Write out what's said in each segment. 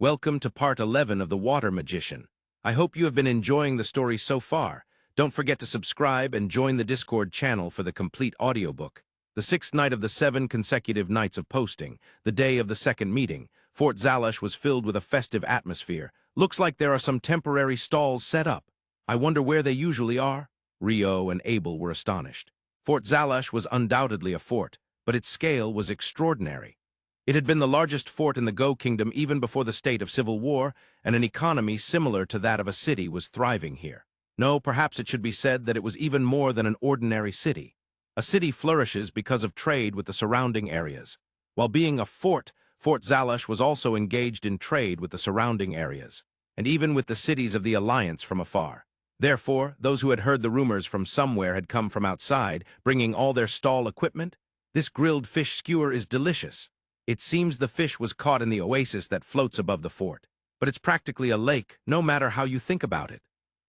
Welcome to part 11 of The Water Magician. I hope you have been enjoying the story so far. Don't forget to subscribe and join the Discord channel for the complete audiobook. The sixth night of the 7 consecutive nights of posting, the day of the second meeting, Fort Zalash was filled with a festive atmosphere. Looks like there are some temporary stalls set up. I wonder where they usually are? Rio and Abel were astonished. Fort Zalash was undoubtedly a fort, but its scale was extraordinary. It had been the largest fort in the Go Kingdom even before the state of civil war, and an economy similar to that of a city was thriving here. No, perhaps it should be said that it was even more than an ordinary city. A city flourishes because of trade with the surrounding areas. While being a fort, Fort Zalash was also engaged in trade with the surrounding areas, and even with the cities of the Alliance from afar. Therefore, those who had heard the rumors from somewhere had come from outside, bringing all their stall equipment. This grilled fish skewer is delicious. It seems the fish was caught in the oasis that floats above the fort, but it's practically a lake, no matter how you think about it.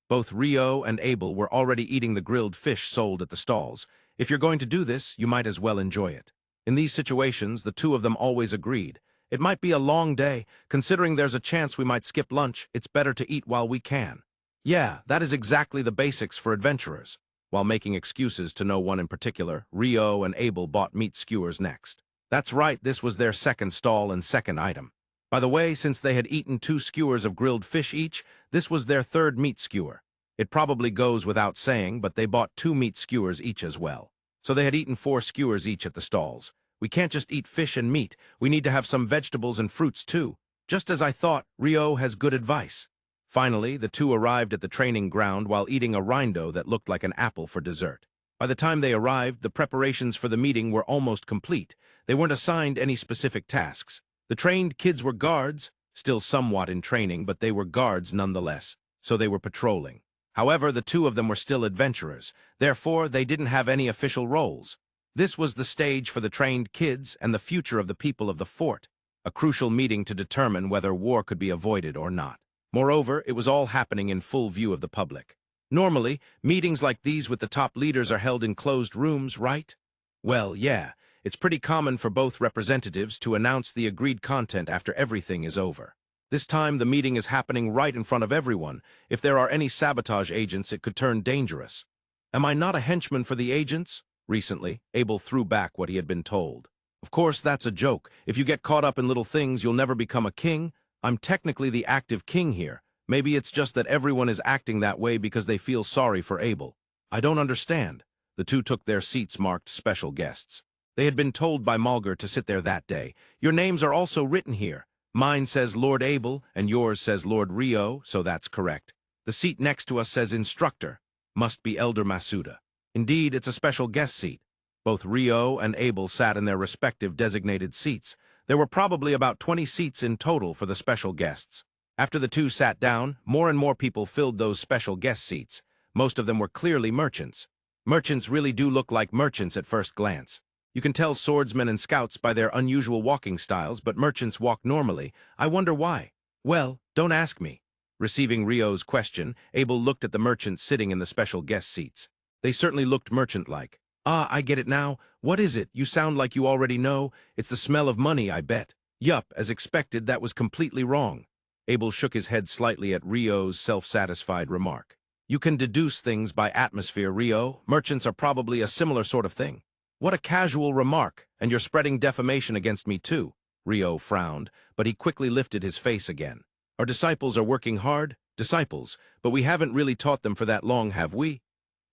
Both Rio and Abel were already eating the grilled fish sold at the stalls. If you're going to do this, you might as well enjoy it. In these situations, the two of them always agreed. It might be a long day. Considering there's a chance we might skip lunch, it's better to eat while we can. Yeah, that is exactly the basics for adventurers. While making excuses to no one in particular, Rio and Abel bought meat skewers next. That's right, this was their second stall and second item. By the way, since they had eaten 2 skewers of grilled fish each, this was their third meat skewer. It probably goes without saying, but they bought 2 meat skewers each as well. So they had eaten 4 skewers each at the stalls. We can't just eat fish and meat, we need to have some vegetables and fruits too. Just as I thought, Rio has good advice. Finally, the two arrived at the training ground while eating a rindo that looked like an apple for dessert. By the time they arrived, the preparations for the meeting were almost complete. They weren't assigned any specific tasks. The trained kids were guards, still somewhat in training, but they were guards nonetheless, so they were patrolling. However, the two of them were still adventurers, therefore they didn't have any official roles. This was the stage for the trained kids and the future of the people of the fort, a crucial meeting to determine whether war could be avoided or not. Moreover, it was all happening in full view of the public. Normally, meetings like these with the top leaders are held in closed rooms, right? Well, yeah, it's pretty common for both representatives to announce the agreed content after everything is over. This time, the meeting is happening right in front of everyone. If there are any sabotage agents, it could turn dangerous. Am I not a henchman for the agents? Recently, Abel threw back what he had been told. Of course, that's a joke. If you get caught up in little things, you'll never become a king. I'm technically the active king here. Maybe it's just that everyone is acting that way because they feel sorry for Abel. I don't understand. The two took their seats marked special guests. They had been told by Malgar to sit there that day. Your names are also written here. Mine says Lord Abel, and yours says Lord Rio, so that's correct. The seat next to us says Instructor. Must be Elder Masuda. Indeed, it's a special guest seat. Both Rio and Abel sat in their respective designated seats. There were probably about 20 seats in total for the special guests. After the two sat down, more and more people filled those special guest seats. Most of them were clearly merchants. Merchants really do look like merchants at first glance. You can tell swordsmen and scouts by their unusual walking styles, but merchants walk normally. I wonder why. Well, don't ask me. Receiving Rio's question, Abel looked at the merchants sitting in the special guest seats. They certainly looked merchant-like. Ah, I get it now. What is it? You sound like you already know. It's the smell of money, I bet. Yup, as expected, that was completely wrong. Abel shook his head slightly at Rio's self-satisfied remark. You can deduce things by atmosphere, Rio. Merchants are probably a similar sort of thing. What a casual remark, and you're spreading defamation against me too. Rio frowned, but he quickly lifted his face again. Our disciples are working hard? Disciples, but we haven't really taught them for that long, have we?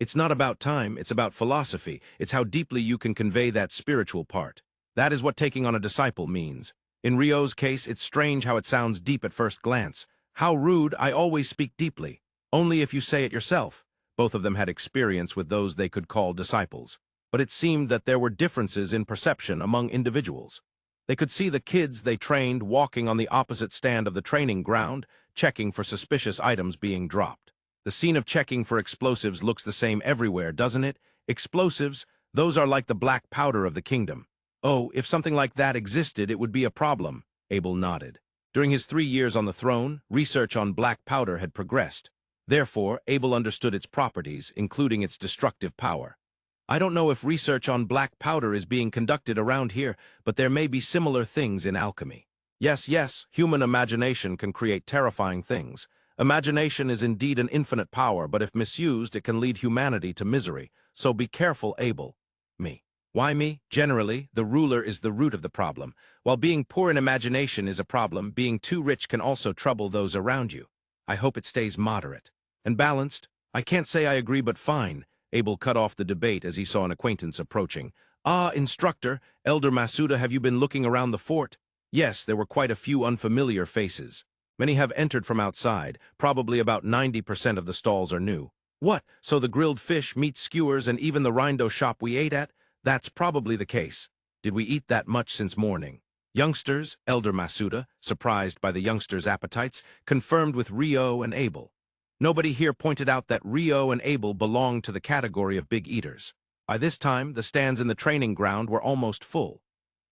It's not about time, it's about philosophy. It's how deeply you can convey that spiritual part. That is what taking on a disciple means. In Rio's case, it's strange how it sounds deep at first glance. How rude, I always speak deeply. Only if you say it yourself. Both of them had experience with those they could call disciples. But it seemed that there were differences in perception among individuals. They could see the kids they trained walking on the opposite stand of the training ground, checking for suspicious items being dropped. The scene of checking for explosives looks the same everywhere, doesn't it? Explosives, those are like the black powder of the kingdom. Oh, if something like that existed, it would be a problem, Abel nodded. During his 3 years on the throne, research on black powder had progressed. Therefore, Abel understood its properties, including its destructive power. I don't know if research on black powder is being conducted around here, but there may be similar things in alchemy. Yes, yes, human imagination can create terrifying things. Imagination is indeed an infinite power, but if misused, it can lead humanity to misery. So be careful, Abel. Me. Why me? Generally, the ruler is the root of the problem. While being poor in imagination is a problem, being too rich can also trouble those around you. I hope it stays moderate and balanced. I can't say I agree, but fine. Abel cut off the debate as he saw an acquaintance approaching. Ah, instructor, Elder Masuda, have you been looking around the fort? Yes, there were quite a few unfamiliar faces. Many have entered from outside. Probably about 90% of the stalls are new. What? So the grilled fish, meat skewers, and even the rindo shop we ate at? That's probably the case. Did we eat that much since morning? Youngsters, Elder Masuda, surprised by the youngsters' appetites, confirmed with Rio and Abel. Nobody here pointed out that Rio and Abel belonged to the category of big eaters. By this time, the stands in the training ground were almost full.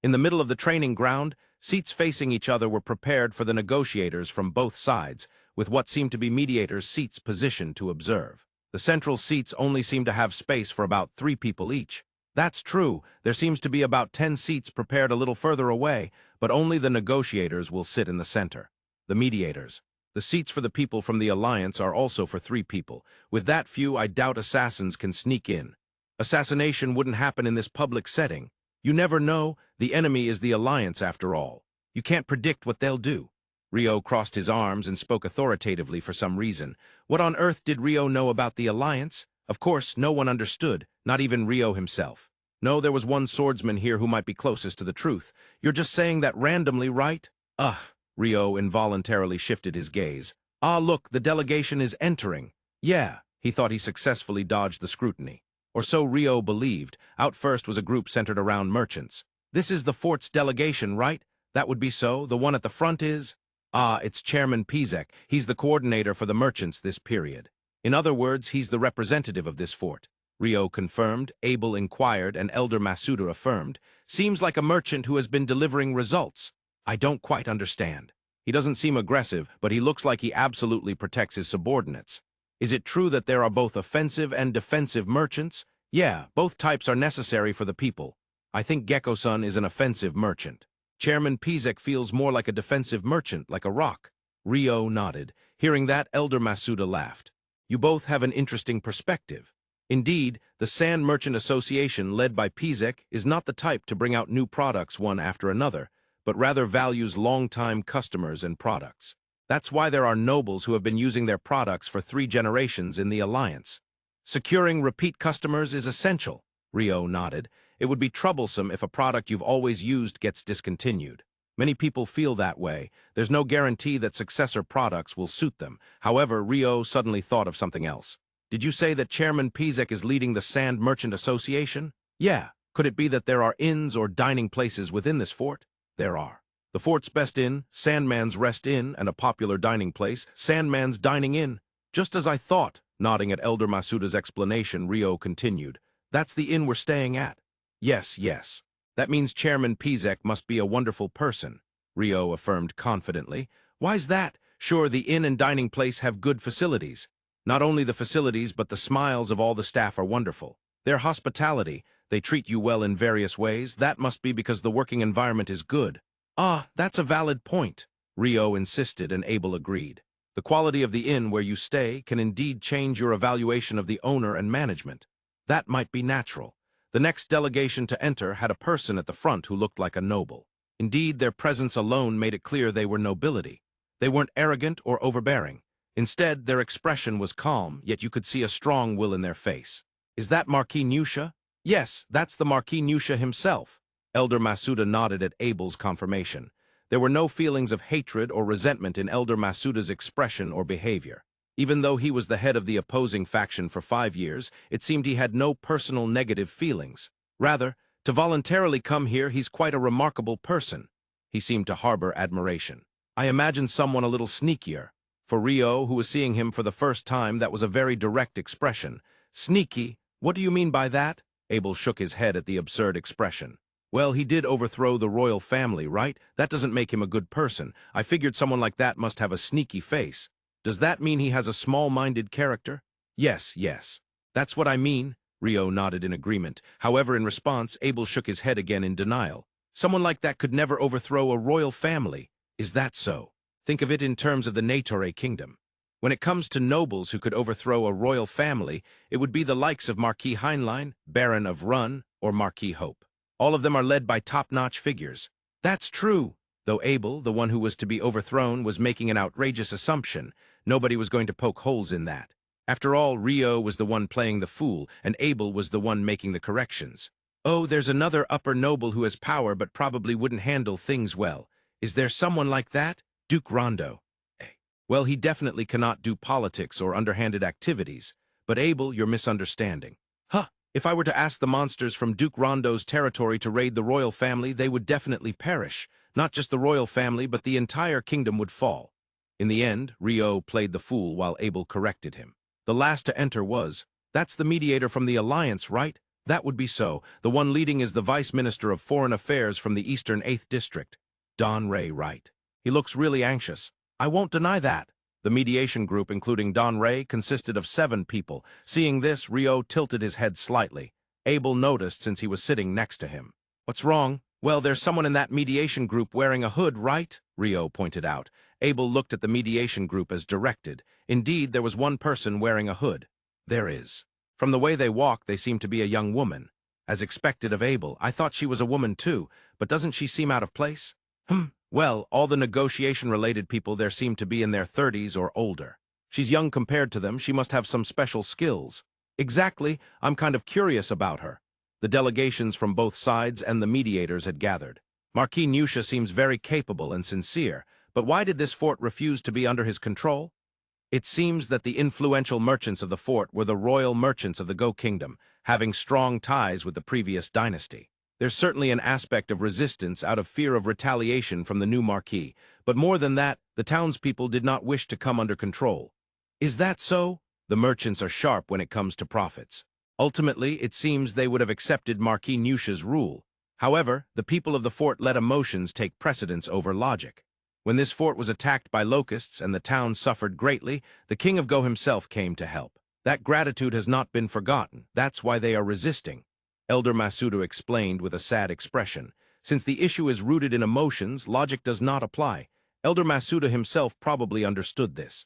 In the middle of the training ground, seats facing each other were prepared for the negotiators from both sides, with what seemed to be mediators' seats positioned to observe. The central seats only seemed to have space for about 3 people each. That's true, there seems to be about 10 seats prepared a little further away, but only the negotiators will sit in the center. The mediators. The seats for the people from the Alliance are also for 3 people. With that few, I doubt assassins can sneak in. Assassination wouldn't happen in this public setting. You never know, the enemy is the Alliance after all. You can't predict what they'll do. Rio crossed his arms and spoke authoritatively for some reason. What on earth did Rio know about the Alliance? Of course, no one understood, not even Rio himself. No, there was one swordsman here who might be closest to the truth. You're just saying that randomly, right? Ugh. Rio involuntarily shifted his gaze. Ah, look, the delegation is entering. Yeah, he thought he successfully dodged the scrutiny. Or so Rio believed. Out first was a group centered around merchants. This is the fort's delegation, right? That would be so. The one at the front is? Ah, it's Chairman Pizek. He's the coordinator for the merchants this period. In other words, he's the representative of this fort. Rio confirmed, Abel inquired, and Elder Masuda affirmed. Seems like a merchant who has been delivering results. I don't quite understand. He doesn't seem aggressive, but he looks like he absolutely protects his subordinates. Is it true that there are both offensive and defensive merchants? Yeah, both types are necessary for the people. I think Gecko-san is an offensive merchant. Chairman Pizek feels more like a defensive merchant, like a rock. Rio nodded. Hearing that, Elder Masuda laughed. You both have an interesting perspective. Indeed, the Sand Merchant Association, led by Pizek, is not the type to bring out new products one after another, but rather values long-time customers and products. That's why there are nobles who have been using their products for 3 generations in the Alliance. Securing repeat customers is essential, Rio nodded. It would be troublesome if a product you've always used gets discontinued. Many people feel that way. There's no guarantee that successor products will suit them. However, Rio suddenly thought of something else. Did you say that Chairman Pizek is leading the Sand Merchant Association? Yeah. Could it be that there are inns or dining places within this fort? There are. The fort's best inn, Sandman's Rest Inn, and a popular dining place, Sandman's Dining Inn. Just as I thought, nodding at Elder Masuda's explanation, Rio continued. That's the inn we're staying at. Yes, yes. That means Chairman Pizek must be a wonderful person, Rio affirmed confidently. Why's that? Sure, the inn and dining place have good facilities. Not only the facilities, but the smiles of all the staff are wonderful. Their hospitality, they treat you well in various ways. That must be because the working environment is good. Ah, that's a valid point, Rio insisted, and Abel agreed. The quality of the inn where you stay can indeed change your evaluation of the owner and management. That might be natural. The next delegation to enter had a person at the front who looked like a noble. Indeed, their presence alone made it clear they were nobility. They weren't arrogant or overbearing. Instead, their expression was calm, yet you could see a strong will in their face. Is that Marquis Nusha? Yes, that's the Marquis Nusha himself. Elder Masuda nodded at Abel's confirmation. There were no feelings of hatred or resentment in Elder Masuda's expression or behavior. Even though he was the head of the opposing faction for 5 years, it seemed he had no personal negative feelings. Rather, to voluntarily come here, he's quite a remarkable person. He seemed to harbor admiration. I imagined someone a little sneakier. For Rio, who was seeing him for the first time, that was a very direct expression. Sneaky? What do you mean by that? Abel shook his head at the absurd expression. Well, he did overthrow the royal family, right? That doesn't make him a good person. I figured someone like that must have a sneaky face. Does that mean he has a small-minded character? Yes, yes. That's what I mean. Rio nodded in agreement. However, in response, Abel shook his head again in denial. Someone like that could never overthrow a royal family. Is that so? Think of it in terms of the Negotiator kingdom. When it comes to nobles who could overthrow a royal family, it would be the likes of Marquis Heinlein, Baron of Run, or Marquis Hope. All of them are led by top-notch figures. That's true. Though Abel, the one who was to be overthrown, was making an outrageous assumption, nobody was going to poke holes in that. After all, Rio was the one playing the fool, and Abel was the one making the corrections. Oh, there's another upper noble who has power but probably wouldn't handle things well. Is there someone like that? Duke Rondo. Well, he definitely cannot do politics or underhanded activities. But Abel, you're misunderstanding. If I were to ask the monsters from Duke Rondo's territory to raid the royal family, they would definitely perish. Not just the royal family, but the entire kingdom would fall. In the end, Rio played the fool while Abel corrected him. The last to enter was, that's the mediator from the Alliance, right? That would be so. The one leading is the Vice Minister of Foreign Affairs from the Eastern 8th District. Don Ray, right? He looks really anxious. I won't deny that. The mediation group, including Don Ray, consisted of 7 people. Seeing this, Rio tilted his head slightly. Abel noticed since he was sitting next to him. What's wrong? Well, there's someone in that mediation group wearing a hood, right? Rio pointed out. Abel looked at the mediation group as directed. Indeed, there was one person wearing a hood. There is. From the way they walk, they seem to be a young woman. As expected of Abel, I thought she was a woman too, but doesn't she seem out of place? Well, all the negotiation-related people there seem to be in their 30s or older. She's young compared to them. She must have some special skills. Exactly. I'm kind of curious about her. The delegations from both sides and the mediators had gathered. Marquis Nusha seems very capable and sincere, but why did this fort refuse to be under his control? It seems that the influential merchants of the fort were the royal merchants of the Go Kingdom, having strong ties with the previous dynasty. There's certainly an aspect of resistance out of fear of retaliation from the new Marquis, but more than that, the townspeople did not wish to come under control. Is that so? The merchants are sharp when it comes to profits. Ultimately, it seems they would have accepted Marquis Nusha's rule. However, the people of the fort let emotions take precedence over logic. When this fort was attacked by locusts and the town suffered greatly, the King of Go himself came to help. That gratitude has not been forgotten. That's why they are resisting. Elder Masuda explained with a sad expression. Since the issue is rooted in emotions, logic does not apply. Elder Masuda himself probably understood this.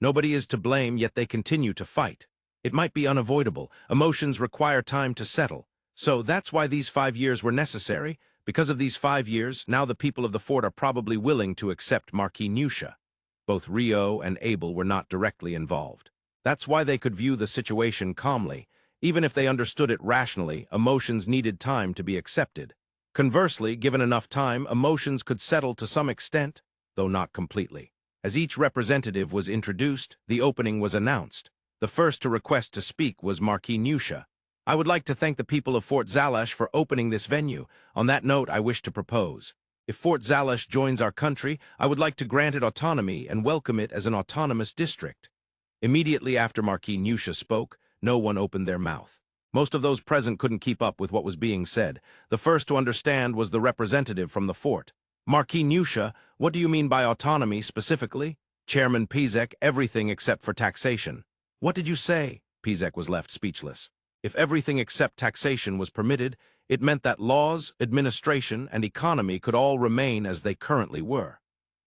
Nobody is to blame, yet they continue to fight. It might be unavoidable. Emotions require time to settle. So that's why these 5 years were necessary. Because of these 5 years, now the people of the fort are probably willing to accept Marquis Nusha. Both Rio and Abel were not directly involved. That's why they could view the situation calmly. Even if they understood it rationally, emotions needed time to be accepted. Conversely, given enough time, emotions could settle to some extent, though not completely. As each representative was introduced, the opening was announced. The first to request to speak was Marquis Nusha. I would like to thank the people of Fort Zalash for opening this venue. On that note, I wish to propose. If Fort Zalash joins our country, I would like to grant it autonomy and welcome it as an autonomous district. Immediately after Marquis Nusha spoke, no one opened their mouth. Most of those present couldn't keep up with what was being said. The first to understand was the representative from the fort. Marquis Nusha, what do you mean by autonomy specifically? Chairman Pizek, everything except for taxation. What did you say? Pizek was left speechless. If everything except taxation was permitted, it meant that laws, administration, and economy could all remain as they currently were.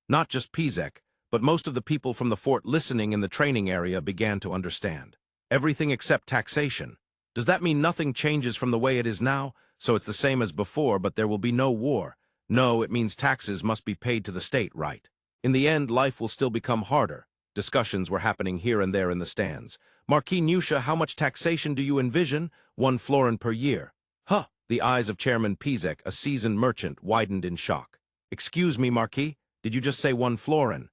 Not just Pizek, but most of the people from the fort listening in the training area began to understand. Everything except taxation. Does that mean nothing changes from the way it is now, so it's the same as before, but there will be no war? No, it means taxes must be paid to the state, right? In the end, life will still become harder. Discussions were happening here and there in the stands. Marquis Nusha, how much taxation do you envision? 1 florin per year. The eyes of Chairman Pizek, a seasoned merchant, widened in shock. Excuse me, Marquis, did you just say 1 florin?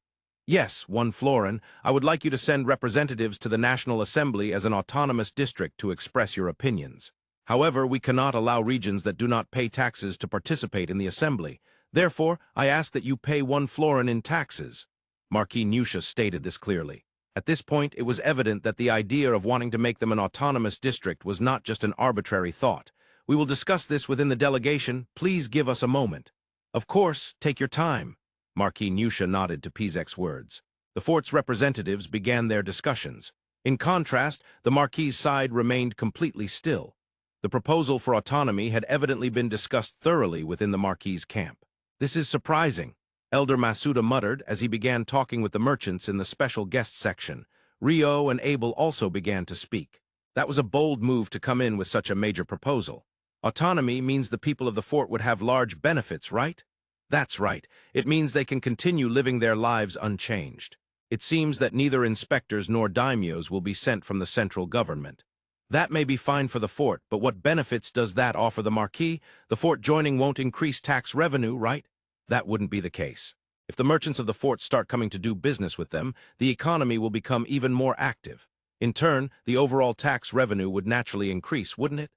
Yes, 1 florin. I would like you to send representatives to the National Assembly as an autonomous district to express your opinions. However, we cannot allow regions that do not pay taxes to participate in the Assembly. Therefore, I ask that you pay 1 florin in taxes. Marquis Nusha stated this clearly. At this point, it was evident that the idea of wanting to make them an autonomous district was not just an arbitrary thought. We will discuss this within the delegation. Please give us a moment. Of course, take your time. Marquis Nusha nodded to Pizek's words. The fort's representatives began their discussions. In contrast, the Marquis's side remained completely still. The proposal for autonomy had evidently been discussed thoroughly within the Marquis's camp. This is surprising. Elder Masuda muttered as he began talking with the merchants in the special guest section. Rio and Abel also began to speak. That was a bold move to come in with such a major proposal. Autonomy means the people of the fort would have large benefits, right? That's right. It means they can continue living their lives unchanged. It seems that neither inspectors nor daimyos will be sent from the central government. That may be fine for the fort, but what benefits does that offer the Marquis? The fort joining won't increase tax revenue, right? That wouldn't be the case. If the merchants of the fort start coming to do business with them, the economy will become even more active. In turn, the overall tax revenue would naturally increase, wouldn't it?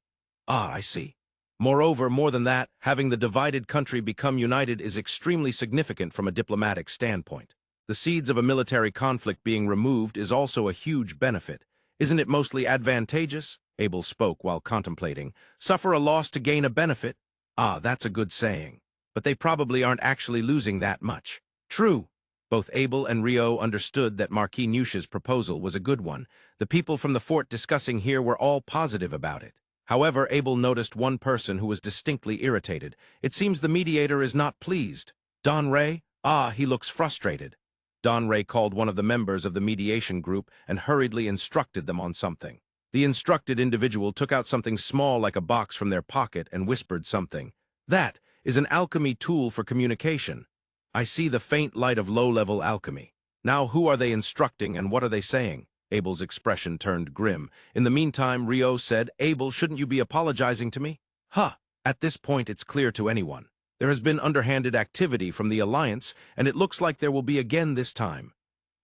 Ah, I see. Moreover, more than that, having the divided country become united is extremely significant from a diplomatic standpoint. The seeds of a military conflict being removed is also a huge benefit. Isn't it mostly advantageous? Abel spoke while contemplating. Suffer a loss to gain a benefit? Ah, that's a good saying. But they probably aren't actually losing that much. True. Both Abel and Rio understood that Marquis Nusha's proposal was a good one. The people from the fort discussing here were all positive about it. However, Abel noticed one person who was distinctly irritated. It seems the mediator is not pleased. Don Ray? Ah, he looks frustrated. Don Ray called one of the members of the mediation group and hurriedly instructed them on something. The instructed individual took out something small like a box from their pocket and whispered something. That is an alchemy tool for communication. I see the faint light of low-level alchemy. Now who are they instructing and what are they saying? Abel's expression turned grim. In the meantime, Rio said, Abel, shouldn't you be apologizing to me? Huh. At this point, it's clear to anyone. There has been underhanded activity from the Alliance, and it looks like there will be again this time.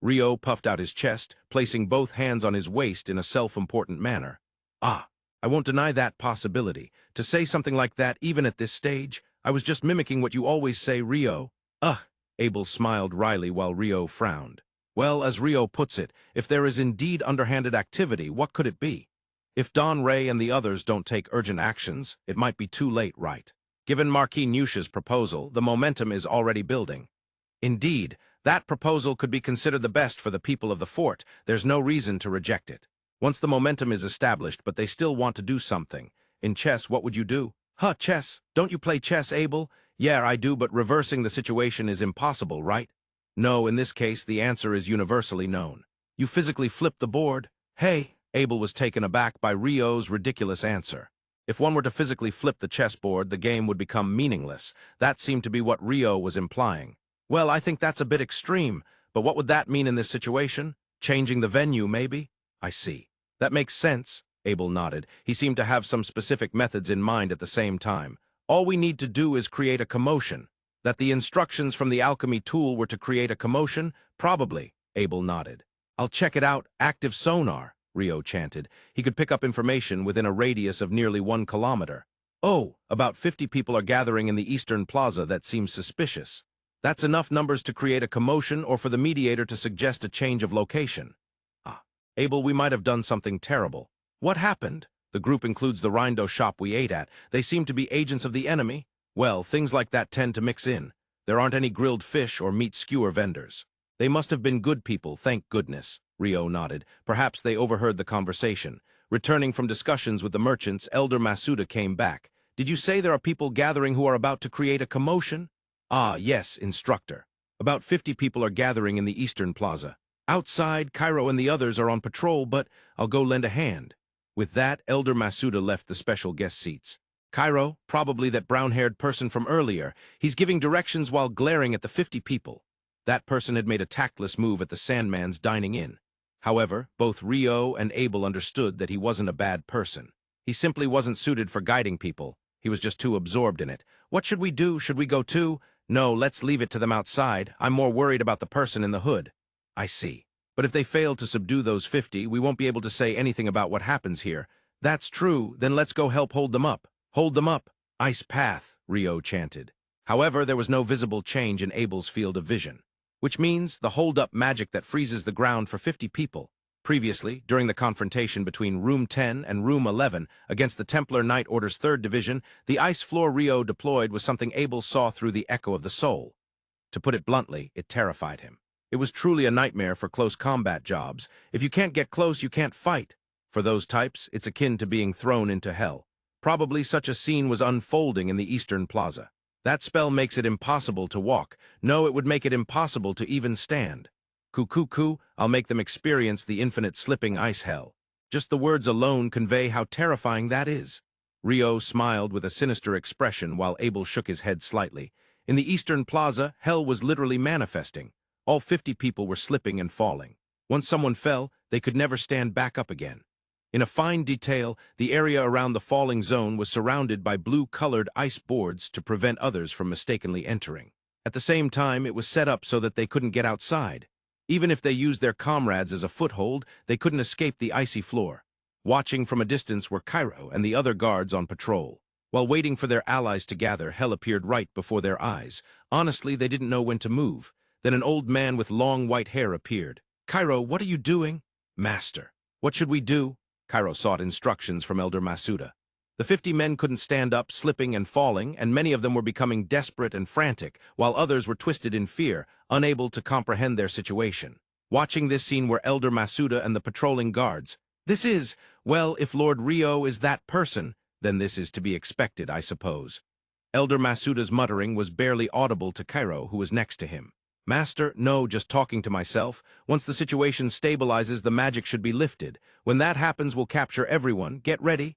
Rio puffed out his chest, placing both hands on his waist in a self-important manner. Ah, I won't deny that possibility. To say something like that even at this stage, I was just mimicking what you always say, Rio. Abel smiled wryly while Rio frowned. Well, as Rio puts it, if there is indeed underhanded activity, what could it be? If Don Ray and the others don't take urgent actions, it might be too late, right? Given Marquis Nusha's proposal, the momentum is already building. Indeed, that proposal could be considered the best for the people of the fort. There's no reason to reject it. Once the momentum is established, but they still want to do something. In chess, what would you do? Chess. Don't you play chess, Abel? Yeah, I do, but reversing the situation is impossible, right? No, in this case, the answer is universally known. You physically flip the board. Hey, Abel was taken aback by Rio's ridiculous answer. If one were to physically flip the chessboard, the game would become meaningless. That seemed to be what Rio was implying. Well, I think that's a bit extreme, but what would that mean in this situation? Changing the venue, maybe? I see. That makes sense, Abel nodded. He seemed to have some specific methods in mind at the same time. All we need to do is create a commotion. That the instructions from the alchemy tool were to create a commotion? Probably, Abel nodded. I'll check it out. Active sonar, Rio chanted. He could pick up information within a radius of nearly 1 kilometer. Oh, about 50 people are gathering in the eastern plaza. That seems suspicious. That's enough numbers to create a commotion or for the mediator to suggest a change of location. Abel, we might have done something terrible. What happened? The group includes the Rindo shop we ate at. They seem to be agents of the enemy. Well, things like that tend to mix in. There aren't any grilled fish or meat skewer vendors. They must have been good people, thank goodness, Rio nodded. Perhaps they overheard the conversation. Returning from discussions with the merchants, Elder Masuda came back. Did you say there are people gathering who are about to create a commotion? Ah, yes, instructor. About 50 people are gathering in the eastern plaza. Outside, Cairo and the others are on patrol, but I'll go lend a hand. With that, Elder Masuda left the special guest seats. Cairo, probably that brown-haired person from earlier. He's giving directions while glaring at the 50 people. That person had made a tactless move at the Sandman's dining in. However, both Rio and Abel understood that he wasn't a bad person. He simply wasn't suited for guiding people. He was just too absorbed in it. What should we do? Should we go too? No, let's leave it to them outside. I'm more worried about the person in the hood. I see. But if they fail to subdue those 50, we won't be able to say anything about what happens here. That's true. Then let's go help hold them up. Hold them up. Ice path, Rio chanted. However, there was no visible change in Abel's field of vision, which means the hold-up magic that freezes the ground for 50 people. Previously, during the confrontation between Room 10 and Room 11 against the Templar Knight Order's 3rd Division, the ice floor Rio deployed was something Abel saw through the echo of the soul. To put it bluntly, it terrified him. It was truly a nightmare for close combat jobs. If you can't get close, you can't fight. For those types, it's akin to being thrown into hell. Probably such a scene was unfolding in the Eastern Plaza. That spell makes it impossible to walk. No, it would make it impossible to even stand. Ku, I'll make them experience the infinite slipping ice hell. Just the words alone convey how terrifying that is. Rio smiled with a sinister expression while Abel shook his head slightly. In the Eastern Plaza, hell was literally manifesting. All 50 people were slipping and falling. Once someone fell, they could never stand back up again. In a fine detail, the area around the falling zone was surrounded by blue-colored ice boards to prevent others from mistakenly entering. At the same time, it was set up so that they couldn't get outside. Even if they used their comrades as a foothold, they couldn't escape the icy floor. Watching from a distance were Cairo and the other guards on patrol. While waiting for their allies to gather, hell appeared right before their eyes. Honestly, they didn't know when to move. Then an old man with long white hair appeared. "Cairo, what are you doing?" "Master, what should we do?" Cairo sought instructions from Elder Masuda. The 50 men couldn't stand up, slipping and falling, and many of them were becoming desperate and frantic, while others were twisted in fear, unable to comprehend their situation. Watching this scene were Elder Masuda and the patrolling guards. "This is, well, if Lord Rio is that person, then this is to be expected, I suppose." Elder Masuda's muttering was barely audible to Cairo, who was next to him. "Master, no, just talking to myself. Once the situation stabilizes, the magic should be lifted. When that happens, we'll capture everyone. Get ready."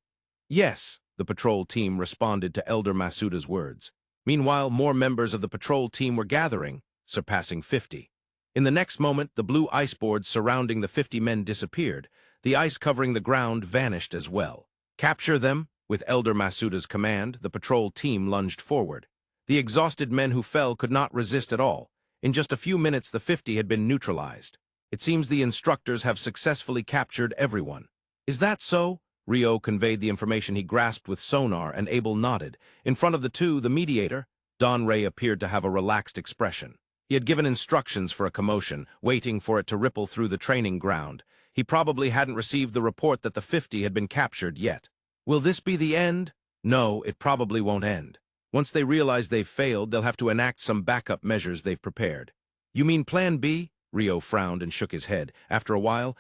"Yes," the patrol team responded to Elder Masuda's words. Meanwhile, more members of the patrol team were gathering, surpassing 50. In the next moment, the blue ice boards surrounding the 50 men disappeared. The ice covering the ground vanished as well. "Capture them!" With Elder Masuda's command, the patrol team lunged forward. The exhausted men who fell could not resist at all. In just a few minutes, the 50 had been neutralized. "It seems the instructors have successfully captured everyone." "Is that so?" Rio conveyed the information he grasped with sonar, and Abel nodded. In front of the two, the mediator, Don Ray, appeared to have a relaxed expression. He had given instructions for a commotion, waiting for it to ripple through the training ground. He probably hadn't received the report that the 50 had been captured yet. "Will this be the end?" "No, it probably won't end. Once they realize they've failed, they'll have to enact some backup measures they've prepared." "You mean Plan B?" Rio frowned and shook his head. After a while,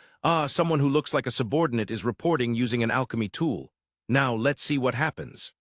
someone who looks like a subordinate is reporting using an alchemy tool. Now, let's see what happens."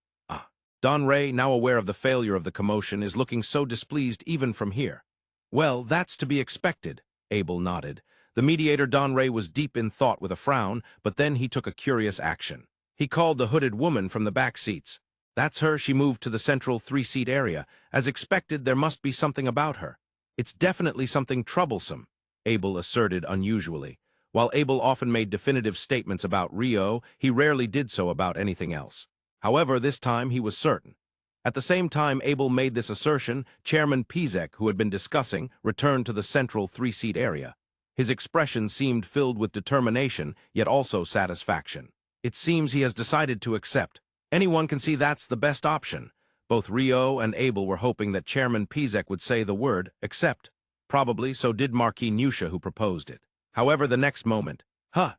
Don Ray, now aware of the failure of the commotion, is looking so displeased even from here. "Well, that's to be expected," Abel nodded. The mediator Don Ray was deep in thought with a frown, but then he took a curious action. He called the hooded woman from the back seats. "That's her." She moved to the central 3-seat area. "As expected, there must be something about her." "It's definitely something troublesome," Abel asserted unusually. While Abel often made definitive statements about Rio, he rarely did so about anything else. However, this time he was certain. At the same time Abel made this assertion, Chairman Pizek, who had been discussing, returned to the central 3-seat area. His expression seemed filled with determination, yet also satisfaction. "It seems he has decided to accept. Anyone can see that's the best option." Both Rio and Abel were hoping that Chairman Pizek would say the word, accept. Probably so did Marquis Nusha, who proposed it. However, the next moment,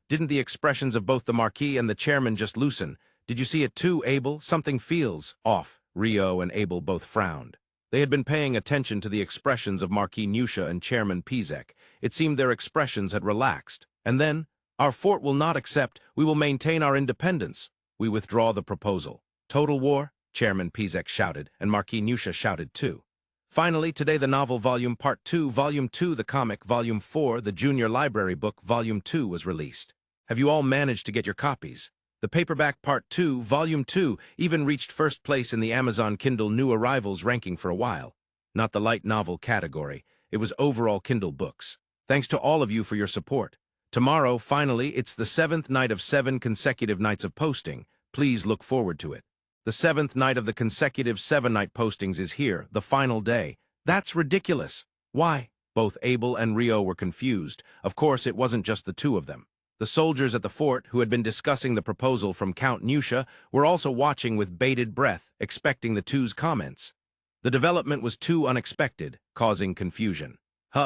didn't the expressions of both the Marquis and the Chairman just loosen? "Did you see it too, Abel? Something feels off." Rio and Abel both frowned. They had been paying attention to the expressions of Marquis Nusha and Chairman Pizek. It seemed their expressions had relaxed. And then, "Our fort will not accept. We will maintain our independence. We withdraw the proposal." "Total war?" Chairman Pizek shouted, and Marquis Nusha shouted too. Finally, today the novel Volume Part 2, Volume 2, the comic Volume 4, the Junior Library Book Volume 2 was released. Have you all managed to get your copies? The paperback Part 2, Volume 2, even reached first place in the Amazon Kindle New Arrivals ranking for a while. Not the light novel category, it was overall Kindle books. Thanks to all of you for your support. Tomorrow, finally, it's the 7th night of 7 consecutive nights of posting. Please look forward to it. The 7th night of the consecutive 7-night postings is here, the final day. That's ridiculous. Why? Both Abel and Rio were confused. Of course, it wasn't just the two of them. The soldiers at the fort, who had been discussing the proposal from Count Nusha, were also watching with bated breath, expecting the two's comments. The development was too unexpected, causing confusion.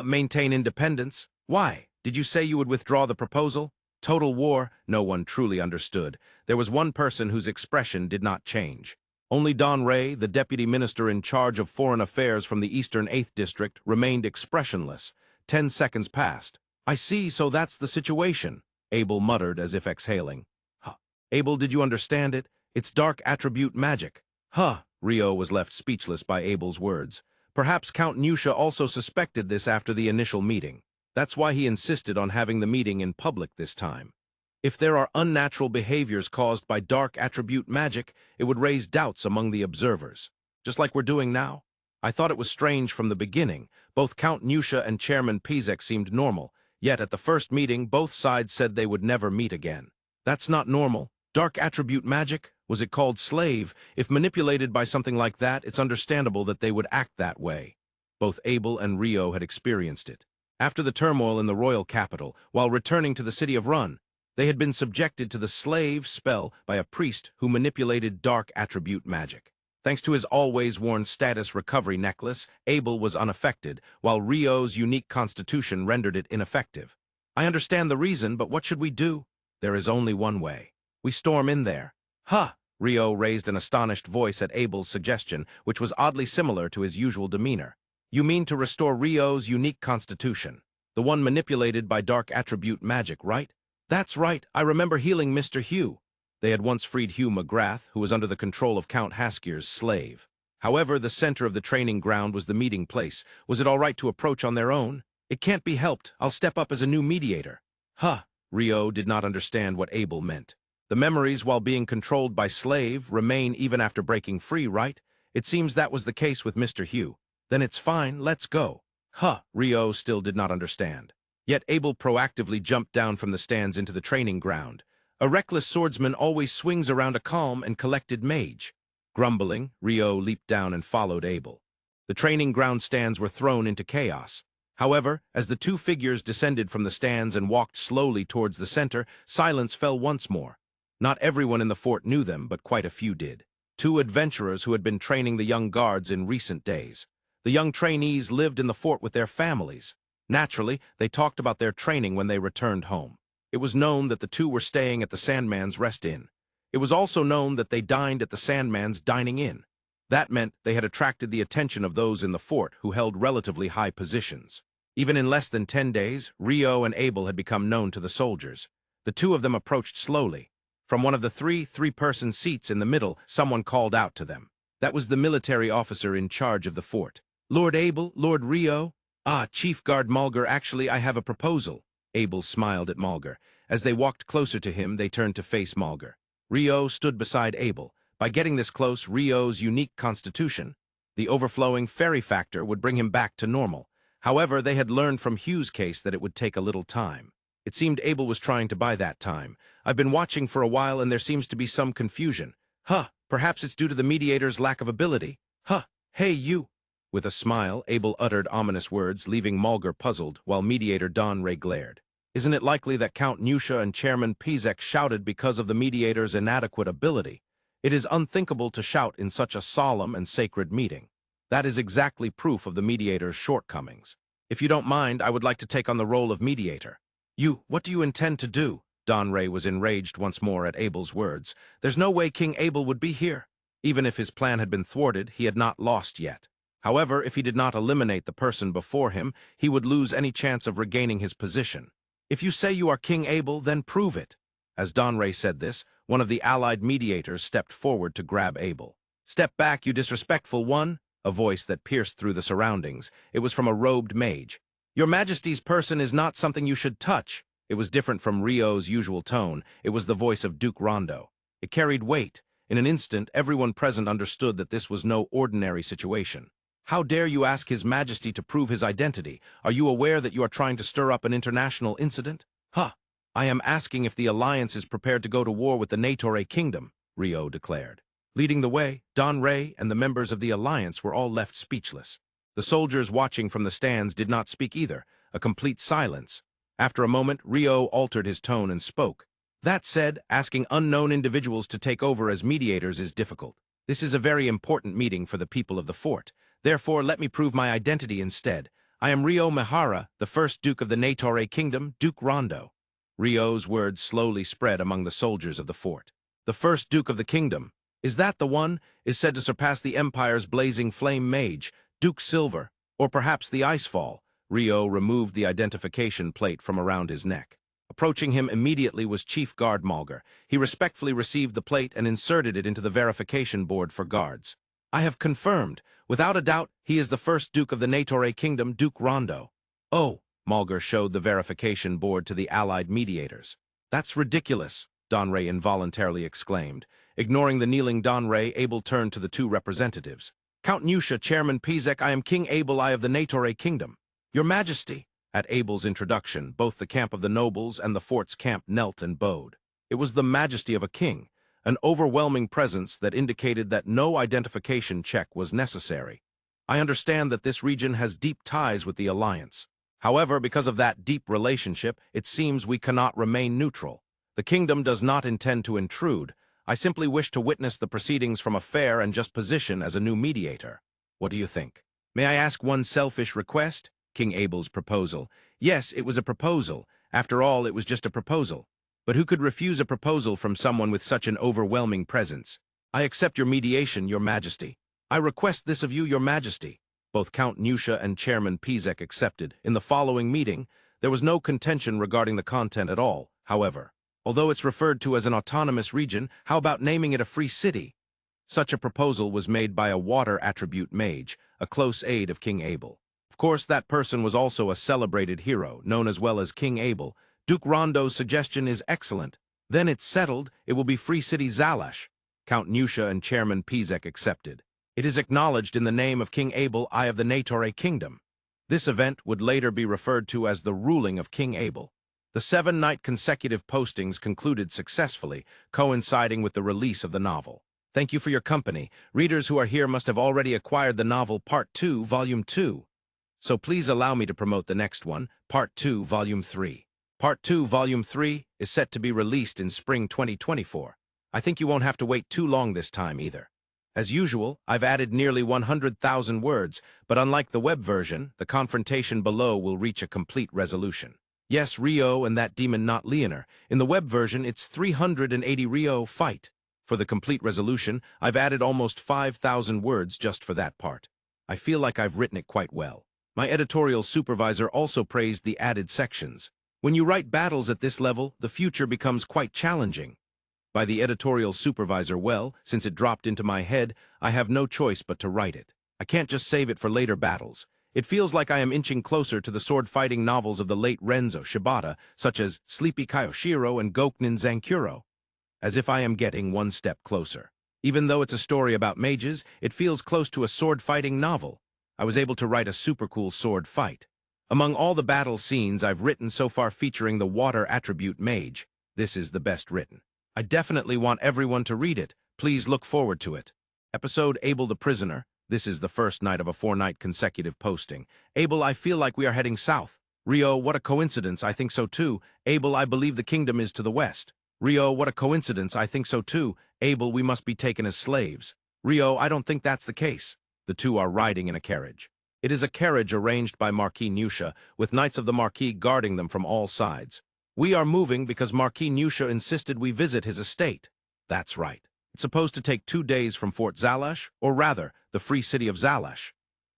Maintain independence? Why? Did you say you would withdraw the proposal? Total war? No one truly understood. There was one person whose expression did not change. Only Don Ray, the deputy minister in charge of foreign affairs from the Eastern 8th District, remained expressionless. 10 seconds passed. "I see, so that's the situation," Abel muttered as if exhaling. Abel, did you understand it? It's dark attribute magic. Rio was left speechless by Abel's words. Perhaps Count Nusha also suspected this after the initial meeting. That's why he insisted on having the meeting in public this time. If there are unnatural behaviors caused by dark attribute magic, it would raise doubts among the observers. Just like we're doing now. I thought it was strange from the beginning. Both Count Nusha and Chairman Pizek seemed normal, yet at the first meeting, both sides said they would never meet again. That's not normal. Dark attribute magic? Was it called slave? If manipulated by something like that, it's understandable that they would act that way. Both Abel and Rio had experienced it. After the turmoil in the royal capital, while returning to the city of Run, they had been subjected to the slave spell by a priest who manipulated dark attribute magic. Thanks to his always-worn status recovery necklace, Abel was unaffected, while Rio's unique constitution rendered it ineffective. I understand the reason, but what should we do? There is only one way. We storm in there. Huh! Rio raised an astonished voice at Abel's suggestion, which was oddly similar to his usual demeanor. You mean to restore Rio's unique constitution, the one manipulated by dark attribute magic, right? That's right, I remember healing Mr. Hugh. They had once freed Hugh McGrath, who was under the control of Count Haskier's slave. However, the center of the training ground was the meeting place. Was it all right to approach on their own? It can't be helped. I'll step up as a new mediator. Huh! Rio did not understand what Abel meant. The memories, while being controlled by slave, remain even after breaking free, right? It seems that was the case with Mr. Hugh. Then it's fine, let's go. Huh! Rio still did not understand. Yet Abel proactively jumped down from the stands into the training ground. A reckless swordsman always swings around a calm and collected mage. Grumbling, Rio leaped down and followed Abel. The training ground stands were thrown into chaos. However, as the two figures descended from the stands and walked slowly towards the center, silence fell once more. Not everyone in the fort knew them, but quite a few did. Two adventurers who had been training the young guards in recent days. The young trainees lived in the fort with their families. Naturally, they talked about their training when they returned home. It was known that the two were staying at the Sandman's Rest Inn. It was also known that they dined at the Sandman's Dining Inn. That meant they had attracted the attention of those in the fort who held relatively high positions. Even in less than 10 days, Rio and Abel had become known to the soldiers. The two of them approached slowly. From one of the three-person seats in the middle, someone called out to them. That was the military officer in charge of the fort. Lord Abel, Lord Rio? Ah, Chief Guard Mulgar, actually I have a proposal. Abel smiled at Mulgar. As they walked closer to him, they turned to face Mulgar. Rio stood beside Abel. By getting this close, Rio's unique constitution, the overflowing fairy factor, would bring him back to normal. However, they had learned from Hugh's case that it would take a little time. It seemed Abel was trying to buy that time. I've been watching for a while and there seems to be some confusion. Huh, perhaps it's due to the mediator's lack of ability. Huh, hey you. With a smile, Abel uttered ominous words, leaving Mulgar puzzled, while mediator Don Ray glared. Isn't it likely that Count Nusha and Chairman Pizek shouted because of the mediator's inadequate ability? It is unthinkable to shout in such a solemn and sacred meeting. That is exactly proof of the mediator's shortcomings. If you don't mind, I would like to take on the role of mediator. What do you intend to do? Don Ray was enraged once more at Abel's words. There's no way King Abel would be here. Even if his plan had been thwarted, he had not lost yet. However, if he did not eliminate the person before him, he would lose any chance of regaining his position. If you say you are King Abel, then prove it. As Don Ray said this, one of the allied mediators stepped forward to grab Abel. Step back, you disrespectful one, a voice that pierced through the surroundings. It was from a robed mage. Your Majesty's person is not something you should touch. It was different from Rio's usual tone. It was the voice of Duke Rondo. It carried weight. In an instant, everyone present understood that this was no ordinary situation. How dare you ask His Majesty to prove his identity? Are you aware that you are trying to stir up an international incident? Huh. I am asking if the Alliance is prepared to go to war with the Negotiator Kingdom, Rio declared. Leading the way, Don Ray and the members of the Alliance were all left speechless. The soldiers watching from the stands did not speak either, a complete silence. After a moment, Rio altered his tone and spoke. That said, asking unknown individuals to take over as mediators is difficult. This is a very important meeting for the people of the fort. Therefore, let me prove my identity instead. I am Rio Mihara, the first Duke of the Negotiator Kingdom, Duke Rondo. Rio's words slowly spread among the soldiers of the fort. The first Duke of the Kingdom. Is that the one? Is said to surpass the Empire's blazing flame mage, Duke Silver, or perhaps the Icefall. Rio removed the identification plate from around his neck. Approaching him immediately was Chief Guard Mulgar. He respectfully received the plate and inserted it into the verification board for guards. I have confirmed. Without a doubt, he is the first Duke of the Natore Kingdom, Duke Rondo. Oh, Malgar showed the verification board to the allied mediators. That's ridiculous, Donray involuntarily exclaimed. Ignoring the kneeling Donray, Abel turned to the two representatives. Count Nusha, Chairman Pizek, I am King Abel I of the Natore Kingdom. Your Majesty. At Abel's introduction, both the camp of the nobles and the fort's camp knelt and bowed. It was the majesty of a king, an overwhelming presence that indicated that no identification check was necessary. I understand that this region has deep ties with the Alliance. However, because of that deep relationship, it seems we cannot remain neutral. The kingdom does not intend to intrude. I simply wish to witness the proceedings from a fair and just position as a new mediator. What do you think? May I ask one selfish request? King Abel's proposal. Yes, it was a proposal. After all, it was just a proposal. But who could refuse a proposal from someone with such an overwhelming presence? I accept your mediation, Your Majesty. I request this of you, Your Majesty. Both Count Nusha and Chairman Pizek accepted. In the following meeting, there was no contention regarding the content at all, however. Although it's referred to as an autonomous region, how about naming it a free city? Such a proposal was made by a water attribute mage, a close aide of King Abel. Of course, that person was also a celebrated hero, known as well as King Abel. Duke Rondo's suggestion is excellent. Then it's settled, it will be Free City Zalash. Count Nusha and Chairman Pizek accepted. It is acknowledged in the name of King Abel I of the Natore Kingdom. This event would later be referred to as the ruling of King Abel. The 7-night consecutive postings concluded successfully, coinciding with the release of the novel. Thank you for your company. Readers who are here must have already acquired the novel Part 2, Volume 2. So please allow me to promote the next one, Part 2, Volume 3. Part 2, Volume 3 is set to be released in spring 2024. I think you won't have to wait too long this time either. As usual, I've added nearly 100,000 words, but unlike the web version, the confrontation below will reach a complete resolution. Yes, Rio and that demon not Leonor. In the web version, it's 380 Rio fight. For the complete resolution, I've added almost 5,000 words just for that part. I feel like I've written it quite well. My editorial supervisor also praised the added sections. When you write battles at this level, the future becomes quite challenging. By the editorial supervisor, well, since it dropped into my head, I have no choice but to write it. I can't just save it for later battles. It feels like I am inching closer to the sword-fighting novels of the late Renzo Shibata, such as Sleepy Kayoshiro and Goknin Zankuro. As if I am getting one step closer. Even though it's a story about mages, it feels close to a sword-fighting novel. I was able to write a super cool sword fight. Among all the battle scenes I've written so far featuring the water attribute mage, this is the best written. I definitely want everyone to read it. Please look forward to it. Episode Abel the Prisoner. This is the first night of a 4-night consecutive posting. Abel, I feel like we are heading south. Rio, what a coincidence, I think so too. Abel, I believe the kingdom is to the west. Rio, what a coincidence, I think so too. Abel, we must be taken as slaves. Rio, I don't think that's the case. The two are riding in a carriage. It is a carriage arranged by Marquis Nusha, with Knights of the Marquis guarding them from all sides. We are moving because Marquis Nusha insisted we visit his estate. That's right. It's supposed to take 2 days from Fort Zalash, or rather, the free city of Zalash.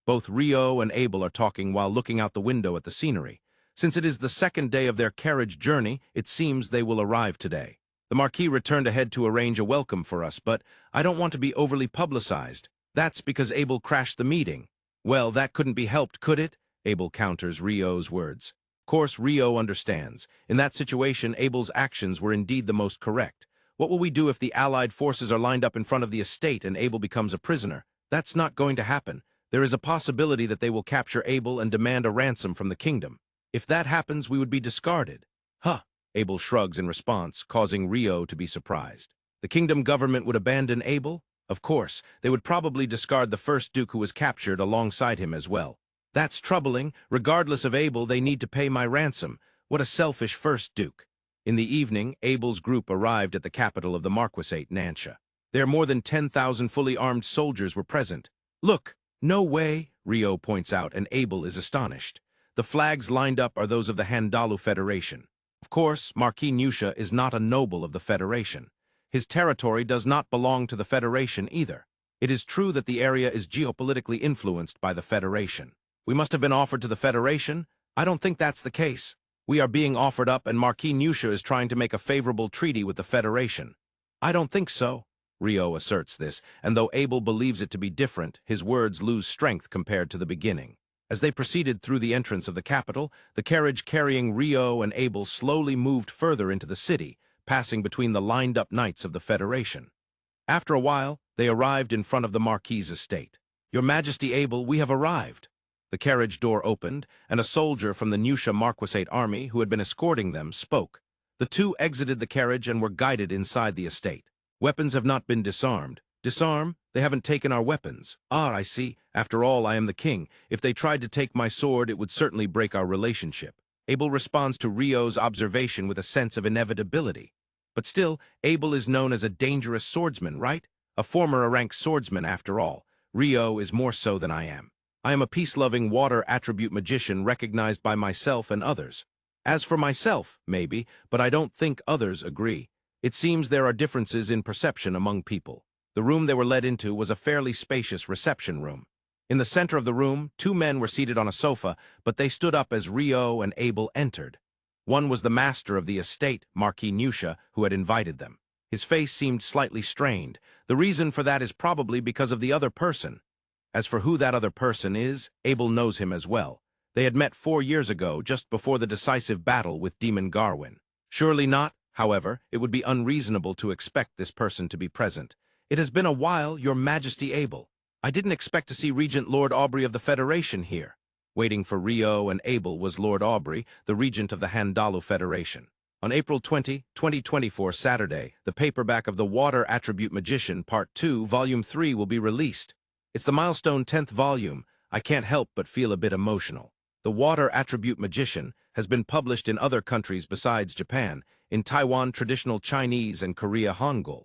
Both Rio and Abel are talking while looking out the window at the scenery. Since it is the second day of their carriage journey, it seems they will arrive today. The Marquis returned ahead to arrange a welcome for us, but I don't want to be overly publicized. That's because Abel crashed the meeting. Well, that couldn't be helped, could it? Abel counters Rio's words. Of course, Rio understands. In that situation, Abel's actions were indeed the most correct. What will we do if the Allied forces are lined up in front of the estate and Abel becomes a prisoner? That's not going to happen. There is a possibility that they will capture Abel and demand a ransom from the kingdom. If that happens, we would be discarded. Huh, Abel shrugs in response, causing Rio to be surprised. The kingdom government would abandon Abel? Of course, they would probably discard the first duke who was captured alongside him as well. That's troubling. Regardless of Abel, they need to pay my ransom. What a selfish first duke. In the evening, Abel's group arrived at the capital of the Marquisate, Nansha. There more than 10,000 fully armed soldiers were present. Look, no way, Rio points out, and Abel is astonished. The flags lined up are those of the Handalu Federation. Of course, Marquis Nusha is not a noble of the Federation. His territory does not belong to the Federation either. It is true that the area is geopolitically influenced by the Federation. We must have been offered to the Federation? I don't think that's the case. We are being offered up and Marquis Nusha is trying to make a favorable treaty with the Federation. I don't think so. Rio asserts this, and though Abel believes it to be different, his words lose strength compared to the beginning. As they proceeded through the entrance of the capital, the carriage carrying Rio and Abel slowly moved further into the city, passing between the lined-up knights of the Federation. After a while, they arrived in front of the Marquis's estate. "Your Majesty Abel, we have arrived." The carriage door opened, and a soldier from the Nusha Marquisate army, who had been escorting them, spoke. The two exited the carriage and were guided inside the estate. "Weapons have not been disarmed." "Disarm? They haven't taken our weapons." "Ah, I see. After all, I am the king. If they tried to take my sword, it would certainly break our relationship." Abel responds to Rio's observation with a sense of inevitability. But still, Abel is known as a dangerous swordsman, right? A former rank swordsman, after all. Rio is more so than I am. I am a peace-loving water attribute magician recognized by myself and others. As for myself, maybe, but I don't think others agree. It seems there are differences in perception among people. The room they were led into was a fairly spacious reception room. In the center of the room, two men were seated on a sofa, but they stood up as Rio and Abel entered. One was the master of the estate, Marquis Nusha, who had invited them. His face seemed slightly strained. The reason for that is probably because of the other person. As for who that other person is, Abel knows him as well. They had met 4 years ago, just before the decisive battle with Demon Garwin. Surely not, however, it would be unreasonable to expect this person to be present. "It has been a while, Your Majesty Abel. I didn't expect to see Regent Lord Aubrey of the Federation here." Waiting for Rio and Abel was Lord Aubrey, the regent of the Handalu Federation. On April 20, 2024, Saturday, the paperback of The Water Attribute Magician, Part 2, Volume 3 will be released. It's the milestone 10th volume. I can't help but feel a bit emotional. The Water Attribute Magician has been published in other countries besides Japan, in Taiwan traditional Chinese and Korea Hangul.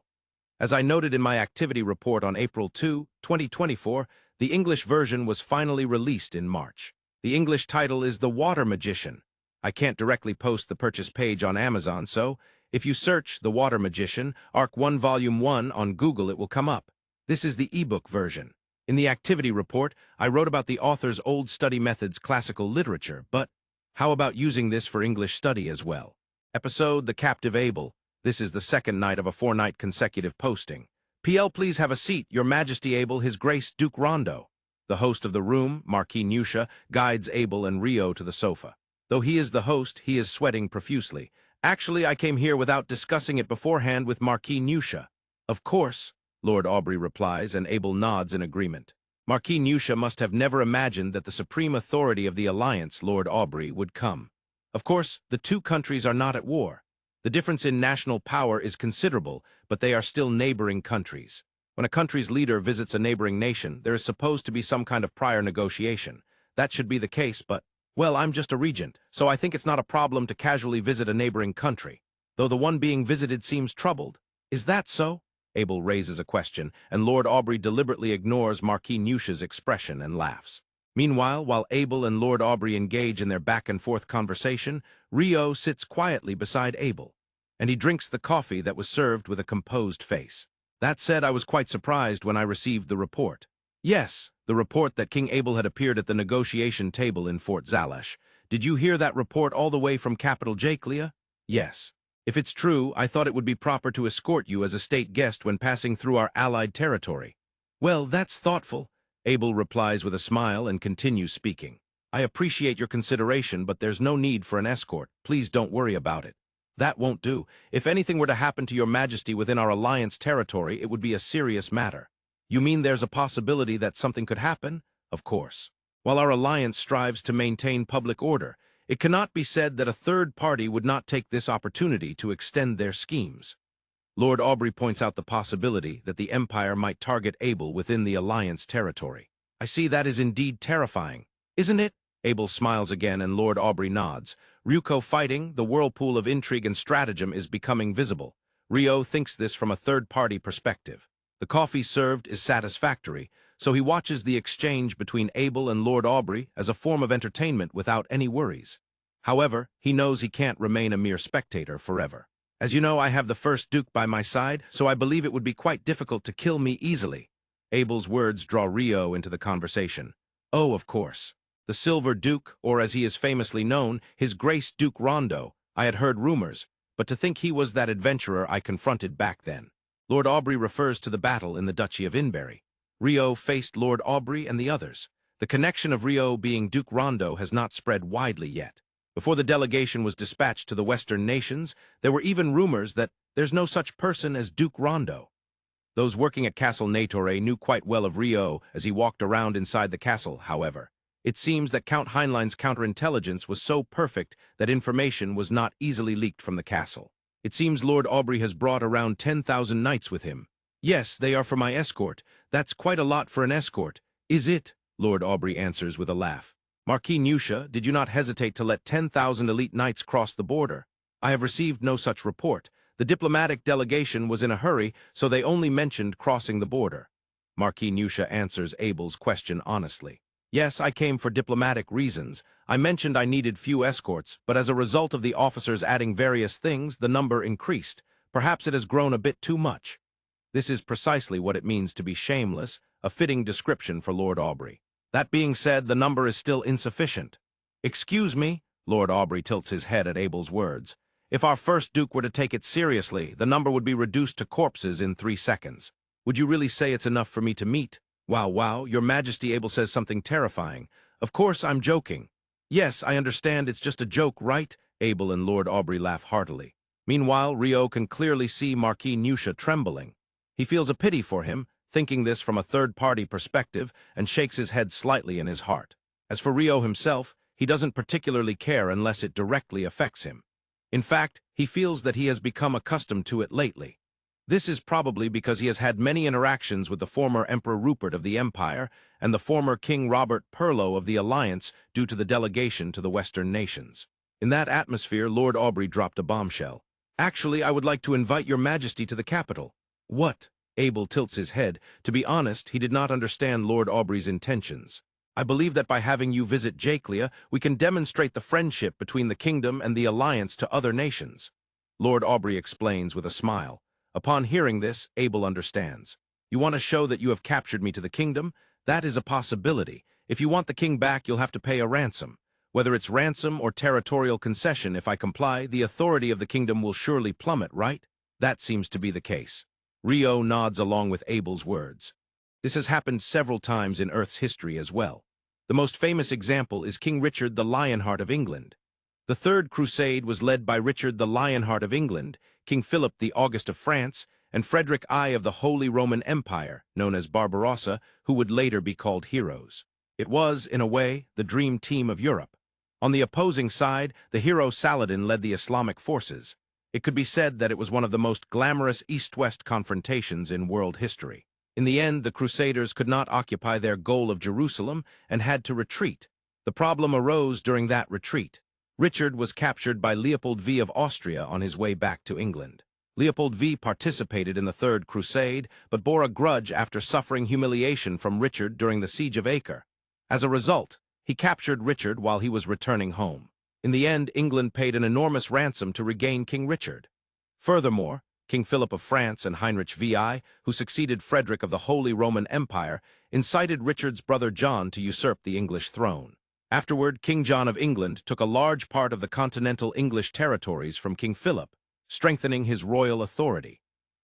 As I noted in my activity report on April 2, 2024, the English version was finally released in March. The English title is The Water Magician. I can't directly post the purchase page on Amazon, so if you search The Water Magician, Arc 1 Volume 1 on Google, it will come up. This is the ebook version. In the activity report, I wrote about the author's old study methods classical literature, but how about using this for English study as well? Episode The Captive Abel. This is the second night of a 4-night consecutive posting. PL, please have a seat. Your Majesty Abel, His Grace Duke Rondo. The host of the room, Marquis Nusha, guides Abel and Rio to the sofa. Though he is the host, he is sweating profusely. "Actually, I came here without discussing it beforehand with Marquis Nusha." "Of course," Lord Aubrey replies, and Abel nods in agreement. Marquis Nusha must have never imagined that the supreme authority of the alliance, Lord Aubrey, would come. Of course, the two countries are not at war. The difference in national power is considerable, but they are still neighboring countries. When a country's leader visits a neighboring nation, there is supposed to be some kind of prior negotiation. That should be the case, but, well, I'm just a regent, so I think it's not a problem to casually visit a neighboring country, though the one being visited seems troubled. "Is that so?" Abel raises a question, and Lord Aubrey deliberately ignores Marquis Nusha's expression and laughs. Meanwhile, while Abel and Lord Aubrey engage in their back-and-forth conversation, Rio sits quietly beside Abel, and he drinks the coffee that was served with a composed face. "That said, I was quite surprised when I received the report." "Yes, the report that King Abel had appeared at the negotiation table in Fort Zalash. Did you hear that report all the way from capital Jaklia?" "Yes. If it's true, I thought it would be proper to escort you as a state guest when passing through our allied territory." "Well, that's thoughtful," Abel replies with a smile and continues speaking. "I appreciate your consideration, but there's no need for an escort. Please don't worry about it." "That won't do. If anything were to happen to your Majesty within our alliance territory, it would be a serious matter." "You mean there's a possibility that something could happen?" "Of course. While our alliance strives to maintain public order, it cannot be said that a third party would not take this opportunity to extend their schemes." Lord Aubrey points out the possibility that the Empire might target Abel within the Alliance territory. "I see, that is indeed terrifying. Isn't it?" Abel smiles again and Lord Aubrey nods. Ryuko fighting, the whirlpool of intrigue and stratagem is becoming visible. Rio thinks this from a third-party perspective. The coffee served is satisfactory, so he watches the exchange between Abel and Lord Aubrey as a form of entertainment without any worries. However, he knows he can't remain a mere spectator forever. "As you know, I have the first Duke by my side, so I believe it would be quite difficult to kill me easily." Abel's words draw Rio into the conversation. "Oh, of course. The Silver Duke, or as he is famously known, His Grace Duke Rondo. I had heard rumors, but to think he was that adventurer I confronted back then." Lord Aubrey refers to the battle in the Duchy of Inberry. Rio faced Lord Aubrey and the others. The connection of Rio being Duke Rondo has not spread widely yet. Before the delegation was dispatched to the Western nations, there were even rumors that there's no such person as Duke Rondo. Those working at Castle Natore knew quite well of Rio as he walked around inside the castle, however. It seems that Count Heinlein's counterintelligence was so perfect that information was not easily leaked from the castle. It seems Lord Aubrey has brought around 10,000 knights with him. Yes, they are for my escort. That's quite a lot for an escort. Is it? Lord Aubrey answers with a laugh. Marquis Nusha, did you not hesitate to let 10,000 elite knights cross the border? I have received no such report. The diplomatic delegation was in a hurry, so they only mentioned crossing the border. Marquis Nusha answers Abel's question honestly. Yes, I came for diplomatic reasons. I mentioned I needed few escorts, but as a result of the officers adding various things, the number increased. Perhaps it has grown a bit too much. This is precisely what it means to be shameless, a fitting description for Lord Aubrey. That being said, the number is still insufficient. Excuse me, Lord Aubrey tilts his head at Abel's words. If our first Duke were to take it seriously, the number would be reduced to corpses in 3 seconds. Would you really say it's enough for me to meet? Wow, Your Majesty, Abel says something terrifying. Of course, I'm joking. Yes, I understand it's just a joke, right? Abel and Lord Aubrey laugh heartily. Meanwhile, Rio can clearly see Marquis Nusha trembling. He feels a pity for him, thinking this from a third-party perspective, and shakes his head slightly in his heart. As for Rio himself, he doesn't particularly care unless it directly affects him. In fact, he feels that he has become accustomed to it lately. This is probably because he has had many interactions with the former Emperor Rupert of the Empire and the former King Robert Perlo of the Alliance due to the delegation to the Western nations. In that atmosphere, Lord Aubrey dropped a bombshell. Actually, I would like to invite Your Majesty to the capital. What? Abel tilts his head. To be honest, he did not understand Lord Aubrey's intentions. I believe that by having you visit Jaclia, we can demonstrate the friendship between the kingdom and the alliance to other nations. Lord Aubrey explains with a smile. Upon hearing this, Abel understands. You want to show that you have captured me to the kingdom? That is a possibility. If you want the king back, you'll have to pay a ransom. Whether it's ransom or territorial concession, if I comply, the authority of the kingdom will surely plummet, right? That seems to be the case. Rio nods along with Abel's words. This has happened several times in Earth's history as well. The most famous example is King Richard the Lionheart of England. The Third Crusade was led by Richard the Lionheart of England, King Philip the August of France, and Frederick I of the Holy Roman Empire, known as Barbarossa, who would later be called heroes. It was, in a way, the dream team of Europe. On the opposing side, the hero Saladin led the Islamic forces. It could be said that it was one of the most glamorous East-West confrontations in world history. In the end, the Crusaders could not occupy their goal of Jerusalem and had to retreat. The problem arose during that retreat. Richard was captured by Leopold V of Austria on his way back to England. Leopold V participated in the Third Crusade, but bore a grudge after suffering humiliation from Richard during the Siege of Acre. As a result, he captured Richard while he was returning home. In the end, England paid an enormous ransom to regain King Richard. Furthermore, King Philip of France and Heinrich VI, who succeeded Frederick of the Holy Roman Empire, incited Richard's brother John to usurp the English throne. Afterward, King John of England took a large part of the continental English territories from King Philip, strengthening his royal authority.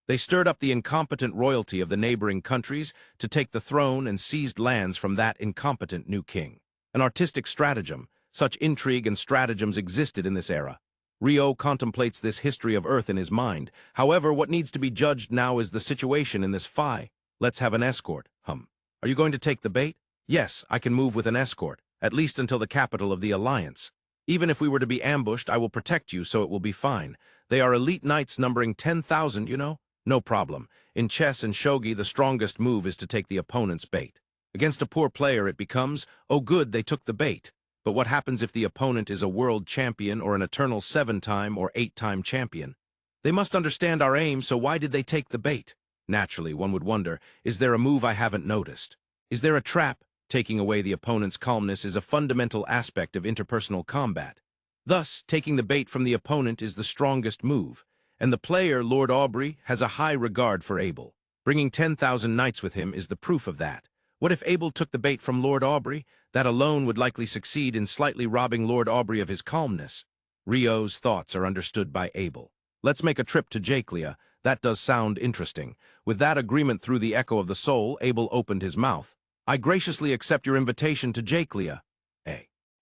They stirred up the incompetent royalty of the neighboring countries to take the throne and seized lands from that incompetent new king. An artistic stratagem, such intrigue and stratagems existed in this era. Rio contemplates this history of Earth in his mind. However, what needs to be judged now is the situation in this Phi. Let's have an escort. Are you going to take the bait? Yes, I can move with an escort, at least until the capital of the Alliance. Even if we were to be ambushed, I will protect you, so it will be fine. They are elite knights numbering 10,000, you know? No problem. In chess and shogi, the strongest move is to take the opponent's bait. Against a poor player, it becomes, oh good, they took the bait. But what happens if the opponent is a world champion or an eternal 7-time or 8-time champion? They must understand our aim, so why did they take the bait? Naturally, one would wonder, is there a move I haven't noticed? Is there a trap? Taking away the opponent's calmness is a fundamental aspect of interpersonal combat. Thus, taking the bait from the opponent is the strongest move, and the player, Lord Aubrey, has a high regard for Abel. Bringing 10,000 knights with him is the proof of that. What if Abel took the bait from Lord Aubrey? That alone would likely succeed in slightly robbing Lord Aubrey of his calmness. Rio's thoughts are understood by Abel. Let's make a trip to Jaclia. That does sound interesting. With that agreement through the echo of the soul, Abel opened his mouth. I graciously accept your invitation to Jaclia.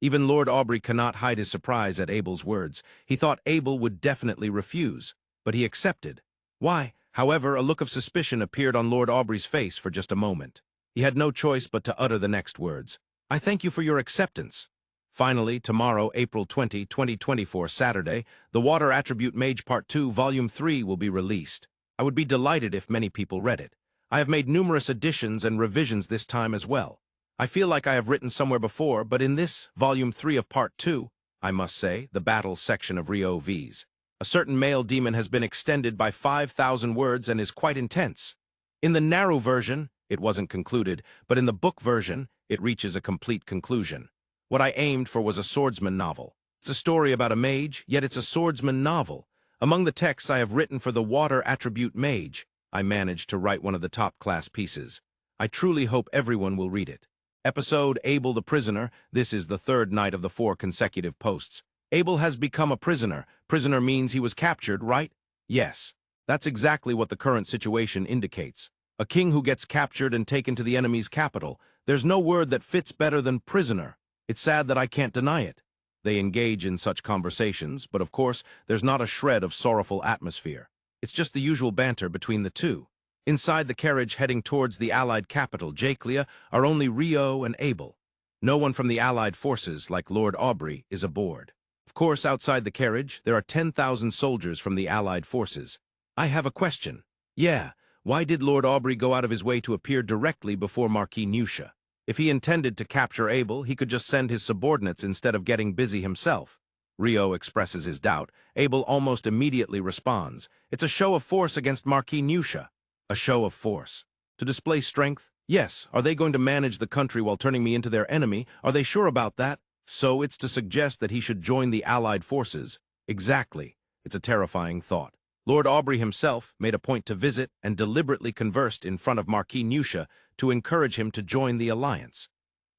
Even Lord Aubrey cannot hide his surprise at Abel's words. He thought Abel would definitely refuse, but he accepted. Why? However, a look of suspicion appeared on Lord Aubrey's face for just a moment. He had no choice but to utter the next words. I thank you for your acceptance. Finally, tomorrow, April 20, 2024, Saturday, the Water Attribute Mage Part 2, Volume 3 will be released. I would be delighted if many people read it. I have made numerous additions and revisions this time as well. I feel like I have written somewhere before, but in this, Volume 3 of Part 2, I must say, the battle section of Rio V's. A certain male demon has been extended by 5,000 words and is quite intense. In the narrow version, it wasn't concluded, but in the book version, it reaches a complete conclusion. What I aimed for was a swordsman novel. It's a story about a mage, yet it's a swordsman novel. Among the texts I have written for the Water Attribute Mage, I managed to write one of the top-class pieces. I truly hope everyone will read it. Episode Abel the Prisoner. This is the third night of the 4 consecutive posts. Abel has become a prisoner. Prisoner means he was captured, right? Yes. That's exactly what the current situation indicates. A king who gets captured and taken to the enemy's capital. There's no word that fits better than prisoner. It's sad that I can't deny it. They engage in such conversations, but of course, there's not a shred of sorrowful atmosphere. It's just the usual banter between the two. Inside the carriage heading towards the Allied capital, Jaclia, are only Rio and Abel. No one from the Allied forces, like Lord Aubrey, is aboard. Of course, outside the carriage, there are 10,000 soldiers from the Allied forces. I have a question. Yeah, why did Lord Aubrey go out of his way to appear directly before Marquis Nusha? If he intended to capture Abel, he could just send his subordinates instead of getting busy himself. Rio expresses his doubt. Abel almost immediately responds. It's a show of force against Marquis Nusha. A show of force. To display strength? Yes. Are they going to manage the country while turning me into their enemy? Are they sure about that? So it's to suggest that he should join the Allied forces. Exactly. It's a terrifying thought. Lord Aubrey himself made a point to visit and deliberately conversed in front of Marquis Nusha to encourage him to join the alliance.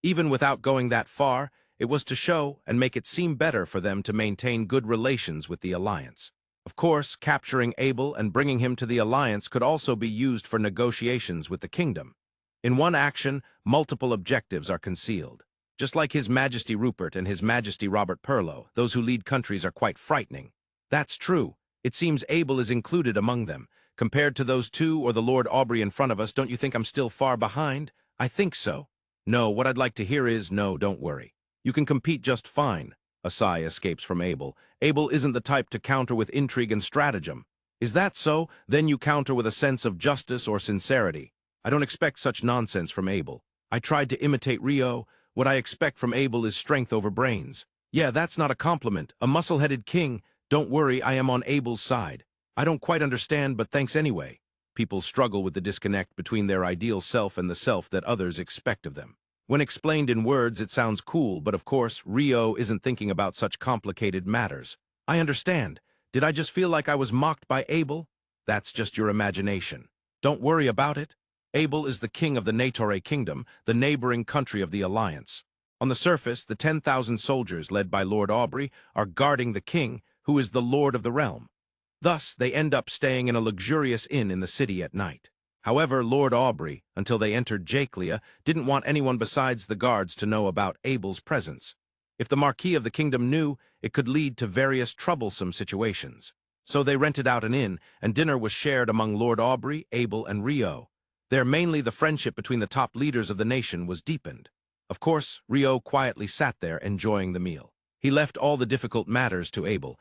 Even without going that far, it was to show and make it seem better for them to maintain good relations with the alliance. Of course, capturing Abel and bringing him to the alliance could also be used for negotiations with the kingdom. In one action, multiple objectives are concealed. Just like His Majesty Rupert and His Majesty Robert Perlo, those who lead countries are quite frightening. That's true. It seems Abel is included among them. Compared to those two or the Lord Aubrey in front of us, don't you think I'm still far behind? I think so. No, what I'd like to hear is, no, don't worry. You can compete just fine. A sigh escapes from Abel. Abel isn't the type to counter with intrigue and stratagem. Is that so? Then you counter with a sense of justice or sincerity. I don't expect such nonsense from Abel. I tried to imitate Rio. What I expect from Abel is strength over brains. Yeah, that's not a compliment. A muscle-headed king. Don't worry, I am on Abel's side. I don't quite understand, but thanks anyway. People struggle with the disconnect between their ideal self and the self that others expect of them. When explained in words, it sounds cool, but of course, Rio isn't thinking about such complicated matters. I understand. Did I just feel like I was mocked by Abel? That's just your imagination. Don't worry about it. Abel is the king of the Negotiator kingdom, the neighboring country of the alliance. On the surface, the 10,000 soldiers led by Lord Aubrey are guarding the king, who is the lord of the realm. Thus, they end up staying in a luxurious inn in the city at night. However, Lord Aubrey, until they entered Jaclia, didn't want anyone besides the guards to know about Abel's presence. If the Marquis of the Kingdom knew, it could lead to various troublesome situations. So they rented out an inn, and dinner was shared among Lord Aubrey, Abel, and Rio. There mainly the friendship between the top leaders of the nation was deepened. Of course, Rio quietly sat there enjoying the meal. He left all the difficult matters to Abel.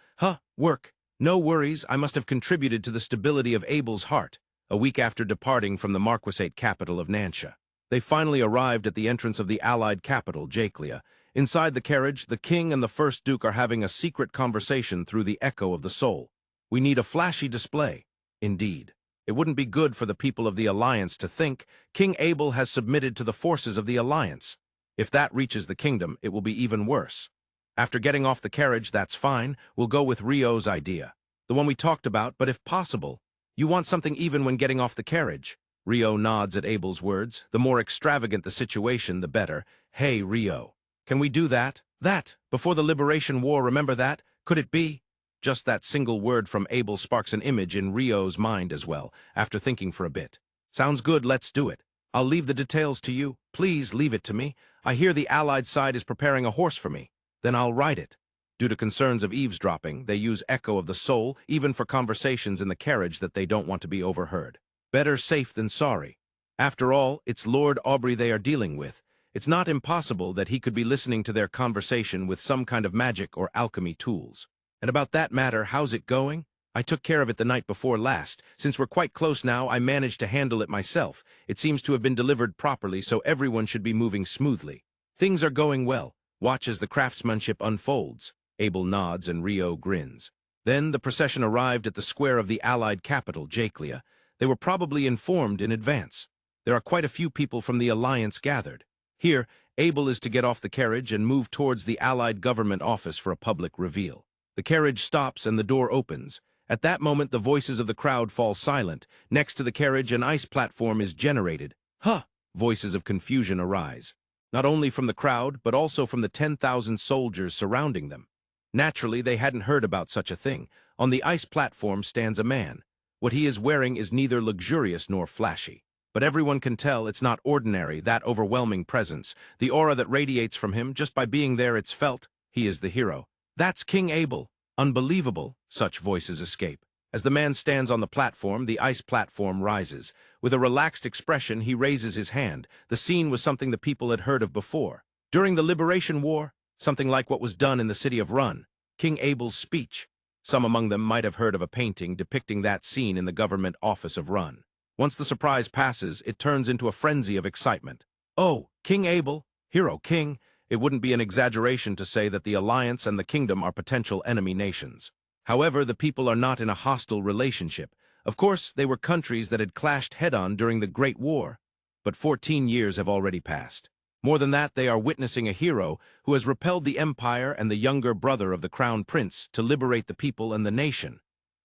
Work. No worries, I must have contributed to the stability of Abel's heart. A week after departing from the Marquisate capital of Nansha, they finally arrived at the entrance of the Allied capital, Jaclia. Inside the carriage, the king and the first duke are having a secret conversation through the echo of the soul. We need a flashy display. Indeed. It wouldn't be good for the people of the Alliance to think King Abel has submitted to the forces of the Alliance. If that reaches the kingdom, it will be even worse. After getting off the carriage, that's fine. We'll go with Rio's idea. The one we talked about, but if possible, you want something even when getting off the carriage. Rio nods at Abel's words. The more extravagant the situation, the better. Hey, Rio. Can we do that? That, before the Liberation War, remember that? Could it be? Just that single word from Abel sparks an image in Rio's mind as well, after thinking for a bit. Sounds good, let's do it. I'll leave the details to you. Please leave it to me. I hear the Allied side is preparing a horse for me. Then I'll ride it. Due to concerns of eavesdropping, they use echo of the soul, even for conversations in the carriage that they don't want to be overheard. Better safe than sorry. After all, it's Lord Aubrey they are dealing with. It's not impossible that he could be listening to their conversation with some kind of magic or alchemy tools. And about that matter, how's it going? I took care of it the night before last. Since we're quite close now, I managed to handle it myself. It seems to have been delivered properly, so everyone should be moving smoothly. Things are going well. Watch as the craftsmanship unfolds. Abel nods and Rio grins. Then the procession arrived at the square of the Allied capital, Jaclia. They were probably informed in advance. There are quite a few people from the Alliance gathered. Here, Abel is to get off the carriage and move towards the Allied government office for a public reveal. The carriage stops and the door opens. At that moment, the voices of the crowd fall silent. Next to the carriage, an ice platform is generated. Huh! Voices of confusion arise. Not only from the crowd, but also from the 10,000 soldiers surrounding them. Naturally, they hadn't heard about such a thing. On the ice platform stands a man. What he is wearing is neither luxurious nor flashy. But everyone can tell it's not ordinary, that overwhelming presence. The aura that radiates from him, just by being there it's felt. He is the hero. That's King Abel. Unbelievable, such voices escape. As the man stands on the platform, the ice platform rises. With a relaxed expression, he raises his hand. The scene was something the people had heard of before. During the Liberation War, something like what was done in the city of Run. King Abel's speech. Some among them might have heard of a painting depicting that scene in the government office of Run. Once the surprise passes, it turns into a frenzy of excitement. Oh, King Abel, Hero King. It wouldn't be an exaggeration to say that the Alliance and the Kingdom are potential enemy nations. However, the people are not in a hostile relationship. Of course, they were countries that had clashed head-on during the Great War. But 14 years have already passed. More than that, they are witnessing a hero who has repelled the Empire and the younger brother of the Crown Prince to liberate the people and the nation.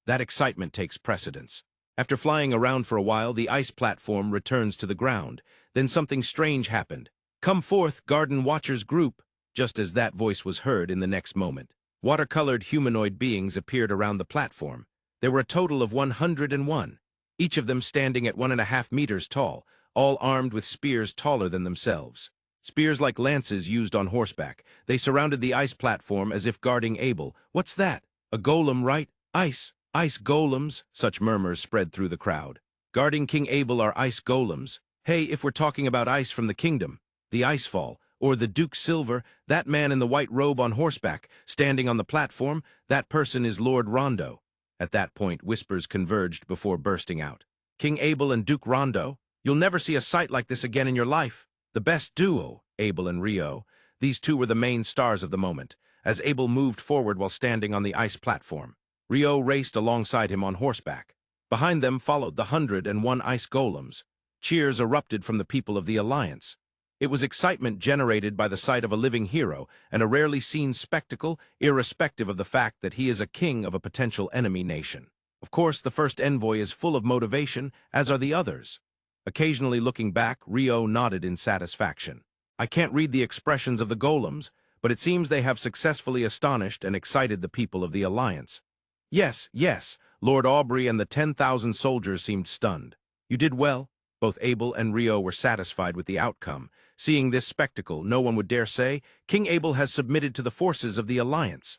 That excitement takes precedence. After flying around for a while, the ice platform returns to the ground. Then something strange happened. Come forth, Garden Watchers group. Just as that voice was heard in the next moment, watercolored humanoid beings appeared around the platform. There were a total of 101, each of them standing at 1.5 meters tall, all armed with spears taller than themselves. Spears like lances used on horseback. They surrounded the ice platform as if guarding Abel. What's that? A golem, right? Ice golems, such murmurs spread through the crowd. Guarding King Abel are ice golems. Hey, if we're talking about ice from the kingdom, the Icefall, or the Duke Silver, that man in the white robe on horseback, standing on the platform, that person is Lord Rondo. At that point, whispers converged before bursting out. King Abel and Duke Rondo, you'll never see a sight like this again in your life. The best duo, Abel and Rio. These two were the main stars of the moment, as Abel moved forward while standing on the ice platform. Rio raced alongside him on horseback. Behind them followed the 101 ice golems. Cheers erupted from the people of the Alliance. It was excitement generated by the sight of a living hero and a rarely seen spectacle, irrespective of the fact that he is a king of a potential enemy nation. Of course, the first envoy is full of motivation, as are the others. Occasionally looking back, Rio nodded in satisfaction. I can't read the expressions of the golems, but it seems they have successfully astonished and excited the people of the Alliance. Yes, Lord Aubrey and the 10,000 soldiers seemed stunned. You did well. Both Abel and Rio were satisfied with the outcome. Seeing this spectacle, no one would dare say, King Abel has submitted to the forces of the Alliance.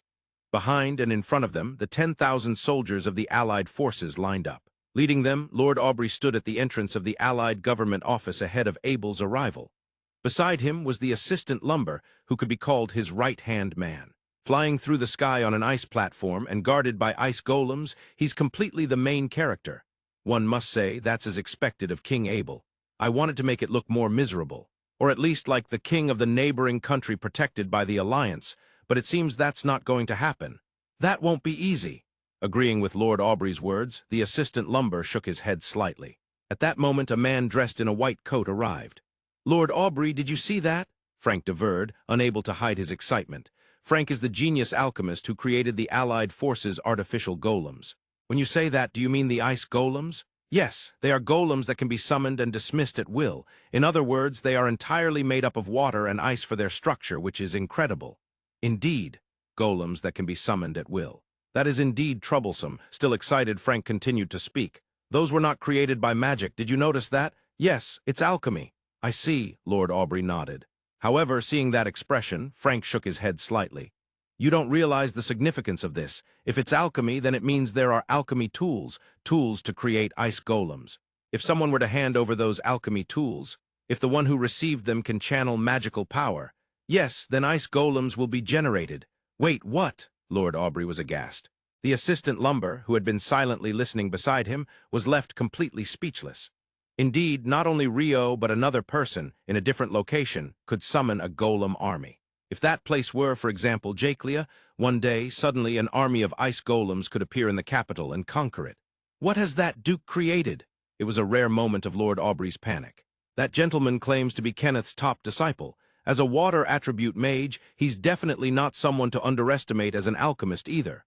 Behind and in front of them, the 10,000 soldiers of the Allied forces lined up. Leading them, Lord Aubrey stood at the entrance of the Allied government office ahead of Abel's arrival. Beside him was the assistant Lumber, who could be called his right-hand man. Flying through the sky on an ice platform and guarded by ice golems, he's completely the main character. One must say that's as expected of King Abel. I wanted to make it look more miserable, or at least like the king of the neighboring country protected by the Alliance, but it seems that's not going to happen. That won't be easy. Agreeing with Lord Aubrey's words, the assistant Lumber shook his head slightly. At that moment, a man dressed in a white coat arrived. Lord Aubrey, did you see that? Frank diverred, unable to hide his excitement. Frank is the genius alchemist who created the Allied forces' artificial golems. When you say that, do you mean the ice golems? Yes, they are golems that can be summoned and dismissed at will. In other words, they are entirely made up of water and ice for their structure, which is incredible. Indeed, golems that can be summoned at will. That is indeed troublesome. Still excited, Frank continued to speak. Those were not created by magic. Did you notice that? Yes, it's alchemy. I see, Lord Aubrey nodded. However, seeing that expression, Frank shook his head slightly. You don't realize the significance of this. If it's alchemy, then it means there are alchemy tools to create ice golems. If someone were to hand over those alchemy tools, if the one who received them can channel magical power, yes, then ice golems will be generated. Wait, what? Lord Aubrey was aghast. The assistant Lumber, who had been silently listening beside him, was left completely speechless. Indeed, not only Rio but another person, in a different location, could summon a golem army. If that place were, for example, Jaclia, one day, suddenly an army of ice golems could appear in the capital and conquer it. What has that duke created? It was a rare moment of Lord Aubrey's panic. That gentleman claims to be Kenneth's top disciple. As a water attribute mage, he's definitely not someone to underestimate as an alchemist either.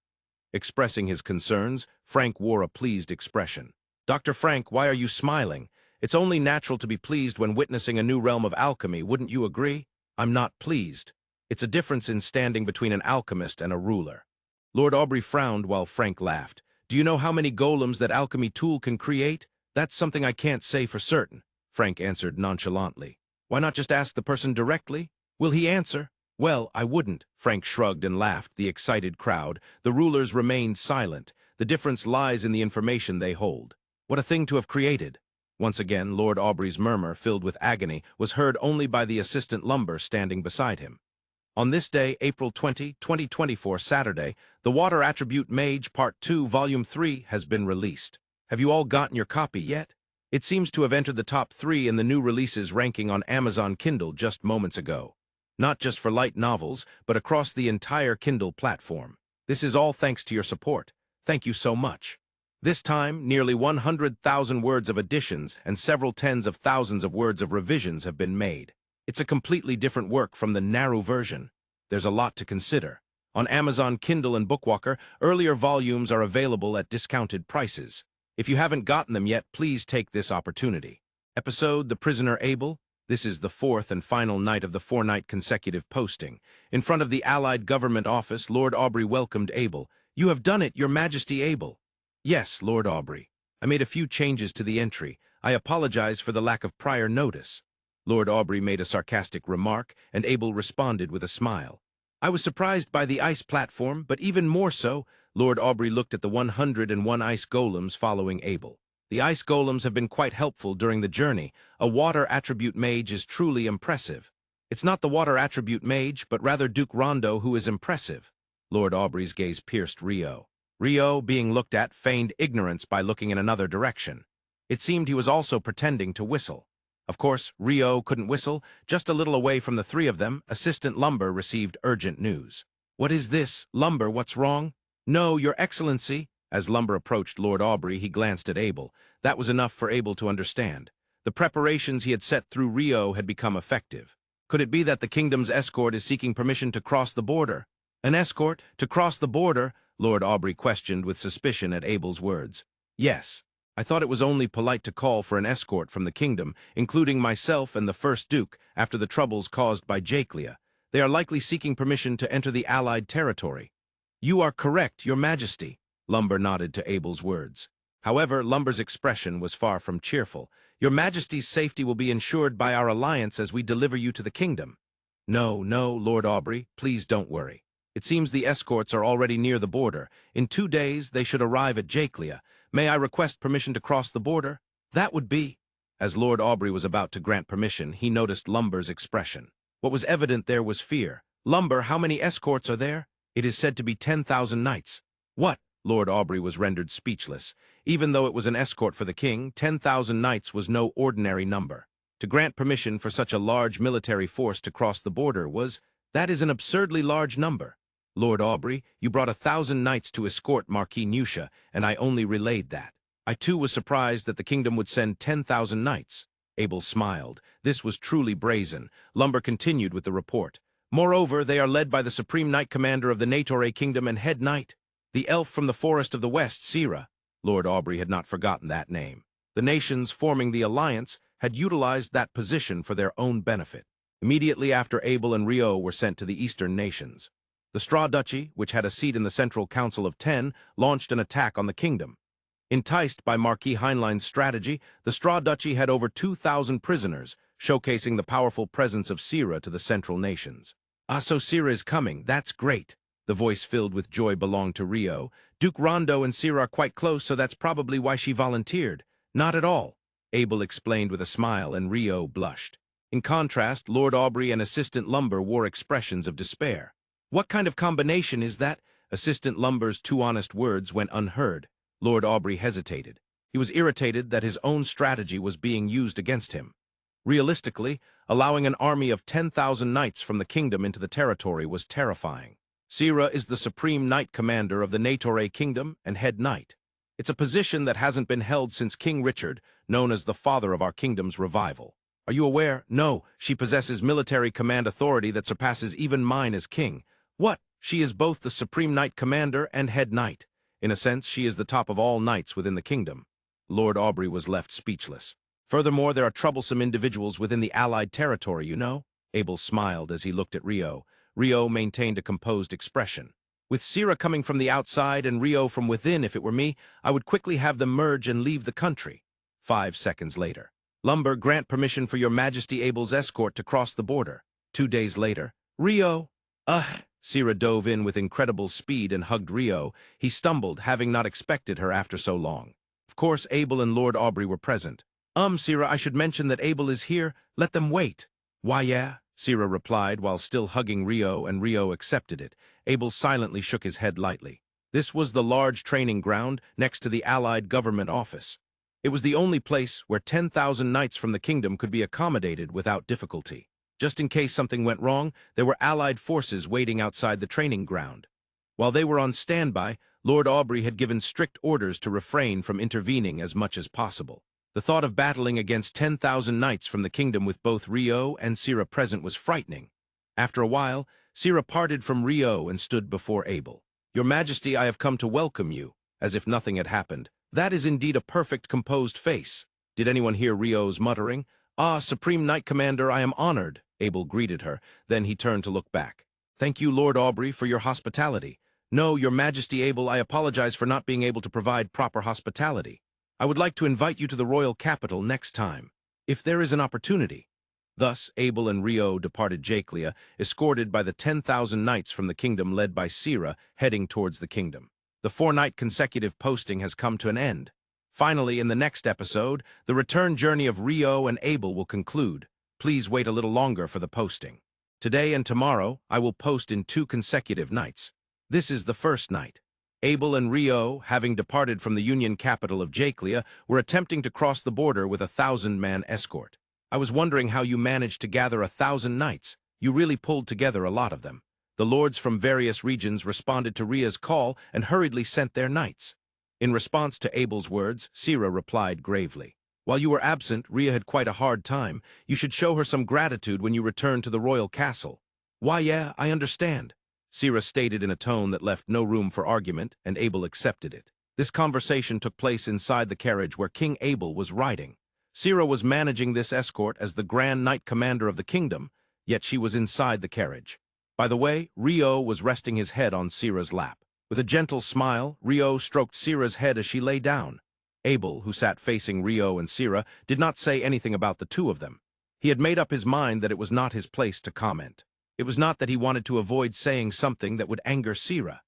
Expressing his concerns, Frank wore a pleased expression. Dr. Frank, why are you smiling? It's only natural to be pleased when witnessing a new realm of alchemy, wouldn't you agree? I'm not pleased. It's a difference in standing between an alchemist and a ruler. Lord Aubrey frowned while Frank laughed. Do you know how many golems that alchemy tool can create? That's something I can't say for certain, Frank answered nonchalantly. Why not just ask the person directly? Will he answer? Well, I wouldn't, Frank shrugged and laughed. The excited crowd, the rulers remained silent. The difference lies in the information they hold. What a thing to have created. Once again, Lord Aubrey's murmur, filled with agony, was heard only by the assistant Lumber standing beside him. On this day, April 20, 2024, Saturday, the Water Attribute Mage Part 2, Volume 3 has been released. Have you all gotten your copy yet? It seems to have entered the top 3 in the new releases ranking on Amazon Kindle just moments ago. Not just for light novels, but across the entire Kindle platform. This is all thanks to your support. Thank you so much. This time, nearly 100,000 words of additions and several tens of thousands of words of revisions have been made. It's a completely different work from the Naru version. There's a lot to consider. On Amazon Kindle and Bookwalker, earlier volumes are available at discounted prices. If you haven't gotten them yet, please take this opportunity. Episode The Prisoner Abel. This is the 4th and final night of the 4-night consecutive posting. In front of the Allied Government Office, Lord Aubrey welcomed Abel. You have done it, Your Majesty Abel. Yes, Lord Aubrey. I made a few changes to the entry. I apologize for the lack of prior notice. Lord Aubrey made a sarcastic remark, and Abel responded with a smile. I was surprised by the ice platform, but even more so, Lord Aubrey looked at the 101 ice golems following Abel. The ice golems have been quite helpful during the journey. A water attribute mage is truly impressive. It's not the water attribute mage, but rather Duke Rondo who is impressive. Lord Aubrey's gaze pierced Rio. Rio, being looked at, feigned ignorance by looking in another direction. It seemed he was also pretending to whistle. Of course, Rio couldn't whistle. Just a little away from the 3 of them, Assistant Lumber received urgent news. What is this? Lumber, what's wrong? No, Your Excellency. As Lumber approached Lord Aubrey, he glanced at Abel. That was enough for Abel to understand. The preparations he had set through Rio had become effective. Could it be that the kingdom's escort is seeking permission to cross the border? An escort? To cross the border? Lord Aubrey questioned with suspicion at Abel's words. Yes. I thought it was only polite to call for an escort from the kingdom, including myself and the First Duke, after the troubles caused by Jaclia. They are likely seeking permission to enter the Allied territory. You are correct, Your Majesty. Lumber nodded to Abel's words. However, Lumber's expression was far from cheerful. Your Majesty's safety will be ensured by our alliance as we deliver you to the kingdom. No, Lord Aubrey, please don't worry. It seems the escorts are already near the border. In 2 days, they should arrive at Jaclia. May I request permission to cross the border? That would be... As Lord Aubrey was about to grant permission, he noticed Lumber's expression. What was evident there was fear. Lumber, how many escorts are there? It is said to be 10,000 knights. What? Lord Aubrey was rendered speechless. Even though it was an escort for the king, 10,000 knights was no ordinary number. To grant permission for such a large military force to cross the border that is an absurdly large number. Lord Aubrey, you brought 1,000 knights to escort Marquis Nusha, and I only relayed that. I too was surprised that the kingdom would send 10,000 knights. Abel smiled. This was truly brazen. Lumber continued with the report. Moreover, they are led by the Supreme Knight Commander of the Negotiator Kingdom and Head Knight, the elf from the Forest of the West, Sira. Lord Aubrey had not forgotten that name. The nations forming the alliance had utilized that position for their own benefit. Immediately after Abel and Rio were sent to the eastern nations. The Straw Duchy, which had a seat in the Central Council of 10, launched an attack on the kingdom. Enticed by Marquis Heinlein's strategy, the Straw Duchy had over 2,000 prisoners, showcasing the powerful presence of Sira to the Central nations. "Ah, so Sira is coming, that's great." The voice filled with joy belonged to Rio. "Duke Rondo and Sira are quite close, so that's probably why she volunteered." "Not at all," Abel explained with a smile, and Rio blushed. In contrast, Lord Aubrey and Assistant Lumber wore expressions of despair. "What kind of combination is that?" Assistant Lumber's two honest words went unheard. Lord Aubrey hesitated. He was irritated that his own strategy was being used against him. Realistically, allowing an army of 10,000 knights from the kingdom into the territory was terrifying. Sira is the supreme knight commander of the Negotiator kingdom and head knight. It's a position that hasn't been held since King Richard, known as the father of our kingdom's revival. Are you aware? No, she possesses military command authority that surpasses even mine as king. What? She is both the supreme knight commander and head knight. In a sense, she is the top of all knights within the kingdom. Lord Aubrey was left speechless. Furthermore, there are troublesome individuals within the allied territory, you know? Abel smiled as he looked at Rio. Rio maintained a composed expression. With Sira coming from the outside and Rio from within, if it were me, I would quickly have them merge and leave the country. 5 seconds later. Lumber, grant permission for your Majesty Abel's escort to cross the border. 2 days later. Rio. Sira dove in with incredible speed and hugged Rio. He stumbled, having not expected her after so long. Of course, Abel and Lord Aubrey were present. Sira, I should mention that Abel is here. Let them wait." "Why, yeah," Sira replied while still hugging Rio, and Rio accepted it. Abel silently shook his head lightly. This was the large training ground next to the Allied government office. It was the only place where 10,000 knights from the kingdom could be accommodated without difficulty. Just in case something went wrong, there were Allied forces waiting outside the training ground. While they were on standby, Lord Aubrey had given strict orders to refrain from intervening as much as possible. The thought of battling against 10,000 knights from the kingdom with both Rio and Sira present was frightening. After a while, Sira parted from Rio and stood before Abel. "Your Majesty, I have come to welcome you," as if nothing had happened. "That is indeed a perfect composed face." Did anyone hear Rio's muttering? "Ah, Supreme Knight Commander, I am honored," Abel greeted her. Then he turned to look back. "Thank you, Lord Aubrey, for your hospitality." "No, Your Majesty Abel, I apologize for not being able to provide proper hospitality. I would like to invite you to the royal capital next time, if there is an opportunity." Thus, Abel and Rio departed Jaclia, escorted by the 10,000 knights from the kingdom led by Sira, heading towards the kingdom. The 4-night consecutive posting has come to an end. Finally, in the next episode, the return journey of Rio and Abel will conclude. Please wait a little longer for the posting. Today and tomorrow, I will post in 2 consecutive nights. This is the first night. Abel and Rio, having departed from the Union capital of Jaclia, were attempting to cross the border with a 1,000-man escort. I was wondering how you managed to gather 1,000 knights. You really pulled together a lot of them. The lords from various regions responded to Ria's call and hurriedly sent their knights. In response to Abel's words, Sira replied gravely. "While you were absent, Ria had quite a hard time. You should show her some gratitude when you return to the royal castle." "Why, yeah, I understand," Sira stated in a tone that left no room for argument, and Abel accepted it. This conversation took place inside the carriage where King Abel was riding. Sira was managing this escort as the Grand Knight Commander of the kingdom, yet she was inside the carriage. By the way, Rio was resting his head on Sira's lap. With a gentle smile, Rio stroked Sira's head as she lay down. Abel, who sat facing Rio and Sira, did not say anything about the two of them. He had made up his mind that it was not his place to comment. It was not that he wanted to avoid saying something that would anger Sira.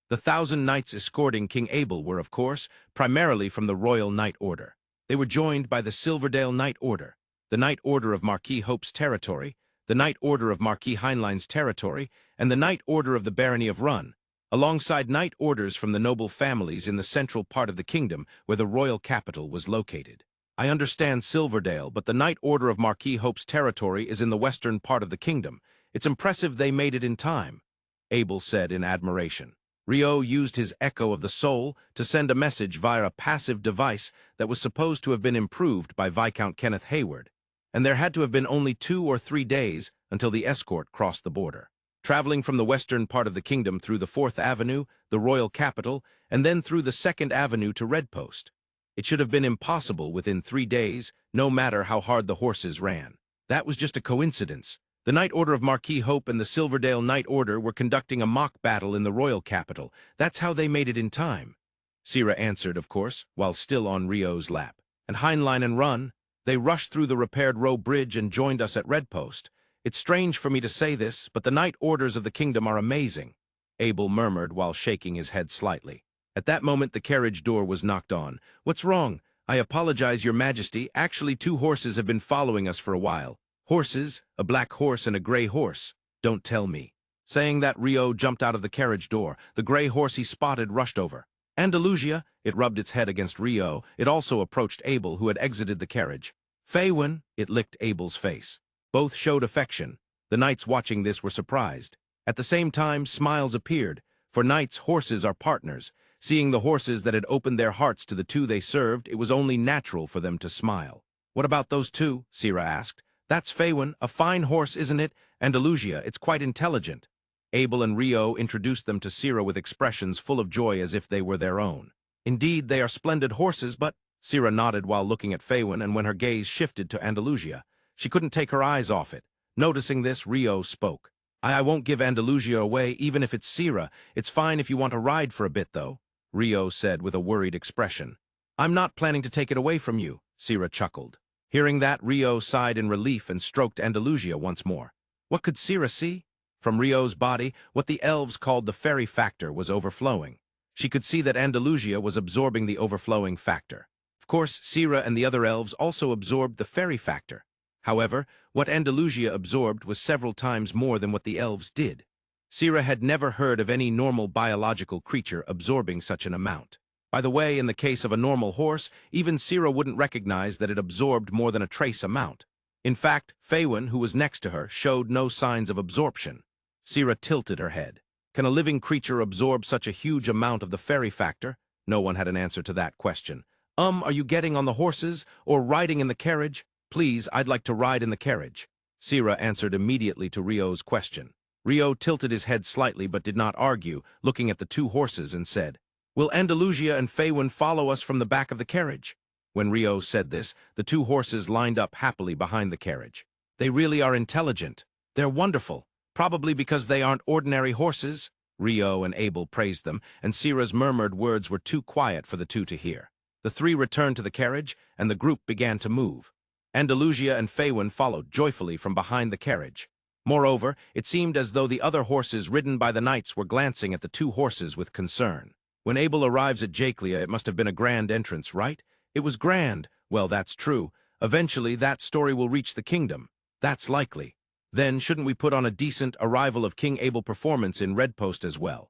The 1,000 knights escorting King Abel were, of course, primarily from the Royal Knight Order. They were joined by the Silverdale Knight Order, the Knight Order of Marquis Hope's territory, the Knight Order of Marquis Heinlein's territory, and the Knight Order of the Barony of Run, alongside Knight Orders from the noble families in the central part of the kingdom where the royal capital was located. I understand Silverdale, but the Knight Order of Marquis Hope's territory is in the western part of the kingdom. It's impressive they made it in time, Abel said in admiration. Rio used his Echo of the Soul to send a message via a passive device that was supposed to have been improved by Viscount Kenneth Hayward, and there had to have been only 2 or 3 days until the escort crossed the border. Traveling from the western part of the kingdom through the 4th Avenue, the royal capital, and then through the 2nd Avenue to Red Post. It should have been impossible within 3 days, no matter how hard the horses ran. That was just a coincidence. The Knight Order of Marquis Hope and the Silverdale Knight Order were conducting a mock battle in the royal capital. That's how they made it in time. Sira answered, of course, while still on Rio's lap. And Heinlein and Run, they rushed through the repaired Row Bridge and joined us at Red Post. It's strange for me to say this, but the Knight Orders of the Kingdom are amazing, Abel murmured while shaking his head slightly. At that moment the carriage door was knocked on. What's wrong? I apologize, Your Majesty. Actually, 2 horses have been following us for a while. Horses, a black horse and a gray horse. Don't tell me. Saying that, Rio jumped out of the carriage door. The gray horse he spotted rushed over. Andalusia, it rubbed its head against Rio. It also approached Abel, who had exited the carriage. Faywin, it licked Abel's face. Both showed affection. The knights watching this were surprised. At the same time, smiles appeared. For knights, horses are partners. Seeing the horses that had opened their hearts to the 2 they served, it was only natural for them to smile. What about those 2? Sira asked. That's Faywin, a fine horse, isn't it? Andalusia, it's quite intelligent. Abel and Rio introduced them to Sira with expressions full of joy as if they were their own. Indeed, they are splendid horses, but... Sira nodded while looking at Faywin, and when her gaze shifted to Andalusia, she couldn't take her eyes off it. Noticing this, Rio spoke. I won't give Andalusia away, even if it's Sira. It's fine if you want to ride for a bit, though, Rio said with a worried expression. I'm not planning to take it away from you, Sira chuckled. Hearing that, Rio sighed in relief and stroked Andalusia once more. What could Sira see? From Rio's body, what the elves called the fairy factor was overflowing. She could see that Andalusia was absorbing the overflowing factor. Of course, Sira and the other elves also absorbed the fairy factor. However, what Andalusia absorbed was several times more than what the elves did. Sira had never heard of any normal biological creature absorbing such an amount. By the way, in the case of a normal horse, even Sira wouldn't recognize that it absorbed more than a trace amount. In fact, Faywin, who was next to her, showed no signs of absorption. Sira tilted her head. Can a living creature absorb such a huge amount of the fairy factor? No one had an answer to that question. Are you getting on the horses or riding in the carriage? Please, I'd like to ride in the carriage. Sira answered immediately to Rio's question. Rio tilted his head slightly but did not argue, looking at the 2 horses and said, Will Andalusia and Faywin follow us from the back of the carriage? When Rio said this, the 2 horses lined up happily behind the carriage. They really are intelligent. They're wonderful. Probably because they aren't ordinary horses. Rio and Abel praised them, and Sira's murmured words were too quiet for the 2 to hear. The 3 returned to the carriage, and the group began to move. Andalusia and Faywin followed joyfully from behind the carriage. Moreover, it seemed as though the other horses ridden by the knights were glancing at the 2 horses with concern. When Abel arrives at Jaclia, it must have been a grand entrance, right? It was grand. Well, that's true. Eventually, that story will reach the kingdom. That's likely. Then, shouldn't we put on a decent Arrival of King Abel performance in Red Post as well?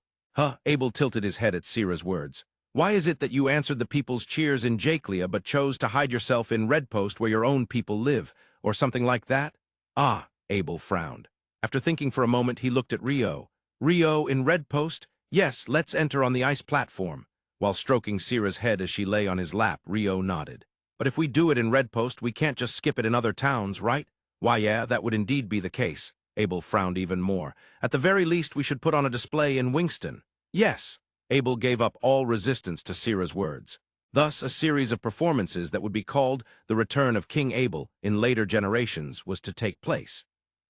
Abel tilted his head at Sira's words. Why is it that you answered the people's cheers in Jaclia but chose to hide yourself in Red Post where your own people live, or something like that? Abel frowned. After thinking for a moment, he looked at Rio. Rio, in Red Post? Yes, let's enter on the ice platform. While stroking Sira's head as she lay on his lap, Rio nodded. But if we do it in Red Post, we can't just skip it in other towns, right? Why, yeah, that would indeed be the case. Abel frowned even more. At the very least, we should put on a display in Wingston. Yes. Abel gave up all resistance to Sira's words. Thus, a series of performances that would be called The Return of King Abel in later generations was to take place.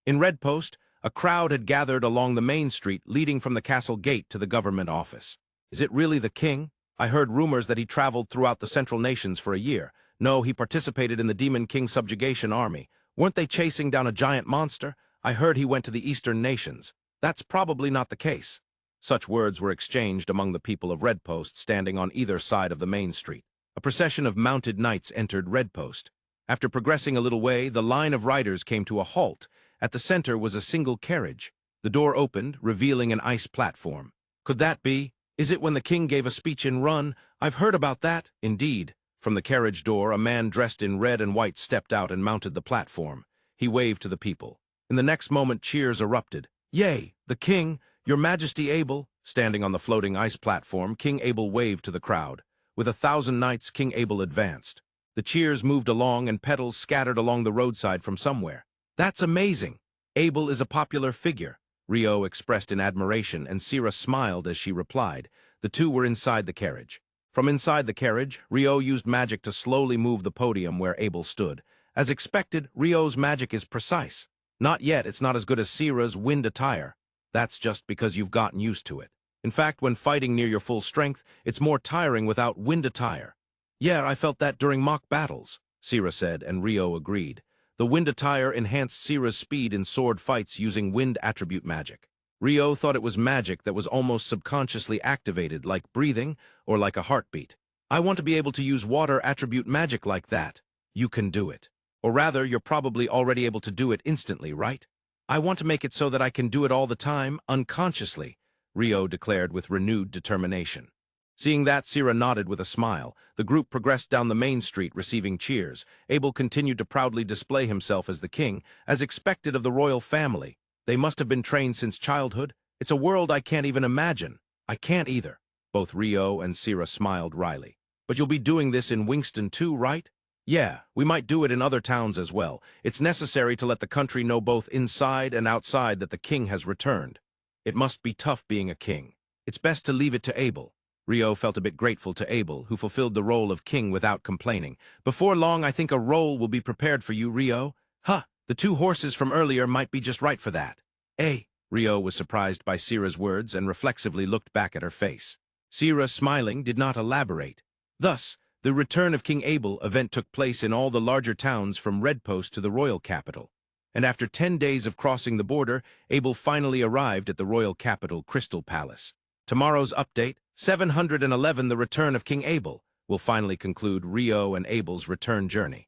In Red Post, a crowd had gathered along the main street leading from the castle gate to the government office. Is it really the king? I heard rumors that he traveled throughout the Central Nations for a year. No, he participated in the Demon King subjugation army. Weren't they chasing down a giant monster? I heard he went to the Eastern Nations. That's probably not the case. Such words were exchanged among the people of Red Post standing on either side of the main street. A procession of mounted knights entered Red Post. After progressing a little way, the line of riders came to a halt. At the center was a single carriage. The door opened, revealing an ice platform. Could that be? Is it when the king gave a speech in Run? I've heard about that. Indeed. From the carriage door, a man dressed in red and white stepped out and mounted the platform. He waved to the people. In the next moment, cheers erupted. Yay, the king, your majesty Abel. Standing on the floating ice platform, King Abel waved to the crowd. With 1,000 knights, King Abel advanced. The cheers moved along and petals scattered along the roadside from somewhere. That's amazing. Abel is a popular figure, Rio expressed in admiration, and Sira smiled as she replied. The 2 were inside the carriage. From inside the carriage, Rio used magic to slowly move the podium where Abel stood. As expected, Rio's magic is precise. Not yet, it's not as good as Sira's wind attire. That's just because you've gotten used to it. In fact, when fighting near your full strength, it's more tiring without wind attire. Yeah, I felt that during mock battles, Sira said, and Rio agreed. The wind attire enhanced Sira's speed in sword fights using wind attribute magic. Rio thought it was magic that was almost subconsciously activated, like breathing or like a heartbeat. I want to be able to use water attribute magic like that. You can do it. Or rather, you're probably already able to do it instantly, right? I want to make it so that I can do it all the time, unconsciously, Rio declared with renewed determination. Seeing that, Sira nodded with a smile. The group progressed down the main street, receiving cheers. Abel continued to proudly display himself as the king, as expected of the royal family. They must have been trained since childhood. It's a world I can't even imagine. I can't either. Both Rio and Sira smiled wryly. But you'll be doing this in Wingston too, right? Yeah, we might do it in other towns as well. It's necessary to let the country know both inside and outside that the king has returned. It must be tough being a king. It's best to leave it to Abel. Rio felt a bit grateful to Abel, who fulfilled the role of king without complaining. Before long, I think a role will be prepared for you, Rio. Huh, the 2 horses from earlier might be just right for that. Rio was surprised by Sira's words and reflexively looked back at her face. Sira, smiling, did not elaborate. Thus, the Return of King Abel event took place in all the larger towns from Red Post to the royal capital. And after 10 days of crossing the border, Abel finally arrived at the royal capital, Crystal Palace. Tomorrow's update, 711 The Return of King Abel, will finally conclude Rio and Abel's return journey.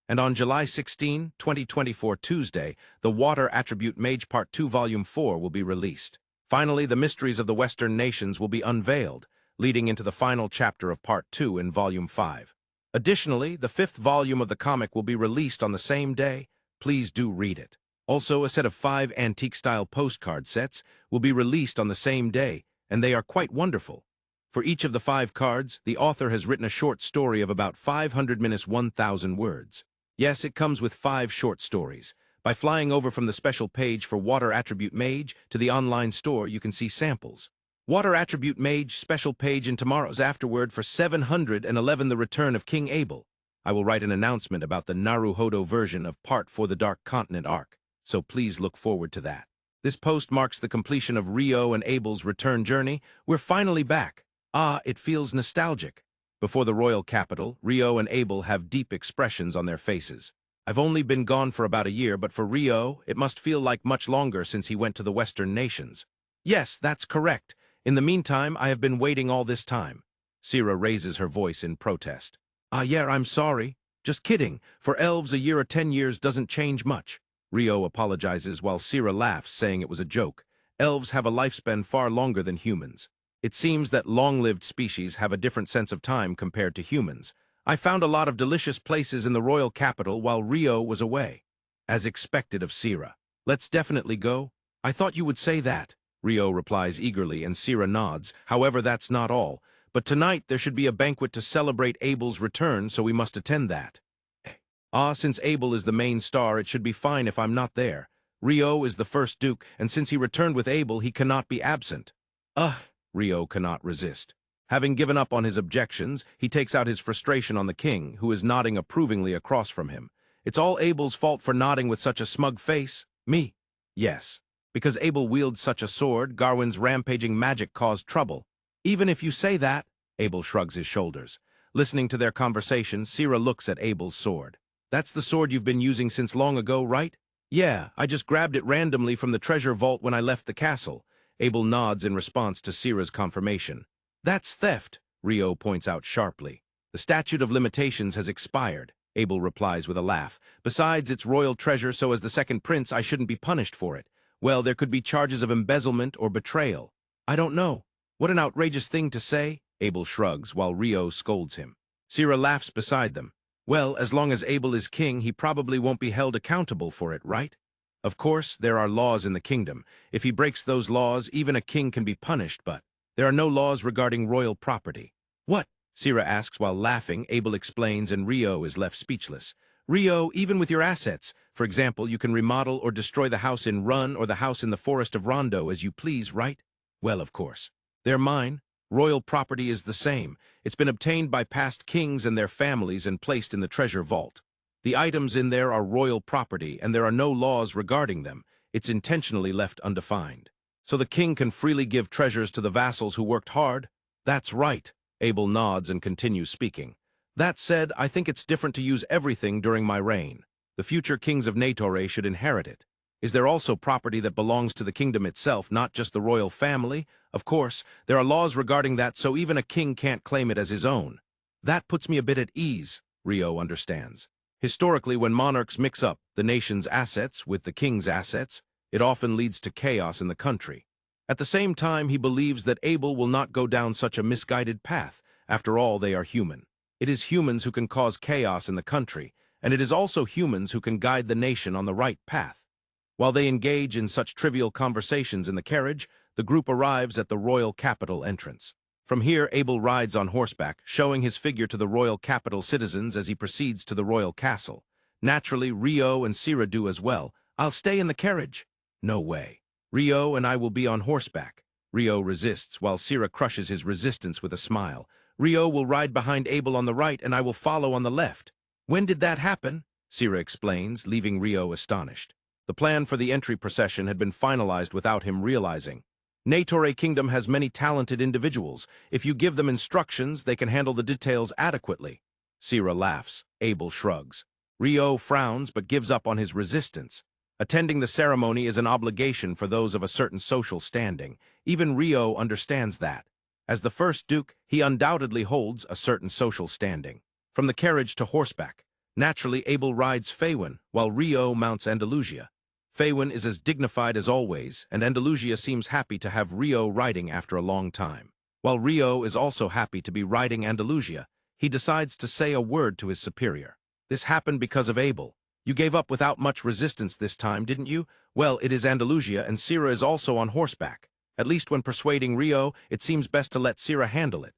And on July 16, 2024 Tuesday, the Water Attribute Mage Part 2 Volume 4 will be released. Finally, the mysteries of the Western nations will be unveiled, leading into the final chapter of Part 2 in Volume 5. Additionally, the 5th volume of the comic will be released on the same day. Please do read it. Also, a set of 5 antique-style postcard sets will be released on the same day, and they are quite wonderful. For each of the 5 cards, the author has written a short story of about 500-1,000 words. Yes, it comes with 5 short stories. By flying over from the special page for Water Attribute Mage to the online store, you can see samples. Water Attribute Mage special page in tomorrow's afterword for 711 The Return of King Abel. I will write an announcement about the Naruhodo version of Part for the Dark Continent arc, so please look forward to that. This post marks the completion of Rio and Abel's return journey. We're finally back. It feels nostalgic. Before the royal capital, Rio and Abel have deep expressions on their faces. I've only been gone for about a year, but for Rio, it must feel like much longer since he went to the Western nations. Yes, that's correct. In the meantime, I have been waiting all this time. Sira raises her voice in protest. Yeah, I'm sorry. Just kidding. For elves, a year or 10 years doesn't change much. Rio apologizes while Sira laughs, saying it was a joke. Elves have a lifespan far longer than humans. It seems that long-lived species have a different sense of time compared to humans. I found a lot of delicious places in the royal capital while Rio was away. As expected of Sira. Let's definitely go. I thought you would say that. Rio replies eagerly, and Sira nods. However, that's not all. But tonight there should be a banquet to celebrate Abel's return, so we must attend that. Since Abel is the main star, it should be fine if I'm not there. Rio is the first duke, and since he returned with Abel, he cannot be absent. Rio cannot resist. Having given up on his objections, he takes out his frustration on the king, who is nodding approvingly across from him. It's all Abel's fault for nodding with such a smug face. Me? Yes. Because Abel wields such a sword, Garwin's rampaging magic caused trouble. Even if you say that, Abel shrugs his shoulders. Listening to their conversation, Sira looks at Abel's sword. That's the sword you've been using since long ago, right? Yeah, I just grabbed it randomly from the treasure vault when I left the castle. Abel nods in response to Sira's confirmation. That's theft, Rio points out sharply. The statute of limitations has expired, Abel replies with a laugh. Besides, it's royal treasure, so as the second prince, I shouldn't be punished for it. Well, there could be charges of embezzlement or betrayal. I don't know. What an outrageous thing to say, Abel shrugs while Rio scolds him. Sira laughs beside them. Well, as long as Abel is king, he probably won't be held accountable for it, right? Of course, there are laws in the kingdom. If he breaks those laws, even a king can be punished, but there are no laws regarding royal property. What? Sira asks while laughing. Abel explains and Rio is left speechless. Rio, even with your assets, for example, you can remodel or destroy the house in Run or the house in the Forest of Rondo as you please, right? Well, of course. They're mine. Royal property is the same. It's been obtained by past kings and their families and placed in the treasure vault. The items in there are royal property, and there are no laws regarding them. It's intentionally left undefined. So the king can freely give treasures to the vassals who worked hard? That's right. Abel nods and continues speaking. That said, I think it's different to use everything during my reign. The future kings of Negotiator should inherit it. Is there also property that belongs to the kingdom itself, not just the royal family? Of course, there are laws regarding that, so even a king can't claim it as his own. That puts me a bit at ease, Rio understands. Historically, when monarchs mix up the nation's assets with the king's assets, it often leads to chaos in the country. At the same time, he believes that Abel will not go down such a misguided path. After all, they are human. It is humans who can cause chaos in the country, and it is also humans who can guide the nation on the right path. While they engage in such trivial conversations in the carriage, the group arrives at the royal capital entrance. From here, Abel rides on horseback, showing his figure to the royal capital citizens as he proceeds to the royal castle. Naturally, Rio and Sira do as well. I'll stay in the carriage. No way. Rio and I will be on horseback. Rio resists, while Sira crushes his resistance with a smile. Rio will ride behind Abel on the right, and I will follow on the left. When did that happen? Sira explains, leaving Rio astonished. The plan for the entry procession had been finalized without him realizing. Negotiator Kingdom has many talented individuals. If you give them instructions, they can handle the details adequately. Sira laughs. Abel shrugs. Rio frowns but gives up on his resistance. Attending the ceremony is an obligation for those of a certain social standing. Even Rio understands that. As the first duke, he undoubtedly holds a certain social standing. From the carriage to horseback. Naturally, Abel rides Faywin, while Rio mounts Andalusia. Faywin is as dignified as always, and Andalusia seems happy to have Rio riding after a long time. While Rio is also happy to be riding Andalusia, he decides to say a word to his superior. This happened because of Abel. You gave up without much resistance this time, didn't you? Well, it is Andalusia, and Sira is also on horseback. At least when persuading Rio, it seems best to let Sira handle it.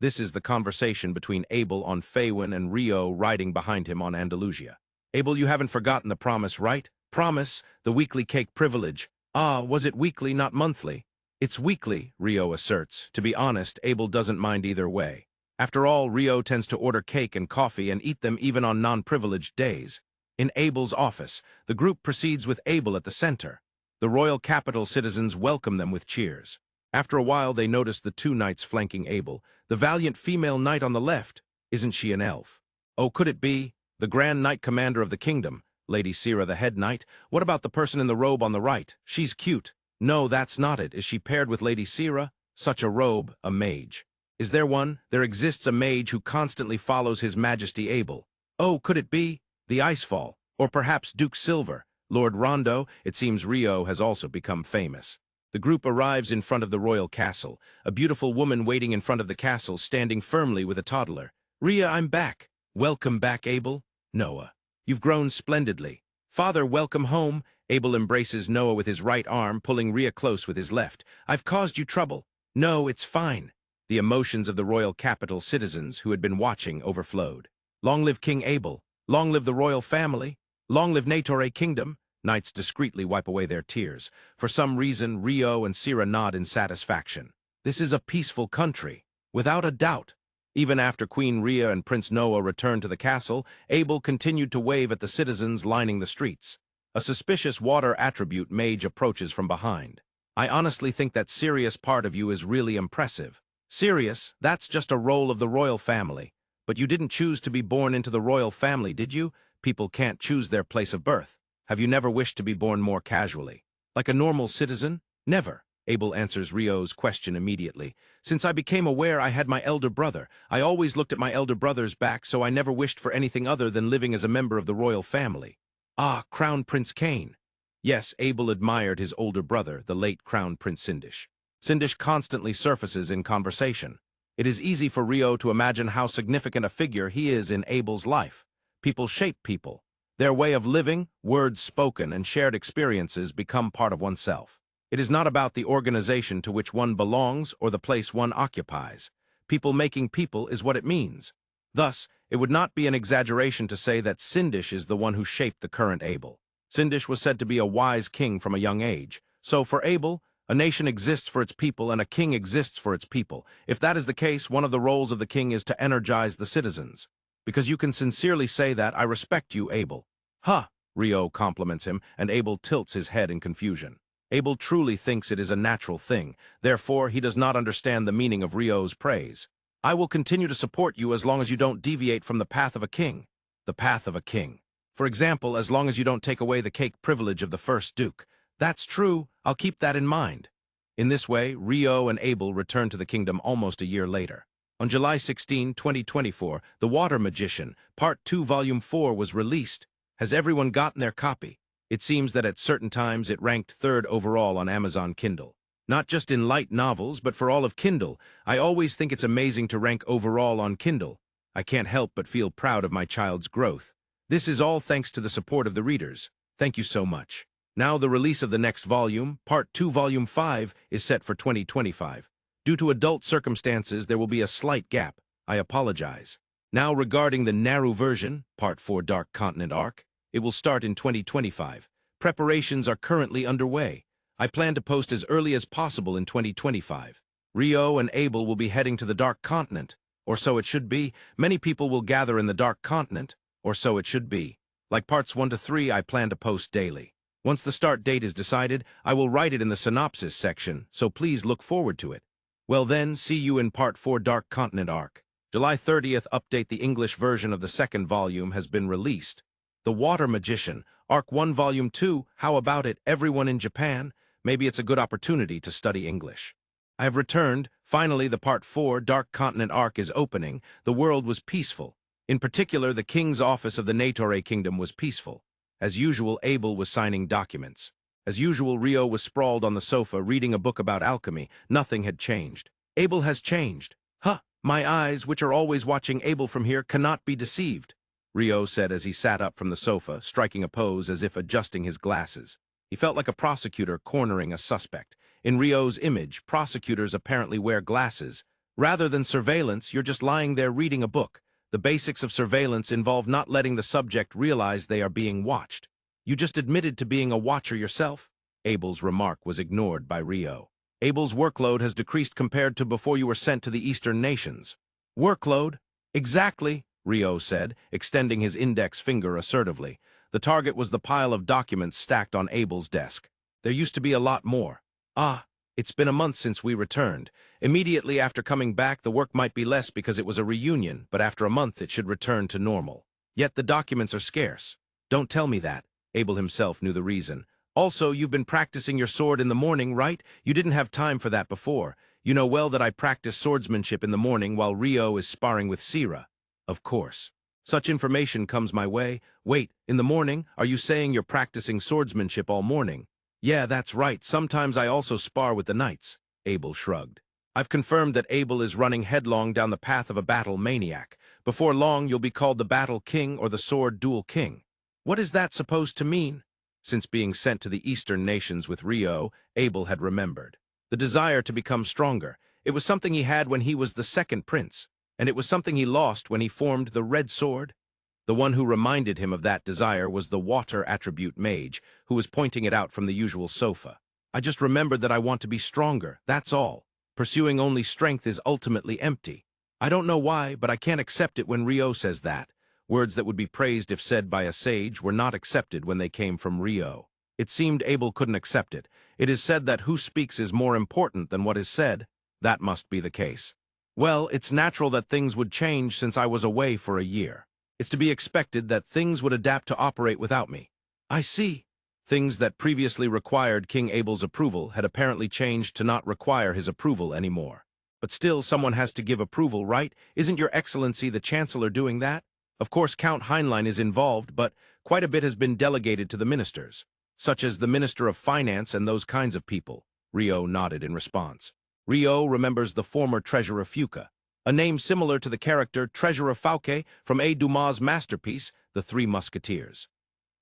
This is the conversation between Abel on Faywin and Rio riding behind him on Andalusia. Abel, you haven't forgotten the promise, right? Promise, the weekly cake privilege. Was it weekly, not monthly? It's weekly, Rio asserts. To be honest, Abel doesn't mind either way. After all, Rio tends to order cake and coffee and eat them even on non-privileged days. In Abel's office, the group proceeds with Abel at the center. The royal capital citizens welcome them with cheers. After a while, they notice the two knights flanking Abel. The valiant female knight on the left. Isn't she an elf? Oh, could it be? The Grand Knight Commander of the Kingdom. Lady Sira, the head knight. What about the person in the robe on the right? She's cute. No, that's not it. Is she paired with Lady Sira? Such a robe, a mage. Is there one? There exists a mage who constantly follows His Majesty Abel. Oh, could it be? The Icefall. Or perhaps Duke Silver. Lord Rondo. It seems Rio has also become famous. The group arrives in front of the royal castle. A beautiful woman waiting in front of the castle, standing firmly with a toddler. Ria, I'm back. Welcome back, Abel. Noah. You've grown splendidly. Father, welcome home. Abel embraces Noah with his right arm, pulling Ria close with his left. I've caused you trouble. No, it's fine. The emotions of the royal capital citizens who had been watching overflowed. Long live King Abel. Long live the royal family. Long live Negotiator Kingdom. Knights discreetly wipe away their tears. For some reason, Rio and Sira nod in satisfaction. This is a peaceful country, without a doubt. Even after Queen Ria and Prince Noah returned to the castle, Abel continued to wave at the citizens lining the streets. A suspicious water attribute mage approaches from behind. I honestly think that Sirius part of you is really impressive. Sirius, that's just a role of the royal family. But you didn't choose to be born into the royal family, did you? People can't choose their place of birth. Have you never wished to be born more casually? Like a normal citizen? Never. Abel answers Rio's question immediately. Since I became aware I had my elder brother, I always looked at my elder brother's back, so I never wished for anything other than living as a member of the royal family. Crown Prince Cain. Yes, Abel admired his older brother, the late Crown Prince Sindish. Sindish constantly surfaces in conversation. It is easy for Rio to imagine how significant a figure he is in Abel's life. People shape people. Their way of living, words spoken, and shared experiences become part of oneself. It is not about the organization to which one belongs or the place one occupies. People making people is what it means. Thus, it would not be an exaggeration to say that Sindish is the one who shaped the current Abel. Sindish was said to be a wise king from a young age. So for Abel, a nation exists for its people and a king exists for its people. If that is the case, one of the roles of the king is to energize the citizens. Because you can sincerely say that, I respect you, Abel. Huh, Rio compliments him, and Abel tilts his head in confusion. Abel truly thinks it is a natural thing, therefore he does not understand the meaning of Rio's praise. I will continue to support you as long as you don't deviate from the path of a king. The path of a king. For example, as long as you don't take away the cake privilege of the first duke. That's true, I'll keep that in mind. In this way, Rio and Abel return to the kingdom almost a year later. On July 16, 2024, The Water Magician, Part 2, Volume 4 was released. Has everyone gotten their copy? It seems that at certain times it ranked third overall on Amazon Kindle. Not just in light novels, but for all of Kindle. I always think it's amazing to rank overall on Kindle. I can't help but feel proud of my child's growth. This is all thanks to the support of the readers. Thank you so much. Now the release of the next volume, Part 2, Volume 5, is set for 2025. Due to adult circumstances, there will be a slight gap. I apologize. Now regarding the Naru version, Part 4 Dark Continent Arc, it will start in 2025. Preparations are currently underway. I plan to post as early as possible in 2025. Rio and Abel will be heading to the Dark Continent, or so it should be. Many people will gather in the Dark Continent, or so it should be. Like Parts 1 to 3, I plan to post daily. Once the start date is decided, I will write it in the synopsis section, so please look forward to it. Well then, see you in Part 4 Dark Continent Arc. July 30th update. The English version of the second volume has been released. The Water Magician, Arc 1 Volume 2, how about it, everyone in Japan? Maybe it's a good opportunity to study English. I have returned. Finally, the Part 4 Dark Continent Arc is opening. The world was peaceful. In particular, the king's office of the Negotiator kingdom was peaceful. As usual, Abel was signing documents. As usual, Rio was sprawled on the sofa reading a book about alchemy. Nothing had changed. Abel has changed. Huh, my eyes, which are always watching Abel from here, cannot be deceived, Rio said as he sat up from the sofa, striking a pose as if adjusting his glasses. He felt like a prosecutor cornering a suspect. In Rio's image, prosecutors apparently wear glasses. Rather than surveillance, you're just lying there reading a book. The basics of surveillance involve not letting the subject realize they are being watched. You just admitted to being a watcher yourself? Abel's remark was ignored by Rio. Abel's workload has decreased compared to before you were sent to the Eastern nations. Workload? Exactly, Rio said, extending his index finger assertively. The target was the pile of documents stacked on Abel's desk. There used to be a lot more. Ah, it's been a month since we returned. Immediately after coming back, the work might be less because it was a reunion, but after a month it should return to normal. Yet the documents are scarce. Don't tell me that. Abel himself knew the reason. Also, you've been practicing your sword in the morning, right? You didn't have time for that before. You know well that I practice swordsmanship in the morning while Rio is sparring with Sira. Of course. Such information comes my way. Wait, in the morning, are you saying you're practicing swordsmanship all morning? Yeah, that's right. Sometimes I also spar with the knights. Abel shrugged. I've confirmed that Abel is running headlong down the path of a battle maniac. Before long, you'll be called the Battle King or the Sword Duel King. What is that supposed to mean? Since being sent to the Eastern nations with Rio, Abel had remembered. The desire to become stronger. It was something he had when he was the second prince, and it was something he lost when he formed the Red Sword. The one who reminded him of that desire was the water attribute mage, who was pointing it out from the usual sofa. I just remembered that I want to be stronger, that's all. Pursuing only strength is ultimately empty. I don't know why, but I can't accept it when Rio says that. Words that would be praised if said by a sage were not accepted when they came from Rio. It seemed Abel couldn't accept it. It is said that who speaks is more important than what is said. That must be the case. Well, it's natural that things would change since I was away for a year. It's to be expected that things would adapt to operate without me. I see. Things that previously required King Abel's approval had apparently changed to not require his approval anymore. But still, someone has to give approval, right? Isn't Your Excellency the Chancellor doing that? Of course, Count Heinlein is involved, but quite a bit has been delegated to the ministers, such as the Minister of Finance and those kinds of people. Rio nodded in response. Rio remembers the former Treasurer Fuka, a name similar to the character Treasurer Fauke from A. Dumas' masterpiece, The Three Musketeers.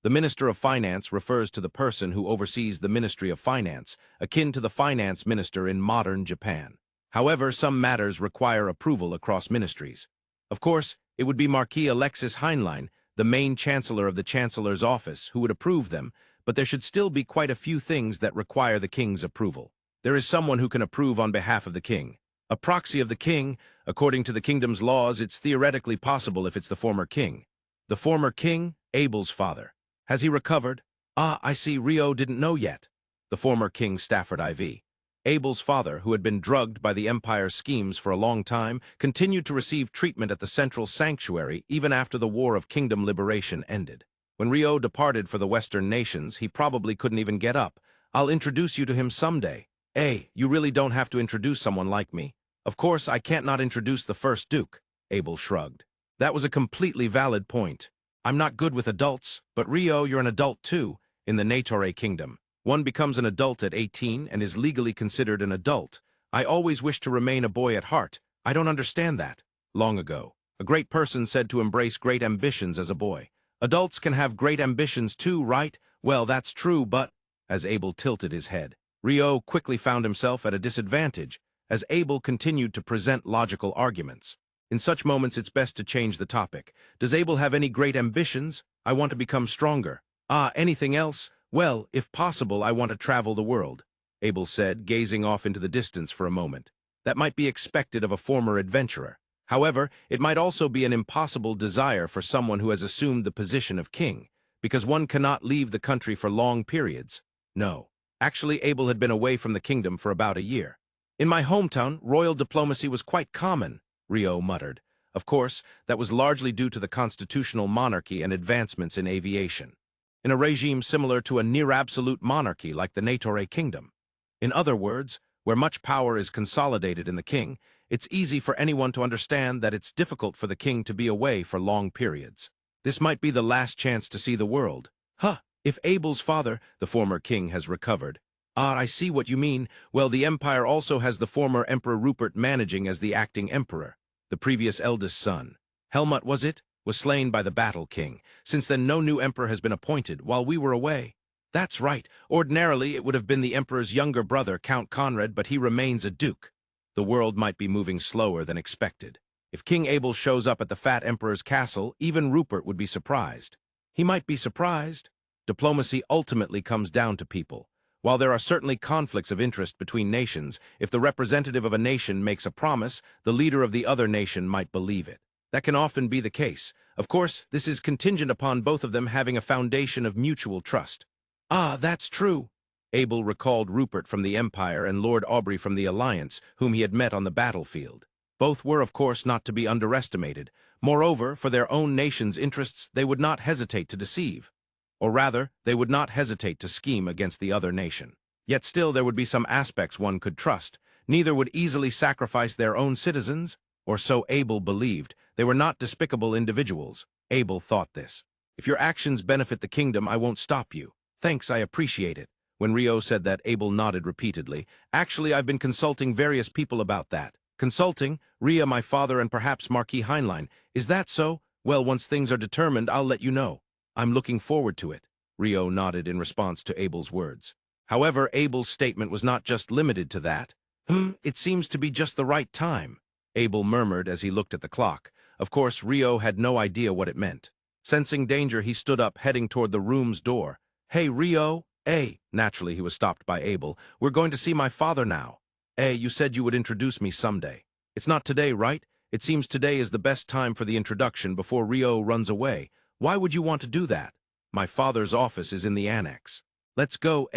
The Minister of Finance refers to the person who oversees the Ministry of Finance, akin to the Finance Minister in modern Japan. However, some matters require approval across ministries. Of course, it would be Marquis Alexis Heinlein, the main Chancellor of the Chancellor's office, who would approve them, but there should still be quite a few things that require the King's approval. There is someone who can approve on behalf of the King. A proxy of the king. According to the kingdom's laws, it's theoretically possible if it's the former king. The former king, Abel's father. Has he recovered? Ah, I see, Rio didn't know yet. The former king Stafford IV. Abel's father, who had been drugged by the Empire's schemes for a long time, continued to receive treatment at the Central Sanctuary even after the War of Kingdom Liberation ended. When Rio departed for the Western nations, he probably couldn't even get up. I'll introduce you to him someday. You really don't have to introduce someone like me. Of course, I can't not introduce the first Duke. Abel shrugged. That was a completely valid point. I'm not good with adults, but Rio, you're an adult too, in the Negotiator kingdom. One becomes an adult at 18 and is legally considered an adult. I always wish to remain a boy at heart. I don't understand that. Long ago, a great person said to embrace great ambitions as a boy. Adults can have great ambitions too, right? Well, that's true, but... As Abel tilted his head, Rio quickly found himself at a disadvantage, as Abel continued to present logical arguments. In such moments, it's best to change the topic. Does Abel have any great ambitions? I want to become stronger. Anything else? Well, if possible, I want to travel the world, Abel said, gazing off into the distance for a moment. That might be expected of a former adventurer. However, it might also be an impossible desire for someone who has assumed the position of king, because one cannot leave the country for long periods. No. Actually, Abel had been away from the kingdom for about a year. In my hometown, royal diplomacy was quite common, Rio muttered. Of course, that was largely due to the constitutional monarchy and advancements in aviation. In a regime similar to a near-absolute monarchy like the Negotiator kingdom. In other words, where much power is consolidated in the king, it's easy for anyone to understand that it's difficult for the king to be away for long periods. This might be the last chance to see the world. If Abel's father, the former king, has recovered. I see what you mean. Well, the empire also has the former Emperor Rupert managing as the acting emperor. The previous eldest son. Helmut, was it? Was slain by the Battle King. Since then, no new emperor has been appointed while we were away. That's right. Ordinarily, it would have been the emperor's younger brother, Count Conrad, but he remains a duke. The world might be moving slower than expected. If King Abel shows up at the Fat Emperor's castle, even Rupert would be surprised. He might be surprised. Diplomacy ultimately comes down to people. While there are certainly conflicts of interest between nations, if the representative of a nation makes a promise, the leader of the other nation might believe it. That can often be the case. Of course, this is contingent upon both of them having a foundation of mutual trust. That's true. Abel recalled Rupert from the Empire and Lord Aubrey from the Alliance, whom he had met on the battlefield. Both were, of course, not to be underestimated. Moreover, for their own nation's interests, they would not hesitate to deceive. Or rather, they would not hesitate to scheme against the other nation. Yet still there would be some aspects one could trust. Neither would easily sacrifice their own citizens, or so Abel believed. They were not despicable individuals. Abel thought this. If your actions benefit the kingdom, I won't stop you. Thanks, I appreciate it. When Rio said that, Abel nodded repeatedly. Actually, I've been consulting various people about that. Consulting? Ria, my father, and perhaps Marquis Heinlein. Is that so? Well, once things are determined, I'll let you know. I'm looking forward to it. Rio nodded in response to Abel's words. However, Abel's statement was not just limited to that. It seems to be just the right time, Abel murmured as he looked at the clock. Of course, Rio had no idea what it meant. Sensing danger, he stood up, heading toward the room's door. Hey, Rio. Naturally, he was stopped by Abel. We're going to see my father now. You said you would introduce me someday. It's not today, right? It seems today is the best time for the introduction before Rio runs away. Why would you want to do that? My father's office is in the annex. Let's go,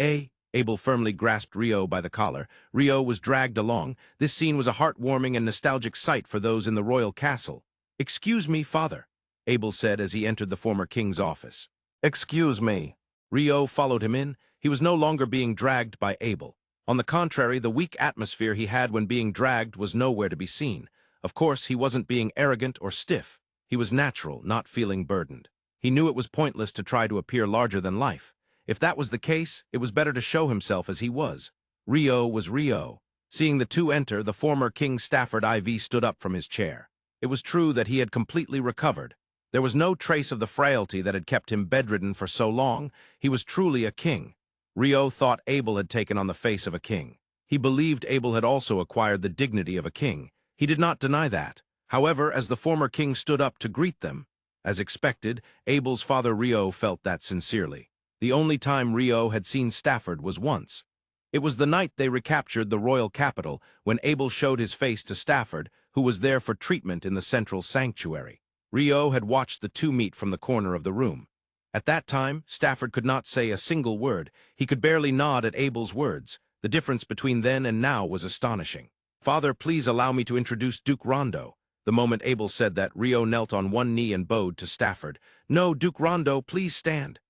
Abel firmly grasped Rio by the collar. Rio was dragged along. This scene was a heartwarming and nostalgic sight for those in the royal castle. Excuse me, father, Abel said as he entered the former king's office. Excuse me. Rio followed him in. He was no longer being dragged by Abel. On the contrary, the weak atmosphere he had when being dragged was nowhere to be seen. Of course, he wasn't being arrogant or stiff. He was natural, not feeling burdened. He knew it was pointless to try to appear larger than life. If that was the case, it was better to show himself as he was. Rio was Rio. Seeing the two enter, the former King Stafford IV stood up from his chair. It was true that he had completely recovered. There was no trace of the frailty that had kept him bedridden for so long. He was truly a king. Rio thought Abel had taken on the face of a king. He believed Abel had also acquired the dignity of a king. He did not deny that. However, as the former king stood up to greet them, as expected, Abel's father Rio felt that sincerely. The only time Rio had seen Stafford was once. It was the night they recaptured the royal capital when Abel showed his face to Stafford, who was there for treatment in the central sanctuary. Rio had watched the two meet from the corner of the room. At that time, Stafford could not say a single word. He could barely nod at Abel's words. The difference between then and now was astonishing. "Father, please allow me to introduce Duke Rondo." The moment Abel said that, Rio knelt on one knee and bowed to Stafford. "No, Duke Rondo, please stand."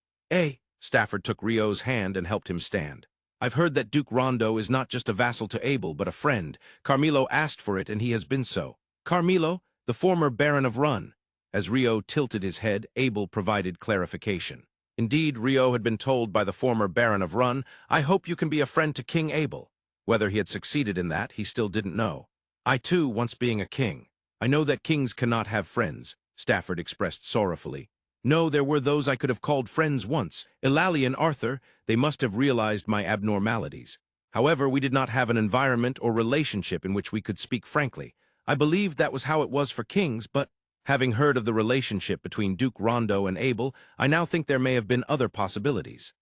Stafford took Rio's hand and helped him stand. "I've heard that Duke Rondo is not just a vassal to Abel, but a friend. Carmelo asked for it, and he has been so." "Carmelo, the former Baron of Run." As Rio tilted his head, Abel provided clarification. Indeed, Rio had been told by the former Baron of Run, "I hope you can be a friend to King Abel." Whether he had succeeded in that, he still didn't know. "I too, once being a king. I know that kings cannot have friends," Stafford expressed sorrowfully. "No, there were those I could have called friends once. Eulalie and Arthur, they must have realized my abnormalities. However, we did not have an environment or relationship in which we could speak frankly. I believed that was how it was for kings, but having heard of the relationship between Duke Rondo and Abel, I now think there may have been other possibilities."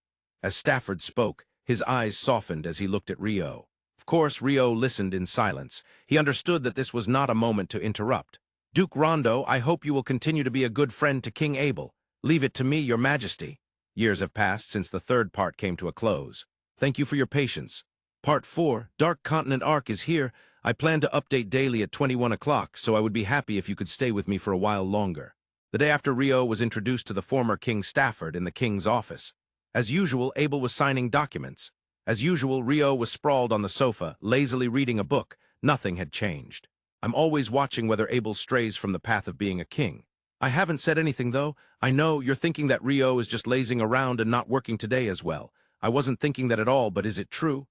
As Stafford spoke, his eyes softened as he looked at Rio. Of course, Rio listened in silence. He understood that this was not a moment to interrupt. "Duke Rondo, I hope you will continue to be a good friend to King Abel. Leave it to me, your majesty." Years have passed since the third part came to a close. Thank you for your patience. Part 4, Dark Continent Arc, is here. I plan to update daily at 21 o'clock, so I would be happy if you could stay with me for a while longer. The day after Rio was introduced to the former King Stafford in the king's office. As usual, Abel was signing documents. As usual, Rio was sprawled on the sofa, lazily reading a book. Nothing had changed. I'm always watching whether Abel strays from the path of being a king. I haven't said anything, though. I know you're thinking that Rio is just lazing around and not working today as well. I wasn't thinking that at all, but is it true?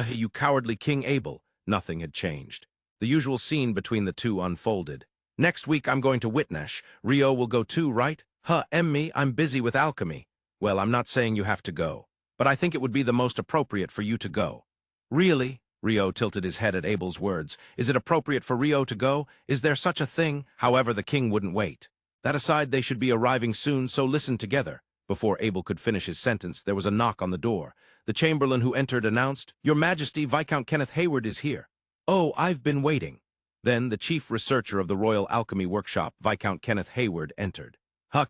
You cowardly King Abel. Nothing had changed. The usual scene between the two unfolded. "Next week I'm going to Whitnash. Rio will go too, right?" "Me, I'm busy with Alchemy." "Well, I'm not saying you have to go, but I think it would be the most appropriate for you to go." "Really?" Rio tilted his head at Abel's words. "Is it appropriate for Rio to go? Is there such a thing?" However, the king wouldn't wait. That aside, they should be arriving soon, so listen together. Before Abel could finish his sentence, there was a knock on the door. The chamberlain who entered announced, "Your Majesty, Viscount Kenneth Hayward is here." "Oh, I've been waiting." Then the chief researcher of the Royal Alchemy Workshop, Viscount Kenneth Hayward, entered.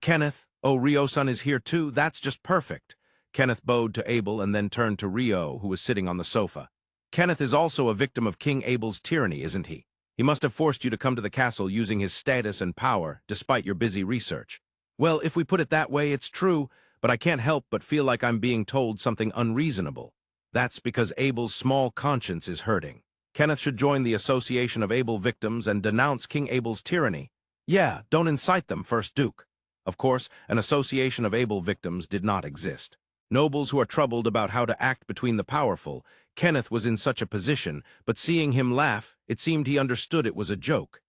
Kenneth? Oh, Rio-san is here too? That's just perfect." Kenneth bowed to Abel and then turned to Rio, who was sitting on the sofa. "Kenneth is also a victim of King Abel's tyranny, isn't he? He must have forced you to come to the castle using his status and power, despite your busy research." "Well, if we put it that way, it's true, but I can't help but feel like I'm being told something unreasonable. That's because Abel's small conscience is hurting. Kenneth should join the Association of Abel Victims and denounce King Abel's tyranny." "Yeah, don't incite them, First Duke." Of course, an Association of Abel Victims did not exist. Nobles who are troubled about how to act between the powerful. Kenneth was in such a position, but seeing him laugh, it seemed he understood it was a joke.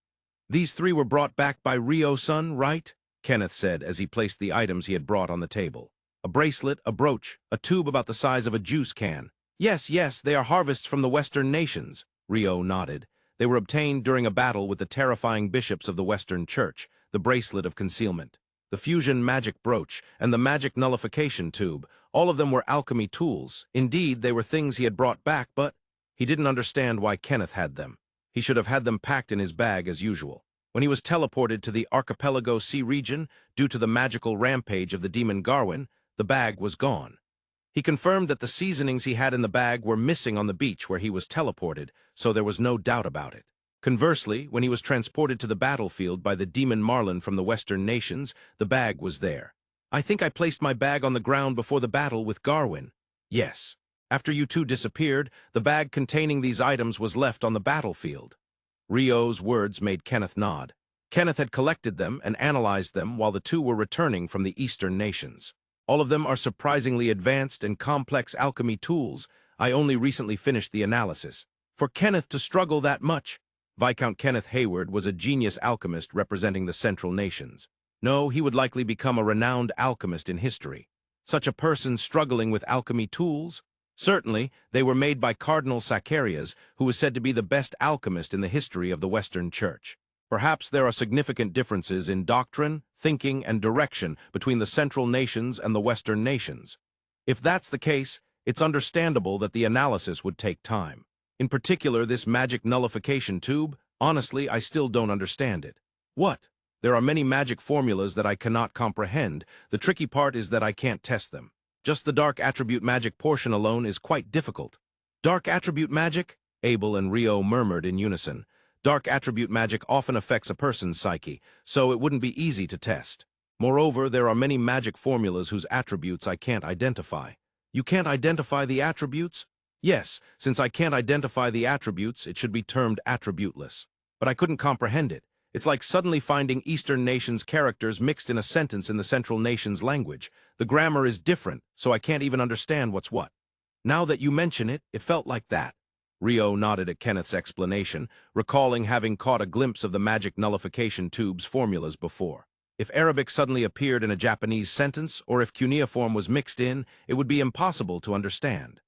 "These three were brought back by Rio-san, right?" Kenneth said as he placed the items he had brought on the table. "A bracelet, a brooch, a tube about the size of a juice can." Yes, they are harvests from the Western nations." Rio nodded. "They were obtained during a battle with the terrifying bishops of the Western Church, the bracelet of concealment, the fusion magic brooch, and the magic nullification tube. All of them were alchemy tools. Indeed, they were things he had brought back, but he didn't understand why Kenneth had them. He should have had them packed in his bag as usual. When he was teleported to the Archipelago Sea region due to the magical rampage of the demon Garwin, the bag was gone. He confirmed that the seasonings he had in the bag were missing on the beach where he was teleported, so there was no doubt about it. Conversely, when he was transported to the battlefield by the demon Marlin from the Western nations, the bag was there. "I think I placed my bag on the ground before the battle with Garwin." "Yes. After you two disappeared, the bag containing these items was left on the battlefield." Rio's words made Kenneth nod. Kenneth had collected them and analyzed them while the two were returning from the Eastern nations. "All of them are surprisingly advanced and complex alchemy tools. I only recently finished the analysis." For Kenneth to struggle that much, Viscount Kenneth Hayward was a genius alchemist representing the Central Nations. No, he would likely become a renowned alchemist in history. Such a person struggling with alchemy tools? Certainly, they were made by Cardinal Zacharias, who is said to be the best alchemist in the history of the Western Church. Perhaps there are significant differences in doctrine, thinking, and direction between the Central Nations and the Western Nations. If that's the case, It's understandable that the analysis would take time. In particular, this magic nullification tube, honestly, I still don't understand it. What? There are many magic formulas that I cannot comprehend. The tricky part is that I can't test them. Just the dark attribute magic portion alone is quite difficult. Dark attribute magic? Abel and Rio murmured in unison. Dark attribute magic often affects a person's psyche, so it wouldn't be easy to test. Moreover, there are many magic formulas whose attributes I can't identify. You can't identify the attributes? Yes, since I can't identify the attributes, it should be termed attributeless. But I couldn't comprehend it. It's like suddenly finding Eastern nations' characters mixed in a sentence in the Central nations' language. The grammar is different, so I can't even understand what's what. Now that you mention it, it felt like that. Rio nodded at Kenneth's explanation, recalling having caught a glimpse of the magic nullification tube's formulas before. If Arabic suddenly appeared in a Japanese sentence, or if cuneiform was mixed in, it would be impossible to understand.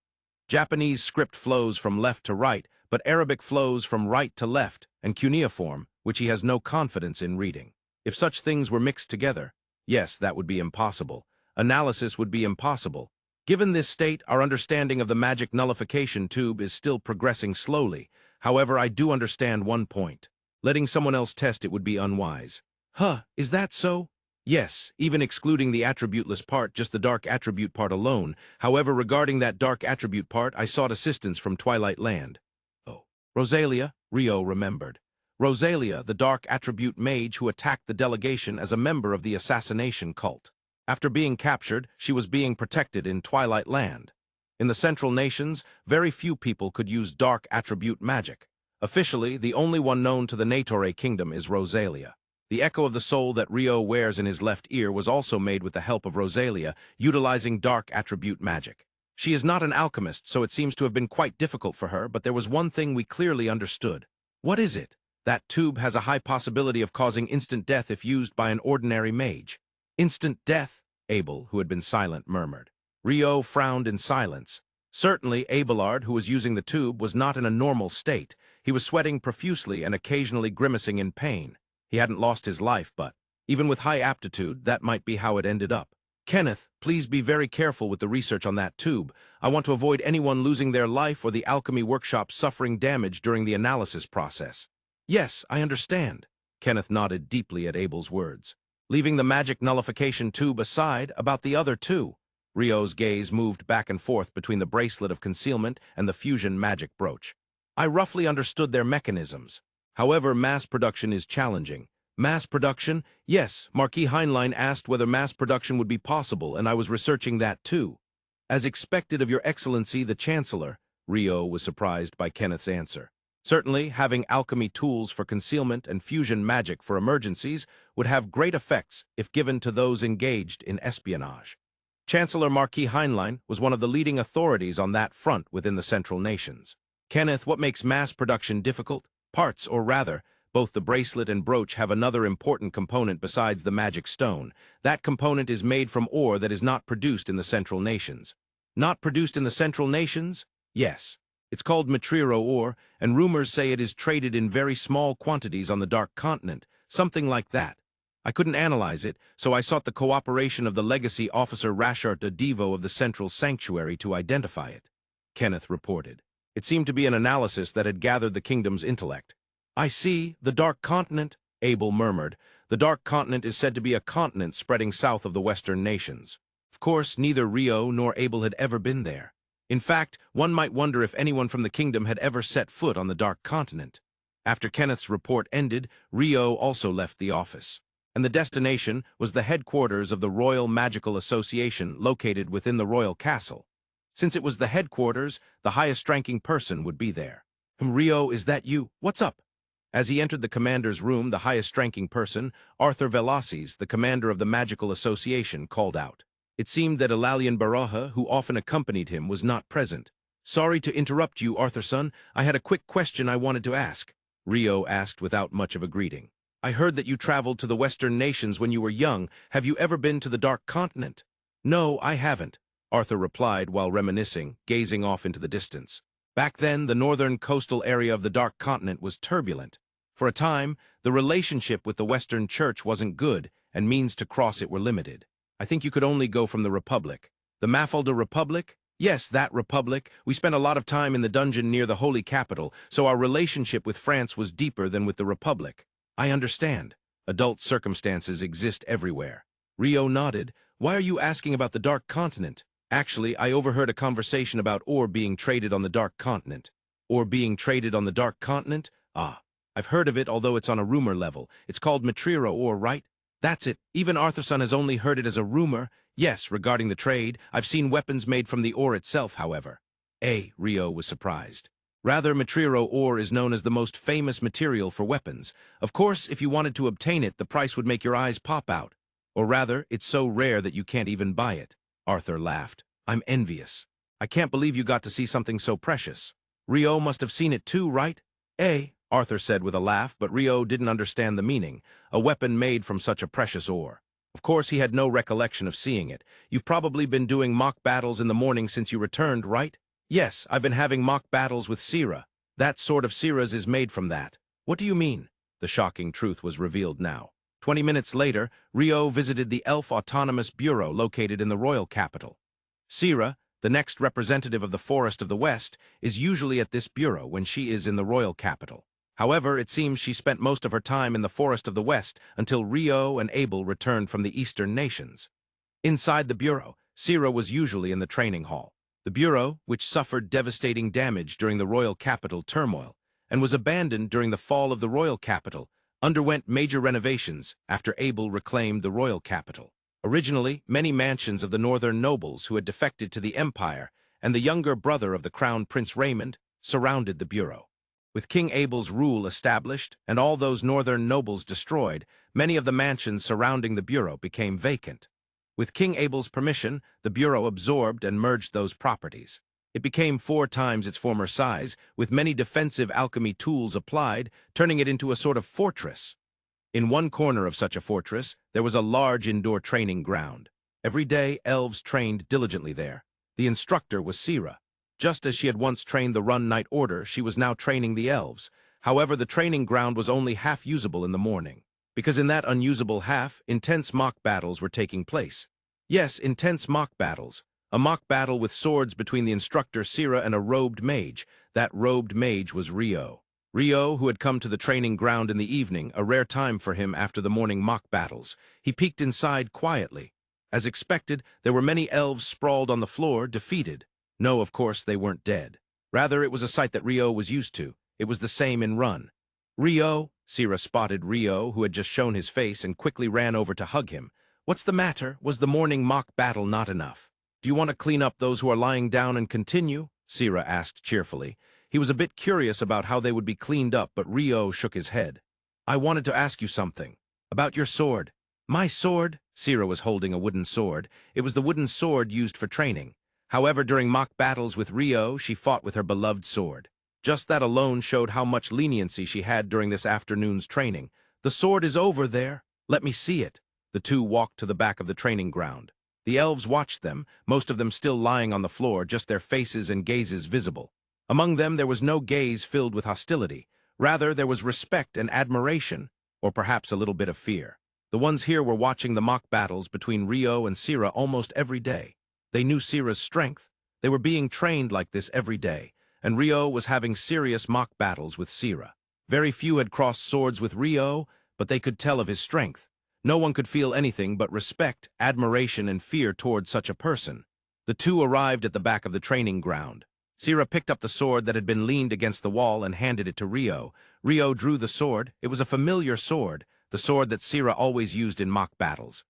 Japanese script flows from left to right, but Arabic flows from right to left, and cuneiform, which he has no confidence in reading. If such things were mixed together, yes, that would be impossible. Analysis would be impossible. Given this state, our understanding of the magic nullification tube is still progressing slowly. However, I do understand one point. Letting someone else test it would be unwise. Huh, is that so? Yes, even excluding the attributeless part, just the dark attribute part alone. However, regarding that dark attribute part, I sought assistance from Twilight Land. Oh, Rosalia, Rio remembered. Rosalia, the dark attribute mage who attacked the delegation as a member of the assassination cult. After being captured, she was being protected in Twilight Land. In the Central Nations, very few people could use dark attribute magic. Officially, the only one known to the Negotiator kingdom is Rosalia. The echo of the soul that Rio wears in his left ear was also made with the help of Rosalia, utilizing dark attribute magic. She is not an alchemist, so it seems to have been quite difficult for her, but there was one thing we clearly understood. What is it? That tube has a high possibility of causing instant death if used by an ordinary mage. Instant death? Abel, who had been silent, murmured. Rio frowned in silence. Certainly, Abelard, who was using the tube, was not in a normal state. He was sweating profusely and occasionally grimacing in pain. He hadn't lost his life, but, even with high aptitude, that might be how it ended up. Kenneth, please be very careful with the research on that tube. I want to avoid anyone losing their life or the alchemy workshop suffering damage during the analysis process. Yes, I understand. Kenneth nodded deeply at Abel's words. Leaving the magic nullification tube aside, about the other two. Rio's gaze moved back and forth between the bracelet of concealment and the fusion magic brooch. I roughly understood their mechanisms. However, mass production is challenging. Mass production? Yes, Marquis Heinlein asked whether mass production would be possible, and I was researching that too. As expected of Your Excellency, the Chancellor, Rio was surprised by Kenneth's answer. Certainly, having alchemy tools for concealment and fusion magic for emergencies would have great effects if given to those engaged in espionage. Chancellor Marquis Heinlein was one of the leading authorities on that front within the Central Nations. Kenneth, what makes mass production difficult? Parts, or rather, both the bracelet and brooch have another important component besides the magic stone. That component is made from ore that is not produced in the Central Nations. Not produced in the Central Nations? Yes. It's called Mitriro Ore, and rumors say it is traded in very small quantities on the Dark Continent, something like that. I couldn't analyze it, so I sought the cooperation of the legacy officer Rashart Devo of the Central Sanctuary to identify it. Kenneth reported. It seemed to be an analysis that had gathered the kingdom's intellect. I see, the Dark Continent, Abel murmured. The Dark Continent is said to be a continent spreading south of the Western nations. Of course, neither Rio nor Abel had ever been there. In fact, one might wonder if anyone from the kingdom had ever set foot on the Dark Continent. After Kenneth's report ended, Rio also left the office, and the destination was the headquarters of the Royal Magical Association located within the royal castle. Since it was the headquarters, the highest-ranking person would be there. Rio, is that you? What's up? As he entered the commander's room, the highest-ranking person, Arthur Velasquez, the commander of the Magical Association, called out. It seemed that Elalian Baraja, who often accompanied him, was not present. Sorry to interrupt you, Arthur-son. I had a quick question I wanted to ask. Rio asked without much of a greeting. I heard that you traveled to the Western nations when you were young. Have you ever been to the Dark Continent? No, I haven't, Arthur replied while reminiscing, gazing off into the distance. Back then, the northern coastal area of the Dark Continent was turbulent. For a time, the relationship with the Western Church wasn't good, and means to cross it were limited. I think you could only go from the Republic. The Mafalda Republic? Yes, that republic. We spent a lot of time in the dungeon near the holy capital, so our relationship with France was deeper than with the republic. I understand. Adult circumstances exist everywhere. Rio nodded. Why are you asking about the Dark Continent? Actually, I overheard a conversation about ore being traded on the Dark Continent. Ore being traded on the Dark Continent? Ah, I've heard of it, although it's on a rumor level. It's called Mitriro Ore, right? That's it. Even Arthurson has only heard it as a rumor. Yes, regarding the trade, I've seen weapons made from the ore itself, however. Rio was surprised. Rather, Mitriro ore is known as the most famous material for weapons. Of course, if you wanted to obtain it, the price would make your eyes pop out. Or rather, it's so rare that you can't even buy it. Arthur laughed. I'm envious. I can't believe you got to see something so precious. Rio must have seen it too, right? Arthur said with a laugh, but Rio didn't understand the meaning. A weapon made from such a precious ore. Of course, he had no recollection of seeing it. You've probably been doing mock battles in the morning since you returned, right? Yes, I've been having mock battles with Sira. That sword of Sira's is made from that. What do you mean? The shocking truth was revealed now. 20 minutes later, Rio visited the Elf Autonomous Bureau located in the royal capital. Sira, the next representative of the Forest of the West, is usually at this bureau when she is in the royal capital. However, it seems she spent most of her time in the Forest of the West until Rio and Abel returned from the Eastern nations. Inside the bureau, Sira was usually in the training hall. The bureau, which suffered devastating damage during the royal capital turmoil and was abandoned during the fall of the royal capital, underwent major renovations after Abel reclaimed the royal capital. Originally, many mansions of the northern nobles who had defected to the empire and the younger brother of the crown Prince Raymond surrounded the bureau. With King Abel's rule established and all those northern nobles destroyed, many of the mansions surrounding the bureau became vacant. With King Abel's permission, the bureau absorbed and merged those properties. It became 4 times its former size, with many defensive alchemy tools applied, turning it into a sort of fortress. In one corner of such a fortress, there was a large indoor training ground. Every day, elves trained diligently there. The instructor was Sira. Just as she had once trained the Run Knight Order, she was now training the elves. However, the training ground was only half usable in the morning, because in that unusable half, intense mock battles were taking place. Yes, intense mock battles. A mock battle with swords between the instructor Sira and a robed mage. That robed mage was Rio. Rio, who had come to the training ground in the evening, a rare time for him after the morning mock battles. He peeked inside quietly. As expected, there were many elves sprawled on the floor, defeated. No, of course, they weren't dead. Rather, it was a sight that Rio was used to. It was the same in Run. Rio, Sira spotted Rio, who had just shown his face, and quickly ran over to hug him. What's the matter? Was the morning mock battle not enough? Do you want to clean up those who are lying down and continue? Sira asked cheerfully. He was a bit curious about how they would be cleaned up, but Rio shook his head. I wanted to ask you something. About your sword. My sword? Sira was holding a wooden sword. It was the wooden sword used for training. However, during mock battles with Rio, she fought with her beloved sword. Just that alone showed how much leniency she had during this afternoon's training. The sword is over there. Let me see it. The two walked to the back of the training ground. The elves watched them, most of them still lying on the floor, just their faces and gazes visible. Among them there was no gaze filled with hostility. Rather, there was respect and admiration, or perhaps a little bit of fear. The ones here were watching the mock battles between Rio and Sira almost every day. They knew Sira's strength. They were being trained like this every day, and Rio was having serious mock battles with Sira. Very few had crossed swords with Rio, but they could tell of his strength. No one could feel anything but respect, admiration, and fear toward such a person. The two arrived at the back of the training ground. Sira picked up the sword that had been leaned against the wall and handed it to Rio. Rio drew the sword. It was a familiar sword, the sword that Sira always used in mock battles.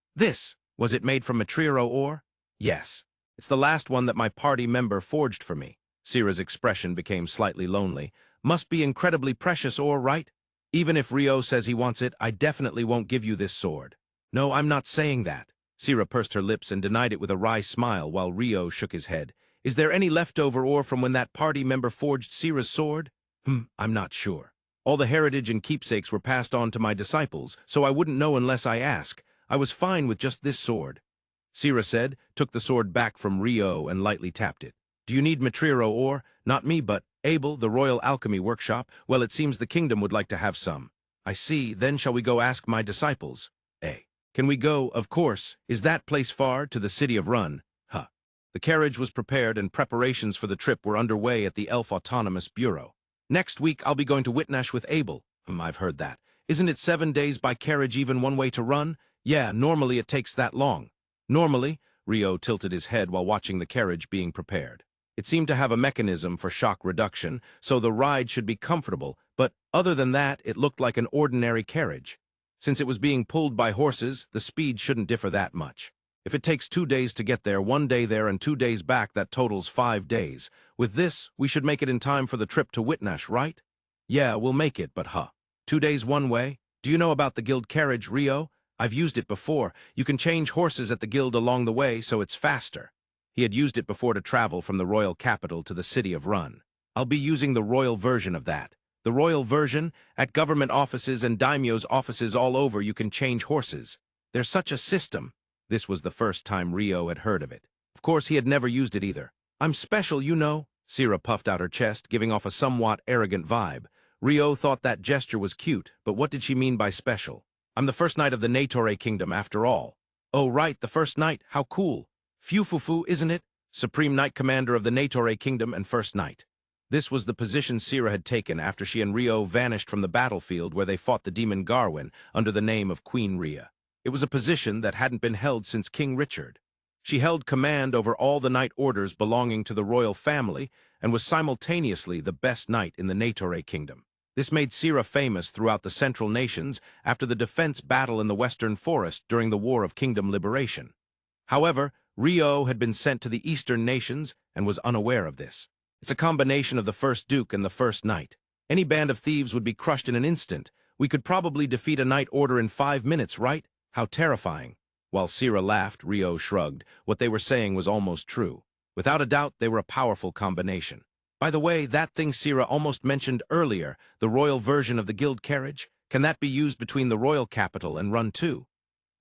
Was it made from Mitriro Ore? Yes. It's the last one that my party member forged for me. Sira's expression became slightly lonely. Must be incredibly precious ore, right? Even if Rio says he wants it, I definitely won't give you this sword. No, I'm not saying that. Sira pursed her lips and denied it with a wry smile while Rio shook his head. Is there any leftover ore from when that party member forged Sira's sword? I'm not sure. All the heritage and keepsakes were passed on to my disciples, so I wouldn't know unless I ask. I was fine with just this sword. Sira said, took the sword back from Rio and lightly tapped it. Do you need Mitriro ore? Not me, but Abel, the Royal Alchemy Workshop. Well, it seems the kingdom would like to have some. I see. Then shall we go ask my disciples? Can we go? Of course. Is that place far? To the city of Run? The carriage was prepared and preparations for the trip were underway at the Elf Autonomous Bureau. Next week, I'll be going to Whitnash with Abel. I've heard that. Isn't it 7 days by carriage even one way to run? Yeah, normally it takes that long. Normally, Rio tilted his head while watching the carriage being prepared. It seemed to have a mechanism for shock reduction, so the ride should be comfortable, but other than that, it looked like an ordinary carriage. Since it was being pulled by horses, the speed shouldn't differ that much. If it takes 2 days to get there, 1 day there and 2 days back, that totals 5 days. With this, we should make it in time for the trip to Whitnash, right? Yeah, we'll make it, but 2 days one way? Do you know about the guild carriage, Rio? I've used it before. You can change horses at the guild along the way, so it's faster. He had used it before to travel from the royal capital to the city of Run. I'll be using the royal version of that. The royal version? At government offices and daimyo's offices all over, you can change horses. There's such a system. This was the first time Rio had heard of it. Of course, he had never used it either. I'm special, you know. Sira puffed out her chest, giving off a somewhat arrogant vibe. Rio thought that gesture was cute, but what did she mean by special? I'm the first knight of the Negotiator kingdom, after all. Oh, right, the first knight. How cool. Fufufu, isn't it? Supreme Knight Commander of the Negotiator kingdom and first knight. This was the position Sira had taken after she and Rio vanished from the battlefield where they fought the demon Garwin under the name of Queen Rhea. It was a position that hadn't been held since King Richard. She held command over all the knight orders belonging to the royal family and was simultaneously the best knight in the Negotiator kingdom. This made Sira famous throughout the Central Nations after the defense battle in the Western Forest during the War of Kingdom Liberation. However, Rio had been sent to the Eastern Nations and was unaware of this. It's a combination of the First Duke and the First Knight. Any band of thieves would be crushed in an instant. We could probably defeat a knight order in 5 minutes, right? How terrifying. While Sira laughed, Rio shrugged. What they were saying was almost true. Without a doubt, they were a powerful combination. By the way, that thing Sira almost mentioned earlier, the royal version of the guild carriage, can that be used between the royal capital and Run 2?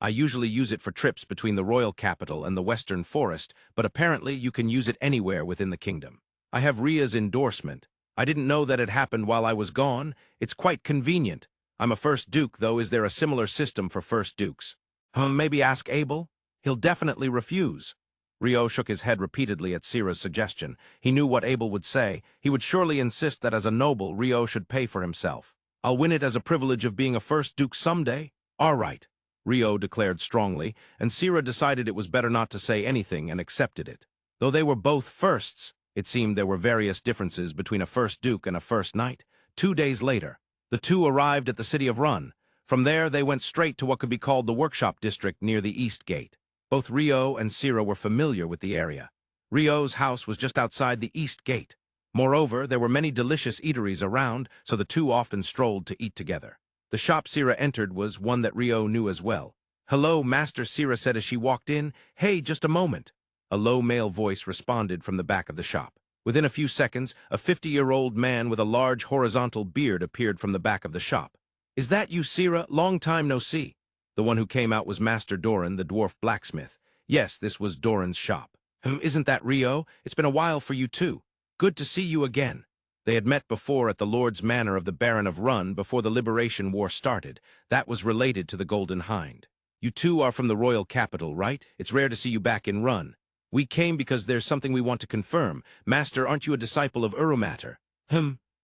I usually use it for trips between the royal capital and the Western Forest, but apparently you can use it anywhere within the kingdom. I have Rhea's endorsement. I didn't know that it happened while I was gone. It's quite convenient. I'm a First Duke, though. Is there a similar system for First Dukes? Maybe ask Abel? He'll definitely refuse. Rio shook his head repeatedly at Sira's suggestion. He knew what Abel would say. He would surely insist that as a noble, Rio should pay for himself. I'll win it as a privilege of being a First Duke someday. All right, Rio declared strongly, and Sira decided it was better not to say anything and accepted it. Though they were both firsts, it seemed there were various differences between a First Duke and a First Knight. 2 days later, the two arrived at the city of Run. From there, they went straight to what could be called the workshop district near the East Gate. Both Rio and Sira were familiar with the area. Rio's house was just outside the East Gate. Moreover, there were many delicious eateries around, so the two often strolled to eat together. The shop Sira entered was one that Rio knew as well. "Hello, Master," Sira said as she walked in. "Hey, just a moment." A low male voice responded from the back of the shop. Within a few seconds, a 50-year-old man with a large horizontal beard appeared from the back of the shop. "Is that you, Sira? Long time no see." The one who came out was Master Doran, the dwarf blacksmith. Yes, this was Doran's shop. Isn't that Rio? It's been a while for you too. Good to see you again." They had met before at the Lord's Manor of the Baron of Run before the Liberation War started. That was related to the Golden Hind. "You two are from the royal capital, right? It's rare to see you back in Run. We came because there's something we want to confirm. Master, aren't you a disciple of Urumatter?"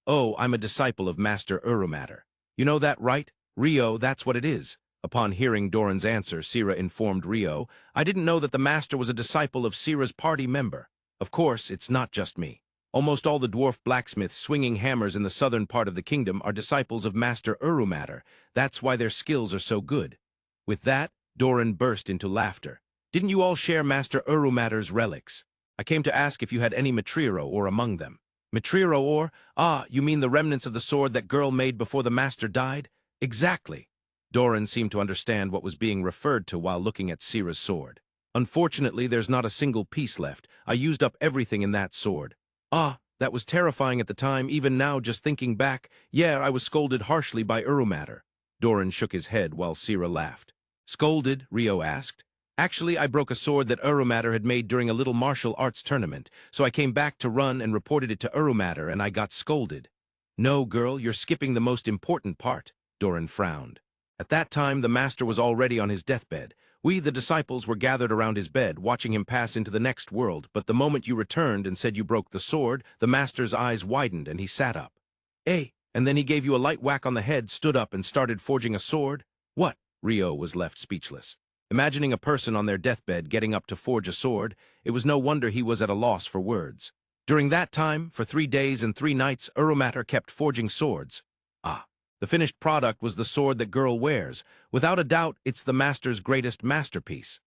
Oh, I'm a disciple of Master Urumatter. You know that, right? Rio, that's what it is." Upon hearing Doran's answer, Sira informed Rio, "I didn't know that the Master was a disciple of Sira's party member. Of course, it's not just me. Almost all the dwarf blacksmiths swinging hammers in the southern part of the kingdom are disciples of Master Urumatter. That's why their skills are so good." With that, Doran burst into laughter. "Didn't you all share Master Urumatter's relics? I came to ask if you had any Mitriro Ore among them." "Mitriro Ore? Ah, you mean the remnants of the sword that girl made before the Master died?" "Exactly." Doran seemed to understand what was being referred to while looking at Sira's sword. "Unfortunately, there's not a single piece left. I used up everything in that sword." "Ah, that was terrifying at the time. Even now, just thinking back, yeah, I was scolded harshly by Urumatter." Doran shook his head while Sira laughed. "Scolded?" Rio asked. "Actually, I broke a sword that Urumatter had made during a little martial arts tournament, so I came back to Run and reported it to Urumatter, and I got scolded." "No, girl, you're skipping the most important part," Doran frowned. "At that time, the Master was already on his deathbed. We, the disciples, were gathered around his bed, watching him pass into the next world, but the moment you returned and said you broke the sword, the master's eyes widened and he sat up. Eh, and then he gave you a light whack on the head, stood up and started forging a sword? What? Rio was left speechless. Imagining a person on their deathbed getting up to forge a sword, it was no wonder he was at a loss for words. During that time, for 3 days and 3 nights, Urumatter kept forging swords. Ah. The finished product was the sword that girl wears. Without a doubt, it's the master's greatest masterpiece.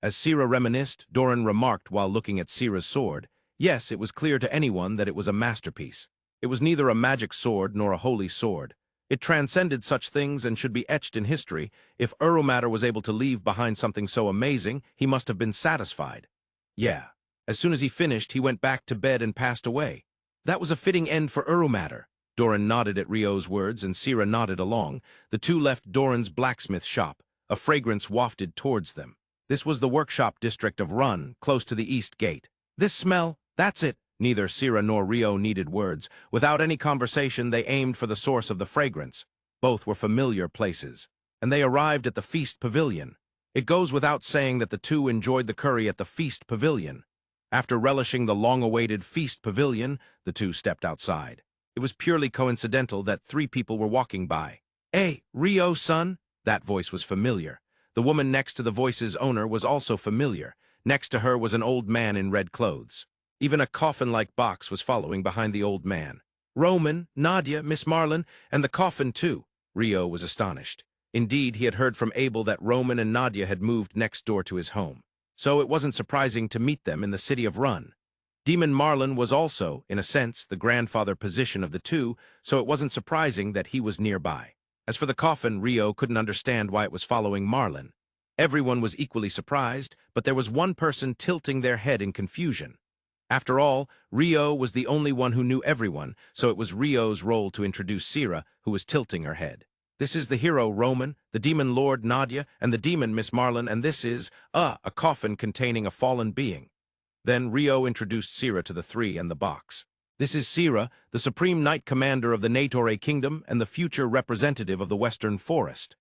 As Sira reminisced, Doran remarked while looking at Sira's sword, yes, it was clear to anyone that it was a masterpiece. It was neither a magic sword nor a holy sword. It transcended such things and should be etched in history. If Urumatter was able to leave behind something so amazing, he must have been satisfied. Yeah. As soon as he finished, he went back to bed and passed away. That was a fitting end for Urumatter. Doran nodded at Rio's words, and Sira nodded along. The two left Doran's blacksmith shop. A fragrance wafted towards them. This was the workshop district of Run, close to the east gate. This smell, that's it. Neither Sira nor Rio needed words. Without any conversation, they aimed for the source of the fragrance. Both were familiar places. And they arrived at the feast pavilion. It goes without saying that the two enjoyed the curry at the feast pavilion. After relishing the long-awaited feast pavilion, the two stepped outside. It was purely coincidental that 3 people were walking by. Hey, Rio, son? That voice was familiar. The woman next to the voice's owner was also familiar. Next to her was an old man in red clothes. Even a coffin-like box was following behind the old man. Roman, Nadia, Miss Marlin, and the coffin too. Rio was astonished. Indeed, he had heard from Abel that Roman and Nadia had moved next door to his home. So it wasn't surprising to meet them in the city of Run. Demon Marlin was also, in a sense, the grandfather position of the two, so it wasn't surprising that he was nearby. As for the coffin, Rio couldn't understand why it was following Marlin. Everyone was equally surprised, but there was one person tilting their head in confusion. After all, Rio was the only one who knew everyone, so it was Rio's role to introduce Sira, who was tilting her head. This is the hero Roman, the demon lord Nadia, and the demon Miss Marlin, and this is, a coffin containing a fallen being. Then Rio introduced Sira to the 3 and the box. This is Sira, the supreme knight commander of the Negotiator kingdom and the future representative of the Western Forest.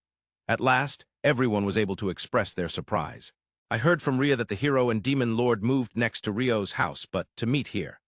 At last, everyone was able to express their surprise. I heard from Ria that the hero and demon lord moved next to Rio's house, but to meet here.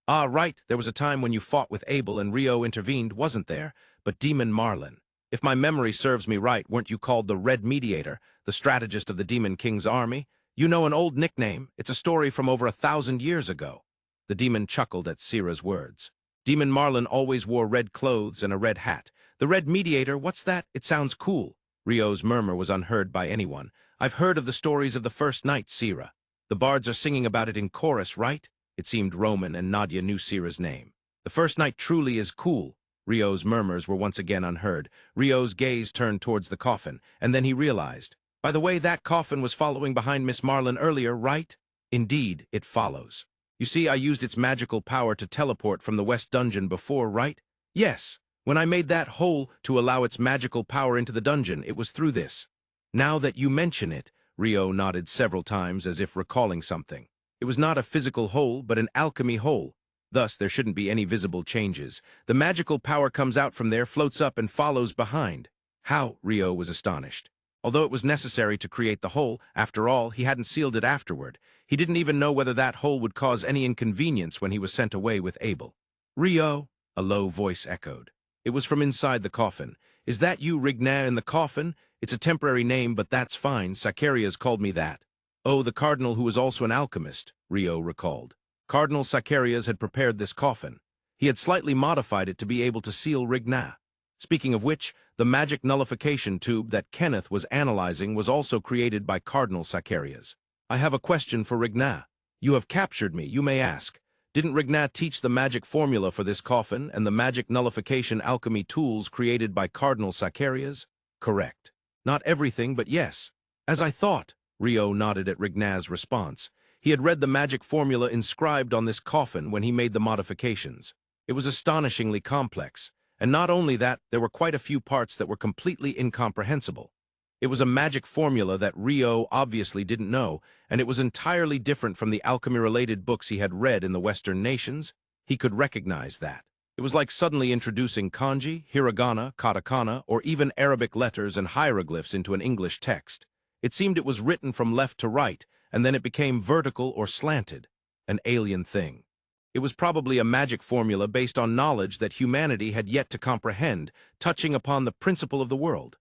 Ah, right, there was a time when you fought with Abel and Rio intervened, wasn't there? But demon Marlin. If my memory serves me right, weren't you called the Red Mediator, the strategist of the Demon King's army? You know, an old nickname. It's a story from over 1,000 years ago. The demon chuckled at Sira's words. Demon Marlin always wore red clothes and a red hat. The Red Mediator, what's that? It sounds cool. Rio's murmur was unheard by anyone. I've heard of the stories of the first night, Sira. The bards are singing about it in chorus, right? It seemed Roman and Nadia knew Sira's name. The first night truly is cool. Rio's murmurs were once again unheard. Rio's gaze turned towards the coffin, and then he realized. By the way, that coffin was following behind Miss Marlin earlier, right? Indeed, it follows. You see, I used its magical power to teleport from the West Dungeon before, right? Yes. When I made that hole to allow its magical power into the dungeon, it was through this. Now that you mention it, Rio nodded several times as if recalling something. It was not a physical hole, but an alchemy hole. Thus, there shouldn't be any visible changes. The magical power comes out from there, floats up, and follows behind. How? Rio was astonished. Although it was necessary to create the hole, after all, he hadn't sealed it afterward. He didn't even know whether that hole would cause any inconvenience when he was sent away with Abel. Rio, a low voice echoed. It was from inside the coffin. Is that you, Rigna, in the coffin? It's a temporary name, but that's fine. Zacharias called me that. Oh, the cardinal who was also an alchemist, Rio recalled. Cardinal Zacharias had prepared this coffin. He had slightly modified it to be able to seal Rigna. Speaking of which, the magic nullification tube that Kenneth was analyzing was also created by Cardinal Zacharias. I have a question for Rigna. You have captured me, you may ask. Didn't Rigna teach the magic formula for this coffin and the magic nullification alchemy tools created by Cardinal Zacharias? Correct. Not everything, but yes. As I thought, Rio nodded at Rigna's response. He had read the magic formula inscribed on this coffin when he made the modifications. It was astonishingly complex. And not only that, there were quite a few parts that were completely incomprehensible. It was a magic formula that Rio obviously didn't know, and it was entirely different from the alchemy-related books he had read in the Western nations. He could recognize that. It was like suddenly introducing kanji, hiragana, katakana, or even Arabic letters and hieroglyphs into an English text. It seemed it was written from left to right, and then it became vertical or slanted. An alien thing. It was probably a magic formula based on knowledge that humanity had yet to comprehend, touching upon the principle of the world.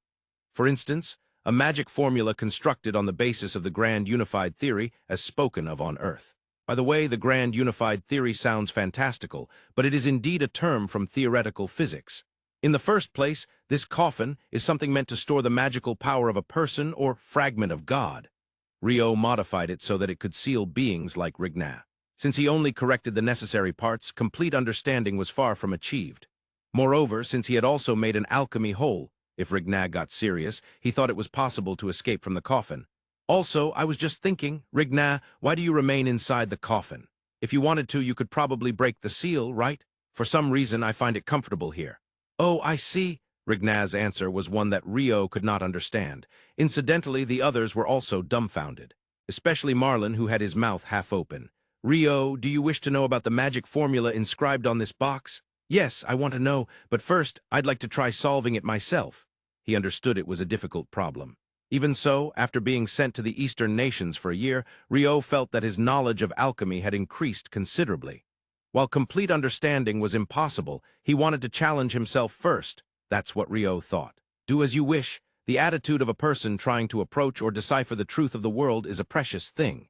For instance, a magic formula constructed on the basis of the Grand Unified Theory as spoken of on Earth. By the way, the Grand Unified Theory sounds fantastical, but it is indeed a term from theoretical physics. In the first place, this coffin is something meant to store the magical power of a person or fragment of God. Rio modified it so that it could seal beings like Whitnash. Since he only corrected the necessary parts, complete understanding was far from achieved. Moreover, since he had also made an alchemy hole, if Whitnash got serious, he thought it was possible to escape from the coffin. Also, I was just thinking, Whitnash, why do you remain inside the coffin? If you wanted to, you could probably break the seal, right? For some reason, I find it comfortable here. Oh, I see. Whitnash's answer was one that Rio could not understand. Incidentally, the others were also dumbfounded, especially Marlin, who had his mouth half open. Rio, do you wish to know about the magic formula inscribed on this box? Yes, I want to know, but first, I'd like to try solving it myself. He understood it was a difficult problem. Even so, after being sent to the Eastern nations for a year, Rio felt that his knowledge of alchemy had increased considerably. While complete understanding was impossible, he wanted to challenge himself first. That's what Rio thought. Do as you wish. The attitude of a person trying to approach or decipher the truth of the world is a precious thing.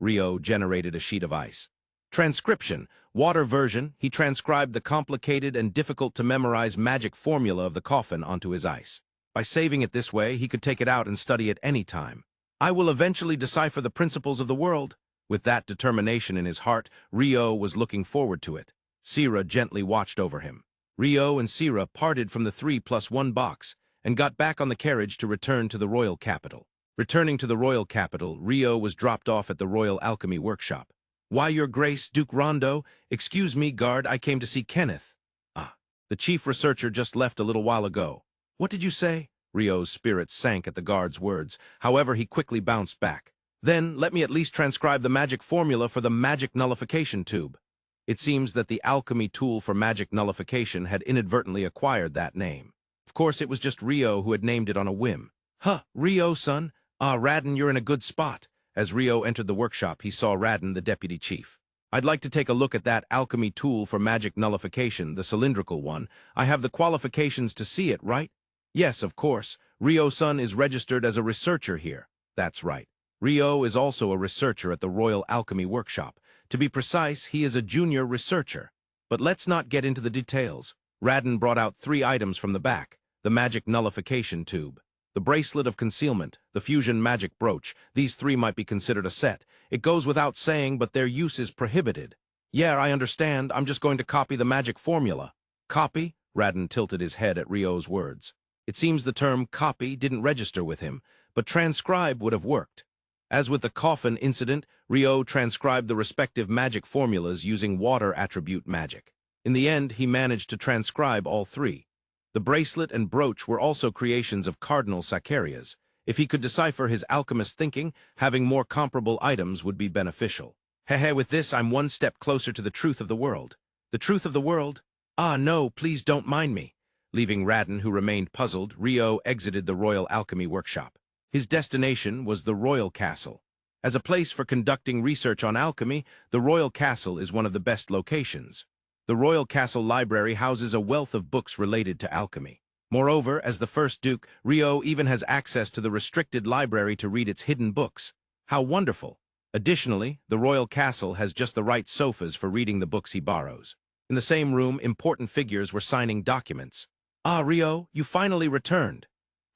Rio generated a sheet of ice. Transcription. Water version, he transcribed the complicated and difficult-to-memorize magic formula of the coffin onto his ice. By saving it this way, he could take it out and study it any time. I will eventually decipher the principles of the world. With that determination in his heart, Rio was looking forward to it. Sira gently watched over him. Rio and Sira parted from the 3+1 box and got back on the carriage to return to the royal capital. Returning to the royal capital, Rio was dropped off at the Royal Alchemy Workshop. Why, Your Grace, Duke Rondo? Excuse me, guard, I came to see Kenneth. Ah, the chief researcher just left a little while ago. What did you say? Rio's spirits sank at the guard's words. However, he quickly bounced back. Then, let me at least transcribe the magic formula for the magic nullification tube. It seems that the alchemy tool for magic nullification had inadvertently acquired that name. Of course, it was just Rio who had named it on a whim. Huh, Rio, son? Ah, Radin, you're in a good spot. As Rio entered the workshop, he saw Radin, the deputy chief. I'd like to take a look at that alchemy tool for magic nullification, the cylindrical one. I have the qualifications to see it, right? Yes, of course. Rio-san is registered as a researcher here. That's right. Rio is also a researcher at the Royal Alchemy Workshop. To be precise, he is a junior researcher. But let's not get into the details. Radin brought out 3 items from the back. The magic nullification tube, the bracelet of concealment, the fusion magic brooch. These 3 might be considered a set. It goes without saying, but their use is prohibited. Yeah, I understand. I'm just going to copy the magic formula. Copy? Radin tilted his head at Rio's words. It seems the term copy didn't register with him, but transcribe would have worked. As with the coffin incident, Rio transcribed the respective magic formulas using water attribute magic. In the end, he managed to transcribe all 3. The bracelet and brooch were also creations of Cardinal Sacarias. If he could decipher his alchemist thinking, having more comparable items would be beneficial. Hehe, with this, I'm one step closer to the truth of the world. The truth of the world? Ah, no, please don't mind me. Leaving Radin, who remained puzzled, Rio exited the Royal Alchemy Workshop. His destination was the Royal Castle. As a place for conducting research on alchemy, the Royal Castle is one of the best locations. The Royal Castle Library houses a wealth of books related to alchemy. Moreover, as the first Duke, Rio even has access to the restricted library to read its hidden books. How wonderful! Additionally, the Royal Castle has just the right sofas for reading the books he borrows. In the same room, important figures were signing documents. Ah, Rio, you finally returned.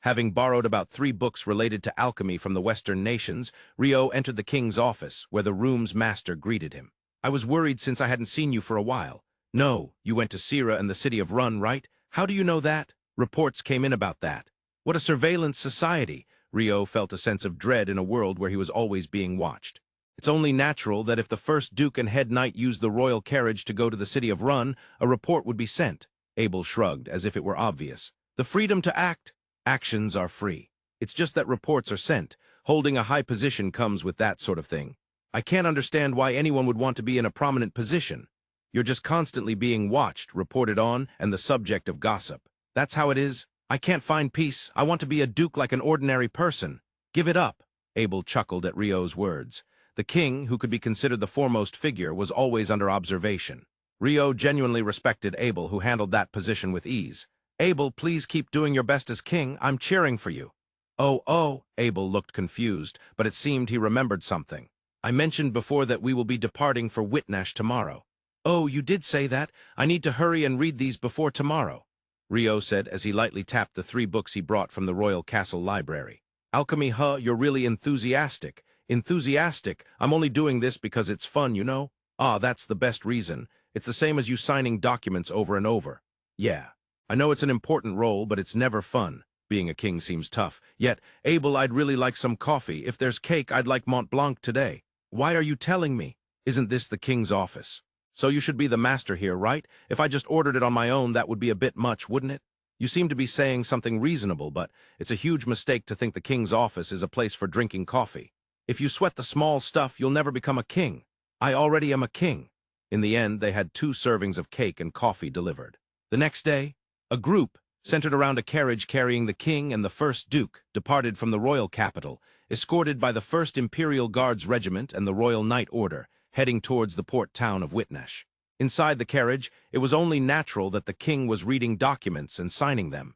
Having borrowed about 3 books related to alchemy from the Western nations, Rio entered the king's office, where the room's master greeted him. I was worried since I hadn't seen you for a while. No, you went to Sira and the city of Run, right? How do you know that? Reports came in about that. What a surveillance society! Rio felt a sense of dread in a world where he was always being watched. It's only natural that if the first Duke and head knight used the royal carriage to go to the city of Run, a report would be sent. Abel shrugged, as if it were obvious. The freedom to act. Actions are free. It's just that reports are sent. Holding a high position comes with that sort of thing. I can't understand why anyone would want to be in a prominent position. You're just constantly being watched, reported on, and the subject of gossip. That's how it is. I can't find peace. I want to be a duke like an ordinary person. Give it up, Abel chuckled at Rio's words. The king, who could be considered the foremost figure, was always under observation. Rio genuinely respected Abel, who handled that position with ease. Abel, please keep doing your best as king. I'm cheering for you. Oh, Abel looked confused, but it seemed he remembered something. I mentioned before that we will be departing for Whitnash tomorrow. Oh, you did say that? I need to hurry and read these before tomorrow, Rio said as he lightly tapped the 3 books he brought from the Royal Castle Library. Alchemy, you're really enthusiastic. Enthusiastic? I'm only doing this because it's fun, you know? Ah, that's the best reason. It's the same as you signing documents over and over. Yeah, I know it's an important role, but it's never fun. Being a king seems tough. Yet, Abel, I'd really like some coffee. If there's cake, I'd like Mont Blanc today. Why are you telling me? Isn't this the king's office? So you should be the master here, right? If I just ordered it on my own, that would be a bit much, wouldn't it? You seem to be saying something reasonable, but it's a huge mistake to think the king's office is a place for drinking coffee. If you sweat the small stuff, you'll never become a king. I already am a king. In the end, they had 2 servings of cake and coffee delivered. The next day, a group, centered around a carriage carrying the king and the first duke, departed from the royal capital, escorted by the 1st Imperial Guards Regiment and the Royal Knight Order, heading towards the port town of Whitnash. Inside the carriage, it was only natural that the king was reading documents and signing them.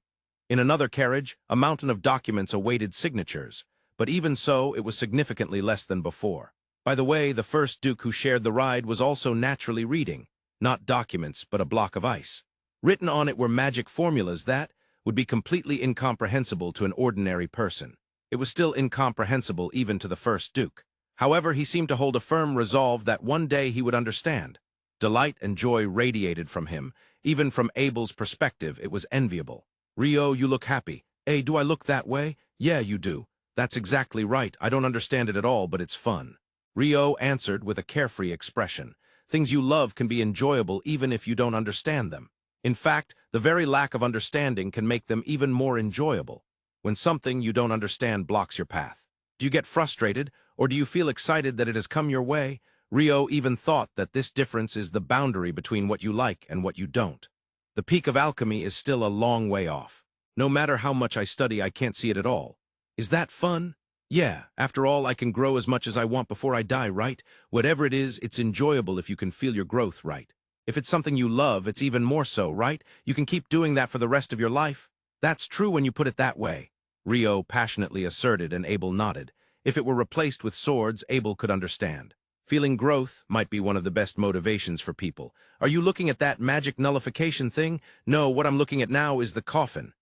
In another carriage, a mountain of documents awaited signatures, but even so, it was significantly less than before. By the way, the first duke who shared the ride was also naturally reading, not documents, but a block of ice. Written on it were magic formulas that would be completely incomprehensible to an ordinary person. It was still incomprehensible even to the first duke. However, he seemed to hold a firm resolve that one day he would understand. Delight and joy radiated from him. Even from Abel's perspective, it was enviable. Rio, you look happy. Hey, do I look that way? Yeah, you do. That's exactly right. I don't understand it at all, but it's fun. Rio answered with a carefree expression. Things you love can be enjoyable even if you don't understand them. In fact, the very lack of understanding can make them even more enjoyable. When something you don't understand blocks your path. Do you get frustrated, or do you feel excited that it has come your way? Rio even thought that this difference is the boundary between what you like and what you don't. The peak of alchemy is still a long way off. No matter how much I study, I can't see it at all. Is that fun? Yeah, after all, I can grow as much as I want before I die, right? Whatever it is, it's enjoyable if you can feel your growth, right? If it's something you love, it's even more so, right? You can keep doing that for the rest of your life. That's true when you put it that way, Rio passionately asserted, and Abel nodded. If it were replaced with swords, Abel could understand. Feeling growth might be one of the best motivations for people. Are you looking at that magic nullification thing? No, what I'm looking at now is the coffin. ...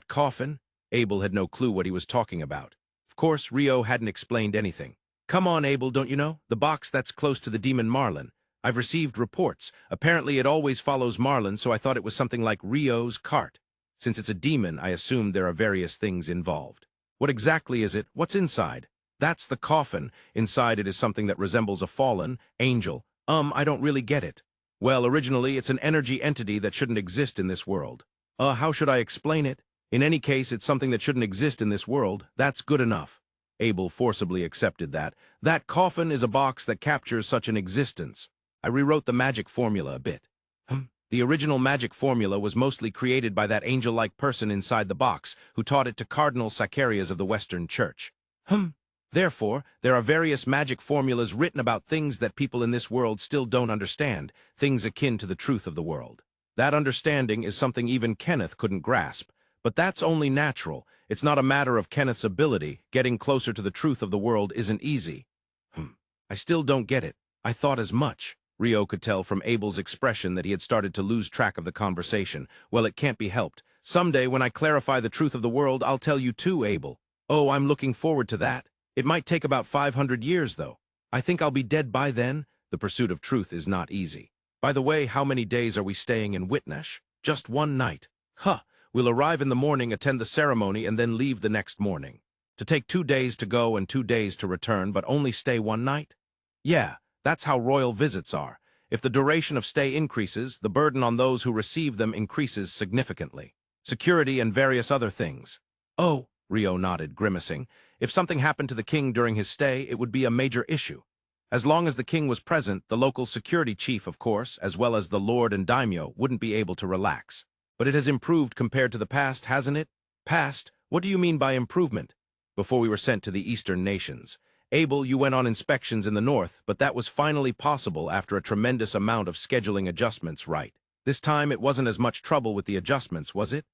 Coffin? Abel had no clue what he was talking about. Of course, Rio hadn't explained anything. Come on, Abel, don't you know? The box that's close to the demon Marlin. I've received reports. Apparently it always follows Marlin, so I thought it was something like Rio's cart. Since it's a demon, I assumed there are various things involved. What exactly is it? What's inside? That's the coffin. Inside it is something that resembles a fallen angel. I don't really get it. Well, originally it's an energy entity that shouldn't exist in this world. How should I explain it? In any case, it's something that shouldn't exist in this world. That's good enough. Abel forcibly accepted that. That coffin is a box that captures such an existence. I rewrote the magic formula a bit. The original magic formula was mostly created by that angel-like person inside the box, who taught it to Cardinal Sacarias of the Western Church. Therefore, there are various magic formulas written about things that people in this world still don't understand, things akin to the truth of the world. That understanding is something even Kenneth couldn't grasp. But that's only natural. It's not a matter of Kenneth's ability. Getting closer to the truth of the world isn't easy. I still don't get it. I thought as much. Rio could tell from Abel's expression that he had started to lose track of the conversation. Well, it can't be helped. Someday, when I clarify the truth of the world, I'll tell you too, Abel. Oh, I'm looking forward to that. It might take about 500 years, though. I think I'll be dead by then. The pursuit of truth is not easy. By the way, how many days are we staying in Whitnash? Just one night. We'll arrive in the morning, attend the ceremony, and then leave the next morning. To take 2 days to go and 2 days to return, but only stay one night? Yeah, that's how royal visits are. If the duration of stay increases, the burden on those who receive them increases significantly. Security and various other things. Oh, Rio nodded, grimacing. If something happened to the king during his stay, it would be a major issue. As long as the king was present, the local security chief, of course, as well as the lord and daimyo, wouldn't be able to relax. But it has improved compared to the past, hasn't it? Past? What do you mean by improvement? before we were sent to the eastern nations. Abel, you went on inspections in the north, but that was finally possible after a tremendous amount of scheduling adjustments, right? This time it wasn't as much trouble with the adjustments, was it?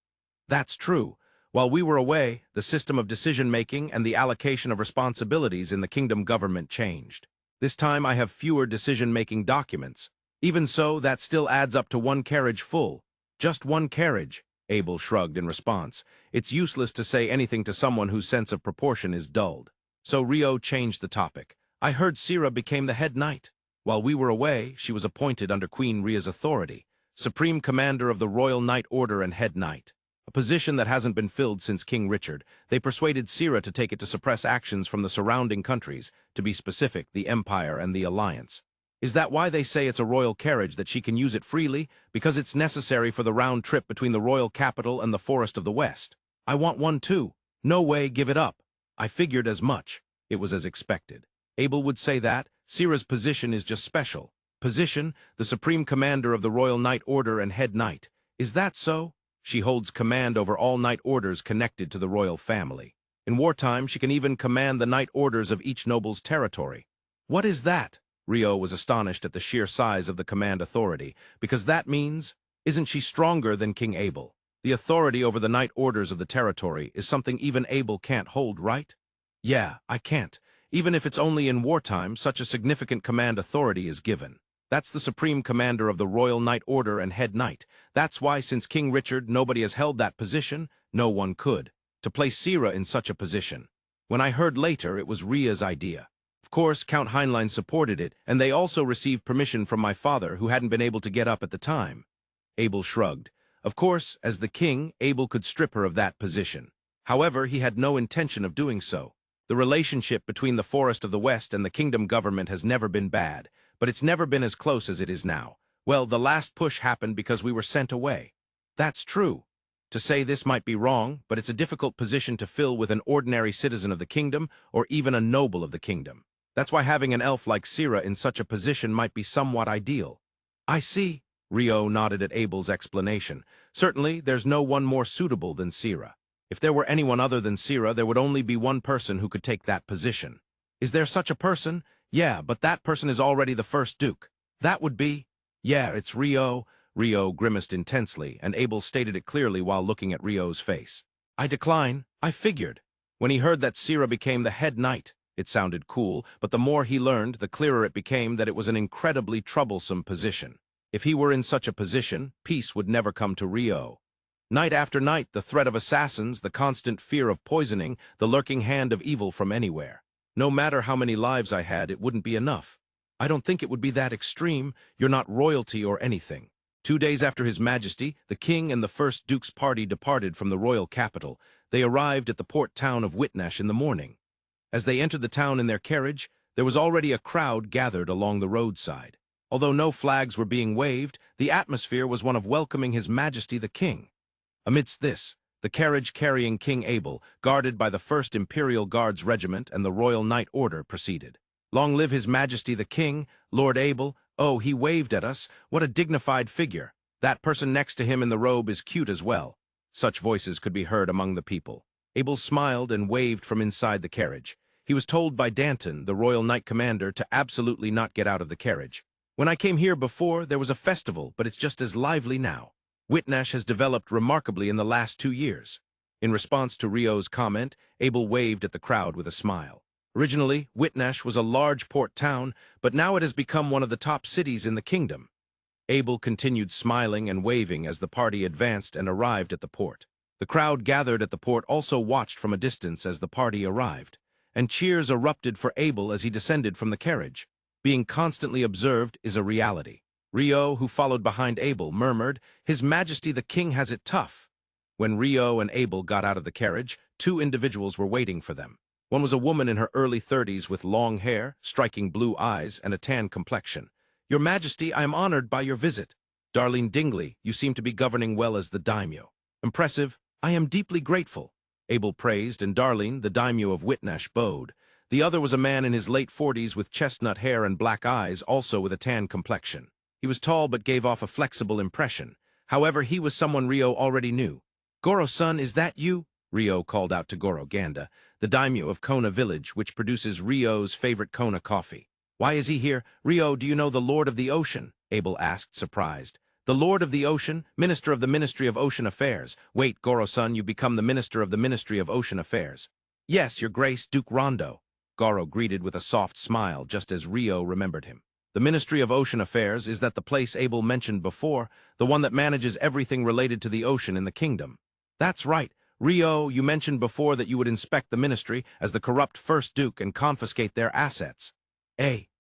That's true. While we were away, the system of decision-making and the allocation of responsibilities in the kingdom government changed. This time I have fewer decision-making documents. Even so, that still adds up to one carriage full. Just one carriage, Abel shrugged in response. It's useless to say anything to someone whose sense of proportion is dulled. So Rio changed the topic. I heard Sira became the head knight. While we were away, she was appointed under Queen Ria's authority, Supreme Commander of the Royal Knight Order and head knight. A position that hasn't been filled since King Richard. They persuaded Sira to take it to suppress actions from the surrounding countries, to be specific, the Empire and the Alliance. Is that why they say it's a royal carriage, that she can use it freely? Because it's necessary for the round trip between the royal capital and the Forest of the West. I want one too. No way, give it up. I figured as much. It was as expected. Abel would say that. Sira's position is just special. Position, the Supreme Commander of the Royal Knight Order and head knight. Is that so? She holds command over all knight orders connected to the royal family. In wartime, she can even command the knight orders of each noble's territory. What is that? Rio was astonished at the sheer size of the command authority, because that means, isn't she stronger than King Abel? The authority over the knight orders of the territory is something even Abel can't hold, right? Yeah, I can't. Even if it's only in wartime, such a significant command authority is given. That's the Supreme Commander of the Royal Knight Order and head knight. That's why, since King Richard, nobody has held that position. No one could. To place Sira in such a position. When I heard later, it was Ria's idea. Of course, Count Heinlein supported it, and they also received permission from my father, who hadn't been able to get up at the time. Abel shrugged. Of course, as the king, Abel could strip her of that position. However, he had no intention of doing so. The relationship between the Forest of the West and the kingdom government has never been bad, but it's never been as close as it is now. Well, the last push happened because we were sent away. That's true. To say this might be wrong, but it's a difficult position to fill with an ordinary citizen of the kingdom or even a noble of the kingdom. That's why having an elf like Sira in such a position might be somewhat ideal. I see. Rio nodded at Abel's explanation. Certainly, there's no one more suitable than Sira. If there were anyone other than Sira, there would only be one person who could take that position. Is there such a person? Yeah, but that person is already the first duke. That would be... Yeah, it's Rio. Rio grimaced intensely, and Abel stated it clearly while looking at Rio's face. I decline. I figured. When he heard that Sira became the head knight, it sounded cool, but the more he learned, the clearer it became that it was an incredibly troublesome position. If he were in such a position, peace would never come to Rio. Night after night, the threat of assassins, the constant fear of poisoning, the lurking hand of evil from anywhere. No matter how many lives I had, it wouldn't be enough. I don't think it would be that extreme. You're not royalty or anything. 2 days after His Majesty, the king and the first duke's party departed from the royal capital. They arrived at the port town of Whitnash in the morning. As they entered the town in their carriage, there was already a crowd gathered along the roadside. Although no flags were being waved, the atmosphere was one of welcoming His Majesty the king. Amidst this, the carriage carrying King Abel, guarded by the 1st Imperial Guards Regiment and the Royal Knight Order, proceeded. Long live His Majesty the King, Lord Abel. Oh, he waved at us. What a dignified figure. That person next to him in the robe is cute as well. Such voices could be heard among the people. Abel smiled and waved from inside the carriage. He was told by Danton, the Royal Knight Commander, to absolutely not get out of the carriage. When I came here before, there was a festival, but it's just as lively now. Whitnash has developed remarkably in the last 2 years. In response to Rio's comment, Abel waved at the crowd with a smile. Originally, Whitnash was a large port town, but now it has become one of the top cities in the kingdom. Abel continued smiling and waving as the party advanced and arrived at the port. The crowd gathered at the port also watched from a distance as the party arrived, and cheers erupted for Abel as he descended from the carriage. Being constantly observed is a reality. Rio, who followed behind Abel, murmured, "His Majesty the King has it tough." When Rio and Abel got out of the carriage, 2 individuals were waiting for them. One was a woman in her early 30s with long hair, striking blue eyes, and a tan complexion. "Your Majesty, I am honored by your visit. Darlene Dingley, you seem to be governing well as the daimyo. Impressive. I am deeply grateful." Abel praised, and Darlene, the daimyo of Whitnash, bowed. The other was a man in his late 40s with chestnut hair and black eyes, also with a tan complexion. He was tall but gave off a flexible impression. However, he was someone Rio already knew. "Goro-san, is that you?" Rio called out to Ganda, the daimyo of Kona village, which produces Rio's favorite Kona coffee. Why is he here? Rio, do you know the Lord of the Ocean? Abel asked, surprised. The Lord of the Ocean? Minister of the Ministry of Ocean Affairs. Wait, Goro-san, you become the Minister of the Ministry of Ocean Affairs. Yes, Your Grace, Duke Rondo. Goro greeted with a soft smile, just as Rio remembered him. The Ministry of Ocean Affairs is that the place Abel mentioned before, the one that manages everything related to the ocean in the kingdom. That's right. Rio, you mentioned before that you would inspect the ministry as the corrupt First Duke and confiscate their assets.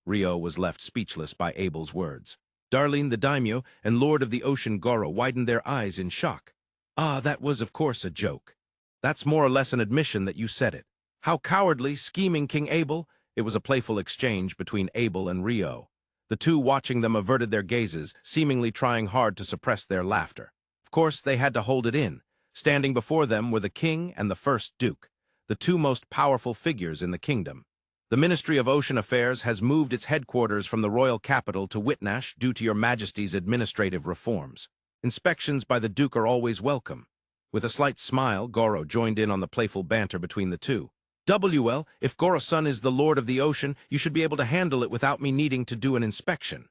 Rio was left speechless by Abel's words. Darlene the daimyo and Lord of the Ocean Goro widened their eyes in shock. Ah, that was of course a joke. That's more or less an admission that you said it. How cowardly, scheming King Abel. It was a playful exchange between Abel and Rio. The two watching them averted their gazes, seemingly trying hard to suppress their laughter. Of course, they had to hold it in. Standing before them were the king and the First Duke, the two most powerful figures in the kingdom. The Ministry of Ocean Affairs has moved its headquarters from the royal capital to Whitnash due to your majesty's administrative reforms. Inspections by the Duke are always welcome. With a slight smile, Goro joined in on the playful banter between the two. If Goro-san is the Lord of the Ocean, you should be able to handle it without me needing to do an inspection.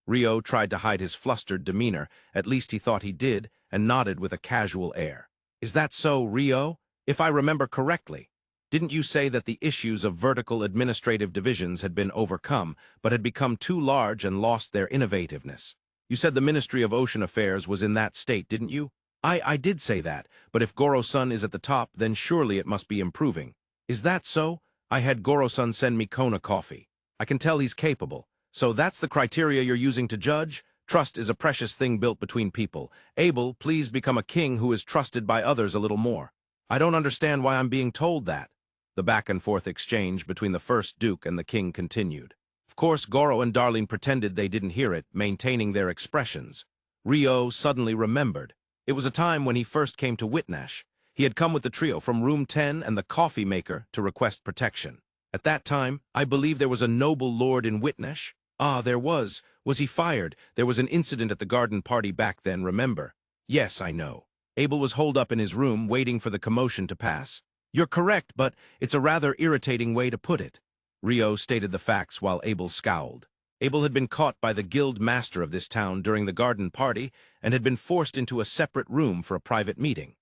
Rio tried to hide his flustered demeanor, at least he thought he did, and nodded with a casual air. Is that so, Rio? If I remember correctly. Didn't you say that the issues of vertical administrative divisions had been overcome, but had become too large and lost their innovativeness? You said the Ministry of Ocean Affairs was in that state, didn't you? I did say that, but if Goro-san is at the top, then surely it must be improving. Is that so? I had Goro-san send me Kona coffee. I can tell he's capable. So that's the criteria you're using to judge? Trust is a precious thing built between people. Abel, please become a king who is trusted by others a little more. I don't understand why I'm being told that. The back-and-forth exchange between the First Duke and the king continued. Of course, Goro and Darlene pretended they didn't hear it, maintaining their expressions. Rio suddenly remembered. It was a time when he first came to Whitnash. He had come with the trio from Room 10 and the coffee maker to request protection. At that time, I believe there was a noble lord in Whitnash. Ah, there was. Was he fired? There was an incident at the garden party back then, remember? Yes, I know. Abel was holed up in his room, waiting for the commotion to pass. You're correct, but it's a rather irritating way to put it. Rio stated the facts while Abel scowled. Abel had been caught by the guild master of this town during the garden party and had been forced into a separate room for a private meeting.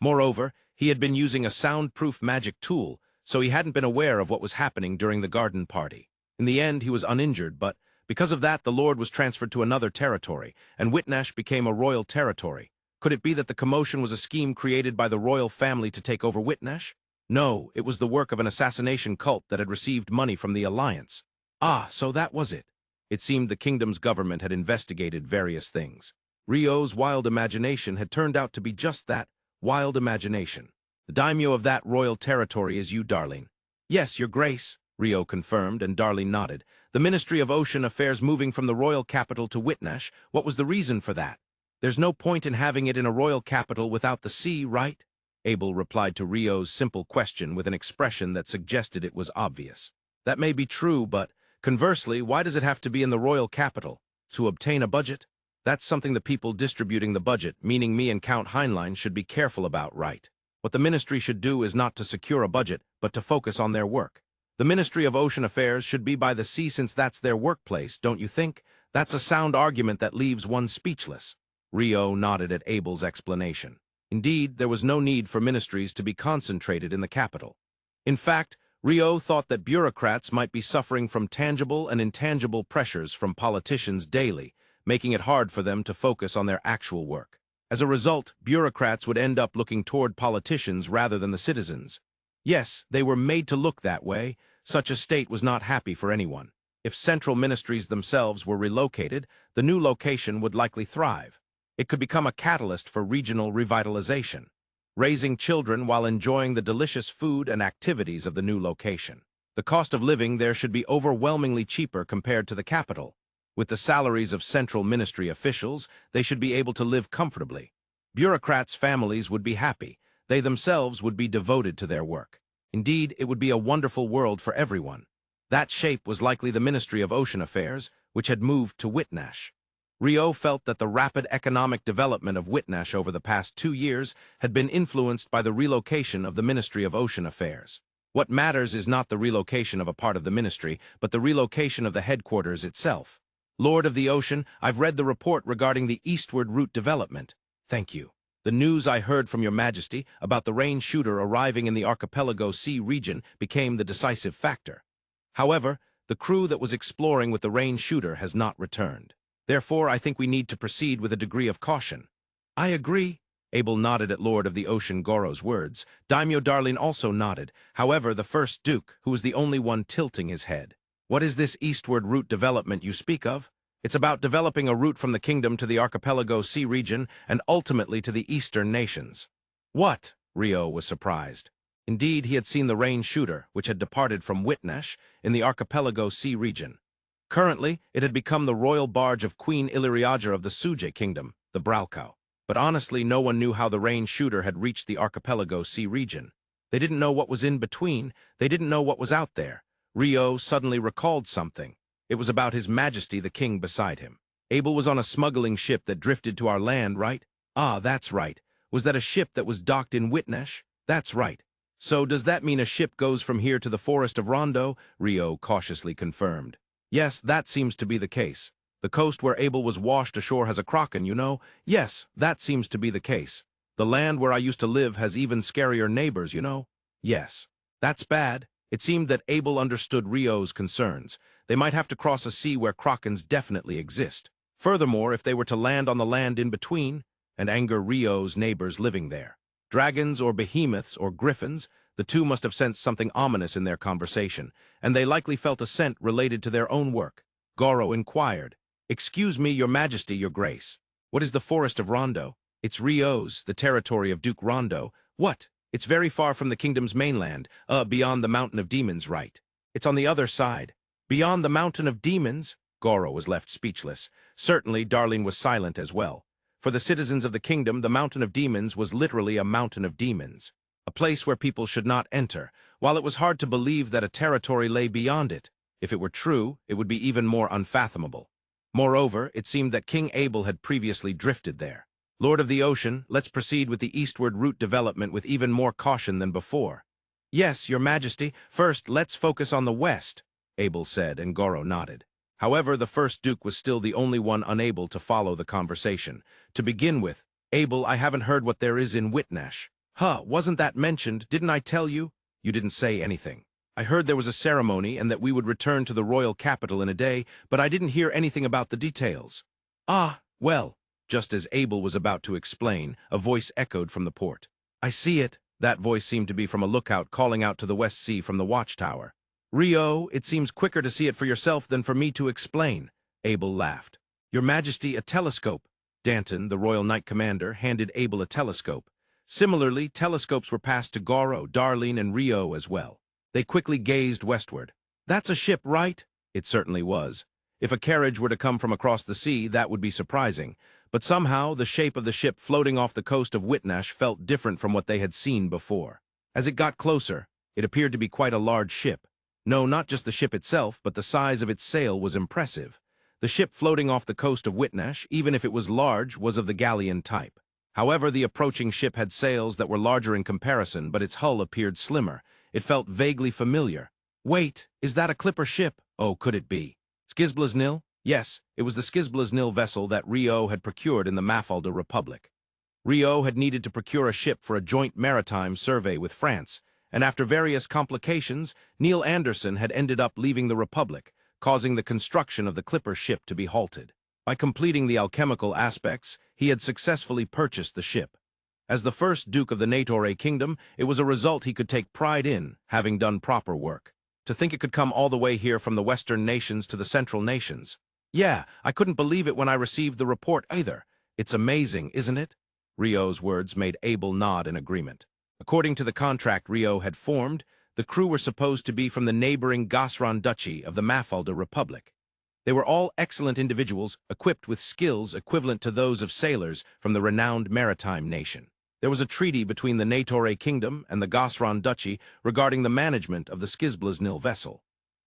Moreover, he had been using a soundproof magic tool, so he hadn't been aware of what was happening during the garden party. In the end, he was uninjured, but because of that, the Lord was transferred to another territory, and Whitnash became a royal territory. Could it be that the commotion was a scheme created by the royal family to take over Whitnash? No, it was the work of an assassination cult that had received money from the Alliance. Ah, so that was it. It seemed the kingdom's government had investigated various things. Rio's wild imagination had turned out to be just that, wild imagination. The daimyo of that royal territory is you, Darlene. Yes, Your Grace, Rio confirmed, and Darlene nodded. The Ministry of Ocean Affairs moving from the royal capital to Whitnash, what was the reason for that? There's no point in having it in a royal capital without the sea, right? Abel replied to Rio's simple question with an expression that suggested it was obvious. That may be true, but conversely, why does it have to be in the royal capital? To obtain a budget? That's something the people distributing the budget, meaning me and Count Heinlein, should be careful about, right? What the ministry should do is not to secure a budget, but to focus on their work. The Ministry of Ocean Affairs should be by the sea since that's their workplace, don't you think? That's a sound argument that leaves one speechless. Rio nodded at Abel's explanation. Indeed, there was no need for ministries to be concentrated in the capital. In fact, Rio thought that bureaucrats might be suffering from tangible and intangible pressures from politicians daily, making it hard for them to focus on their actual work. As a result, bureaucrats would end up looking toward politicians rather than the citizens. Yes, they were made to look that way. Such a state was not happy for anyone. If central ministries themselves were relocated, the new location would likely thrive. It could become a catalyst for regional revitalization, raising children while enjoying the delicious food and activities of the new location. The cost of living there should be overwhelmingly cheaper compared to the capital. With the salaries of central ministry officials, they should be able to live comfortably. Bureaucrats' families would be happy. They themselves would be devoted to their work. Indeed, it would be a wonderful world for everyone. That shape was likely the Ministry of Ocean Affairs, which had moved to Whitnash. Rio felt that the rapid economic development of Whitnash over the past 2 years had been influenced by the relocation of the Ministry of Ocean Affairs. What matters is not the relocation of a part of the ministry, but the relocation of the headquarters itself. Lord of the Ocean, I've read the report regarding the eastward route development. Thank you. The news I heard from your majesty about the rain shooter arriving in the Archipelago Sea region became the decisive factor. However, the crew that was exploring with the rain shooter has not returned. Therefore, I think we need to proceed with a degree of caution. I agree. Abel nodded at Lord of the Ocean Goro's words. Daimyo Darlene also nodded. However, the first Duke, who was the only one tilting his head. What is this eastward route development you speak of? It's about developing a route from the kingdom to the Archipelago Sea region and ultimately to the eastern nations. What? Rio was surprised. Indeed, he had seen the rain shooter, which had departed from Whitnash, in the Archipelago Sea region. Currently, it had become the royal barge of Queen Illyriaja of the Suje kingdom, the Bralco. But honestly, no one knew how the rain shooter had reached the Archipelago Sea region. They didn't know what was in between. They didn't know what was out there. Rio suddenly recalled something. It was about His Majesty the King beside him. Abel was on a smuggling ship that drifted to our land, right? Ah, that's right. Was that a ship that was docked in Whitnash? That's right. So does that mean a ship goes from here to the forest of Rondo? Rio cautiously confirmed. Yes, that seems to be the case. The coast where Abel was washed ashore has a kraken, you know? Yes, that seems to be the case. The land where I used to live has even scarier neighbors, you know? Yes. That's bad. It seemed that Abel understood Rio's concerns. They might have to cross a sea where krakens definitely exist. Furthermore, if they were to land on the land in between, and anger Rio's neighbors living there. Dragons or behemoths or griffins, the two must have sensed something ominous in their conversation, and they likely felt a scent related to their own work. Goro inquired, "Excuse me, your majesty, your grace. What is the forest of Rondo?" "It's Rio's, the territory of Duke Rondo." "What? It's very far from the kingdom's mainland, beyond the Mountain of Demons, right?" "It's on the other side." "Beyond the Mountain of Demons?" Goro was left speechless. Certainly, Darlene was silent as well. For the citizens of the kingdom, the Mountain of Demons was literally a mountain of demons. A place where people should not enter, while it was hard to believe that a territory lay beyond it. If it were true, it would be even more unfathomable. Moreover, it seemed that King Abel had previously drifted there. Lord of the Ocean, let's proceed with the eastward route development with even more caution than before. Yes, your majesty, first let's focus on the west, Abel said, and Goro nodded. However, the first Duke was still the only one unable to follow the conversation. To begin with, Abel, I haven't heard what there is in Whitnash. Wasn't that mentioned? Didn't I tell you? You didn't say anything. I heard there was a ceremony and that we would return to the royal capital in a day, but I didn't hear anything about the details. Ah, well, just as Abel was about to explain, a voice echoed from the port. I see it. That voice seemed to be from a lookout calling out to the West Sea from the watchtower. Rio, it seems quicker to see it for yourself than for me to explain. Abel laughed. Your Majesty, a telescope. Danton, the Royal Knight Commander, handed Abel a telescope. Similarly, telescopes were passed to Goro, Darlene, and Rio as well. They quickly gazed westward. That's a ship, right? It certainly was. If a carriage were to come from across the sea, that would be surprising. But somehow, the shape of the ship floating off the coast of Whitnash felt different from what they had seen before. As it got closer, it appeared to be quite a large ship. No, not just the ship itself, but the size of its sail was impressive. The ship floating off the coast of Whitnash, even if it was large, was of the galleon type. However, the approaching ship had sails that were larger in comparison, but its hull appeared slimmer. It felt vaguely familiar. Wait, is that a clipper ship? Oh, could it be? Skizblaznil? Yes, it was the Skizblaznil vessel that Rio had procured in the Mafalda Republic. Rio had needed to procure a ship for a joint maritime survey with France, and after various complications, Neil Anderson had ended up leaving the Republic, causing the construction of the clipper ship to be halted. By completing the alchemical aspects, he had successfully purchased the ship. As the first Duke of the Negotiator kingdom, it was a result he could take pride in, having done proper work. To think it could come all the way here from the western nations to the central nations. Yeah, I couldn't believe it when I received the report either. It's amazing, isn't it? Rio's words made Abel nod in agreement. According to the contract Rio had formed, the crew were supposed to be from the neighboring Gasron Duchy of the Mafalda Republic. They were all excellent individuals, equipped with skills equivalent to those of sailors from the renowned maritime nation. There was a treaty between the Negotiator kingdom and the Gasron Duchy regarding the management of the Skizblaznil vessel.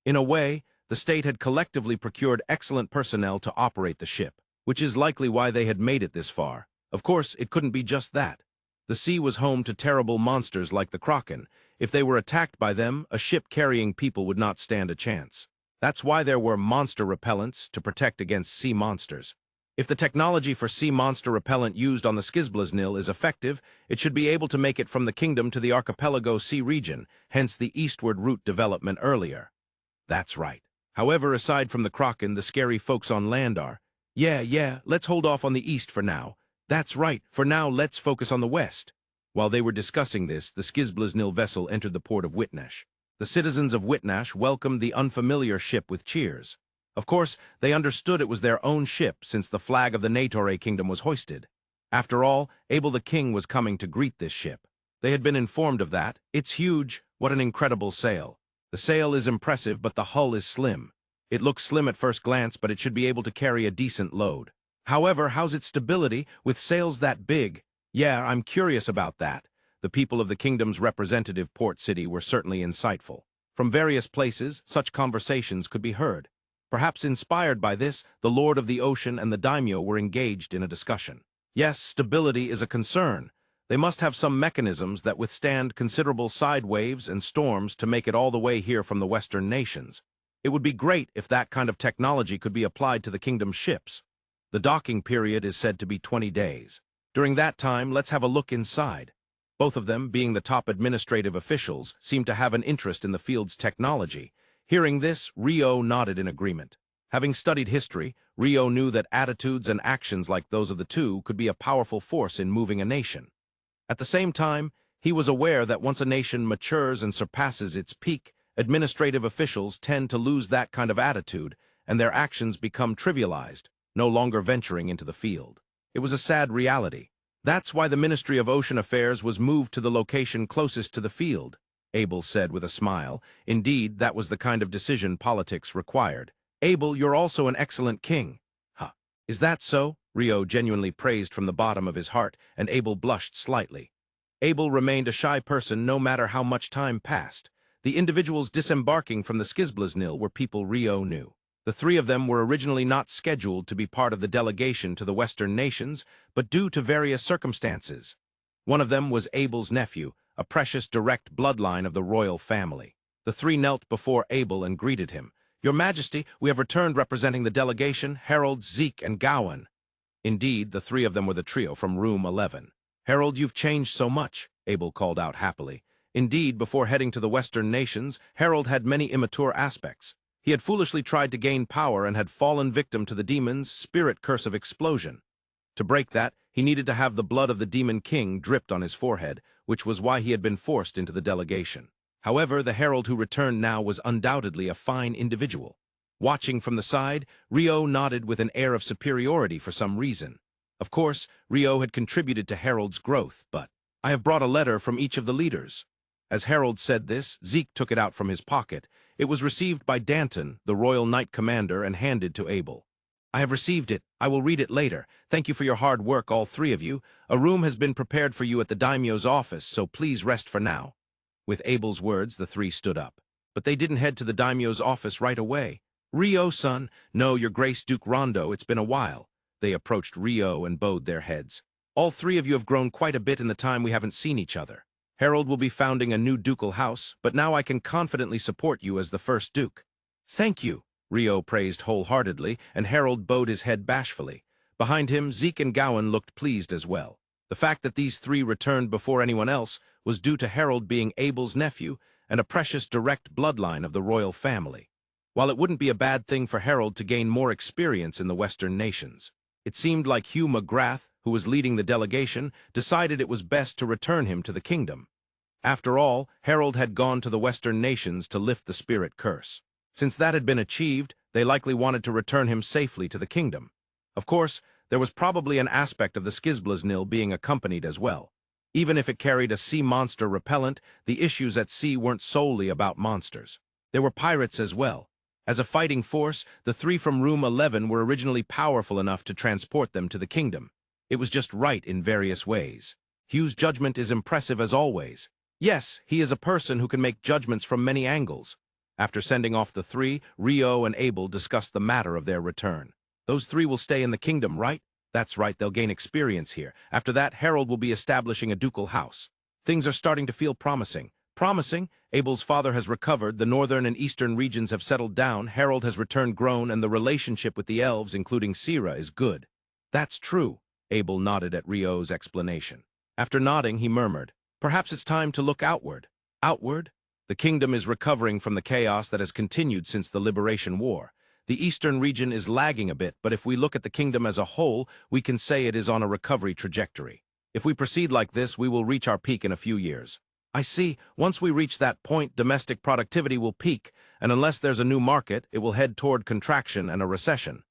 In a way, the state had collectively procured excellent personnel to operate the ship. which is likely why they had made it this far. Of course, it couldn't be just that. The sea was home to terrible monsters like the Kraken. If they were attacked by them, a ship carrying people would not stand a chance. That's why there were monster repellents to protect against sea monsters. If the technology for sea monster repellent used on the Skizblaznil is effective, it should be able to make it from the kingdom to the archipelago sea region, hence the eastward route development earlier. That's right. However, aside from the Kraken, the scary folks on land are, yeah, let's hold off on the east for now. That's right, for now let's focus on the west. While they were discussing this, the Skizblaznil vessel entered the port of Whitnash. The citizens of Whitnash welcomed the unfamiliar ship with cheers. Of course, they understood it was their own ship since the flag of the Negotiator kingdom was hoisted. After all, Abel the king was coming to greet this ship. They had been informed of that. It's huge. What an incredible sail. The sail is impressive, but the hull is slim. It looks slim at first glance, but it should be able to carry a decent load. However, how's its stability with sails that big? Yeah, I'm curious about that. The people of the kingdom's representative port city were certainly insightful. From various places, such conversations could be heard. Perhaps inspired by this, the Lord of the Ocean and the daimyo were engaged in a discussion. Yes, stability is a concern. They must have some mechanisms that withstand considerable side waves and storms to make it all the way here from the Western nations. It would be great if that kind of technology could be applied to the kingdom's ships. The docking period is said to be 20 days. During that time, let's have a look inside. Both of them, being the top administrative officials, seem to have an interest in the field's technology. Hearing this, Rio nodded in agreement. Having studied history, Rio knew that attitudes and actions like those of the two could be a powerful force in moving a nation. At the same time, he was aware that once a nation matures and surpasses its peak, administrative officials tend to lose that kind of attitude, and their actions become trivialized, no longer venturing into the field. It was a sad reality. That's why the Ministry of Ocean Affairs was moved to the location closest to the field, Abel said with a smile. Indeed, that was the kind of decision politics required. Abel, you're also an excellent king. Huh. Is that so? Rio genuinely praised from the bottom of his heart, and Abel blushed slightly. Abel remained a shy person no matter how much time passed. The individuals disembarking from the Skizblaznil were people Rio knew. The three of them were originally not scheduled to be part of the delegation to the Western nations, but due to various circumstances. One of them was Abel's nephew, a precious direct bloodline of the royal family. The three knelt before Abel and greeted him. Your Majesty, we have returned representing the delegation, Harold, Zeke, and Garwin. Indeed, the three of them were the trio from room 11. Harold, you've changed so much, Abel called out happily. Indeed, before heading to the Western nations, Harold had many immature aspects. He had foolishly tried to gain power and had fallen victim to the demon's spirit curse of explosion. To break that, he needed to have the blood of the demon king dripped on his forehead, which was why he had been forced into the delegation. However, the herald who returned now was undoubtedly a fine individual. Watching from the side, Rio nodded with an air of superiority for some reason. Of course, Rio had contributed to Harold's growth, but I have brought a letter from each of the leaders. As Harold said this, Zeke took it out from his pocket. It was received by Danton, the Royal Knight Commander, and handed to Abel. I have received it. I will read it later. Thank you for your hard work, all three of you. A room has been prepared for you at the daimyo's office, so please rest for now. With Abel's words, the three stood up. But they didn't head to the daimyo's office right away. Rio, son. No, your Grace Duke Rondo, it's been a while. They approached Rio and bowed their heads. All three of you have grown quite a bit in the time we haven't seen each other. Harold will be founding a new ducal house, but now I can confidently support you as the first duke. Thank you, Rio praised wholeheartedly, and Harold bowed his head bashfully. Behind him, Zeke and Garwin looked pleased as well. The fact that these three returned before anyone else was due to Harold being Abel's nephew and a precious direct bloodline of the royal family. While it wouldn't be a bad thing for Harold to gain more experience in the Western nations, it seemed like Hugh McGrath, who was leading the delegation, decided it was best to return him to the kingdom. After all, Harold had gone to the Western nations to lift the spirit curse. Since that had been achieved, they likely wanted to return him safely to the kingdom. Of course, there was probably an aspect of the Skizblaznil being accompanied as well. Even if it carried a sea monster repellent, the issues at sea weren't solely about monsters. There were pirates as well. As a fighting force, the three from Room 11 were originally powerful enough to transport them to the kingdom. It was just right in various ways. Hugh's judgment is impressive as always. Yes, he is a person who can make judgments from many angles. After sending off the three, Rio and Abel discussed the matter of their return. Those 3 will stay in the kingdom, right? That's right, they'll gain experience here. After that, Harold will be establishing a ducal house. Things are starting to feel promising. Promising? Abel's father has recovered, the northern and eastern regions have settled down, Harold has returned grown, and the relationship with the elves, including Sira, is good. That's true, Abel nodded at Rio's explanation. After nodding, he murmured, perhaps it's time to look outward. Outward? The kingdom is recovering from the chaos that has continued since the Liberation War. The eastern region is lagging a bit, but if we look at the kingdom as a whole, we can say it is on a recovery trajectory. If we proceed like this, we will reach our peak in a few years. I see. Once we reach that point, domestic productivity will peak, and unless there's a new market, it will head toward contraction and a recession.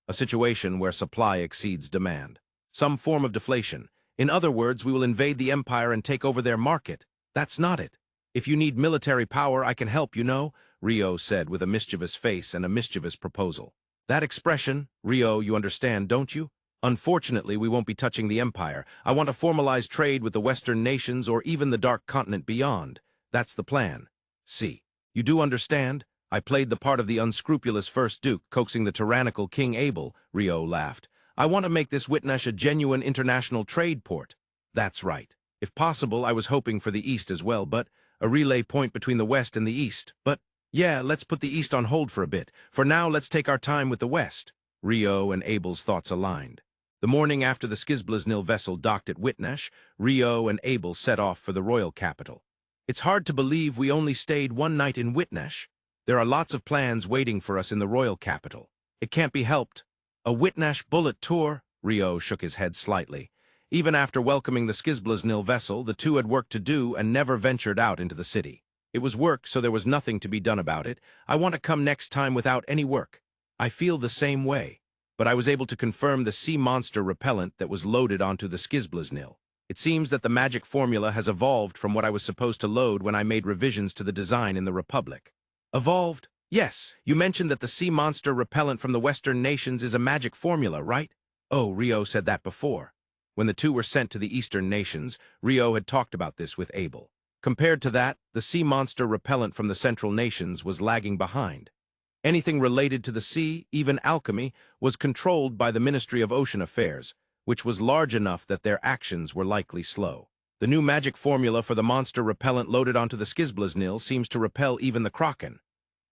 A situation where supply exceeds demand. Some form of deflation. In other words, we will invade the empire and take over their market. That's not it. If you need military power, I can help, you know, Rio said with a mischievous face and a mischievous proposal. That expression, Rio, you understand, don't you? Unfortunately, we won't be touching the empire. I want to formalize trade with the Western nations or even the Dark Continent beyond. That's the plan. See, you do understand? I played the part of the unscrupulous First Duke, coaxing the tyrannical King Abel, Rio laughed. I want to make this Whitnash a genuine international trade port. That's right. If possible, I was hoping for the East as well, but a relay point between the West and the East. But, yeah, let's put the East on hold for a bit. For now, let's take our time with the West. Rio and Abel's thoughts aligned. The morning after the Skizblaznil vessel docked at Whitnash, Rio and Abel set off for the royal capital. It's hard to believe we only stayed one night in Whitnash. There are lots of plans waiting for us in the royal capital. It can't be helped. A Whitnash bullet tour? Rio shook his head slightly. Even after welcoming the Skizblaznil vessel, the two had work to do and never ventured out into the city. It was work, so there was nothing to be done about it. I want to come next time without any work. I feel the same way. But I was able to confirm the sea monster repellent that was loaded onto the Skizblaznil. It seems that the magic formula has evolved from what I was supposed to load when I made revisions to the design in the Republic. Evolved? Yes, you mentioned that the sea monster repellent from the Western nations is a magic formula, right? Oh, Rio said that before. When the two were sent to the Eastern nations, Rio had talked about this with Abel. Compared to that, the sea monster repellent from the Central nations was lagging behind. Anything related to the sea, even alchemy, was controlled by the Ministry of Ocean Affairs, which was large enough that their actions were likely slow. The new magic formula for the monster repellent loaded onto the Skizblaznil seems to repel even the Kraken.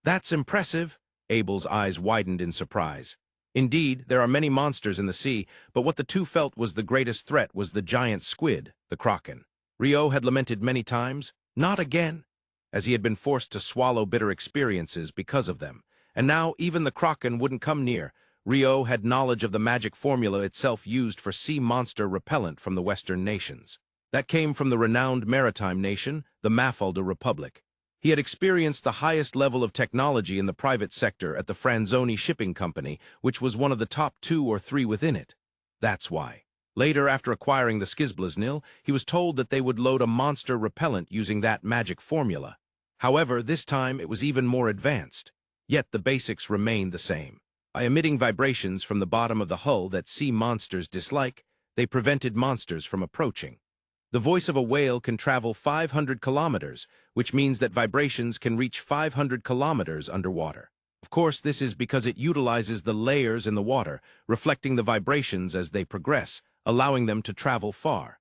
That's impressive. Abel's eyes widened in surprise. Indeed, there are many monsters in the sea, but what the two felt was the greatest threat was the giant squid, the Kraken. Rio had lamented many times, not again, as he had been forced to swallow bitter experiences because of them. And now even the Kraken wouldn't come near. Rio had knowledge of the magic formula itself used for sea monster repellent from the Western nations. That came from the renowned maritime nation, the Mafalda Republic. He had experienced the highest level of technology in the private sector at the Franzoni Shipping Company, which was one of the top 2 or 3 within it. That's why. Later, after acquiring the Skizblaznil, he was told that they would load a monster repellent using that magic formula. However, this time it was even more advanced. Yet the basics remained the same. By emitting vibrations from the bottom of the hull that sea monsters dislike, they prevented monsters from approaching. The voice of a whale can travel 500 kilometers, which means that vibrations can reach 500 kilometers underwater. Of course, this is because it utilizes the layers in the water, reflecting the vibrations as they progress, allowing them to travel far.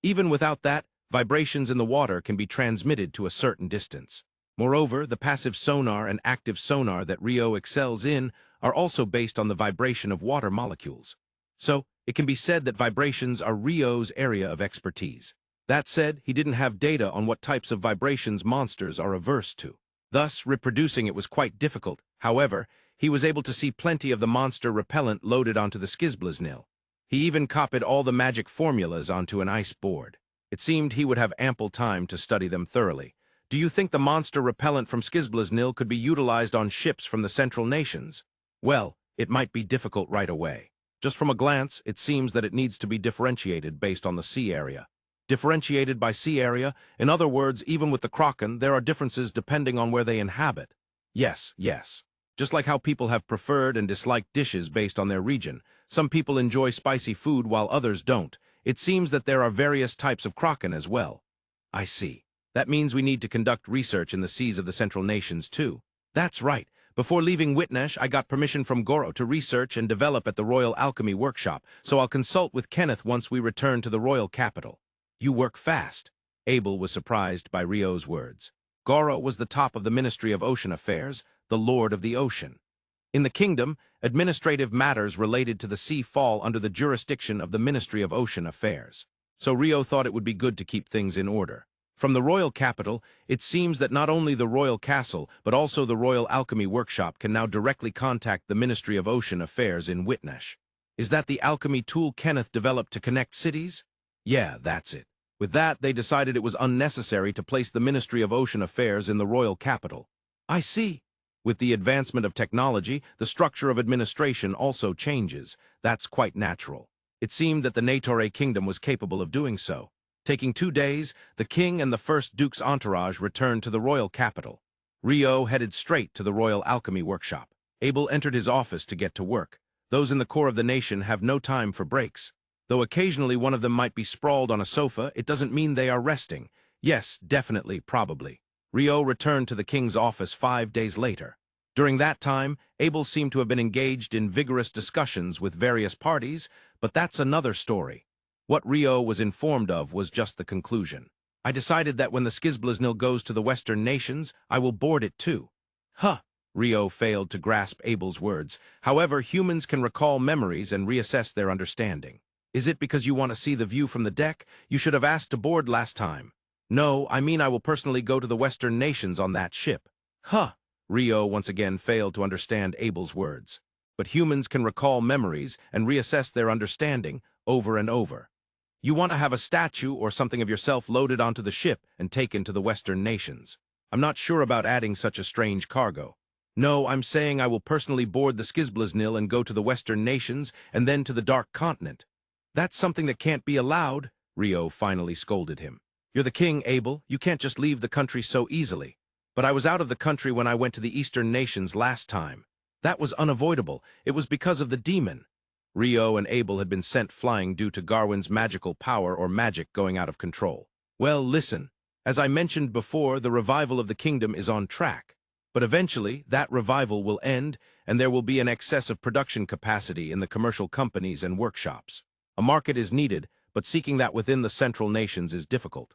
Even without that, vibrations in the water can be transmitted to a certain distance. Moreover, the passive sonar and active sonar that Rio excels in are also based on the vibration of water molecules. So, it can be said that vibrations are Rio's area of expertise. That said, he didn't have data on what types of vibrations monsters are averse to. Thus, reproducing it was quite difficult. However, he was able to see plenty of the monster repellent loaded onto the Skizblaznil. He even copied all the magic formulas onto an ice board. It seemed he would have ample time to study them thoroughly. Do you think the monster repellent from Skizblaznil could be utilized on ships from the Central nations? Well, it might be difficult right away. Just from a glance, it seems that it needs to be differentiated based on the sea area. Differentiated by sea area, in other words, even with the Kraken, there are differences depending on where they inhabit. Yes. Just like how people have preferred and disliked dishes based on their region, some people enjoy spicy food while others don't. It seems that there are various types of Kraken as well. I see. That means we need to conduct research in the seas of the Central nations too. That's right. Before leaving Whitnash, I got permission from Goro to research and develop at the Royal Alchemy Workshop, so I'll consult with Kenneth once we return to the royal capital. You work fast. Abel was surprised by Rio's words. Goro was the top of the Ministry of Ocean Affairs, the Lord of the Ocean. In the kingdom, administrative matters related to the sea fall under the jurisdiction of the Ministry of Ocean Affairs. So Rio thought it would be good to keep things in order. From the royal capital, it seems that not only the royal castle, but also the Royal Alchemy Workshop can now directly contact the Ministry of Ocean Affairs in Whitnash. Is that the alchemy tool Kenneth developed to connect cities? Yeah, that's it. With that, they decided it was unnecessary to place the Ministry of Ocean Affairs in the royal capital. I see. With the advancement of technology, the structure of administration also changes. That's quite natural. It seemed that the Negotiator kingdom was capable of doing so. Taking 2 days, the king and the first duke's entourage returned to the royal capital. Rio headed straight to the Royal Alchemy Workshop. Abel entered his office to get to work. Those in the core of the nation have no time for breaks. Though occasionally one of them might be sprawled on a sofa, it doesn't mean they are resting. Yes, definitely, probably. Rio returned to the king's office 5 days later. During that time, Abel seemed to have been engaged in vigorous discussions with various parties, but that's another story. What Rio was informed of was just the conclusion. I decided that when the Skizblaznil goes to the Western nations, I will board it too. Huh! Rio failed to grasp Abel's words. However, humans can recall memories and reassess their understanding. Is it because you want to see the view from the deck? You should have asked to board last time. No, I mean I will personally go to the Western nations on that ship. Huh! Rio once again failed to understand Abel's words. But humans can recall memories and reassess their understanding over and over. You want to have a statue or something of yourself loaded onto the ship and taken to the Western nations. I'm not sure about adding such a strange cargo. No, I'm saying I will personally board the Skizblaznil and go to the Western nations and then to the Dark Continent. That's something that can't be allowed, Rio finally scolded him. You're the king, Abel. You can't just leave the country so easily. But I was out of the country when I went to the Eastern nations last time. That was unavoidable. It was because of the demon. Rio and Abel had been sent flying due to Garwin's magical power or magic going out of control. Well, listen. As I mentioned before, the revival of the kingdom is on track. But eventually, that revival will end, and there will be an excess of production capacity in the commercial companies and workshops. A market is needed, but seeking that within the central nations is difficult.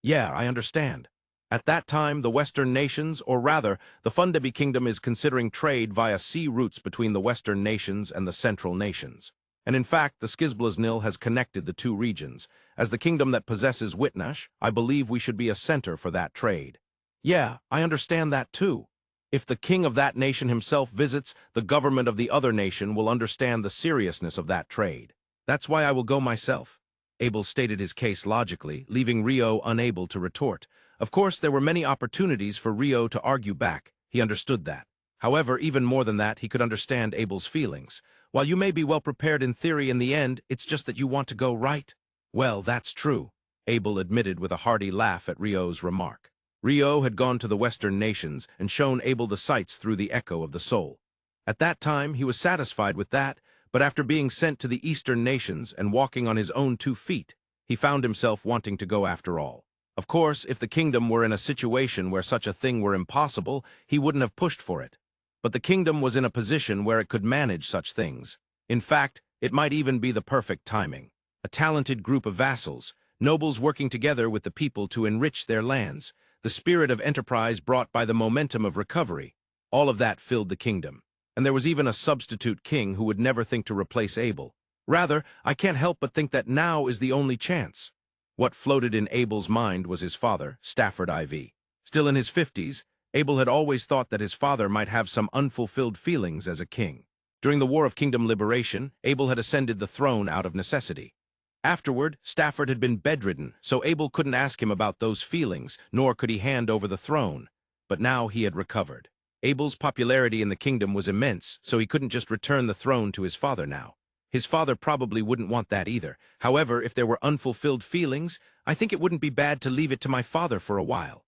Yeah, I understand. At that time, the Western nations, or rather, the Fundebi kingdom is considering trade via sea routes between the Western nations and the central nations. And in fact, the Skizblaznil has connected the two regions. As the kingdom that possesses Whitnash, I believe we should be a center for that trade. Yeah, I understand that too. If the king of that nation himself visits, the government of the other nation will understand the seriousness of that trade. That's why I will go myself. Abel stated his case logically, leaving Rio unable to retort. Of course, there were many opportunities for Rio to argue back. He understood that. However, even more than that, he could understand Abel's feelings. While you may be well prepared in theory, in the end, it's just that you want to go right. Well, that's true, Abel admitted with a hearty laugh at Rio's remark. Rio had gone to the Western nations and shown Abel the sights through the echo of the soul. At that time, he was satisfied with that, but after being sent to the Eastern nations and walking on his own 2 feet, he found himself wanting to go after all. Of course, if the kingdom were in a situation where such a thing were impossible, he wouldn't have pushed for it. But the kingdom was in a position where it could manage such things. In fact, it might even be the perfect timing. A talented group of vassals, nobles working together with the people to enrich their lands, the spirit of enterprise brought by the momentum of recovery. All of that filled the kingdom. And there was even a substitute king who would never think to replace Abel. Rather, I can't help but think that now is the only chance. What floated in Abel's mind was his father, Stafford IV. Still in his 50s, Abel had always thought that his father might have some unfulfilled feelings as a king. During the War of Kingdom Liberation, Abel had ascended the throne out of necessity. Afterward, Stafford had been bedridden, so Abel couldn't ask him about those feelings, nor could he hand over the throne. But now he had recovered. Abel's popularity in the kingdom was immense, so he couldn't just return the throne to his father now. His father probably wouldn't want that either. However, if there were unfulfilled feelings, I think it wouldn't be bad to leave it to my father for a while.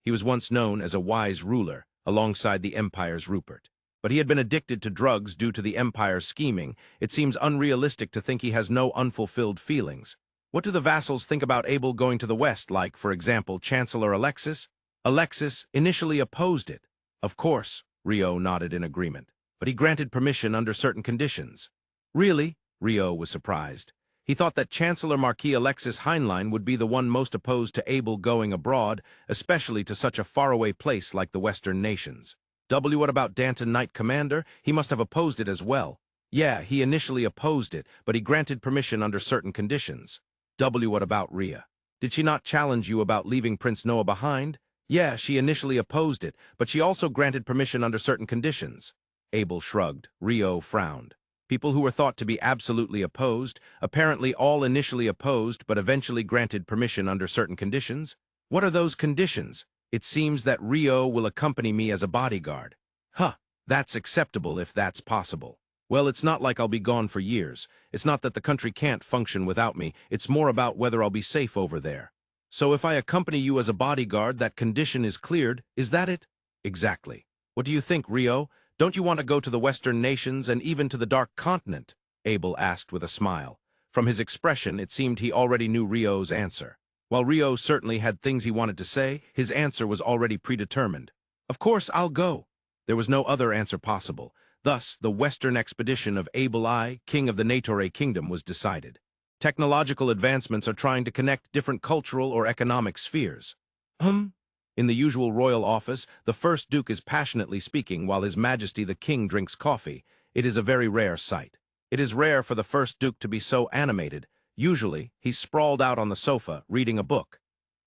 He was once known as a wise ruler, alongside the Empire's Rupert. But he had been addicted to drugs due to the Empire's scheming. It seems unrealistic to think he has no unfulfilled feelings. What do the vassals think about Abel going to the West, like, for example, Chancellor Alexis? Alexis initially opposed it. Of course, Rio nodded in agreement. But he granted permission under certain conditions. Really? Rio was surprised. He thought that Chancellor Marquis Alexis Heinlein would be the one most opposed to Abel going abroad, especially to such a faraway place like the Western nations. What about Danton Knight Commander? He must have opposed it as well. Yeah, he initially opposed it, but he granted permission under certain conditions. What about Rhea? Did she not challenge you about leaving Prince Noah behind? Yeah, she initially opposed it, but she also granted permission under certain conditions. Abel shrugged. Rio frowned. People who were thought to be absolutely opposed, apparently all initially opposed but eventually granted permission under certain conditions? What are those conditions? It seems that Rio will accompany me as a bodyguard. Huh, that's acceptable if that's possible. Well, it's not like I'll be gone for years. It's not that the country can't function without me. It's more about whether I'll be safe over there. So if I accompany you as a bodyguard, that condition is cleared, is that it? Exactly. What do you think, Rio? Don't you want to go to the Western nations and even to the Dark Continent? Abel asked with a smile. From his expression, it seemed he already knew Rio's answer. While Rio certainly had things he wanted to say, his answer was already predetermined. Of course, I'll go. There was no other answer possible. Thus, the Western expedition of Abel I, king of the Negotiator kingdom, was decided. Technological advancements are trying to connect different cultural or economic spheres. In the usual royal office, the first Duke is passionately speaking while His Majesty the King drinks coffee. It is a very rare sight. It is rare for the first Duke to be so animated. Usually, he's sprawled out on the sofa, reading a book.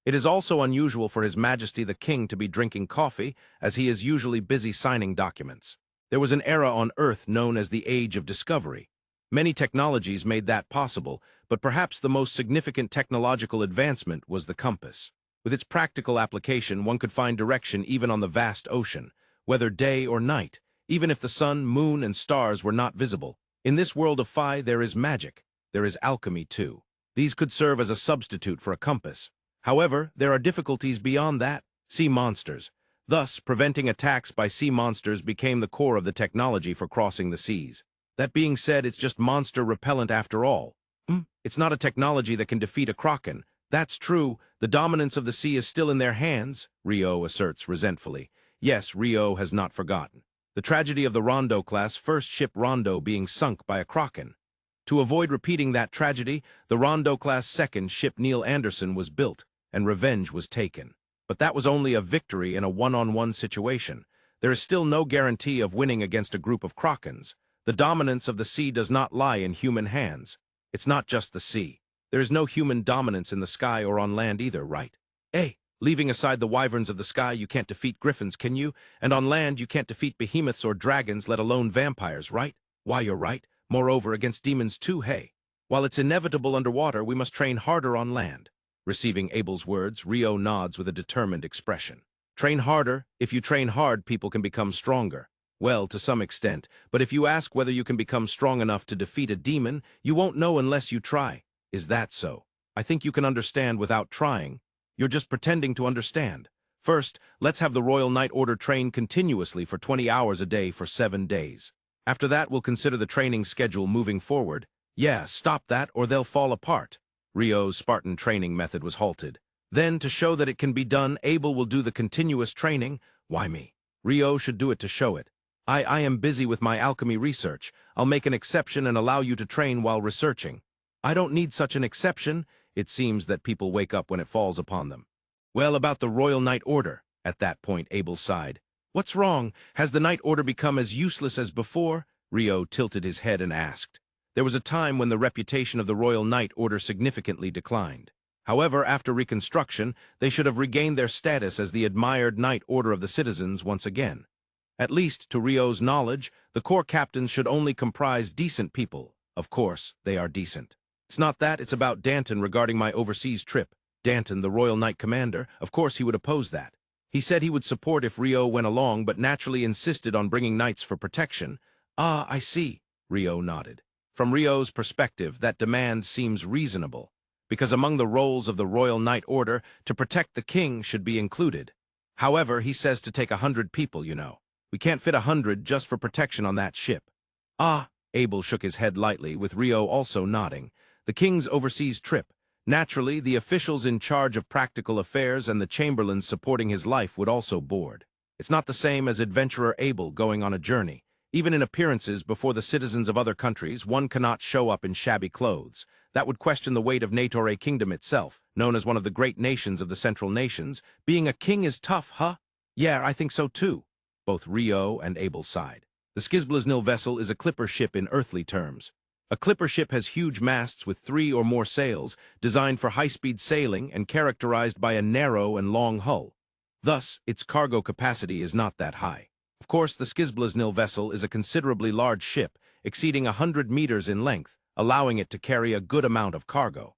It is also unusual for His Majesty the King to be drinking coffee, as he is usually busy signing documents. There was an era on Earth known as the Age of Discovery. Many technologies made that possible, but perhaps the most significant technological advancement was the compass. With its practical application, one could find direction even on the vast ocean, whether day or night, even if the sun, moon, and stars were not visible. In this world of Phi, there is magic. There is alchemy, too. These could serve as a substitute for a compass. However, there are difficulties beyond that. Sea monsters. Thus, preventing attacks by sea monsters became the core of the technology for crossing the seas. That being said, it's just monster repellent after all. It's not a technology that can defeat a kraken. That's true. The dominance of the sea is still in their hands, Rio asserts resentfully. Yes, Rio has not forgotten. The tragedy of the Rondo-class first ship Rondo being sunk by a kraken. To avoid repeating that tragedy, the Rondo-class second ship Neil Anderson was built, and revenge was taken. But that was only a victory in a one-on-one situation. There is still no guarantee of winning against a group of krakens. The dominance of the sea does not lie in human hands. It's not just the sea. There is no human dominance in the sky or on land either, right? Leaving aside the wyverns of the sky, you can't defeat griffins, can you? And on land, you can't defeat behemoths or dragons, let alone vampires, right? Why, you're right. Moreover, against demons too, hey. While it's inevitable underwater, we must train harder on land. Receiving Abel's words, Rio nods with a determined expression. Train harder. If you train hard, people can become stronger. Well, to some extent, but if you ask whether you can become strong enough to defeat a demon, you won't know unless you try. Is that so? I think you can understand without trying. You're just pretending to understand. First, let's have the Royal Knight Order train continuously for 20 hours a day for 7 days. After that, we'll consider the training schedule moving forward. Yeah, stop that or they'll fall apart. Rio's Spartan training method was halted. Then, to show that it can be done, Abel will do the continuous training. Why me? Rio should do it to show it. I am busy with my alchemy research. I'll make an exception and allow you to train while researching. I don't need such an exception. It seems that people wake up when it falls upon them. Well, about the Royal Knight Order. At that point, Abel sighed. What's wrong? Has the Knight Order become as useless as before? Rio tilted his head and asked. There was a time when the reputation of the Royal Knight Order significantly declined. However, after Reconstruction, they should have regained their status as the admired Knight Order of the citizens once again. At least, to Rio's knowledge, the corps captains should only comprise decent people. Of course, they are decent. It's not that, it's about Danton regarding my overseas trip. Danton, the Royal Knight Commander, of course he would oppose that. He said he would support if Rio went along, but naturally insisted on bringing knights for protection. Ah, I see, Rio nodded. From Rio's perspective, that demand seems reasonable, because among the roles of the Royal Knight Order, to protect the king should be included. However, he says to take 100 people, you know. We can't fit 100 just for protection on that ship. Ah, Abel shook his head lightly, with Rio also nodding. The king's overseas trip. Naturally, the officials in charge of practical affairs and the chamberlains supporting his life would also board. It's not the same as adventurer Abel going on a journey. Even in appearances before the citizens of other countries, one cannot show up in shabby clothes. That would question the weight of Natore Kingdom itself, known as one of the great nations of the Central Nations. Being a king is tough, huh? Yeah, I think so too. Both Rio and Abel sighed. The Skizblaznil vessel is a clipper ship in earthly terms. A clipper ship has huge masts with 3 or more sails, designed for high-speed sailing and characterized by a narrow and long hull. Thus, its cargo capacity is not that high. Of course, the Skizblaznil vessel is a considerably large ship, exceeding 100 meters in length, allowing it to carry a good amount of cargo.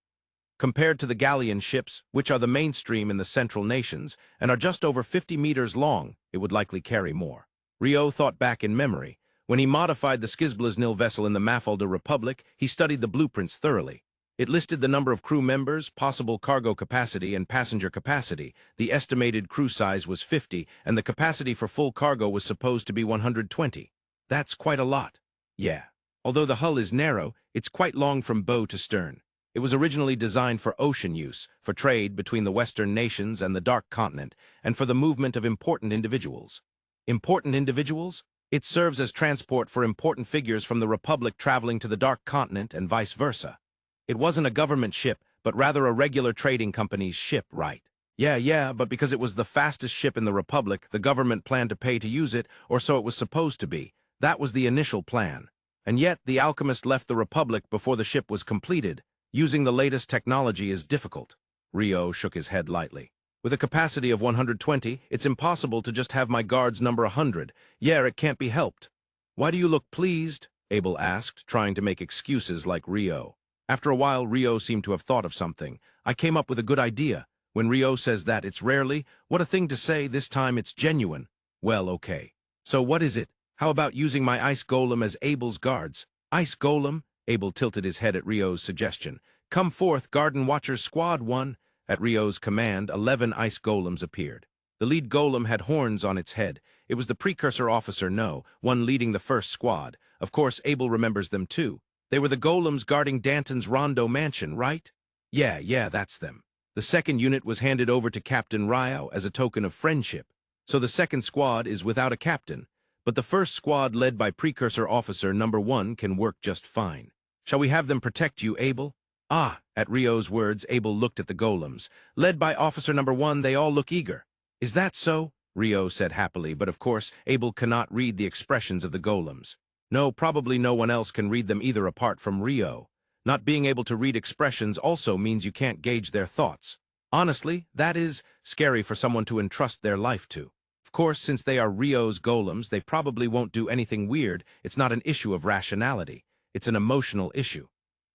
Compared to the galleon ships, which are the mainstream in the Central Nations and are just over 50 meters long, it would likely carry more. Rio thought back in memory. When he modified the Skizblaznil vessel in the Mafalda Republic, he studied the blueprints thoroughly. It listed the number of crew members, possible cargo capacity, and passenger capacity. The estimated crew size was 50, and the capacity for full cargo was supposed to be 120. That's quite a lot. Yeah. Although the hull is narrow, it's quite long from bow to stern. It was originally designed for ocean use, for trade between the Western nations and the Dark Continent, and for the movement of important individuals. Important individuals? It serves as transport for important figures from the Republic traveling to the Dark Continent and vice versa. It wasn't a government ship, but rather a regular trading company's ship, right? Yeah, but because it was the fastest ship in the Republic, the government planned to pay to use it, or so it was supposed to be. That was the initial plan. And yet, the alchemist left the Republic before the ship was completed. Using the latest technology is difficult. Rio shook his head lightly. With a capacity of 120, it's impossible to just have my guards number 100. Yeah, it can't be helped. Why do you look pleased? Abel asked, trying to make excuses like Rio. After a while, Rio seemed to have thought of something. I came up with a good idea. When Rio says that, it's rarely. What a thing to say, this time it's genuine. Well, okay. So what is it? How about using my ice golem as Abel's guards? Ice golem? Abel tilted his head at Rio's suggestion. Come forth, Garden Watchers Squad 1. At Rio's command, 11 ice golems appeared. The lead golem had horns on its head. It was the precursor officer No, one leading the first squad. Of course, Abel remembers them too. They were the golems guarding Danton's Rondo mansion, right? Yeah, that's them. The second unit was handed over to Captain Ryo as a token of friendship. So the second squad is without a captain. But the first squad led by Precursor Officer number 1 can work just fine. Shall we have them protect you, Abel? Ah, at Rio's words, Abel looked at the golems. Led by Officer number 1, they all look eager. Is that so? Rio said happily, but of course, Abel cannot read the expressions of the golems. No, probably no one else can read them either apart from Rio. Not being able to read expressions also means you can't gauge their thoughts. Honestly, that is scary for someone to entrust their life to. Of course, since they are Rio's golems, they probably won't do anything weird. It's not an issue of rationality. It's an emotional issue.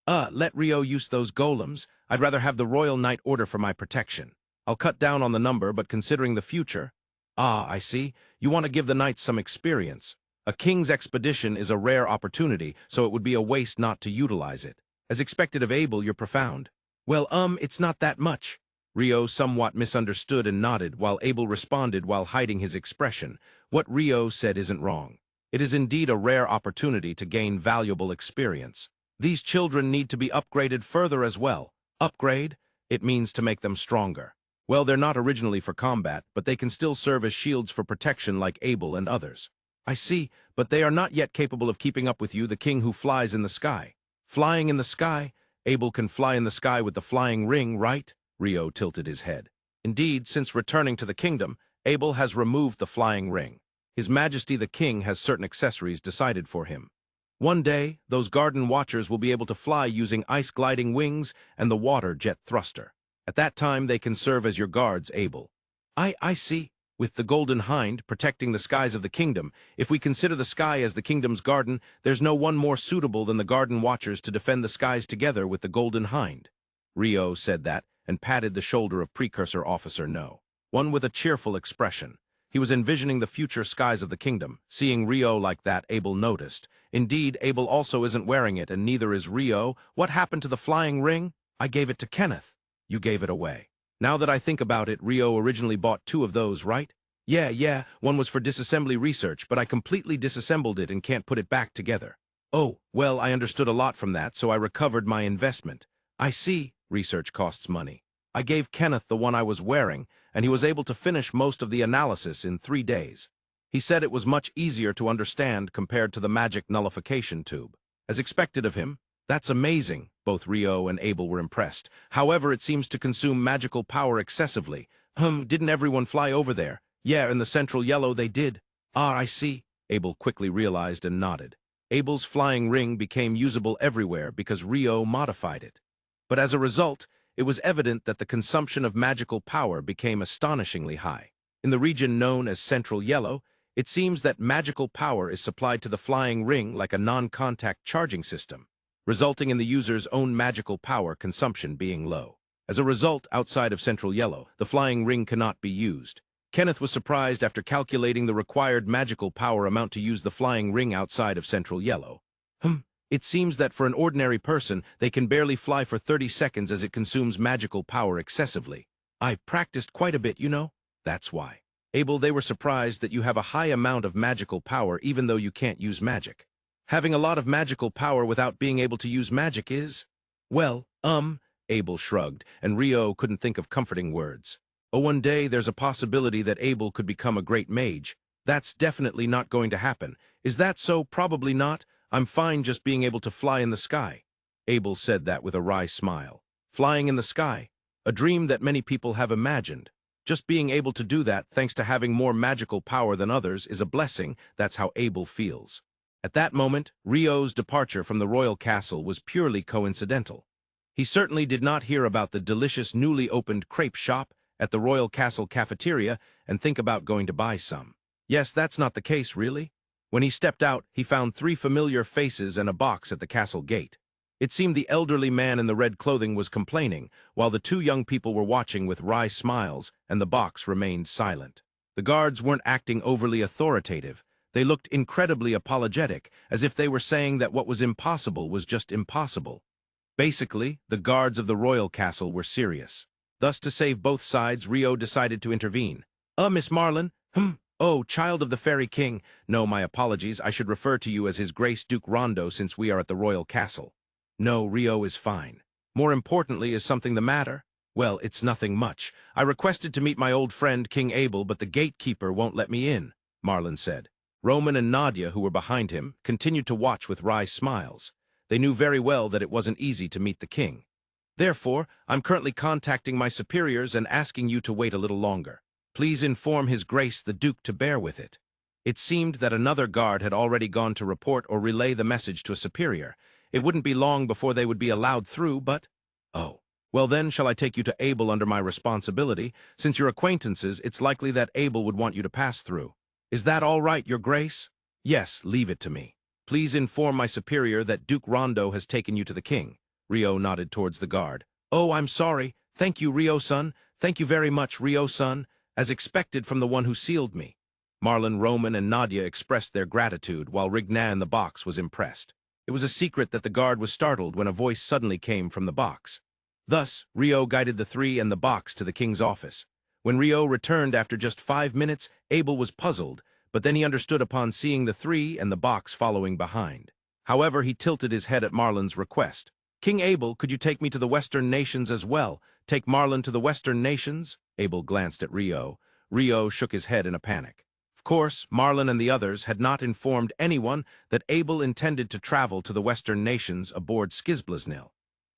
Let Rio use those golems. I'd rather have the Royal Knight order for my protection. I'll cut down on the number, but considering the future... Ah, I see. You want to give the knights some experience. A king's expedition is a rare opportunity, so it would be a waste not to utilize it. As expected of Abel, you're profound. Well, it's not that much. Rio somewhat misunderstood and nodded, while Abel responded while hiding his expression. What Rio said isn't wrong. It is indeed a rare opportunity to gain valuable experience. These children need to be upgraded further as well. Upgrade? It means to make them stronger. Well, they're not originally for combat, but they can still serve as shields for protection like Abel and others. I see, but they are not yet capable of keeping up with you, the king who flies in the sky. Flying in the sky? Abel can fly in the sky with the flying ring, right? Rio tilted his head. Indeed, since returning to the kingdom, Abel has removed the flying ring. His Majesty the King has certain accessories decided for him. One day, those garden watchers will be able to fly using ice-gliding wings and the water jet thruster. At that time, they can serve as your guards, Abel. I see. With the Golden Hind protecting the skies of the kingdom, if we consider the sky as the kingdom's garden, there's no one more suitable than the Garden Watchers to defend the skies together with the Golden Hind. Rio said that and patted the shoulder of Precursor Officer No, one with a cheerful expression. He was envisioning the future skies of the kingdom. Seeing Rio like that, Abel noticed. Indeed, Abel also isn't wearing it, and neither is Rio. What happened to the flying ring? I gave it to Kenneth. You gave it away. Now that I think about it, Rio originally bought 2 of those, right? Yeah, one was for disassembly research, but I completely disassembled it and can't put it back together. Oh, well, I understood a lot from that, so I recovered my investment. I see, research costs money. I gave Kenneth the one I was wearing, and he was able to finish most of the analysis in 3 days. He said it was much easier to understand compared to the magic nullification tube. As expected of him, that's amazing. Both Rio and Abel were impressed. However, it seems to consume magical power excessively. Didn't everyone fly over there? Yeah, in the central yellow they did. Ah, I see. Abel quickly realized and nodded. Abel's flying ring became usable everywhere because Rio modified it. But as a result, it was evident that the consumption of magical power became astonishingly high. In the region known as Central Yellow, it seems that magical power is supplied to the flying ring like a non-contact charging system, resulting in the user's own magical power consumption being low. As a result, outside of Central Yellow, the flying ring cannot be used. Kenneth was surprised after calculating the required magical power amount to use the flying ring outside of Central Yellow. It seems that for an ordinary person, they can barely fly for 30 seconds as it consumes magical power excessively. I practiced quite a bit, you know? That's why. Abel, they were surprised that you have a high amount of magical power even though you can't use magic. Having a lot of magical power without being able to use magic is... Well, Abel shrugged, and Rio couldn't think of comforting words. Oh, one day there's a possibility that Abel could become a great mage. That's definitely not going to happen. Is that so? Probably not. I'm fine just being able to fly in the sky. Abel said that with a wry smile. Flying in the sky, a dream that many people have imagined. Just being able to do that, thanks to having more magical power than others, is a blessing. That's how Abel feels. At that moment, Rio's departure from the royal castle was purely coincidental. He certainly did not hear about the delicious newly opened crepe shop at the royal castle cafeteria and think about going to buy some. Yes, that's not the case, really. When he stepped out, he found 3 familiar faces and a box at the castle gate. It seemed the elderly man in the red clothing was complaining, while the 2 young people were watching with wry smiles, and the box remained silent. The guards weren't acting overly authoritative. They looked incredibly apologetic, as if they were saying that what was impossible was just impossible. Basically, the guards of the royal castle were serious. Thus, to save both sides, Rio decided to intervene. Miss Marlin? Oh, child of the Fairy King. No, my apologies. I should refer to you as His Grace Duke Rondo since we are at the royal castle. No, Rio is fine. More importantly, is something the matter? Well, it's nothing much. I requested to meet my old friend King Abel, but the gatekeeper won't let me in, Marlin said. Roman and Nadia, who were behind him, continued to watch with wry smiles. They knew very well that it wasn't easy to meet the king. Therefore, I'm currently contacting my superiors and asking you to wait a little longer. Please inform His Grace the Duke to bear with it. It seemed that another guard had already gone to report or relay the message to a superior. It wouldn't be long before they would be allowed through, but... Oh. Well then, shall I take you to Abel under my responsibility? Since you're acquaintances, it's likely that Abel would want you to pass through. Is that all right, Your Grace? Yes, leave it to me. Please inform my superior that Duke Rondo has taken you to the king. Rio nodded towards the guard. Oh, I'm sorry. Thank you, Rio-san. Thank you very much, Rio-san. As expected from the one who sealed me. Marlin, Roman, and Nadia expressed their gratitude, while Rignan in the box was impressed. It was a secret that the guard was startled when a voice suddenly came from the box. Thus, Rio guided the 3 and the box to the king's office. When Rio returned after just 5 minutes, Abel was puzzled, but then he understood upon seeing the 3 and the box following behind. However, he tilted his head at Marlin's request. King Abel, could you take me to the Western nations as well? Take Marlin to the Western nations? Abel glanced at Rio. Rio shook his head in a panic. Of course, Marlin and the others had not informed anyone that Abel intended to travel to the Western nations aboard Skizblaznil.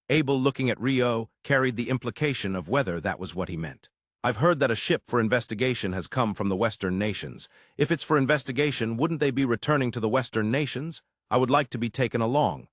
Abel, looking at Rio, carried the implication of whether that was what he meant. I've heard that a ship for investigation has come from the Western nations. If it's for investigation, wouldn't they be returning to the Western nations? I would like to be taken along.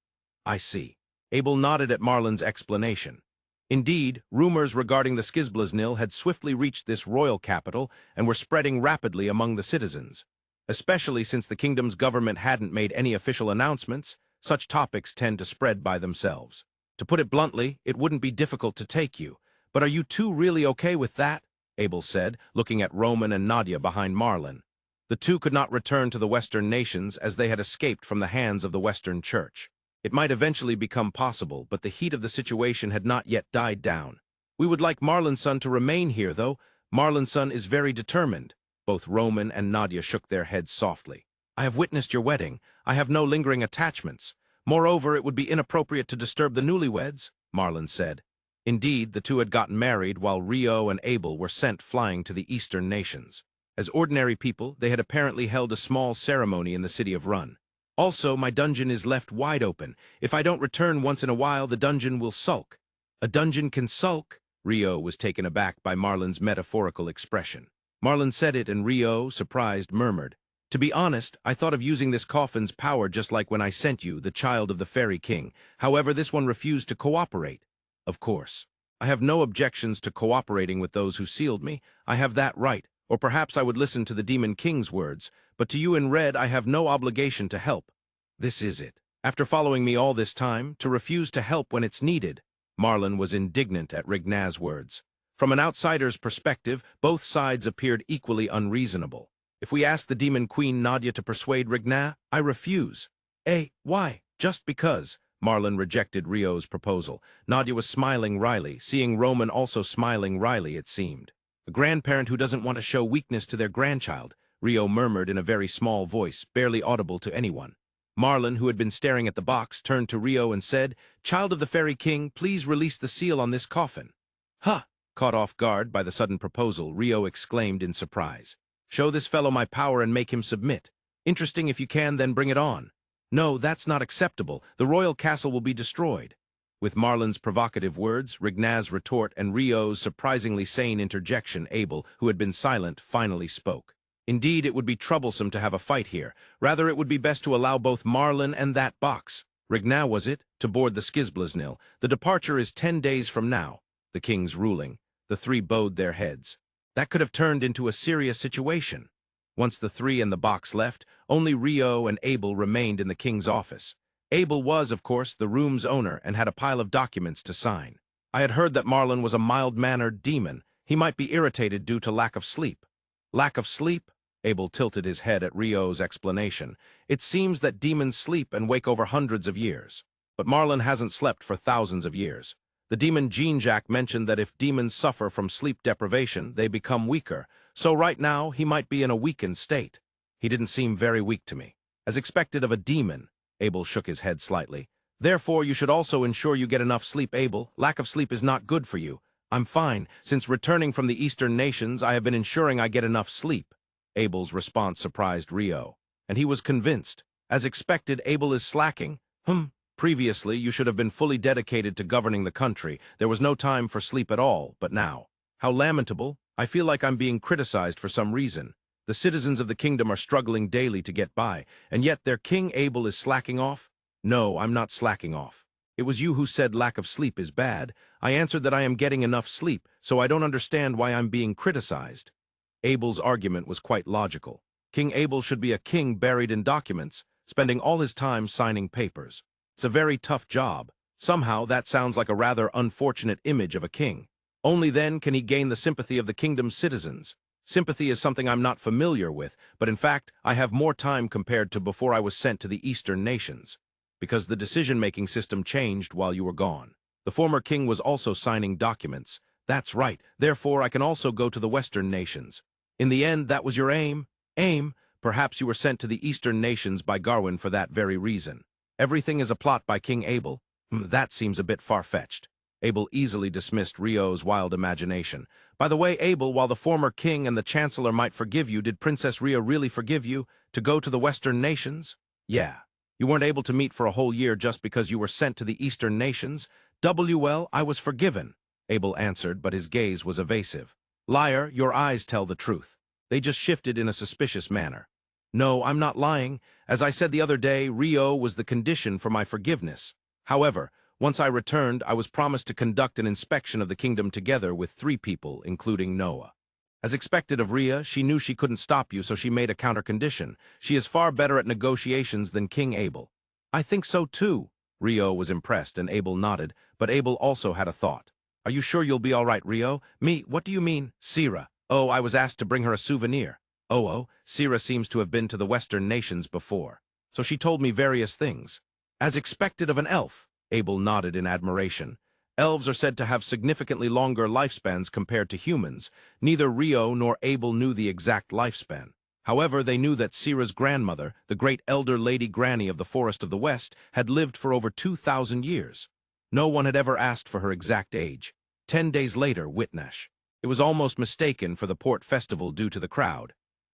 I see. Abel nodded at Marlin's explanation. Indeed, rumors regarding the Skizblaznil had swiftly reached this royal capital and were spreading rapidly among the citizens. Especially since the kingdom's government hadn't made any official announcements, such topics tend to spread by themselves. To put it bluntly, it wouldn't be difficult to take you. But are you 2 really okay with that? Abel said, looking at Roman and Nadia behind Marlin. The 2 could not return to the Western nations as they had escaped from the hands of the Western Church. It might eventually become possible, but the heat of the situation had not yet died down. We would like Marlinson to remain here, though. Marlinson is very determined. Both Roman and Nadia shook their heads softly. I have witnessed your wedding. I have no lingering attachments. Moreover, it would be inappropriate to disturb the newlyweds, Marlin said. Indeed, the two had gotten married while Rio and Abel were sent flying to the eastern nations. As ordinary people, they had apparently held a small ceremony in the city of Run. Also, my dungeon is left wide open. If I don't return once in a while, the dungeon will sulk. A dungeon can sulk? Rio was taken aback by Marlon's metaphorical expression. Marlon said it, and Rio, surprised, murmured, "To be honest, I thought of using this coffin's power just like when I sent you, the child of the Fairy King. However, this one refused to cooperate." "Of course. I have no objections to cooperating with those who sealed me. I have that right. Or perhaps I would listen to the Demon King's words, but to you in red I have no obligation to help. This is it. After following me all this time, to refuse to help when it's needed." Marlon was indignant at Rignaz's words. From an outsider's perspective, both sides appeared equally unreasonable. "If we ask the Demon Queen Nadia to persuade Rignaz, I refuse." Why? Just because?" Marlon rejected Rio's proposal. Nadia was smiling wryly, seeing Roman also smiling wryly, it seemed. "A grandparent who doesn't want to show weakness to their grandchild," Rio murmured in a very small voice, barely audible to anyone. Marlon, who had been staring at the box, turned to Rio and said, "Child of the Fairy King, please release the seal on this coffin." "Huh!" Caught off guard by the sudden proposal, Rio exclaimed in surprise. "Show this fellow my power and make him submit. Interesting. If you can, then bring it on." "No, that's not acceptable. The royal castle will be destroyed." With Marlon's provocative words, Rignaz's retort, and Rio's surprisingly sane interjection, Abel, who had been silent, finally spoke. "Indeed, it would be troublesome to have a fight here. Rather, it would be best to allow both Marlon and that box." Rignaz, was it? "To board the Skizblaznil. The departure is 10 days from now." The king's ruling. The three bowed their heads. That could have turned into a serious situation. Once the three and the box left, only Rio and Abel remained in the king's office. Abel was, of course, the room's owner and had a pile of documents to sign. I had heard that Marlon was a mild-mannered demon. He might be irritated due to lack of sleep. Lack of sleep? Abel tilted his head at Rio's explanation. "It seems that demons sleep and wake over hundreds of years. But Marlon hasn't slept for thousands of years. The demon Jean-Jacques mentioned that if demons suffer from sleep deprivation, they become weaker. So right now, he might be in a weakened state. He didn't seem very weak to me. As expected of a demon." Abel shook his head slightly. "Therefore, you should also ensure you get enough sleep, Abel. Lack of sleep is not good for you." "I'm fine. Since returning from the eastern nations, I have been ensuring I get enough sleep." Abel's response surprised Rio, and he was convinced. As expected, Abel is slacking. Previously, you should have been fully dedicated to governing the country. There was no time for sleep at all, but now. How lamentable. I feel like I'm being criticized for some reason. The citizens of the kingdom are struggling daily to get by, and yet their king Abel is slacking off? No, I'm not slacking off. It was you who said lack of sleep is bad. I answered that I am getting enough sleep, so I don't understand why I'm being criticized. Abel's argument was quite logical. King Abel should be a king buried in documents, spending all his time signing papers. It's a very tough job. Somehow, that sounds like a rather unfortunate image of a king. Only then can he gain the sympathy of the kingdom's citizens. Sympathy is something I'm not familiar with, but in fact, I have more time compared to before I was sent to the eastern nations. Because the decision-making system changed while you were gone. The former king was also signing documents. That's right. Therefore, I can also go to the western nations. In the end, that was your aim? Aim? Perhaps you were sent to the eastern nations by Garwin for that very reason. Everything is a plot by King Abel? That seems a bit far-fetched. Abel easily dismissed Rio's wild imagination. By the way, Abel, while the former king and the chancellor might forgive you, did Princess Ria really forgive you to go to the western nations? Yeah. You weren't able to meet for a whole year just because you were sent to the eastern nations? Well, I was forgiven, Abel answered, but his gaze was evasive. Liar, your eyes tell the truth. They just shifted in a suspicious manner. No, I'm not lying. As I said the other day, Rio was the condition for my forgiveness. However, once I returned, I was promised to conduct an inspection of the kingdom together with 3 people, including Noah. As expected of Ria, she knew she couldn't stop you, so she made a counter-condition. She is far better at negotiations than King Abel. I think so too. Rio was impressed, and Abel nodded, but Abel also had a thought. Are you sure you'll be all right, Rio? Me, what do you mean? Sira. Oh, I was asked to bring her a souvenir. Oh, Sira seems to have been to the western nations before. So she told me various things. As expected of an elf. Abel nodded in admiration. Elves are said to have significantly longer lifespans compared to humans. Neither Rio nor Abel knew the exact lifespan. However, they knew that Sira's grandmother, the great elder Lady Granny of the Forest of the West, had lived for over 2,000 years. No one had ever asked for her exact age. 10 days later, Whitnash. It was almost mistaken for the port festival due to the crowd.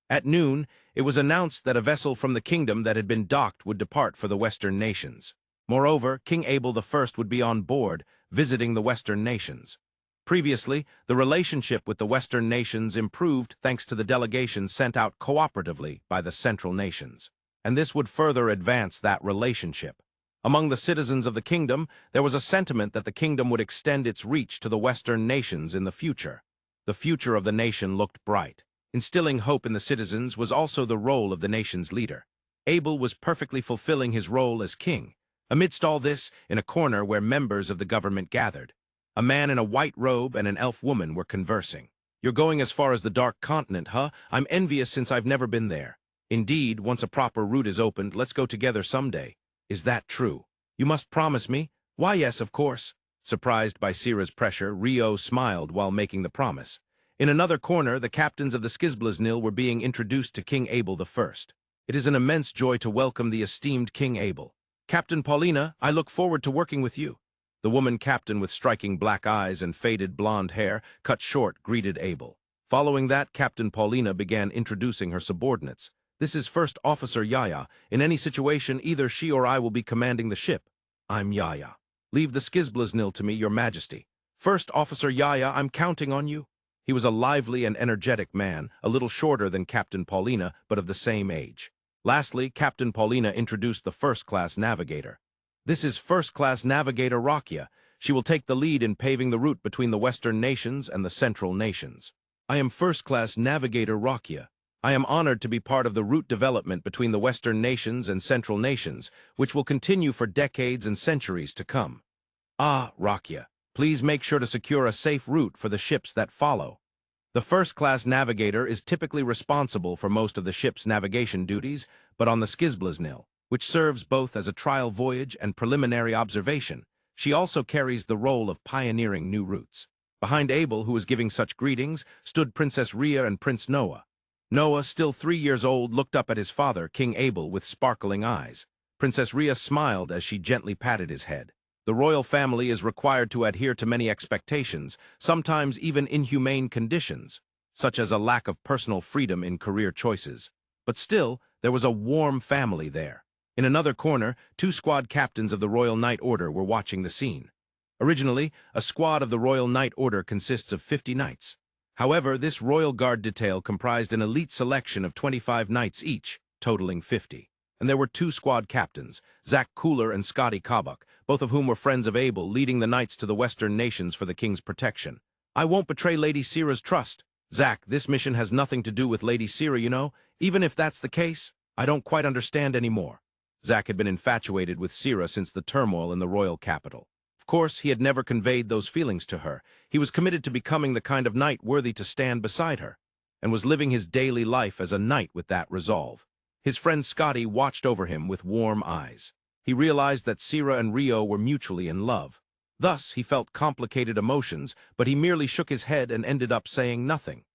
At noon, it was announced that a vessel from the kingdom that had been docked would depart for the Western nations. Moreover, King Abel I would be on board, visiting the Western nations. Previously, the relationship with the Western nations improved thanks to the delegations sent out cooperatively by the Central nations, and this would further advance that relationship. Among the citizens of the kingdom, there was a sentiment that the kingdom would extend its reach to the Western nations in the future. The future of the nation looked bright. Instilling hope in the citizens was also the role of the nation's leader. Abel was perfectly fulfilling his role as king. Amidst all this, in a corner where members of the government gathered, a man in a white robe and an elf woman were conversing. "You're going as far as the Dark Continent, huh? I'm envious since I've never been there. Indeed, once a proper route is opened, let's go together someday. Is that true? You must promise me." "Why, yes, of course." Surprised by Sira's pressure, Rio smiled while making the promise. In another corner, the captains of the Skizblaznil were being introduced to King Abel I. "It is an immense joy to welcome the esteemed King Abel. Captain Paulina, I look forward to working with you." The woman captain with striking black eyes and faded blonde hair, cut short, greeted Abel. Following that, Captain Paulina began introducing her subordinates. "This is First Officer Yaya. In any situation, either she or I will be commanding the ship." "I'm Yaya. Leave the Skizblaznil to me, Your Majesty." "First Officer Yaya, I'm counting on you." He was a lively and energetic man, a little shorter than Captain Paulina, but of the same age. Lastly, Captain Paulina introduced the first-class navigator. "This is First-Class Navigator Rakia. She will take the lead in paving the route between the Western nations and the Central nations." "I am First-Class Navigator Rakia. I am honored to be part of the route development between the Western nations and Central nations, which will continue for decades and centuries to come." "Ah, Rakia. Please make sure to secure a safe route for the ships that follow." The first-class navigator is typically responsible for most of the ship's navigation duties, but on the Skizblaznil, which serves both as a trial voyage and preliminary observation, she also carries the role of pioneering new routes. Behind Abel, who was giving such greetings, stood Princess Rhea and Prince Noah. Noah, still 3 years old, looked up at his father, King Abel, with sparkling eyes. Princess Rhea smiled as she gently patted his head. The royal family is required to adhere to many expectations, sometimes even inhumane conditions, such as a lack of personal freedom in career choices. But still, there was a warm family there. In another corner, 2 squad captains of the Royal Knight Order were watching the scene. Originally, a squad of the Royal Knight Order consists of 50 knights. However, this Royal Guard detail comprised an elite selection of 25 knights each, totaling 50. And there were 2 squad captains, Zack and Scotty Kabuk, both of whom were friends of Abel, leading the knights to the Western nations for the king's protection. "I won't betray Lady Sira's trust. Zack, this mission has nothing to do with Lady Sira, you know. Even if that's the case, I don't quite understand anymore." Zack had been infatuated with Sira since the turmoil in the royal capital. Of course, he had never conveyed those feelings to her. He was committed to becoming the kind of knight worthy to stand beside her, and was living his daily life as a knight with that resolve. His friend Scotty watched over him with warm eyes. He realized that Sira and Rio were mutually in love. Thus, he felt complicated emotions, but he merely shook his head and ended up saying nothing.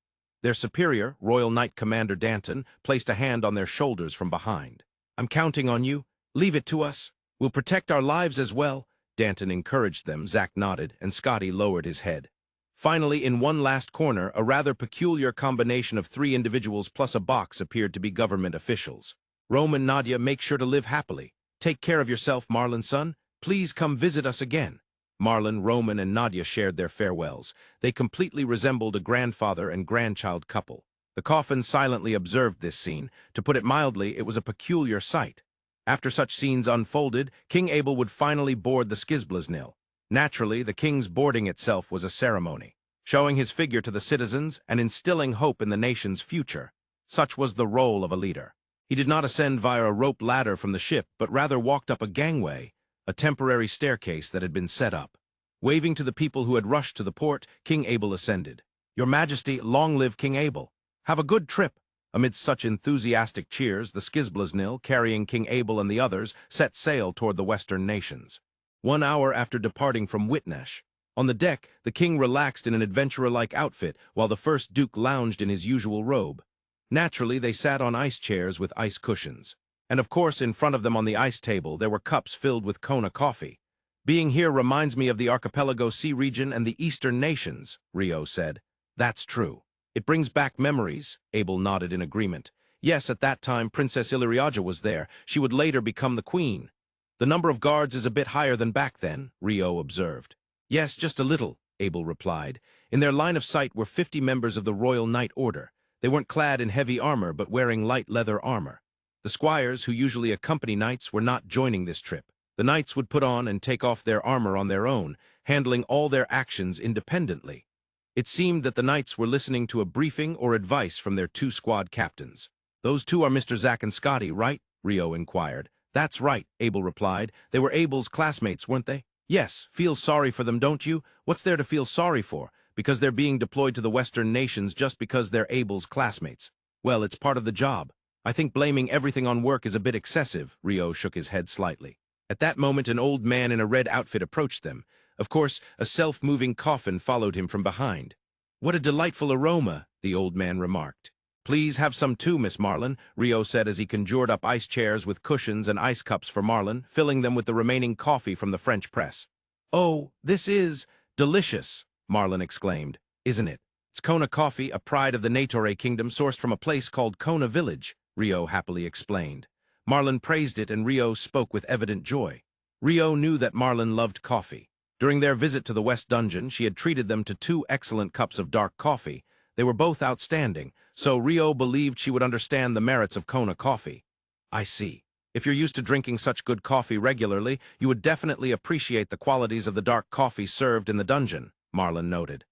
Their superior, Royal Knight Commander Danton, placed a hand on their shoulders from behind. "I'm counting on you. Leave it to us. We'll protect our lives as well." Danton encouraged them. Zack nodded, and Scotty lowered his head. Finally, in one last corner, a rather peculiar combination of 3 individuals plus a box appeared to be government officials. "Rome and Nadia, make sure to live happily. Take care of yourself, Marlon, son. Please come visit us again." Marlon, Roman, and Nadia shared their farewells. They completely resembled a grandfather and grandchild couple. The coffin silently observed this scene. To put it mildly, it was a peculiar sight. After such scenes unfolded, King Abel would finally board the Skizblaznil. Naturally, the king's boarding itself was a ceremony, showing his figure to the citizens and instilling hope in the nation's future. Such was the role of a leader. He did not ascend via a rope ladder from the ship, but rather walked up a gangway, a temporary staircase that had been set up. Waving to the people who had rushed to the port, King Abel ascended. "Your Majesty, long live King Abel. Have a good trip." Amidst such enthusiastic cheers, the Skizblaznil, carrying King Abel and the others, set sail toward the Western nations. 1 hour after departing from Whitnash, on the deck, the king relaxed in an adventurer-like outfit, while the first duke lounged in his usual robe. Naturally, they sat on ice chairs with ice cushions. And of course, in front of them on the ice table, there were cups filled with Kona coffee. Being here reminds me of the Archipelago Sea region and the Eastern nations, Rio said. That's true. It brings back memories, Abel nodded in agreement. Yes, at that time Princess Illyriaja was there. She would later become the queen. The number of guards is a bit higher than back then, Rio observed. Yes, just a little, Abel replied. In their line of sight were 50 members of the Royal Knight Order. They weren't clad in heavy armor, but wearing light leather armor. The squires, who usually accompany knights, were not joining this trip. The knights would put on and take off their armor on their own, handling all their actions independently. It seemed that the knights were listening to a briefing or advice from their 2 squad captains. Those 2 are Mr. Zack and Scotty, right? Rio inquired. That's right, Abel replied. They were Abel's classmates, weren't they? Yes, feel sorry for them, don't you? What's there to feel sorry for? Because they're being deployed to the Western nations just because they're Abel's classmates. Well, it's part of the job. I think blaming everything on work is a bit excessive, Rio shook his head slightly. At that moment, an old man in a red outfit approached them. Of course, a self-moving coffin followed him from behind. What a delightful aroma, the old man remarked. Please have some too, Miss Marlin, Rio said as he conjured up ice chairs with cushions and ice cups for Marlin, filling them with the remaining coffee from the French press. Oh, this is delicious, Marlin exclaimed. Isn't it? It's Kona coffee, a pride of the Negotiator kingdom sourced from a place called Kona Village, Rio happily explained. Marlin praised it and Rio spoke with evident joy. Rio knew that Marlin loved coffee. During their visit to the West Dungeon, she had treated them to 2 excellent cups of dark coffee. They were both outstanding, so Rio believed she would understand the merits of Kona coffee. I see. If you're used to drinking such good coffee regularly, you would definitely appreciate the qualities of the dark coffee served in the dungeon, Marlin noted.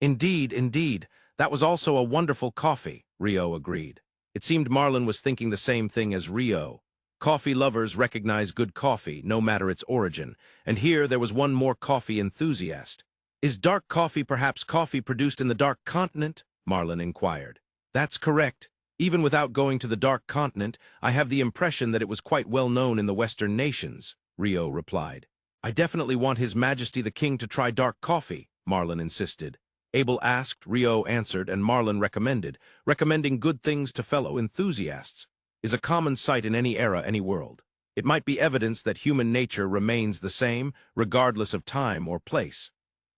Indeed, indeed. That was also a wonderful coffee, Rio agreed. It seemed Marlin was thinking the same thing as Rio. Coffee lovers recognize good coffee, no matter its origin, and here there was one more coffee enthusiast. Is dark coffee perhaps coffee produced in the Dark Continent? Marlin inquired. That's correct. Even without going to the Dark Continent, I have the impression that it was quite well known in the Western nations, Rio replied. I definitely want His Majesty the King to try dark coffee, Marlin insisted. Abel asked, Rio answered, and Marlin recommended. Recommending good things to fellow enthusiasts is a common sight in any era, any world. It might be evidence that human nature remains the same, regardless of time or place.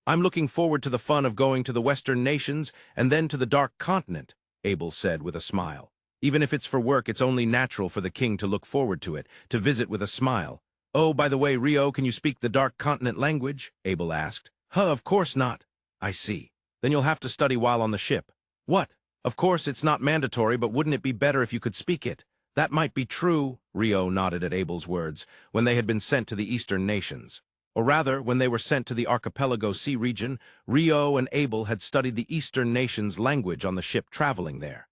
I'm looking forward to the fun of going to the Western nations and then to the Dark Continent, Abel said with a smile. Even if it's for work, it's only natural for the king to look forward to it, to visit with a smile. Oh, by the way, Rio, can you speak the Dark Continent language? Abel asked. Of course not. I see. Then you'll have to study while on the ship. What? Of course, it's not mandatory, but wouldn't it be better if you could speak it? That might be true, Rio nodded at Abel's words, when they had been sent to the Eastern nations. Or rather, when they were sent to the Archipelago Sea region, Rio and Abel had studied the Eastern nations' language on the ship traveling there.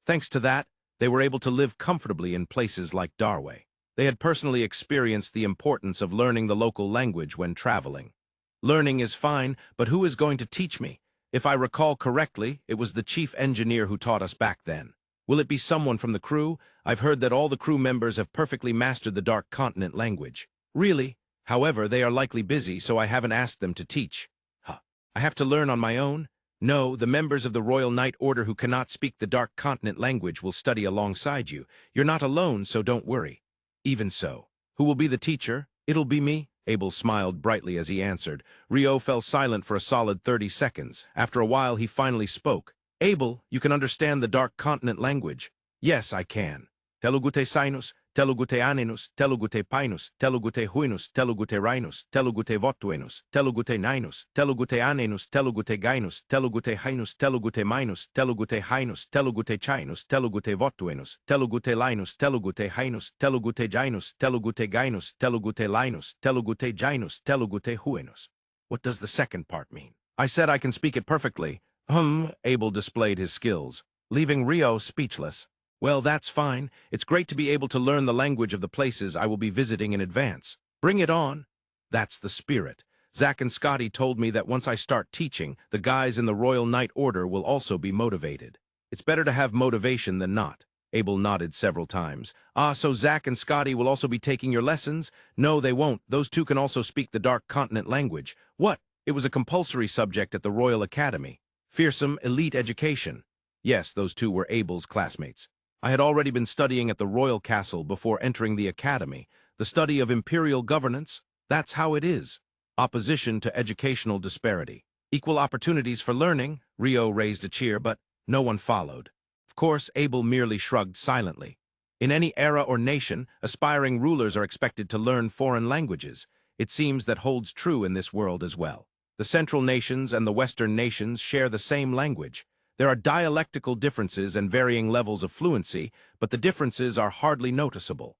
Thanks to that, they were able to live comfortably in places like Darway. They had personally experienced the importance of learning the local language when traveling. Learning is fine, but who is going to teach me? If I recall correctly, it was the chief engineer who taught us back then. Will it be someone from the crew? I've heard that all the crew members have perfectly mastered the Dark Continent language. Really? However, they are likely busy, so I haven't asked them to teach. I have to learn on my own? No, the members of the Royal Knight Order who cannot speak the Dark Continent language will study alongside you. You're not alone, so don't worry. Even so. Who will be the teacher? It'll be me. Abel smiled brightly as he answered. Rio fell silent for a solid 30 seconds. After a while, he finally spoke. Abel, you can understand the Dark Continent language? Yes, I can. Telugute Sinus, Telugute Aninus, Telugute Pinus, Telugute Huinus, Telugute Rhinus, Telugute Votuenus, Telugute Ninus, Telugute Anenus, Telugute Gainus, Telugute Hainus, Telugute Minus, Telugute Hainus, Telugute Chinus, Telugute Votuenus, Telugute Linus, Telugute Hainus, Telugute Gainus, Telugute Gainus, Telugute Linus, Telugute Gainus, Telugute Huenus. What does the second part mean? I said I can speak it perfectly. Abel displayed his skills, leaving Rio speechless. Well, that's fine. It's great to be able to learn the language of the places I will be visiting in advance. Bring it on. That's the spirit. Zack and Scotty told me that once I start teaching, the guys in the Royal Knight Order will also be motivated. It's better to have motivation than not. Abel nodded several times. So Zack and Scotty will also be taking your lessons? No, they won't. Those two can also speak the Dark Continent language. What? It was a compulsory subject at the Royal Academy. Fearsome, elite education. Yes, those two were Abel's classmates. I had already been studying at the Royal Castle before entering the Academy. The study of imperial governance, that's how it is. Opposition to educational disparity. Equal opportunities for learning. Rio raised a cheer, but no one followed. Of course, Abel merely shrugged silently. In any era or nation, aspiring rulers are expected to learn foreign languages. It seems that holds true in this world as well. The Central nations and the Western nations share the same language. There are dialectical differences and varying levels of fluency, but the differences are hardly noticeable.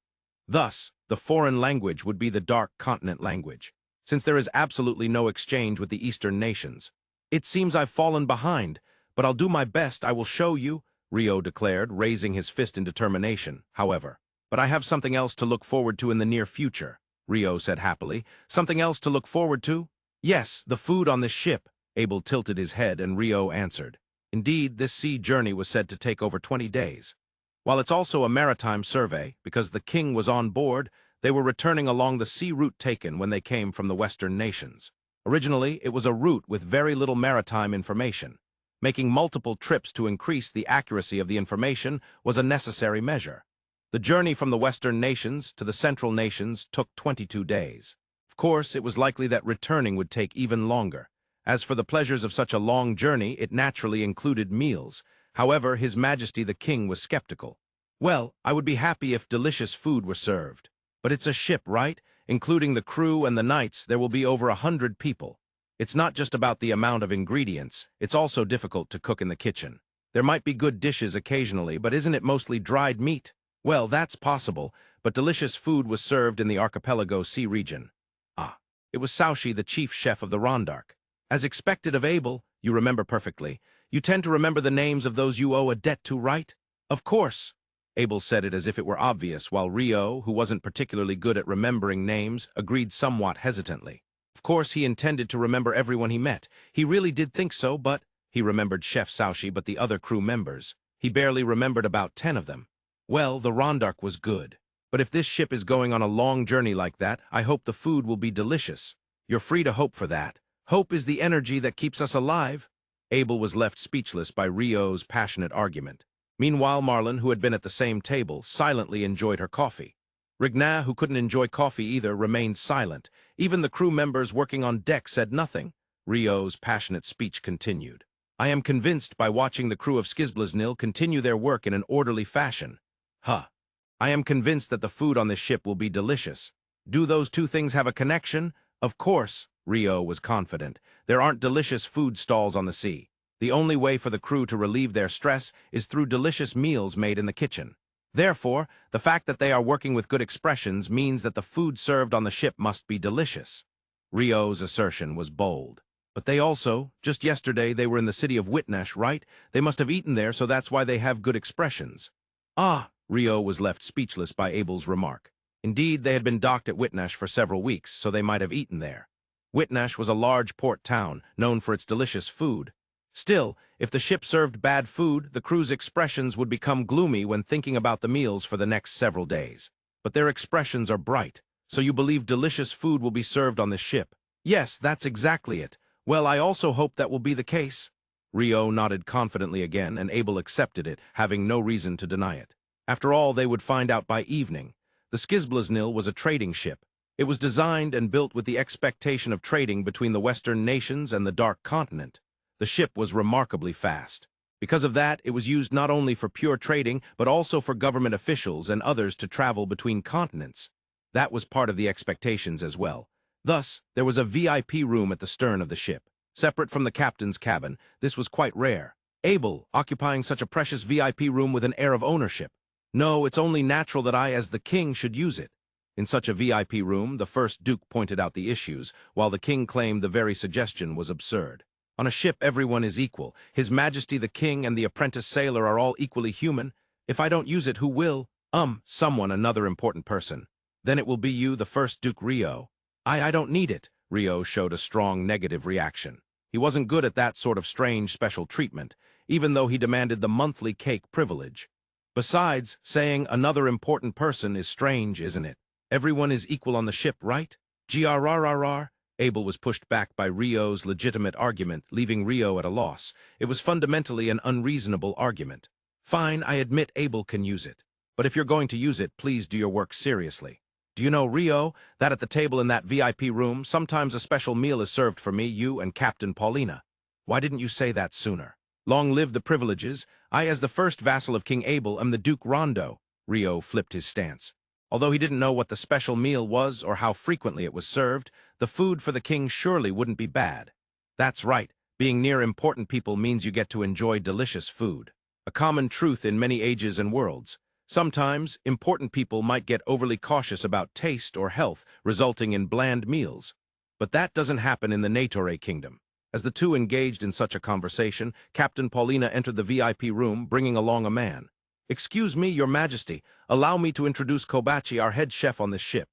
Thus, the foreign language would be the Dark Continent language, since there is absolutely no exchange with the Eastern nations. It seems I've fallen behind, but I'll do my best. I will show you, Rio declared, raising his fist in determination, however. But I have something else to look forward to in the near future, Rio said happily. Something else to look forward to? Yes, the food on this ship. Abel tilted his head and Rio answered. Indeed, this sea journey was said to take over 20 days. While it's also a maritime survey, because the king was on board, they were returning along the sea route taken when they came from the Western nations. Originally, it was a route with very little maritime information. Making multiple trips to increase the accuracy of the information was a necessary measure. The journey from the Western nations to the Central nations took 22 days. Of course, it was likely that returning would take even longer. As for the pleasures of such a long journey, it naturally included meals. However, His Majesty the King was skeptical. Well, I would be happy if delicious food were served. But it's a ship, right? Including the crew and the knights, there will be over 100 people. It's not just about the amount of ingredients, it's also difficult to cook in the kitchen. There might be good dishes occasionally, but isn't it mostly dried meat? Well, that's possible, but delicious food was served in the archipelago sea region. It was Saushi, the chief chef of the Rondark. As expected of Abel, you remember perfectly. You tend to remember the names of those you owe a debt to, right? Of course. Abel said it as if it were obvious, while Rio, who wasn't particularly good at remembering names, agreed somewhat hesitantly. Of course, he intended to remember everyone he met. He really did think so, but he remembered Chef Saushi, but the other crew members. He barely remembered about 10 of them. Well, the Rondark was good. But if this ship is going on a long journey like that, I hope the food will be delicious. You're free to hope for that. Hope is the energy that keeps us alive. Abel was left speechless by Rio's passionate argument. Meanwhile, Marlon, who had been at the same table, silently enjoyed her coffee. Rigna, who couldn't enjoy coffee either, remained silent. Even the crew members working on deck said nothing. Rio's passionate speech continued. I am convinced by watching the crew of Skizblaznil continue their work in an orderly fashion. I am convinced that the food on this ship will be delicious. Do those two things have a connection? Of course, Rio was confident. There aren't delicious food stalls on the sea. The only way for the crew to relieve their stress is through delicious meals made in the kitchen. Therefore, the fact that they are working with good expressions means that the food served on the ship must be delicious. Rio's assertion was bold. But they also, just yesterday they were in the city of Whitnash, right? They must have eaten there, so that's why they have good expressions. Rio was left speechless by Abel's remark. Indeed, they had been docked at Whitnash for several weeks, so they might have eaten there. Whitnash was a large port town, known for its delicious food. Still, if the ship served bad food, the crew's expressions would become gloomy when thinking about the meals for the next several days. But their expressions are bright, so you believe delicious food will be served on this ship. Yes, that's exactly it. Well, I also hope that will be the case. Rio nodded confidently again, and Abel accepted it, having no reason to deny it. After all, they would find out by evening. The Skizblaznil was a trading ship. It was designed and built with the expectation of trading between the Western nations and the Dark Continent. The ship was remarkably fast. Because of that, it was used not only for pure trading, but also for government officials and others to travel between continents. That was part of the expectations as well. Thus, there was a VIP room at the stern of the ship. Separate from the captain's cabin, this was quite rare. Abel, occupying such a precious VIP room with an air of ownership. No, it's only natural that I, as the king, should use it. In such a VIP room, the first duke pointed out the issues, while the king claimed the very suggestion was absurd. On a ship, everyone is equal. His Majesty the King and the apprentice sailor are all equally human. If I don't use it, who will? Someone, another important person. Then it will be you, the first Duke Rio. I don't need it. Rio showed a strong negative reaction. He wasn't good at that sort of strange special treatment, even though he demanded the monthly cake privilege. Besides, saying another important person is strange, isn't it? Everyone is equal on the ship, right? Grrrr. Abel was pushed back by Rio's legitimate argument, leaving Rio at a loss. It was fundamentally an unreasonable argument. Fine, I admit Abel can use it. But if you're going to use it, please do your work seriously. Do you know, Rio, that at the table in that VIP room, sometimes a special meal is served for me, you, and Captain Paulina? Why didn't you say that sooner? Long live the privileges. I, as the first vassal of King Abel, am the Duke Rondo. Rio flipped his stance. Although he didn't know what the special meal was or how frequently it was served, the food for the king surely wouldn't be bad. That's right. Being near important people means you get to enjoy delicious food. A common truth in many ages and worlds. Sometimes, important people might get overly cautious about taste or health, resulting in bland meals. But that doesn't happen in the Negotiator kingdom. As the two engaged in such a conversation, Captain Paulina entered the VIP room, bringing along a man. "Excuse me, Your Majesty. Allow me to introduce Kobachi, our head chef on this ship."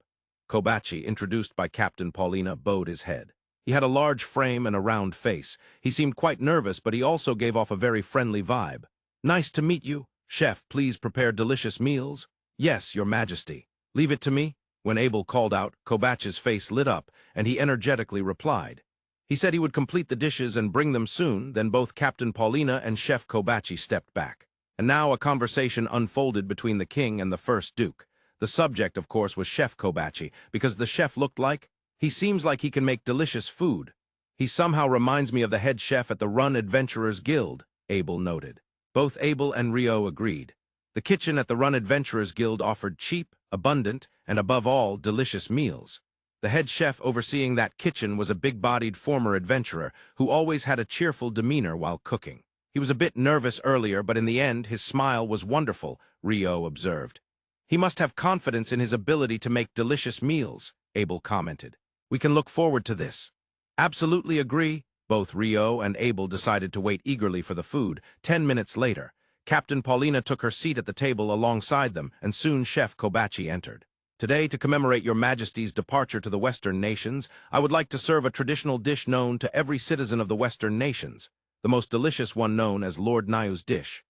Kobachi, introduced by Captain Paulina, bowed his head. He had a large frame and a round face. He seemed quite nervous, but he also gave off a very friendly vibe. "Nice to meet you. Chef, please prepare delicious meals." "Yes, Your Majesty." "Leave it to me." When Abel called out, Kobachi's face lit up, and he energetically replied. He said he would complete the dishes and bring them soon. Then both Captain Paulina and Chef Kobachi stepped back. And now a conversation unfolded between the king and the first duke. The subject, of course, was Chef Kobachi, because the chef looked like, "He seems like he can make delicious food. He somehow reminds me of the head chef at the Run Adventurers Guild," Abel noted. Both Abel and Rio agreed. The kitchen at the Run Adventurers Guild offered cheap, abundant, and above all, delicious meals. The head chef overseeing that kitchen was a big-bodied former adventurer who always had a cheerful demeanor while cooking. He was a bit nervous earlier, but in the end, his smile was wonderful, Rio observed. "He must have confidence in his ability to make delicious meals," Abel commented. "We can look forward to this." "Absolutely agree." Both Rio and Abel decided to wait eagerly for the food. 10 minutes later, Captain Paulina took her seat at the table alongside them, and soon Chef Kobachi entered. "Today, to commemorate Your Majesty's departure to the Western nations, I would like to serve a traditional dish known to every citizen of the Western nations, the most delicious one known as Lord Nayu's dish."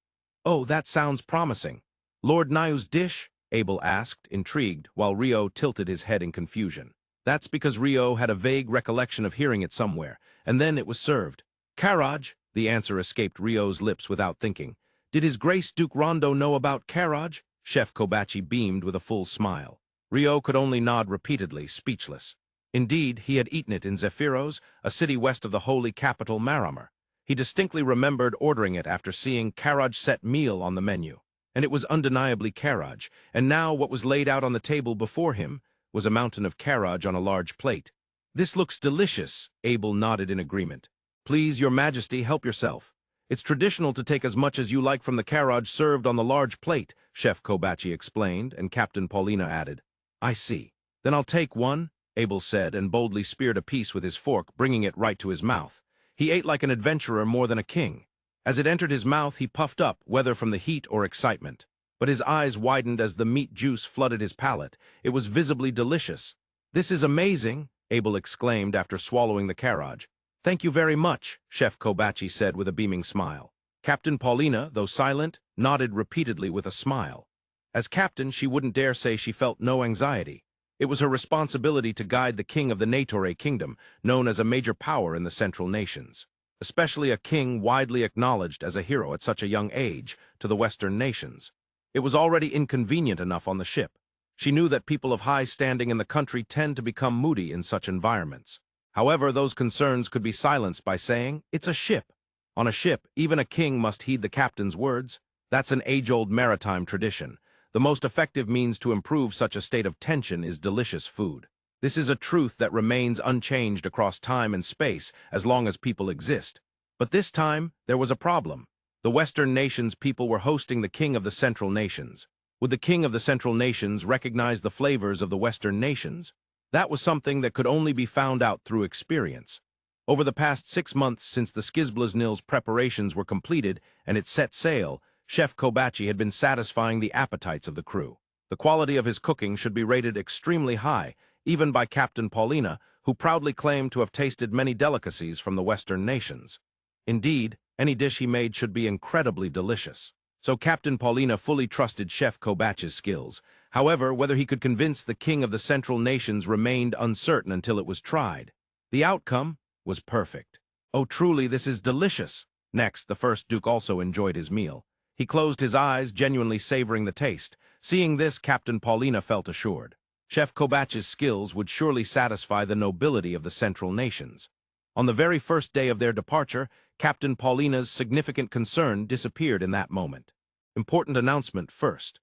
"Oh, that sounds promising." "Lord Nayu's dish?" Abel asked, intrigued, while Rio tilted his head in confusion. That's because Rio had a vague recollection of hearing it somewhere, and then it was served. "Karaj," the answer escaped Rio's lips without thinking. "Did His Grace Duke Rondo know about Karaj?" Chef Kobachi beamed with a full smile. Rio could only nod repeatedly, speechless. Indeed, he had eaten it in Zephyros, a city west of the holy capital Maramar. He distinctly remembered ordering it after seeing Karaj set meal on the menu. And it was undeniably Karaj, and now what was laid out on the table before him was a mountain of Karaj on a large plate. "This looks delicious," Abel nodded in agreement. "Please, Your Majesty, help yourself. It's traditional to take as much as you like from the Karaj served on the large plate," Chef Kobachi explained, and Captain Paulina added. "I see. Then I'll take one," Abel said, and boldly speared a piece with his fork, bringing it right to his mouth. He ate like an adventurer more than a king. As it entered his mouth, he puffed up, whether from the heat or excitement. But his eyes widened as the meat juice flooded his palate. It was visibly delicious. "This is amazing," Abel exclaimed after swallowing the Karaj. "Thank you very much," Chef Kobachi said with a beaming smile. Captain Paulina, though silent, nodded repeatedly with a smile. As captain, she wouldn't dare say she felt no anxiety. It was her responsibility to guide the king of the Negotiator kingdom, known as a major power in the Central Nations. Especially a king widely acknowledged as a hero at such a young age to the Western nations. It was already inconvenient enough on the ship. She knew that people of high standing in the country tend to become moody in such environments. However, those concerns could be silenced by saying, "It's a ship." On a ship, even a king must heed the captain's words. That's an age-old maritime tradition. The most effective means to improve such a state of tension is delicious food. This is a truth that remains unchanged across time and space as long as people exist. But this time, there was a problem. The Western nations people were hosting the king of the Central Nations. Would the king of the Central Nations recognize the flavors of the Western nations? That was something that could only be found out through experience. Over the past 6 months since the Skizblaznil's preparations were completed and it set sail, Chef Kobachi had been satisfying the appetites of the crew. The quality of his cooking should be rated extremely high, even by Captain Paulina, who proudly claimed to have tasted many delicacies from the Western nations. Indeed, any dish he made should be incredibly delicious. So Captain Paulina fully trusted Chef Kobachi's skills. However, whether he could convince the king of the Central Nations remained uncertain until it was tried. The outcome was perfect. "Oh, truly, this is delicious." Next, the first Duke also enjoyed his meal. He closed his eyes, genuinely savoring the taste. Seeing this, Captain Paulina felt assured. Chef Kobach's skills would surely satisfy the nobility of the Central Nations. On the very first day of their departure, Captain Paulina's significant concern disappeared in that moment. Important announcement first.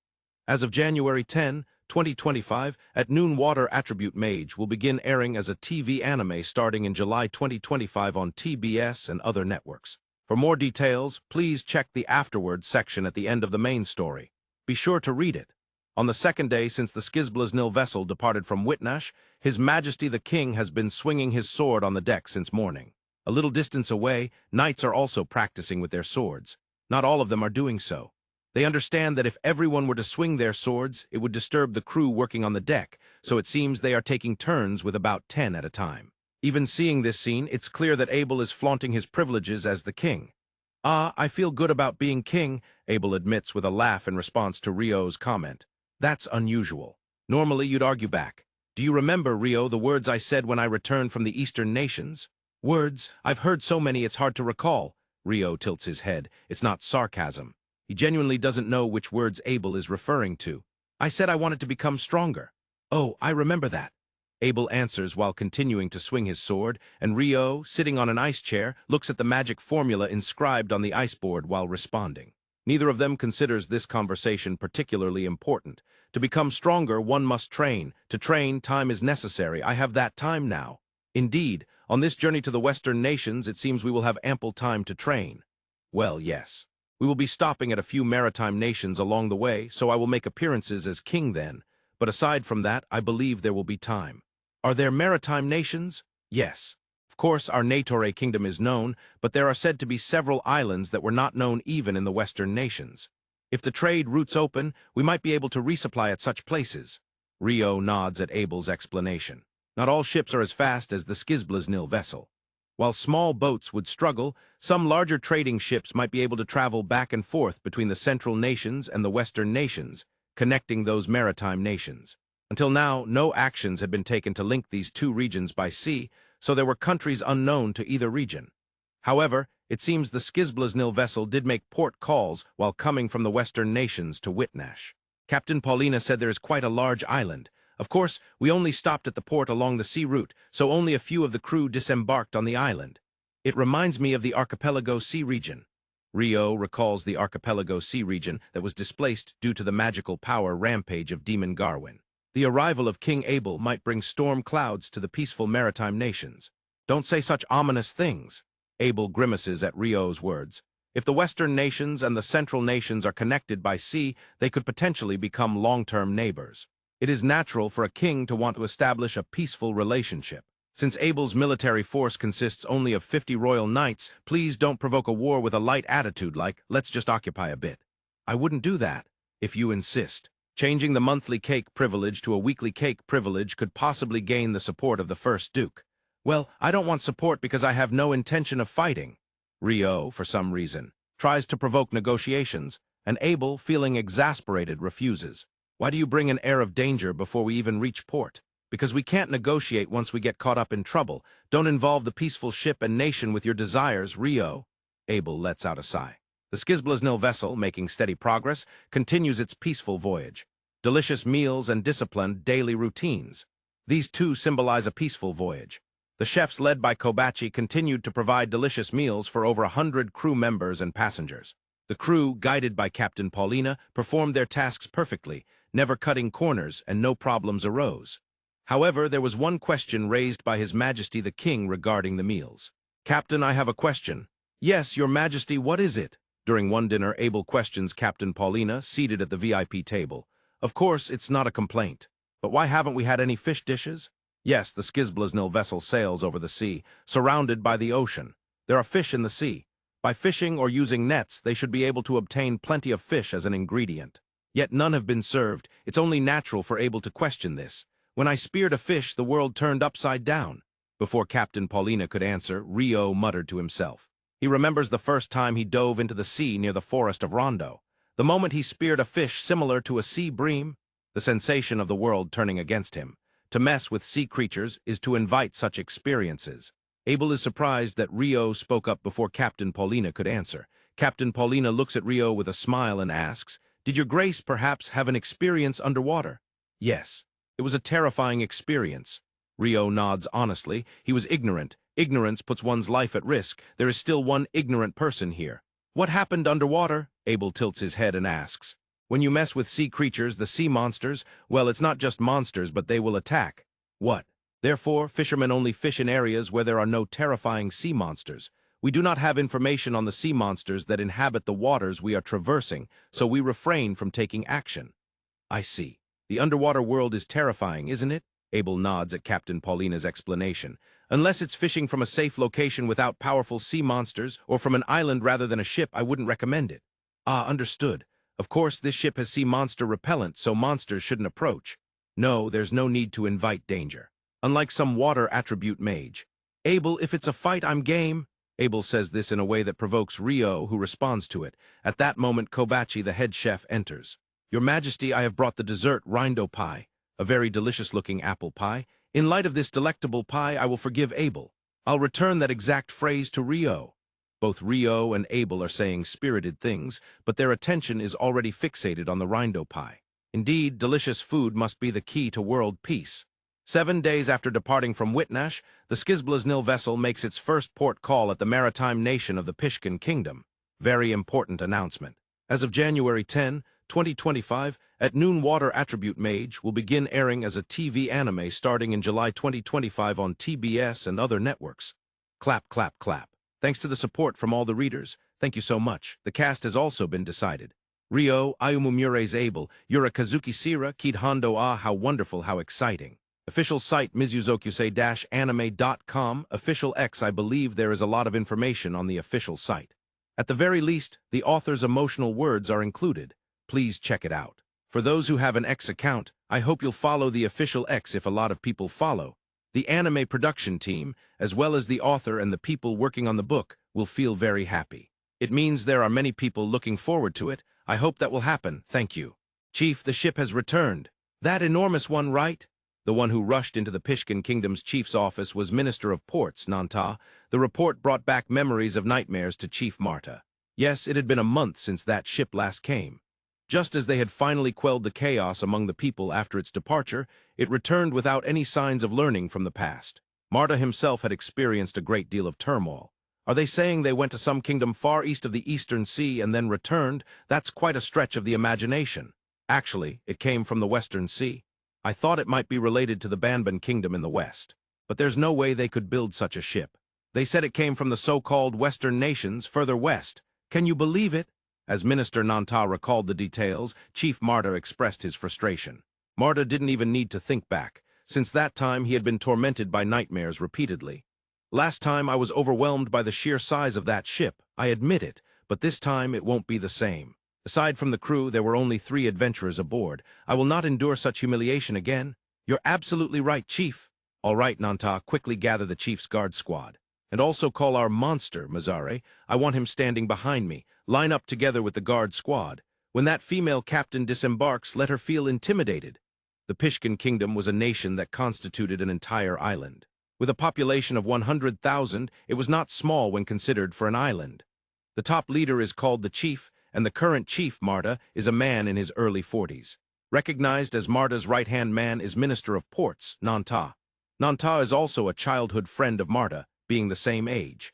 As of January 10, 2025, at noon, Water Attribute Mage will begin airing as a TV anime starting in July 2025 on TBS and other networks. For more details, please check the afterward section at the end of the main story. Be sure to read it. On the second day since the Skizblaznil vessel departed from Whitnash, His Majesty the King has been swinging his sword on the deck since morning. A little distance away, knights are also practicing with their swords. Not all of them are doing so. They understand that if everyone were to swing their swords, it would disturb the crew working on the deck, so it seems they are taking turns with about 10 at a time. Even seeing this scene, it's clear that Abel is flaunting his privileges as the king. "Ah, I feel good about being king," Abel admits with a laugh in response to Rio's comment. "That's unusual. Normally you'd argue back. Do you remember, Rio, the words I said when I returned from the Eastern nations?" "Words? I've heard so many it's hard to recall." Rio tilts his head. It's not sarcasm. He genuinely doesn't know which words Abel is referring to. "I said I wanted to become stronger." "Oh, I remember that." Abel answers while continuing to swing his sword, and Rio, sitting on an ice chair, looks at the magic formula inscribed on the ice board while responding. Neither of them considers this conversation particularly important. To become stronger, one must train. To train, time is necessary. I have that time now. Indeed, on this journey to the Western nations, it seems we will have ample time to train. Well, yes. We will be stopping at a few maritime nations along the way, so I will make appearances as king then. But aside from that, I believe there will be time. Are there maritime nations? Yes. Of course, our Negotiator kingdom is known, but there are said to be several islands that were not known even in the Western nations. If the trade routes open, we might be able to resupply at such places. Rio nods at Abel's explanation. Not all ships are as fast as the Skizblaznil vessel. While small boats would struggle, some larger trading ships might be able to travel back and forth between the Central nations and the Western nations, connecting those maritime nations. Until now, no actions had been taken to link these two regions by sea, so there were countries unknown to either region. However, it seems the Skizblaznil vessel did make port calls while coming from the Western nations to Whitnash. Captain Paulina said there is quite a large island. Of course, we only stopped at the port along the sea route, so only a few of the crew disembarked on the island. It reminds me of the Archipelago Sea region. Rio recalls the Archipelago Sea region that was displaced due to the magical power rampage of Demon Garwin. The arrival of King Abel might bring storm clouds to the peaceful maritime nations. Don't say such ominous things. Abel grimaces at Rio's words. If the Western nations and the Central nations are connected by sea, they could potentially become long-term neighbors. It is natural for a king to want to establish a peaceful relationship. Since Abel's military force consists only of 50 royal knights, please don't provoke a war with a light attitude like, let's just occupy a bit. I wouldn't do that, if you insist. Changing the monthly cake privilege to a weekly cake privilege could possibly gain the support of the First Duke. Well, I don't want support because I have no intention of fighting. Rio, for some reason, tries to provoke negotiations, and Abel, feeling exasperated, refuses. Why do you bring an air of danger before we even reach port? Because we can't negotiate once we get caught up in trouble. Don't involve the peaceful ship and nation with your desires, Rio. Abel lets out a sigh. The Skizblaznil vessel, making steady progress, continues its peaceful voyage. Delicious meals and disciplined daily routines. These two symbolize a peaceful voyage. The chefs led by Kobachi continued to provide delicious meals for over 100 crew members and passengers. The crew, guided by Captain Paulina, performed their tasks perfectly, never cutting corners, and no problems arose. However, there was one question raised by His Majesty the King regarding the meals. "Captain, I have a question." "Yes, Your Majesty, what is it?" During one dinner, Abel questions Captain Paulina, seated at the VIP table. "Of course, it's not a complaint. But why haven't we had any fish dishes?" "Yes, the Skizblaznil vessel sails over the sea, surrounded by the ocean. There are fish in the sea. By fishing or using nets, they should be able to obtain plenty of fish as an ingredient. Yet none have been served. It's only natural for Abel to question this. When I speared a fish, the world turned upside down." Before Captain Paulina could answer, Rio muttered to himself. He remembers the first time he dove into the sea near the forest of Rondo. The moment he speared a fish similar to a sea bream, the sensation of the world turning against him. To mess with sea creatures is to invite such experiences. Abel is surprised that Rio spoke up before Captain Paulina could answer. Captain Paulina looks at Rio with a smile and asks, "Did your grace perhaps have an experience underwater?" "Yes." It was a terrifying experience. Rio nods honestly. He was ignorant. Ignorance puts one's life at risk. There is still one ignorant person here. What happened underwater? Abel tilts his head and asks. When you mess with sea creatures, the sea monsters, well, it's not just monsters, but they will attack. What? Therefore, fishermen only fish in areas where there are no terrifying sea monsters. We do not have information on the sea monsters that inhabit the waters we are traversing, so we refrain from taking action. I see. The underwater world is terrifying, isn't it? Abel nods at Captain Paulina's explanation. Unless it's fishing from a safe location without powerful sea monsters, or from an island rather than a ship, I wouldn't recommend it. Ah, understood. Of course, this ship has sea monster repellent, so monsters shouldn't approach. No, there's no need to invite danger. Unlike some water attribute mage. Abel, if it's a fight, I'm game. Abel says this in a way that provokes Rio, who responds to it. At that moment, Kobachi, the head chef, enters. Your Majesty, I have brought the dessert, rindo pie, a very delicious-looking apple pie. In light of this delectable pie, I will forgive Abel. I'll return that exact phrase to Rio. Both Rio and Abel are saying spirited things, but their attention is already fixated on the rindo pie. Indeed, delicious food must be the key to world peace. 7 days after departing from Whitnash, the Skizblaznil vessel makes its first port call at the maritime nation of the Pishkan Kingdom. Very important announcement. As of January 10, 2025, at noon, Water Attribute Mage will begin airing as a TV anime starting in July 2025 on TBS and other networks. Clap, clap, clap. Thanks to the support from all the readers. Thank you so much. The cast has also been decided. Rio, Ayumumures Abel, Yura Kazuki Sira, Kid Hondo Ah, how wonderful, how exciting. Official site mizuzokuse-anime.com. Official X, I believe there is a lot of information on the official site. At the very least, the author's emotional words are included. Please check it out. For those who have an X account, I hope you'll follow the official X if a lot of people follow. The anime production team, as well as the author and the people working on the book, will feel very happy. It means there are many people looking forward to it. I hope that will happen. Thank you. Chief, the ship has returned. That enormous one, right? The one who rushed into the Pishkan Kingdom's chief's office was Minister of Ports, Nanta. The report brought back memories of nightmares to Chief Marta. Yes, it had been a month since that ship last came. Just as they had finally quelled the chaos among the people after its departure, it returned without any signs of learning from the past. Marta himself had experienced a great deal of turmoil. Are they saying they went to some kingdom far east of the Eastern Sea and then returned? That's quite a stretch of the imagination. Actually, it came from the Western Sea. I thought it might be related to the Banban kingdom in the west. But there's no way they could build such a ship. They said it came from the so-called Western nations further west. Can you believe it? As Minister Nanta recalled the details, Chief Marta expressed his frustration. Marta didn't even need to think back. Since that time, he had been tormented by nightmares repeatedly. Last time, I was overwhelmed by the sheer size of that ship. I admit it, but this time it won't be the same. Aside from the crew, there were only 3 adventurers aboard. I will not endure such humiliation again. You're absolutely right, Chief. All right, Nanta, quickly gather the Chief's guard squad. And also call our monster, Mazare. I want him standing behind me. Line up together with the guard squad. When that female captain disembarks, let her feel intimidated. The Pishkan Kingdom was a nation that constituted an entire island. With a population of 100,000, it was not small when considered for an island. The top leader is called the Chief, and the current Chief, Marta, is a man in his early 40s. Recognized as Marta's right-hand man is Minister of Ports, Nanta. Nanta is also a childhood friend of Marta, being the same age.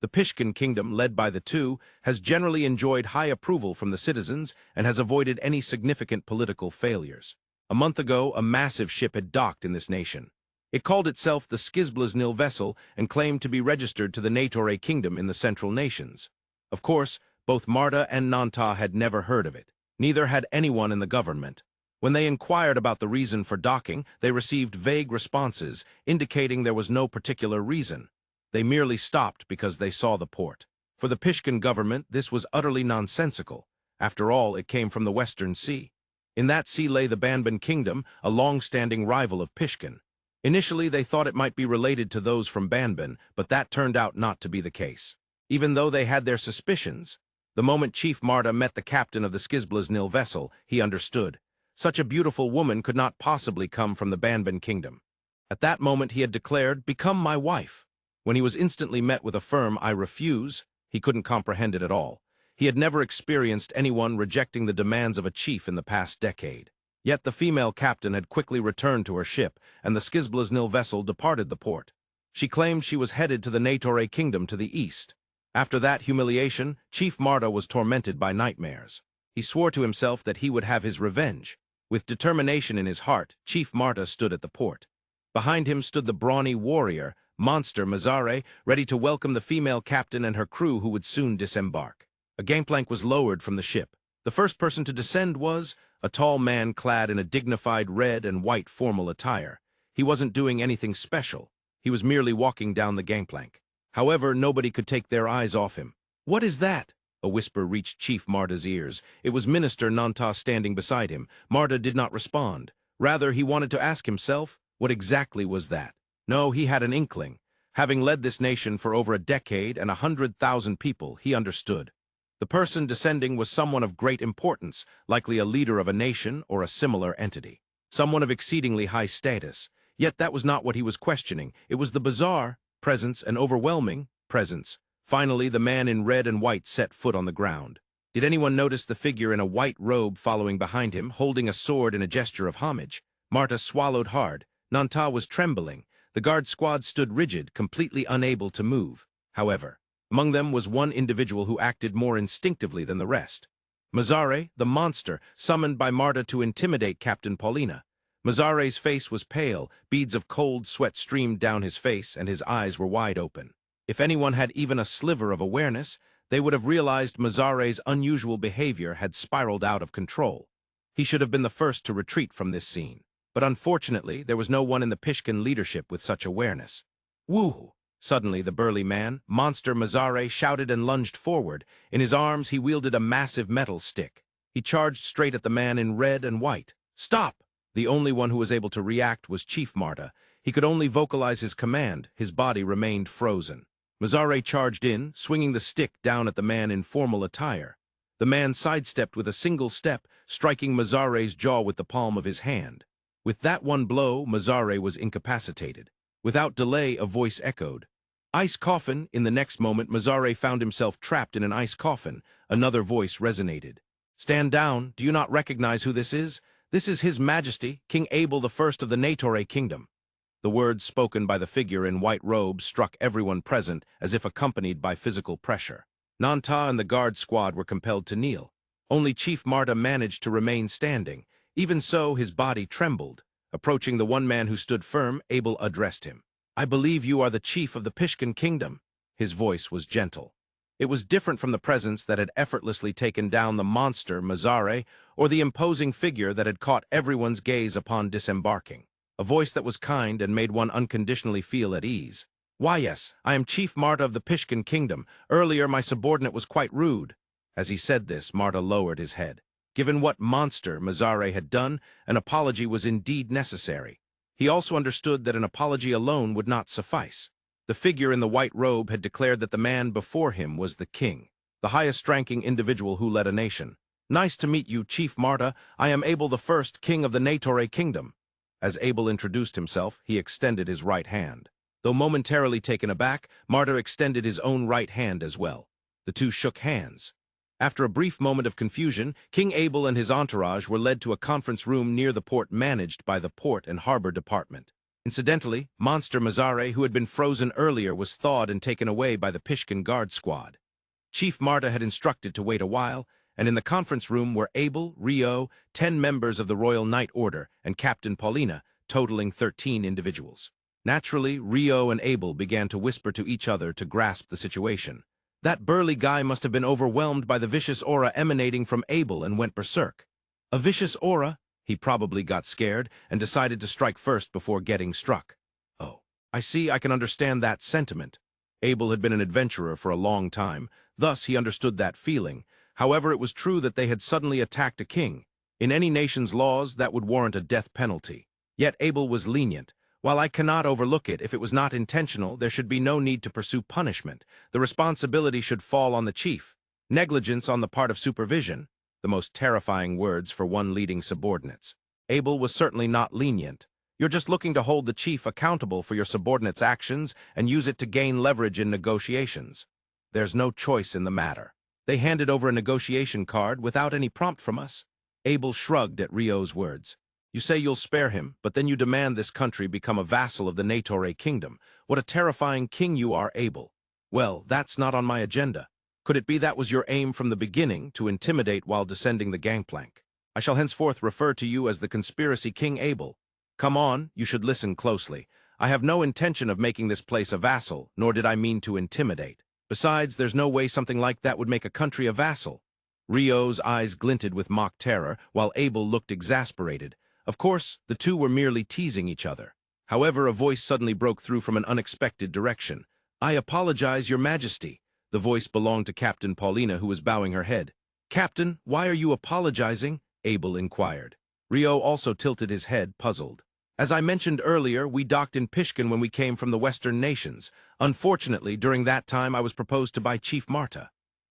The Pishkan Kingdom, led by the two, has generally enjoyed high approval from the citizens and has avoided any significant political failures. A month ago, a massive ship had docked in this nation. It called itself the Skizblaznil vessel and claimed to be registered to the Negotiator Kingdom in the Central Nations. Of course, both Marta and Nanta had never heard of it. Neither had anyone in the government. When they inquired about the reason for docking, they received vague responses, indicating there was no particular reason. They merely stopped because they saw the port. For the Pishkan government, this was utterly nonsensical. After all, it came from the Western Sea. In that sea lay the Banban Kingdom, a long-standing rival of Pishkan. Initially, they thought it might be related to those from Banban, but that turned out not to be the case. Even though they had their suspicions, the moment Chief Marta met the captain of the Skizblaznil vessel, he understood. Such a beautiful woman could not possibly come from the Banban Kingdom. At that moment, he had declared, "Become my wife." When he was instantly met with a firm "I refuse," he couldn't comprehend it at all. He had never experienced anyone rejecting the demands of a chief in the past decade. Yet the female captain had quickly returned to her ship, and the Skizblaznil vessel departed the port. She claimed she was headed to the Negotiator kingdom to the east. After that humiliation, Chief Marta was tormented by nightmares. He swore to himself that he would have his revenge. With determination in his heart, Chief Marta stood at the port. Behind him stood the brawny warrior, monster Mazare, ready to welcome the female captain and her crew who would soon disembark. A gangplank was lowered from the ship. The first person to descend was a tall man clad in a dignified red and white formal attire. He wasn't doing anything special. He was merely walking down the gangplank. However, nobody could take their eyes off him. "What is that?" A whisper reached Chief Marta's ears. It was Minister Nanta standing beside him. Marta did not respond. Rather, he wanted to ask himself, what exactly was that? No, he had an inkling. Having led this nation for over a decade and 100,000 people, he understood. The person descending was someone of great importance, likely a leader of a nation or a similar entity. Someone of exceedingly high status. Yet that was not what he was questioning. It was the bizarre presence, an overwhelming presence. Finally, the man in red and white set foot on the ground. Did anyone notice the figure in a white robe following behind him, holding a sword in a gesture of homage? Marta swallowed hard. Nanta was trembling. The guard squad stood rigid, completely unable to move. However, among them was one individual who acted more instinctively than the rest. Mazare, the monster, summoned by Marta to intimidate Captain Paulina. Mazare's face was pale, beads of cold sweat streamed down his face, and his eyes were wide open. If anyone had even a sliver of awareness, they would have realized Mazare's unusual behavior had spiraled out of control. He should have been the first to retreat from this scene. But unfortunately, there was no one in the Pishkan leadership with such awareness. "Woo!" Suddenly, the burly man, Monster Mazare, shouted and lunged forward. In his arms, he wielded a massive metal stick. He charged straight at the man in red and white. "Stop!" The only one who was able to react was Chief Marta. He could only vocalize his command. His body remained frozen. Mazare charged in, swinging the stick down at the man in formal attire. The man sidestepped with a single step, striking Mazare's jaw with the palm of his hand. With that one blow, Mazare was incapacitated. Without delay, a voice echoed. "Ice coffin." In the next moment, Mazare found himself trapped in an ice coffin. Another voice resonated. "Stand down. Do you not recognize who this is? This is His Majesty, King Abel the First of the Negotiator kingdom." The words spoken by the figure in white robes struck everyone present as if accompanied by physical pressure. Nanta and the guard squad were compelled to kneel. Only Chief Marta managed to remain standing. Even so, his body trembled. Approaching the one man who stood firm, Abel addressed him. "I believe you are the chief of the Pishkan kingdom." His voice was gentle. It was different from the presence that had effortlessly taken down the monster, Mazare, or the imposing figure that had caught everyone's gaze upon disembarking. A voice that was kind and made one unconditionally feel at ease. "Why, yes, I am Chief Marta of the Pishkan kingdom. Earlier, my subordinate was quite rude." As he said this, Marta lowered his head. Given what monster Mazare had done, an apology was indeed necessary. He also understood that an apology alone would not suffice. The figure in the white robe had declared that the man before him was the king, the highest-ranking individual who led a nation. "Nice to meet you, Chief Marta. I am Abel the First, king of the Negotiator kingdom." As Abel introduced himself, he extended his right hand. Though momentarily taken aback, Marta extended his own right hand as well. The two shook hands. After a brief moment of confusion, King Abel and his entourage were led to a conference room near the port managed by the Port and Harbor Department. Incidentally, Monster Mazare, who had been frozen earlier, was thawed and taken away by the Pishkan guard squad. Chief Marta had instructed to wait a while, and in the conference room were Abel, Rio, 10 members of the Royal Knight Order, and Captain Paulina, totaling 13 individuals. Naturally, Rio and Abel began to whisper to each other to grasp the situation. That burly guy must have been overwhelmed by the vicious aura emanating from Abel and went berserk. A vicious aura? He probably got scared and decided to strike first before getting struck. Oh, I see, I can understand that sentiment. Abel had been an adventurer for a long time, thus he understood that feeling. However, it was true that they had suddenly attacked a king. In any nation's laws, that would warrant a death penalty. Yet Abel was lenient. While I cannot overlook it, if it was not intentional, there should be no need to pursue punishment. The responsibility should fall on the chief. Negligence on the part of supervision, the most terrifying words for one leading subordinates. Abel was certainly not lenient. You're just looking to hold the chief accountable for your subordinate's actions and use it to gain leverage in negotiations. There's no choice in the matter. They handed over a negotiation card without any prompt from us. Abel shrugged at Rio's words. You say you'll spare him, but then you demand this country become a vassal of the Negotiator kingdom. What a terrifying king you are, Abel. Well, that's not on my agenda. Could it be that was your aim from the beginning, to intimidate while descending the gangplank? I shall henceforth refer to you as the Conspiracy King Abel. Come on, you should listen closely. I have no intention of making this place a vassal, nor did I mean to intimidate. Besides, there's no way something like that would make a country a vassal. Rio's eyes glinted with mock terror, while Abel looked exasperated. Of course, the two were merely teasing each other. However, a voice suddenly broke through from an unexpected direction. I apologize, Your Majesty. The voice belonged to Captain Paulina, who was bowing her head. Captain, why are you apologizing? Abel inquired. Rio also tilted his head, puzzled. As I mentioned earlier, we docked in Pishkan when we came from the Western nations. Unfortunately, during that time I was proposed to by Chief Marta.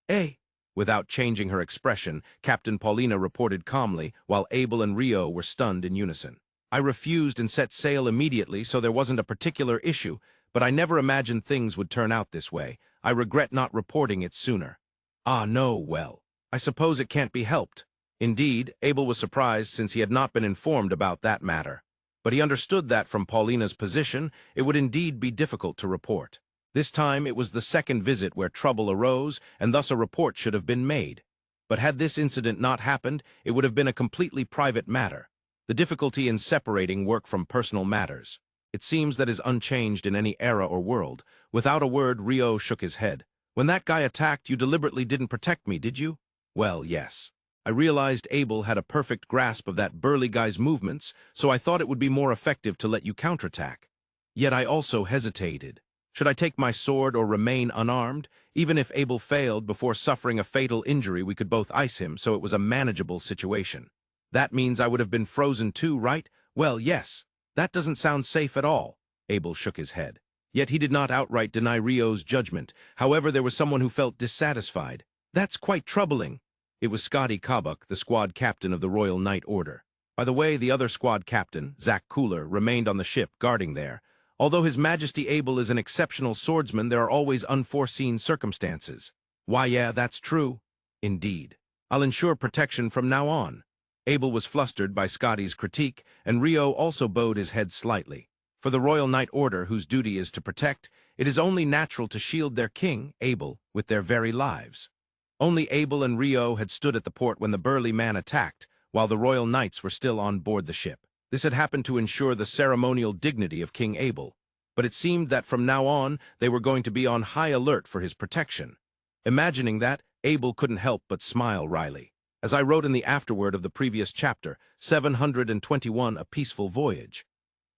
Eh? Without changing her expression, Captain Paulina reported calmly, while Abel and Rio were stunned in unison. I refused and set sail immediately, so there wasn't a particular issue, but I never imagined things would turn out this way. I regret not reporting it sooner. Ah, no, well, I suppose it can't be helped. Indeed, Abel was surprised since he had not been informed about that matter. But he understood that from Paulina's position, it would indeed be difficult to report. This time it was the second visit where trouble arose, and thus a report should have been made. But had this incident not happened, it would have been a completely private matter. The difficulty in separating work from personal matters. It seems that is unchanged in any era or world. Without a word, Rio shook his head. When that guy attacked, you deliberately didn't protect me, did you? Well, yes. I realized Abel had a perfect grasp of that burly guy's movements, so I thought it would be more effective to let you counterattack. Yet I also hesitated. Should I take my sword or remain unarmed? Even if Abel failed before suffering a fatal injury, we could both ice him, so it was a manageable situation. That means I would have been frozen too, right? Well, yes. That doesn't sound safe at all. Abel shook his head. Yet he did not outright deny Rio's judgment. However, there was someone who felt dissatisfied. That's quite troubling. It was Scotty Kabuk, the squad captain of the Royal Knight Order. By the way, the other squad captain, Zack, remained on the ship, guarding there. Although His Majesty Abel is an exceptional swordsman, there are always unforeseen circumstances. Why, yeah, that's true. Indeed. I'll ensure protection from now on. Abel was flustered by Scotty's critique, and Rio also bowed his head slightly. For the Royal Knight Order, whose duty is to protect, it is only natural to shield their king, Abel, with their very lives. Only Abel and Rio had stood at the port when the burly man attacked, while the Royal Knights were still on board the ship. This had happened to ensure the ceremonial dignity of King Abel, but it seemed that from now on they were going to be on high alert for his protection. Imagining that, Abel couldn't help but smile wryly. As I wrote in the afterword of the previous chapter, 721 A Peaceful Voyage.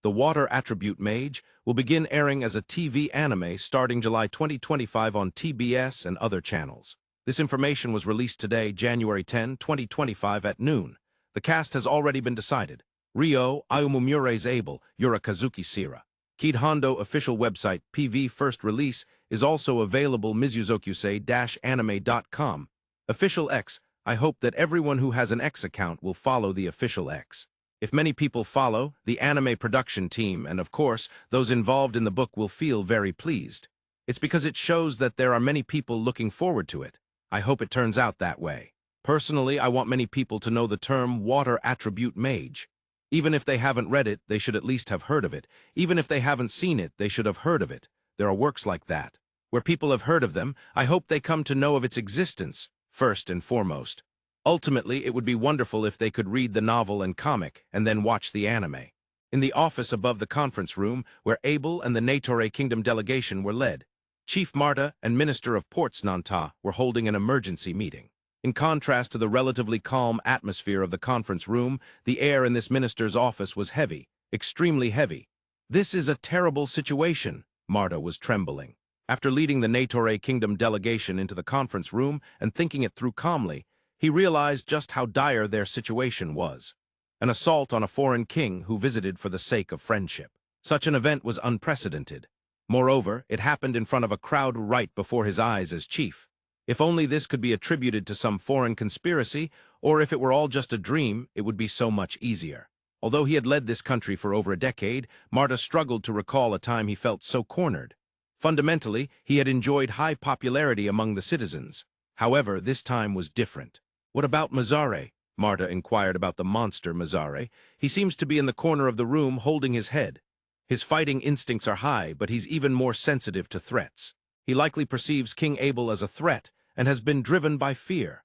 The Water Attribute Mage will begin airing as a TV anime starting July 2025 on TBS and other channels. This information was released today, January 10, 2025 at noon. The cast has already been decided. Rio, Ayumumure's Abel, Yurikazuki Sira. Kid Hondo official website, PV first release, is also available mizuzokuse-anime.com. Official X, I hope that everyone who has an X account will follow the official X. If many people follow, the anime production team and, of course, those involved in the book will feel very pleased. It's because it shows that there are many people looking forward to it. I hope it turns out that way. Personally, I want many people to know the term Water Attribute Mage. Even if they haven't read it, they should at least have heard of it. Even if they haven't seen it, they should have heard of it. There are works like that. Where people have heard of them, I hope they come to know of its existence, first and foremost. Ultimately, it would be wonderful if they could read the novel and comic, and then watch the anime. In the office above the conference room, where Abel and the Negotiator Kingdom delegation were led, Chief Marta and Minister of Ports Nanta were holding an emergency meeting. In contrast to the relatively calm atmosphere of the conference room, the air in this minister's office was heavy, extremely heavy. This is a terrible situation, Marta was trembling. After leading the Negotiator Kingdom delegation into the conference room and thinking it through calmly, he realized just how dire their situation was. An assault on a foreign king who visited for the sake of friendship. Such an event was unprecedented. Moreover, it happened in front of a crowd right before his eyes as chief. If only this could be attributed to some foreign conspiracy, or if it were all just a dream, it would be so much easier. Although he had led this country for over a decade, Marta struggled to recall a time he felt so cornered. Fundamentally, he had enjoyed high popularity among the citizens. However, this time was different. What about Mazare? Marta inquired about the monster Mazare. "He seems to be in the corner of the room holding his head. His fighting instincts are high, but he's even more sensitive to threats. He likely perceives King Abel as a threat and has been driven by fear."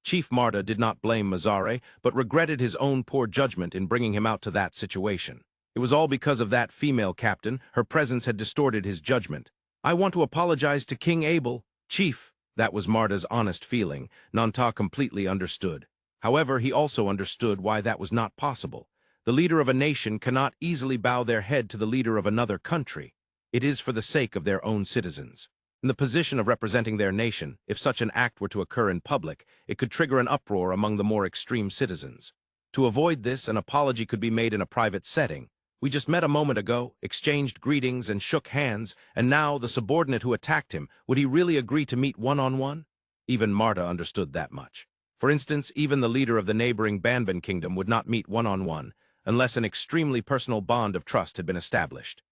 Chief Marta did not blame Mazare, but regretted his own poor judgment in bringing him out to that situation. It was all because of that female captain. Her presence had distorted his judgment. "I want to apologize to King Abel, Chief." That was Marta's honest feeling. Nanta completely understood. However, he also understood why that was not possible. The leader of a nation cannot easily bow their head to the leader of another country. It is for the sake of their own citizens. In the position of representing their nation, if such an act were to occur in public, it could trigger an uproar among the more extreme citizens. To avoid this, an apology could be made in a private setting. "We just met a moment ago, exchanged greetings and shook hands, and now the subordinate who attacked him, would he really agree to meet one-on-one?" Even Marta understood that much. For instance, even the leader of the neighboring Banban kingdom would not meet one-on-one, unless an extremely personal bond of trust had been established.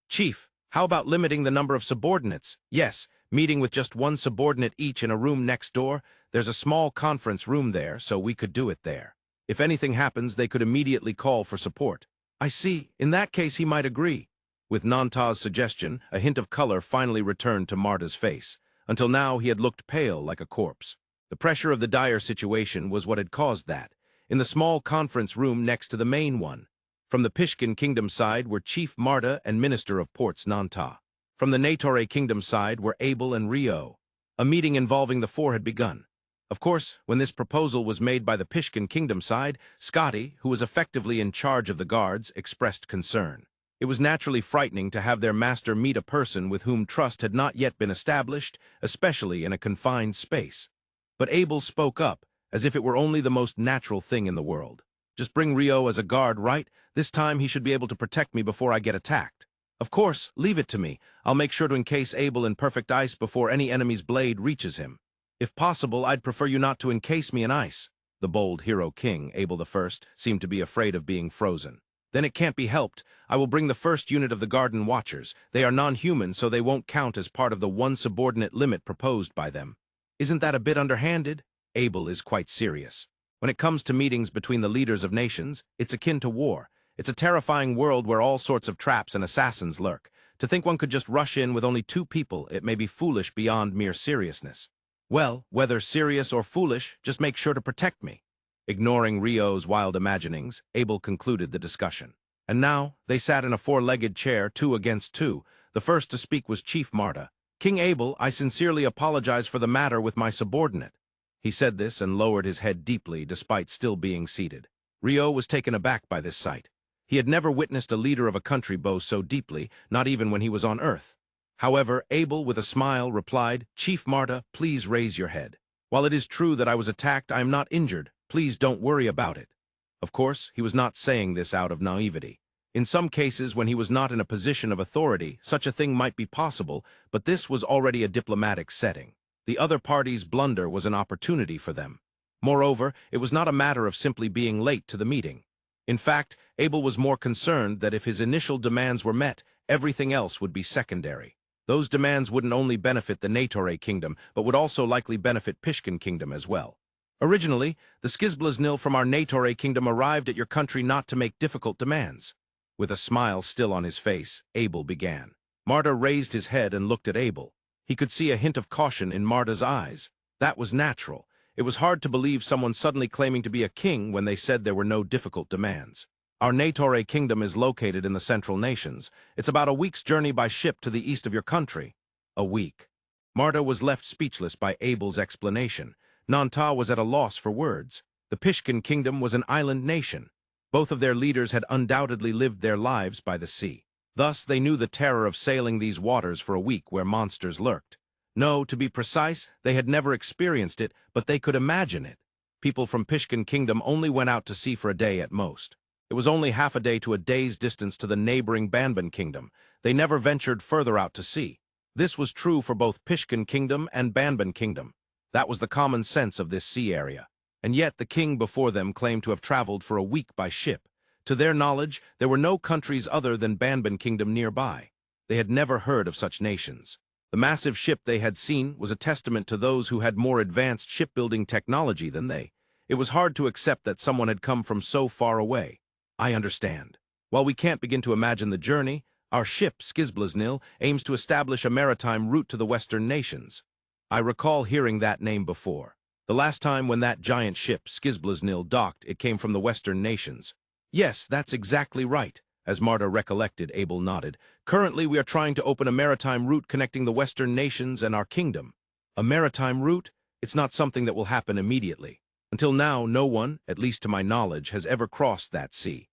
"Chief, how about limiting the number of subordinates?" "Yes, meeting with just one subordinate each in a room next door. There's a small conference room there, so we could do it there. If anything happens, they could immediately call for support." "I see. In that case, he might agree." With Nanta's suggestion, a hint of color finally returned to Marta's face. Until now, he had looked pale like a corpse. The pressure of the dire situation was what had caused that. In the small conference room next to the main one. From the Pishkan kingdom side were Chief Marta and Minister of Ports Nanta. From the Negotiator kingdom side were Abel and Rio. A meeting involving the four had begun. Of course, when this proposal was made by the Pishkan kingdom side, Scotty, who was effectively in charge of the guards, expressed concern. It was naturally frightening to have their master meet a person with whom trust had not yet been established, especially in a confined space. But Abel spoke up, as if it were only the most natural thing in the world. "Just bring Rio as a guard, right? This time he should be able to protect me before I get attacked." "Of course, leave it to me. I'll make sure to encase Abel in perfect ice before any enemy's blade reaches him." "If possible, I'd prefer you not to encase me in ice." The bold hero king, Abel I, seemed to be afraid of being frozen. "Then it can't be helped. I will bring the first unit of the Garden Watchers. They are non-human, so they won't count as part of the one subordinate limit proposed by them." "Isn't that a bit underhanded?" Abel is quite serious. "When it comes to meetings between the leaders of nations, it's akin to war. It's a terrifying world where all sorts of traps and assassins lurk. To think one could just rush in with only 2 people, it may be foolish beyond mere seriousness." "Well, whether serious or foolish, just make sure to protect me." Ignoring Rio's wild imaginings, Abel concluded the discussion. And now, they sat in a 4-legged chair, 2 against 2. The first to speak was Chief Marta. "King Abel, I sincerely apologize for the matter with my subordinate." He said this and lowered his head deeply despite still being seated. Rio was taken aback by this sight. He had never witnessed a leader of a country bow so deeply, not even when he was on Earth. However, Abel, with a smile, replied, "Chief Marta, please raise your head. While it is true that I was attacked, I am not injured. Please don't worry about it." Of course, he was not saying this out of naivety. In some cases, when he was not in a position of authority, such a thing might be possible, but this was already a diplomatic setting. The other party's blunder was an opportunity for them. Moreover, it was not a matter of simply being late to the meeting. In fact, Abel was more concerned that if his initial demands were met, everything else would be secondary. Those demands wouldn't only benefit the Negotiator kingdom, but would also likely benefit Pishkan kingdom as well. "Originally, the Skizblaznil from our Negotiator kingdom arrived at your country not to make difficult demands." With a smile still on his face, Abel began. Marta raised his head and looked at Abel. He could see a hint of caution in Marta's eyes. That was natural. It was hard to believe someone suddenly claiming to be a king when they said there were no difficult demands. "Our Negotiator kingdom is located in the Central Nations. It's about a week's journey by ship to the east of your country." A week. Marta was left speechless by Abel's explanation. Nanta was at a loss for words. The Pishkan kingdom was an island nation. Both of their leaders had undoubtedly lived their lives by the sea. Thus, they knew the terror of sailing these waters for a week where monsters lurked. No, to be precise, they had never experienced it, but they could imagine it. People from Pishkan kingdom only went out to sea for a day at most. It was only half a day to a day's distance to the neighboring Banban kingdom. They never ventured further out to sea. This was true for both Pishkan kingdom and Banban kingdom. That was the common sense of this sea area. And yet the king before them claimed to have traveled for a week by ship. To their knowledge, there were no countries other than Banban kingdom nearby. They had never heard of such nations. The massive ship they had seen was a testament to those who had more advanced shipbuilding technology than they. It was hard to accept that someone had come from so far away. I understand. While we can't begin to imagine the journey, our ship, Skizblaznil, aims to establish a maritime route to the Western nations. I recall hearing that name before. The last time when that giant ship, Skizblaznil, docked, it came from the Western nations. Yes, that's exactly right. As Marta recollected, Abel nodded. Currently, we are trying to open a maritime route connecting the Western nations and our kingdom. A maritime route? It's not something that will happen immediately. Until now, no one, at least to my knowledge, has ever crossed that sea.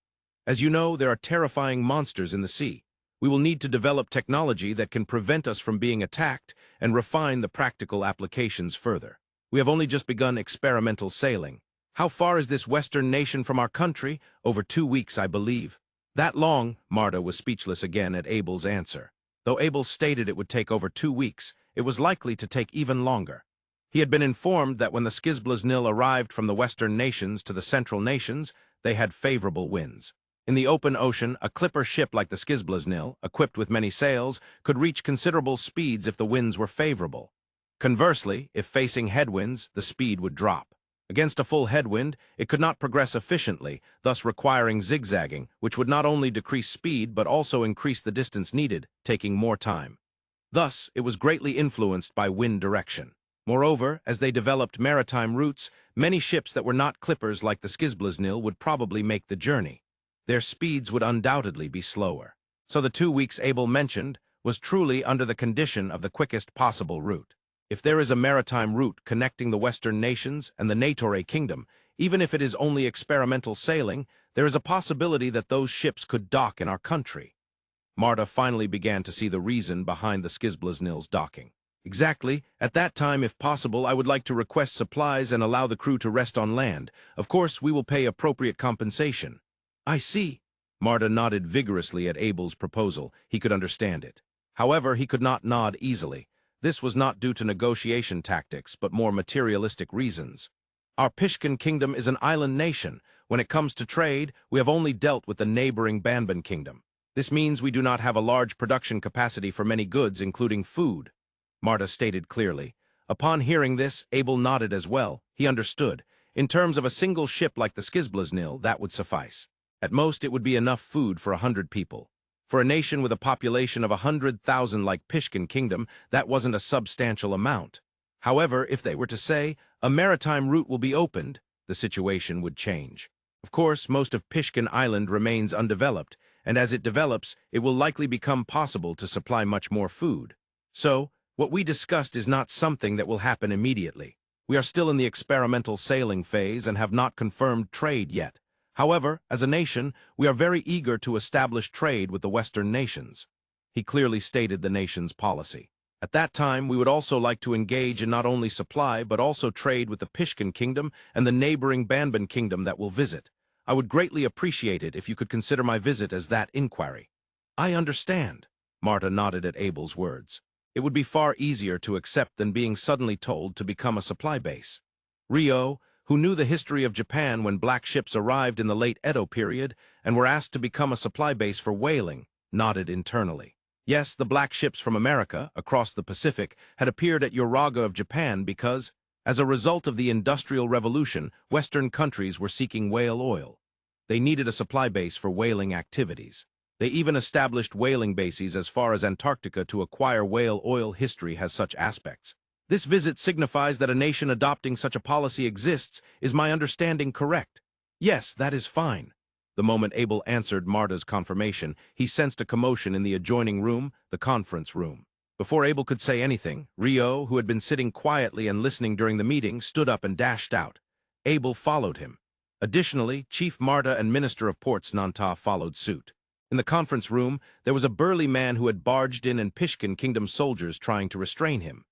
As you know, there are terrifying monsters in the sea. We will need to develop technology that can prevent us from being attacked and refine the practical applications further. We have only just begun experimental sailing. How far is this Western nation from our country? Over 2 weeks, I believe. That long? Marta was speechless again at Abel's answer. Though Abel stated it would take over 2 weeks, it was likely to take even longer. He had been informed that when the Skizblaznil arrived from the Western nations to the Central nations, they had favorable winds. In the open ocean, a clipper ship like the Skizblaznil, equipped with many sails, could reach considerable speeds if the winds were favorable. Conversely, if facing headwinds, the speed would drop. Against a full headwind, it could not progress efficiently, thus requiring zigzagging, which would not only decrease speed but also increase the distance needed, taking more time. Thus, it was greatly influenced by wind direction. Moreover, as they developed maritime routes, many ships that were not clippers like the Skizblaznil would probably make the journey. Their speeds would undoubtedly be slower. So the 2 weeks Abel mentioned was truly under the condition of the quickest possible route. If there is a maritime route connecting the Western nations and the Negotiator kingdom, even if it is only experimental sailing, there is a possibility that those ships could dock in our country. Marta finally began to see the reason behind the Skizblaznil's docking. Exactly. At that time, if possible, I would like to request supplies and allow the crew to rest on land. Of course, we will pay appropriate compensation. I see. Marta nodded vigorously at Abel's proposal. He could understand it. However, he could not nod easily. This was not due to negotiation tactics, but more materialistic reasons. Our Pishkan kingdom is an island nation. When it comes to trade, we have only dealt with the neighboring Banban kingdom. This means we do not have a large production capacity for many goods, including food. Marta stated clearly. Upon hearing this, Abel nodded as well. He understood. In terms of a single ship like the Skizblaznil, that would suffice. At most, it would be enough food for 100 people. For a nation with a population of 100,000 like Pishkan Kingdom, that wasn't a substantial amount. However, if they were to say, a maritime route will be opened, the situation would change. Of course, most of Pishkan Island remains undeveloped, and as it develops, it will likely become possible to supply much more food. So, what we discussed is not something that will happen immediately. We are still in the experimental sailing phase and have not confirmed trade yet. However, as a nation, we are very eager to establish trade with the Western nations. He clearly stated the nation's policy. At that time, we would also like to engage in not only supply but also trade with the Pishkan kingdom and the neighboring Banban kingdom that will visit. I would greatly appreciate it if you could consider my visit as that inquiry. I understand. Marta nodded at Abel's words. It would be far easier to accept than being suddenly told to become a supply base. Rio, who knew the history of Japan when black ships arrived in the late Edo period and were asked to become a supply base for whaling, nodded internally. Yes, the black ships from America, across the Pacific, had appeared at Uraga of Japan because, as a result of the Industrial Revolution, Western countries were seeking whale oil. They needed a supply base for whaling activities. They even established whaling bases as far as Antarctica to acquire whale oil. History has such aspects. This visit signifies that a nation adopting such a policy exists. Is my understanding correct? Yes, that is fine. The moment Abel answered Marta's confirmation, he sensed a commotion in the adjoining room, the conference room. Before Abel could say anything, Rio, who had been sitting quietly and listening during the meeting, stood up and dashed out. Abel followed him. Additionally, Chief Marta and Minister of Ports Nanta followed suit. In the conference room, there was a burly man who had barged in and Pishkan Kingdom soldiers trying to restrain him.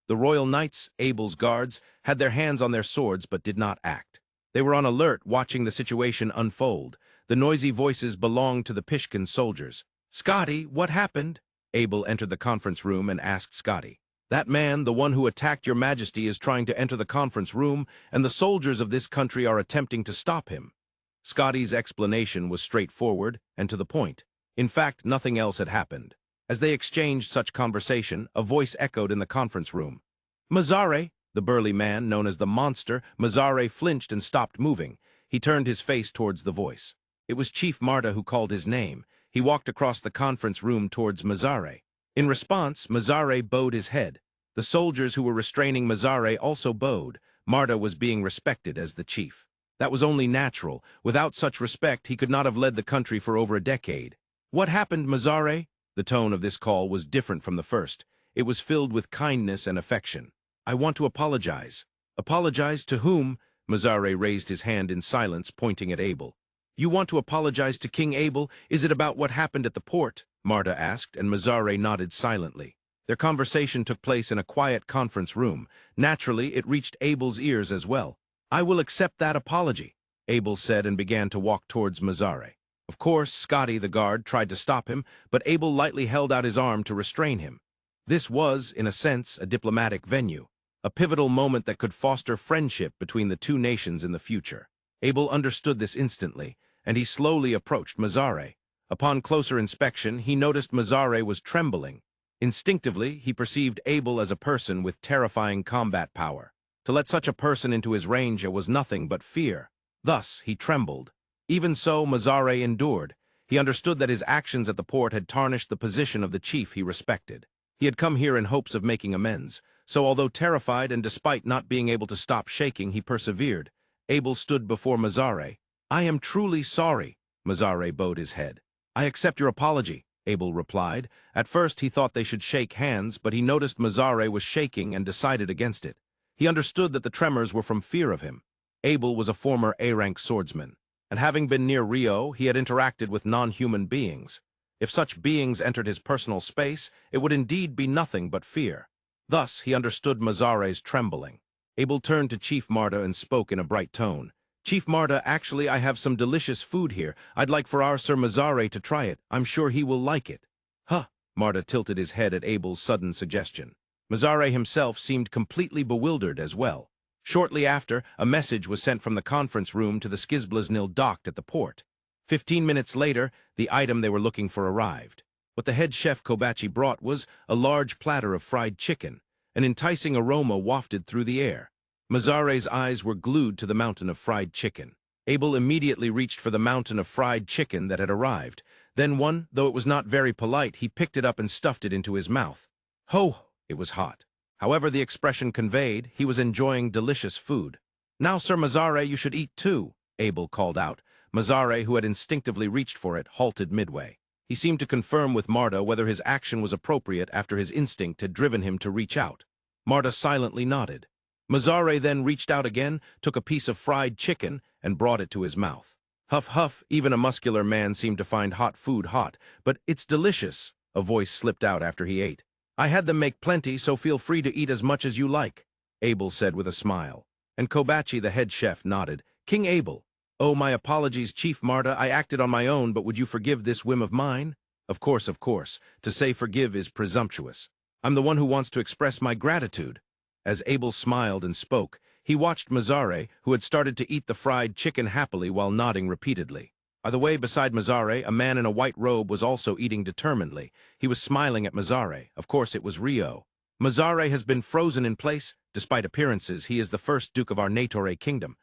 The royal knights, Abel's guards, had their hands on their swords but did not act. They were on alert, watching the situation unfold. The noisy voices belonged to the Pishkan soldiers. "Scotty, what happened?" Abel entered the conference room and asked Scotty. "That man, the one who attacked your majesty, is trying to enter the conference room, and the soldiers of this country are attempting to stop him." Scotty's explanation was straightforward and to the point. In fact, nothing else had happened. As they exchanged such conversation, a voice echoed in the conference room. "Mazare, The burly man, known as the Monster, Mazare, flinched and stopped moving. He turned his face towards the voice. It was Chief Marta who called his name. He walked across the conference room towards Mazare. In response, Mazare bowed his head. The soldiers who were restraining Mazare also bowed. Marta was being respected as the chief. That was only natural. Without such respect, he could not have led the country for over a decade. "What happened, Mazare?" The tone of this call was different from the first. It was filled with kindness and affection. "I want to apologize." "Apologize to whom?" Mazare raised his hand in silence, pointing at Abel. "You want to apologize to King Abel? Is it about what happened at the port?" Marta asked, and Mazare nodded silently. Their conversation took place in a quiet conference room. Naturally, it reached Abel's ears as well. "I will accept that apology," Abel said and began to walk towards Mazare. Of course, Scotty, the guard, tried to stop him, but Abel lightly held out his arm to restrain him. This was, in a sense, a diplomatic venue, a pivotal moment that could foster friendship between the two nations in the future. Abel understood this instantly, and he slowly approached Mazare. Upon closer inspection, he noticed Mazare was trembling. Instinctively, he perceived Abel as a person with terrifying combat power. To let such a person into his range was nothing but fear. Thus, he trembled. Even so, Mazare endured. He understood that his actions at the port had tarnished the position of the chief he respected. He had come here in hopes of making amends, so although terrified and despite not being able to stop shaking, he persevered. Abel stood before Mazare. "I am truly sorry." Mazare bowed his head. "I accept your apology," Abel replied. At first he thought they should shake hands, but he noticed Mazare was shaking and decided against it. He understood that the tremors were from fear of him. Abel was a former A-rank swordsman, and having been near Rio, he had interacted with non-human beings. If such beings entered his personal space, it would indeed be nothing but fear. Thus, he understood Mazare's trembling. Abel turned to Chief Marta and spoke in a bright tone. "Chief Marta, actually I have some delicious food here. I'd like for our Sir Mazare to try it. I'm sure he will like it." "Huh." Marta tilted his head at Abel's sudden suggestion. Mazare himself seemed completely bewildered as well. Shortly after, a message was sent from the conference room to the Skizblaznil docked at the port. 15 minutes later, the item they were looking for arrived. What the head chef Kobachi brought was a large platter of fried chicken. An enticing aroma wafted through the air. Mazare's eyes were glued to the mountain of fried chicken. Abel immediately reached for the mountain of fried chicken that had arrived. Then though it was not very polite, he picked it up and stuffed it into his mouth. Ho! It was hot. However the expression conveyed, he was enjoying delicious food. "Now, Sir Mazare, you should eat too," Abel called out. Mazare, who had instinctively reached for it, halted midway. He seemed to confirm with Marta whether his action was appropriate after his instinct had driven him to reach out. Marta silently nodded. Mazare then reached out again, took a piece of fried chicken, and brought it to his mouth. Huff, huff, even a muscular man seemed to find hot food hot. "But it's delicious," a voice slipped out after he ate. "I had them make plenty, so feel free to eat as much as you like," Abel said with a smile. And Kobachi, the head chef, nodded. "King Abel." "Oh, my apologies, Chief Marta. I acted on my own, but would you forgive this whim of mine?" Of course, of course. To say forgive is presumptuous. I'm the one who wants to express my gratitude." As Abel smiled and spoke, he watched Mazare, who had started to eat the fried chicken happily while nodding repeatedly. By the way, beside Mazare, a man in a white robe was also eating determinedly. He was smiling at Mazare. Of course, it was Rio. "Mazare has been frozen in place. Despite appearances, he is the first Duke of our Natore kingdom.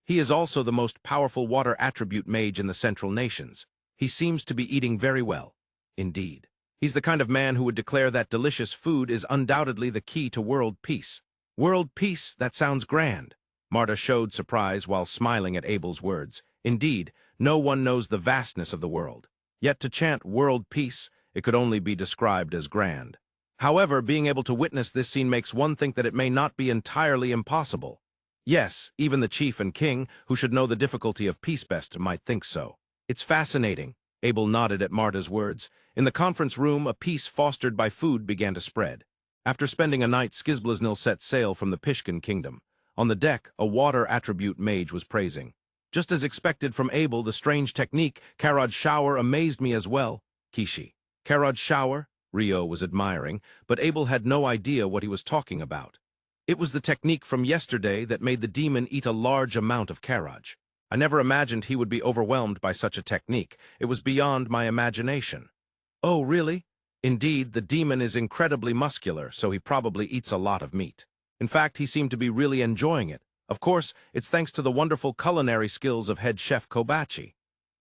He is also the most powerful water attribute mage in the Central Nations. He seems to be eating very well." "Indeed. He's the kind of man who would declare that delicious food is undoubtedly the key to world peace." "World peace? That sounds grand." Marta showed surprise while smiling at Abel's words. Indeed, no one knows the vastness of the world. Yet to chant world peace, it could only be described as grand. However, being able to witness this scene makes one think that it may not be entirely impossible. Yes, even the chief and king, who should know the difficulty of peace best, might think so. "It's fascinating." Abel nodded at Marta's words. In the conference room, a peace fostered by food began to spread. After spending a night, Skizblaznil set sail from the Pishkan kingdom. On the deck, a water attribute mage was praising. "Just as expected from Abel, the strange technique, Karad's shower, amazed me as well." Kishi. "Karad's shower?" Rio was admiring, but Abel had no idea what he was talking about. "It was the technique from yesterday that made the demon eat a large amount of Karaj. I never imagined he would be overwhelmed by such a technique. It was beyond my imagination." "Oh, really?" "Indeed, the demon is incredibly muscular, so he probably eats a lot of meat." In fact, he seemed to be really enjoying it. Of course, it's thanks to the wonderful culinary skills of head chef Kobachi.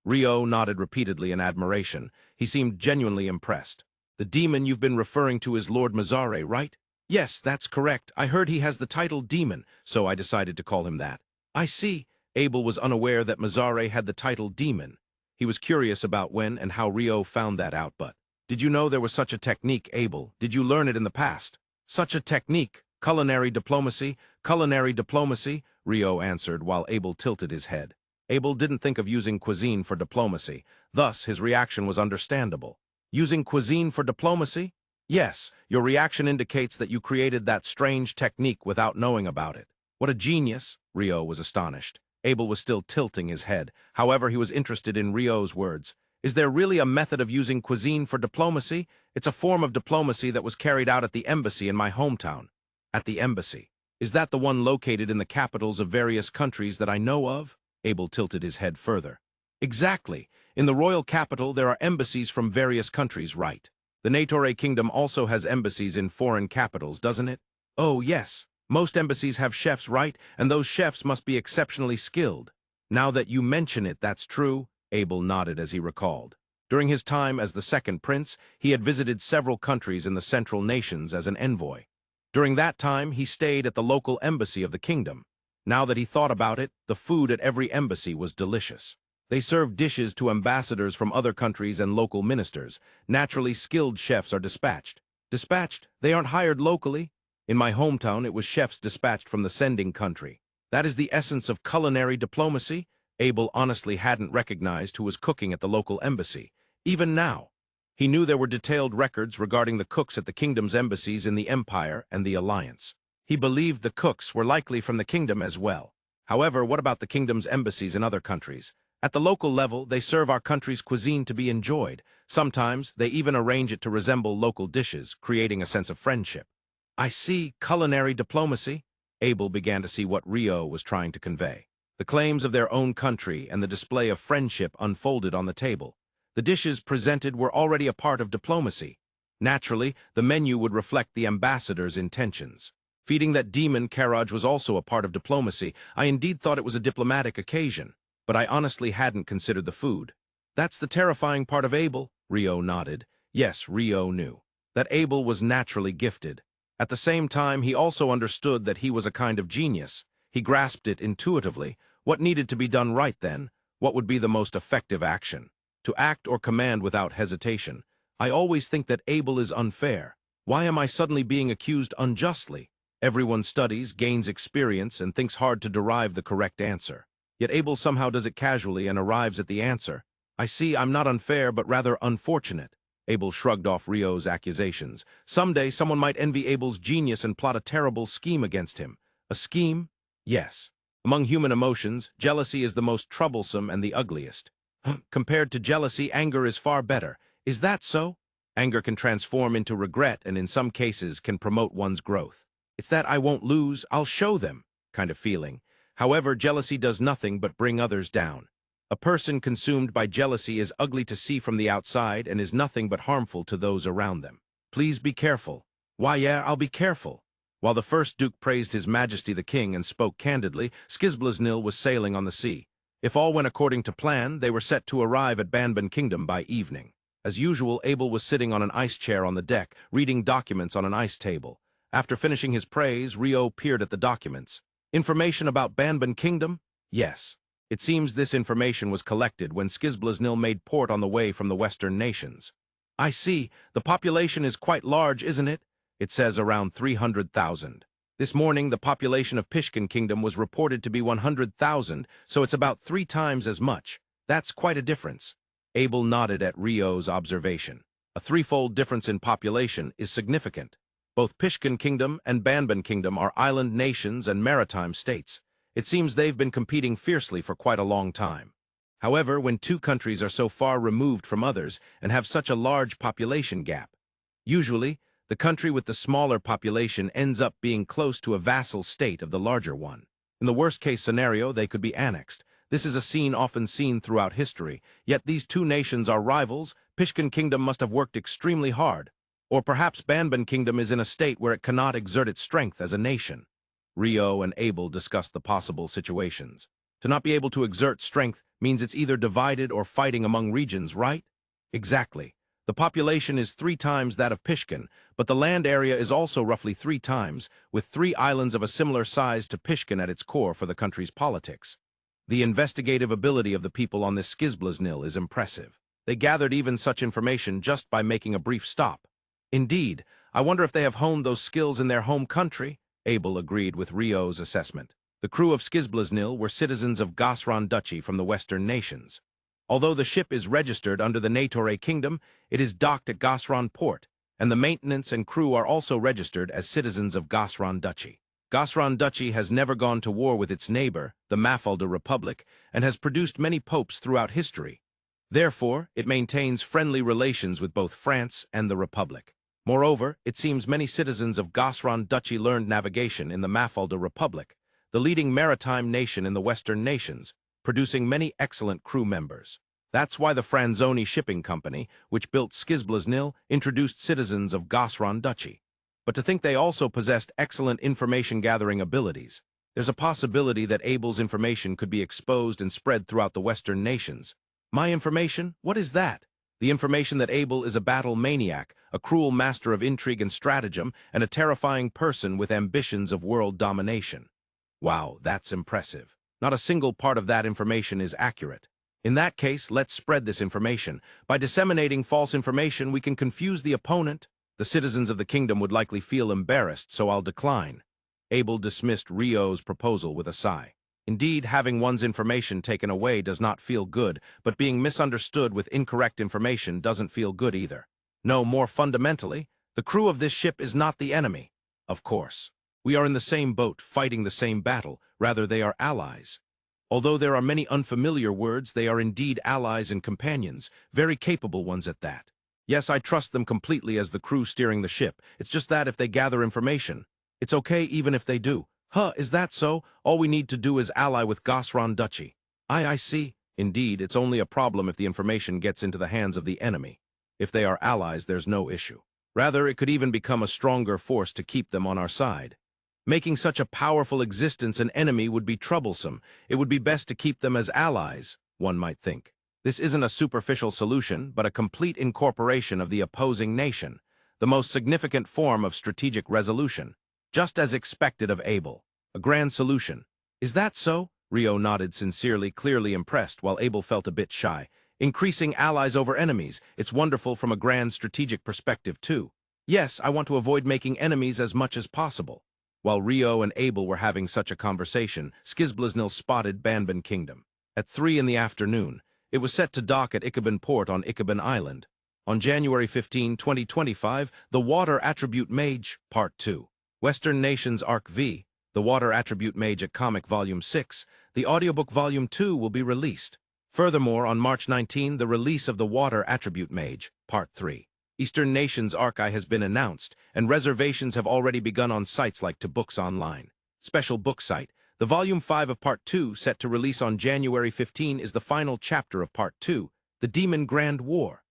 Ryo nodded repeatedly in admiration. He seemed genuinely impressed. The demon you've been referring to is Lord Mazare, right? Yes, that's correct. I heard he has the title demon, so I decided to call him that. I see. Abel was unaware that Mazare had the title demon. He was curious about when and how Ryo found that out, but... Did you know there was such a technique, Abel? Did you learn it in the past? Such a technique? Culinary diplomacy? Culinary diplomacy? Ryo answered while Abel tilted his head. Abel didn't think of using cuisine for diplomacy, thus his reaction was understandable. Using cuisine for diplomacy? Yes, your reaction indicates that you created that strange technique without knowing about it. What a genius! Ryo was astonished. Abel was still tilting his head. However, he was interested in Ryo's words. Is there really a method of using cuisine for diplomacy? It's a form of diplomacy that was carried out at the embassy in my hometown. At the embassy? Is that the one located in the capitals of various countries that I know of? Abel tilted his head further. Exactly. In the royal capital, there are embassies from various countries, right? The Negotiator kingdom also has embassies in foreign capitals, doesn't it? Oh, yes. Most embassies have chefs, right? And those chefs must be exceptionally skilled. Now that you mention it, that's true. Abel nodded as he recalled. During his time as the second prince, he had visited several countries in the central nations as an envoy. During that time, he stayed at the local embassy of the kingdom. Now that he thought about it, the food at every embassy was delicious. They served dishes to ambassadors from other countries and local ministers. Naturally, skilled chefs are dispatched. Dispatched? They aren't hired locally. In my hometown, it was chefs dispatched from the sending country. That is the essence of culinary diplomacy. Abel honestly hadn't recognized who was cooking at the local embassy. Even now, he knew there were detailed records regarding the cooks at the kingdom's embassies in the Empire and the Alliance. He believed the cooks were likely from the kingdom as well. However, what about the kingdom's embassies in other countries? At the local level, they serve our country's cuisine to be enjoyed. Sometimes, they even arrange it to resemble local dishes, creating a sense of friendship. I see. Culinary diplomacy. Abel began to see what Ryo was trying to convey. The claims of their own country and the display of friendship unfolded on the table. The dishes presented were already a part of diplomacy. Naturally, the menu would reflect the ambassador's intentions. Feeding that demon Karaj was also a part of diplomacy. I indeed thought it was a diplomatic occasion, but I honestly hadn't considered the food. That's the terrifying part of Abel, Ryo nodded. Yes, Ryo knew that Abel was naturally gifted. At the same time, he also understood that he was a kind of genius. He grasped it intuitively. What needed to be done right then? What would be the most effective action? To act or command without hesitation. I always think that Abel is unfair. Why am I suddenly being accused unjustly? Everyone studies, gains experience, and thinks hard to derive the correct answer. Yet Abel somehow does it casually and arrives at the answer. I see. I'm not unfair, but rather unfortunate. Abel shrugged off Ryo's accusations. Someday someone might envy Abel's genius and plot a terrible scheme against him. A scheme? Yes. Among human emotions, jealousy is the most troublesome and the ugliest. Compared to jealousy, anger is far better. Is that so? Anger can transform into regret and in some cases can promote one's growth. It's that I won't lose, I'll show them kind of feeling. However, jealousy does nothing but bring others down. A person consumed by jealousy is ugly to see from the outside and is nothing but harmful to those around them. Please be careful. Why, yeah, I'll be careful. While the first Duke praised His Majesty the King and spoke candidly, Skizblaznil was sailing on the sea. If all went according to plan, they were set to arrive at Banban Kingdom by evening. As usual, Abel was sitting on an ice chair on the deck, reading documents on an ice table. After finishing his praise, Ryo peered at the documents. Information about Banban Kingdom? Yes. It seems this information was collected when Skizblaznil made port on the way from the Western nations. I see. The population is quite large, isn't it? It says around 300,000. This morning, the population of Pishkan Kingdom was reported to be 100,000, so it's about 3 times as much. That's quite a difference. Abel nodded at Ryo's observation. A threefold difference in population is significant. Both Pishkan Kingdom and Banban Kingdom are island nations and maritime states. It seems they've been competing fiercely for quite a long time. However, when two countries are so far removed from others and have such a large population gap, usually, the country with the smaller population ends up being close to a vassal state of the larger one. In the worst-case scenario, they could be annexed. This is a scene often seen throughout history. Yet these two nations are rivals. Pishkan Kingdom must have worked extremely hard. Or perhaps Banban Kingdom is in a state where it cannot exert its strength as a nation. Rio and Abel discussed the possible situations. To not be able to exert strength means it's either divided or fighting among regions, right? Exactly. The population is 3 times that of Pishkan, but the land area is also roughly 3 times, with 3 islands of a similar size to Pishkan at its core for the country's politics. The investigative ability of the people on this Skizblaznil is impressive. They gathered even such information just by making a brief stop. Indeed, I wonder if they have honed those skills in their home country, Abel agreed with Rio's assessment. The crew of Skizblaznil were citizens of Gosran Duchy from the Western nations. Although the ship is registered under the Negotiator Kingdom, it is docked at Gosran Port, and the maintenance and crew are also registered as citizens of Gosran Duchy. Gosran Duchy has never gone to war with its neighbor, the Mafalda Republic, and has produced many popes throughout history. Therefore, it maintains friendly relations with both France and the Republic. Moreover, it seems many citizens of Gosran Duchy learned navigation in the Mafalda Republic, the leading maritime nation in the Western nations, producing many excellent crew members. That's why the Franzoni Shipping Company, which built Skizblaznil, introduced citizens of Gosran Duchy. But to think they also possessed excellent information-gathering abilities. There's a possibility that Abel's information could be exposed and spread throughout the Western nations. My information? What is that? The information that Abel is a battle maniac, a cruel master of intrigue and stratagem, and a terrifying person with ambitions of world domination. Wow, that's impressive. Not a single part of that information is accurate. In that case, let's spread this information. By disseminating false information, we can confuse the opponent. The citizens of the kingdom would likely feel embarrassed, so I'll decline. Abel dismissed Rio's proposal with a sigh. Indeed, having one's information taken away does not feel good, but being misunderstood with incorrect information doesn't feel good either. No, more fundamentally, the crew of this ship is not the enemy. Of course. We are in the same boat, fighting the same battle. Rather, they are allies. Although there are many unfamiliar words, they are indeed allies and companions, very capable ones at that. Yes, I trust them completely as the crew steering the ship. It's just that if they gather information, it's okay even if they do. Huh, is that so? All we need to do is ally with Gosran Duchy. I see. Indeed, it's only a problem if the information gets into the hands of the enemy. If they are allies, there's no issue. Rather, it could even become a stronger force to keep them on our side. Making such a powerful existence an enemy would be troublesome. It would be best to keep them as allies, one might think. This isn't a superficial solution, but a complete incorporation of the opposing nation, the most significant form of strategic resolution, just as expected of Abel. A grand solution. Is that so? Rio nodded sincerely, clearly impressed, while Abel felt a bit shy. Increasing allies over enemies. It's wonderful from a grand strategic perspective, too. Yes, I want to avoid making enemies as much as possible. While Rio and Abel were having such a conversation, Skizblaznil spotted Banban Kingdom. At 3 in the afternoon, it was set to dock at Ikaban Port on Ikaban Island. On January 15, 2025, The Water Attribute Mage, Part 2. Western Nations Arc V, The Water Attribute Mage at Comic Volume 6, the Audiobook Volume 2 will be released. Furthermore, on March 19, the release of The Water Attribute Mage, Part 3. Eastern Nations Archive has been announced, and reservations have already begun on sites like To Books Online. Special book site. The Volume 5 of Part 2, set to release on January 15, is the final chapter of Part 2, The Demon Grand War.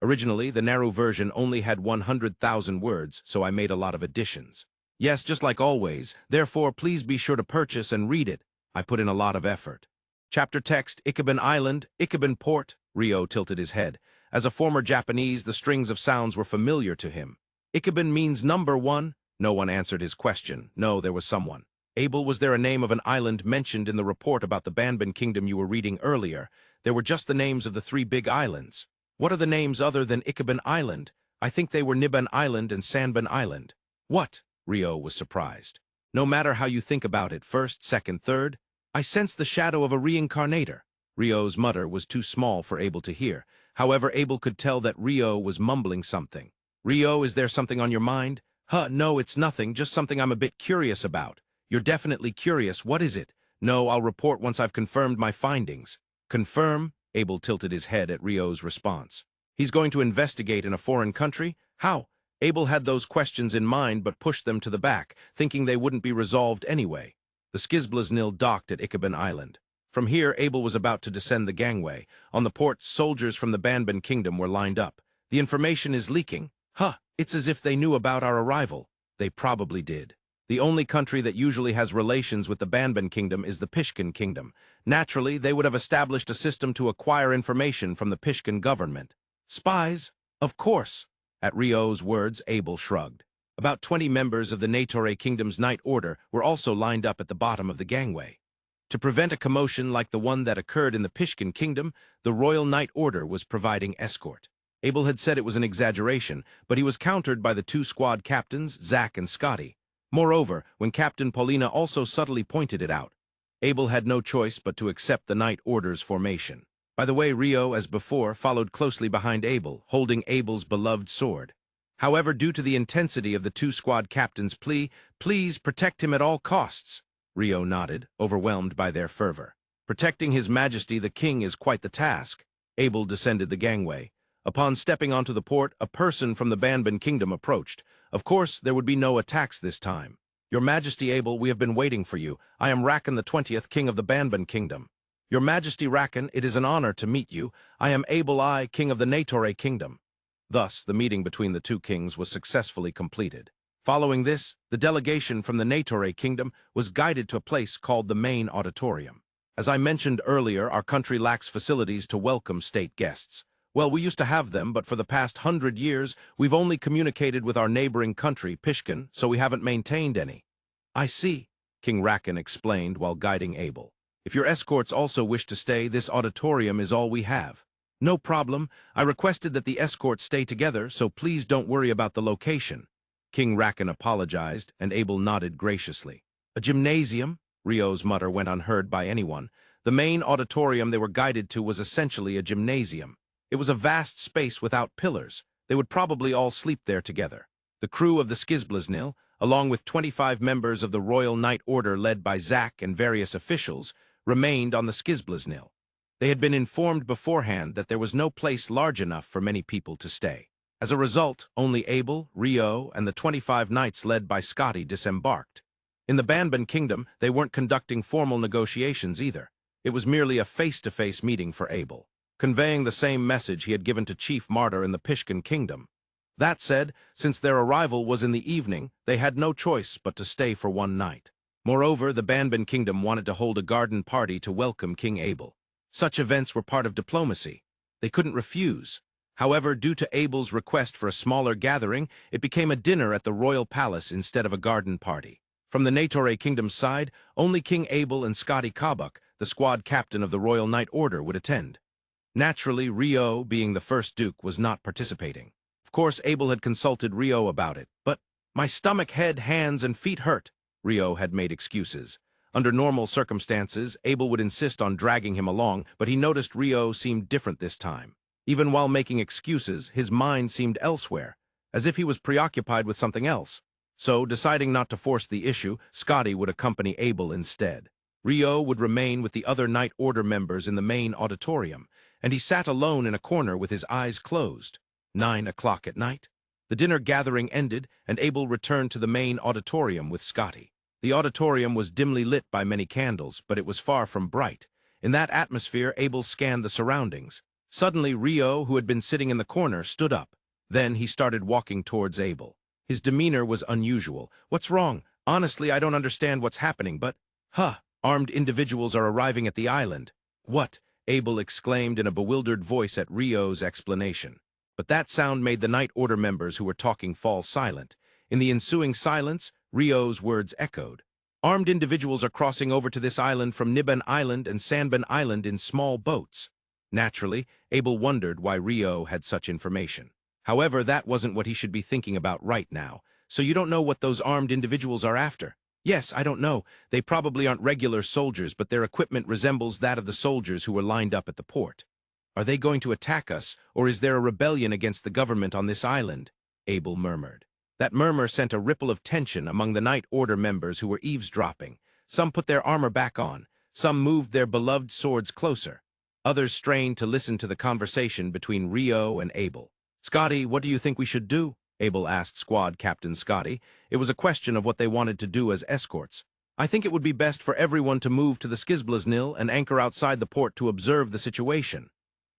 Originally, the narrow version only had 100,000 words, so I made a lot of additions. Yes, just like always, therefore please be sure to purchase and read it. I put in a lot of effort. Chapter text, Ikaban Island, Ikaban Port. Rio tilted his head. As a former Japanese, the strings of sounds were familiar to him. Ikaban means number 1. No one answered his question. No, there was someone. Abel, was there a name of an island mentioned in the report about the Banban Kingdom you were reading earlier? There were just the names of the 3 big islands. What are the names other than Ikaban Island? I think they were Niban Island and Sanban Island. What? Rio was surprised. No matter how you think about it, first, second, third, I sense the shadow of a reincarnator. Rio's mutter was too small for Abel to hear. However, Abel could tell that Rio was mumbling something. Rio, is there something on your mind? No, it's nothing, just something I'm a bit curious about. You're definitely curious. What is it? No, I'll report once I've confirmed my findings. Confirm? Abel tilted his head at Rio's response. He's going to investigate in a foreign country? How? Abel had those questions in mind but pushed them to the back, thinking they wouldn't be resolved anyway. The Skizblaznil docked at Ikaban Island. From here, Abel was about to descend the gangway. On the port, soldiers from the Banban Kingdom were lined up. The information is leaking. It's as if they knew about our arrival. They probably did. The only country that usually has relations with the Banban kingdom is the Pishkan kingdom. Naturally, they would have established a system to acquire information from the Pishkan government. Spies? Of course. At Rio's words, Abel shrugged. About 20 members of the Negotiator kingdom's Night Order were also lined up at the bottom of the gangway. To prevent a commotion like the one that occurred in the Pishkan kingdom, the Royal Night Order was providing escort. Abel had said it was an exaggeration, but he was countered by the two squad captains, Zack and Scotty. Moreover, when Captain Paulina also subtly pointed it out, Abel had no choice but to accept the Night Order's formation. By the way, Rio, as before, followed closely behind Abel, holding Abel's beloved sword. However, due to the intensity of the two squad captains' plea, "Please protect him at all costs," Rio nodded, overwhelmed by their fervor. Protecting His Majesty the King is quite the task. Abel descended the gangway. Upon stepping onto the port, a person from the Banban kingdom approached. Of course, there would be no attacks this time. "Your Majesty Abel, we have been waiting for you. I am Rakan the 20th, King of the Banban kingdom." "Your Majesty Rakan, it is an honor to meet you. I am Abel Ai, King of the Negotiator kingdom." Thus, the meeting between the two kings was successfully completed. Following this, the delegation from the Negotiator kingdom was guided to a place called the main auditorium. As I mentioned earlier, our country lacks facilities to welcome state guests. Well, we used to have them, but for the past 100 years, we've only communicated with our neighboring country, Pishkan, so we haven't maintained any. "I see," King Rakan explained while guiding Abel. "If your escorts also wish to stay, this auditorium is all we have." "No problem. I requested that the escorts stay together, so please don't worry about the location." King Rakan apologized, and Abel nodded graciously. "A gymnasium?" Rio's mutter went unheard by anyone. The main auditorium they were guided to was essentially a gymnasium. It was a vast space without pillars. They would probably all sleep there together. The crew of the Skizblaznil, along with 25 members of the Royal Night Order led by Zack and various officials, remained on the Skizblaznil. They had been informed beforehand that there was no place large enough for many people to stay. As a result, only Abel, Rio, and the 25 knights led by Scotty disembarked. In the Banban kingdom, they weren't conducting formal negotiations either. It was merely a face-to-face meeting for Abel, conveying the same message he had given to Chief Martyr in the Pishkan kingdom. That said, since their arrival was in the evening, they had no choice but to stay for one night. Moreover, the Banban kingdom wanted to hold a garden party to welcome King Abel. Such events were part of diplomacy. They couldn't refuse. However, due to Abel's request for a smaller gathering, it became a dinner at the royal palace instead of a garden party. From the Negotiator kingdom's side, only King Abel and Scotty Kabuk, the squad captain of the Royal Night Order, would attend. Naturally, Rio, being the first duke, was not participating. Of course, Abel had consulted Rio about it, but "My stomach, head, hands, and feet hurt." Rio had made excuses. Under normal circumstances, Abel would insist on dragging him along, but he noticed Rio seemed different this time. Even while making excuses, his mind seemed elsewhere, as if he was preoccupied with something else. So, deciding not to force the issue, Scotty would accompany Abel instead. Rio would remain with the other Night Order members in the main auditorium, and he sat alone in a corner with his eyes closed. 9 o'clock at night. The dinner gathering ended, and Abel returned to the main auditorium with Scotty. The auditorium was dimly lit by many candles, but it was far from bright. In that atmosphere, Abel scanned the surroundings. Suddenly, Rio, who had been sitting in the corner, stood up. Then he started walking towards Abel. His demeanor was unusual. "What's wrong? Honestly, I don't understand what's happening, but..." "Armed individuals are arriving at the island." "What?" Abel exclaimed in a bewildered voice at Rio's explanation. But that sound made the Night Order members who were talking fall silent. In the ensuing silence, Rio's words echoed. "Armed individuals are crossing over to this island from Niban Island and Sanban Island in small boats." Naturally, Abel wondered why Rio had such information. However, that wasn't what he should be thinking about right now. "So you don't know what those armed individuals are after?" "Yes, I don't know. They probably aren't regular soldiers, but their equipment resembles that of the soldiers who were lined up at the port." "Are they going to attack us, or is there a rebellion against the government on this island?" Abel murmured. That murmur sent a ripple of tension among the Night Order members who were eavesdropping. Some put their armor back on. Some moved their beloved swords closer. Others strained to listen to the conversation between Rio and Abel. "Scotty, what do you think we should do?" Abel asked Squad Captain Scotty. It was a question of what they wanted to do as escorts. "I think it would be best for everyone to move to the Skizblaznil and anchor outside the port to observe the situation."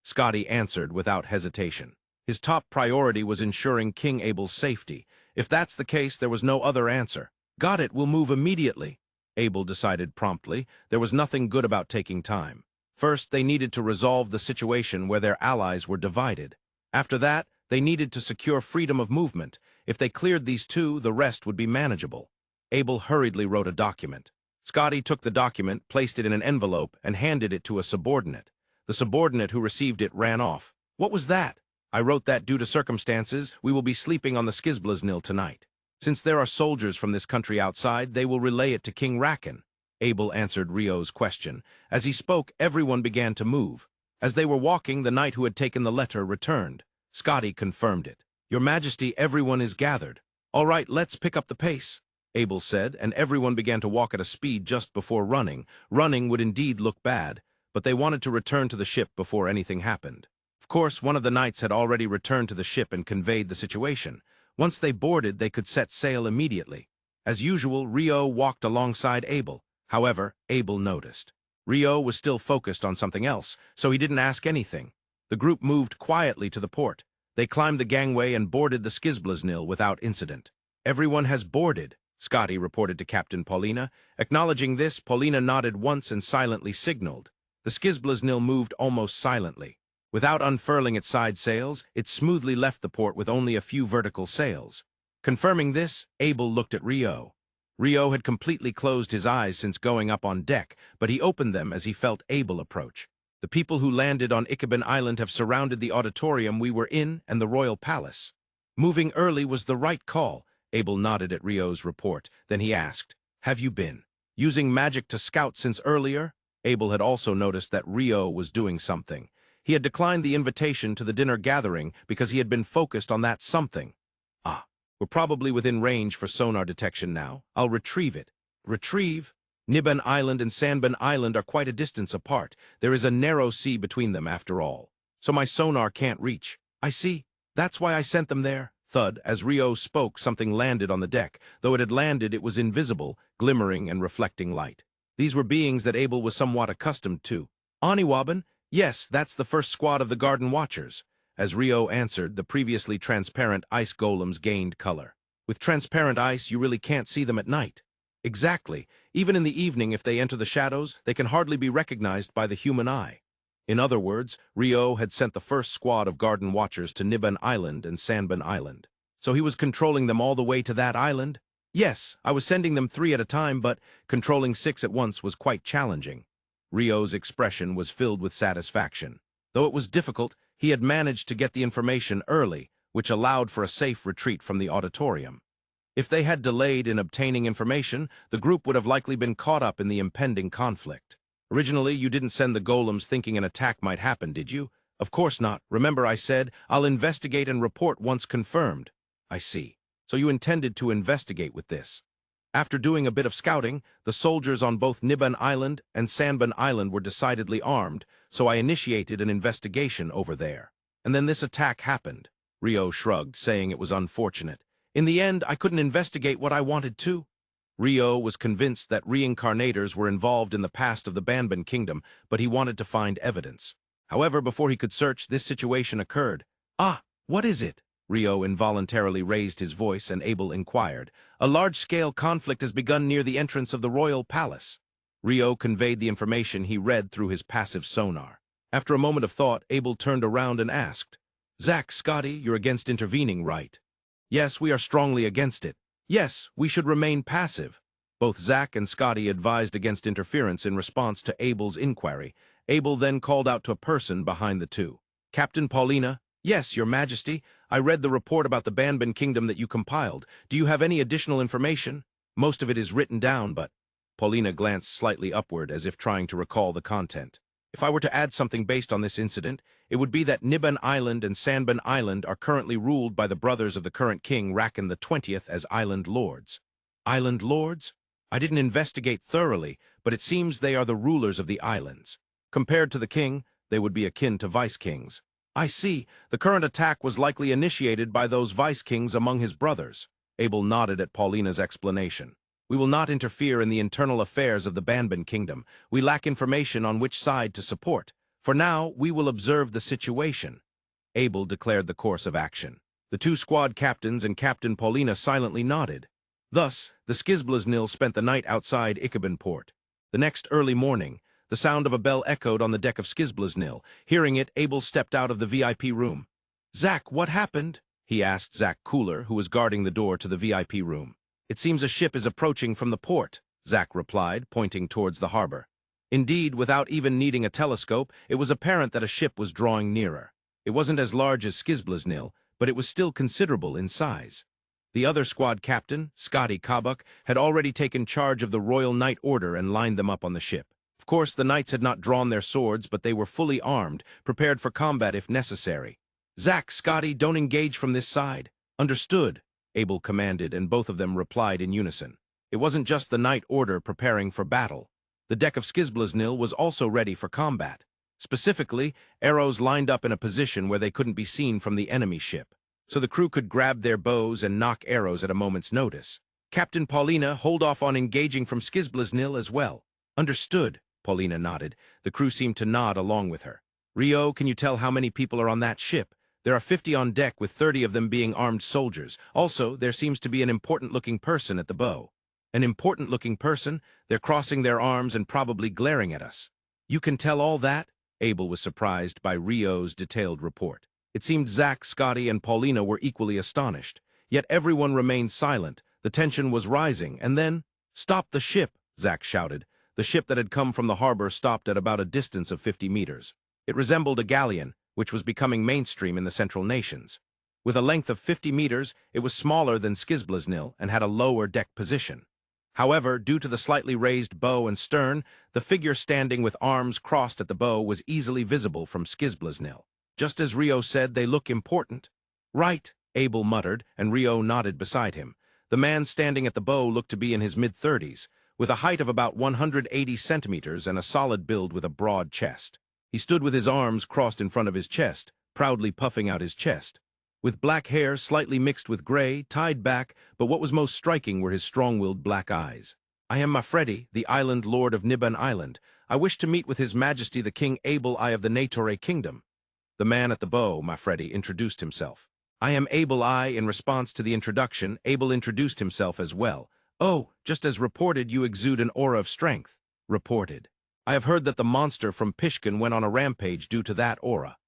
Scotty answered without hesitation. His top priority was ensuring King Abel's safety. If that's the case, there was no other answer. Got it, we'll move immediately. Abel decided promptly. There was nothing good about taking time. First, they needed to resolve the situation where their allies were divided. After that, they needed to secure freedom of movement. If they cleared these two, the rest would be manageable. Abel hurriedly wrote a document. Scotty took the document, placed it in an envelope, and handed it to a subordinate. The subordinate who received it ran off. What was that? I wrote that due to circumstances, we will be sleeping on the Skizblaznil tonight. Since there are soldiers from this country outside, they will relay it to King Rakan. Abel answered Rio's question. As he spoke, everyone began to move. As they were walking, the knight who had taken the letter returned. Scotty confirmed it. Your Majesty, everyone is gathered. All right, let's pick up the pace, Abel said, and everyone began to walk at a speed just before running. Running would indeed look bad, but they wanted to return to the ship before anything happened. Of course, one of the knights had already returned to the ship and conveyed the situation. Once they boarded, they could set sail immediately. As usual, Rio walked alongside Abel. However, Abel noticed. Rio was still focused on something else, so he didn't ask anything. The group moved quietly to the port. They climbed the gangway and boarded the Skizblaznil without incident. Everyone has boarded, Scotty reported to Captain Paulina. Acknowledging this, Paulina nodded once and silently signaled. The Skizblaznil moved almost silently. Without unfurling its side sails, it smoothly left the port with only a few vertical sails. Confirming this, Abel looked at Rio. Rio had completely closed his eyes since going up on deck, but he opened them as he felt Abel approach. The people who landed on Ikaben Island have surrounded the auditorium we were in and the royal palace. Moving early was the right call. Abel nodded at Rio's report. Then he asked, have you been using magic to scout since earlier? Abel had also noticed that Rio was doing something. He had declined the invitation to the dinner gathering because he had been focused on that something. Ah, we're probably within range for sonar detection now. I'll retrieve it. Retrieve? Niban Island and Sanban Island are quite a distance apart. There is a narrow sea between them after all. So my sonar can't reach. I see. That's why I sent them there. Thud, as Rio spoke, something landed on the deck. Though it had landed, it was invisible, glimmering and reflecting light. These were beings that Abel was somewhat accustomed to. Aniwaban? Yes, that's the first squad of the Garden Watchers. As Rio answered, the previously transparent ice golems gained color. With transparent ice, you really can't see them at night. Exactly. Even in the evening, if they enter the shadows, they can hardly be recognized by the human eye. In other words, Rio had sent the first squad of Garden Watchers to Niban Island and Sanban Island. So he was controlling them all the way to that island? Yes, I was sending them 3 at a time, but controlling 6 at once was quite challenging. Rio's expression was filled with satisfaction. Though it was difficult, he had managed to get the information early, which allowed for a safe retreat from the auditorium. If they had delayed in obtaining information, the group would have likely been caught up in the impending conflict. Originally, you didn't send the golems thinking an attack might happen, did you? Of course not. Remember I said, I'll investigate and report once confirmed. I see. So you intended to investigate with this. After doing a bit of scouting, the soldiers on both Niban Island and Sanban Island were decidedly armed, so I initiated an investigation over there. And then this attack happened. Rio shrugged, saying it was unfortunate. In the end, I couldn't investigate what I wanted to. Rio was convinced that reincarnators were involved in the past of the Banban kingdom, but he wanted to find evidence. However, before he could search, this situation occurred. Ah, what is it? Rio involuntarily raised his voice and Abel inquired. A large-scale conflict has begun near the entrance of the royal palace. Rio conveyed the information he read through his passive sonar. After a moment of thought, Abel turned around and asked, Zack, Scotty, you're against intervening, right? Yes, we are strongly against it. Yes, we should remain passive. Both Zack and Scotty advised against interference in response to Abel's inquiry. Abel then called out to a person behind the two. Captain Paulina? Yes, Your Majesty. I read the report about the Banban kingdom that you compiled. Do you have any additional information? Most of it is written down, but... Paulina glanced slightly upward as if trying to recall the content. If I were to add something based on this incident, it would be that Niban Island and Sanban Island are currently ruled by the brothers of the current king Rakan the 20th as Island Lords. Island Lords? I didn't investigate thoroughly, but it seems they are the rulers of the islands. Compared to the king, they would be akin to vice-kings. I see. The current attack was likely initiated by those vice-kings among his brothers. Abel nodded at Paulina's explanation. We will not interfere in the internal affairs of the Banban kingdom. We lack information on which side to support. For now, we will observe the situation. Abel declared the course of action. The two squad captains and Captain Paulina silently nodded. Thus, the Skizblaznil spent the night outside Ikaben port. The next early morning, the sound of a bell echoed on the deck of Skizblaznil. Hearing it, Abel stepped out of the VIP room. "Zack, what happened?" he asked Zack Cooler, who was guarding the door to the VIP room. "It seems a ship is approaching from the port," Zack replied, pointing towards the harbor. Indeed, without even needing a telescope, it was apparent that a ship was drawing nearer. It wasn't as large as Skizblaznil, but it was still considerable in size. The other squad captain, Scotty Kabuk, had already taken charge of the Royal Knight Order and lined them up on the ship. Of course, the knights had not drawn their swords, but they were fully armed, prepared for combat if necessary. "Zack, Scotty, don't engage from this side." "Understood," Abel commanded, and both of them replied in unison. It wasn't just the Knight Order preparing for battle. The deck of Skizblaznil was also ready for combat. Specifically, arrows lined up in a position where they couldn't be seen from the enemy ship, so the crew could grab their bows and knock arrows at a moment's notice. "Captain Paulina, hold off on engaging from Skizblaznil as well." "Understood," Paulina nodded. The crew seemed to nod along with her. "Rio, can you tell how many people are on that ship?" "There are 50 on deck, with 30 of them being armed soldiers. Also, there seems to be an important-looking person at the bow." "An important-looking person? They're crossing their arms and probably glaring at us." "You can tell all that?" Abel was surprised by Rio's detailed report. It seemed Zack, Scotty, and Paulina were equally astonished. Yet everyone remained silent. The tension was rising, and then, "Stop the ship!" Zack shouted. The ship that had come from the harbor stopped at about a distance of 50 meters. It resembled a galleon, which was becoming mainstream in the Central Nations. With a length of 50 meters, it was smaller than Skizblaznil and had a lower deck position. However, due to the slightly raised bow and stern, the figure standing with arms crossed at the bow was easily visible from Skizblaznil. "Just as Rio said, they look important." "Right," Abel muttered, and Rio nodded beside him. The man standing at the bow looked to be in his mid-30s, with a height of about 180 centimeters and a solid build with a broad chest. He stood with his arms crossed in front of his chest, proudly puffing out his chest. With black hair slightly mixed with gray, tied back, but what was most striking were his strong-willed black eyes. "I am Mafredi, the island lord of Niban Island. I wish to meet with His Majesty the King Abel I of the Negotiator Kingdom." The man at the bow, Mafredi, introduced himself. "I am Abel I." In response to the introduction, Abel introduced himself as well. "Oh, just as reported, you exude an aura of strength." "Reported. I have heard that the monster from Pishkan went on a rampage due to that aura."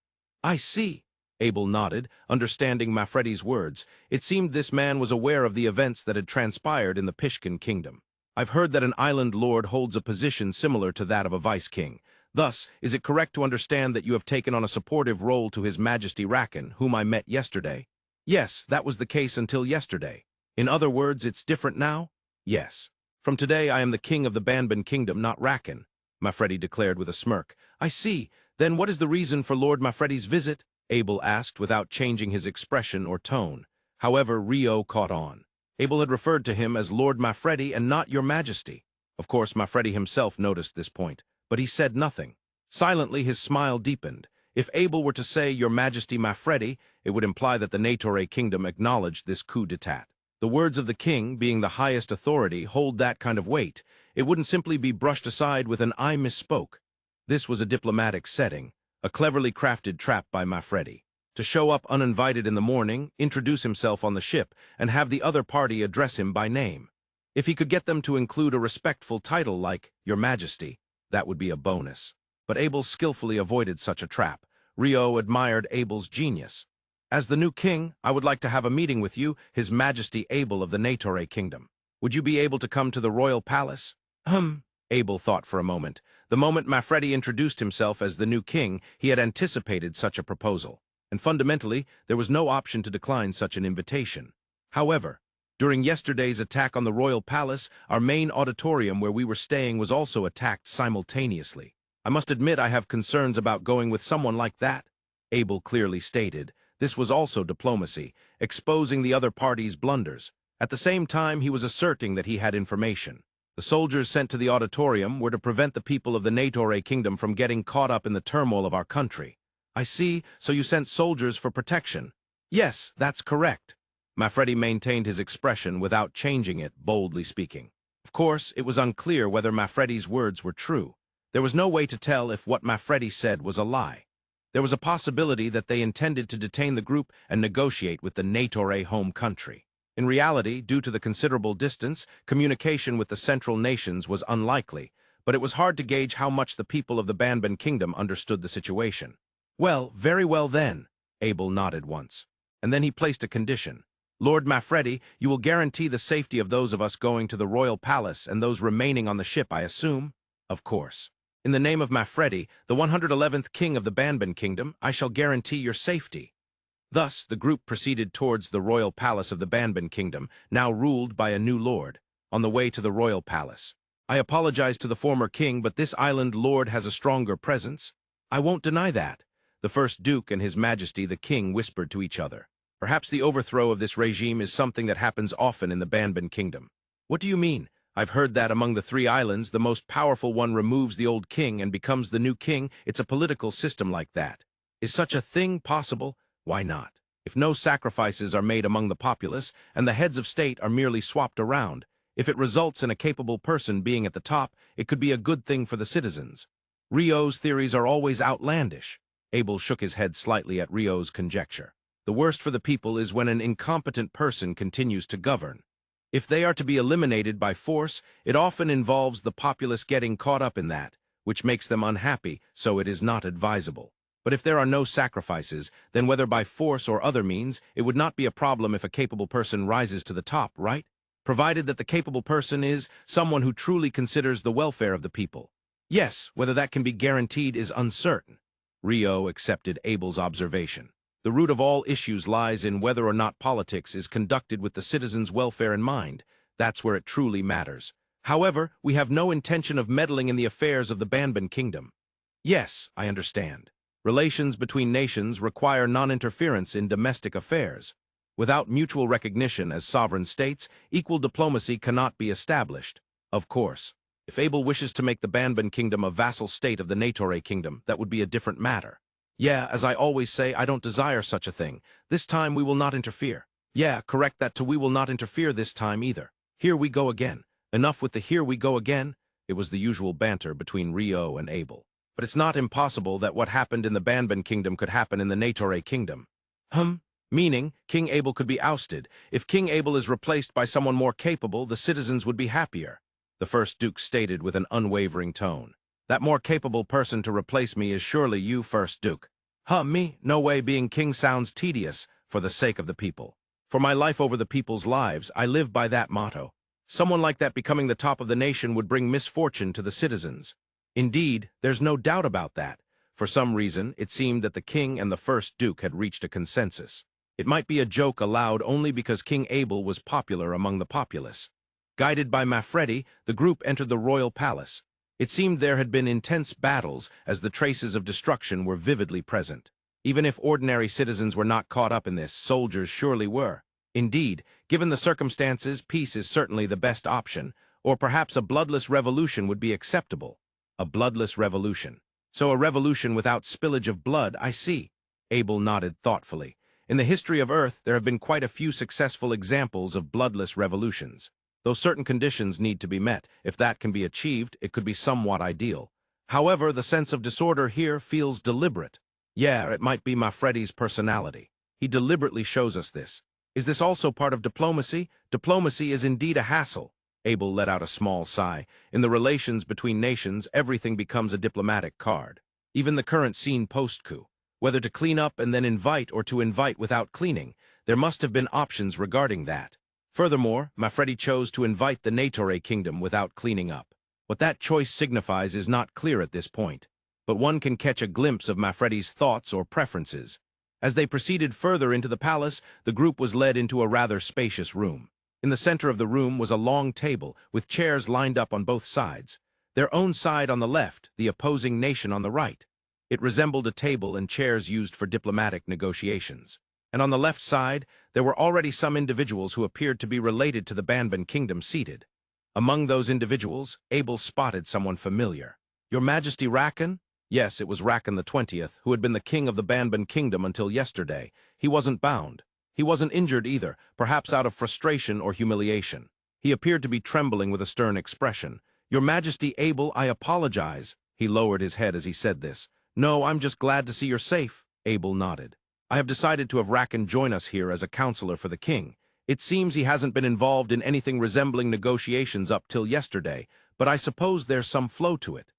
"I see." Abel nodded, understanding Mafredi's words. It seemed this man was aware of the events that had transpired in the Pishkan kingdom. "I've heard that an island lord holds a position similar to that of a vice-king. Thus, is it correct to understand that you have taken on a supportive role to His Majesty Rakan, whom I met yesterday?" "Yes, that was the case until yesterday." "In other words, it's different now?" "Yes. From today I am the king of the Banban kingdom, not Rakan," Mafredi declared with a smirk. "I see. Then what is the reason for Lord Mafredi's visit?" Abel asked without changing his expression or tone. However, Rio caught on. Abel had referred to him as Lord Mafredi and not Your Majesty. Of course, Mafredi himself noticed this point, but he said nothing. Silently, his smile deepened. If Abel were to say Your Majesty Mafredi, it would imply that the Negotiator Kingdom acknowledged this coup d'etat. The words of the king, being the highest authority, hold that kind of weight. It wouldn't simply be brushed aside with an "I misspoke." This was a diplomatic setting, a cleverly crafted trap by Mafredi. To show up uninvited in the morning, introduce himself on the ship, and have the other party address him by name. If he could get them to include a respectful title like Your Majesty, that would be a bonus. But Abel skillfully avoided such a trap. Rio admired Abel's genius. "As the new king, I would like to have a meeting with you, His Majesty Abel of the Negotiator Kingdom. Would you be able to come to the royal palace?" Abel thought for a moment. The moment Mafredi introduced himself as the new king, he had anticipated such a proposal, and fundamentally, there was no option to decline such an invitation. However, during yesterday's attack on the royal palace, our main auditorium where we were staying was also attacked simultaneously. I must admit I have concerns about going with someone like that, Abel clearly stated. This was also diplomacy, exposing the other party's blunders. At the same time, he was asserting that he had information. The soldiers sent to the auditorium were to prevent the people of the Negotiator Kingdom from getting caught up in the turmoil of our country. "I see, so you sent soldiers for protection." "Yes, that's correct." Mafredi maintained his expression without changing it, boldly speaking. Of course, it was unclear whether Mafredi's words were true. There was no way to tell if what Mafredi said was a lie. There was a possibility that they intended to detain the group and negotiate with the Negotiator home country. In reality, due to the considerable distance, communication with the central nations was unlikely, but it was hard to gauge how much the people of the Banban kingdom understood the situation. Well, very well then, Abel nodded once. And then he placed a condition. Lord Mafredi, you will guarantee the safety of those of us going to the royal palace and those remaining on the ship, I assume? Of course. In the name of Mafredi, the 111th king of the Banban kingdom, I shall guarantee your safety. Thus, the group proceeded towards the royal palace of the Banban kingdom, now ruled by a new lord. On the way to the royal palace, I apologize to the former king, but this island lord has a stronger presence. I won't deny that. The first duke and his majesty the king whispered to each other. Perhaps the overthrow of this regime is something that happens often in the Banban kingdom. What do you mean? I've heard that among the 3 islands, the most powerful one removes the old king and becomes the new king. It's a political system like that. Is such a thing possible? Why not? If no sacrifices are made among the populace, and the heads of state are merely swapped around, if it results in a capable person being at the top, it could be a good thing for the citizens. Rio's theories are always outlandish. Abel shook his head slightly at Rio's conjecture. The worst for the people is when an incompetent person continues to govern. If they are to be eliminated by force, it often involves the populace getting caught up in that, which makes them unhappy, so it is not advisable. But if there are no sacrifices, then whether by force or other means, it would not be a problem if a capable person rises to the top, right? Provided that the capable person is someone who truly considers the welfare of the people. Yes, whether that can be guaranteed is uncertain. Rio accepted Abel's observation. The root of all issues lies in whether or not politics is conducted with the citizens' welfare in mind. That's where it truly matters. However, we have no intention of meddling in the affairs of the Banban kingdom. Yes, I understand. Relations between nations require non-interference in domestic affairs. Without mutual recognition as sovereign states, equal diplomacy cannot be established. Of course, if Abel wishes to make the Banban kingdom a vassal state of the Negotiator kingdom, that would be a different matter. Yeah, as I always say, I don't desire such a thing. This time we will not interfere. Yeah, correct that too, we will not interfere this time either. Here we go again. Enough with the here we go again. It was the usual banter between Rio and Abel. But it's not impossible that what happened in the Banban kingdom could happen in the Negotiator kingdom. Meaning, King Abel could be ousted. If King Abel is replaced by someone more capable, the citizens would be happier. The first duke stated with an unwavering tone. That more capable person to replace me is surely you, First Duke. Me? No way, being king sounds tedious, for the sake of the people. For my life over the people's lives, I live by that motto. Someone like that becoming the top of the nation would bring misfortune to the citizens. Indeed, there's no doubt about that. For some reason, it seemed that the king and the First Duke had reached a consensus. It might be a joke allowed only because King Abel was popular among the populace. Guided by Mafredi, the group entered the royal palace. It seemed there had been intense battles as the traces of destruction were vividly present. Even if ordinary citizens were not caught up in this, soldiers surely were. Indeed, given the circumstances, peace is certainly the best option, or perhaps a bloodless revolution would be acceptable. A bloodless revolution. So a revolution without spillage of blood, I see. Abel nodded thoughtfully. In the history of Earth, there have been quite a few successful examples of bloodless revolutions. Though certain conditions need to be met, if that can be achieved, it could be somewhat ideal. However, the sense of disorder here feels deliberate. Yeah, it might be Mafredi's personality. He deliberately shows us this. Is this also part of diplomacy? Diplomacy is indeed a hassle. Abel let out a small sigh. In the relations between nations, everything becomes a diplomatic card. Even the current scene post-coup. Whether to clean up and then invite or to invite without cleaning, there must have been options regarding that. Furthermore, Mafredi chose to invite the Negotiator kingdom without cleaning up. What that choice signifies is not clear at this point, but one can catch a glimpse of Mafredi's thoughts or preferences. As they proceeded further into the palace, the group was led into a rather spacious room. In the center of the room was a long table, with chairs lined up on both sides. Their own side on the left, the opposing nation on the right. It resembled a table and chairs used for diplomatic negotiations. And on the left side, there were already some individuals who appeared to be related to the Banban kingdom seated. Among those individuals, Abel spotted someone familiar. Your Majesty Rakan? Yes, it was Rakan the 20th, who had been the king of the Banban kingdom until yesterday. He wasn't bound. He wasn't injured either, perhaps out of frustration or humiliation. He appeared to be trembling with a stern expression. Your Majesty Abel, I apologize. He lowered his head as he said this. No, I'm just glad to see you're safe, Abel nodded. I have decided to have Rakan join us here as a counselor for the king. It seems he hasn't been involved in anything resembling negotiations up till yesterday, but I suppose there's some flow to it,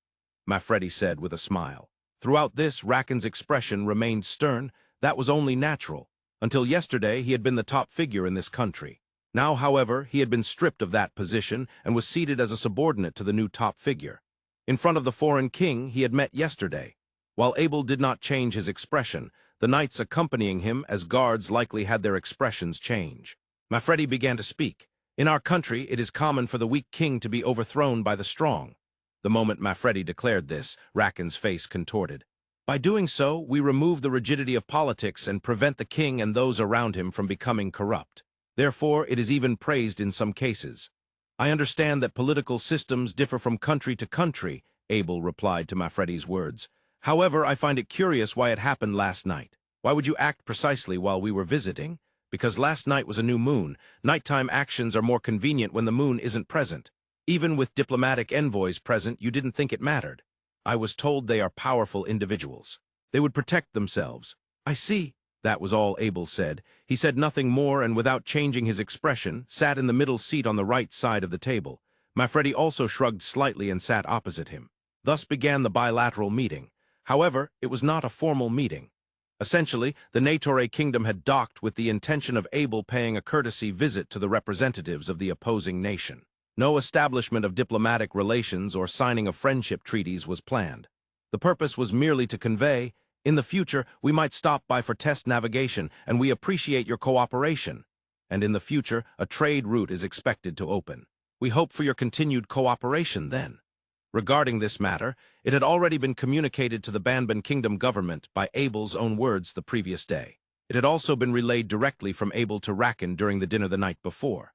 Mafredi said with a smile. Throughout this, Rakan's expression remained stern. That was only natural. Until yesterday, he had been the top figure in this country. Now, however, he had been stripped of that position and was seated as a subordinate to the new top figure. In front of the foreign king he had met yesterday. While Abel did not change his expression, the knights accompanying him as guards likely had their expressions change. Mafredi began to speak. In our country, it is common for the weak king to be overthrown by the strong. The moment Mafredi declared this, Rakan's face contorted. By doing so, we remove the rigidity of politics and prevent the king and those around him from becoming corrupt. Therefore, it is even praised in some cases. I understand that political systems differ from country to country, Abel replied to Mafredi's words. However, I find it curious why it happened last night. Why would you act precisely while we were visiting? Because last night was a new moon. Nighttime actions are more convenient when the moon isn't present. Even with diplomatic envoys present, you didn't think it mattered. I was told they are powerful individuals. They would protect themselves. I see. That was all Abel said. He said nothing more and without changing his expression, sat in the middle seat on the right side of the table. Mafredi also shrugged slightly and sat opposite him. Thus began the bilateral meeting. However, it was not a formal meeting. Essentially, the Negotiator kingdom had docked with the intention of Abel paying a courtesy visit to the representatives of the opposing nation. No establishment of diplomatic relations or signing of friendship treaties was planned. The purpose was merely to convey, in the future, we might stop by for test navigation, and we appreciate your cooperation. And in the future, a trade route is expected to open. We hope for your continued cooperation then. Regarding this matter, it had already been communicated to the Banban kingdom government by Abel's own words the previous day. It had also been relayed directly from Abel to Rakan during the dinner the night before.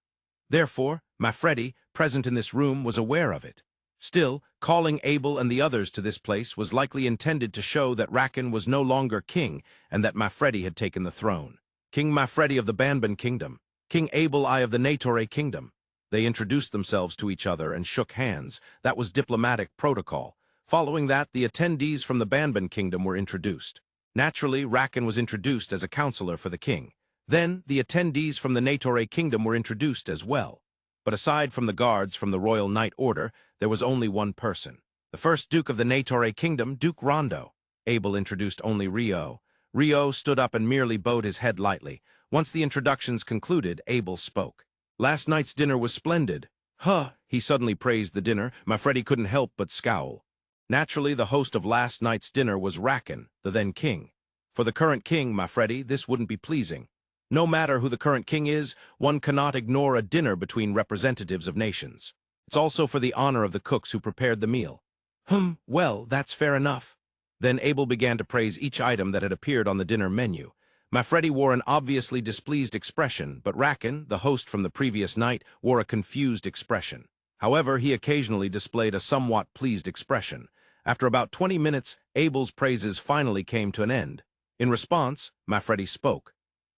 Therefore, Mafredi, present in this room, was aware of it. Still, calling Abel and the others to this place was likely intended to show that Rakan was no longer king and that Mafredi had taken the throne. King Mafredi of the Banban kingdom, King Abel I of the Negotiator kingdom. They introduced themselves to each other and shook hands. That was diplomatic protocol. Following that, the attendees from the Banban kingdom were introduced. Naturally, Rakan was introduced as a counselor for the king. Then, the attendees from the Negotiator kingdom were introduced as well. But aside from the guards from the Royal Knight Order, there was only one person. The first Duke of the Negotiator kingdom, Duke Rondo. Abel introduced only Rio. Rio stood up and merely bowed his head lightly. Once the introductions concluded, Abel spoke. Last night's dinner was splendid. He suddenly praised the dinner. Mafredi couldn't help but scowl. Naturally, the host of last night's dinner was Rakan, the then king. For the current king, Mafredi, this wouldn't be pleasing. No matter who the current king is, one cannot ignore a dinner between representatives of nations. It's also for the honor of the cooks who prepared the meal. Well, that's fair enough. Then Abel began to praise each item that had appeared on the dinner menu. Mafredi wore an obviously displeased expression, but Rakan, the host from the previous night, wore a confused expression. However, he occasionally displayed a somewhat pleased expression. After about 20 minutes, Abel's praises finally came to an end. In response, Mafredi spoke.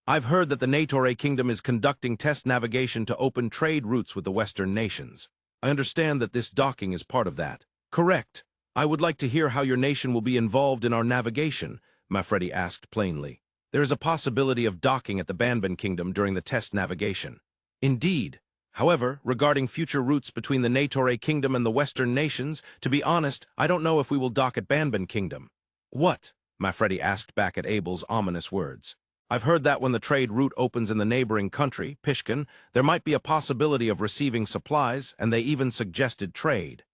I've heard that the Negotiator kingdom is conducting test navigation to open trade routes with the Western nations. I understand that this docking is part of that. Correct. I would like to hear how your nation will be involved in our navigation, Mafredi asked plainly. There is a possibility of docking at the Banban kingdom during the test navigation. Indeed. However, regarding future routes between the Negotiator kingdom and the Western nations, to be honest, I don't know if we will dock at Banban kingdom. What? Mafredi asked back at Abel's ominous words. I've heard that when the trade route opens in the neighboring country, Pishkan, there might be a possibility of receiving supplies, and they even suggested trade.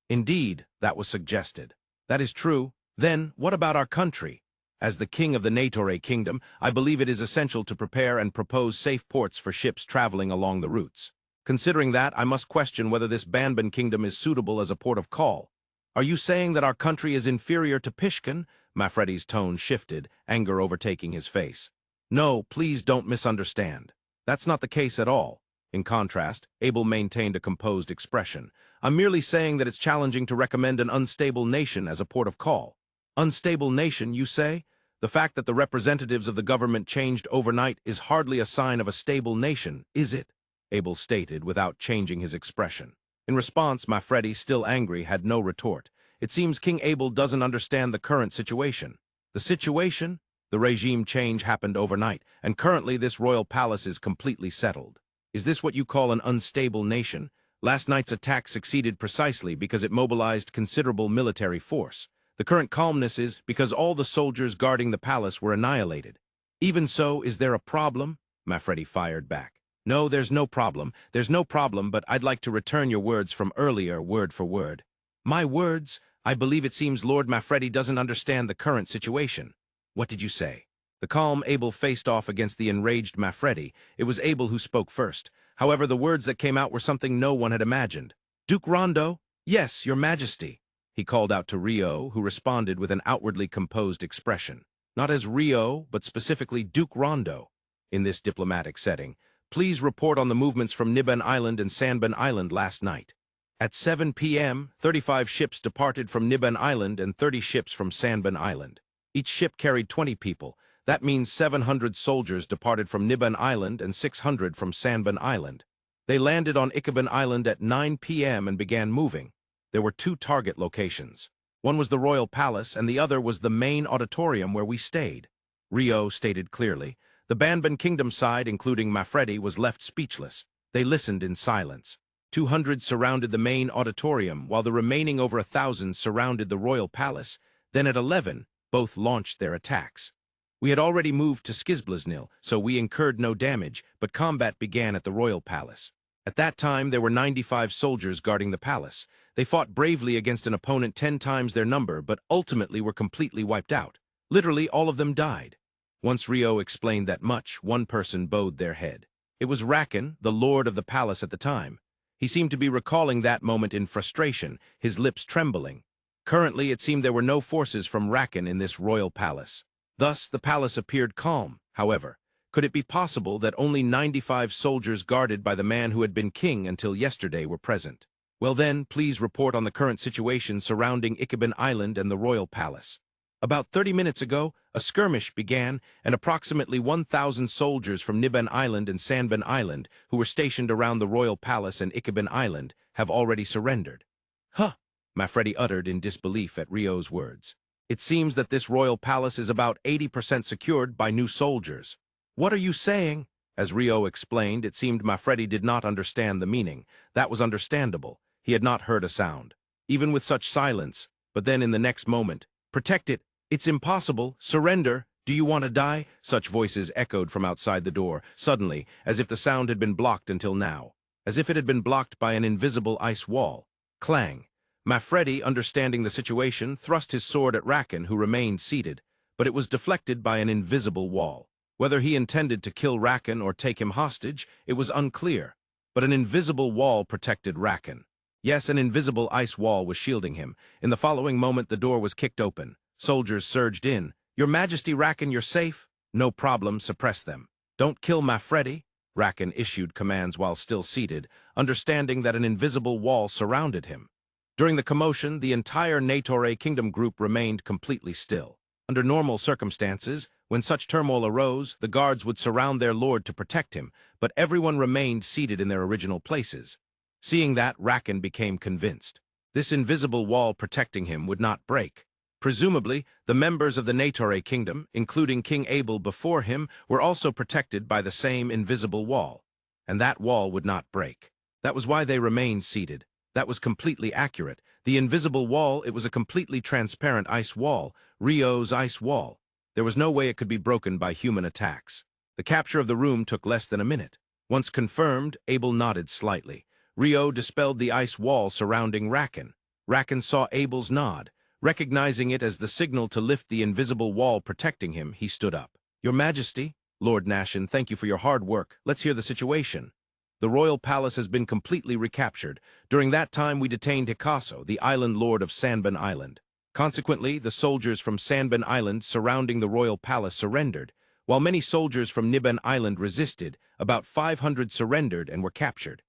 Indeed, that was suggested. That is true. Then, what about our country? As the king of the Negotiator kingdom, I believe it is essential to prepare and propose safe ports for ships traveling along the routes. Considering that, I must question whether this Banban kingdom is suitable as a port of call. Are you saying that our country is inferior to Pishkan? Mafredi's tone shifted, anger overtaking his face. No, please don't misunderstand. That's not the case at all. In contrast, Abel maintained a composed expression. I'm merely saying that it's challenging to recommend an unstable nation as a port of call. Unstable nation, you say? The fact that the representatives of the government changed overnight is hardly a sign of a stable nation, is it? Abel stated without changing his expression. In response, Mafredi, still angry, had no retort. It seems King Abel doesn't understand the current situation. The situation? The regime change happened overnight, and currently this royal palace is completely settled. Is this what you call an unstable nation? Last night's attack succeeded precisely because it mobilized considerable military force. The current calmness is because all the soldiers guarding the palace were annihilated. Even so, is there a problem? Mafredi fired back. No, there's no problem. There's no problem, but I'd like to return your words from earlier, word for word. My words? I believe it seems Lord Mafredi doesn't understand the current situation. What did you say? The calm Abel faced off against the enraged Mafredi. It was Abel who spoke first. However, the words that came out were something no one had imagined. Duke Rondo? Yes, your majesty. He called out to Rio, who responded with an outwardly composed expression. Not as Rio, but specifically Duke Rondo. In this diplomatic setting, please report on the movements from Niben Island and Sanban Island last night. At 7 p.m., 35 ships departed from Niben Island and 30 ships from Sanban Island. Each ship carried 20 people. That means 700 soldiers departed from Niben Island and 600 from Sanban Island. They landed on Ikaban Island at 9 p.m. and began moving. There were 2 target locations. One was the Royal Palace and the other was the main auditorium where we stayed. Rio stated clearly. The Banban Kingdom side, including Mafredi, was left speechless. They listened in silence. 200 surrounded the main auditorium, while the remaining over 1,000 surrounded the Royal Palace. Then at 11, both launched their attacks. We had already moved to Skizblaznil, so we incurred no damage, but combat began at the Royal Palace. At that time, there were 95 soldiers guarding the palace. They fought bravely against an opponent 10 times their number, but ultimately were completely wiped out. Literally, all of them died. Once Rio explained that much, one person bowed their head. It was Rakan, the lord of the palace at the time. He seemed to be recalling that moment in frustration, his lips trembling. Currently, it seemed there were no forces from Rakan in this royal palace. Thus, the palace appeared calm. However, could it be possible that only 95 soldiers guarded by the man who had been king until yesterday were present? Well then, please report on the current situation surrounding Ikaban Island and the royal palace. About 30 minutes ago, a skirmish began, and approximately 1,000 soldiers from Niben Island and Sanban Island, who were stationed around the royal palace and Ikaban Island, have already surrendered. Huh, Mafredi uttered in disbelief at Rio's words. It seems that this royal palace is about 80% secured by new soldiers. What are you saying? As Rio explained, it seemed Mafredi did not understand the meaning. That was understandable. He had not heard a sound. Even with such silence, but then in the next moment, protect it. It's impossible. Surrender. Do you want to die? Such voices echoed from outside the door, suddenly, as if the sound had been blocked until now. As if it had been blocked by an invisible ice wall. Clang. Mafredi, understanding the situation, thrust his sword at Rakan, who remained seated, but it was deflected by an invisible wall. Whether he intended to kill Rakan or take him hostage, it was unclear. But an invisible wall protected Rakan. Yes, an invisible ice wall was shielding him. In the following moment, the door was kicked open. Soldiers surged in. Your Majesty, Rakan, you're safe? No problem, suppress them. Don't kill Mafredi. Rakan issued commands while still seated, understanding that an invisible wall surrounded him. During the commotion, the entire Negotiator kingdom group remained completely still. Under normal circumstances, when such turmoil arose, the guards would surround their lord to protect him, but everyone remained seated in their original places. Seeing that, Rakan became convinced. This invisible wall protecting him would not break. Presumably, the members of the Negotiator kingdom, including King Abel before him, were also protected by the same invisible wall. And that wall would not break. That was why they remained seated. That was completely accurate. The invisible wall, it was a completely transparent ice wall, Rio's ice wall. There was no way it could be broken by human attacks. The capture of the room took less than a minute. Once confirmed, Abel nodded slightly. Rio dispelled the ice wall surrounding Rakan. Rakan saw Abel's nod. Recognizing it as the signal to lift the invisible wall protecting him, he stood up. Your Majesty, Lord Nashin, thank you for your hard work. Let's hear the situation. The royal palace has been completely recaptured. During that time, we detained Hikaso, the island lord of Sanban Island. Consequently, the soldiers from Sanban Island surrounding the royal palace surrendered. While many soldiers from Niben Island resisted, about 500 surrendered and were captured.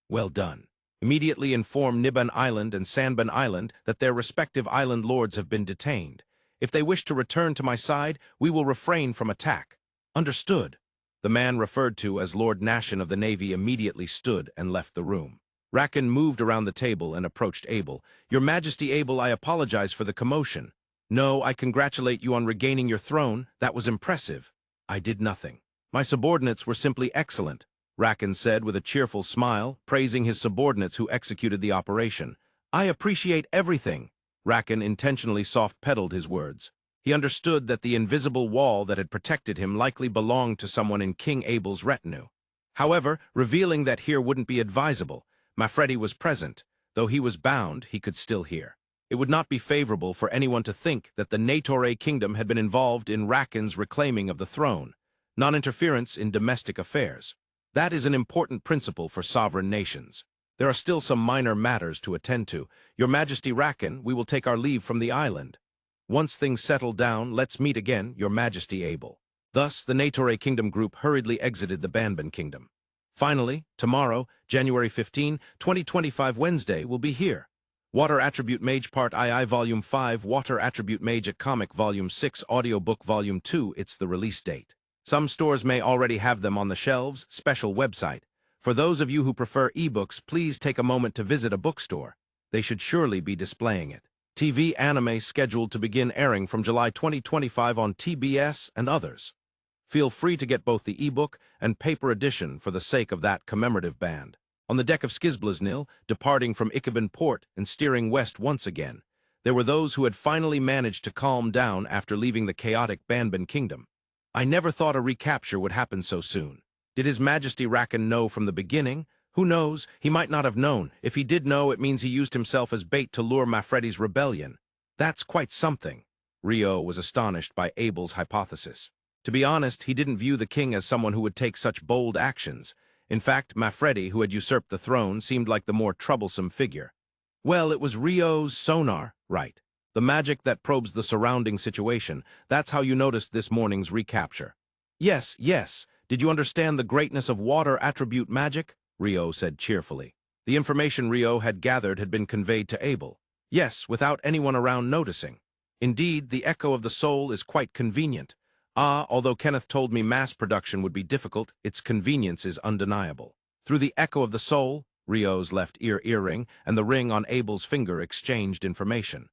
Well done. Immediately inform Niben Island and Sanban Island that their respective island lords have been detained. If they wish to return to my side, we will refrain from attack. Understood. The man referred to as Lord Nashin of the Navy immediately stood and left the room. Rakan moved around the table and approached Abel. "Your Majesty Abel, I apologize for the commotion. No, I congratulate you on regaining your throne. That was impressive." "I did nothing. My subordinates were simply excellent," Rakan said with a cheerful smile, praising his subordinates who executed the operation. "I appreciate everything." Rakan intentionally soft-pedaled his words. He understood that the invisible wall that had protected him likely belonged to someone in King Abel's retinue. However, revealing that here wouldn't be advisable, Mafredi was present. Though he was bound, he could still hear. It would not be favorable for anyone to think that the Negotiator kingdom had been involved in Rakan's reclaiming of the throne. Non-interference in domestic affairs. That is an important principle for sovereign nations. There are still some minor matters to attend to. Your Majesty Rakan, we will take our leave from the island. Once things settle down, let's meet again, Your Majesty Abel. Thus, the Negotiator kingdom group hurriedly exited the Banban kingdom. Finally, tomorrow, January 15, 2025 Wednesday, will be here. Water Attribute Mage Part II Volume 5, Water Attribute Mage at Comic Volume 6, Audiobook Volume 2, it's the release date. Some stores may already have them on the shelves, special website. For those of you who prefer ebooks, please take a moment to visit a bookstore. They should surely be displaying it. TV anime scheduled to begin airing from July 2025 on TBS and others. Feel free to get both the ebook and paper edition for the sake of that commemorative band. On the deck of Skizblaznil, departing from Ikaben port and steering west once again, there were those who had finally managed to calm down after leaving the chaotic Banban kingdom. I never thought a recapture would happen so soon. Did His Majesty Rakan know from the beginning? Who knows? He might not have known. If he did know, it means he used himself as bait to lure Mafredi's rebellion. That's quite something. Rio was astonished by Abel's hypothesis. To be honest, he didn't view the king as someone who would take such bold actions. In fact, Mafredi, who had usurped the throne, seemed like the more troublesome figure. Well, it was Rio's sonar, right? The magic that probes the surrounding situation. That's how you noticed this morning's recapture. Yes, yes. Did you understand the greatness of water attribute magic? Rio said cheerfully. The information Rio had gathered had been conveyed to Abel. Yes, without anyone around noticing. Indeed, the echo of the soul is quite convenient. Although Kenneth told me mass production would be difficult, its convenience is undeniable. Through the echo of the soul, Rio's left ear earring and the ring on Abel's finger exchanged information.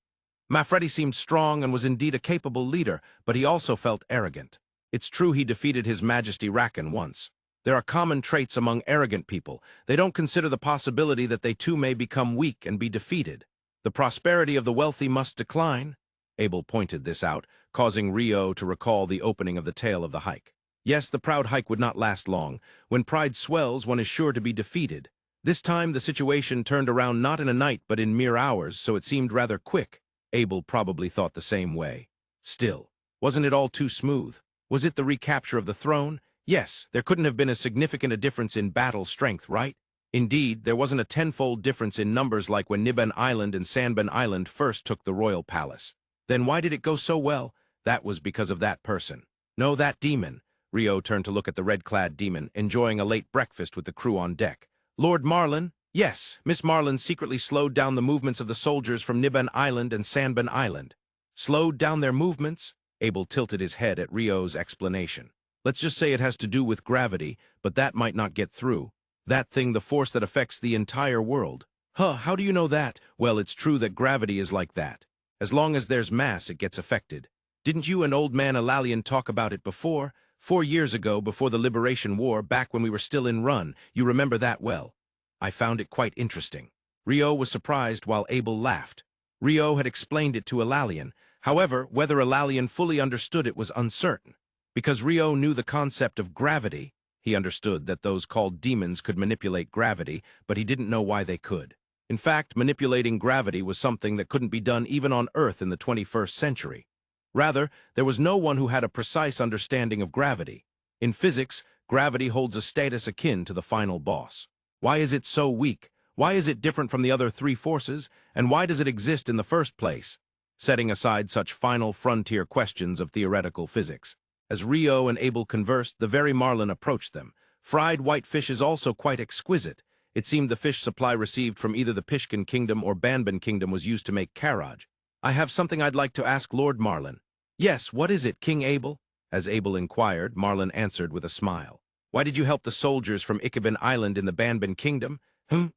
Mafredi seemed strong and was indeed a capable leader, but he also felt arrogant. It's true he defeated His Majesty Rakan once. There are common traits among arrogant people. They don't consider the possibility that they too may become weak and be defeated. The prosperity of the wealthy must decline. Abel pointed this out, causing Rio to recall the opening of the tale of the hike. Yes, the proud hike would not last long. When pride swells, one is sure to be defeated. This time the situation turned around not in a night but in mere hours, so it seemed rather quick. Abel probably thought the same way. Still, wasn't it all too smooth? Was it the recapture of the throne? Yes, there couldn't have been as significant a difference in battle strength, right? Indeed, there wasn't a tenfold difference in numbers like when Niban Island and Sanban Island first took the royal palace. Then why did it go so well? That was because of that person. No, that demon. Rio turned to look at the red-clad demon, enjoying a late breakfast with the crew on deck. Lord Marlin? Yes, Miss Marlin secretly slowed down the movements of the soldiers from Niban Island and Sanban Island. Slowed down their movements? Abel tilted his head at Rio's explanation. Let's just say it has to do with gravity, but that might not get through. That thing, the force that affects the entire world. How do you know that? Well, it's true that gravity is like that. As long as there's mass, it gets affected. Didn't you and old man Alalian talk about it before? 4 years ago, before the Liberation War, back when we were still in run. You remember that well. I found it quite interesting. Rio was surprised while Abel laughed. Rio had explained it to Alalian. However, whether Alalian fully understood it was uncertain. Because Rio knew the concept of gravity, he understood that those called demons could manipulate gravity, but he didn't know why they could. In fact, manipulating gravity was something that couldn't be done even on Earth in the 21st century. Rather, there was no one who had a precise understanding of gravity. In physics, gravity holds a status akin to the final boss. Why is it so weak? Why is it different from the other three forces? And why does it exist in the first place? Setting aside such final frontier questions of theoretical physics. As Rio and Abel conversed, the very Marlin approached them. Fried white fish is also quite exquisite. It seemed the fish supply received from either the Pishkan kingdom or Banban kingdom was used to make karaj. I have something I'd like to ask Lord Marlin. Yes, what is it, King Abel? As Abel inquired, Marlin answered with a smile. Why did you help the soldiers from Ikaben Island in the Banban kingdom?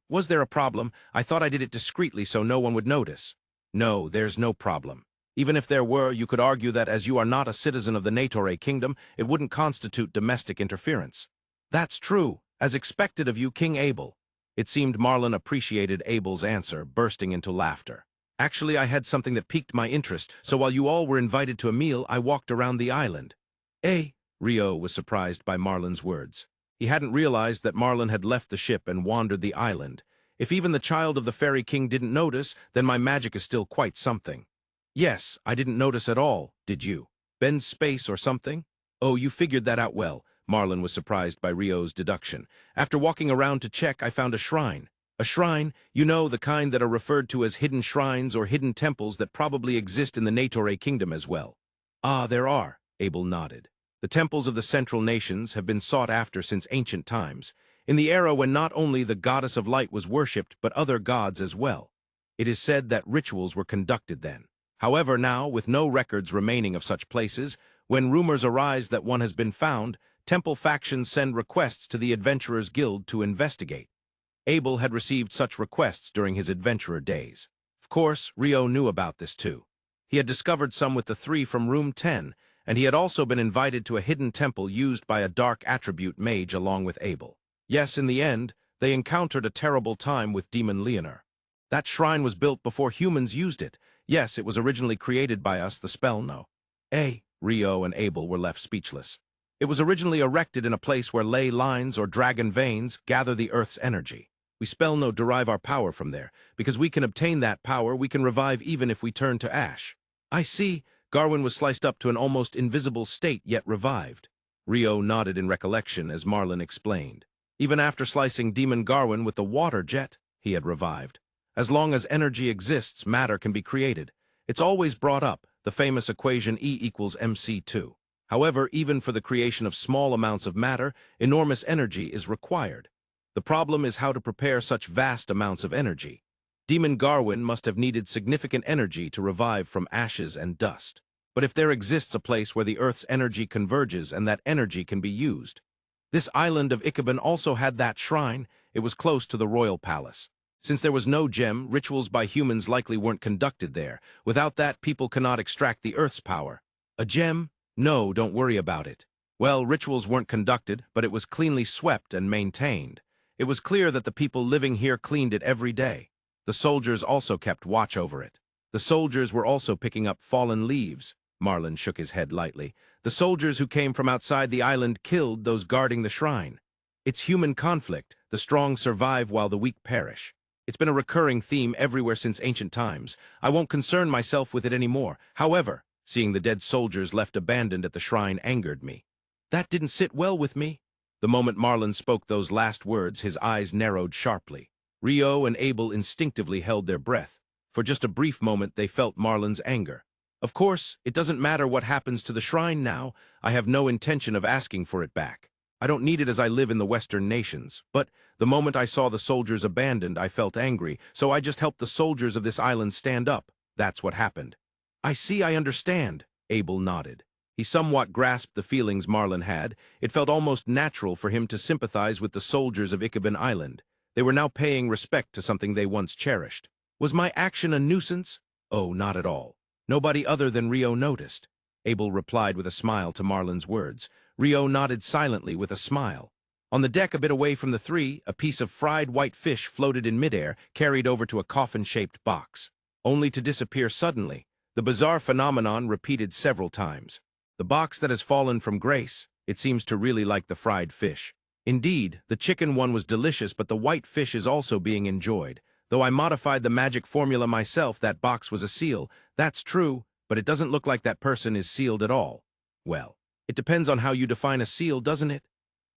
Was there a problem? I thought I did it discreetly so no one would notice. No, there's no problem. Even if there were, you could argue that as you are not a citizen of the Negotiator kingdom, it wouldn't constitute domestic interference. That's true, as expected of you, King Abel. It seemed Marlon appreciated Abel's answer, bursting into laughter. Actually, I had something that piqued my interest, so while you all were invited to a meal, I walked around the island. Rio was surprised by Marlon's words. He hadn't realized that Marlon had left the ship and wandered the island. If even the child of the Fairy King didn't notice, then my magic is still quite something. Yes, I didn't notice at all, did you? Bend space or something? Oh, you figured that out well. Marlon was surprised by Rio's deduction. After walking around to check, I found a shrine. A shrine, you know, the kind that are referred to as hidden shrines or hidden temples that probably exist in the Negotiator kingdom as well. Ah, there are, Abel nodded. The temples of the central nations have been sought after since ancient times, in the era when not only the goddess of light was worshipped, but other gods as well. It is said that rituals were conducted then. However, now, with no records remaining of such places, when rumors arise that one has been found, temple factions send requests to the Adventurers Guild to investigate. Abel had received such requests during his adventurer days. Of course, Rio knew about this too. He had discovered some with the three from Room 10, and he had also been invited to a hidden temple used by a dark attribute mage along with Abel. Yes, in the end, they encountered a terrible time with demon Leonor. That shrine was built before humans used it. Yes, it was originally created by us, the Spellno. Rio and Abel were left speechless. It was originally erected in a place where ley lines or dragon veins gather the Earth's energy. We Spellno derive our power from there. Because we can obtain that power, we can revive even if we turn to ash. I see. Garwin was sliced up to an almost invisible state, yet revived. Rio nodded in recollection as Marlon explained. Even after slicing Demon Garwin with the water jet, he had revived. As long as energy exists, matter can be created. It's always brought up, the famous equation E equals mc2. However, even for the creation of small amounts of matter, enormous energy is required. The problem is how to prepare such vast amounts of energy. Demon Garwin must have needed significant energy to revive from ashes and dust. But if there exists a place where the Earth's energy converges and that energy can be used. This island of Ikaben also had that shrine. It was close to the royal palace. Since there was no gem, rituals by humans likely weren't conducted there. Without that, people cannot extract the Earth's power. A gem? No, don't worry about it. Well, rituals weren't conducted, but it was cleanly swept and maintained. It was clear that the people living here cleaned it every day. The soldiers also kept watch over it. The soldiers were also picking up fallen leaves. Marlon shook his head lightly. The soldiers who came from outside the island killed those guarding the shrine. It's human conflict. The strong survive while the weak perish. It's been a recurring theme everywhere since ancient times. I won't concern myself with it anymore. However, seeing the dead soldiers left abandoned at the shrine angered me. That didn't sit well with me. The moment Marlon spoke those last words, his eyes narrowed sharply. Rio and Abel instinctively held their breath. For just a brief moment, they felt Marlon's anger. Of course, it doesn't matter what happens to the shrine now. I have no intention of asking for it back. I don't need it as I live in the Western nations. But the moment I saw the soldiers abandoned, I felt angry, so I just helped the soldiers of this island stand up. That's what happened. I see, I understand, Abel nodded. He somewhat grasped the feelings Marlon had. It felt almost natural for him to sympathize with the soldiers of Ikaben Island. They were now paying respect to something they once cherished. Was my action a nuisance? Oh, not at all. Nobody other than Rio noticed. Abel replied with a smile to Marlon's words. Rio nodded silently with a smile. On the deck a bit away from the three, a piece of fried white fish floated in midair, carried over to a coffin-shaped box, only to disappear suddenly. The bizarre phenomenon repeated several times. The box that has fallen from grace, it seems to really like the fried fish. Indeed, the chicken one was delicious, but the white fish is also being enjoyed. Though I modified the magic formula myself, that box was a seal. That's true, but it doesn't look like that person is sealed at all. Well, it depends on how you define a seal, doesn't it?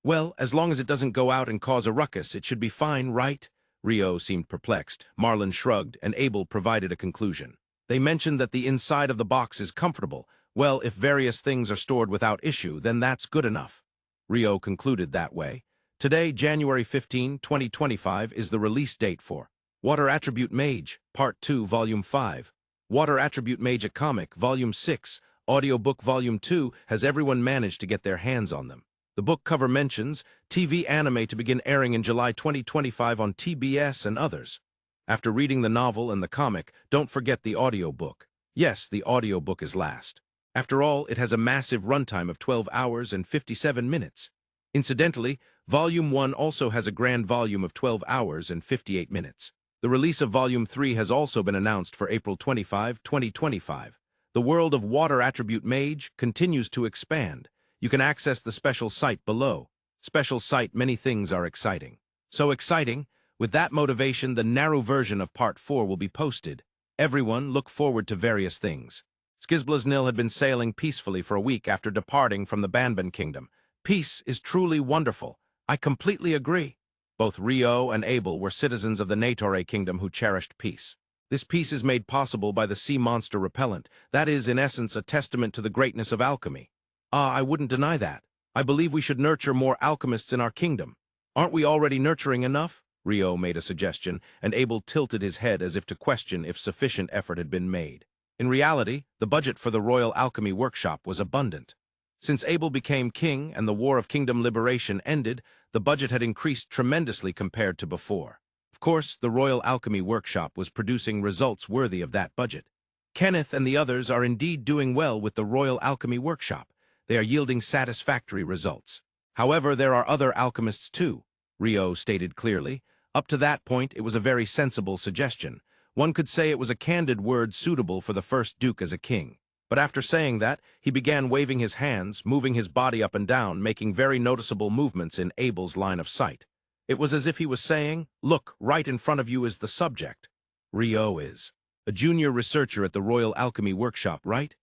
Well, as long as it doesn't go out and cause a ruckus, it should be fine, right? Rio seemed perplexed. Marlon shrugged, and Abel provided a conclusion. They mentioned that the inside of the box is comfortable. Well, if various things are stored without issue, then that's good enough. Rio concluded that way. Today, January 15, 2025, is the release date for Water Attribute Mage, Part 2, Volume 5. Water Attribute Mage a Comic, Volume 6, Audiobook Volume 2. Has everyone managed to get their hands on them? The book cover mentions TV anime to begin airing in July 2025 on TBS and others. After reading the novel and the comic, don't forget the audiobook. Yes, the audiobook is last. After all, it has a massive runtime of 12 hours and 57 minutes. Incidentally, Volume 1 also has a grand volume of 12 hours and 58 minutes. The release of Volume 3 has also been announced for April 25, 2025. The world of Water Attribute Mage continues to expand. You can access the special site below. Special site, many things are exciting. So exciting, with that motivation, the narrow version of Part 4 will be posted. Everyone look forward to various things. Skizblaznil had been sailing peacefully for a week after departing from the Banban kingdom. Peace is truly wonderful. I completely agree. Both Rio and Abel were citizens of the Negotiator kingdom who cherished peace. This peace is made possible by the sea monster repellent. That is, in essence, a testament to the greatness of alchemy. I wouldn't deny that. I believe we should nurture more alchemists in our kingdom. Aren't we already nurturing enough? Rio made a suggestion, and Abel tilted his head as if to question if sufficient effort had been made. In reality, the budget for the Royal Alchemy Workshop was abundant. Since Abel became king and the War of Kingdom Liberation ended, the budget had increased tremendously compared to before. Of course, the Royal Alchemy Workshop was producing results worthy of that budget. Kenneth and the others are indeed doing well with the Royal Alchemy Workshop. They are yielding satisfactory results. However, there are other alchemists too, Rio stated clearly. Up to that point, it was a very sensible suggestion. One could say it was a candid word suitable for the first Duke as a king. But after saying that, he began waving his hands, moving his body up and down, making very noticeable movements in Abel's line of sight. It was as if he was saying, "Look, right in front of you is the subject." Rio is a junior researcher at the Royal Alchemy Workshop, right?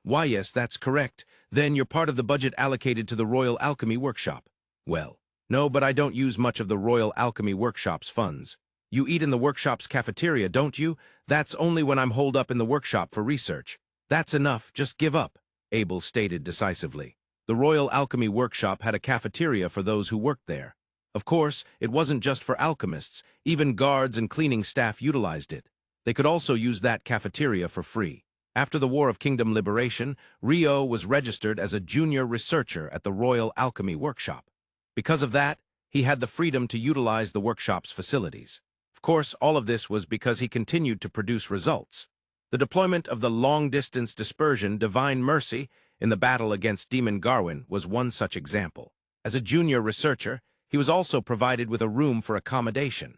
Why yes, that's correct. Then you're part of the budget allocated to the Royal Alchemy Workshop. Well, no, but I don't use much of the Royal Alchemy Workshop's funds. You eat in the workshop's cafeteria, don't you? That's only when I'm holed up in the workshop for research. That's enough, just give up, Abel stated decisively. The Royal Alchemy Workshop had a cafeteria for those who worked there. Of course, it wasn't just for alchemists. Even guards and cleaning staff utilized it. They could also use that cafeteria for free. After the War of Kingdom Liberation, Rio was registered as a junior researcher at the Royal Alchemy Workshop. Because of that, he had the freedom to utilize the workshop's facilities. Of course, all of this was because he continued to produce results. The deployment of the long-distance dispersion Divine Mercy in the battle against Demon Garwin was one such example. As a junior researcher, he was also provided with a room for accommodation.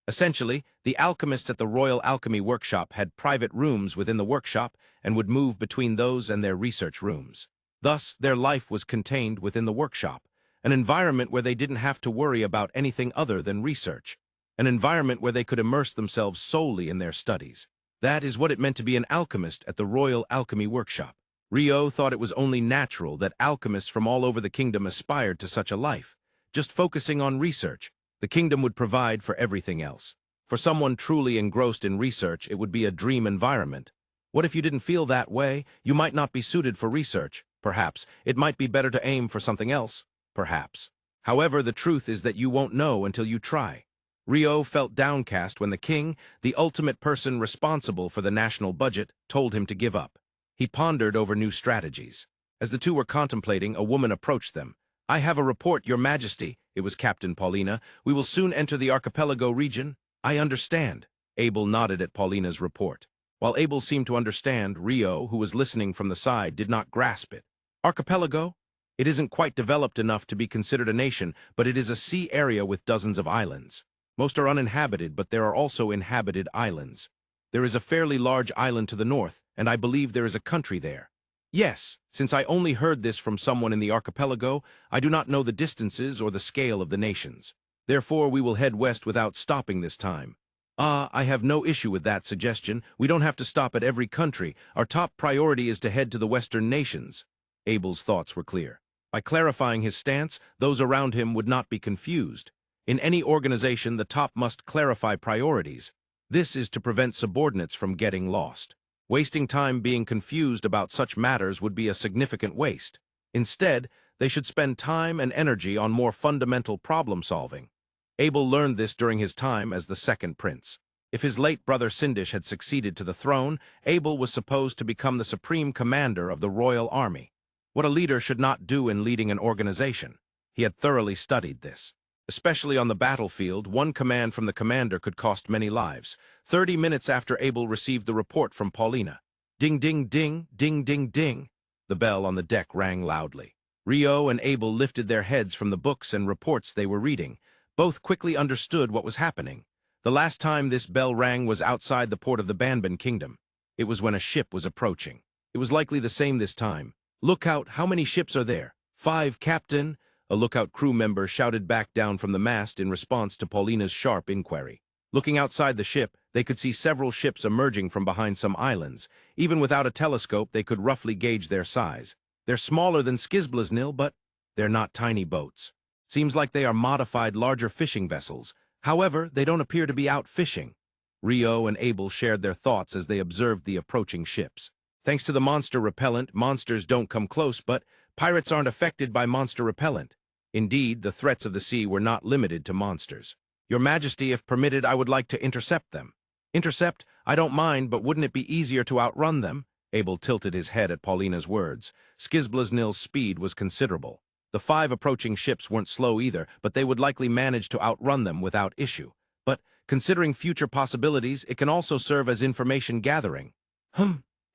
Essentially, the alchemists at the Royal Alchemy Workshop had private rooms within the workshop and would move between those and their research rooms. Thus, their life was contained within the workshop, an environment where they didn't have to worry about anything other than research, an environment where they could immerse themselves solely in their studies. That is what it meant to be an alchemist at the Royal Alchemy Workshop. Rio thought it was only natural that alchemists from all over the kingdom aspired to such a life. Just focusing on research, the kingdom would provide for everything else. For someone truly engrossed in research, it would be a dream environment. What if you didn't feel that way? You might not be suited for research. Perhaps it might be better to aim for something else. Perhaps. However, the truth is that you won't know until you try. Rio felt downcast when the king, the ultimate person responsible for the national budget, told him to give up. He pondered over new strategies. As the two were contemplating, a woman approached them. "I have a report, Your Majesty." It was Captain Paulina. "We will soon enter the archipelago region." "I understand." Abel nodded at Paulina's report. While Abel seemed to understand, Rio, who was listening from the side, did not grasp it. Archipelago? It isn't quite developed enough to be considered a nation, but it is a sea area with dozens of islands. Most are uninhabited, but there are also inhabited islands. There is a fairly large island to the north, and I believe there is a country there. Yes, since I only heard this from someone in the archipelago, I do not know the distances or the scale of the nations. Therefore, we will head west without stopping this time. I have no issue with that suggestion. We don't have to stop at every country. Our top priority is to head to the western nations. Abel's thoughts were clear. By clarifying his stance, those around him would not be confused. In any organization, the top must clarify priorities. This is to prevent subordinates from getting lost. Wasting time being confused about such matters would be a significant waste. Instead, they should spend time and energy on more fundamental problem-solving. Abel learned this during his time as the second prince. If his late brother Sindish had succeeded to the throne, Abel was supposed to become the supreme commander of the royal army. what a leader should not do in leading an organization. He had thoroughly studied this. Especially on the battlefield, one command from the commander could cost many lives. 30 minutes after Abel received the report from Paulina. Ding, ding, ding, ding, ding, ding. The bell on the deck rang loudly. Rio and Abel lifted their heads from the books and reports they were reading. Both quickly understood what was happening. The last time this bell rang was outside the port of the Banban kingdom. It was when a ship was approaching. It was likely the same this time. "Look out, how many ships are there?" "5, Captain." A lookout crew member shouted back down from the mast in response to Paulina's sharp inquiry. Looking outside the ship, they could see several ships emerging from behind some islands. Even without a telescope, they could roughly gauge their size. They're smaller than Skizblaznil, but they're not tiny boats. Seems like they are modified larger fishing vessels. However, they don't appear to be out fishing. Rio and Abel shared their thoughts as they observed the approaching ships. Thanks to the monster repellent, monsters don't come close, but pirates aren't affected by monster repellent. Indeed, the threats of the sea were not limited to monsters. "Your Majesty, if permitted, I would like to intercept them." "Intercept? I don't mind, but wouldn't it be easier to outrun them?" Abel tilted his head at Paulina's words. Skizblaznil's speed was considerable. The 5 approaching ships weren't slow either, but they would likely manage to outrun them without issue. But, considering future possibilities, it can also serve as information gathering.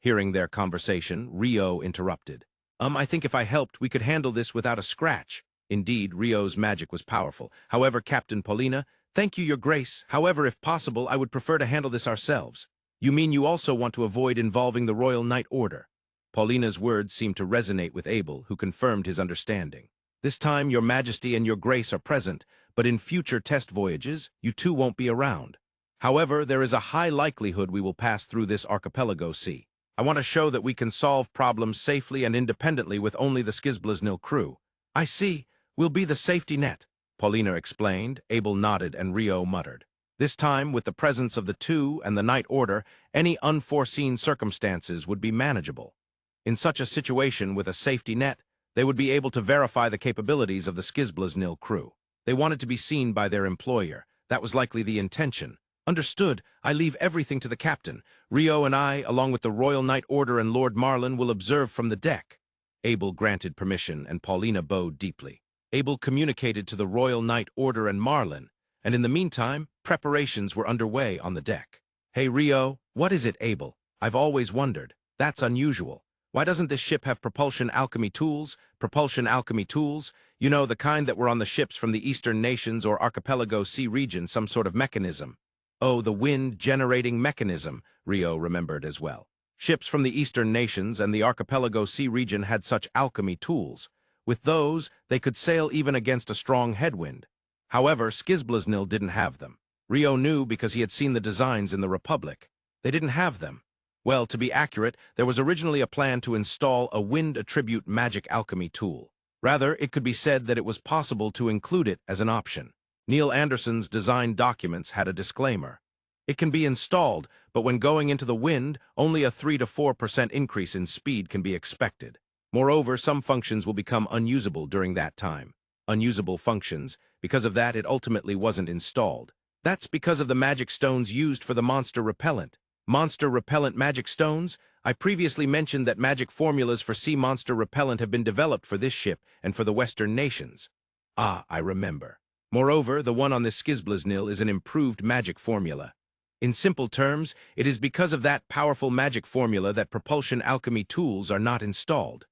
Hearing their conversation, Rio interrupted. I think if I helped, we could handle this without a scratch." Indeed, Rio's magic was powerful. "However, Captain Paulina, thank you, Your Grace. However, if possible, I would prefer to handle this ourselves." "You mean you also want to avoid involving the Royal Knight Order?" Paulina's words seemed to resonate with Abel, who confirmed his understanding. "This time, Your Majesty and Your Grace are present, but in future test voyages, you two won't be around. However, there is a high likelihood we will pass through this archipelago sea. I want to show that we can solve problems safely and independently with only the Skizblaznil crew." "I see. We'll be the safety net," Paulina explained. Abel nodded and Rio muttered. This time, with the presence of the two and the Knight Order, any unforeseen circumstances would be manageable. In such a situation with a safety net, they would be able to verify the capabilities of the Skizblaznil crew. They wanted to be seen by their employer. That was likely the intention. "Understood. I leave everything to the captain. Rio and I, along with the Royal Knight Order and Lord Marlin, will observe from the deck." Abel granted permission, and Paulina bowed deeply. Abel communicated to the Royal Knight Order and Marlin, and in the meantime, preparations were underway on the deck. "Hey, Rio, what is it, Abel? I've always wondered. That's unusual. Why doesn't this ship have propulsion alchemy tools? Propulsion alchemy tools? You know, the kind that were on the ships from the Eastern Nations or Archipelago Sea region, some sort of mechanism." "Oh, the wind-generating mechanism," Rio remembered as well. Ships from the Eastern Nations and the Archipelago Sea region had such alchemy tools. With those, they could sail even against a strong headwind. However, Skizblaznil didn't have them. Rio knew because he had seen the designs in the Republic. They didn't have them. Well, to be accurate, there was originally a plan to install a wind-attribute magic alchemy tool. Rather, it could be said that it was possible to include it as an option. Neil Anderson's design documents had a disclaimer. It can be installed, but when going into the wind, only a 3 to 4% increase in speed can be expected. Moreover, some functions will become unusable during that time. Unusable functions. Because of that, it ultimately wasn't installed. That's because of the magic stones used for the monster repellent. Monster repellent magic stones? I previously mentioned that magic formulas for sea monster repellent have been developed for this ship and for the Western nations. Ah, I remember. Moreover, the one on the Skizblaznil is an improved magic formula. In simple terms, it is because of that powerful magic formula that propulsion alchemy tools are not installed.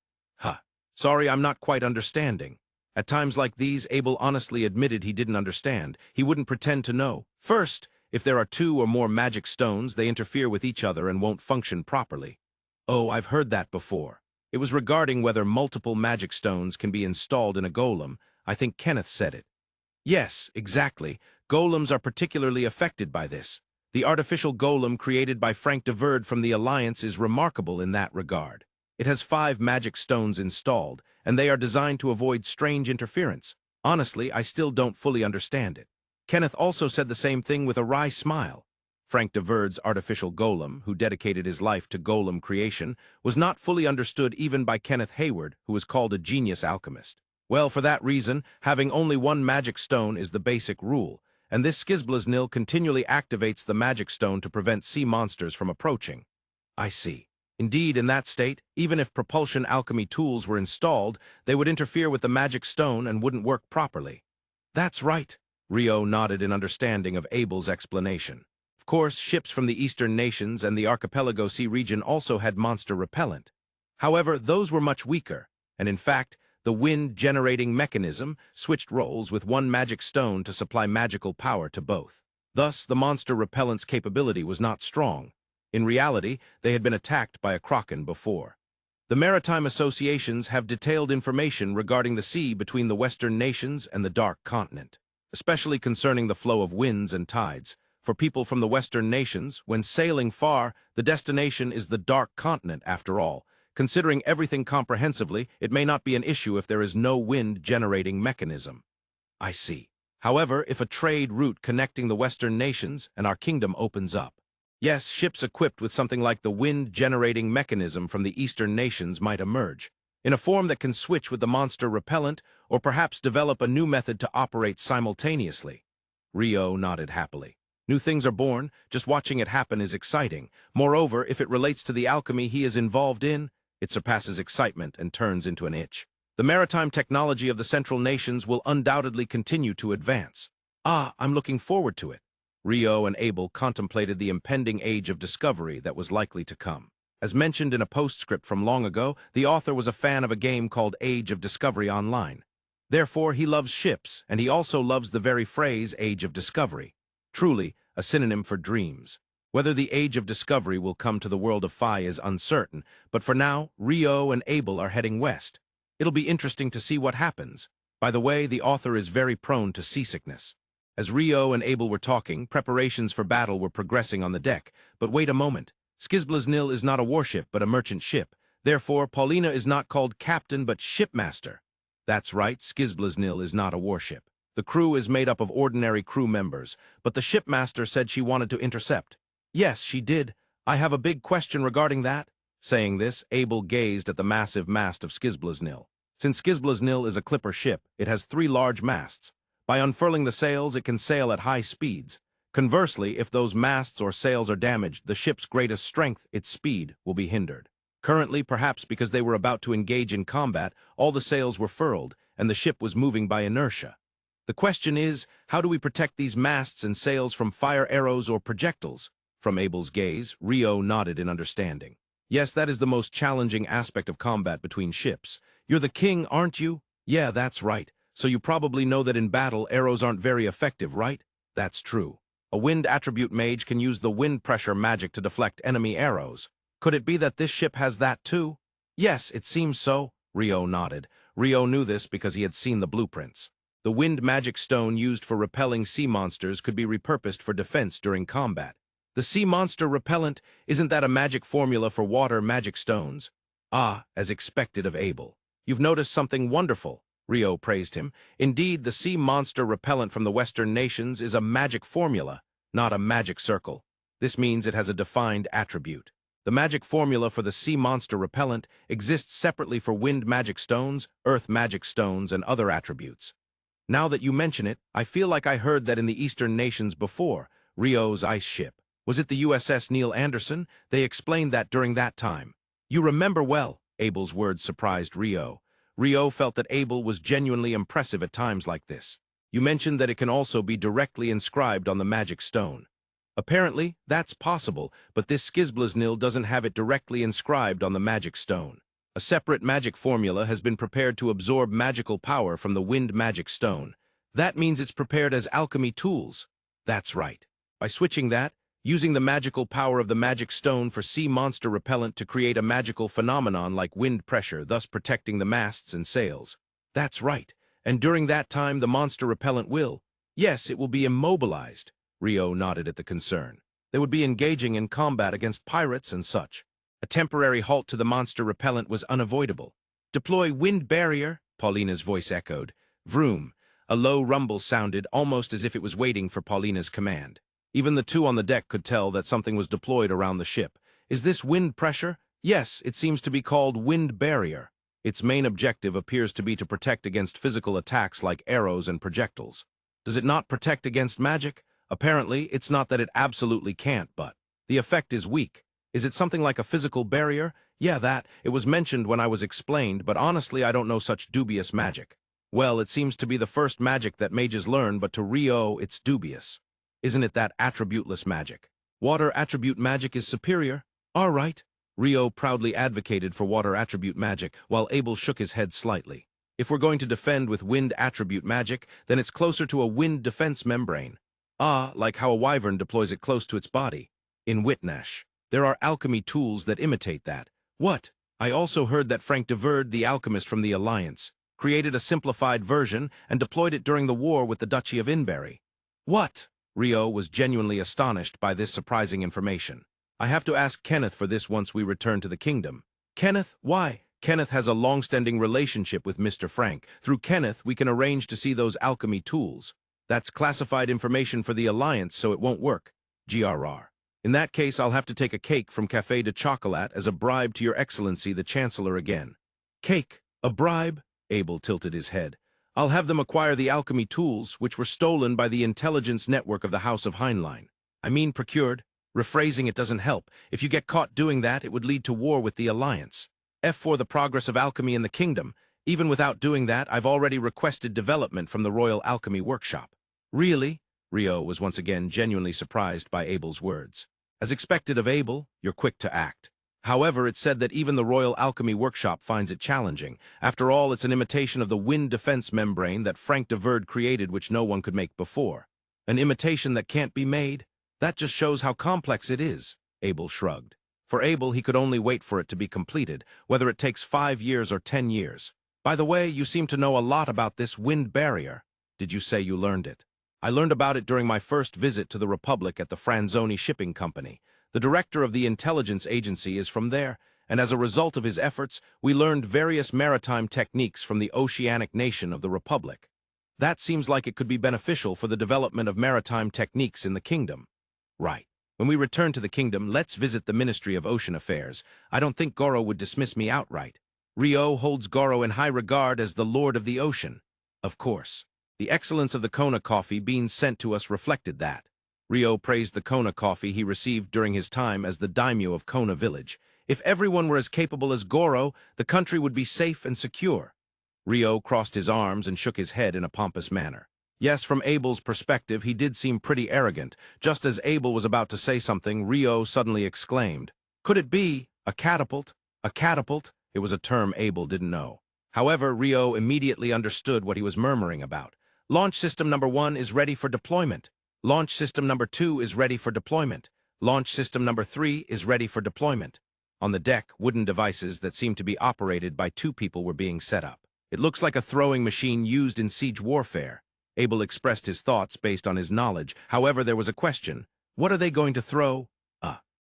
Sorry, I'm not quite understanding. At times like these, Abel honestly admitted he didn't understand. He wouldn't pretend to know. First, if there are 2 or more magic stones, they interfere with each other and won't function properly. Oh, I've heard that before. It was regarding whether multiple magic stones can be installed in a golem. I think Kenneth said it. Yes, exactly. Golems are particularly affected by this. The artificial golem created by Frank de Verde from the Alliance is remarkable in that regard. It has 5 magic stones installed, and they are designed to avoid strange interference. Honestly, I still don't fully understand it. Kenneth also said the same thing with a wry smile. Frank de Verde's artificial golem, who dedicated his life to golem creation, was not fully understood even by Kenneth Hayward, who was called a genius alchemist. Well, for that reason, having only 1 magic stone is the basic rule, and this Skizblaznil continually activates the magic stone to prevent sea monsters from approaching. I see. Indeed, in that state, even if propulsion alchemy tools were installed, they would interfere with the magic stone and wouldn't work properly. That's right. Rio nodded in understanding of Abel's explanation. Of course, ships from the eastern nations and the archipelago sea region also had monster repellent. However, those were much weaker, and in fact, the wind-generating mechanism switched roles with one magic stone to supply magical power to both. Thus, the monster repellent's capability was not strong. In reality, they had been attacked by a kraken before. The maritime associations have detailed information regarding the sea between the western nations and the Dark Continent, especially concerning the flow of winds and tides. For people from the western nations, when sailing far, the destination is the Dark Continent after all. Considering everything comprehensively, it may not be an issue if there is no wind-generating mechanism. I see. However, if a trade route connecting the western nations and our kingdom opens up, yes, ships equipped with something like the wind-generating mechanism from the eastern nations might emerge, in a form that can switch with the monster repellent or perhaps develop a new method to operate simultaneously. Rio nodded happily. New things are born, just watching it happen is exciting. Moreover, if it relates to the alchemy he is involved in, it surpasses excitement and turns into an itch. The maritime technology of the Central Nations will undoubtedly continue to advance. I'm looking forward to it. Rio and Abel contemplated the impending age of discovery that was likely to come. As mentioned in a postscript from long ago, the author was a fan of a game called Age of Discovery Online. Therefore, he loves ships, and he also loves the very phrase Age of Discovery. Truly, a synonym for dreams. Whether the Age of Discovery will come to the world of Phi is uncertain, but for now, Rio and Abel are heading west. It'll be interesting to see what happens. By the way, the author is very prone to seasickness. As Rio and Abel were talking, preparations for battle were progressing on the deck. But wait a moment. Skizblaznil is not a warship, but a merchant ship. Therefore, Paulina is not called captain, but shipmaster. That's right, Skizblaznil is not a warship. The crew is made up of ordinary crew members, but the shipmaster said she wanted to intercept. Yes, she did. I have a big question regarding that. Saying this, Abel gazed at the massive mast of Skizblaznil. Since Skizblaznil is a clipper ship, it has 3 large masts. By unfurling the sails, it can sail at high speeds. Conversely, if those masts or sails are damaged, the ship's greatest strength, its speed, will be hindered. Currently, perhaps because they were about to engage in combat, all the sails were furled, and the ship was moving by inertia. The question is, how do we protect these masts and sails from fire arrows or projectiles? From Abel's gaze, Rio nodded in understanding. Yes, that is the most challenging aspect of combat between ships. You're the king, aren't you? Yeah, that's right. So you probably know that in battle, arrows aren't very effective, right? That's true. A wind attribute mage can use the wind pressure magic to deflect enemy arrows. Could it be that this ship has that too? Yes, it seems so. Rio nodded. Rio knew this because he had seen the blueprints. The wind magic stone used for repelling sea monsters could be repurposed for defense during combat. The sea monster repellent, isn't that a magic formula for water magic stones? As expected of Abel. You've noticed something wonderful. Rio praised him. Indeed, the sea monster repellent from the western nations is a magic formula, not a magic circle. This means it has a defined attribute. The magic formula for the sea monster repellent exists separately for wind magic stones, earth magic stones, and other attributes. Now that you mention it, I feel like I heard that in the eastern nations before, Rio's ice ship. Was it the USS Neil Anderson? They explained that during that time. You remember well, Abel's words surprised Rio. Rio felt that Abel was genuinely impressive at times like this. You mentioned that it can also be directly inscribed on the magic stone. Apparently, that's possible, but this Skizblaznil doesn't have it directly inscribed on the magic stone. A separate magic formula has been prepared to absorb magical power from the wind magic stone. That means it's prepared as alchemy tools. That's right. By switching that, using the magical power of the magic stone for sea monster repellent to create a magical phenomenon like wind pressure, thus protecting the masts and sails. That's right. And during that time, the monster repellent will. Yes, it will be immobilized. Rio nodded at the concern. They would be engaging in combat against pirates and such. A temporary halt to the monster repellent was unavoidable. Deploy wind barrier, Paulina's voice echoed. Vroom. A low rumble sounded, almost as if it was waiting for Paulina's command. Even the two on the deck could tell that something was deployed around the ship. Is this wind pressure? Yes, it seems to be called wind barrier. Its main objective appears to be to protect against physical attacks like arrows and projectiles. Does it not protect against magic? Apparently, it's not that it absolutely can't, but the effect is weak. Is it something like a physical barrier? Yeah, that. It was mentioned when I was explained, but honestly I don't know such dubious magic. Well, it seems to be the first magic that mages learn, but to Rio it's dubious. Isn't it that attributeless magic? Water attribute magic is superior? All right. Rio proudly advocated for water attribute magic, while Abel shook his head slightly. If we're going to defend with wind attribute magic, then it's closer to a wind defense membrane. Ah, like how a wyvern deploys it close to its body. In Whitnash, there are alchemy tools that imitate that. What? I also heard that Frank de Verde, the alchemist from the Alliance, created a simplified version and deployed it during the war with the Duchy of Inberry. What? Rio was genuinely astonished by this surprising information. I have to ask Kenneth for this once we return to the kingdom. Kenneth? Why? Kenneth has a long-standing relationship with Mr. Frank. Through Kenneth, we can arrange to see those alchemy tools. That's classified information for the Alliance, so it won't work. GRR. In that case, I'll have to take a cake from Café de Chocolat as a bribe to Your Excellency the Chancellor again. Cake? A bribe? Abel tilted his head. I'll have them acquire the alchemy tools, which were stolen by the intelligence network of the House of Heinlein. I mean procured. Rephrasing it doesn't help. If you get caught doing that, it would lead to war with the Alliance. F for the progress of alchemy in the kingdom. Even without doing that, I've already requested development from the Royal Alchemy Workshop. Really? Rio was once again genuinely surprised by Abel's words. As expected of Abel, you're quick to act. However, it's said that even the Royal Alchemy Workshop finds it challenging. After all, it's an imitation of the wind defense membrane that Frank de Verde created, which no one could make before. An imitation that can't be made? That just shows how complex it is, Abel shrugged. For Abel, he could only wait for it to be completed, whether it takes 5 years or 10 years. By the way, you seem to know a lot about this wind barrier. Did you say you learned it? I learned about it during my first visit to the Republic at the Franzoni Shipping Company. The director of the intelligence agency is from there, and as a result of his efforts, we learned various maritime techniques from the oceanic nation of the Republic. That seems like it could be beneficial for the development of maritime techniques in the kingdom. Right. When we return to the kingdom, let's visit the Ministry of Ocean Affairs. I don't think Goro would dismiss me outright. Rio holds Goro in high regard as the Lord of the Ocean. Of course. The excellence of the Kona coffee beans sent to us reflected that. Rio praised the Kona coffee he received during his time as the daimyo of Kona village. If everyone were as capable as Goro, the country would be safe and secure. Rio crossed his arms and shook his head in a pompous manner. Yes, from Abel's perspective, he did seem pretty arrogant. Just as Abel was about to say something, Rio suddenly exclaimed, "Could it be a catapult? A catapult?" It was a term Abel didn't know. However, Rio immediately understood what he was murmuring about. Launch System Number 1 is ready for deployment. Launch System Number 2 is ready for deployment. Launch System Number 3 is ready for deployment. On the deck, wooden devices that seemed to be operated by 2 people were being set up. It looks like a throwing machine used in siege warfare. Abel expressed his thoughts based on his knowledge. However, there was a question. What are they going to throw?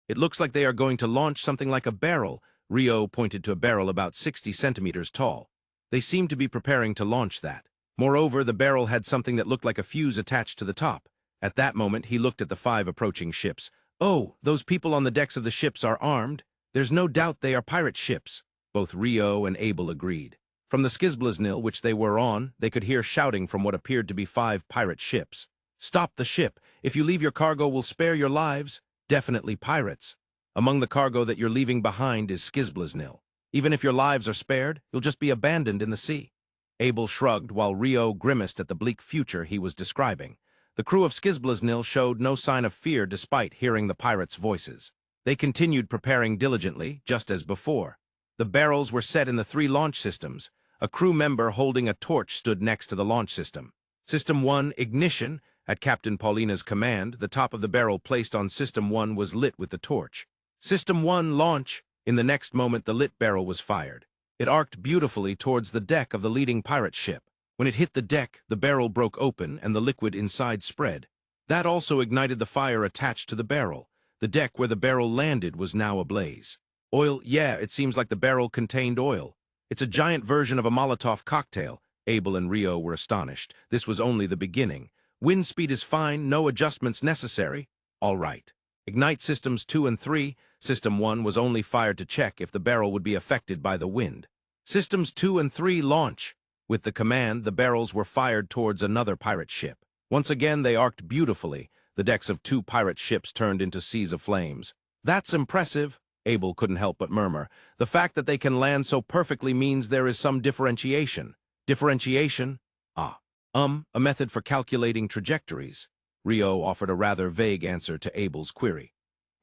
It looks like they are going to launch something like a barrel. Rio pointed to a barrel about 60 centimeters tall. They seemed to be preparing to launch that. Moreover, the barrel had something that looked like a fuse attached to the top. At that moment, he looked at the 5 approaching ships. Oh, those people on the decks of the ships are armed. There's no doubt they are pirate ships. Both Rio and Abel agreed. From the Skizblaznil which they were on, they could hear shouting from what appeared to be 5 pirate ships. Stop the ship. If you leave your cargo, we'll spare your lives. Definitely pirates. Among the cargo that you're leaving behind is Skizblaznil. Even if your lives are spared, you'll just be abandoned in the sea. Abel shrugged while Rio grimaced at the bleak future he was describing. The crew of Skizblaznil showed no sign of fear despite hearing the pirates' voices. They continued preparing diligently, just as before. The barrels were set in the 3 launch systems. A crew member holding a torch stood next to the launch system. System 1, ignition. At Captain Paulina's command, the top of the barrel placed on System 1 was lit with the torch. System 1, launch. In the next moment, the lit barrel was fired. It arced beautifully towards the deck of the leading pirate ship. When it hit the deck, the barrel broke open and the liquid inside spread. That also ignited the fire attached to the barrel. The deck where the barrel landed was now ablaze. Oil? Yeah, it seems like the barrel contained oil. It's a giant version of a Molotov cocktail. Abel and Rio were astonished. This was only the beginning. Wind speed is fine, no adjustments necessary. All right. Ignite Systems 2 and 3. System 1 was only fired to check if the barrel would be affected by the wind. Systems 2 and 3, launch. With the command, the barrels were fired towards another pirate ship. Once again, they arced beautifully. The decks of 2 pirate ships turned into seas of flames. That's impressive, Abel couldn't help but murmur. The fact that they can land so perfectly means there is some differentiation. Differentiation? A method for calculating trajectories. Rio offered a rather vague answer to Abel's query.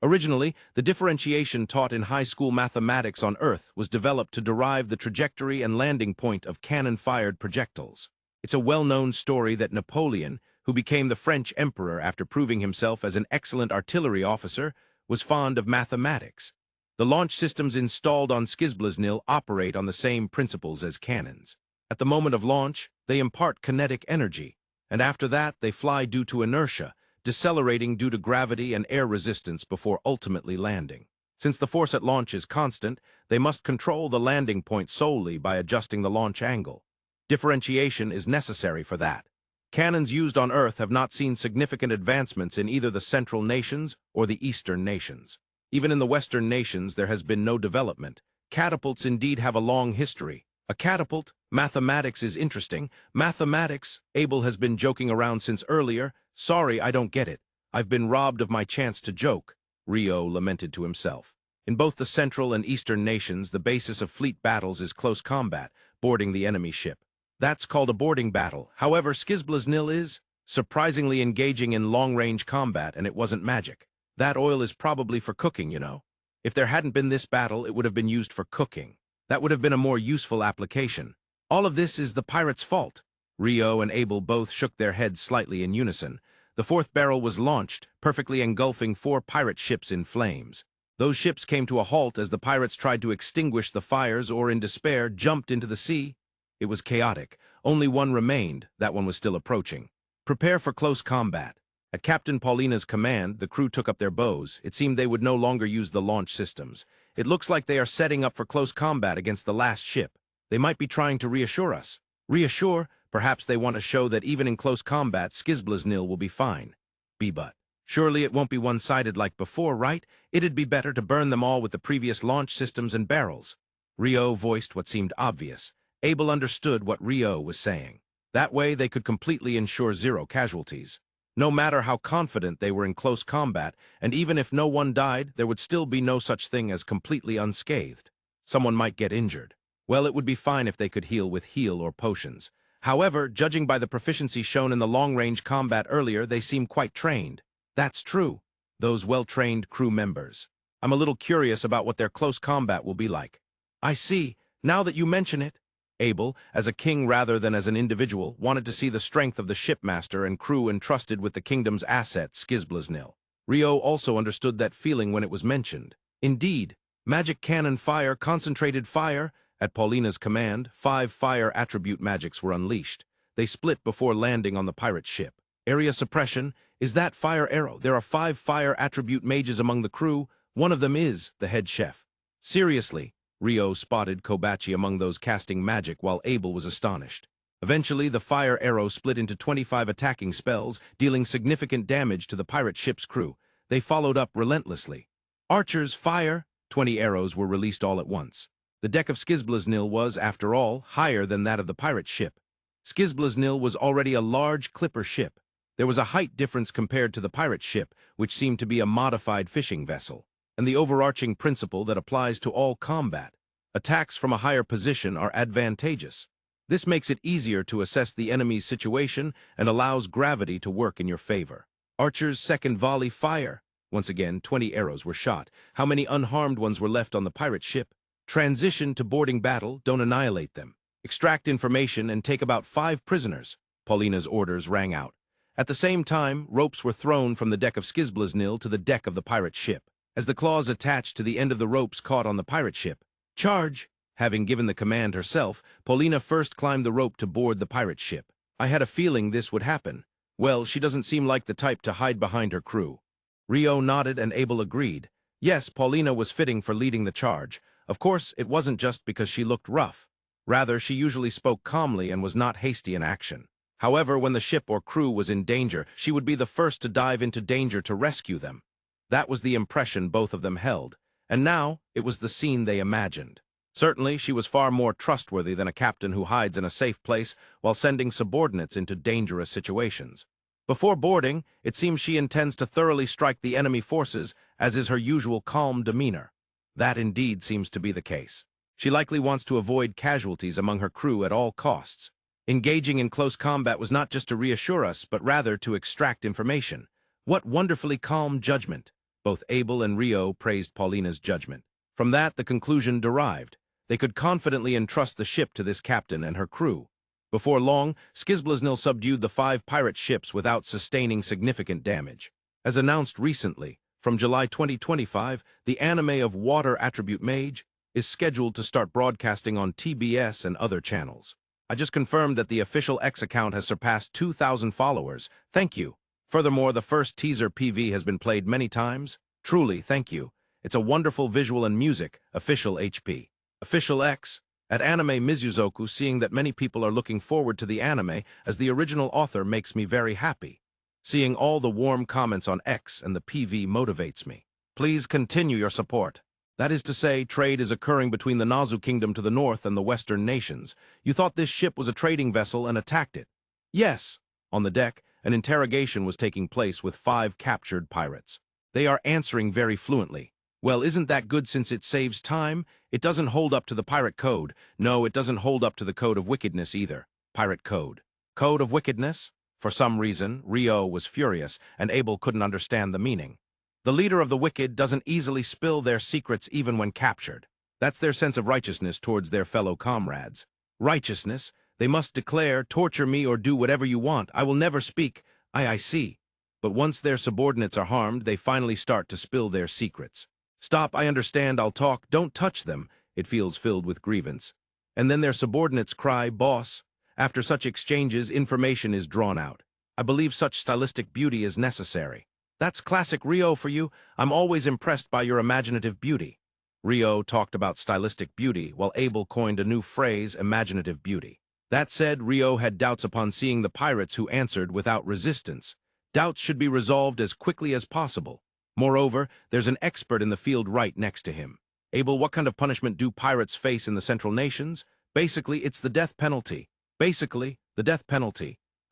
Originally, the differentiation taught in high school mathematics on Earth was developed to derive the trajectory and landing point of cannon-fired projectiles. It's a well-known story that Napoleon, who became the French emperor after proving himself as an excellent artillery officer, was fond of mathematics. The launch systems installed on Skizblaznil operate on the same principles as cannons. At the moment of launch, they impart kinetic energy, and after that they fly due to inertia, decelerating due to gravity and air resistance before ultimately landing. Since the force at launch is constant, they must control the landing point solely by adjusting the launch angle. Differentiation is necessary for that. Cannons used on Earth have not seen significant advancements in either the Central nations or the Eastern nations. Even in the Western nations, there has been no development. Catapults indeed have a long history. A catapult? Mathematics is interesting. Mathematics? Abel has been joking around since earlier. Sorry, I don't get it. I've been robbed of my chance to joke, Rio lamented to himself. In both the Central and Eastern nations, the basis of fleet battles is close combat, boarding the enemy ship. That's called a boarding battle. However, Skizblaznil is surprisingly engaging in long-range combat, and it wasn't magic. That oil is probably for cooking, you know. If there hadn't been this battle, it would have been used for cooking. That would have been a more useful application. All of this is the pirates' fault. Rio and Abel both shook their heads slightly in unison. The fourth barrel was launched, perfectly engulfing 4 pirate ships in flames. Those ships came to a halt as the pirates tried to extinguish the fires or, in despair, jumped into the sea. It was chaotic. Only one remained. That one was still approaching. Prepare for close combat. At Captain Paulina's command, the crew took up their bows. It seemed they would no longer use the launch systems. It looks like they are setting up for close combat against the last ship. They might be trying to reassure us. Reassure? Perhaps they want to show that even in close combat, Skizblaznil will be fine. But surely it won't be one-sided like before, right? It'd be better to burn them all with the previous launch systems and barrels. Rio voiced what seemed obvious. Abel understood what Rio was saying. That way they could completely ensure 0 casualties. No matter how confident they were in close combat, and even if no one died, there would still be no such thing as completely unscathed. Someone might get injured. Well, it would be fine if they could heal with heal or potions. However, judging by the proficiency shown in the long-range combat earlier, they seem quite trained. That's true. Those well-trained crew members. I'm a little curious about what their close combat will be like. I see. Now that you mention it, Abel, as a king rather than as an individual, wanted to see the strength of the shipmaster and crew entrusted with the kingdom's asset, Skizblaznil. Rio also understood that feeling when it was mentioned. Indeed, magic cannon fire, concentrated fire. At Paulina's command, 5 fire attribute magics were unleashed. They split before landing on the pirate ship. Area suppression. Is that fire arrow? There are 5 fire attribute mages among the crew. One of them is the head chef. Seriously? Rio spotted Kobachi among those casting magic while Abel was astonished. Eventually, the fire arrow split into 25 attacking spells, dealing significant damage to the pirate ship's crew. They followed up relentlessly. Archers, fire! 20 arrows were released all at once. The deck of Skizblaznil was, after all, higher than that of the pirate ship. Skizblaznil was already a large clipper ship. There was a height difference compared to the pirate ship, which seemed to be a modified fishing vessel. And the overarching principle that applies to all combat. Attacks from a higher position are advantageous. This makes it easier to assess the enemy's situation and allows gravity to work in your favor. Archer's second volley fire. Once again, 20 arrows were shot. How many unharmed ones were left on the pirate ship? Transition to boarding battle, don't annihilate them. Extract information and take about 5 prisoners. Paulina's orders rang out. At the same time, ropes were thrown from the deck of Skizblaznil to the deck of the pirate ship. As the claws attached to the end of the ropes caught on the pirate ship, charge! Having given the command herself, Paulina first climbed the rope to board the pirate ship. I had a feeling this would happen. Well, she doesn't seem like the type to hide behind her crew. Rio nodded and Abel agreed. Yes, Paulina was fitting for leading the charge. Of course, it wasn't just because she looked rough. Rather, she usually spoke calmly and was not hasty in action. However, when the ship or crew was in danger, she would be the first to dive into danger to rescue them. That was the impression both of them held, and now it was the scene they imagined. Certainly, she was far more trustworthy than a captain who hides in a safe place while sending subordinates into dangerous situations. Before boarding, it seems she intends to thoroughly strike the enemy forces, as is her usual calm demeanor. That indeed seems to be the case. She likely wants to avoid casualties among her crew at all costs. Engaging in close combat was not just to reassure us, but rather to extract information. What wonderfully calm judgment! Both Abel and Rio praised Paulina's judgment. From that, the conclusion derived. They could confidently entrust the ship to this captain and her crew. Before long, Skizblaznil subdued the 5 pirate ships without sustaining significant damage. As announced recently, from July 2025, the anime of Water Attribute Mage is scheduled to start broadcasting on TBS and other channels. I just confirmed that the official X account has surpassed 2,000 followers. Thank you. Furthermore, the first teaser PV has been played many times. Truly, thank you. It's a wonderful visual and music. Official HP. Official X. At Anime Mizuzoku, seeing that many people are looking forward to the anime as the original author makes me very happy. Seeing all the warm comments on X and the PV motivates me. Please continue your support. That is to say, trade is occurring between the Nazu Kingdom to the north and the Western nations. You thought this ship was a trading vessel and attacked it. Yes. On the deck, an interrogation was taking place with 5 captured pirates. They are answering very fluently. Well, isn't that good since it saves time? It doesn't hold up to the pirate code. No, it doesn't hold up to the code of wickedness either. Pirate code. Code of wickedness? For some reason, Rio was furious, and Abel couldn't understand the meaning. The leader of the wicked doesn't easily spill their secrets even when captured. That's their sense of righteousness towards their fellow comrades. Righteousness? They must declare, torture me or do whatever you want. I will never speak. I see. But once their subordinates are harmed, they finally start to spill their secrets. Stop, I understand, I'll talk. Don't touch them. It feels filled with grievance. And then their subordinates cry, boss. After such exchanges, information is drawn out. I believe such stylistic beauty is necessary. That's classic Rio for you. I'm always impressed by your imaginative beauty. Rio talked about stylistic beauty, while Abel coined a new phrase, imaginative beauty. That said, Rio had doubts upon seeing the pirates who answered without resistance. Doubts should be resolved as quickly as possible. Moreover, there's an expert in the field right next to him. Abel, what kind of punishment do pirates face in the Central Nations? Basically, it's the death penalty.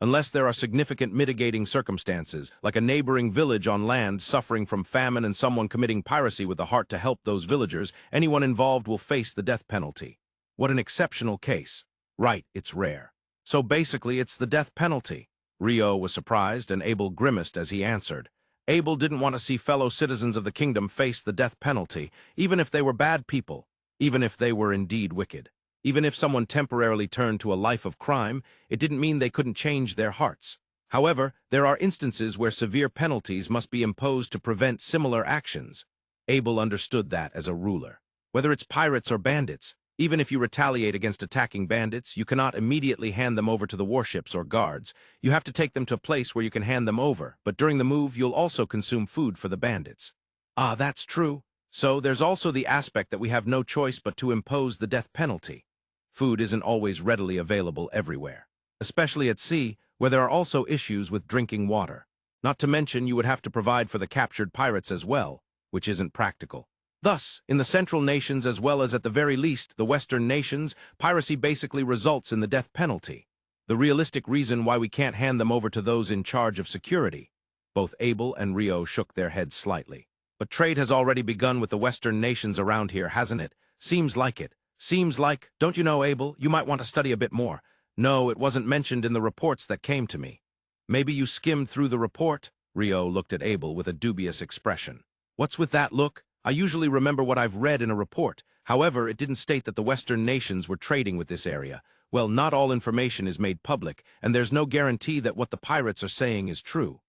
Unless there are significant mitigating circumstances, like a neighboring village on land suffering from famine and someone committing piracy with a heart to help those villagers, anyone involved will face the death penalty. What an exceptional case. Right, it's rare. So basically, it's the death penalty. Rio was surprised, and Abel grimaced as he answered. Abel didn't want to see fellow citizens of the kingdom face the death penalty, even if they were bad people, even if they were indeed wicked. Even if someone temporarily turned to a life of crime, it didn't mean they couldn't change their hearts. However, there are instances where severe penalties must be imposed to prevent similar actions. Abel understood that as a ruler. Whether it's pirates or bandits, even if you retaliate against attacking bandits, you cannot immediately hand them over to the warships or guards. You have to take them to a place where you can hand them over, but during the move, you'll also consume food for the bandits. Ah, that's true. So there's also the aspect that we have no choice but to impose the death penalty. Food isn't always readily available everywhere, especially at sea, where there are also issues with drinking water. Not to mention you would have to provide for the captured pirates as well, which isn't practical. Thus, in the Central Nations as well as at the very least the Western nations, piracy basically results in the death penalty. The realistic reason why we can't hand them over to those in charge of security. Both Abel and Rio shook their heads slightly. But trade has already begun with the Western nations around here, hasn't it? Seems like it. Seems like, don't you know, Abel, you might want to study a bit more. No, it wasn't mentioned in the reports that came to me. Maybe you skimmed through the report? Rio looked at Abel with a dubious expression. What's with that look? I usually remember what I've read in a report. However, it didn't state that the Western nations were trading with this area. Well, not all information is made public, and there's no guarantee that what the pirates are saying is true.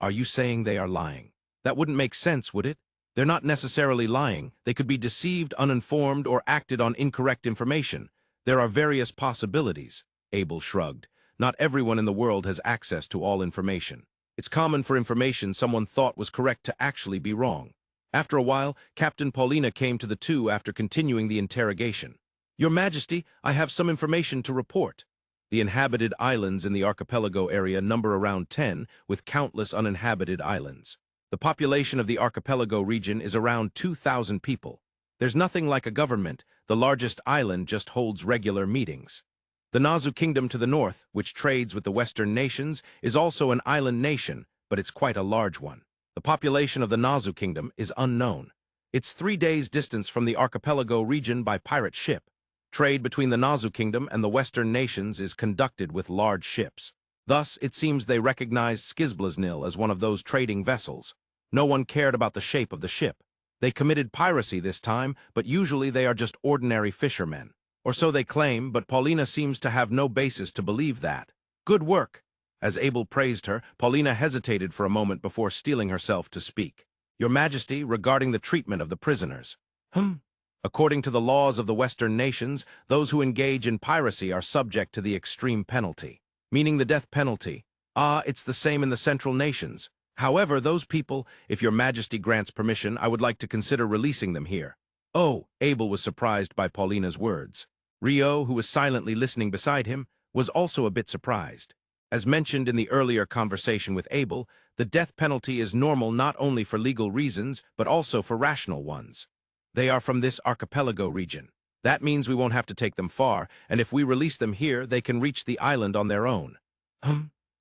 Are you saying they are lying? That wouldn't make sense, would it? They're not necessarily lying. They could be deceived, uninformed, or acted on incorrect information. There are various possibilities. Abel shrugged. Not everyone in the world has access to all information. It's common for information someone thought was correct to actually be wrong. After a while, Captain Paulina came to the two after continuing the interrogation. Your Majesty, I have some information to report. The inhabited islands in the archipelago area number around 10, with countless uninhabited islands. The population of the archipelago region is around 2,000 people. There's nothing like a government. The largest island just holds regular meetings. The Nazu Kingdom to the north, which trades with the Western nations, is also an island nation, but it's quite a large one. The population of the Nazu Kingdom is unknown. It's 3 days' distance from the archipelago region by pirate ship. Trade between the Nazu Kingdom and the Western nations is conducted with large ships. Thus, it seems they recognized Skizblaznil as one of those trading vessels. No one cared about the shape of the ship. They committed piracy this time, but usually they are just ordinary fishermen. Or so they claim, but Paulina seems to have no basis to believe that. Good work. As Abel praised her, Paulina hesitated for a moment before steeling herself to speak. Your Majesty, regarding the treatment of the prisoners. According to the laws of the Western nations, those who engage in piracy are subject to the extreme penalty, meaning the death penalty. It's the same in the Central nations. However, those people, if your Majesty grants permission, I would like to consider releasing them here. Oh, Abel was surprised by Paulina's words. Rio, who was silently listening beside him, was also a bit surprised. As mentioned in the earlier conversation with Abel, the death penalty is normal not only for legal reasons, but also for rational ones. They are from this archipelago region. That means we won't have to take them far, and if we release them here, they can reach the island on their own.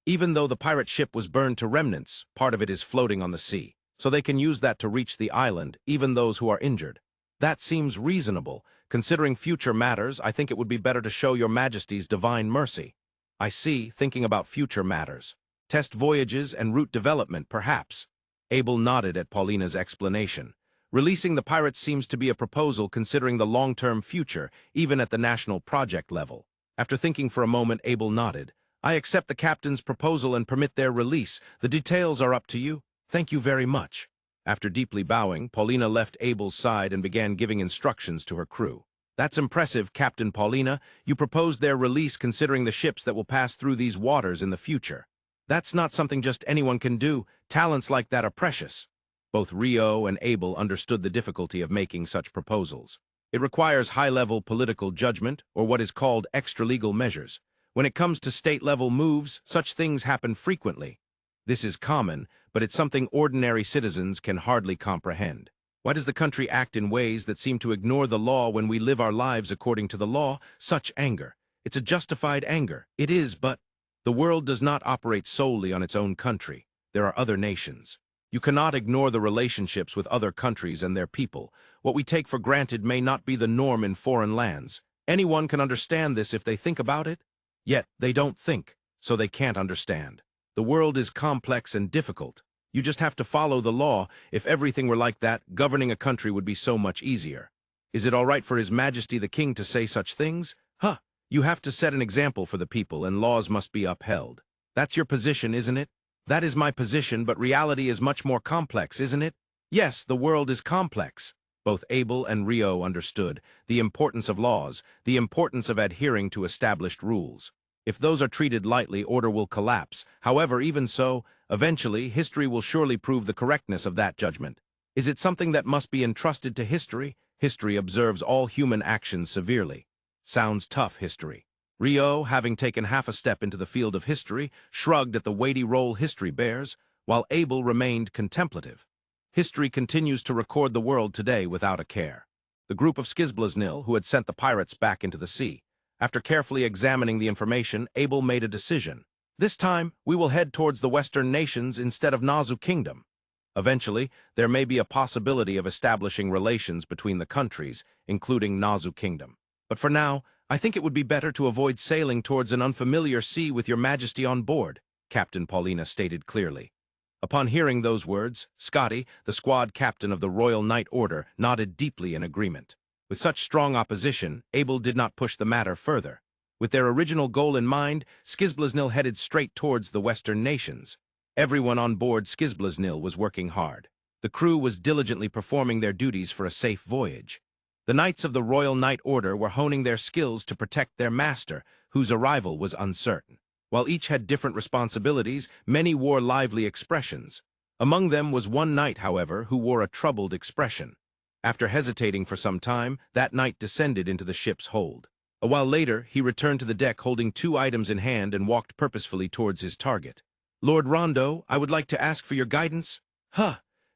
Even though the pirate ship was burned to remnants, part of it is floating on the sea, so they can use that to reach the island, even those who are injured. That seems reasonable. Considering future matters, I think it would be better to show your Majesty's divine mercy. I see, thinking about future matters. Test voyages and route development, perhaps. Abel nodded at Paulina's explanation. Releasing the pirates seems to be a proposal considering the long-term future, even at the national project level. After thinking for a moment, Abel nodded. I accept the captain's proposal and permit their release. The details are up to you. Thank you very much. After deeply bowing, Paulina left Abel's side and began giving instructions to her crew. That's impressive, Captain Paulina. You proposed their release considering the ships that will pass through these waters in the future. That's not something just anyone can do. Talents like that are precious. Both Rio and Abel understood the difficulty of making such proposals. It requires high-level political judgment, or what is called extra-legal measures. When it comes to state-level moves, such things happen frequently. This is common, but it's something ordinary citizens can hardly comprehend. Why does the country act in ways that seem to ignore the law when we live our lives according to the law? Such anger. It's a justified anger. It is, but the world does not operate solely on its own country. There are other nations. You cannot ignore the relationships with other countries and their people. What we take for granted may not be the norm in foreign lands. Anyone can understand this if they think about it. Yet, they don't think, so they can't understand. The world is complex and difficult. You just have to follow the law. If everything were like that, governing a country would be so much easier. Is it all right for His Majesty the King to say such things? You have to set an example for the people, and laws must be upheld. That's your position, isn't it? That is my position, but reality is much more complex, isn't it? Yes, the world is complex. Both Abel and Rio understood the importance of laws, the importance of adhering to established rules. If those are treated lightly, order will collapse. However, even so, eventually, history will surely prove the correctness of that judgment. Is it something that must be entrusted to history? History observes all human actions severely. Sounds tough, history. Rio, having taken half a step into the field of history, shrugged at the weighty role history bears, while Abel remained contemplative. History continues to record the world today without a care. The group of Skizblaznil, who had sent the pirates back into the sea. After carefully examining the information, Abel made a decision. This time, we will head towards the Western nations instead of Nazu Kingdom. Eventually, there may be a possibility of establishing relations between the countries, including Nazu Kingdom. But for now, I think it would be better to avoid sailing towards an unfamiliar sea with your Majesty on board, Captain Paulina stated clearly. Upon hearing those words, Scotty, the squad captain of the Royal Knight Order, nodded deeply in agreement. With such strong opposition, Abel did not push the matter further. With their original goal in mind, Skizblaznil headed straight towards the Western nations. Everyone on board Skizblaznil was working hard. The crew was diligently performing their duties for a safe voyage. The Knights of the Royal Knight Order were honing their skills to protect their master, whose arrival was uncertain. While each had different responsibilities, many wore lively expressions. Among them was one knight, however, who wore a troubled expression. After hesitating for some time, that knight descended into the ship's hold. A while later, he returned to the deck holding 2 items in hand and walked purposefully towards his target. Lord Rondo, I would like to ask for your guidance.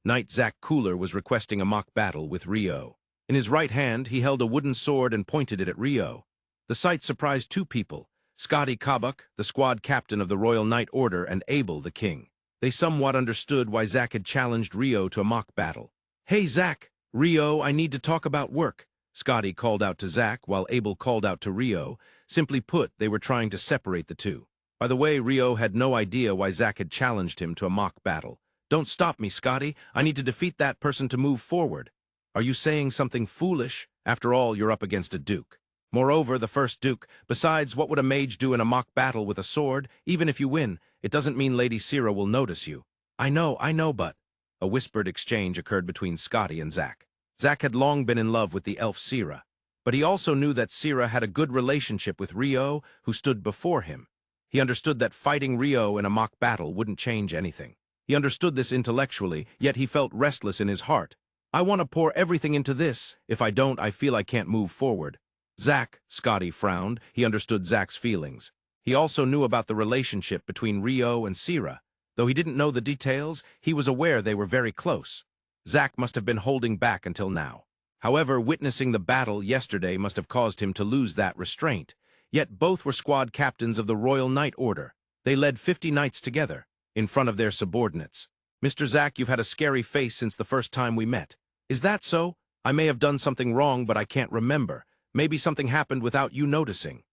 Knight Zack Cooler was requesting a mock battle with Rio. In his right hand, he held a wooden sword and pointed it at Rio. The sight surprised two people, Scotty Kabuk, the squad captain of the Royal Knight Order, and Abel the king. They somewhat understood why Zack had challenged Rio to a mock battle. "Hey Zack, Rio, I need to talk about work," Scotty called out to Zack while Abel called out to Rio. Simply put, they were trying to separate the two. By the way, Rio had no idea why Zack had challenged him to a mock battle. "Don't stop me, Scotty. I need to defeat that person to move forward." "Are you saying something foolish? After all, you're up against a duke. Moreover, the first duke. Besides, what would a mage do in a mock battle with a sword? Even if you win, it doesn't mean Lady Sira will notice you." I know, but..." A whispered exchange occurred between Scotty and Zack. Zack had long been in love with the elf Sira, but he also knew that Sira had a good relationship with Rio, who stood before him. He understood that fighting Rio in a mock battle wouldn't change anything. He understood this intellectually, yet he felt restless in his heart. "I want to pour everything into this. If I don't, I feel I can't move forward." "Zack," Scotty frowned. He understood Zack's feelings. He also knew about the relationship between Rio and Sira. Though he didn't know the details, he was aware they were very close. Zack must have been holding back until now. However, witnessing the battle yesterday must have caused him to lose that restraint. Yet both were squad captains of the Royal Knight Order. They led 50 knights together, in front of their subordinates. "Mr. Zack, you've had a scary face since the first time we met." "Is that so? I may have done something wrong, but I can't remember. Maybe something happened without you noticing."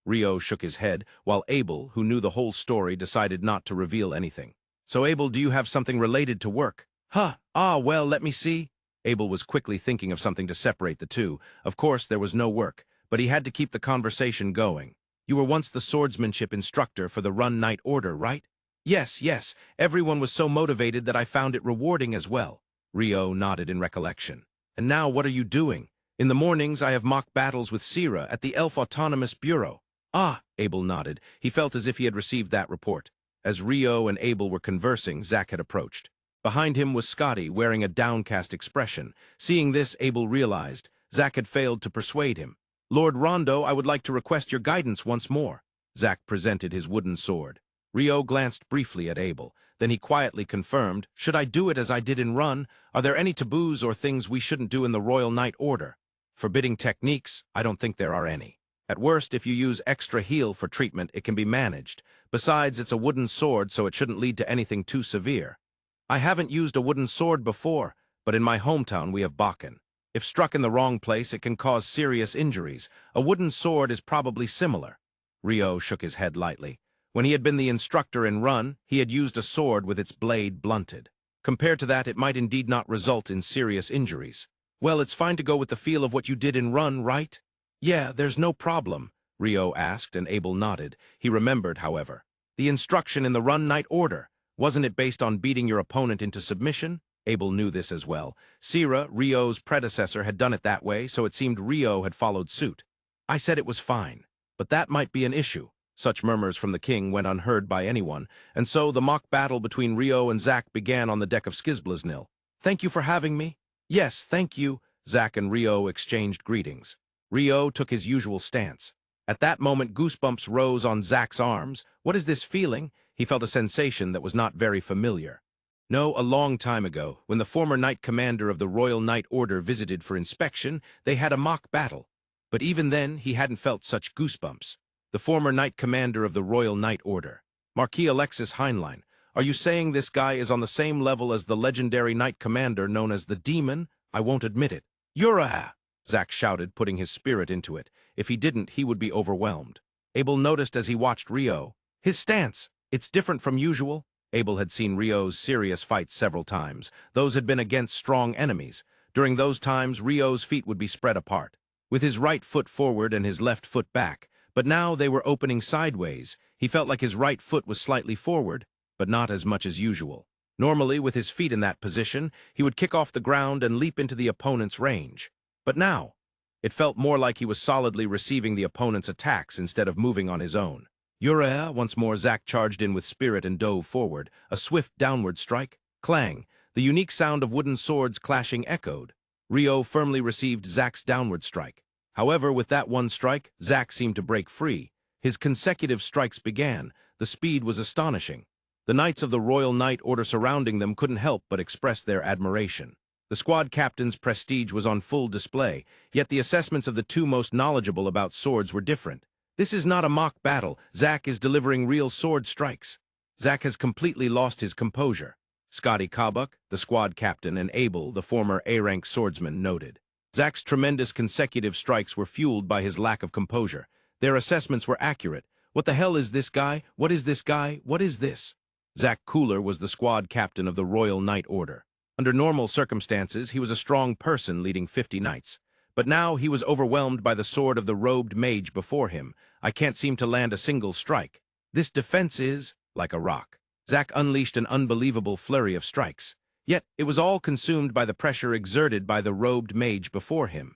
Rio shook his head, while Abel, who knew the whole story, decided not to reveal anything. "So Abel, do you have something related to work?" Well, let me see." Abel was quickly thinking of something to separate the two. Of course, there was no work, but he had to keep the conversation going. "You were once the swordsmanship instructor for the Run Knight Order, right?" Yes. Everyone was so motivated that I found it rewarding as well." Rio nodded in recollection. "And now what are you doing?" "In the mornings, I have mock battles with Sira at the Elf Autonomous Bureau." Abel nodded. He felt as if he had received that report. As Rio and Abel were conversing, Zack had approached. Behind him was Scotty, wearing a downcast expression. Seeing this, Abel realized Zack had failed to persuade him. "Lord Rondo, I would like to request your guidance once more." Zack presented his wooden sword. Rio glanced briefly at Abel. Then he quietly confirmed, "Should I do it as I did in Run? Are there any taboos or things we shouldn't do in the Royal Knight Order?" "Forbidding techniques? I don't think there are any. At worst, if you use extra heal for treatment, it can be managed. Besides, it's a wooden sword, so it shouldn't lead to anything too severe." "I haven't used a wooden sword before, but in my hometown we have Bakken. If struck in the wrong place, it can cause serious injuries. A wooden sword is probably similar." Rio shook his head lightly. When he had been the instructor in Run, he had used a sword with its blade blunted. Compared to that, it might indeed not result in serious injuries. "Well, it's fine to go with the feel of what you did in Run, right?" "Yeah, there's no problem," Rio asked, and Abel nodded. He remembered, however. "The instruction in the Run Knight Order, wasn't it based on beating your opponent into submission?" Abel knew this as well. Sira, Rio's predecessor, had done it that way, so it seemed Rio had followed suit. "I said it was fine, but that might be an issue." Such murmurs from the king went unheard by anyone, and so the mock battle between Rio and Zack began on the deck of Skizblaznil. "Thank you for having me." "Yes, thank you." Zack and Rio exchanged greetings. Rio took his usual stance. At that moment, goosebumps rose on Zack's arms. "What is this feeling?" He felt a sensation that was not very familiar. "No, a long time ago, when the former Knight Commander of the Royal Knight Order visited for inspection, they had a mock battle. But even then, he hadn't felt such goosebumps. The former Knight Commander of the Royal Knight Order. Marquis Alexis Heinlein. Are you saying this guy is on the same level as the legendary Knight Commander known as the Demon? I won't admit it." "Ura!" Zack shouted, putting his spirit into it. If he didn't, he would be overwhelmed. Abel noticed as he watched Rio. "His stance. It's different from usual." Abel had seen Rio's serious fights several times. Those had been against strong enemies. During those times, Rio's feet would be spread apart, with his right foot forward and his left foot back. But now they were opening sideways. He felt like his right foot was slightly forward, but not as much as usual. Normally, with his feet in that position, he would kick off the ground and leap into the opponent's range. But now, it felt more like he was solidly receiving the opponent's attacks instead of moving on his own. "Ura!" Once more, Zack charged in with spirit and dove forward. A swift downward strike. Clang! The unique sound of wooden swords clashing echoed. Rio firmly received Zack's downward strike. However, with that one strike, Zack seemed to break free. His consecutive strikes began. The speed was astonishing. The knights of the Royal Knight Order surrounding them couldn't help but express their admiration. The squad captain's prestige was on full display, yet the assessments of the two most knowledgeable about swords were different. This is not a mock battle. Zack is delivering real sword strikes. Zack has completely lost his composure. Scotty Kabuk, the squad captain, and Abel, the former A-rank swordsman, noted. Zack's tremendous consecutive strikes were fueled by his lack of composure. Their assessments were accurate. What the hell is this guy? What is this guy? What is this? Zack Cooler was the squad captain of the Royal Knight Order. Under normal circumstances, he was a strong person leading 50 knights. But now he was overwhelmed by the sword of the robed mage before him. I can't seem to land a single strike. This defense is like a rock. Zack unleashed an unbelievable flurry of strikes. Yet it was all consumed by the pressure exerted by the robed mage before him.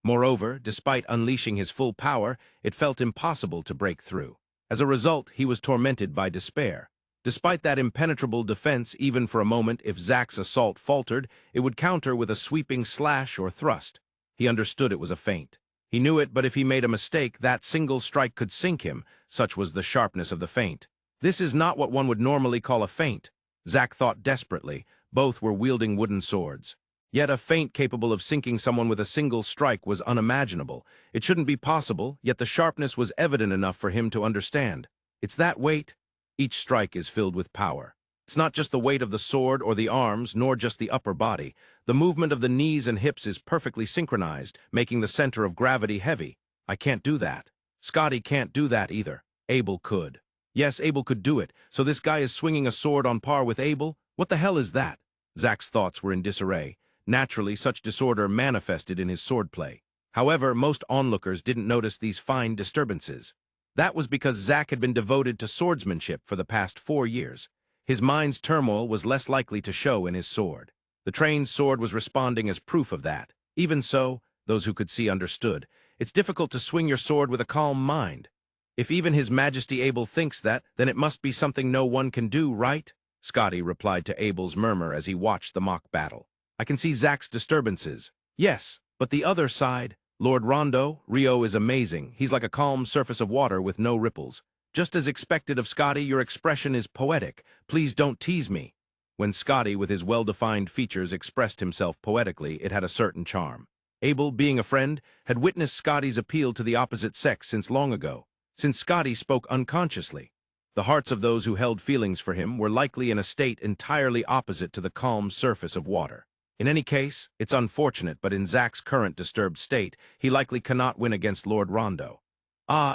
Moreover, despite unleashing his full power, it felt impossible to break through. As a result, he was tormented by despair. Despite that impenetrable defense, even for a moment, if Zack's assault faltered, it would counter with a sweeping slash or thrust. He understood it was a feint. He knew it, but if he made a mistake, that single strike could sink him. Such was the sharpness of the feint. This is not what one would normally call a feint. Zack thought desperately. Both were wielding wooden swords. Yet a feint capable of sinking someone with a single strike was unimaginable. It shouldn't be possible, yet the sharpness was evident enough for him to understand. It's that weight. Each strike is filled with power. It's not just the weight of the sword or the arms, nor just the upper body. The movement of the knees and hips is perfectly synchronized, making the center of gravity heavy. I can't do that. Scotty can't do that either. Abel could. Yes, Abel could do it. So this guy is swinging a sword on par with Abel? What the hell is that? Zack's thoughts were in disarray. Naturally, such disorder manifested in his swordplay. However, most onlookers didn't notice these fine disturbances. That was because Zack had been devoted to swordsmanship for the past 4 years. His mind's turmoil was less likely to show in his sword. The trained sword was responding as proof of that. Even so, those who could see understood. It's difficult to swing your sword with a calm mind. If even His Majesty Abel thinks that, then it must be something no one can do, right? Scotty replied to Abel's murmur as he watched the mock battle. I can see Zack's disturbances. Yes, but the other side. Lord Rondo, Rio is amazing. He's like a calm surface of water with no ripples. Just as expected of Scotty, your expression is poetic. Please don't tease me. When Scotty, with his well-defined features, expressed himself poetically, it had a certain charm. Abel, being a friend, had witnessed Scotty's appeal to the opposite sex since long ago, since Scotty spoke unconsciously. The hearts of those who held feelings for him were likely in a state entirely opposite to the calm surface of water. In any case, it's unfortunate, but in Zack's current disturbed state, he likely cannot win against Lord Rondo.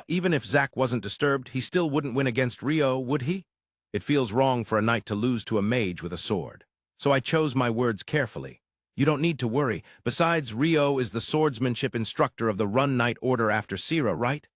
Even if Zack wasn't disturbed, he still wouldn't win against Rio, would he? It feels wrong for a knight to lose to a mage with a sword. So I chose my words carefully. You don't need to worry. Besides, Rio is the swordsmanship instructor of the Run Knight Order after Sira, right?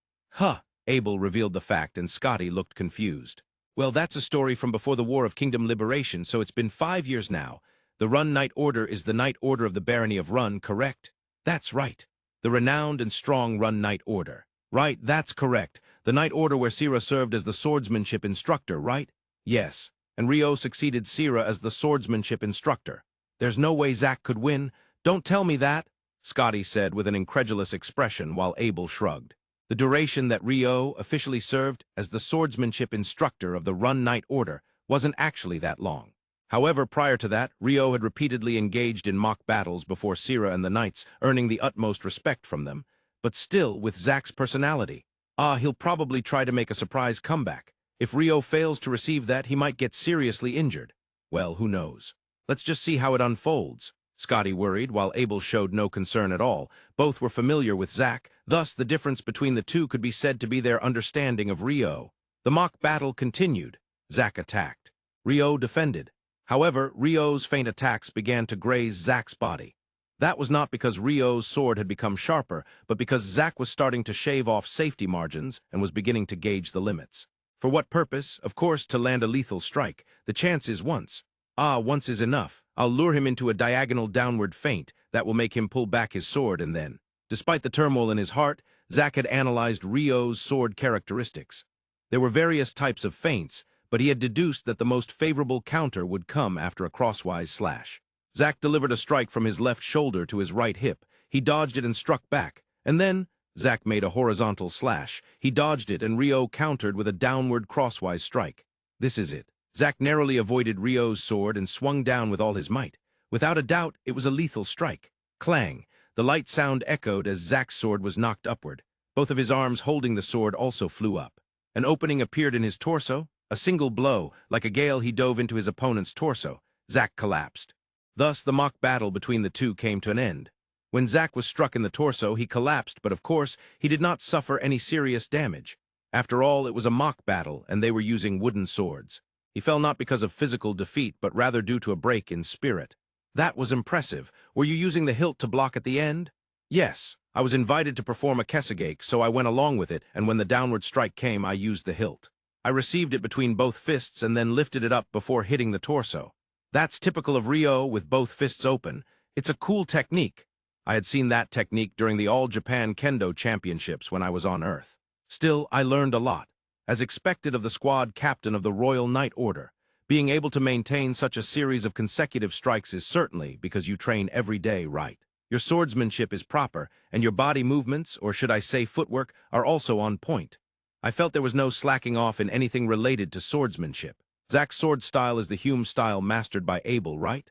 Abel revealed the fact, and Scotty looked confused. Well, that's a story from before the War of Kingdom Liberation, so it's been 5 years now. The Run Knight Order is the Knight Order of the Barony of Run, correct? That's right. The renowned and strong Run Knight Order. Right, that's correct. The Knight Order where Sira served as the swordsmanship instructor, right? Yes. And Rio succeeded Sira as the swordsmanship instructor. There's no way Zack could win. Don't tell me that, Scotty said with an incredulous expression while Abel shrugged. The duration that Rio officially served as the swordsmanship instructor of the Run Knight Order wasn't actually that long. However, prior to that, Rio had repeatedly engaged in mock battles before Sira and the knights, earning the utmost respect from them. But still, with Zack's personality. He'll probably try to make a surprise comeback. If Rio fails to receive that, he might get seriously injured. Well, who knows? Let's just see how it unfolds. Scotty worried, while Abel showed no concern at all. Both were familiar with Zack, thus the difference between the two could be said to be their understanding of Rio. The mock battle continued. Zack attacked. Rio defended. However, Rio's feint attacks began to graze Zack's body. That was not because Rio's sword had become sharper, but because Zack was starting to shave off safety margins and was beginning to gauge the limits. For what purpose? Of course, to land a lethal strike. The chance is once. Once is enough. I'll lure him into a diagonal downward feint that will make him pull back his sword, and then, despite the turmoil in his heart, Zack had analyzed Rio's sword characteristics. There were various types of feints, but he had deduced that the most favorable counter would come after a crosswise slash. Zack delivered a strike from his left shoulder to his right hip. He dodged it and struck back. And then, Zack made a horizontal slash. He dodged it, and Rio countered with a downward crosswise strike. This is it. Zack narrowly avoided Rio's sword and swung down with all his might. Without a doubt, it was a lethal strike. Clang! The light sound echoed as Zack's sword was knocked upward. Both of his arms holding the sword also flew up. An opening appeared in his torso. A single blow, like a gale, he dove into his opponent's torso. Zack collapsed. Thus, the mock battle between the two came to an end. When Zack was struck in the torso, he collapsed, but of course, he did not suffer any serious damage. After all, it was a mock battle, and they were using wooden swords. He fell not because of physical defeat, but rather due to a break in spirit. That was impressive. Were you using the hilt to block at the end? Yes. I was invited to perform a kesegake, so I went along with it, and when the downward strike came, I used the hilt. I received it between both fists and then lifted it up before hitting the torso. That's typical of Ryo with both fists open. It's a cool technique. I had seen that technique during the All-Japan Kendo Championships when I was on Earth. Still, I learned a lot. As expected of the squad captain of the Royal Knight Order, being able to maintain such a series of consecutive strikes is certainly because you train every day right. Your swordsmanship is proper, and your body movements, or should I say footwork, are also on point. I felt there was no slacking off in anything related to swordsmanship. Zack's sword style is the Hume style mastered by Abel, right?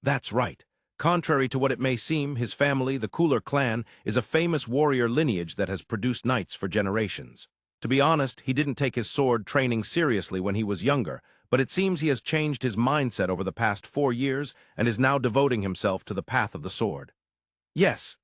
That's right. Contrary to what it may seem, his family, the Cooler clan, is a famous warrior lineage that has produced knights for generations. To be honest, he didn't take his sword training seriously when he was younger, but it seems he has changed his mindset over the past 4 years and is now devoting himself to the path of the sword. Yes.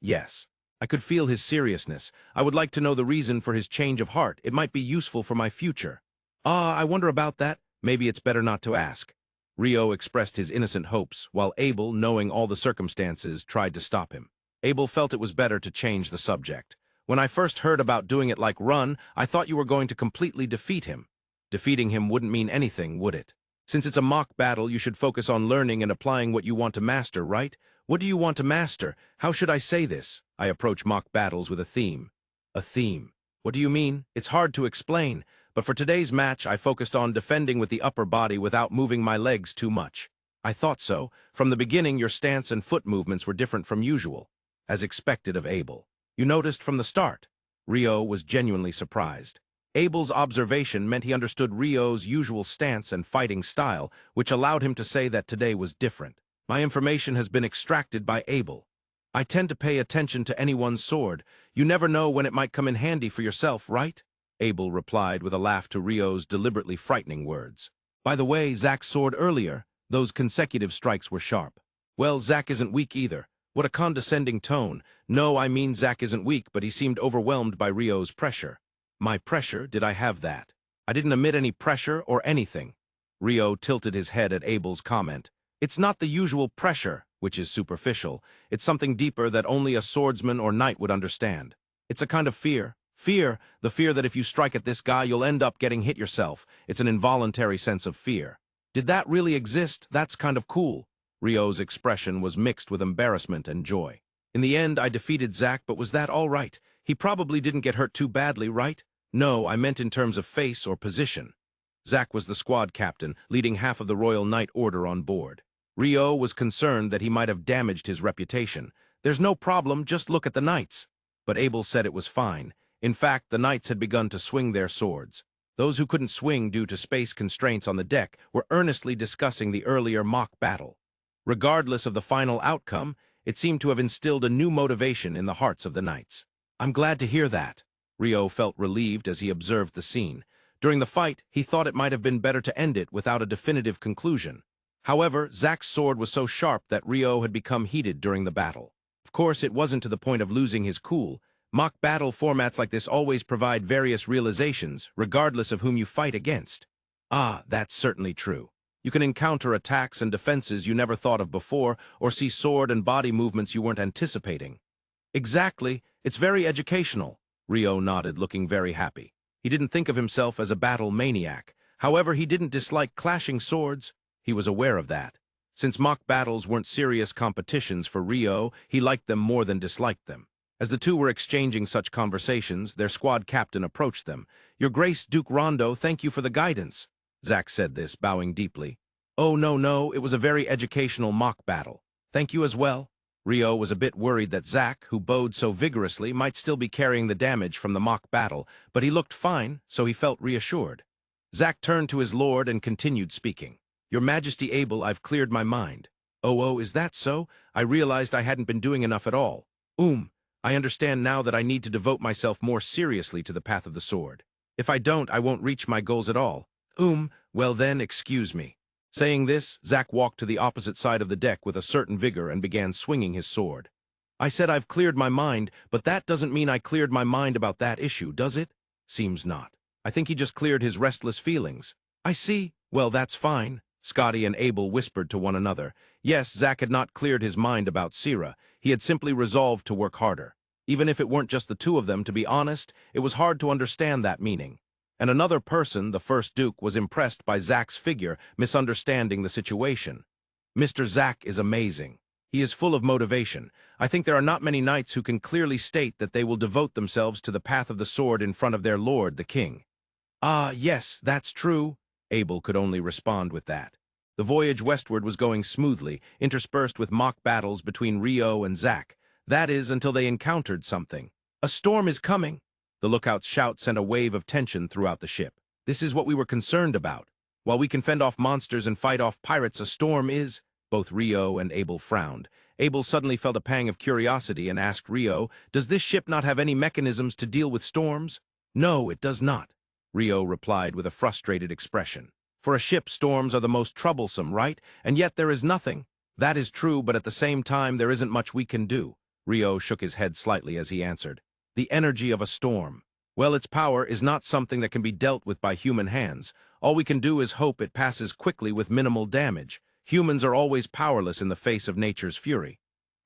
I could feel his seriousness. I would like to know the reason for his change of heart. It might be useful for my future. I wonder about that. Maybe it's better not to ask. Ryo expressed his innocent hopes, while Abel, knowing all the circumstances, tried to stop him. Abel felt it was better to change the subject. When I first heard about doing it like Run, I thought you were going to completely defeat him. Defeating him wouldn't mean anything, would it? Since it's a mock battle, you should focus on learning and applying what you want to master, right? What do you want to master? How should I say this? I approach mock battles with a theme. A theme. What do you mean? It's hard to explain, but for today's match, I focused on defending with the upper body without moving my legs too much. I thought so. From the beginning, your stance and foot movements were different from usual, as expected of Abel. You noticed from the start. Ryo was genuinely surprised. Abel's observation meant he understood Ryo's usual stance and fighting style, which allowed him to say that today was different. My information has been extracted by Abel. I tend to pay attention to anyone's sword. You never know when it might come in handy for yourself, right? Abel replied with a laugh to Ryo's deliberately frightening words. By the way, Zack's sword earlier, those consecutive strikes were sharp. Well, Zack isn't weak either. What a condescending tone. No, I mean Zack isn't weak, but he seemed overwhelmed by Ryo's pressure. My pressure? Did I have that? I didn't emit any pressure or anything. Ryo tilted his head at Abel's comment. It's not the usual pressure, which is superficial. It's something deeper that only a swordsman or knight would understand. It's a kind of fear. Fear, the fear that if you strike at this guy, you'll end up getting hit yourself. It's an involuntary sense of fear. Did that really exist? That's kind of cool. Ryo's expression was mixed with embarrassment and joy. In the end, I defeated Zack, but was that all right? He probably didn't get hurt too badly, right? No, I meant in terms of face or position. Zack was the squad captain, leading half of the Royal Knight Order on board. Ryo was concerned that he might have damaged his reputation. There's no problem, just look at the knights. But Abel said it was fine. In fact, the knights had begun to swing their swords. Those who couldn't swing due to space constraints on the deck were earnestly discussing the earlier mock battle. Regardless of the final outcome, it seemed to have instilled a new motivation in the hearts of the knights. I'm glad to hear that. Ryo felt relieved as he observed the scene. During the fight, he thought it might have been better to end it without a definitive conclusion. However, Zack's sword was so sharp that Ryo had become heated during the battle. Of course, it wasn't to the point of losing his cool. Mock battle formats like this always provide various realizations, regardless of whom you fight against. That's certainly true. You can encounter attacks and defenses you never thought of before, or see sword and body movements you weren't anticipating. Exactly. It's very educational. Ryo nodded, looking very happy. He didn't think of himself as a battle maniac. However, he didn't dislike clashing swords. He was aware of that. Since mock battles weren't serious competitions for Ryo, he liked them more than disliked them. As the two were exchanging such conversations, their squad captain approached them. Your Grace, Duke Rondo, thank you for the guidance. Zack said this, bowing deeply. Oh, no, it was a very educational mock battle. Thank you as well. Ryo was a bit worried that Zack, who bowed so vigorously, might still be carrying the damage from the mock battle, but he looked fine, so he felt reassured. Zack turned to his lord and continued speaking. Your Majesty Abel, I've cleared my mind. Oh, is that so? I realized I hadn't been doing enough at all. I understand now that I need to devote myself more seriously to the path of the sword. If I don't, I won't reach my goals at all. Well then, excuse me. Saying this, Zack walked to the opposite side of the deck with a certain vigor and began swinging his sword. I said I've cleared my mind, but that doesn't mean I cleared my mind about that issue, does it? Seems not. I think he just cleared his restless feelings. I see. Well, that's fine. Scotty and Abel whispered to one another. Yes, Zack had not cleared his mind about Sira. He had simply resolved to work harder. Even if it weren't just the two of them, to be honest, it was hard to understand that meaning. And another person, the first Duke, was impressed by Zack's figure, misunderstanding the situation. Mr. Zack is amazing. He is full of motivation. I think there are not many knights who can clearly state that they will devote themselves to the path of the sword in front of their lord, the king. Ah, yes, that's true. Abel could only respond with that. The voyage westward was going smoothly, interspersed with mock battles between Rio and Zack. That is, until they encountered something. A storm is coming. The lookout's shout sent a wave of tension throughout the ship. This is what we were concerned about. While we can fend off monsters and fight off pirates, a storm is... Both Rio and Abel frowned. Abel suddenly felt a pang of curiosity and asked Rio, "Does this ship not have any mechanisms to deal with storms?" "No, it does not," Rio replied with a frustrated expression. "For a ship, storms are the most troublesome, right? And yet there is nothing." "That is true, but at the same time there isn't much we can do." Rio shook his head slightly as he answered. "The energy of a storm. Well, its power is not something that can be dealt with by human hands. All we can do is hope it passes quickly with minimal damage. Humans are always powerless in the face of nature's fury."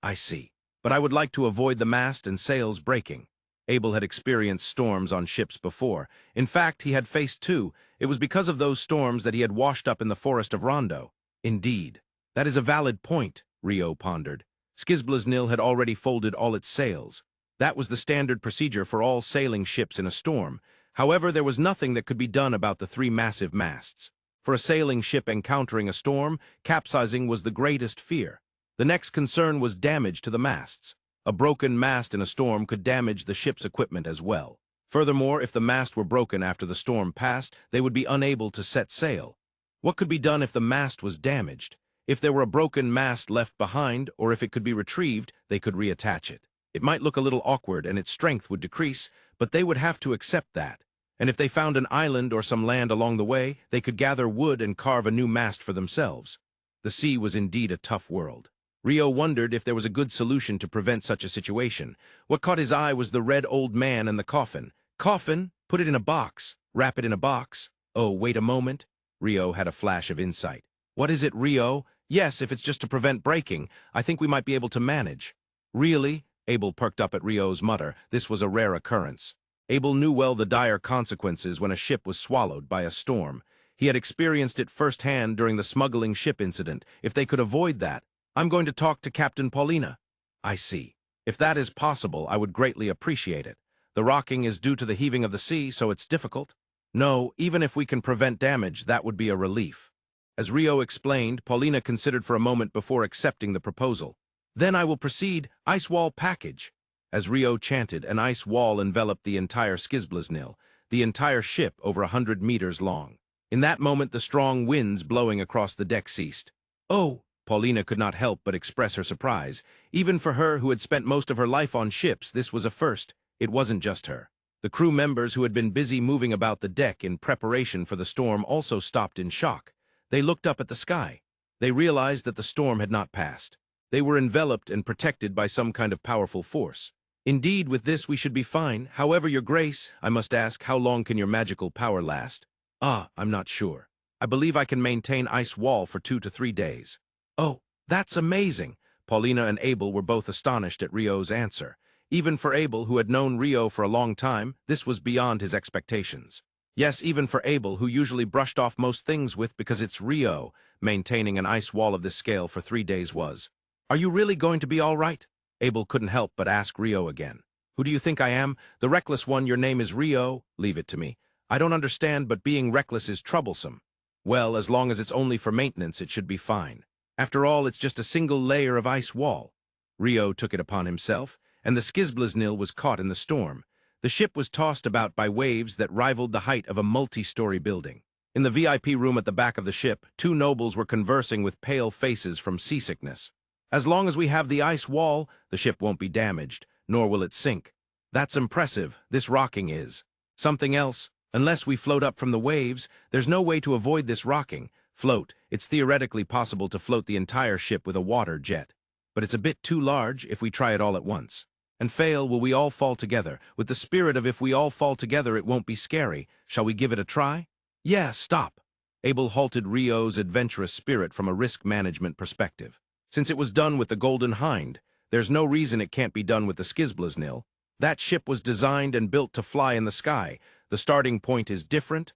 "I see. But I would like to avoid the mast and sails breaking." Abel had experienced storms on ships before. In fact, he had faced two. It was because of those storms that he had washed up in the forest of Rondo. "Indeed. That is a valid point," Rio pondered. Skizblaznil had already folded all its sails. That was the standard procedure for all sailing ships in a storm. However, there was nothing that could be done about the three massive masts. For a sailing ship encountering a storm, capsizing was the greatest fear. The next concern was damage to the masts. A broken mast in a storm could damage the ship's equipment as well. Furthermore, if the mast were broken after the storm passed, they would be unable to set sail. What could be done if the mast was damaged? If there were a broken mast left behind, or if it could be retrieved, they could reattach it. It might look a little awkward and its strength would decrease, but they would have to accept that. And if they found an island or some land along the way, they could gather wood and carve a new mast for themselves. The sea was indeed a tough world. Rio wondered if there was a good solution to prevent such a situation. What caught his eye was the red old man and the coffin. "Coffin? Put it in a box. Wrap it in a box. Oh, wait a moment." Rio had a flash of insight. "What is it, Rio?" "Yes, if it's just to prevent breaking, I think we might be able to manage." "Really?" Abel perked up at Rio's mutter. This was a rare occurrence. Abel knew well the dire consequences when a ship was swallowed by a storm. He had experienced it firsthand during the smuggling ship incident. If they could avoid that, "I'm going to talk to Captain Paulina." "I see. If that is possible, I would greatly appreciate it. The rocking is due to the heaving of the sea, so it's difficult." "No, even if we can prevent damage, that would be a relief." As Rio explained, Paulina considered for a moment before accepting the proposal. "Then I will proceed. Ice wall package." As Rio chanted, an ice wall enveloped the entire Skizblaznil, the entire ship over 100 meters long. In that moment, the strong winds blowing across the deck ceased. "Oh!" Paulina could not help but express her surprise. Even for her, who had spent most of her life on ships, this was a first. It wasn't just her. The crew members who had been busy moving about the deck in preparation for the storm also stopped in shock. They looked up at the sky. They realized that the storm had not passed. They were enveloped and protected by some kind of powerful force. "Indeed, with this we should be fine. However, Your Grace, I must ask, how long can your magical power last?" "I'm not sure. I believe I can maintain ice wall for 2 to 3 days." "Oh, that's amazing." Paulina and Abel were both astonished at Rio's answer. Even for Abel, who had known Rio for a long time, this was beyond his expectations. Yes, even for Abel, who usually brushed off most things with "because it's Rio," maintaining an ice wall of this scale for 3 days was. "Are you really going to be all right?" Abel couldn't help but ask Rio again. "Who do you think I am? The reckless one. Your name is Rio." "Leave it to me. I don't understand, but being reckless is troublesome." "Well, as long as it's only for maintenance, it should be fine. After all, it's just a single layer of ice wall." Rio took it upon himself, and the Skizblaznil was caught in the storm. The ship was tossed about by waves that rivaled the height of a multi-story building. In the VIP room at the back of the ship, two nobles were conversing with pale faces from seasickness. As long as we have the ice wall, the ship won't be damaged, nor will it sink. That's impressive, this rocking is. Something else, unless we float up from the waves, there's no way to avoid this rocking. Float, it's theoretically possible to float the entire ship with a water jet. But it's a bit too large if we try it all at once. And fail, will we all fall together? With the spirit of if we all fall together, it won't be scary. Shall we give it a try? Yeah, stop. Abel halted Rio's adventurous spirit from a risk management perspective. Since it was done with the Golden Hind, there's no reason it can't be done with the Skizblaznil. That ship was designed and built to fly in the sky. The starting point is different.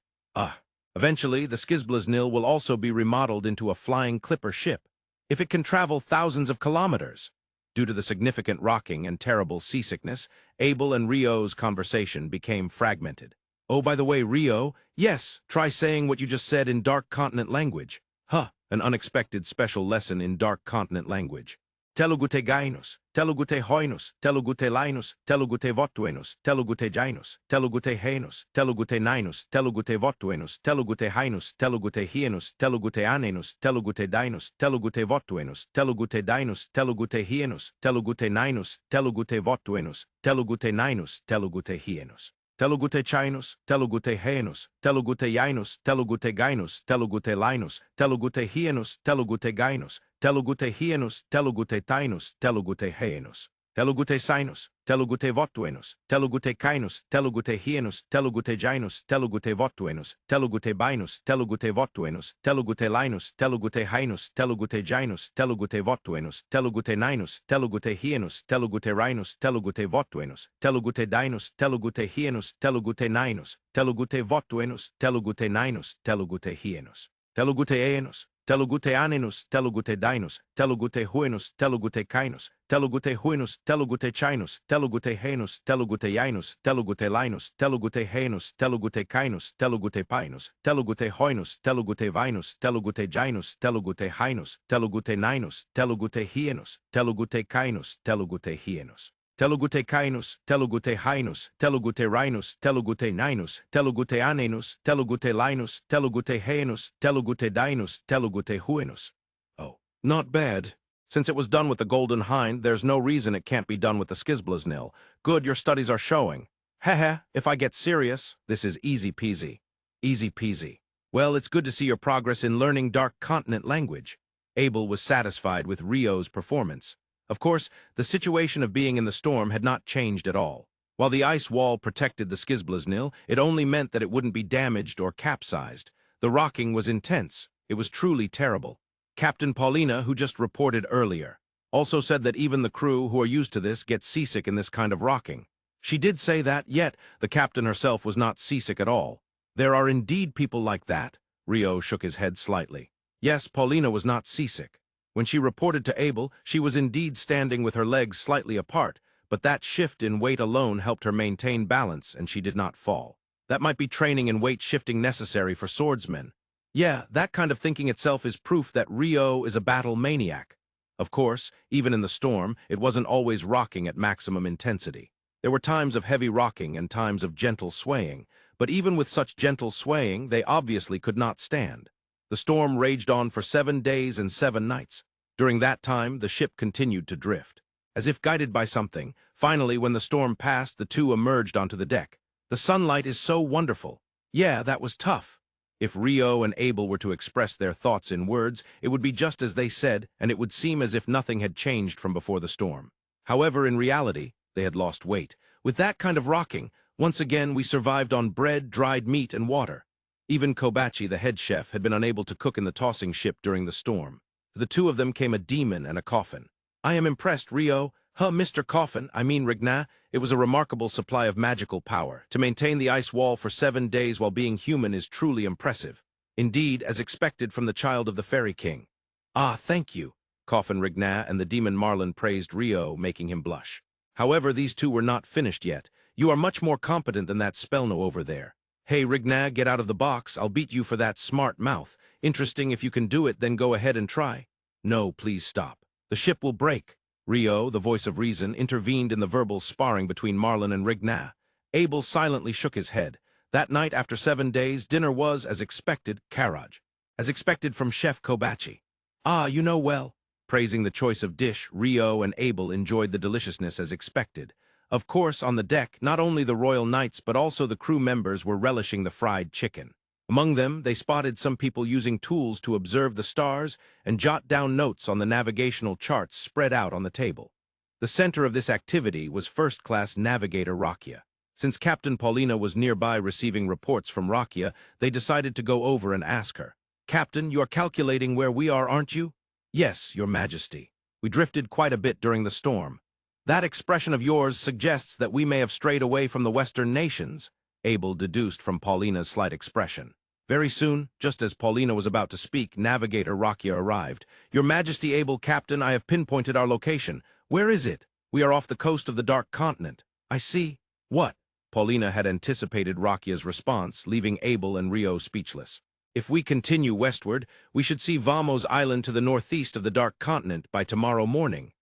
Eventually, the Skizblaznil will also be remodeled into a flying clipper ship. If it can travel thousands of kilometers. Due to the significant rocking and terrible seasickness, Abel and Rio's conversation became fragmented. Oh, by the way, Rio, yes, try saying what you just said in Dark Continent language. An unexpected special lesson in Dark Continent language. Telugute gainos, telugute hoinos, telugute linus, telugute votuenus, telugute jainus, telugute heinus, telugute ninus, telugute votuenus, telugute hainus, telugute hienus, telugute anenus, telugute dinus, telugute votuenus, telugute dinus, telugute hienus, telugute ninus, telugute votuenus, telugute ninus, telugute hienus. Telugute chainus, telugute heinus, telugute yainus, telugute gainus, telugute linus, telugute hienus, telugute gainus, telugute hienus, telugute tainus, telugute heinus. Telugute sinus, telugute votuenus, telugute cainus, telugute hienus, telugute jainus, telugute votuenus, telugute bainus, telugute votuenus, telugute linus, telugute hainus, telugute jainus, telugute votuenus, telugute ninus, telugute hienus, telugute rhinus, telugute votuenus, telugute dinus, telugute hienus, telugute ninus, telugute votuenus, telugute ninus, telugute hienus. Telugute aenus, telugute anenus, telugute dinus, telugute huenus, telugute cainus, telugute huenus, telugute chainus, telugute heinus, telugute yainus, telugute linus, telugute heinus, telugute cainus, telugute painus, telugute hoinus, telugute vinus, telugute jainus, telugute hainus, telugute ninus, telugute hienus, telugute cainus, telugute hienus. Telugute cainus, telugute hainus, telugute rhinus, telugute ninus, telugute anenus, telugute linus, telugute heinus, telugute dinus, telugute huenus. Oh, not bad. Since it was done with the Golden Hind, there's no reason it can't be done with the Skizblaznil. Good, your studies are showing. Heh, if I get serious, this is easy peasy. Easy peasy. Well, it's good to see your progress in learning Dark Continent language. Abel was satisfied with Rio's performance. Of course, the situation of being in the storm had not changed at all. While the ice wall protected the Skizblaznil, it only meant that it wouldn't be damaged or capsized. The rocking was intense. It was truly terrible. Captain Paulina, who just reported earlier, also said that even the crew who are used to this get seasick in this kind of rocking. She did say that, yet the captain herself was not seasick at all. There are indeed people like that. Rio shook his head slightly. Yes, Paulina was not seasick. When she reported to Abel, she was indeed standing with her legs slightly apart, but that shift in weight alone helped her maintain balance and she did not fall. That might be training and weight shifting necessary for swordsmen. Yeah, that kind of thinking itself is proof that Rio is a battle maniac. Of course, even in the storm, it wasn't always rocking at maximum intensity. There were times of heavy rocking and times of gentle swaying, but even with such gentle swaying, they obviously could not stand. The storm raged on for 7 days and 7 nights. During that time, the ship continued to drift. As if guided by something, finally, when the storm passed, the two emerged onto the deck. The sunlight is so wonderful. Yeah, that was tough. If Rio and Abel were to express their thoughts in words, it would be just as they said, and it would seem as if nothing had changed from before the storm. However, in reality, they had lost weight. With that kind of rocking, once again we survived on bread, dried meat, and water. Even Kobachi, the head chef, had been unable to cook in the tossing ship during the storm. To the two of them came a demon and a coffin. I am impressed, Rio. Mr. Coffin, I mean Rigna. It was a remarkable supply of magical power. To maintain the ice wall for 7 days while being human is truly impressive. Indeed, as expected from the child of the Fairy King. Ah, thank you. Coffin Rigna and the demon Marlin praised Rio, making him blush. However, these two were not finished yet. You are much more competent than that Spellno over there. Hey, Rigna, get out of the box. I'll beat you for that smart mouth. Interesting, if you can do it, then go ahead and try. No, please stop. The ship will break. Rio, the voice of reason, intervened in the verbal sparring between Marlin and Rigna. Abel silently shook his head. That night, after 7 days, dinner was, as expected, Karaj. As expected from Chef Kobachi. Ah, you know well. Praising the choice of dish, Rio and Abel enjoyed the deliciousness as expected. Of course, on the deck, not only the royal knights but also the crew members were relishing the fried chicken. Among them, they spotted some people using tools to observe the stars and jot down notes on the navigational charts spread out on the table. The center of this activity was first-class navigator Rakia. Since Captain Paulina was nearby receiving reports from Rakia, they decided to go over and ask her, "Captain, you are calculating where we are, aren't you?" "Yes, Your Majesty. We drifted quite a bit during the storm." "That expression of yours suggests that we may have strayed away from the Western nations," Abel deduced from Paulina's slight expression. Very soon, just as Paulina was about to speak, Navigator Rakia arrived. "Your Majesty, Abel, Captain, I have pinpointed our location. Where is it?" "We are off the coast of the Dark Continent." "I see." "What?" Paulina had anticipated Rakia's response, leaving Abel and Rio speechless. "If we continue westward, we should see Vamos Island to the northeast of the Dark Continent by tomorrow morning."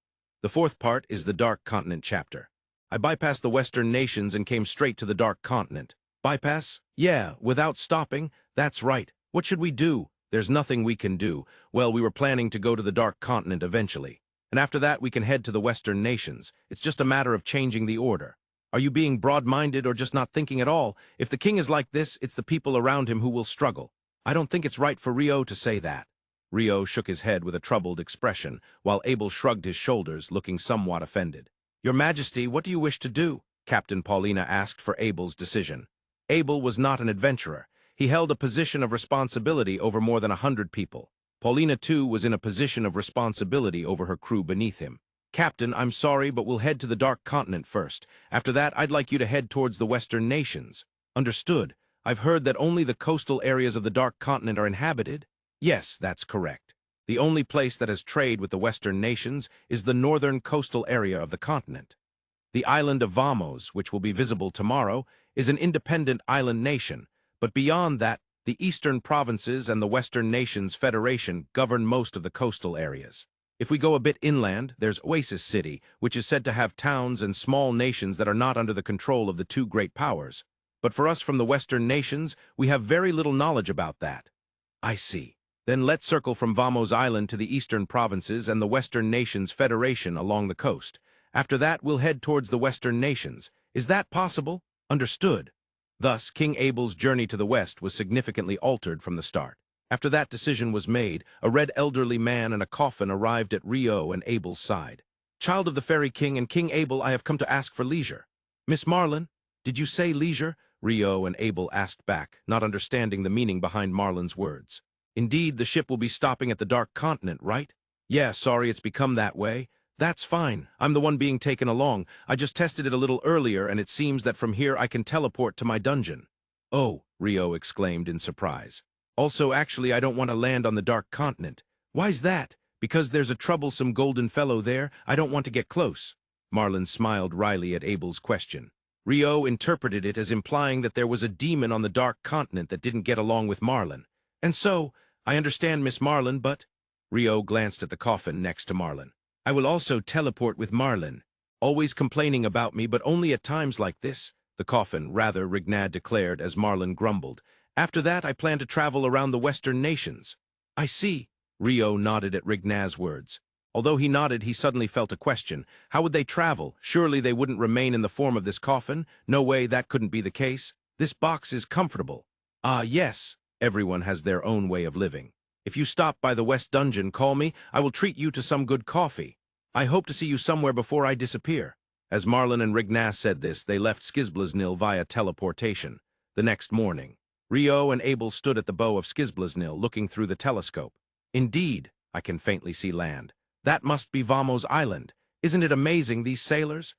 The fourth part is the Dark Continent chapter. I bypassed the Western nations and came straight to the Dark Continent. Bypass? Yeah, without stopping. That's right. What should we do? There's nothing we can do. Well, we were planning to go to the Dark Continent eventually. And after that, we can head to the Western nations. It's just a matter of changing the order. Are you being broad-minded or just not thinking at all? If the king is like this, it's the people around him who will struggle. I don't think it's right for Rio to say that. Rio shook his head with a troubled expression, while Abel shrugged his shoulders, looking somewhat offended. "Your Majesty, what do you wish to do?" Captain Paulina asked for Abel's decision. Abel was not an adventurer. He held a position of responsibility over more than 100 people. Paulina, too, was in a position of responsibility over her crew beneath him. "Captain, I'm sorry, but we'll head to the Dark Continent first. After that, I'd like you to head towards the Western nations." "Understood. I've heard that only the coastal areas of the Dark Continent are inhabited." "Yes, that's correct. The only place that has trade with the Western nations is the northern coastal area of the continent. The island of Vamos, which will be visible tomorrow, is an independent island nation, but beyond that, the eastern provinces and the Western Nations Federation govern most of the coastal areas. If we go a bit inland, there's Oasis City, which is said to have towns and small nations that are not under the control of the two great powers. But for us from the Western nations, we have very little knowledge about that." "I see. Then let's circle from Vamos Island to the eastern provinces and the Western Nations Federation along the coast. After that, we'll head towards the Western nations. Is that possible?" "Understood." Thus, King Abel's journey to the west was significantly altered from the start. After that decision was made, a red elderly man in a coffin arrived at Rio and Abel's side. "Child of the Fairy King and King Abel, I have come to ask for leisure." "Miss Marlin, did you say leisure?" Rio and Abel asked back, not understanding the meaning behind Marlin's words. "Indeed, the ship will be stopping at the Dark Continent, right?" "Yeah, sorry it's become that way." "That's fine. I'm the one being taken along. I just tested it a little earlier, and it seems that from here I can teleport to my dungeon." "Oh," Rio exclaimed in surprise. "Also, actually, I don't want to land on the Dark Continent." "Why's that?" "Because there's a troublesome golden fellow there. I don't want to get close." Marlin smiled wryly at Abel's question. Rio interpreted it as implying that there was a demon on the Dark Continent that didn't get along with Marlin. "And so, I understand, Miss Marlin, but—" Rio glanced at the coffin next to Marlin. "I will also teleport with Marlin. Always complaining about me, but only at times like this," the coffin, rather, Rignad declared as Marlin grumbled. "After that, I plan to travel around the Western nations." "I see." Rio nodded at Rignad's words. Although he nodded, he suddenly felt a question. How would they travel? Surely they wouldn't remain in the form of this coffin? No way, that couldn't be the case. This box is comfortable. "Ah, yes. Everyone has their own way of living. If you stop by the West Dungeon, call me. I will treat you to some good coffee. I hope to see you somewhere before I disappear." As Marlin and Rignad said this, they left Skizblaznil via teleportation. The next morning, Rio and Abel stood at the bow of Skizblaznil, looking through the telescope. "Indeed, I can faintly see land. That must be Vamos Island. Isn't it amazing, these sailors?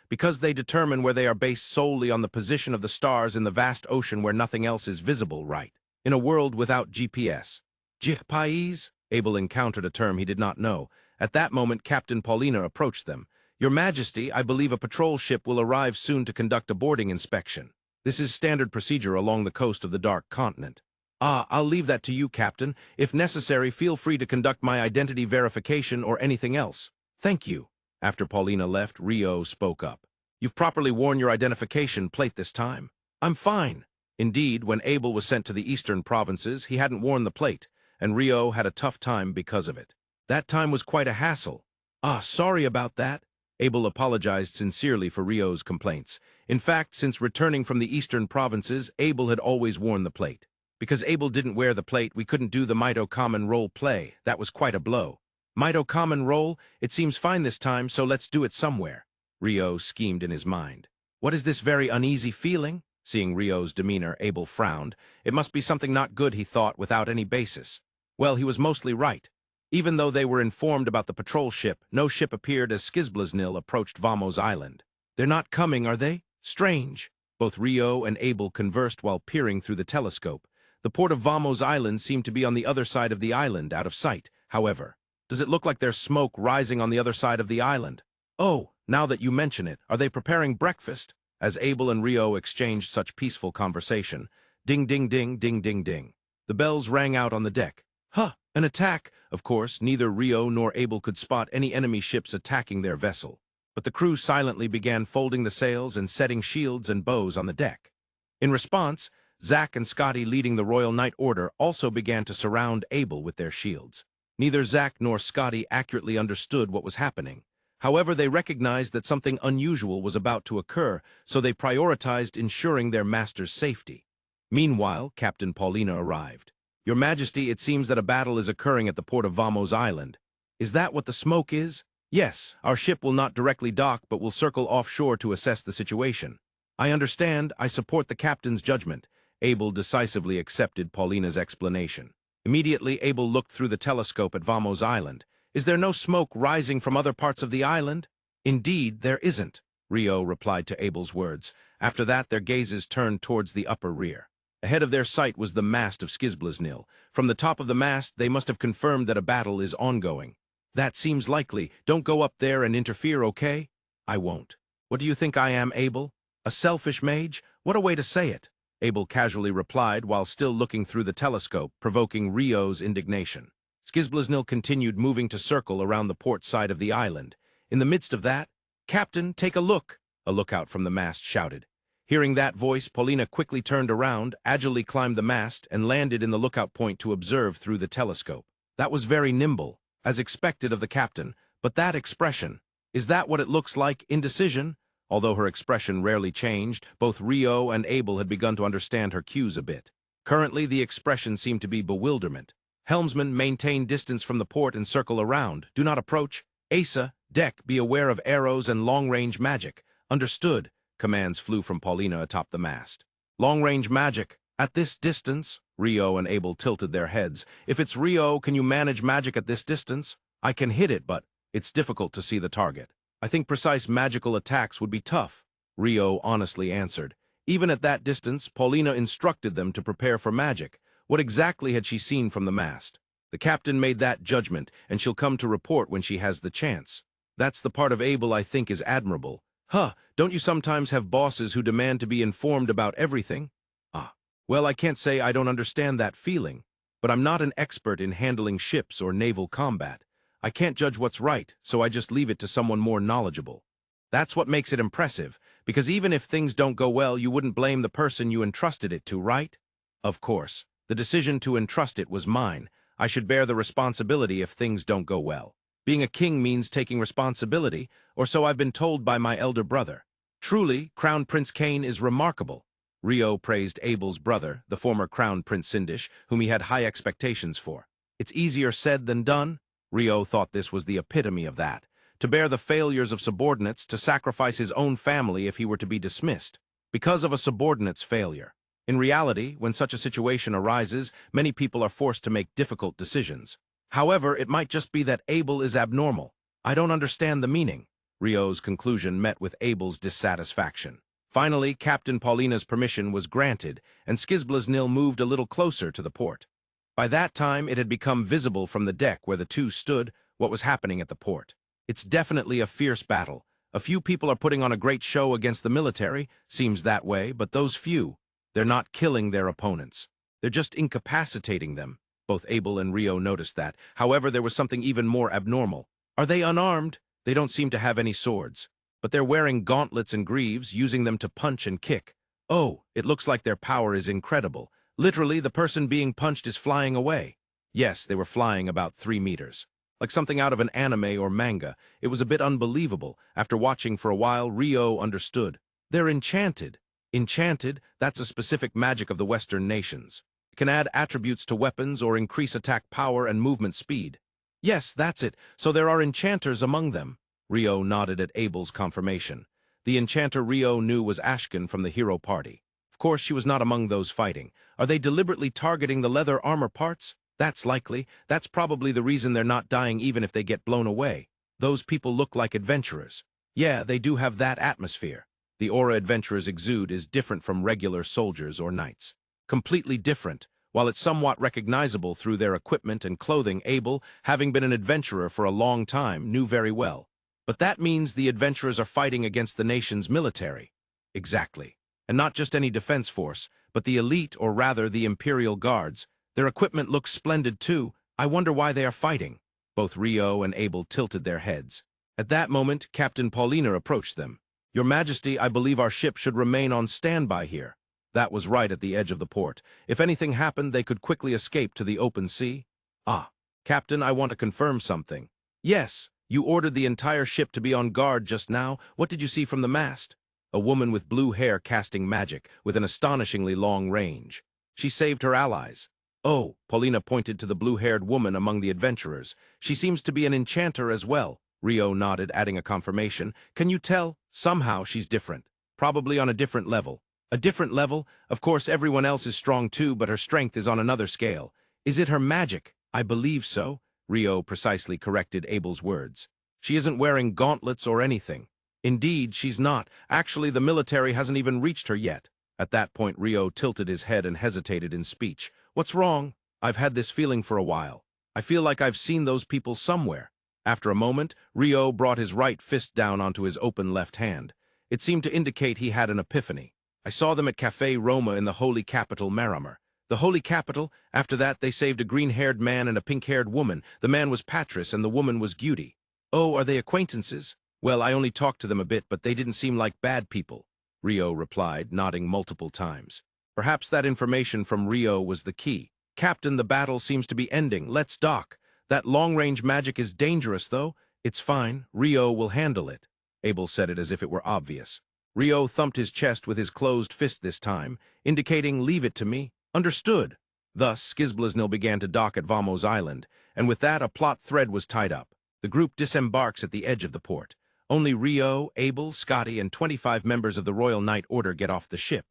Because they determine where they are based solely on the position of the stars in the vast ocean where nothing else is visible, right? In a world without GPS. GPS? Abel encountered a term he did not know. At that moment, Captain Paulina approached them. "Your Majesty, I believe a patrol ship will arrive soon to conduct a boarding inspection. This is standard procedure along the coast of the Dark Continent." "Ah, I'll leave that to you, Captain. If necessary, feel free to conduct my identity verification or anything else." "Thank you." After Paulina left, Rio spoke up. "You've properly worn your identification plate this time." "I'm fine." Indeed, when Abel was sent to the eastern provinces, he hadn't worn the plate, and Rio had a tough time because of it. That time was quite a hassle. Ah, sorry about that. Abel apologized sincerely for Rio's complaints. In fact, since returning from the eastern provinces, Abel had always worn the plate. Because Abel didn't wear the plate, we couldn't do the Mito common role play. That was quite a blow. Mito common role? It seems fine this time, so let's do it somewhere. Rio schemed in his mind. What is this very uneasy feeling? Seeing Rio's demeanor, Abel frowned. It must be something not good, he thought, without any basis. Well, he was mostly right. Even though they were informed about the patrol ship, no ship appeared as Skizblaznil approached Vamos Island. They're not coming, are they? Strange. Both Rio and Abel conversed while peering through the telescope. The port of Vamos Island seemed to be on the other side of the island, out of sight. However, does it look like there's smoke rising on the other side of the island? Oh, now that you mention it, are they preparing breakfast? As Abel and Rio exchanged such peaceful conversation, ding, ding, ding, ding, ding, ding. The bells rang out on the deck. Huh, an attack! Of course, neither Rio nor Abel could spot any enemy ships attacking their vessel, but the crew silently began folding the sails and setting shields and bows on the deck. In response, Zack and Scotty, leading the Royal Knight Order, also began to surround Abel with their shields. Neither Zack nor Scotty accurately understood what was happening. However, they recognized that something unusual was about to occur, so they prioritized ensuring their master's safety. Meanwhile, Captain Paulina arrived. Your Majesty, it seems that a battle is occurring at the port of Vamos Island. Is that what the smoke is? Yes, our ship will not directly dock, but will circle offshore to assess the situation. I understand. I support the captain's judgment. Abel decisively accepted Paulina's explanation. Immediately, Abel looked through the telescope at Vamos Island. Is there no smoke rising from other parts of the island? Indeed, there isn't, Rio replied to Abel's words. After that, their gazes turned towards the upper rear. Ahead of their sight was the mast of Skizblaznil. From the top of the mast, they must have confirmed that a battle is ongoing. That seems likely. Don't go up there and interfere, okay? I won't. What do you think I am, Abel? A selfish mage? What a way to say it. Abel casually replied while still looking through the telescope, provoking Rio's indignation. Skizblaznil continued moving to circle around the port side of the island. In the midst of that, Captain, take a look, a lookout from the mast shouted. Hearing that voice, Paulina quickly turned around, agilely climbed the mast, and landed in the lookout point to observe through the telescope. That was very nimble, as expected of the captain, but that expression, is that what it looks like, indecision? Although her expression rarely changed, both Rio and Abel had begun to understand her cues a bit. Currently, the expression seemed to be bewilderment. Helmsman, maintain distance from the port and circle around. Do not approach. Asa, deck, be aware of arrows and long-range magic. Understood. Commands flew from Paulina atop the mast. Long-range magic. At this distance? Rio and Abel tilted their heads. If it's Rio, can you manage magic at this distance? I can hit it, but it's difficult to see the target. I think precise magical attacks would be tough, Rio honestly answered. Even at that distance, Paulina instructed them to prepare for magic. What exactly had she seen from the mast? The captain made that judgment, and she'll come to report when she has the chance. That's the part of Abel I think is admirable. Huh, don't you sometimes have bosses who demand to be informed about everything? Ah, well, I can't say I don't understand that feeling, but I'm not an expert in handling ships or naval combat. I can't judge what's right, so I just leave it to someone more knowledgeable. That's what makes it impressive, because even if things don't go well, you wouldn't blame the person you entrusted it to, right? Of course, the decision to entrust it was mine. I should bear the responsibility if things don't go well. Being a king means taking responsibility, or so I've been told by my elder brother. Truly, Crown Prince Cain is remarkable. Rio praised Abel's brother, the former Crown Prince Sindish, whom he had high expectations for. It's easier said than done. Rio thought this was the epitome of that. To bear the failures of subordinates, to sacrifice his own family if he were to be dismissed, because of a subordinate's failure. In reality, when such a situation arises, many people are forced to make difficult decisions. However, it might just be that Abel is abnormal. I don't understand the meaning. Rio's conclusion met with Abel's dissatisfaction. Finally, Captain Paulina's permission was granted, and Skizblaznil moved a little closer to the port. By that time, it had become visible from the deck where the two stood what was happening at the port. It's definitely a fierce battle. A few people are putting on a great show against the military, seems that way, but those few, they're not killing their opponents. They're just incapacitating them. Both Abel and Rio noticed that. However, there was something even more abnormal. Are they unarmed? They don't seem to have any swords. But they're wearing gauntlets and greaves, using them to punch and kick. Oh, it looks like their power is incredible. Literally, the person being punched is flying away. Yes, they were flying about 3 meters. Like something out of an anime or manga. It was a bit unbelievable. After watching for a while, Rio understood. They're enchanted. Enchanted, that's a specific magic of the Western nations. It can add attributes to weapons or increase attack power and movement speed. Yes, that's it. So there are enchanters among them. Rio nodded at Abel's confirmation. The enchanter Rio knew was Ashkan from the hero party. Of course, she was not among those fighting. Are they deliberately targeting the leather armor parts? That's likely. That's probably the reason they're not dying even if they get blown away. Those people look like adventurers. Yeah, they do have that atmosphere. The aura adventurers exude is different from regular soldiers or knights. Completely different. While it's somewhat recognizable through their equipment and clothing, Abel, having been an adventurer for a long time, knew very well. But that means the adventurers are fighting against the nation's military. Exactly. And not just any defense force, but the elite, or rather the Imperial Guards. Their equipment looks splendid too. I wonder why they are fighting. Both Rio and Abel tilted their heads. At that moment, Captain Paulina approached them. Your Majesty, I believe our ship should remain on standby here. That was right at the edge of the port. If anything happened, they could quickly escape to the open sea. Ah, Captain, I want to confirm something. Yes, you ordered the entire ship to be on guard just now. What did you see from the mast? A woman with blue hair casting magic, with an astonishingly long range. She saved her allies. Oh, Paulina pointed to the blue-haired woman among the adventurers. She seems to be an enchanter as well. Rio nodded, adding a confirmation. Can you tell? Somehow she's different. Probably on a different level. A different level? Of course, everyone else is strong too, but her strength is on another scale. Is it her magic? I believe so. Rio precisely corrected Abel's words. She isn't wearing gauntlets or anything. Indeed, she's not. Actually, the military hasn't even reached her yet. At that point, Rio tilted his head and hesitated in speech. What's wrong? I've had this feeling for a while. I feel like I've seen those people somewhere. After a moment, Rio brought his right fist down onto his open left hand. It seemed to indicate he had an epiphany. I saw them at Café Roma in the holy capital Maramar. The holy capital? After that, they saved a green-haired man and a pink-haired woman. The man was Patris and the woman was Guti. Oh, are they acquaintances? Well, I only talked to them a bit, but they didn't seem like bad people. Rio replied, nodding multiple times. Perhaps that information from Rio was the key. Captain, the battle seems to be ending. Let's dock. That long-range magic is dangerous, though. It's fine. Rio will handle it. Abel said it as if it were obvious. Rio thumped his chest with his closed fist this time, indicating, leave it to me. Understood. Thus, Skizblaznil began to dock at Vamos Island, and with that a plot thread was tied up. The group disembarks at the edge of the port. Only Rio, Abel, Scotty, and 25 members of the Royal Knight Order get off the ship.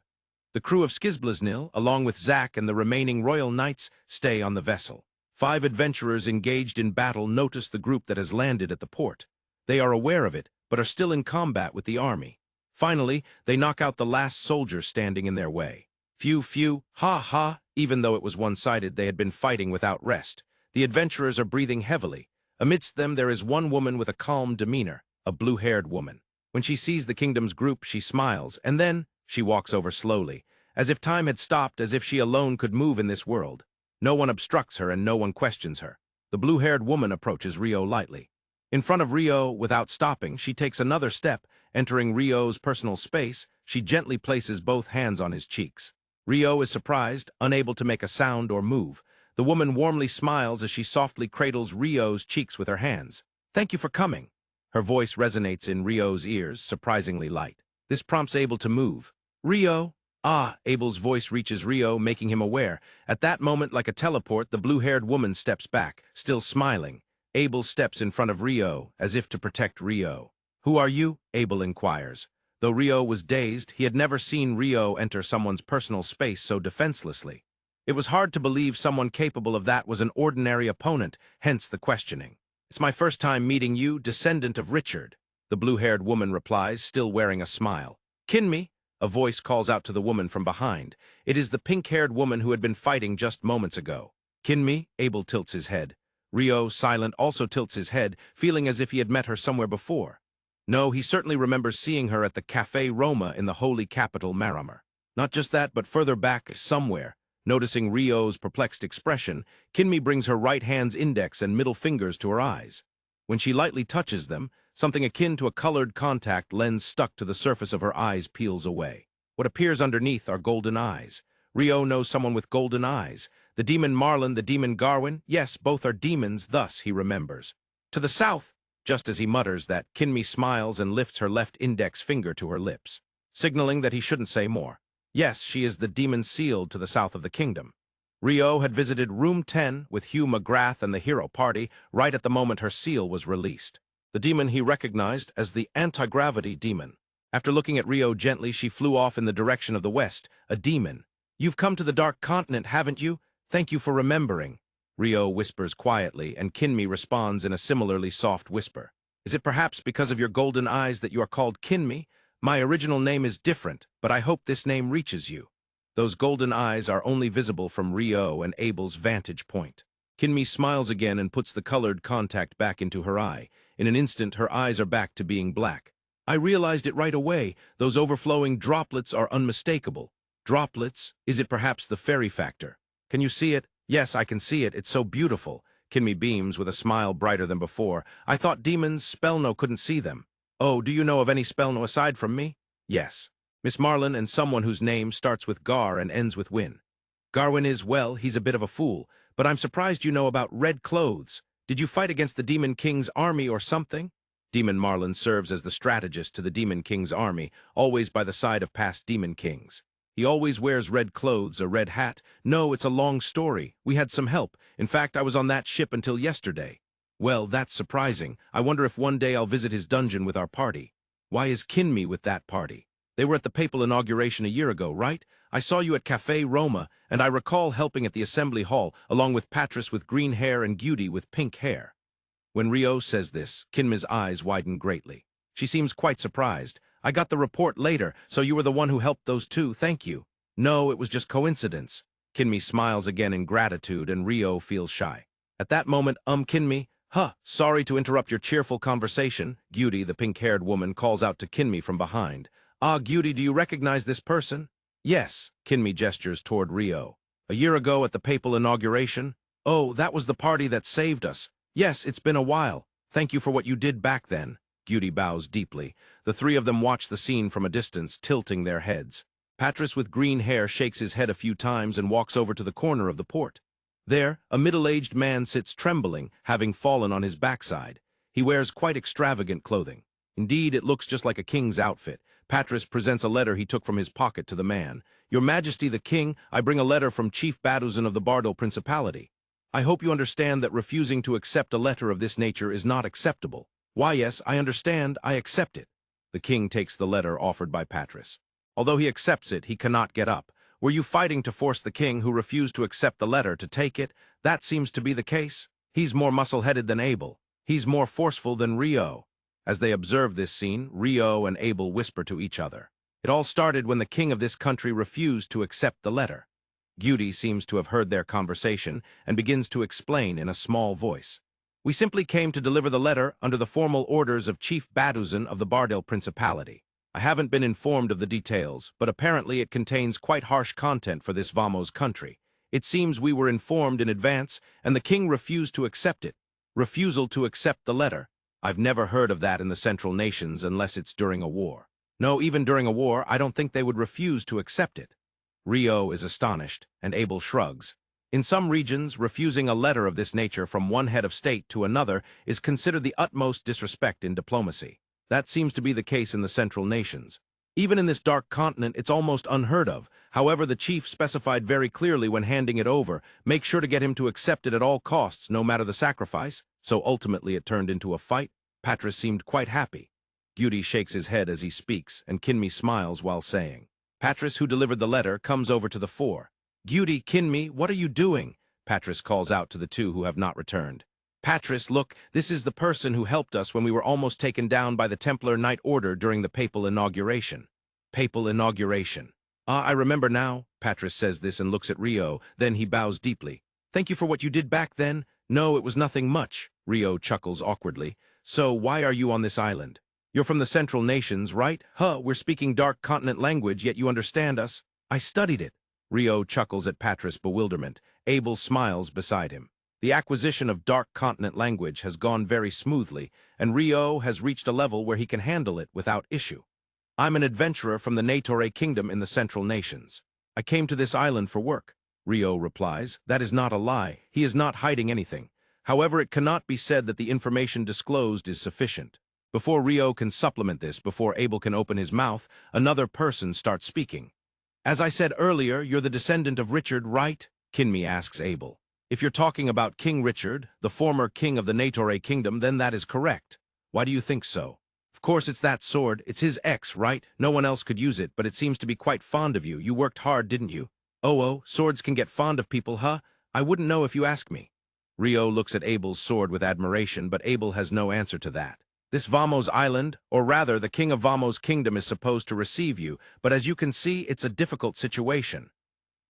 The crew of Skizblaznil, along with Zack and the remaining Royal Knights, stay on the vessel. 5 adventurers engaged in battle notice the group that has landed at the port. They are aware of it, but are still in combat with the army. Finally, they knock out the last soldier standing in their way. Phew, ha ha, even though it was one-sided, they had been fighting without rest. The adventurers are breathing heavily. Amidst them there is one woman with a calm demeanor, a blue-haired woman. When she sees the kingdom's group, she smiles, and then she walks over slowly, as if time had stopped, as if she alone could move in this world. No one obstructs her and no one questions her. The blue-haired woman approaches Rio lightly. In front of Rio, without stopping, she takes another step. Entering Rio's personal space, she gently places both hands on his cheeks. Rio is surprised, unable to make a sound or move. The woman warmly smiles as she softly cradles Rio's cheeks with her hands. Thank you for coming. Her voice resonates in Rio's ears, surprisingly light. This prompts Abel to move. Rio? Ah, Abel's voice reaches Rio, making him aware. At that moment, like a teleport, the blue-haired woman steps back, still smiling. Abel steps in front of Rio, as if to protect Rio. Who are you? Abel inquires. Though Rio was dazed, he had never seen Rio enter someone's personal space so defenselessly. It was hard to believe someone capable of that was an ordinary opponent, hence the questioning. It's my first time meeting you, descendant of Richard. The blue-haired woman replies, still wearing a smile. Kinme? A voice calls out to the woman from behind. It is the pink-haired woman who had been fighting just moments ago. Kinme? Abel tilts his head. Rio, silent, also tilts his head, feeling as if he had met her somewhere before. No, he certainly remembers seeing her at the Café Roma in the holy capital Maramar. Not just that, but further back, somewhere. Noticing Rio's perplexed expression, Kinme brings her right hand's index and middle fingers to her eyes. When she lightly touches them, something akin to a colored contact lens stuck to the surface of her eyes peels away. What appears underneath are golden eyes. Rio knows someone with golden eyes. The demon Marlon, the demon Garwin, yes, both are demons, thus he remembers. To the south, just as he mutters that, Kinmi smiles and lifts her left index finger to her lips, signaling that he shouldn't say more. Yes, she is the demon sealed to the south of the kingdom. Rio had visited Room 10 with Hugh McGrath and the hero party right at the moment her seal was released. The demon he recognized as the anti-gravity demon. After looking at Rio gently, she flew off in the direction of the west, a demon. You've come to the Dark Continent, haven't you? Thank you for remembering. Rio whispers quietly, and Kinmi responds in a similarly soft whisper. Is it perhaps because of your golden eyes that you are called Kinmi? My original name is different, but I hope this name reaches you. Those golden eyes are only visible from Rio and Abel's vantage point. Kinmi smiles again and puts the colored contact back into her eye. In an instant, her eyes are back to being black. I realized it right away. Those overflowing droplets are unmistakable. Droplets? Is it perhaps the fairy factor? Can you see it? Yes, I can see it. It's so beautiful. Kinmi beams with a smile brighter than before. I thought demons, Spellno, couldn't see them. Oh, do you know of any Spellno aside from me? Yes. Miss Marlon and someone whose name starts with Gar and ends with Win. Garwin is, well, he's a bit of a fool, but I'm surprised you know about red clothes. Did you fight against the Demon King's army or something? Demon Marlon serves as the strategist to the Demon King's army, always by the side of past Demon Kings. He always wears red clothes, a red hat. No, it's a long story. We had some help. In fact, I was on that ship until yesterday. Well, that's surprising. I wonder if one day I'll visit his dungeon with our party. Why is Kinmi with that party? They were at the Papal inauguration a year ago, right? I saw you at Café Roma, and I recall helping at the assembly hall, along with Patris with green hair and Guti with pink hair. When Rio says this, Kinmi's eyes widen greatly. She seems quite surprised. I got the report later, so you were the one who helped those two, thank you. No, it was just coincidence. Kinmi smiles again in gratitude, and Rio feels shy. At that moment, Kinmi, sorry to interrupt your cheerful conversation, Guti, the pink-haired woman, calls out to Kinmi from behind. Guti, do you recognize this person? Yes, Kinmi gestures toward Rio. A year ago at the Papal inauguration? Oh, that was the party that saved us. Yes, it's been a while. Thank you for what you did back then. Guti bows deeply. The three of them watch the scene from a distance, tilting their heads. Patris with green hair shakes his head a few times and walks over to the corner of the port. There, a middle-aged man sits trembling, having fallen on his backside. He wears quite extravagant clothing. Indeed, it looks just like a king's outfit. Patris presents a letter he took from his pocket to the man. Your Majesty the King, I bring a letter from Chief Baduzin of the Bardo Principality. I hope you understand that refusing to accept a letter of this nature is not acceptable. Why, yes, I understand, I accept it. The king takes the letter offered by Patris. Although he accepts it, he cannot get up. Were you fighting to force the king who refused to accept the letter to take it? That seems to be the case. He's more muscle-headed than Abel. He's more forceful than Rio. As they observe this scene, Rio and Abel whisper to each other. It all started when the king of this country refused to accept the letter. Guti seems to have heard their conversation and begins to explain in a small voice. We simply came to deliver the letter under the formal orders of Chief Baduzin of the Bardel Principality. I haven't been informed of the details, but apparently it contains quite harsh content for this Vamos country. It seems we were informed in advance, and the king refused to accept it. Refusal to accept the letter. I've never heard of that in the Central Nations unless it's during a war. No, even during a war, I don't think they would refuse to accept it. Rio is astonished, and Abel shrugs. In some regions, refusing a letter of this nature from one head of state to another is considered the utmost disrespect in diplomacy. That seems to be the case in the Central Nations. Even in this dark continent, it's almost unheard of. However, the chief specified very clearly when handing it over, make sure to get him to accept it at all costs, no matter the sacrifice. So ultimately it turned into a fight. Patris seemed quite happy. Guti shakes his head as he speaks, and Kinmi smiles while saying. Patris, who delivered the letter, comes over to the fore. Guti, Kinmi, what are you doing? Patris calls out to the two who have not returned. Patris, look, this is the person who helped us when we were almost taken down by the Templar Knight Order during the Papal inauguration. Papal inauguration. I remember now. Patris says this and looks at Rio, then he bows deeply. Thank you for what you did back then. No, it was nothing much. Rio chuckles awkwardly. So why are you on this island? You're from the Central Nations, right? We're speaking Dark Continent language, yet you understand us. I studied it. Rio chuckles at Patris' bewilderment. Abel smiles beside him. The acquisition of Dark Continent language has gone very smoothly, and Rio has reached a level where he can handle it without issue. I'm an adventurer from the Negotiator kingdom in the Central Nations. I came to this island for work. Rio replies, that is not a lie. He is not hiding anything. However, it cannot be said that the information disclosed is sufficient. Before Rio can supplement this, before Abel can open his mouth, another person starts speaking. As I said earlier, you're the descendant of Richard, right? Kinmi asks Abel. If you're talking about King Richard, the former king of the Negotiator kingdom, then that is correct. Why do you think so? Of course it's that sword. It's his ex, right? No one else could use it, but it seems to be quite fond of you. You worked hard, didn't you? Oh, swords can get fond of people, huh? I wouldn't know if you ask me. Rio looks at Abel's sword with admiration, but Abel has no answer to that. This Vamos island, or rather the king of Vamos kingdom, is supposed to receive you, but as you can see, it's a difficult situation.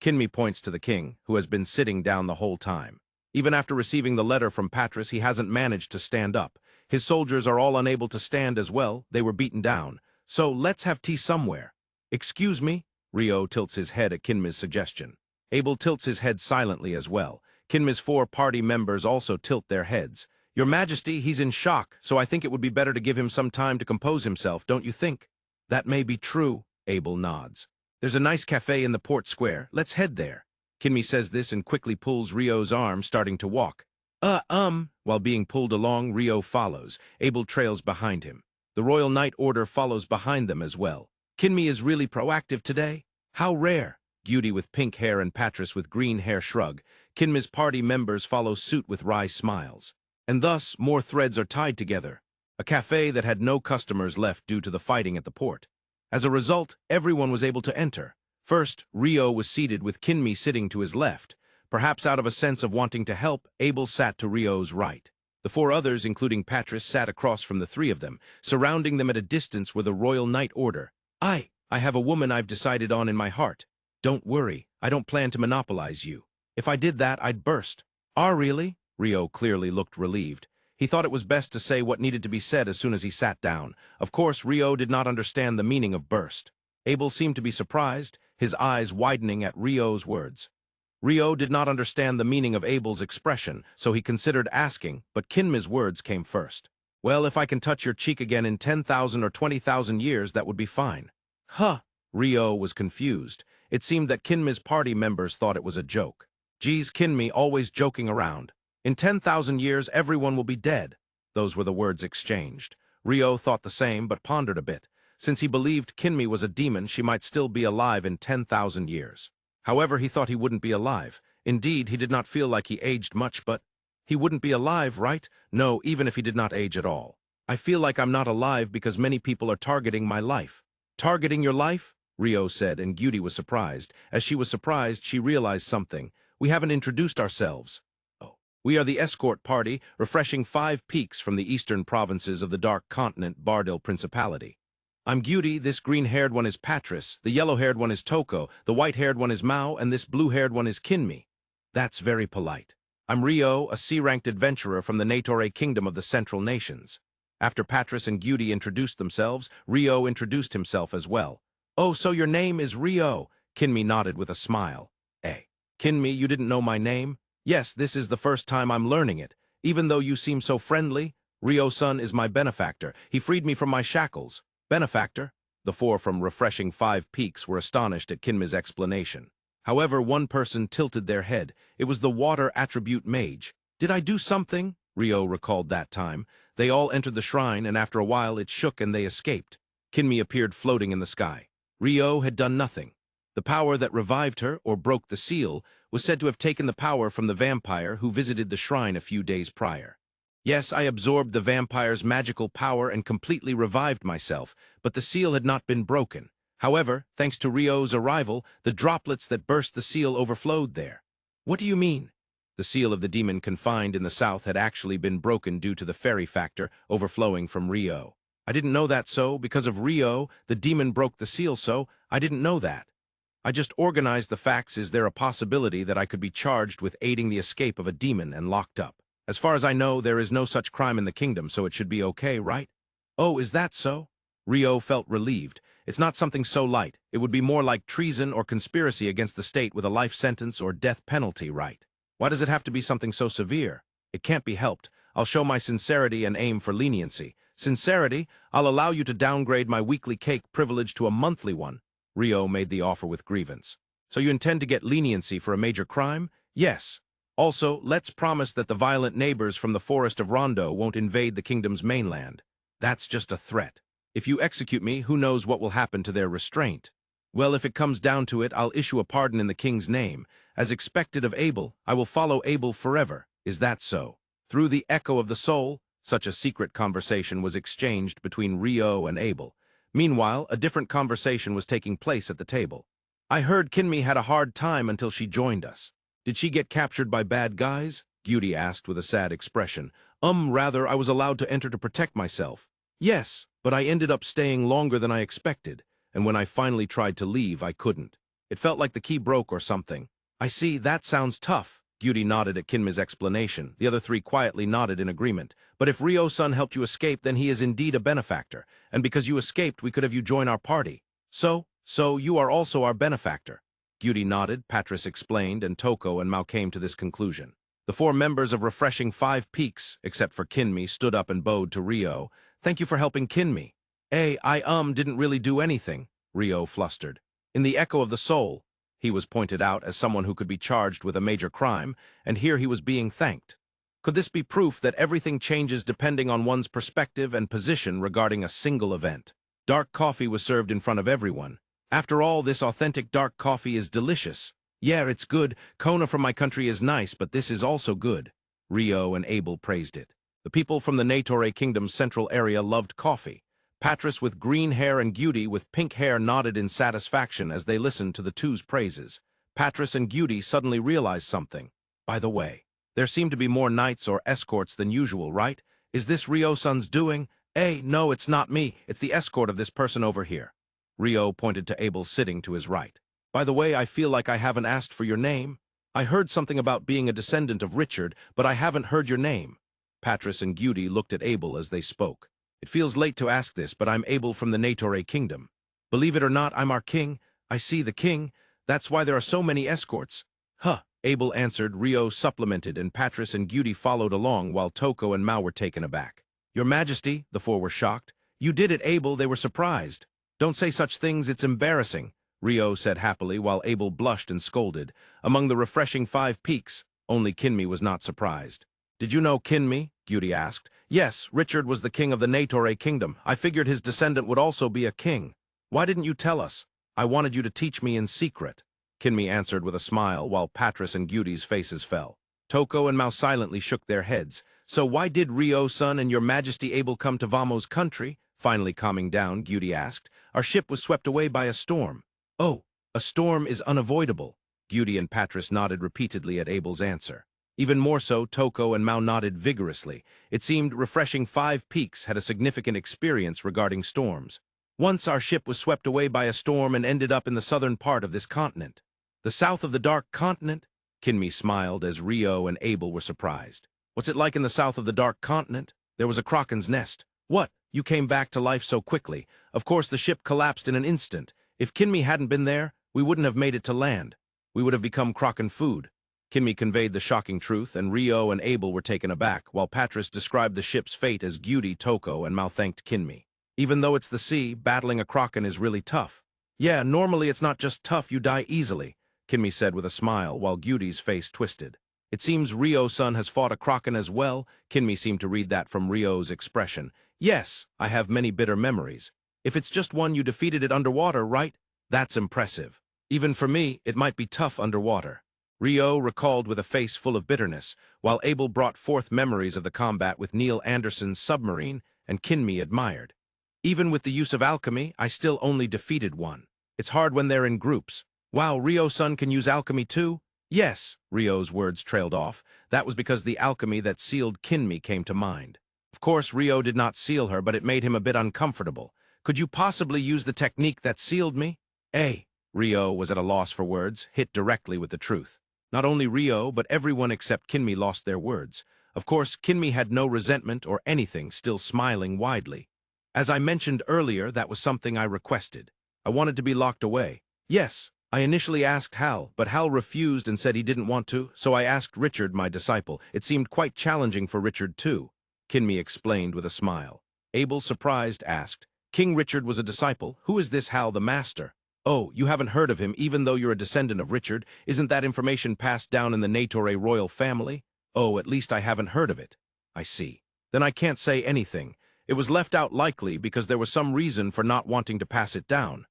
Kinmi points to the king, who has been sitting down the whole time. Even after receiving the letter from Patris, he hasn't managed to stand up. His soldiers are all unable to stand as well. They were beaten down. So let's have tea somewhere. Excuse me? Rio tilts his head at Kinmi's suggestion. Abel tilts his head silently as well. Kinmi's 4 party members also tilt their heads. Your Majesty, he's in shock, so I think it would be better to give him some time to compose himself, don't you think? That may be true, Abel nods. There's a nice cafe in the port square. Let's head there. Kinmi says this and quickly pulls Rio's arm, starting to walk. While being pulled along, Rio follows. Abel trails behind him. The Royal Knight Order follows behind them as well. Kinmi is really proactive today? How rare. Beauty with pink hair and Patris with green hair shrug. Kinmi's party members follow suit with wry smiles. And thus, more threads are tied together. A cafe that had no customers left due to the fighting at the port. As a result, everyone was able to enter. First, Rio was seated with Kinmi sitting to his left. Perhaps out of a sense of wanting to help, Abel sat to Rio's right. The 4 others, including Patris, sat across from the 3 of them. Surrounding them at a distance were the Royal Knight Order. I have a woman I've decided on in my heart. Don't worry, I don't plan to monopolize you. If I did that, I'd burst. Really? Rio clearly looked relieved. He thought it was best to say what needed to be said as soon as he sat down. Of course, Rio did not understand the meaning of burst. Abel seemed to be surprised, his eyes widening at Rio's words. Rio did not understand the meaning of Abel's expression, so he considered asking, but Kinmi's words came first. Well, if I can touch your cheek again in 10,000 or 20,000 years, that would be fine. Huh. Rio was confused. It seemed that Kinmi's party members thought it was a joke. Geez, Kinmi always joking around. In 10,000 years, everyone will be dead. Those were the words exchanged. Rio thought the same, but pondered a bit. Since he believed Kinmi was a demon, she might still be alive in 10,000 years. However, he thought he wouldn't be alive. Indeed, he did not feel like he aged much, but he wouldn't be alive, right? No, even if he did not age at all. I feel like I'm not alive because many people are targeting my life. Targeting your life? Rio said, and Beauty was surprised. As she was surprised, she realized something. We haven't introduced ourselves. Oh. We are the escort party, refreshing 5 peaks from the eastern provinces of the Dark Continent, Bardil Principality. I'm Beauty, this green-haired one is Patris, the yellow-haired one is Toko, the white-haired one is Mao, and this blue-haired one is Kinmi. That's very polite. I'm Rio, a C-ranked adventurer from the Negotiator kingdom of the Central Nations. After Patris and Beauty introduced themselves, Rio introduced himself as well. Oh, so your name is Rio? Kinmi nodded with a smile. Kinmi, you didn't know my name? Yes, this is the first time I'm learning it. Even though you seem so friendly, Rio-san is my benefactor. He freed me from my shackles. Benefactor? The 4 from Refreshing 5 Peaks were astonished at Kinmi's explanation. However, one person tilted their head. It was the water attribute mage. Did I do something? Rio recalled that time. They all entered the shrine, and after a while it shook and they escaped. Kinmi appeared floating in the sky. Rio had done nothing. The power that revived her, or broke the seal, was said to have taken the power from the vampire who visited the shrine a few days prior. Yes, I absorbed the vampire's magical power and completely revived myself, but the seal had not been broken. However, thanks to Rio's arrival, the droplets that burst the seal overflowed there. What do you mean? The seal of the demon confined in the south had actually been broken due to the fairy factor overflowing from Rio. I didn't know that, so because of Rio, the demon broke the seal, so I didn't know that. I just organized the facts. Is there a possibility that I could be charged with aiding the escape of a demon and locked up? As far as I know, there is no such crime in the kingdom, so it should be okay, right? Oh, is that so? Rio felt relieved. It's not something so light. It would be more like treason or conspiracy against the state with a life sentence or death penalty, right? Why does it have to be something so severe? It can't be helped. I'll show my sincerity and aim for leniency. Sincerity, I'll allow you to downgrade my weekly cake privilege to a monthly one. Rio made the offer with grievance. So you intend to get leniency for a major crime? Yes. Also, let's promise that the violent neighbors from the forest of Rondo won't invade the kingdom's mainland. That's just a threat. If you execute me, who knows what will happen to their restraint? Well, if it comes down to it, I'll issue a pardon in the king's name. As expected of Abel, I will follow Abel forever. Is that so? Through the echo of the soul, such a secret conversation was exchanged between Rio and Abel. Meanwhile, a different conversation was taking place at the table. I heard Kinmi had a hard time until she joined us. Did she get captured by bad guys? Gyudi asked with a sad expression. Rather, I was allowed to enter to protect myself. Yes, but I ended up staying longer than I expected, and when I finally tried to leave, I couldn't. It felt like the key broke or something. I see, that sounds tough. Gyudi nodded at Kinmi's explanation. The other three quietly nodded in agreement. But if Rio-san helped you escape, then he is indeed a benefactor, and because you escaped, we could have you join our party. So you are also our benefactor. Gyudi nodded, Patris explained, and Toko and Mao came to this conclusion. The four members of Refreshing Five Peaks, except for Kinmi, stood up and bowed to Rio. Thank you for helping Kinmi. I didn't really do anything, Rio flustered. In the echo of the soul, he was pointed out as someone who could be charged with a major crime, and here he was being thanked. Could this be proof that everything changes depending on one's perspective and position regarding a single event? Dark coffee was served in front of everyone. After all, this authentic dark coffee is delicious. Yeah, it's good. Kona from my country is nice, but this is also good. Rio and Abel praised it. The people from the Negotiator Kingdom's central area loved coffee. Patris with green hair and Gyudi with pink hair nodded in satisfaction as they listened to the two's praises. Patris and Gyudi suddenly realized something. By the way, there seem to be more knights or escorts than usual, right? Is this Rio-san's doing? No, it's not me. It's the escort of this person over here. Rio pointed to Abel sitting to his right. By the way, I feel like I haven't asked for your name. I heard something about being a descendant of Richard, but I haven't heard your name. Patris and Gyudi looked at Abel as they spoke. It feels late to ask this, but I'm Abel from the Negotiator Kingdom. Believe it or not, I'm our king. I see the king. That's why there are so many escorts. Huh, Abel answered. Rio supplemented, and Patris and Gyudi followed along while Toko and Mao were taken aback. Your Majesty, the four were shocked. You did it, Abel. They were surprised. Don't say such things, it's embarrassing, Rio said happily while Abel blushed and scolded. Among the Refreshing Five Peaks, only Kinmi was not surprised. Did you know Kinmi? Gyudi asked. Yes, Richard was the king of the Negotiator Kingdom. I figured his descendant would also be a king. Why didn't you tell us? I wanted you to teach me in secret. Kinmi answered with a smile while Patris and Gyudi's faces fell. Toko and Mao silently shook their heads. So why did Rio-san and your Majesty Abel come to Vamo's country? Finally calming down, Gyudi asked. Our ship was swept away by a storm. Oh, a storm is unavoidable. Gyudi and Patris nodded repeatedly at Abel's answer. Even more so, Toko and Mao nodded vigorously. It seemed Refreshing Five Peaks had a significant experience regarding storms. Once our ship was swept away by a storm and ended up in the southern part of this continent. The south of the Dark Continent? Kinmi smiled as Rio and Abel were surprised. What's it like in the south of the Dark Continent? There was a kraken's nest. What? You came back to life so quickly. Of course, the ship collapsed in an instant. If Kinmi hadn't been there, we wouldn't have made it to land. We would have become kraken food. Kinmi conveyed the shocking truth, and Rio and Abel were taken aback, while Patris described the ship's fate as Gyudi, Toko, and Mao thanked Kinmi. Even though it's the sea, battling a kraken is really tough. Yeah, normally it's not just tough, you die easily, Kinmi said with a smile, while Gyudi's face twisted. It seems Rio-san has fought a kraken as well. Kinmi seemed to read that from Rio's expression. Yes, I have many bitter memories. If it's just one, you defeated it underwater, right? That's impressive. Even for me, it might be tough underwater. Rio recalled with a face full of bitterness, while Abel brought forth memories of the combat with Neil Anderson's submarine, and Kinmi admired. Even with the use of alchemy, I still only defeated one. It's hard when they're in groups. Wow, Rio-san can use alchemy too? Yes, Rio's words trailed off. That was because the alchemy that sealed Kinmi came to mind. Of course, Rio did not seal her, but it made him a bit uncomfortable. Could you possibly use the technique that sealed me? Rio was at a loss for words, hit directly with the truth. Not only Rio, but everyone except Kinmi lost their words. Of course, Kinmi had no resentment or anything, still smiling widely. As I mentioned earlier, that was something I requested. I wanted to be locked away. Yes, I initially asked Hal, but Hal refused and said he didn't want to, so I asked Richard, my disciple. It seemed quite challenging for Richard too, Kinmi explained with a smile. Abel, surprised, asked. King Richard was a disciple. Who is this Hal the Master? Oh, you haven't heard of him, even though you're a descendant of Richard. Isn't that information passed down in the Negotiator royal family? Oh, at least I haven't heard of it. I see. Then I can't say anything. It was left out likely because there was some reason for not wanting to pass it down.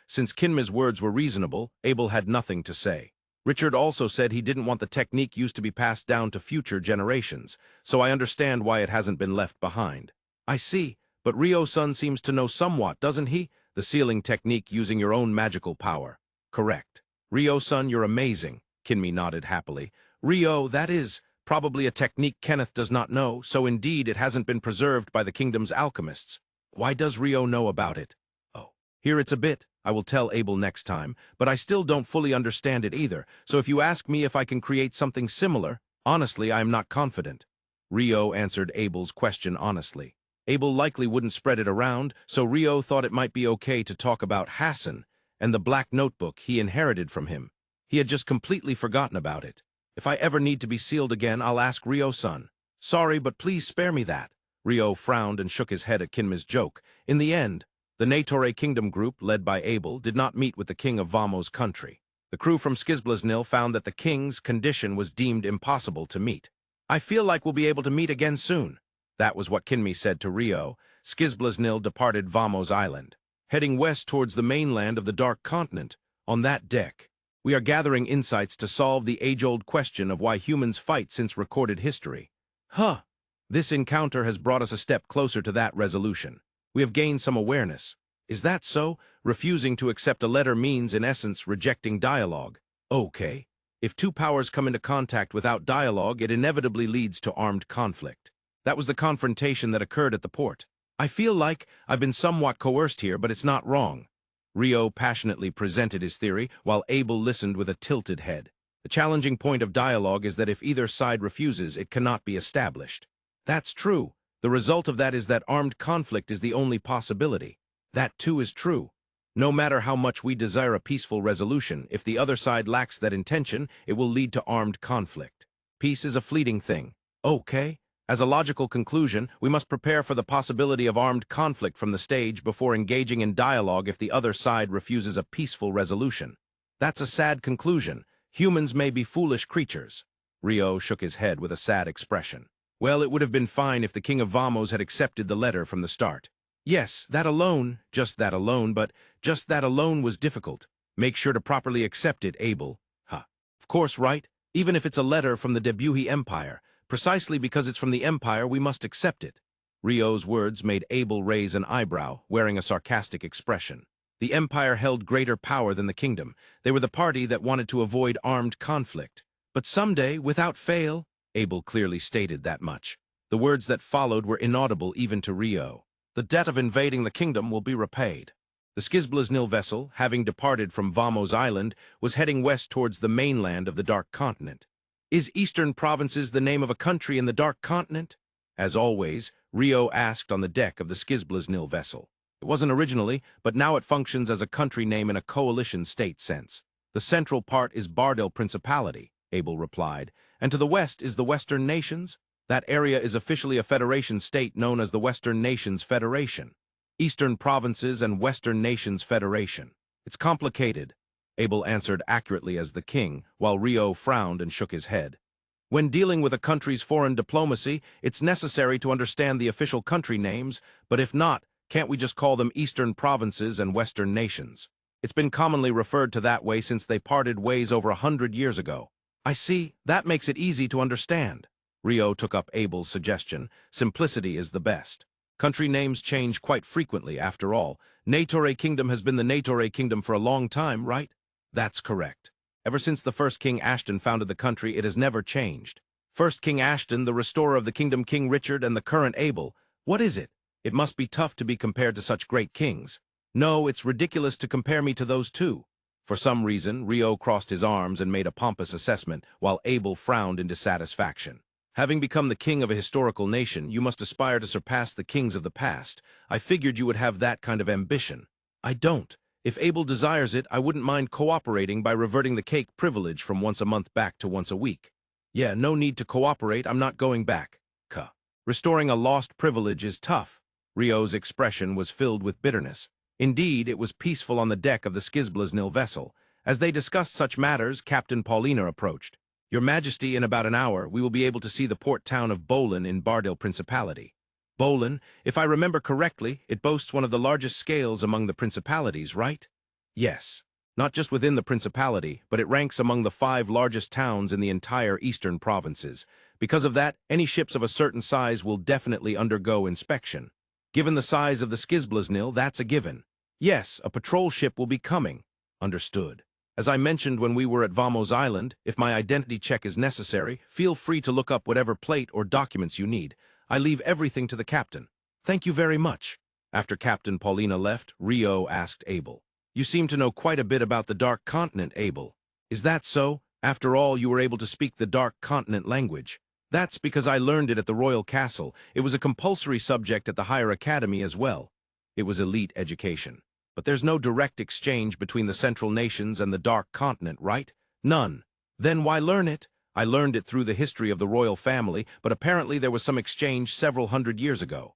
Since Kinma's words were reasonable, Abel had nothing to say. Richard also said he didn't want the technique used to be passed down to future generations, so I understand why it hasn't been left behind. I see, but Ryo-san seems to know somewhat, doesn't he? The sealing technique using your own magical power. Correct. Ryo-san, you're amazing, Kinmi nodded happily. Ryo, that is probably a technique Kenneth does not know, so indeed it hasn't been preserved by the kingdom's alchemists. Why does Ryo know about it? Oh, here it's a bit. I will tell Abel next time, but I still don't fully understand it either, so if you ask me if I can create something similar, honestly, I am not confident. Ryo answered Abel's question honestly. Abel likely wouldn't spread it around, so Ryo thought it might be okay to talk about Hassan and the black notebook he inherited from him. He had just completely forgotten about it. If I ever need to be sealed again, I'll ask Ryo-san. Sorry, but please spare me that. Ryo frowned and shook his head at Kinma's joke. In the end, the Negotiator Kingdom group, led by Abel, did not meet with the king of Vamo's country. The crew from Skizblaznil found that the king's condition was deemed impossible to meet. I feel like we'll be able to meet again soon. That was what Kinmi said to Ryo. Skizblaznil departed Vamo's island, heading west towards the mainland of the Dark Continent. On that deck, we are gathering insights to solve the age-old question of why humans fight since recorded history. This encounter has brought us a step closer to that resolution. We have gained some awareness. Is that so? Refusing to accept a letter means, in essence, rejecting dialogue. Okay. If two powers come into contact without dialogue, it inevitably leads to armed conflict. That was the confrontation that occurred at the port. I feel like I've been somewhat coerced here, but it's not wrong. Ryo passionately presented his theory, while Abel listened with a tilted head. The challenging point of dialogue is that if either side refuses, it cannot be established. That's true. The result of that is that armed conflict is the only possibility. That too is true. No matter how much we desire a peaceful resolution, if the other side lacks that intention, it will lead to armed conflict. Peace is a fleeting thing. Okay. As a logical conclusion, we must prepare for the possibility of armed conflict from the stage before engaging in dialogue if the other side refuses a peaceful resolution. That's a sad conclusion. Humans may be foolish creatures. Ryo shook his head with a sad expression. Well, it would have been fine if the King of Vamos had accepted the letter from the start. Yes, that alone, just that alone, but just that alone was difficult. Make sure to properly accept it, Abel. Of course, right? Even if it's a letter from the Debuhi Empire. Precisely because it's from the Empire, we must accept it. Ryo's words made Abel raise an eyebrow, wearing a sarcastic expression. The Empire held greater power than the kingdom. They were the party that wanted to avoid armed conflict. But someday, without fail, Abel clearly stated that much. The words that followed were inaudible even to Ryo. The debt of invading the kingdom will be repaid. The Skizblaznil vessel, having departed from Vamo's island, was heading west towards the mainland of the Dark Continent. Is Eastern Provinces the name of a country in the Dark Continent? As always, Ryo asked on the deck of the Skizblaznil vessel. It wasn't originally, but now it functions as a country name in a coalition state sense. The central part is Bardel Principality, Abel replied, and to the west is the Western Nations. That area is officially a federation state known as the Western Nations Federation. Eastern Provinces and Western Nations Federation. It's complicated, Abel answered accurately as the king, while Ryo frowned and shook his head. When dealing with a country's foreign diplomacy, it's necessary to understand the official country names, but if not, can't we just call them Eastern Provinces and Western Nations? It's been commonly referred to that way since they parted ways over 100 years ago. I see, that makes it easy to understand. Ryo took up Abel's suggestion. Simplicity is the best. Country names change quite frequently, after all. Negotiator Kingdom has been the Negotiator Kingdom for a long time, right? That's correct. Ever since the first King Ashton founded the country, it has never changed. First King Ashton, the restorer of the kingdom King Richard, and the current Abel. What is it? It must be tough to be compared to such great kings. No, it's ridiculous to compare me to those two. For some reason, Ryo crossed his arms and made a pompous assessment, while Abel frowned in dissatisfaction. Having become the king of a historical nation, you must aspire to surpass the kings of the past. I figured you would have that kind of ambition. I don't. If Abel desires it, I wouldn't mind cooperating by reverting the cake privilege from once a month back to once a week. Yeah, no need to cooperate, I'm not going back. Restoring a lost privilege is tough. Rio's expression was filled with bitterness. Indeed, it was peaceful on the deck of the Skizblaznil vessel. As they discussed such matters, Captain Paulina approached. "Your Majesty, in about an hour, we will be able to see the port town of Bolan in Bardil Principality. Bolan, if I remember correctly, it boasts one of the largest scales among the principalities, right?" "Yes. Not just within the principality, but it ranks among the 5 largest towns in the entire eastern provinces. Because of that, any ships of a certain size will definitely undergo inspection. Given the size of the Skizblaznil, that's a given. Yes, a patrol ship will be coming." "Understood. As I mentioned when we were at Vamos Island, if my identity check is necessary, feel free to look up whatever plate or documents you need. I leave everything to the captain." "Thank you very much." After Captain Paulina left, Rio asked Abel. "You seem to know quite a bit about the Dark Continent, Abel. Is that so? After all, you were able to speak the Dark Continent language." "That's because I learned it at the Royal Castle. It was a compulsory subject at the Higher Academy as well. It was elite education. But there's no direct exchange between the Central Nations and the Dark Continent, right?" "None." "Then why learn it?" "I learned it through the history of the royal family, but apparently there was some exchange several hundred years ago."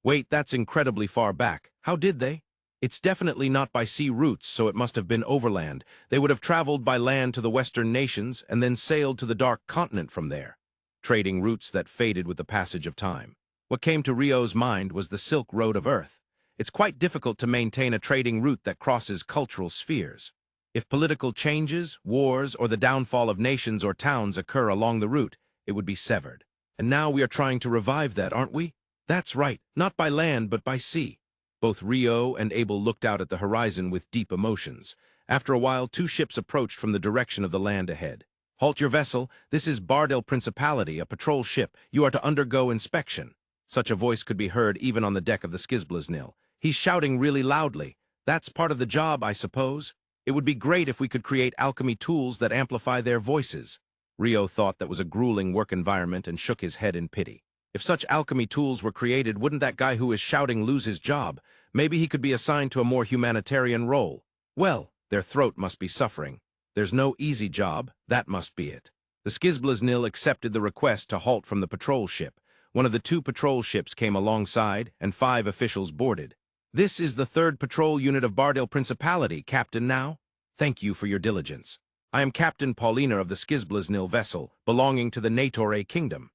Wait, that's incredibly far back. How did they?" "It's definitely not by sea routes, so it must have been overland. They would have traveled by land to the Western Nations and then sailed to the Dark Continent from there. Trading routes that faded with the passage of time. What came to Rio's mind was the Silk Road of Earth. It's quite difficult to maintain a trading route that crosses cultural spheres. If political changes, wars, or the downfall of nations or towns occur along the route, it would be severed. And now we are trying to revive that, aren't we?" "That's right, not by land but by sea." Both Rio and Abel looked out at the horizon with deep emotions. After a while, 2 ships approached from the direction of the land ahead. "Halt your vessel. This is Bardil Principality, a patrol ship. You are to undergo inspection." Such a voice could be heard even on the deck of the Skizblaznil. "He's shouting really loudly. That's part of the job, I suppose. It would be great if we could create alchemy tools that amplify their voices." Rio thought that was a grueling work environment and shook his head in pity. If such alchemy tools were created, wouldn't that guy who is shouting lose his job? Maybe he could be assigned to a more humanitarian role. Well, their throat must be suffering. There's no easy job, that must be it. The Skizblaznil accepted the request to halt from the patrol ship. One of the 2 patrol ships came alongside, and 5 officials boarded. "This is the 3rd patrol unit of Bardil Principality, Captain now. Thank you for your diligence. I am Captain Paulina of the Skizblaznil vessel, belonging to the Negotiator Kingdom."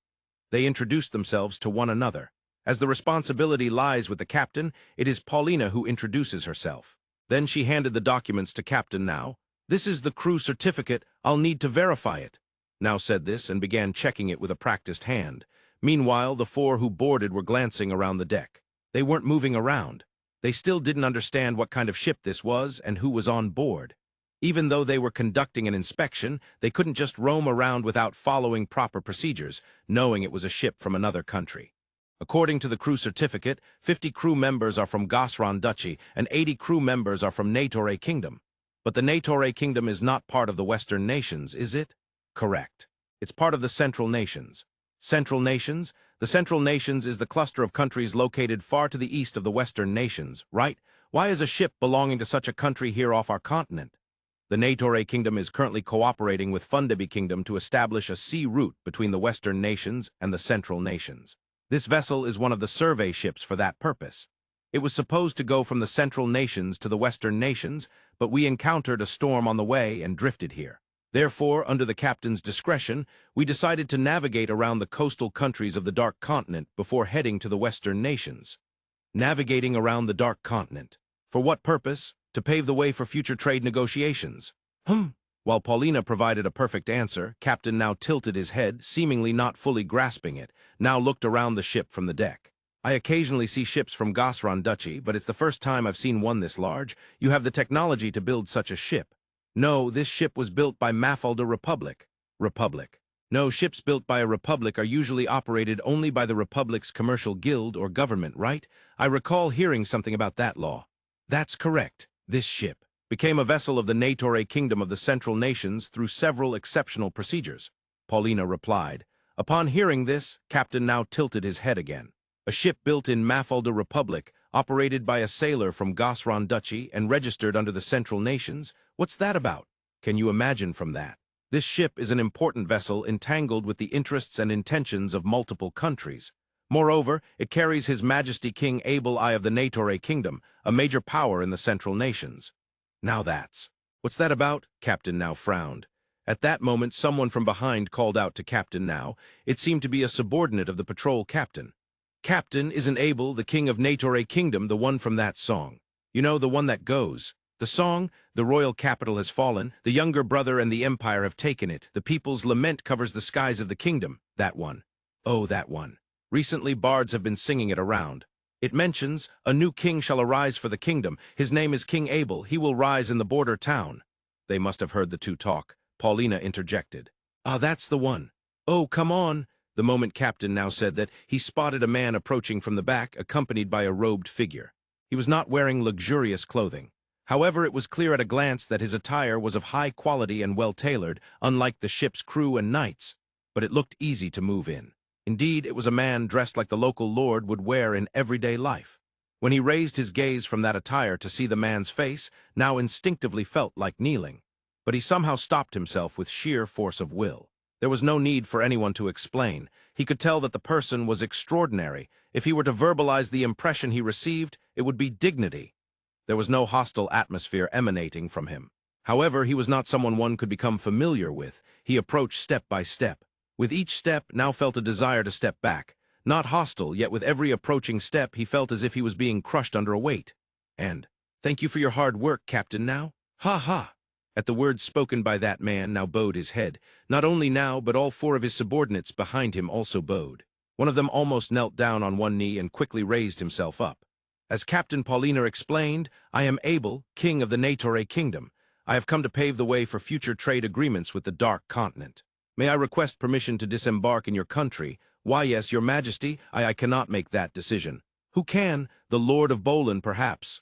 They introduced themselves to one another. As the responsibility lies with the captain, it is Paulina who introduces herself. Then she handed the documents to Captain Now. "This is the crew certificate. I'll need to verify it." Now said this and began checking it with a practiced hand. Meanwhile, the 4 who boarded were glancing around the deck. They weren't moving around. They still didn't understand what kind of ship this was and who was on board. Even though they were conducting an inspection, they couldn't just roam around without following proper procedures, knowing it was a ship from another country. According to the crew certificate, 50 crew members are from Gosran Duchy and 80 crew members are from Negotiator Kingdom. But the Negotiator Kingdom is not part of the Western Nations, is it? Correct. It's part of the Central Nations. Central Nations? The Central Nations is the cluster of countries located far to the east of the Western Nations, right? Why is a ship belonging to such a country here off our continent? The Negotiator Kingdom is currently cooperating with Fundabi Kingdom to establish a sea route between the Western Nations and the Central Nations. This vessel is one of the survey ships for that purpose. It was supposed to go from the Central Nations to the Western Nations, but we encountered a storm on the way and drifted here. Therefore, under the captain's discretion, we decided to navigate around the coastal countries of the Dark Continent before heading to the Western Nations. Navigating around the Dark Continent. For what purpose? To pave the way for future trade negotiations. While Paulina provided a perfect answer, Captain Now tilted his head, seemingly not fully grasping it, now looked around the ship from the deck. "I occasionally see ships from Gosran Duchy, but it's the first time I've seen one this large. You have the technology to build such a ship." "No, this ship was built by Mafalda Republic." "Republic." "No, ships built by a republic are usually operated only by the republic's commercial guild or government, right? I recall hearing something about that law." "That's correct. This ship became a vessel of the Negotiator Kingdom of the Central Nations through several exceptional procedures," Paulina replied. Upon hearing this, Captain Now tilted his head again. "A ship built in Mafalda Republic, operated by a sailor from Gosran Duchy and registered under the Central Nations? What's that about? Can you imagine from that? This ship is an important vessel entangled with the interests and intentions of multiple countries. Moreover, it carries His Majesty King Abel I of the Negotiator Kingdom, a major power in the Central Nations. Now that's... What's that about? Captain Now frowned. At that moment, someone from behind called out to Captain Now. It seemed to be a subordinate of the patrol captain. Captain, isn't Abel, the king of Negotiator Kingdom, the one from that song? You know, the one that goes. The song, the royal capital has fallen, the younger brother and the empire have taken it, the people's lament covers the skies of the kingdom. That one. Oh, that one. Recently, bards have been singing it around. It mentions, a new king shall arise for the kingdom. His name is King Abel. He will rise in the border town. They must have heard the two talk. Paulina interjected. Ah, that's the one. Oh, come on. The moment Captain Now said that, he spotted a man approaching from the back, accompanied by a robed figure. He was not wearing luxurious clothing. However, it was clear at a glance that his attire was of high quality and well-tailored, unlike the ship's crew and knights. But it looked easy to move in. Indeed, it was a man dressed like the local lord would wear in everyday life. When he raised his gaze from that attire to see the man's face, Now instinctively felt like kneeling. But he somehow stopped himself with sheer force of will. There was no need for anyone to explain. He could tell that the person was extraordinary. If he were to verbalize the impression he received, it would be dignity. There was no hostile atmosphere emanating from him. However, he was not someone one could become familiar with. He approached step by step. With each step, Now felt a desire to step back. Not hostile, yet with every approaching step, he felt as if he was being crushed under a weight. And, thank you for your hard work, Captain Now. Ha ha. At the words spoken by that man, Now bowed his head. Not only Now, but all four of his subordinates behind him also bowed. One of them almost knelt down on one knee and quickly raised himself up. As Captain Paulina explained, I am Abel, king of the Negotiator Kingdom. I have come to pave the way for future trade agreements with the Dark Continent. May I request permission to disembark in your country? Why, yes, your majesty, I cannot make that decision. Who can? The Lord of Borderlands, perhaps.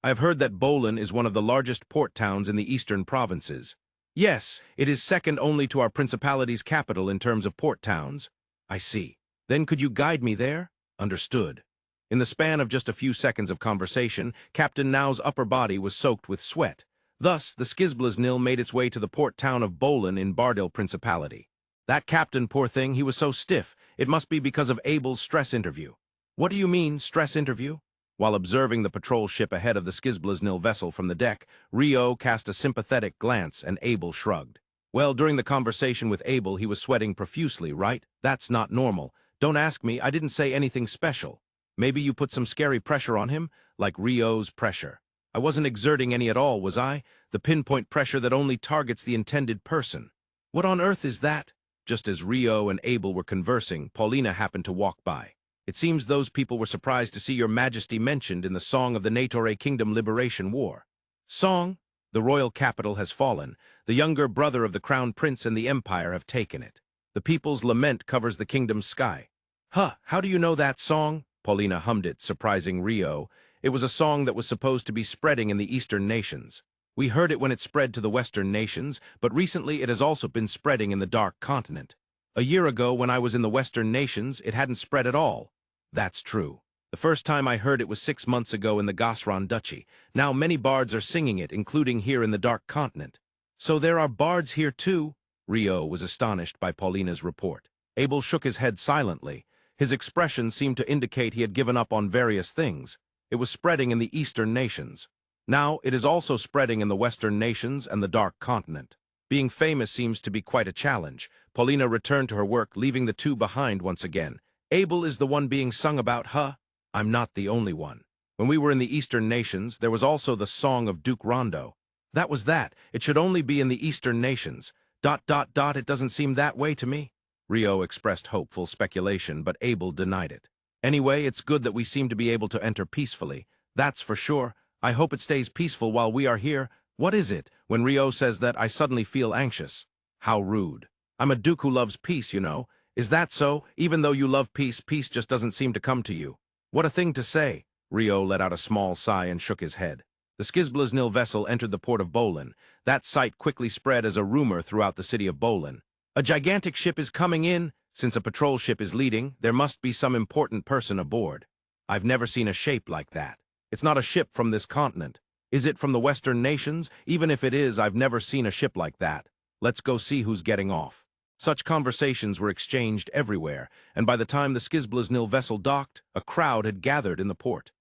I have heard that Borderlands is one of the largest port towns in the eastern provinces. Yes, it is second only to our principality's capital in terms of port towns. I see. Then could you guide me there? Understood. In the span of just a few seconds of conversation, Captain Now's upper body was soaked with sweat. Thus, the Skizblaznil made its way to the port town of Borderlands in Bardil Principality. That captain, poor thing, he was so stiff. It must be because of Abel's stress interview. What do you mean, stress interview? While observing the patrol ship ahead of the Skizblaznil vessel from the deck, Rio cast a sympathetic glance and Abel shrugged. Well, during the conversation with Abel, he was sweating profusely, right? That's not normal. Don't ask me, I didn't say anything special. Maybe you put some scary pressure on him, like Rio's pressure. I wasn't exerting any at all, was I? The pinpoint pressure that only targets the intended person. What on earth is that? Just as Rio and Abel were conversing, Paulina happened to walk by. It seems those people were surprised to see your majesty mentioned in the Song of the Negotiator Kingdom Liberation War. Song? The royal capital has fallen. The younger brother of the crown prince and the empire have taken it. The people's lament covers the kingdom's sky. Huh, how do you know that song? Paulina hummed it, surprising Rio. It was a song that was supposed to be spreading in the eastern nations. We heard it when it spread to the western nations, but recently it has also been spreading in the Dark Continent. A year ago, when I was in the western nations, it hadn't spread at all. That's true. The first time I heard it was 6 months ago in the Gosran Duchy. Now many bards are singing it, including here in the Dark Continent. So there are bards here too? Rio was astonished by Paulina's report. Abel shook his head silently. His expression seemed to indicate he had given up on various things. It was spreading in the eastern nations. Now it is also spreading in the western nations and the Dark Continent. Being famous seems to be quite a challenge. Paulina returned to her work, leaving the two behind once again. Abel is the one being sung about, huh? I'm not the only one. When we were in the eastern nations, there was also the Song of Duke Rondo. That was that. It should only be in the eastern nations. ... It doesn't seem that way to me. Rio expressed hopeful speculation, but Abel denied it. Anyway, it's good that we seem to be able to enter peacefully. That's for sure. I hope it stays peaceful while we are here. What is it? When Rio says that, I suddenly feel anxious. How rude. I'm a duke who loves peace, you know. Is that so? Even though you love peace, peace just doesn't seem to come to you. What a thing to say. Rio let out a small sigh and shook his head. The Skizblaznil vessel entered the port of Borderlands. That sight quickly spread as a rumor throughout the city of Borderlands. A gigantic ship is coming in. Since a patrol ship is leading, there must be some important person aboard. I've never seen a shape like that. It's not a ship from this continent. Is it from the western nations? Even if it is, I've never seen a ship like that. Let's go see who's getting off. Such conversations were exchanged everywhere, and by the time the Skizblaznil vessel docked, a crowd had gathered in the port.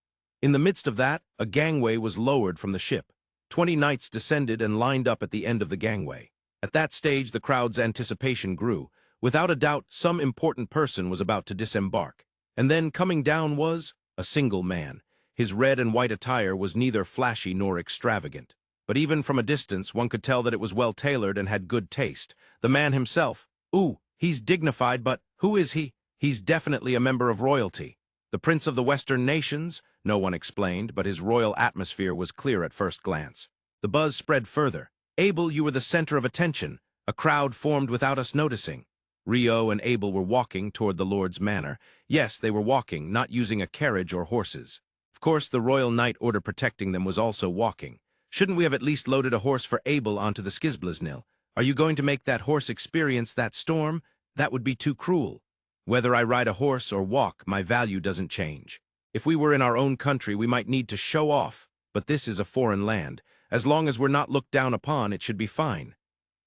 In the midst of that, a gangway was lowered from the ship. 20 knights descended and lined up at the end of the gangway. At that stage, the crowd's anticipation grew. Without a doubt, some important person was about to disembark. And then coming down was a single man. His red and white attire was neither flashy nor extravagant. But even from a distance, one could tell that it was well-tailored and had good taste. The man himself, ooh, he's dignified, but who is he? He's definitely a member of royalty. The prince of the Western nations? No one explained, but his royal atmosphere was clear at first glance. The buzz spread further. Abel, you were the center of attention. A crowd formed without us noticing. Rio and Abel were walking toward the Lord's manor. Yes, they were walking, not using a carriage or horses. Of course, the Royal Knight Order protecting them was also walking. Shouldn't we have at least loaded a horse for Abel onto the Skizblaznil? Are you going to make that horse experience that storm? That would be too cruel. Whether I ride a horse or walk, my value doesn't change. If we were in our own country, we might need to show off, but this is a foreign land. As long as we're not looked down upon, it should be fine.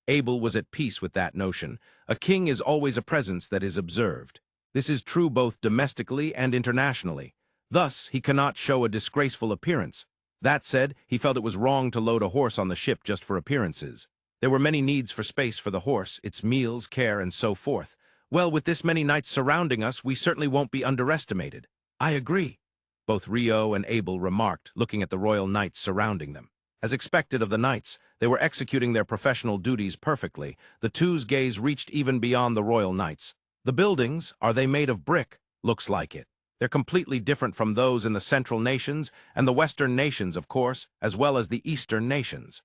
Abel was at peace with that notion. A king is always a presence that is observed. This is true both domestically and internationally. Thus, he cannot show a disgraceful appearance. That said, he felt it was wrong to load a horse on the ship just for appearances. There were many needs for space for the horse, its meals, care, and so forth. Well, with this many knights surrounding us, we certainly won't be underestimated. I agree, both Rio and Abel remarked, looking at the royal knights surrounding them. As expected of the knights, they were executing their professional duties perfectly. The two's gaze reached even beyond the royal knights. The buildings, are they made of brick? Looks like it. They're completely different from those in the central nations and the western nations, of course, as well as the eastern nations.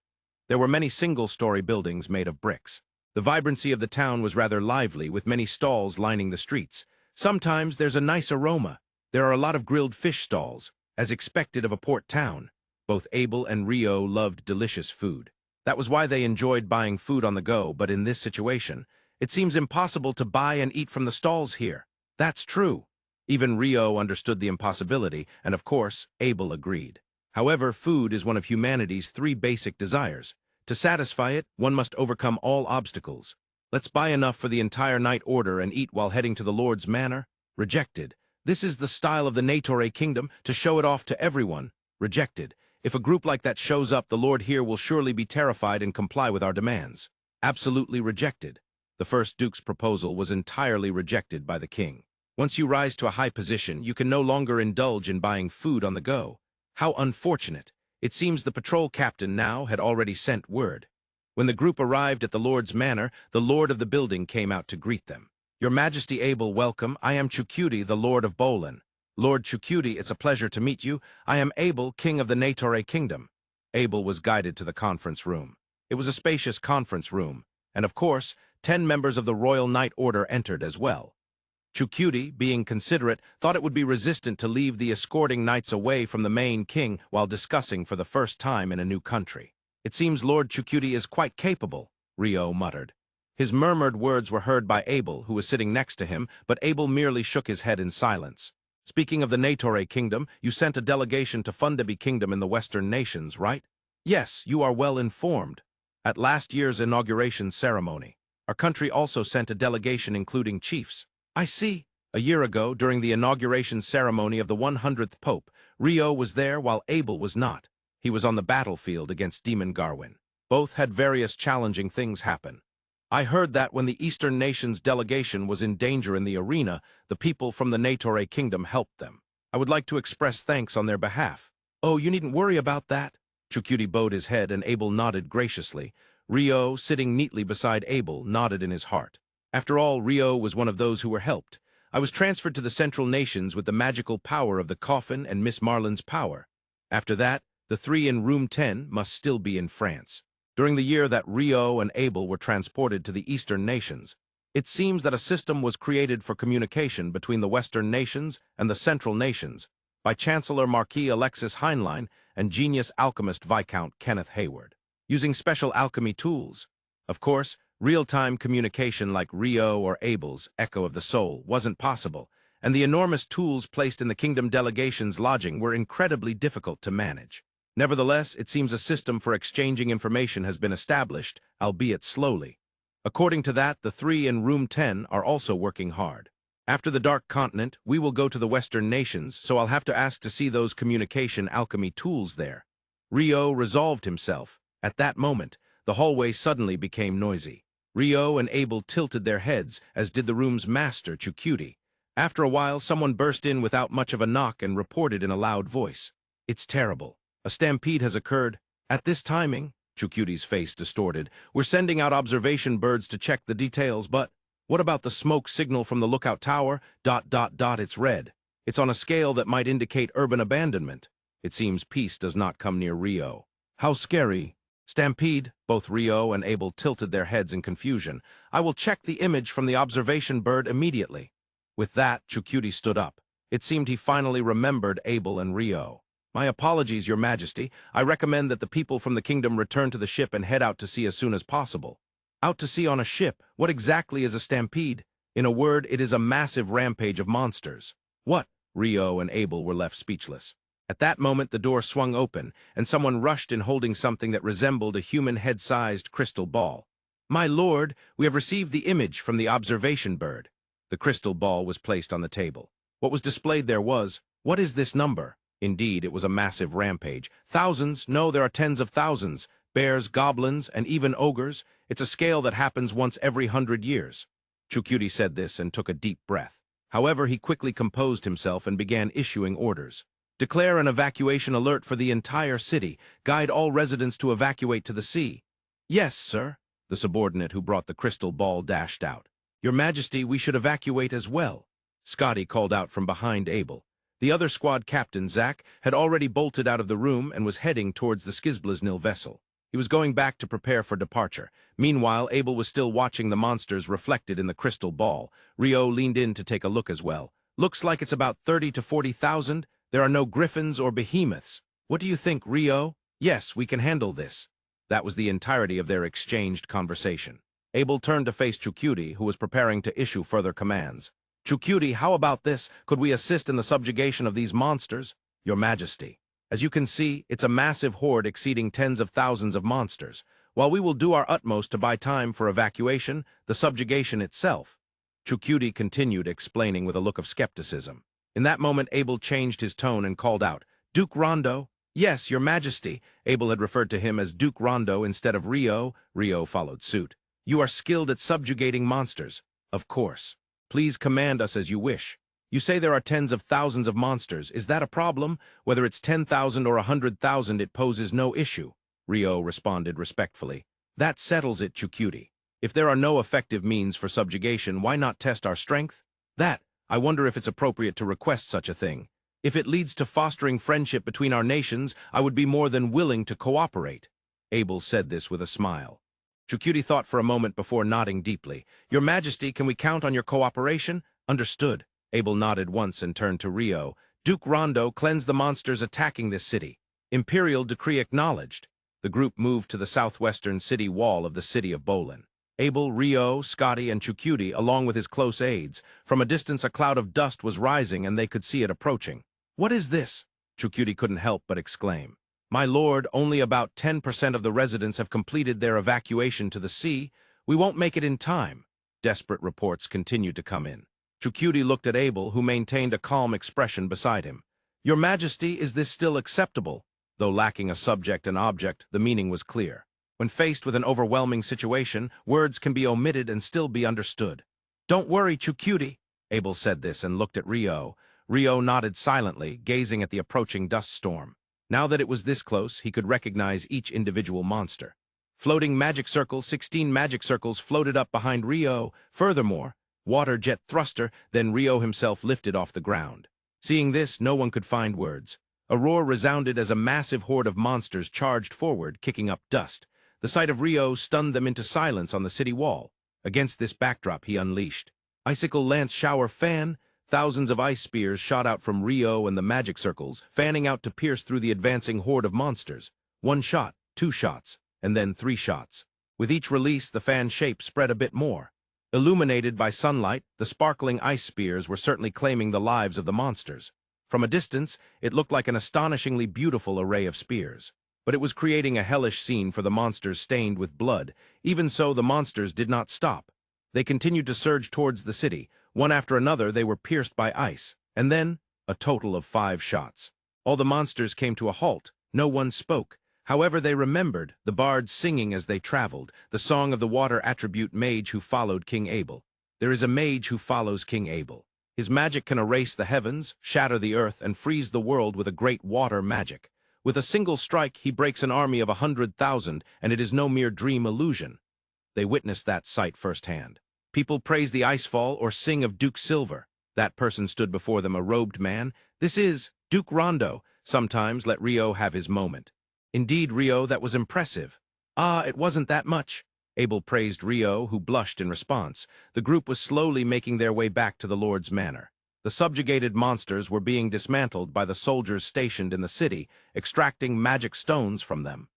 There were many single-story buildings made of bricks. The vibrancy of the town was rather lively, with many stalls lining the streets. Sometimes there's a nice aroma. There are a lot of grilled fish stalls, as expected of a port town. Both Abel and Rio loved delicious food. That was why they enjoyed buying food on the go, but in this situation, it seems impossible to buy and eat from the stalls here. That's true. Even Rio understood the impossibility, and of course, Abel agreed. However, food is one of humanity's 3 basic desires. To satisfy it, one must overcome all obstacles. Let's buy enough for the entire night order and eat while heading to the Lord's manor? Rejected. This is the style of the Negotiator kingdom, to show it off to everyone. Rejected. If a group like that shows up, the Lord here will surely be terrified and comply with our demands. Absolutely rejected. The first Duke's proposal was entirely rejected by the king. Once you rise to a high position, you can no longer indulge in buying food on the go. How unfortunate. It seems the patrol captain now had already sent word. When the group arrived at the Lord's manor, the Lord of the building came out to greet them. Your Majesty Abel, welcome. I am Chukuti, the Lord of Bolan. Lord Chukuti, it's a pleasure to meet you. I am Abel, king of the Negotiator kingdom. Abel was guided to the conference room. It was a spacious conference room, and of course, 10 members of the Royal Knight Order entered as well. Chukuti, being considerate, thought it would be resistant to leave the escorting knights away from the main king while discussing for the first time in a new country. It seems Lord Chukuti is quite capable, Rio muttered. His murmured words were heard by Abel, who was sitting next to him, but Abel merely shook his head in silence. Speaking of the Negotiator kingdom, you sent a delegation to Fundabi kingdom in the western nations, right? Yes, you are well informed. At last year's inauguration ceremony, our country also sent a delegation including chiefs. I see. A year ago, during the inauguration ceremony of the 100th Pope, Rio was there while Abel was not. He was on the battlefield against Demon Garwin. Both had various challenging things happen. I heard that when the Eastern Nations delegation was in danger in the arena, the people from the Negotiator kingdom helped them. I would like to express thanks on their behalf. Oh, you needn't worry about that. Chukuti bowed his head and Abel nodded graciously. Rio, sitting neatly beside Abel, nodded in his heart. After all, Rio was one of those who were helped. I was transferred to the Central Nations with the magical power of the coffin and Miss Marlin's power. After that, the 3 in room 10 must still be in France. During the year that Rio and Abel were transported to the Eastern Nations, it seems that a system was created for communication between the Western Nations and the Central Nations by Chancellor Marquis Alexis Heinlein and genius alchemist Viscount Kenneth Hayward, using special alchemy tools. Of course, real-time communication like Rio or Abel's Echo of the Soul wasn't possible, and the enormous tools placed in the kingdom delegation's lodging were incredibly difficult to manage. Nevertheless, it seems a system for exchanging information has been established, albeit slowly. According to that, the three in Room 10 are also working hard. After the Dark Continent, we will go to the Western nations, so I'll have to ask to see those communication alchemy tools there. Rio resolved himself. At that moment, the hallway suddenly became noisy. Rio and Abel tilted their heads, as did the room's master, Chukwudi. After a while, someone burst in without much of a knock and reported in a loud voice. "It's terrible. A stampede has occurred. At this timing," Chukwudi's face distorted, "we're sending out observation birds to check the details, but what about the smoke signal from the lookout tower? ... It's red. It's on a scale that might indicate urban abandonment. It seems peace does not come near Rio. How scary." "Stampede," both Rio and Abel tilted their heads in confusion. "I will check the image from the observation bird immediately." With that, Chukwudi stood up. It seemed he finally remembered Abel and Rio. "My apologies, Your Majesty. I recommend that the people from the kingdom return to the ship and head out to sea as soon as possible." "Out to sea on a ship? What exactly is a stampede?" "In a word, it is a massive rampage of monsters." "What?" Rio and Abel were left speechless. At that moment, the door swung open, and someone rushed in holding something that resembled a human head-sized crystal ball. "My lord, we have received the image from the observation bird." The crystal ball was placed on the table. What was displayed there was, "What is this number?" Indeed, it was a massive rampage. Thousands, no, there are tens of thousands. Bears, goblins, and even ogres. It's a scale that happens once every 100 years. Chukwudi said this and took a deep breath. However, he quickly composed himself and began issuing orders. "Declare an evacuation alert for the entire city. Guide all residents to evacuate to the sea." "Yes, sir," the subordinate who brought the crystal ball dashed out. "Your Majesty, we should evacuate as well," Scotty called out from behind Abel. The other squad captain, Zack, had already bolted out of the room and was heading towards the Skizblaznil vessel. He was going back to prepare for departure. Meanwhile, Abel was still watching the monsters reflected in the crystal ball. Rio leaned in to take a look as well. "Looks like it's about 30 to 40,000. There are no griffins or behemoths. What do you think, Rio?" "Yes, we can handle this." That was the entirety of their exchanged conversation. Abel turned to face Chukwudi, who was preparing to issue further commands. "Chukwudi, how about this? Could we assist in the subjugation of these monsters?" "Your Majesty. As you can see, it's a massive horde exceeding tens of thousands of monsters. While we will do our utmost to buy time for evacuation, the subjugation itself..." Chukwudi continued explaining with a look of skepticism. In that moment, Abel changed his tone and called out, "Duke Rondo?" "Yes, Your Majesty." Abel had referred to him as Duke Rondo instead of Rio. Rio followed suit. "You are skilled at subjugating monsters." "Of course. Please command us as you wish." "You say there are tens of thousands of monsters. Is that a problem? Whether it's 10,000 or 100,000, it poses no issue," Rio responded respectfully. "That settles it, Chukwudi. If there are no effective means for subjugation, why not test our strength?" I wonder if it's appropriate to request such a thing. If it leads to fostering friendship between our nations, I would be more than willing to cooperate." Abel said this with a smile. Chukwudi thought for a moment before nodding deeply. "Your Majesty, can we count on your cooperation?" "Understood." Abel nodded once and turned to Rio. "Duke Rondo, cleanse the monsters attacking this city." "Imperial decree acknowledged." The group moved to the southwestern city wall of the city of Bolin. Abel, Rio, Scotty, and Chukwudi, along with his close aides. From a distance, a cloud of dust was rising, and they could see it approaching. "What is this?" Chukwudi couldn't help but exclaim. "My lord, only about 10% of the residents have completed their evacuation to the sea. We won't make it in time." Desperate reports continued to come in. Chukwudi looked at Abel, who maintained a calm expression beside him. "Your Majesty, is this still acceptable?" Though lacking a subject and object, the meaning was clear. When faced with an overwhelming situation, words can be omitted and still be understood. "Don't worry, Chukwudi." Abel said this and looked at Rio. Rio nodded silently, gazing at the approaching dust storm. Now that it was this close, he could recognize each individual monster. Floating magic circles, 16 magic circles floated up behind Rio. Furthermore, water jet thruster, then Rio himself lifted off the ground. Seeing this, no one could find words. A roar resounded as a massive horde of monsters charged forward, kicking up dust. The sight of Rio stunned them into silence on the city wall. Against this backdrop, he unleashed. Icicle lance shower fan. Thousands of ice spears shot out from Rio and the magic circles, fanning out to pierce through the advancing horde of monsters. 1 shot, 2 shots, and then 3 shots. With each release, the fan shape spread a bit more. Illuminated by sunlight, the sparkling ice spears were certainly claiming the lives of the monsters. From a distance, it looked like an astonishingly beautiful array of spears. but it was creating a hellish scene for the monsters stained with blood. Even so, the monsters did not stop. They continued to surge towards the city. One after another, they were pierced by ice. And then, a total of 5 shots. All the monsters came to a halt. No one spoke. However, they remembered, the bards singing as they traveled, the song of the water attribute mage who followed King Abel. There is a mage who follows King Abel. His magic can erase the heavens, shatter the earth, and freeze the world with a great water magic. With a single strike, he breaks an army of 100,000, and it is no mere dream illusion. They witnessed that sight firsthand. People praise the icefall or sing of Duke Silver. That person stood before them, a robed man. This is Duke Rondo. Sometimes let Rio have his moment. Indeed, Rio, that was impressive. Ah, it wasn't that much. Abel praised Rio, who blushed in response. The group was slowly making their way back to the Lord's manor. The subjugated monsters were being dismantled by the soldiers stationed in the city, extracting magic stones from them.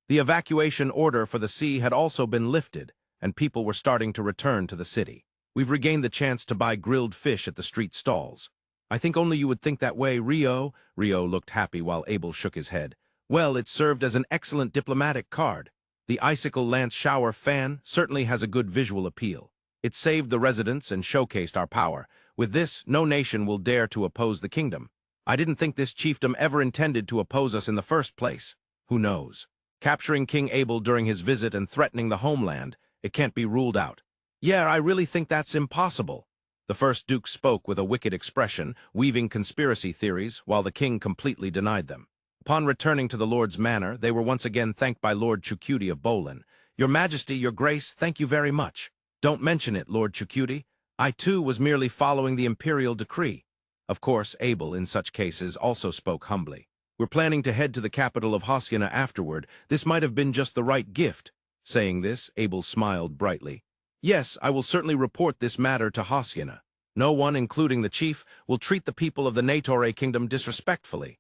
The evacuation order for the sea had also been lifted, and people were starting to return to the city. We've regained the chance to buy grilled fish at the street stalls. I think only you would think that way, Rio. Rio looked happy while Abel shook his head. Well, it served as an excellent diplomatic card. The icicle lance shower fan certainly has a good visual appeal. It saved the residents and showcased our power. With this, no nation will dare to oppose the kingdom. I didn't think this chiefdom ever intended to oppose us in the first place. Who knows? Capturing King Abel during his visit and threatening the homeland, it can't be ruled out. Yeah, I really think that's impossible. The first duke spoke with a wicked expression, weaving conspiracy theories, while the king completely denied them. Upon returning to the Lord's manor, they were once again thanked by Lord Chucuti of Bolin. Your Majesty, your Grace, thank you very much. Don't mention it, Lord Chucuti. I too was merely following the imperial decree. Of course, Abel, in such cases, also spoke humbly. We're planning to head to the capital of Hasyana afterward. This might have been just the right gift. Saying this, Abel smiled brightly. Yes, I will certainly report this matter to Hasyana. No one, including the chief, will treat the people of the Negotiator kingdom disrespectfully.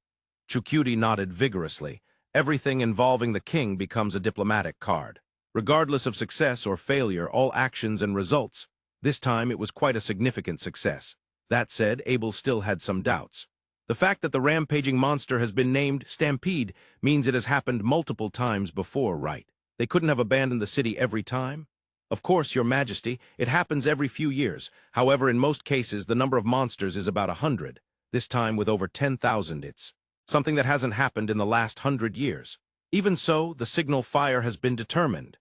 Chucuti nodded vigorously. Everything involving the king becomes a diplomatic card. Regardless of success or failure, all actions and results. This time it was quite a significant success. That said, Abel still had some doubts. The fact that the rampaging monster has been named Stampede means it has happened multiple times before, right? They couldn't have abandoned the city every time? Of course, Your Majesty, it happens every few years. However, in most cases, the number of monsters is about 100. This time, with over 10,000, it's something that hasn't happened in the last 100 years. Even so, the signal fire has been determined.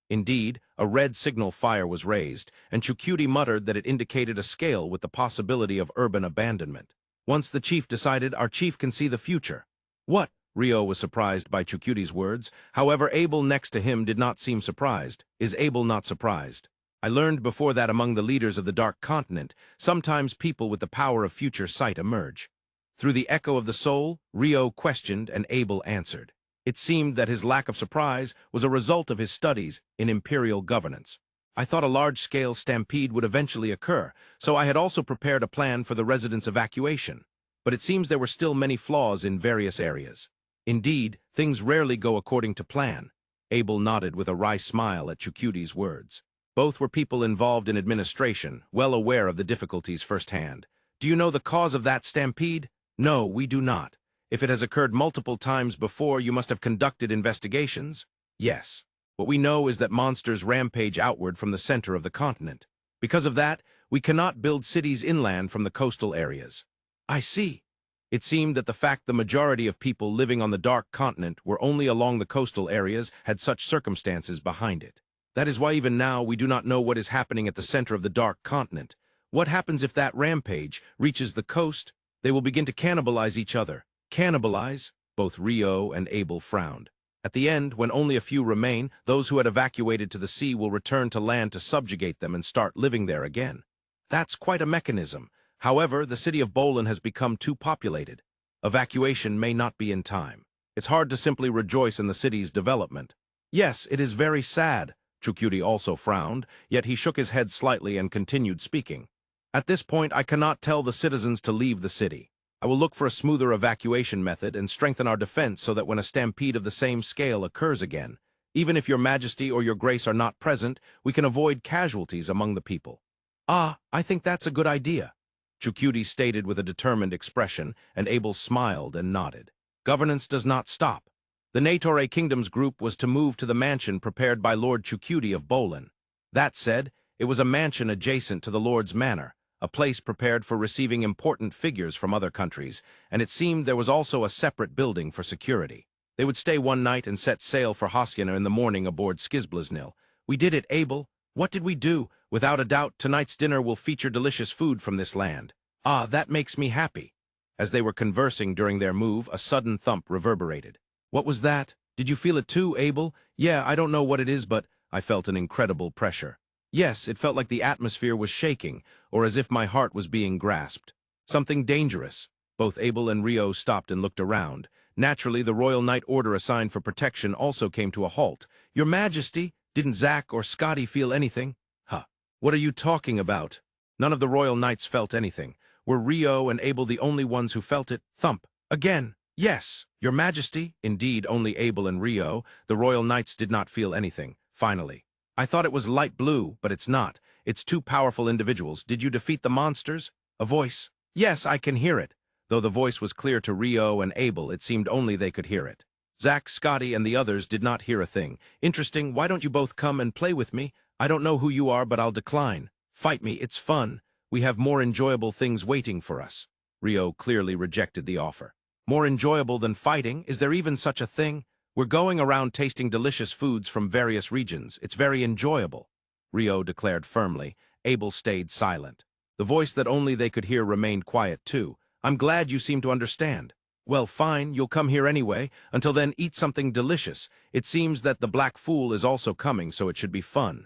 Indeed, a red signal fire was raised, and Chucuti muttered that it indicated a scale with the possibility of urban abandonment. Once the chief decided, our chief can see the future. What? Rio was surprised by Chucuti's words. However, Abel next to him did not seem surprised. Is Abel not surprised? I learned before that among the leaders of the Dark Continent, sometimes people with the power of future sight emerge. Through the echo of the soul, Rio questioned and Abel answered. It seemed that his lack of surprise was a result of his studies in imperial governance. I thought a large-scale stampede would eventually occur, so I had also prepared a plan for the residents' evacuation. But it seems there were still many flaws in various areas. Indeed, things rarely go according to plan. Abel nodded with a wry smile at Chucuti's words. Both were people involved in administration, well aware of the difficulties firsthand. Do you know the cause of that stampede? No, we do not. If it has occurred multiple times before, you must have conducted investigations? Yes. What we know is that monsters rampage outward from the center of the continent. Because of that, we cannot build cities inland from the coastal areas. I see. It seemed that the fact the majority of people living on the Dark Continent were only along the coastal areas had such circumstances behind it. That is why even now we do not know what is happening at the center of the Dark Continent. What happens if that rampage reaches the coast? They will begin to cannibalize each other. Cannibalize? Both Rio and Abel frowned. At the end, when only a few remain, those who had evacuated to the sea will return to land to subjugate them and start living there again. That's quite a mechanism. However, the city of Bolin has become too populated. Evacuation may not be in time. It's hard to simply rejoice in the city's development. Yes, it is very sad. Chucuti also frowned, yet he shook his head slightly and continued speaking. At this point, I cannot tell the citizens to leave the city. I will look for a smoother evacuation method and strengthen our defense so that when a stampede of the same scale occurs again, even if Your Majesty or Your Grace are not present, we can avoid casualties among the people. Ah, I think that's a good idea. Chucuti stated with a determined expression, and Abel smiled and nodded. Governance does not stop. The Natore Kingdom's group was to move to the mansion prepared by Lord Chukudi of Bolin. That said, it was a mansion adjacent to the Lord's Manor, a place prepared for receiving important figures from other countries, and it seemed there was also a separate building for security. They would stay one night and set sail for Hoskina in the morning aboard Skizblaznil. We did it, Abel. What did we do? Without a doubt, tonight's dinner will feature delicious food from this land. Ah, that makes me happy. As they were conversing during their move, a sudden thump reverberated. What was that? Did you feel it too, Abel? Yeah, I don't know what it is, but I felt an incredible pressure. Yes, it felt like the atmosphere was shaking, or as if my heart was being grasped. Something dangerous. Both Abel and Rio stopped and looked around. Naturally, the Royal Knight order assigned for protection also came to a halt. Your Majesty, didn't Zack or Scotty feel anything? Huh. What are you talking about? None of the Royal Knights felt anything. Were Rio and Abel the only ones who felt it? Thump. Again. Yes, Your Majesty. Indeed, only Abel and Rio. The Royal Knights did not feel anything. Finally. I thought it was light blue, but it's not. It's two powerful individuals. Did you defeat the monsters? A voice. Yes, I can hear it. Though the voice was clear to Rio and Abel, it seemed only they could hear it. Zack, Scotty, and the others did not hear a thing. Interesting, why don't you both come and play with me? I don't know who you are, but I'll decline. Fight me, it's fun. We have more enjoyable things waiting for us. Rio clearly rejected the offer. More enjoyable than fighting? Is there even such a thing? We're going around tasting delicious foods from various regions. It's very enjoyable. Rio declared firmly. Abel stayed silent. The voice that only they could hear remained quiet too. I'm glad you seem to understand. Well, fine, you'll come here anyway. Until then, eat something delicious. It seems that the Black Fool is also coming, so it should be fun.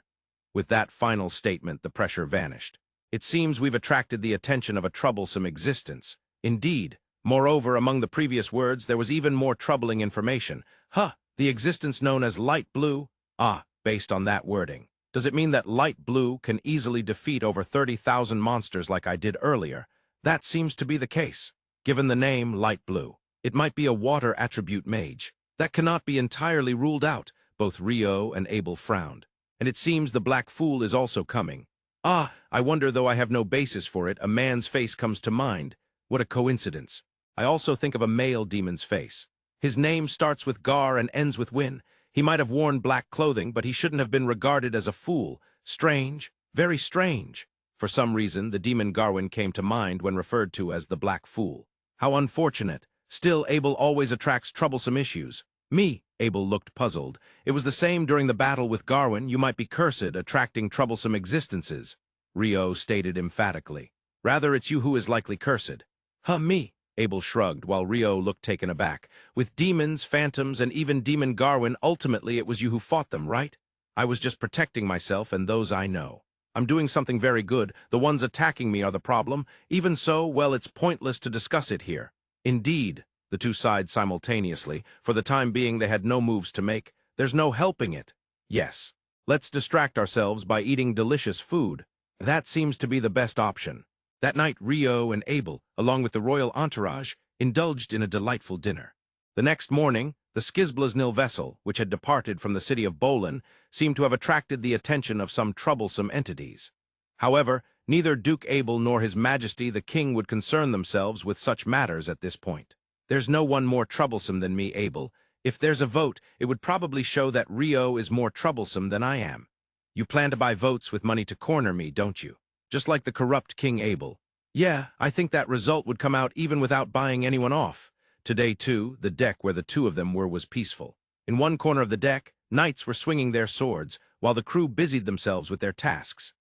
With that final statement, the pressure vanished. It seems we've attracted the attention of a troublesome existence. Indeed. Moreover, among the previous words, there was even more troubling information. The existence known as light blue? Based on that wording. Does it mean that light blue can easily defeat over 30,000 monsters like I did earlier? That seems to be the case. Given the name light blue, it might be a water attribute mage. That cannot be entirely ruled out. Both Rio and Abel frowned. And it seems the Black Fool is also coming. I wonder, though I have no basis for it, a man's face comes to mind. What a coincidence. I also think of a male demon's face. His name starts with Gar and ends with Win. He might have worn black clothing, but he shouldn't have been regarded as a fool. Strange, very strange. For some reason, the demon Garwin came to mind when referred to as the Black Fool. How unfortunate. Still, Abel always attracts troublesome issues. Me, Abel looked puzzled. It was the same during the battle with Garwin. You might be cursed, attracting troublesome existences. Rio stated emphatically. Rather, it's you who is likely cursed. Me. Abel shrugged, while Rio looked taken aback. With demons, phantoms, and even Demon Garwin, ultimately it was you who fought them, right? I was just protecting myself and those I know. I'm doing something very good. The ones attacking me are the problem. Even so, well, it's pointless to discuss it here. Indeed, the two sighed simultaneously. For the time being, they had no moves to make. There's no helping it. Yes. Let's distract ourselves by eating delicious food. That seems to be the best option. That night, Rio and Abel, along with the royal entourage, indulged in a delightful dinner. The next morning, the Skizblaznil vessel, which had departed from the city of Bolin, seemed to have attracted the attention of some troublesome entities. However, neither Duke Abel nor His Majesty the King would concern themselves with such matters at this point. There's no one more troublesome than me, Abel. If there's a vote, it would probably show that Rio is more troublesome than I am. You plan to buy votes with money to corner me, don't you? Just like the corrupt King Abel. Yeah, I think that result would come out even without buying anyone off. Today, too, the deck where the two of them were was peaceful. In one corner of the deck, knights were swinging their swords, while the crew busied themselves with their tasks.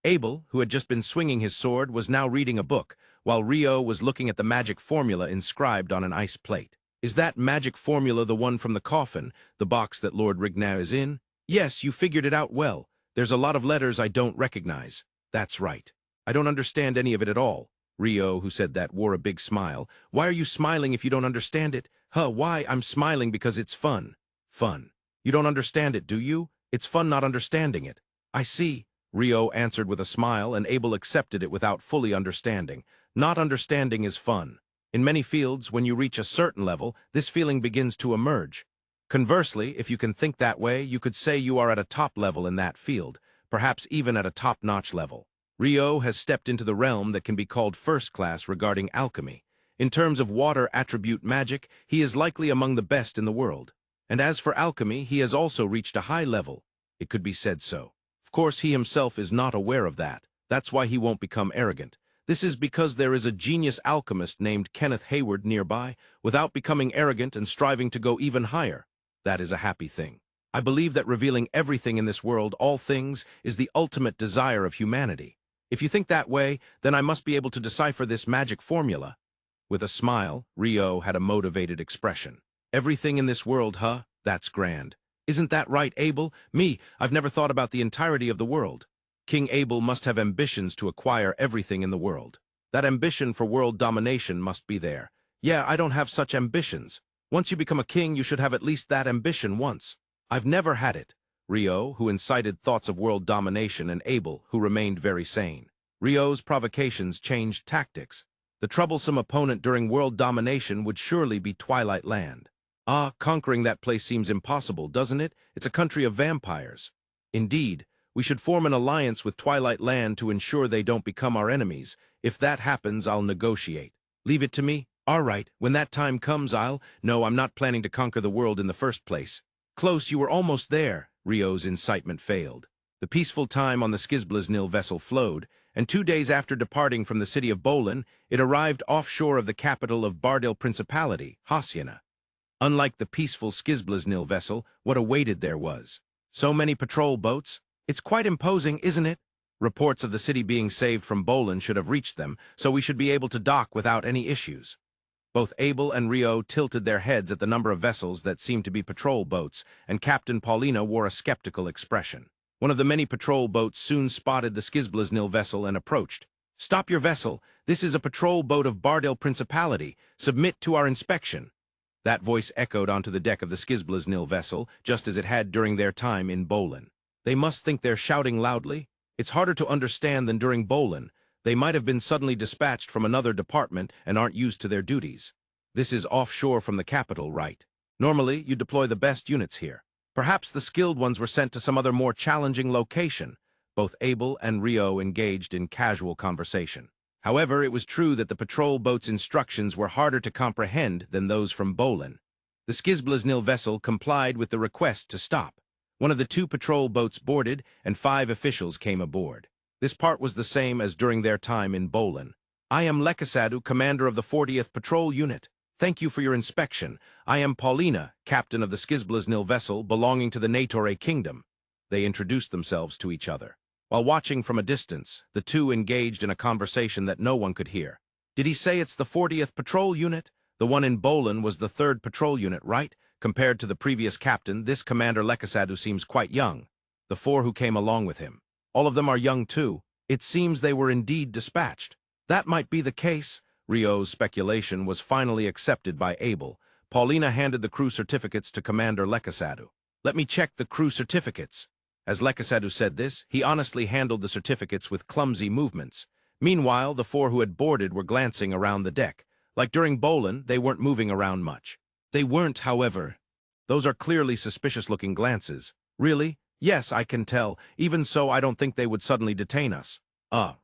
Abel, who had just been swinging his sword, was now reading a book, while Rio was looking at the magic formula inscribed on an ice plate. Is that magic formula the one from the coffin, the box that Lord Rignaw is in? Yes, you figured it out well. There's a lot of letters I don't recognize. That's right. I don't understand any of it at all. Rio, who said that, wore a big smile. Why are you smiling if you don't understand it? Why? I'm smiling because it's fun. Fun. You don't understand it, do you? It's fun not understanding it. I see. Rio answered with a smile, and Abel accepted it without fully understanding. Not understanding is fun. In many fields, when you reach a certain level, this feeling begins to emerge. Conversely, if you can think that way, you could say you are at a top level in that field, perhaps even at a top-notch level. Rio has stepped into the realm that can be called first class regarding alchemy. In terms of water attribute magic, he is likely among the best in the world. And as for alchemy, he has also reached a high level. It could be said so. Of course, he himself is not aware of that. That's why he won't become arrogant. This is because there is a genius alchemist named Kenneth Hayward nearby, without becoming arrogant and striving to go even higher. That is a happy thing. I believe that revealing everything in this world, all things, is the ultimate desire of humanity. If you think that way, then I must be able to decipher this magic formula. With a smile, Rio had a motivated expression. Everything in this world, huh? That's grand. Isn't that right, Abel? I've never thought about the entirety of the world. King Abel must have ambitions to acquire everything in the world. That ambition for world domination must be there. Yeah, I don't have such ambitions. Once you become a king, you should have at least that ambition once. I've never had it. Rio, who incited thoughts of world domination, and Abel, who remained very sane. Rio's provocations changed tactics. The troublesome opponent during world domination would surely be Twilight Land. Conquering that place seems impossible, doesn't it? It's a country of vampires. Indeed, we should form an alliance with Twilight Land to ensure they don't become our enemies. If that happens, I'll negotiate. Leave it to me? All right, when that time comes, No, I'm not planning to conquer the world in the first place. Close, you were almost there. Rio's incitement failed. The peaceful time on the Skizblaznil vessel flowed, and 2 days after departing from the city of Bolan, it arrived offshore of the capital of Bardil Principality, Haciana. Unlike the peaceful Skizblaznil vessel, what awaited there was. So many patrol boats. It's quite imposing, isn't it? Reports of the city being saved from Bolan should have reached them, so we should be able to dock without any issues. Both Abel and Rio tilted their heads at the number of vessels that seemed to be patrol boats, and Captain Paulina wore a skeptical expression. One of the many patrol boats soon spotted the Skizblaznil vessel and approached. "Stop your vessel. This is a patrol boat of Bardil Principality. Submit to our inspection." That voice echoed onto the deck of the Skizblaznil vessel, just as it had during their time in Bolan. They must think they're shouting loudly. It's harder to understand than during Bolan. They might have been suddenly dispatched from another department and aren't used to their duties. This is offshore from the capital, right? Normally, you deploy the best units here. Perhaps the skilled ones were sent to some other more challenging location. Both Abel and Rio engaged in casual conversation. However, it was true that the patrol boat's instructions were harder to comprehend than those from Bolan. The Skizblaznil vessel complied with the request to stop. One of the 2 patrol boats boarded, and 5 officials came aboard. This part was the same as during their time in Bolan. "I am Lekasadu, commander of the 40th Patrol Unit. Thank you for your inspection. I am Paulina, captain of the Skizblaznil vessel belonging to the Negotiator Kingdom." They introduced themselves to each other. While watching from a distance, the 2 engaged in a conversation that no one could hear. "Did he say it's the 40th Patrol Unit? The one in Bolan was the 3rd Patrol Unit, right? Compared to the previous captain, this Commander Lekasadu seems quite young. The 4 who came along with him. All of them are young too. It seems they were indeed dispatched." "That might be the case." Rio's speculation was finally accepted by Abel. Paulina handed the crew certificates to Commander Lekasadu. "Let me check the crew certificates." As Lekasadu said this, he honestly handled the certificates with clumsy movements. Meanwhile, the 4 who had boarded were glancing around the deck. Like during Bolan, they weren't moving around much. They weren't, however. "Those are clearly suspicious-looking glances." "Really? Yes, I can tell. Even so, I don't think they would suddenly detain us."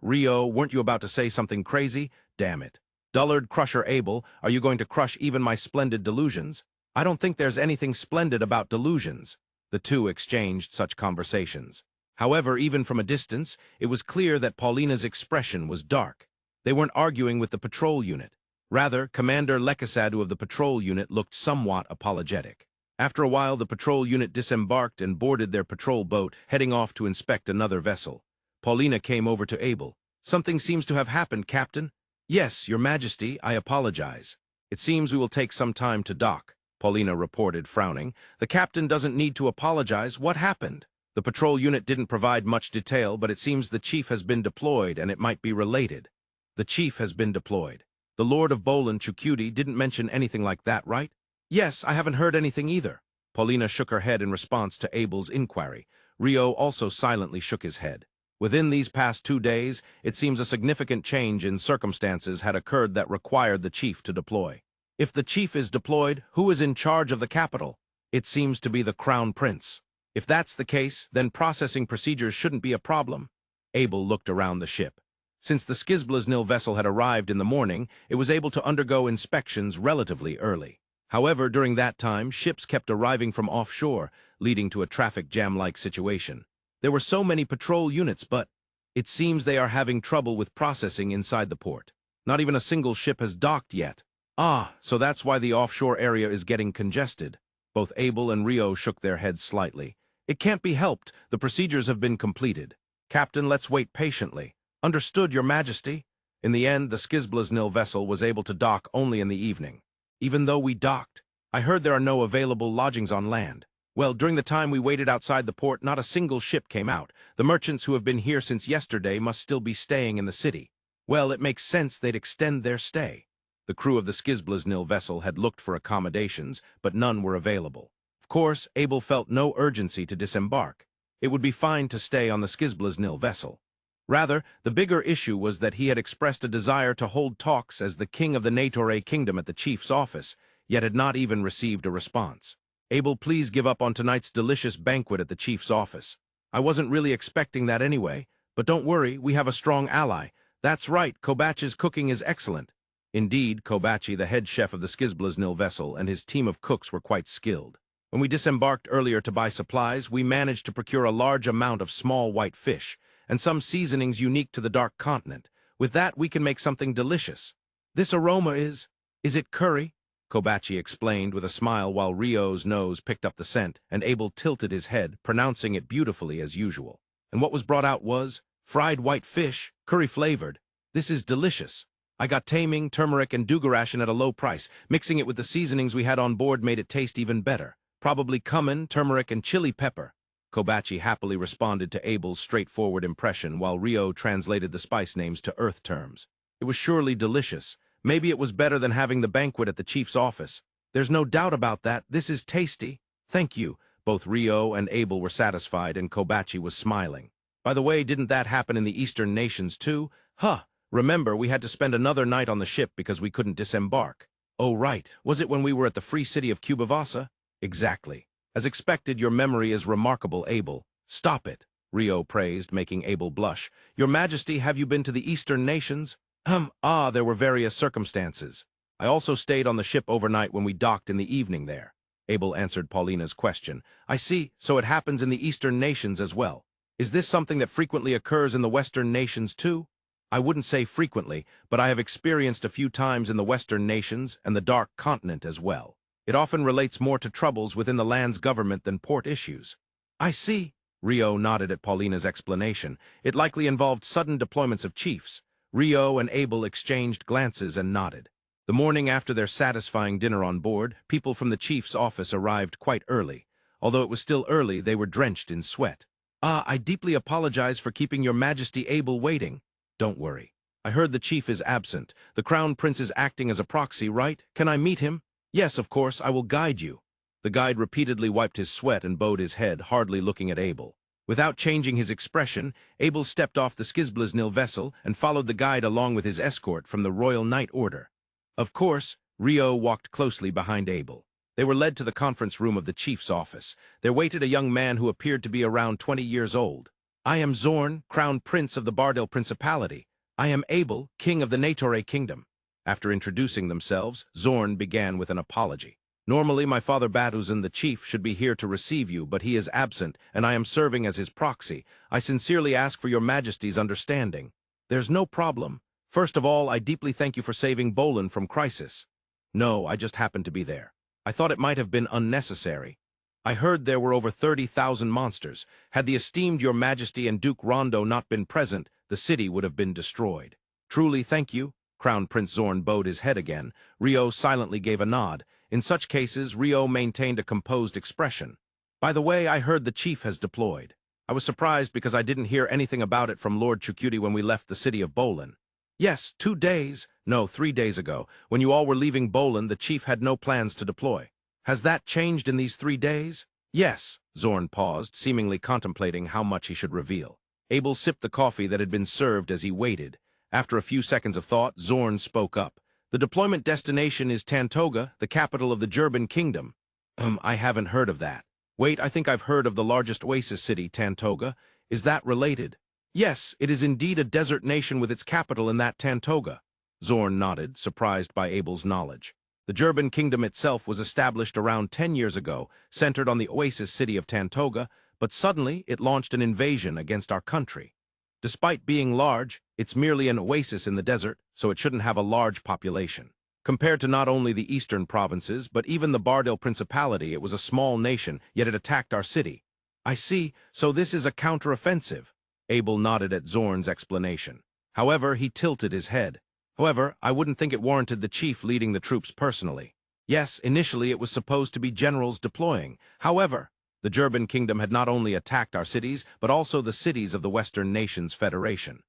Rio, weren't you about to say something crazy? Damn it. Dullard Crusher Abel, are you going to crush even my splendid delusions? I don't think there's anything splendid about delusions. The 2 exchanged such conversations. However, even from a distance, it was clear that Paulina's expression was dark. They weren't arguing with the patrol unit. Rather, Commander Lekasadu of the patrol unit looked somewhat apologetic. After a while, the patrol unit disembarked and boarded their patrol boat, heading off to inspect another vessel. Paulina came over to Abel. "Something seems to have happened, Captain." "Yes, Your Majesty, I apologize. It seems we will take some time to dock," Paulina reported, frowning. "The captain doesn't need to apologize. What happened?" The patrol unit didn't provide much detail, but it seems the chief has been deployed and it might be related. The chief has been deployed. The Lord of Bolan, Chukwudi, didn't mention anything like that, right? "Yes, I haven't heard anything either." Paulina shook her head in response to Abel's inquiry. Rio also silently shook his head. Within these past 2 days, it seems a significant change in circumstances had occurred that required the chief to deploy. If the chief is deployed, who is in charge of the capital? It seems to be the Crown Prince. If that's the case, then processing procedures shouldn't be a problem. Abel looked around the ship. Since the Skizblaznil vessel had arrived in the morning, it was able to undergo inspections relatively early. However, during that time, ships kept arriving from offshore, leading to a traffic jam-like situation. There were so many patrol units, but it seems they are having trouble with processing inside the port. Not even a single ship has docked yet. Ah, so that's why the offshore area is getting congested. Both Abel and Rio shook their heads slightly. It can't be helped. The procedures have been completed. Captain, let's wait patiently. Understood, Your Majesty. In the end, the Skizblaznil vessel was able to dock only in the evening. Even though we docked, I heard there are no available lodgings on land. Well, during the time we waited outside the port, not a single ship came out. The merchants who have been here since yesterday must still be staying in the city. Well, it makes sense they'd extend their stay. The crew of the Skizblaznil vessel had looked for accommodations, but none were available. Of course, Abel felt no urgency to disembark. It would be fine to stay on the Skizblaznil vessel. Rather, the bigger issue was that he had expressed a desire to hold talks as the king of the Negotiator kingdom at the chief's office, yet had not even received a response. Abel, please give up on tonight's delicious banquet at the chief's office. I wasn't really expecting that anyway, but don't worry, we have a strong ally. That's right, Kobachi's cooking is excellent. Indeed, Kobachi, the head chef of the Skizblaznil vessel, and his team of cooks were quite skilled. When we disembarked earlier to buy supplies, we managed to procure a large amount of small white fish, and some seasonings unique to the Dark Continent. With that, we can make something delicious. This aroma is it curry? Kobachi explained with a smile while Rio's nose picked up the scent, and Abel tilted his head, pronouncing it beautifully as usual. And what was brought out was fried white fish, curry-flavored. This is delicious. I got taming, turmeric, and dugarashin at a low price. Mixing it with the seasonings we had on board made it taste even better. Probably cumin, turmeric, and chili pepper. Kobachi happily responded to Abel's straightforward impression while Rio translated the spice names to Earth terms. It was surely delicious. Maybe it was better than having the banquet at the chief's office. There's no doubt about that. This is tasty. Thank you. Both Rio and Abel were satisfied, and Kobachi was smiling. By the way, didn't that happen in the Eastern nations too? Huh. Remember, we had to spend another night on the ship because we couldn't disembark. Oh, right. Was it when we were at the free city of Cubavasa? Exactly. As expected, your memory is remarkable, Abel. Stop it, Rio praised, making Abel blush. Your Majesty, have you been to the Eastern nations? There were various circumstances. I also stayed on the ship overnight when we docked in the evening there. Abel answered Paulina's question. I see, so it happens in the Eastern nations as well. Is this something that frequently occurs in the Western nations too? I wouldn't say frequently, but I have experienced a few times in the Western nations and the Dark Continent as well. It often relates more to troubles within the land's government than port issues. I see. Rio nodded at Paulina's explanation. It likely involved sudden deployments of chiefs. Rio and Abel exchanged glances and nodded. The morning after their satisfying dinner on board, people from the chief's office arrived quite early. Although it was still early, they were drenched in sweat. I deeply apologize for keeping your Majesty Abel waiting. Don't worry. I heard the chief is absent. The Crown Prince is acting as a proxy, right? Can I meet him? Yes, of course, I will guide you. The guide repeatedly wiped his sweat and bowed his head, hardly looking at Abel. Without changing his expression, Abel stepped off the Skizblaznil vessel and followed the guide along with his escort from the Royal Knight Order. Of course, Rio walked closely behind Abel. They were led to the conference room of the chief's office. There waited a young man who appeared to be around 20 years old. I am Zorn, Crown Prince of the Bardel Principality. I am Abel, King of the Negotiator Kingdom. After introducing themselves, Zorn began with an apology. Normally, my father Batuzan, the chief, should be here to receive you, but he is absent, and I am serving as his proxy. I sincerely ask for your Majesty's understanding. There's no problem. First of all, I deeply thank you for saving Bolan from crisis. No, I just happened to be there. I thought it might have been unnecessary. I heard there were over 30,000 monsters. Had the esteemed Your Majesty and Duke Rondo not been present, the city would have been destroyed. Truly, thank you. Crown Prince Zorn bowed his head again. Rio silently gave a nod. In such cases, Rio maintained a composed expression. By the way, I heard the chief has deployed. I was surprised because I didn't hear anything about it from Lord Chukuti when we left the city of Bolan. Yes, 3 days ago, when you all were leaving Bolan, the chief had no plans to deploy. Has that changed in these 3 days? Yes. Zorn paused, seemingly contemplating how much he should reveal. Abel sipped the coffee that had been served as he waited. After a few seconds of thought, Zorn spoke up. The deployment destination is Tantoga, the capital of the Jerdan kingdom. I haven't heard of that. Wait, I think I've heard of the largest oasis city, Tantoga. Is that related? Yes, it is indeed a desert nation with its capital in that Tantoga. Zorn nodded, surprised by Abel's knowledge. The Jerdan kingdom itself was established around 10 years ago, centered on the oasis city of Tantoga, but suddenly it launched an invasion against our country. Despite being large, it's merely an oasis in the desert, so it shouldn't have a large population. Compared to not only the eastern provinces, but even the Bardel Principality, it was a small nation, yet it attacked our city. I see, so this is a counteroffensive. Abel nodded at Zorn's explanation. However, he tilted his head. However, I wouldn't think it warranted the chief leading the troops personally. Yes, initially it was supposed to be generals deploying. However, the Jerdan kingdom had not only attacked our cities, but also the cities of the Western Nations Federation.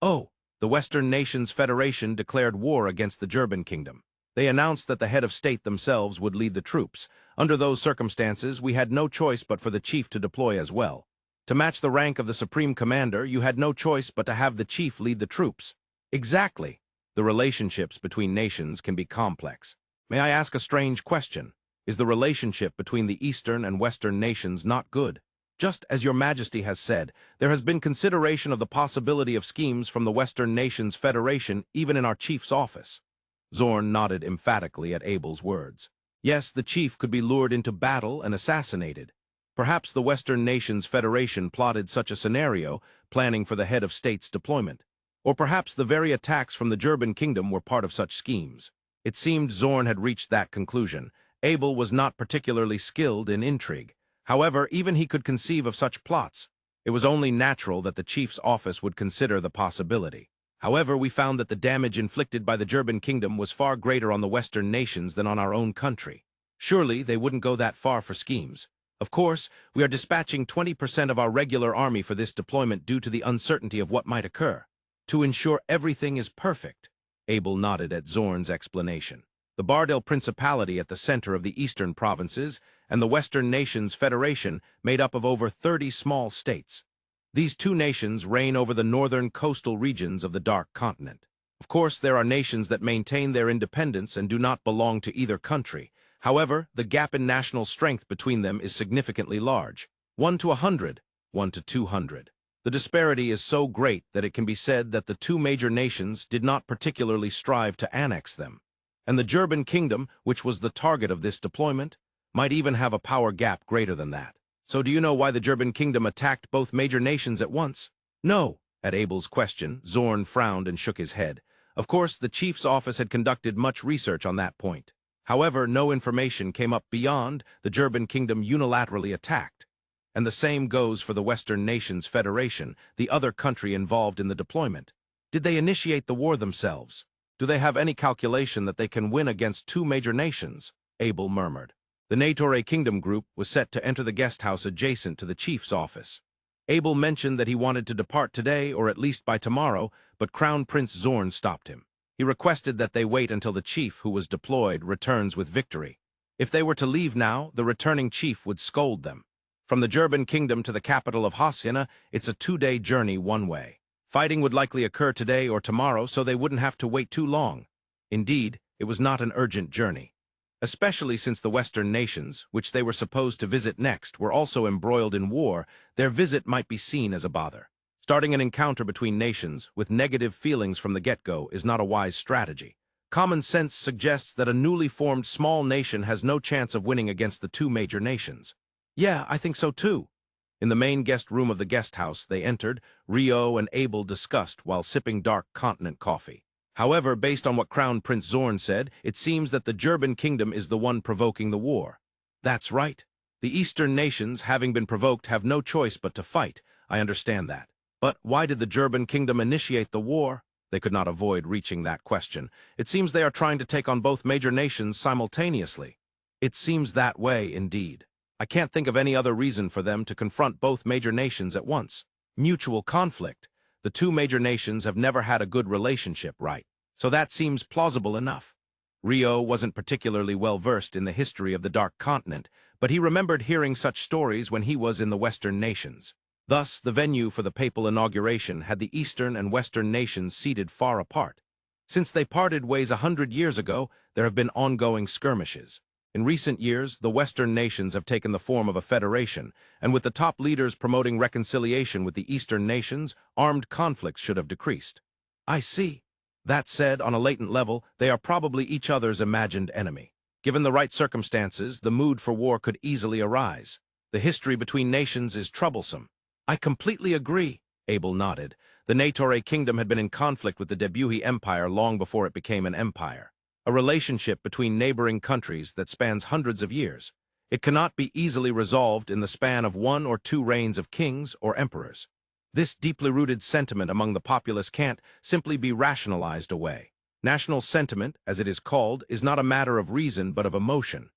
Oh, the Western Nations Federation declared war against the Jerdan kingdom. They announced that the head of state themselves would lead the troops. Under those circumstances, we had no choice but for the chief to deploy as well. To match the rank of the supreme commander, you had no choice but to have the chief lead the troops. Exactly. The relationships between nations can be complex. May I ask a strange question? Is the relationship between the Eastern and Western nations not good? Just as your Majesty has said, there has been consideration of the possibility of schemes from the Western Nations Federation even in our chief's office. Zorn nodded emphatically at Abel's words. Yes, the chief could be lured into battle and assassinated. Perhaps the Western Nations Federation plotted such a scenario, planning for the head of state's deployment. Or perhaps the very attacks from the Jerdan kingdom were part of such schemes. It seemed Zorn had reached that conclusion. Abel was not particularly skilled in intrigue. However, even he could conceive of such plots. It was only natural that the chief's office would consider the possibility. However, we found that the damage inflicted by the Jerdan kingdom was far greater on the Western nations than on our own country. Surely they wouldn't go that far for schemes. Of course, we are dispatching 20% of our regular army for this deployment due to the uncertainty of what might occur. To ensure everything is perfect. Abel nodded at Zorn's explanation. The Bardel Principality at the center of the eastern provinces and the Western Nations Federation made up of over 30 small states. These two nations reign over the northern coastal regions of the Dark Continent. Of course, there are nations that maintain their independence and do not belong to either country. However, the gap in national strength between them is significantly large. 1 to 100, 1 to 200. The disparity is so great that it can be said that the two major nations did not particularly strive to annex them. And the Jerdan kingdom, which was the target of this deployment, might even have a power gap greater than that. So do you know why the Jerdan kingdom attacked both major nations at once? No. At Abel's question, Zorn frowned and shook his head. Of course, the chief's office had conducted much research on that point. However, no information came up beyond the Jerdan kingdom unilaterally attacked. And the same goes for the Western Nations Federation, the other country involved in the deployment. Did they initiate the war themselves? Do they have any calculation that they can win against two major nations? Abel murmured. The Negotiator Kingdom group was set to enter the guest house adjacent to the chief's office. Abel mentioned that he wanted to depart today or at least by tomorrow, but Crown Prince Zorn stopped him. He requested that they wait until the chief, who was deployed, returns with victory. If they were to leave now, the returning chief would scold them. From the Jerdan kingdom to the capital of Hasyana, it's a 2-day journey one way. Fighting would likely occur today or tomorrow, so they wouldn't have to wait too long. Indeed, it was not an urgent journey. Especially since the Western nations, which they were supposed to visit next, were also embroiled in war, their visit might be seen as a bother. Starting an encounter between nations with negative feelings from the get-go is not a wise strategy. Common sense suggests that a newly formed small nation has no chance of winning against the two major nations. Yeah, I think so too. In the main guest room of the guest house they entered, Rio and Abel discussed while sipping Dark Continent coffee. However, based on what Crown Prince Zorn said, it seems that the Jerdan kingdom is the one provoking the war. That's right. The Eastern nations, having been provoked, have no choice but to fight. I understand that. But why did the Jerdan kingdom initiate the war? They could not avoid reaching that question. It seems they are trying to take on both major nations simultaneously. It seems that way, indeed. I can't think of any other reason for them to confront both major nations at once. Mutual conflict. The two major nations have never had a good relationship, right? So that seems plausible enough. Rio wasn't particularly well-versed in the history of the Dark Continent, but he remembered hearing such stories when he was in the Western nations. Thus, the venue for the papal inauguration had the Eastern and Western nations seated far apart. Since they parted ways 100 years ago, there have been ongoing skirmishes. In recent years, the Western nations have taken the form of a federation, and with the top leaders promoting reconciliation with the Eastern nations, armed conflicts should have decreased. I see. That said, on a latent level, they are probably each other's imagined enemy. Given the right circumstances, the mood for war could easily arise. The history between nations is troublesome. I completely agree, Abel nodded. The Negotiator kingdom had been in conflict with the Debuhi Empire long before it became an empire. A relationship between neighboring countries that spans hundreds of years. It cannot be easily resolved in the span of 1 or 2 reigns of kings or emperors. This deeply rooted sentiment among the populace can't simply be rationalized away. National sentiment, as it is called, is not a matter of reason but of emotion.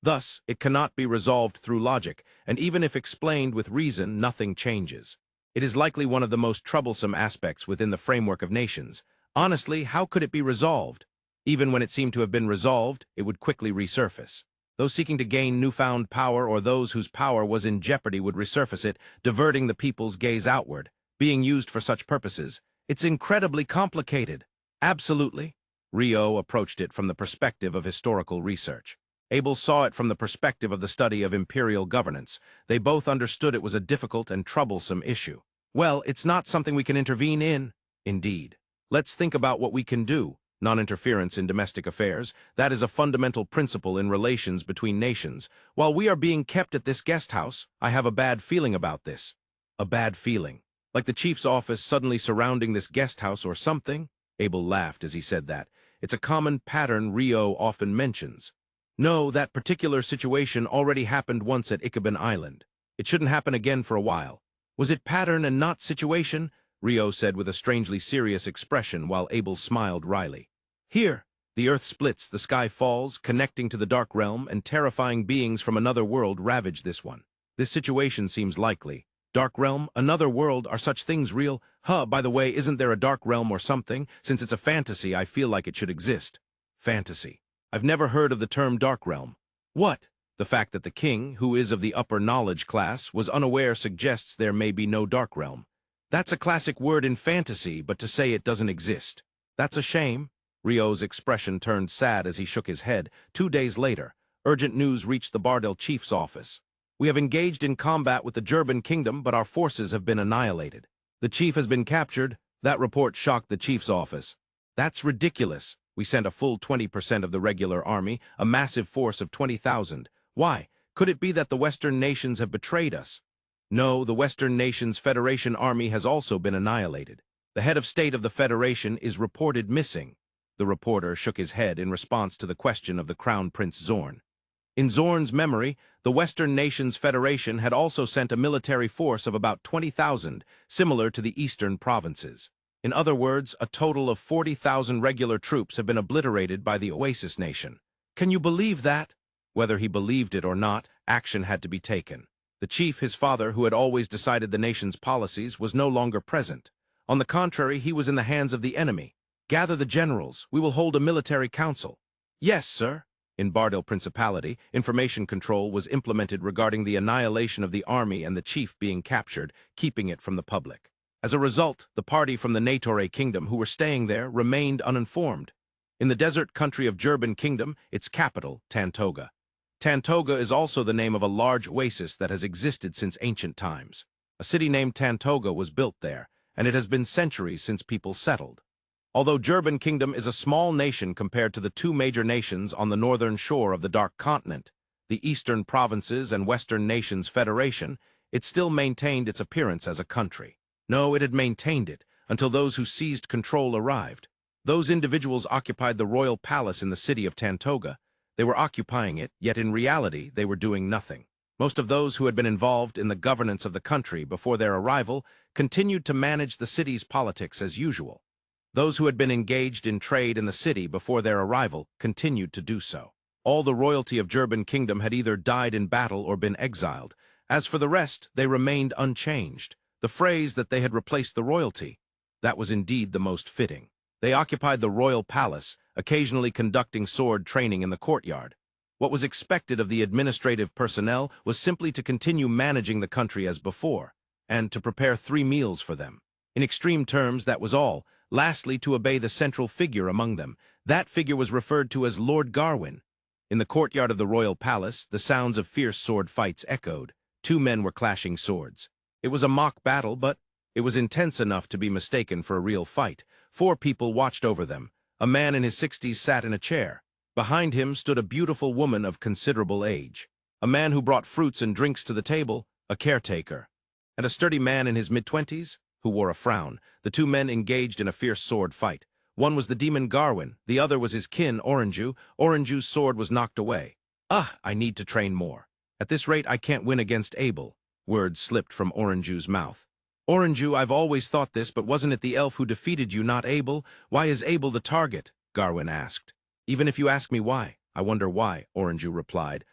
Thus, it cannot be resolved through logic, and even if explained with reason, nothing changes. It is likely one of the most troublesome aspects within the framework of nations. Honestly, how could it be resolved? Even when it seemed to have been resolved, it would quickly resurface. Those seeking to gain newfound power or those whose power was in jeopardy would resurface it, diverting the people's gaze outward, being used for such purposes. It's incredibly complicated. Absolutely. Rio approached it from the perspective of historical research. Abel saw it from the perspective of the study of imperial governance. They both understood it was a difficult and troublesome issue. Well, it's not something we can intervene in. Indeed. Let's think about what we can do. Non-interference in domestic affairs, that is a fundamental principle in relations between nations. While we are being kept at this guest house, I have a bad feeling about this. A bad feeling. Like the chief's office suddenly surrounding this guest house or something? Abel laughed as he said that. It's a common pattern Rio often mentions. No, that particular situation already happened once at Ikaben Island. It shouldn't happen again for a while. Was it pattern and not situation? Rio said with a strangely serious expression while Abel smiled wryly. Here, the earth splits, the sky falls, connecting to the dark realm, and terrifying beings from another world ravage this one. This situation seems likely. Dark realm, another world, are such things real? By the way, isn't there a dark realm or something? Since it's a fantasy, I feel like it should exist. Fantasy. I've never heard of the term dark realm. What? The fact that the king, who is of the upper knowledge class, was unaware suggests there may be no dark realm. That's a classic word in fantasy, but to say it doesn't exist. That's a shame. Rio's expression turned sad as he shook his head. 2 days later, urgent news reached the Bardel chief's office. We have engaged in combat with the Jerdan kingdom, but our forces have been annihilated. The chief has been captured. That report shocked the chief's office. That's ridiculous. We sent a full 20% of the regular army, a massive force of 20,000. Why? Could it be that the Western nations have betrayed us? No, the Western nations' Federation army has also been annihilated. The head of state of the Federation is reported missing. The reporter shook his head in response to the question of the Crown Prince Zorn. In Zorn's memory, the Western Nations Federation had also sent a military force of about 20,000, similar to the eastern provinces. In other words, a total of 40,000 regular troops have been obliterated by the Oasis Nation. Can you believe that? Whether he believed it or not, action had to be taken. The chief, his father, who had always decided the nation's policies, was no longer present. On the contrary, he was in the hands of the enemy. Gather the generals. We will hold a military council. Yes, sir. In Bardel Principality, information control was implemented regarding the annihilation of the army and the chief being captured, keeping it from the public. As a result, the party from the Negotiator kingdom who were staying there remained uninformed. In the desert country of Jerdan kingdom, its capital, Tantoga. Tantoga is also the name of a large oasis that has existed since ancient times. A city named Tantoga was built there, and it has been centuries since people settled. Although Jerdan Kingdom is a small nation compared to the 2 major nations on the northern shore of the Dark Continent, the Eastern Provinces and Western Nations Federation, it still maintained its appearance as a country. No, it had maintained it until those who seized control arrived. Those individuals occupied the royal palace in the city of Tantoga. They were occupying it, yet in reality they were doing nothing. Most of those who had been involved in the governance of the country before their arrival continued to manage the city's politics as usual. Those who had been engaged in trade in the city before their arrival continued to do so. All the royalty of Jerdan Kingdom had either died in battle or been exiled. As for the rest, they remained unchanged. The phrase that they had replaced the royalty, that was indeed the most fitting. They occupied the royal palace, occasionally conducting sword training in the courtyard. What was expected of the administrative personnel was simply to continue managing the country as before, and to prepare 3 meals for them. In extreme terms, that was all. Lastly, to obey the central figure among them. That figure was referred to as Lord Garwin. In the courtyard of the royal palace, the sounds of fierce sword fights echoed. 2 men were clashing swords. It was a mock battle, but It was intense enough to be mistaken for a real fight. 4 people watched over them. A man in his 60s sat in a chair. Behind him stood a beautiful woman of considerable age. A man who brought fruits and drinks to the table, a caretaker. And a sturdy man in his mid-20s, who wore a frown. The 2 men engaged in a fierce sword fight. One was the demon Garwin, the other was his kin, Orenju. Orenju's sword was knocked away. I need to train more. At this rate, I can't win against Abel. Words slipped from Orenju's mouth. Orenju, I've always thought this, but wasn't it the elf who defeated you, not Abel? Why is Abel the target? Garwin asked. Even if you ask me why, I wonder why, Orenju replied.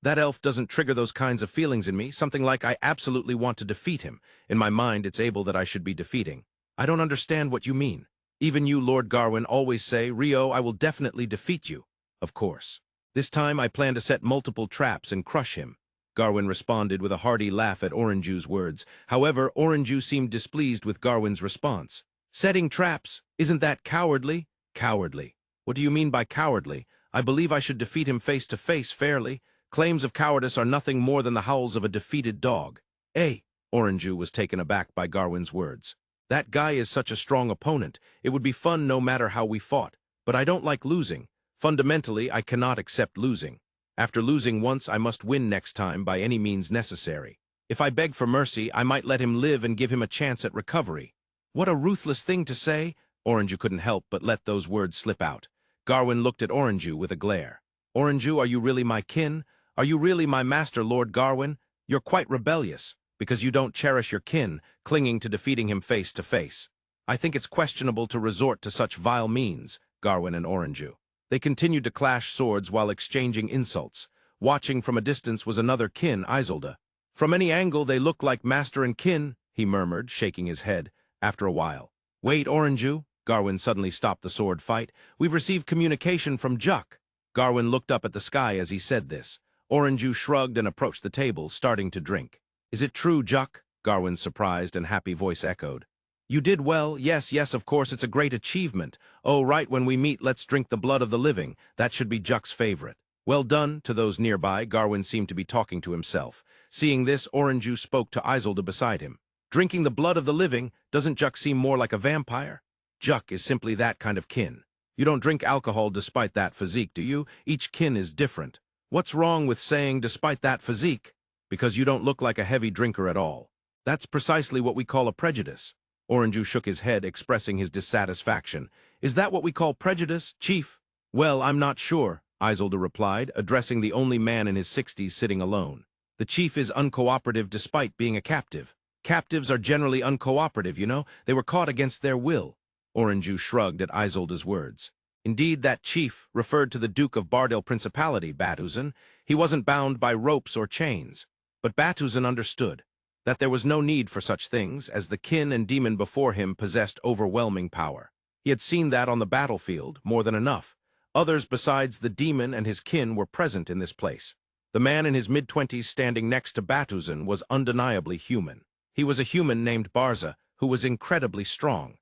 That elf doesn't trigger those kinds of feelings in me, something like I absolutely want to defeat him. In my mind, it's Abel that I should be defeating. I don't understand what you mean. Even you, Lord Garwin, always say, Rio, I will definitely defeat you. Of course. This time I plan to set multiple traps and crush him. Garwin responded with a hearty laugh at Orenju's words. However, Orenju seemed displeased with Garwin's response. Setting traps? Isn't that cowardly? Cowardly. What do you mean by cowardly? I believe I should defeat him face to face fairly. Claims of cowardice are nothing more than the howls of a defeated dog. Orenju was taken aback by Garwin's words. That guy is such a strong opponent. It would be fun no matter how we fought. But I don't like losing. Fundamentally, I cannot accept losing. After losing once, I must win next time by any means necessary. If I beg for mercy, I might let him live and give him a chance at recovery. What a ruthless thing to say! Orenju couldn't help but let those words slip out. Garwin looked at Orenju with a glare. Orenju, are you really my kin? Are you really my master, Lord Garwin? You're quite rebellious, because you don't cherish your kin, clinging to defeating him face to face. I think it's questionable to resort to such vile means, Garwin and Orenju. They continued to clash swords while exchanging insults. Watching from a distance was another kin, Isolde. From any angle they looked like master and kin, he murmured, shaking his head. After a while. Wait, Orenju. Garwin suddenly stopped the sword fight. We've received communication from Juck. Garwin looked up at the sky as he said this. Orenju shrugged and approached the table, starting to drink. Is it true, Juck? Garwin's surprised and happy voice echoed. You did well. Yes, of course, it's a great achievement. Oh, right, when we meet, let's drink the blood of the living. That should be Juck's favorite. Well done. To those nearby, Garwin seemed to be talking to himself. Seeing this, Orenju spoke to Isolde beside him. Drinking the blood of the living, doesn't Juck seem more like a vampire? Juck is simply that kind of kin. You don't drink alcohol despite that physique, do you? Each kin is different. What's wrong with saying despite that physique? Because you don't look like a heavy drinker at all. That's precisely what we call a prejudice. Orenju shook his head, expressing his dissatisfaction. Is that what we call prejudice, Chief? Well, I'm not sure, Isolde replied, addressing the only man in his 60s sitting alone. The chief is uncooperative despite being a captive. Captives are generally uncooperative, you know. They were caught against their will. Orenju shrugged at Isolde's words. Indeed, that chief referred to the Duke of Bardale Principality, Batuzen. He wasn't bound by ropes or chains. But Batuzen understood that there was no need for such things, as the kin and demon before him possessed overwhelming power. He had seen that on the battlefield, more than enough. Others besides the demon and his kin were present in this place. The man in his mid-20s standing next to Batuzen was undeniably human. He was a human named Barza, who was incredibly strong.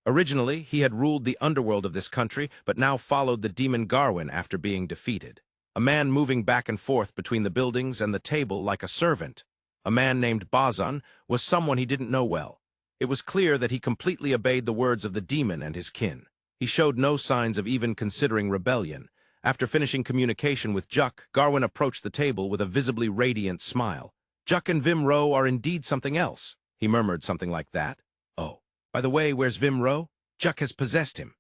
Originally, he had ruled the underworld of this country, but now followed the demon Garwin after being defeated. A man moving back and forth between the buildings and the table like a servant. A man named Bazan was someone he didn't know well. It was clear that he completely obeyed the words of the demon and his kin. He showed no signs of even considering rebellion. After finishing communication with Juck, Garwin approached the table with a visibly radiant smile. Juck and Vimro are indeed something else. He murmured something like that. Oh. By the way, where's Vimro? Juck has possessed him.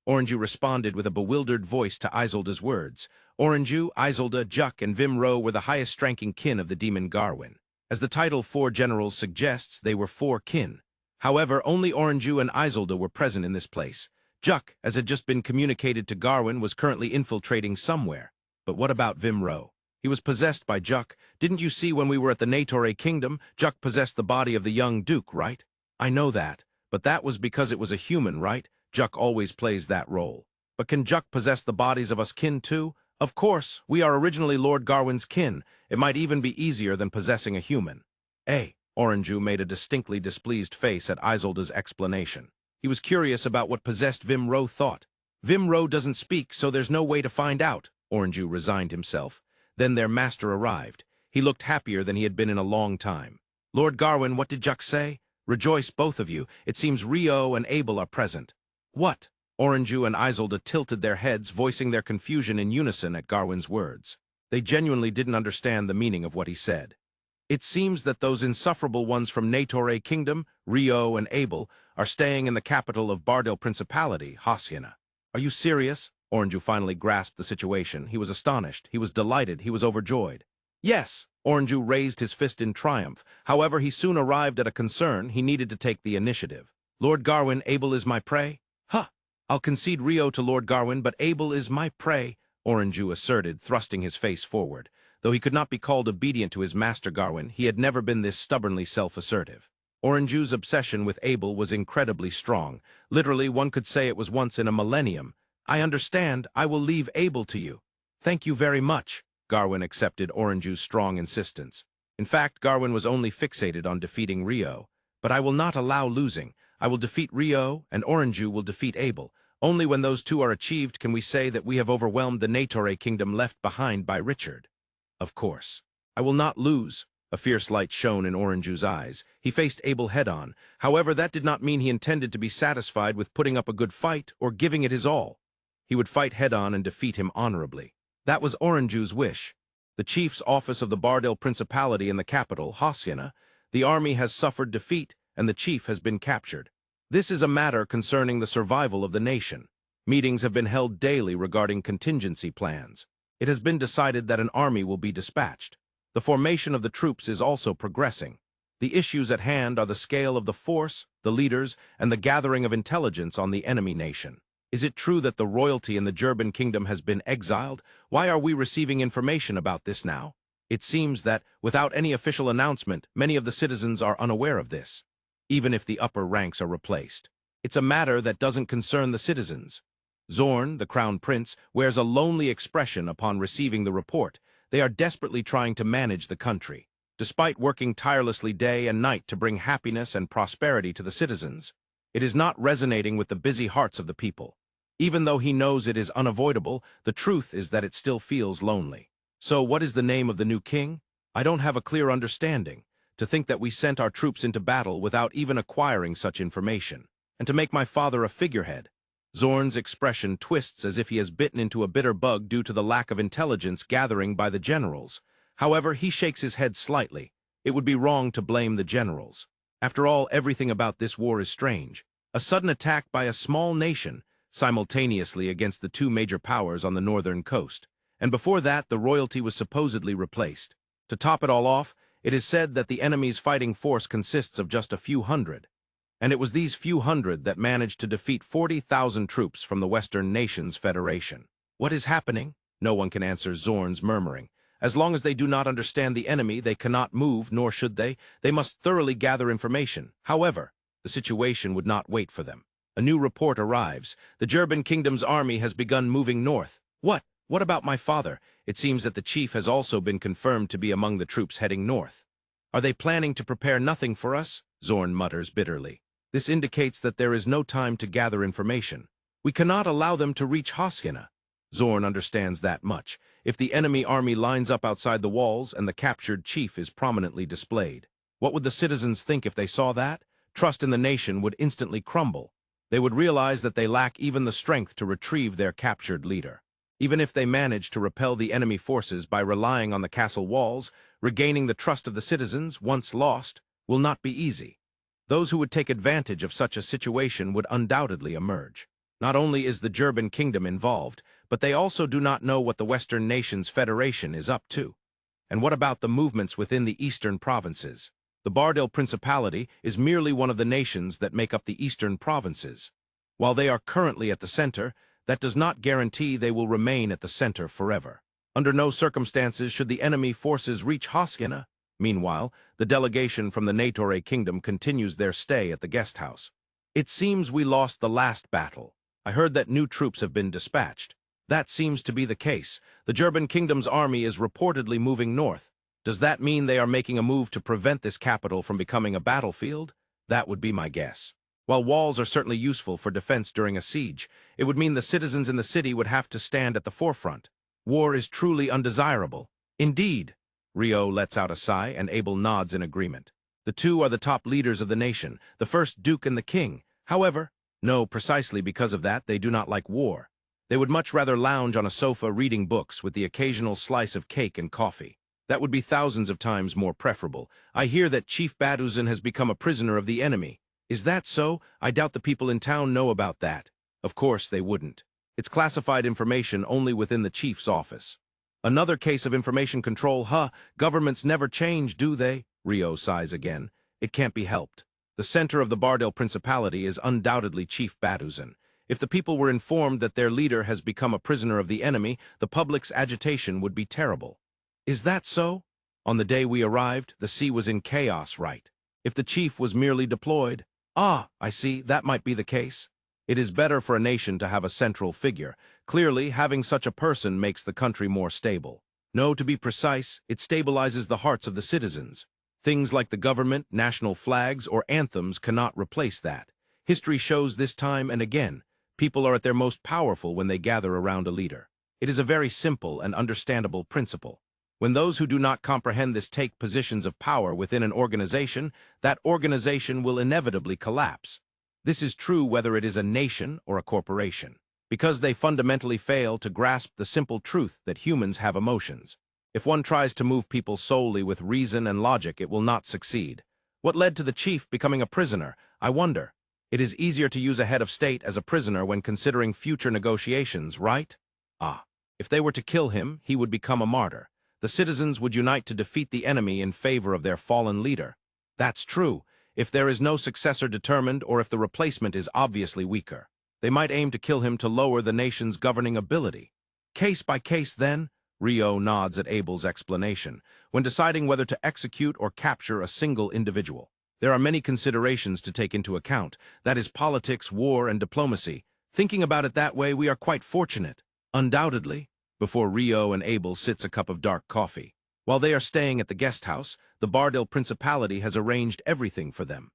Orenju responded with a bewildered voice to Isolde's words. Orenju, Isolde, Juck, and Vimro were the highest-ranking kin of the demon Garwin. As the title 4 Generals suggests, they were 4 kin. However, only Orenju and Isolde were present in this place. Juck, as had just been communicated to Garwin, was currently infiltrating somewhere. But what about Vimro? He was possessed by Juck. Didn't you see when we were at the Natore Kingdom? Juck possessed the body of the young Duke, right? I know that. But that was because it was a human, right? Juck always plays that role. But can Juck possess the bodies of us kin too? Of course, we are originally Lord Garwin's kin. It might even be easier than possessing a human. Orenju made a distinctly displeased face at Isolde's explanation. He was curious about what possessed Vimro thought. Vimro doesn't speak, so there's no way to find out. Orenju resigned himself. Then their master arrived. He looked happier than he had been in a long time. Lord Garwin, what did Juck say? Rejoice, both of you. It seems Rio and Abel are present. What? Orenju and Isolde tilted their heads, voicing their confusion in unison at Garwin's words. They genuinely didn't understand the meaning of what he said. It seems that those insufferable ones from Negotiator Kingdom, Rio and Abel, are staying in the capital of Bardil Principality, Hacienda. Are you serious? Orenju finally grasped the situation. He was astonished. He was delighted. He was overjoyed. Yes, Orenju raised his fist in triumph. However, he soon arrived at a concern. He needed to take the initiative. Lord Garwin, Abel is my prey? Huh! I'll concede Rio to Lord Garwin, but Abel is my prey, Orenju asserted, thrusting his face forward. Though he could not be called obedient to his master Garwin, he had never been this stubbornly self-assertive. Orenju's obsession with Abel was incredibly strong. Literally, one could say it was once in a millennium. I understand. I will leave Abel to you. Thank you very much. Garwin accepted Orenju's strong insistence. In fact, Garwin was only fixated on defeating Rio. But I will not allow losing. I will defeat Rio, and Orenju will defeat Abel. Only when those two are achieved can we say that we have overwhelmed the Negotiator Kingdom left behind by Richard. Of course. I will not lose. A fierce light shone in Orenju's eyes. He faced Abel head-on. However, that did not mean he intended to be satisfied with putting up a good fight or giving it his all. He would fight head-on and defeat him honorably. That was Orenju's wish. The chief's office of the Bardil Principality in the capital, Hacienda, the army has suffered defeat and the chief has been captured. This is a matter concerning the survival of the nation. Meetings have been held daily regarding contingency plans. It has been decided that an army will be dispatched. The formation of the troops is also progressing. The issues at hand are the scale of the force, the leaders, and the gathering of intelligence on the enemy nation. Is it true that the royalty in the Jerdan kingdom has been exiled? Why are we receiving information about this now? It seems that, without any official announcement, many of the citizens are unaware of this, even if the upper ranks are replaced. It's a matter that doesn't concern the citizens. Zorn, the crown prince, wears a lonely expression upon receiving the report. They are desperately trying to manage the country, despite working tirelessly day and night to bring happiness and prosperity to the citizens. It is not resonating with the busy hearts of the people. Even though he knows it is unavoidable, the truth is that it still feels lonely. So what is the name of the new king? I don't have a clear understanding. To think that we sent our troops into battle without even acquiring such information, and to make my father a figurehead. Zorn's expression twists as if he has bitten into a bitter bug due to the lack of intelligence gathering by the generals. However, he shakes his head slightly. It would be wrong to blame the generals. After all, everything about this war is strange. A sudden attack by a small nation, simultaneously against the two major powers on the northern coast. And before that, the royalty was supposedly replaced. To top it all off, it is said that the enemy's fighting force consists of just a few hundred. And it was these few hundred that managed to defeat 40,000 troops from the Western Nations Federation. What is happening? No one can answer Zorn's murmuring. As long as they do not understand the enemy, they cannot move, nor should they. They must thoroughly gather information. However, the situation would not wait for them. A new report arrives. The Jerdan Kingdom's army has begun moving north. What? What about my father? It seems that the chief has also been confirmed to be among the troops heading north. Are they planning to prepare nothing for us? Zorn mutters bitterly. This indicates that there is no time to gather information. We cannot allow them to reach Hacienda. Zorn understands that much. If the enemy army lines up outside the walls and the captured chief is prominently displayed, what would the citizens think if they saw that? Trust in the nation would instantly crumble. They would realize that they lack even the strength to retrieve their captured leader. Even if they manage to repel the enemy forces by relying on the castle walls, regaining the trust of the citizens, once lost, will not be easy. Those who would take advantage of such a situation would undoubtedly emerge. Not only is the Jerdan Kingdom involved, but they also do not know what the Western Nations Federation is up to. And what about the movements within the eastern provinces? The Bardil Principality is merely one of the nations that make up the eastern provinces. While they are currently at the center, that does not guarantee they will remain at the center forever. Under no circumstances should the enemy forces reach Hacienda. Meanwhile, the delegation from the Negotiator Kingdom continues their stay at the guest house. It seems we lost the last battle. I heard that new troops have been dispatched. That seems to be the case. The Jerdan Kingdom's army is reportedly moving north. Does that mean they are making a move to prevent this capital from becoming a battlefield? That would be my guess. While walls are certainly useful for defense during a siege, it would mean the citizens in the city would have to stand at the forefront. War is truly undesirable. Indeed. Rio lets out a sigh and Abel nods in agreement. The two are the top leaders of the nation, the first duke and the king. However, no, precisely because of that, they do not like war. They would much rather lounge on a sofa reading books with the occasional slice of cake and coffee. That would be thousands of times more preferable. I hear that Chief Baduzan has become a prisoner of the enemy. Is that so? I doubt the people in town know about that. Of course they wouldn't. It's classified information only within the chief's office. Another case of information control, huh? Governments never change, do they? Rio sighs again. It can't be helped. The center of the Bardel Principality is undoubtedly Chief Baduzan. If the people were informed that their leader has become a prisoner of the enemy, the public's agitation would be terrible. Is that so? On the day we arrived, the sea was in chaos, right? If the chief was merely deployed. Ah, I see, that might be the case. It is better for a nation to have a central figure. Clearly, having such a person makes the country more stable. No, to be precise, it stabilizes the hearts of the citizens. Things like the government, national flags, or anthems cannot replace that. History shows this time and again. People are at their most powerful when they gather around a leader. It is a very simple and understandable principle. When those who do not comprehend this take positions of power within an organization, that organization will inevitably collapse. This is true whether it is a nation or a corporation, because they fundamentally fail to grasp the simple truth that humans have emotions. If one tries to move people solely with reason and logic, it will not succeed. What led to the chief becoming a prisoner, I wonder? It is easier to use a head of state as a prisoner when considering future negotiations, right? Ah, if they were to kill him, he would become a martyr. The citizens would unite to defeat the enemy in favor of their fallen leader. That's true. If there is no successor determined or if the replacement is obviously weaker, they might aim to kill him to lower the nation's governing ability. Case by case, then? Rio nods at Abel's explanation. When deciding whether to execute or capture a single individual, there are many considerations to take into account. That is politics, war, and diplomacy. Thinking about it that way, we are quite fortunate. Undoubtedly. Before Rio and Abel sits a cup of dark coffee. While they are staying at the guest house, the Bardel Principality has arranged everything for them.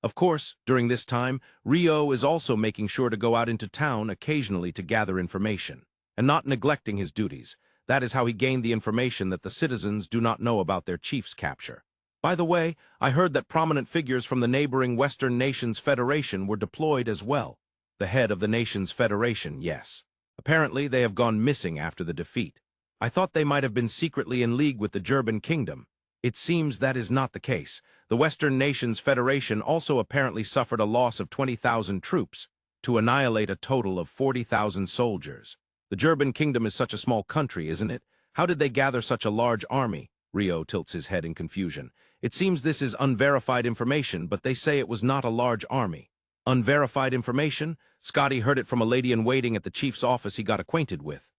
Of course, during this time, Rio is also making sure to go out into town occasionally to gather information, and not neglecting his duties. That is how he gained the information that the citizens do not know about their chief's capture. By the way, I heard that prominent figures from the neighboring Western Nations Federation were deployed as well. The head of the Nations Federation, yes. Apparently, they have gone missing after the defeat. I thought they might have been secretly in league with the Jerdan Kingdom. It seems that is not the case. The Western Nations Federation also apparently suffered a loss of 20,000 troops, to annihilate a total of 40,000 soldiers. The Jerdan Kingdom is such a small country, isn't it? How did they gather such a large army? Rio tilts his head in confusion. It seems this is unverified information, but they say it was not a large army. Unverified information? Scotty heard it from a lady-in-waiting at the chief's office he got acquainted with.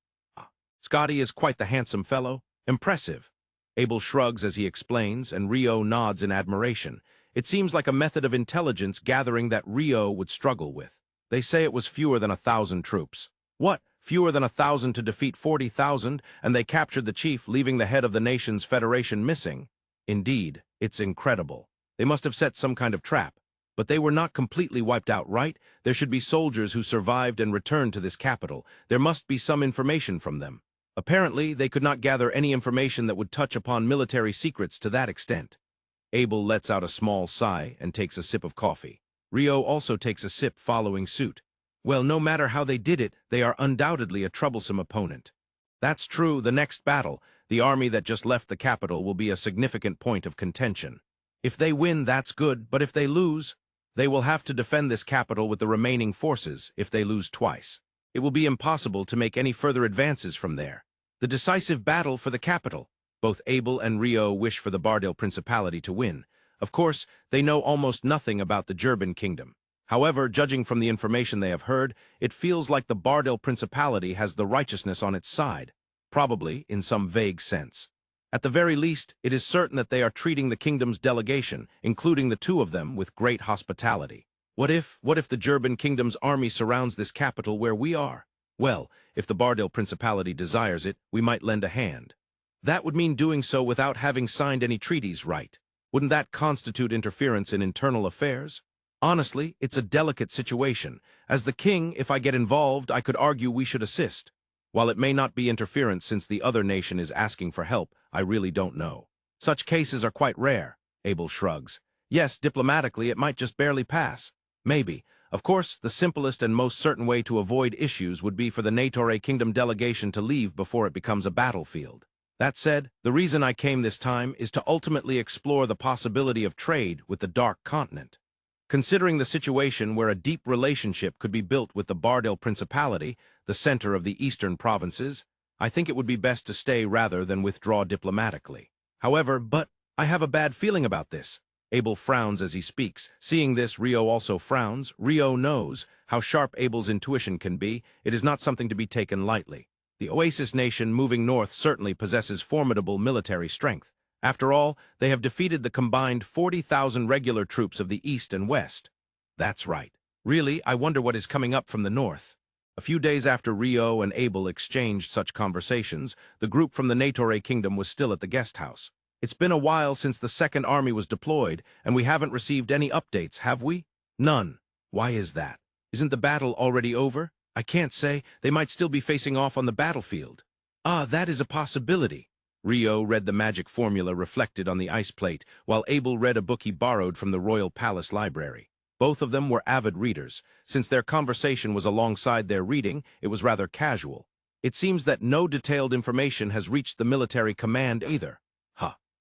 Scotty is quite the handsome fellow. Impressive. Abel shrugs as he explains, and Rio nods in admiration. It seems like a method of intelligence gathering that Rio would struggle with. They say it was fewer than 1,000 troops. What? Fewer than 1,000 to defeat 40,000, and they captured the chief, leaving the head of the nation's federation missing? Indeed, it's incredible. They must have set some kind of trap. But they were not completely wiped out, right? There should be soldiers who survived and returned to this capital. There must be some information from them. Apparently, they could not gather any information that would touch upon military secrets to that extent. Abel lets out a small sigh and takes a sip of coffee. Rio also takes a sip following suit. Well, no matter how they did it, they are undoubtedly a troublesome opponent. That's true. The next battle, the army that just left the capital, will be a significant point of contention. If they win, that's good, but if they lose, they will have to defend this capital with the remaining forces. If they lose twice, it will be impossible to make any further advances from there. The decisive battle for the capital. Both Abel and Rio wish for the Bardel Principality to win. Of course, they know almost nothing about the Jerdan Kingdom. However, judging from the information they have heard, it feels like the Bardel Principality has the righteousness on its side, probably in some vague sense. At the very least, it is certain that they are treating the kingdom's delegation, including the two of them, with great hospitality. What if the Jerdan Kingdom's army surrounds this capital where we are? Well, if the Bardel Principality desires it, we might lend a hand. That would mean doing so without having signed any treaties, right? Wouldn't that constitute interference in internal affairs? Honestly, it's a delicate situation. As the king, if I get involved, I could argue we should assist. While it may not be interference since the other nation is asking for help, I really don't know. Such cases are quite rare, Abel shrugs. Yes, diplomatically it might just barely pass. Maybe. Of course, the simplest and most certain way to avoid issues would be for the Negotiator Kingdom delegation to leave before it becomes a battlefield. That said, the reason I came this time is to ultimately explore the possibility of trade with the Dark Continent. Considering the situation where a deep relationship could be built with the Bardel Principality, the center of the eastern provinces, I think it would be best to stay rather than withdraw diplomatically. However, I have a bad feeling about this. Abel frowns as he speaks. Seeing this, Rio also frowns. Rio knows how sharp Abel's intuition can be. It is not something to be taken lightly. The Oasis Nation moving north certainly possesses formidable military strength. After all, they have defeated the combined 40,000 regular troops of the east and west. That's right. Really, I wonder what is coming up from the north. A few days after Rio and Abel exchanged such conversations, the group from the Negotiator Kingdom was still at the guest house. It's been a while since the Second Army was deployed, and we haven't received any updates, have we? None. Why is that? Isn't the battle already over? I can't say. They might still be facing off on the battlefield. Ah, that is a possibility. Rio read the magic formula reflected on the ice plate, while Abel read a book he borrowed from the Royal Palace Library. Both of them were avid readers. Since their conversation was alongside their reading, it was rather casual. It seems that no detailed information has reached the military command either.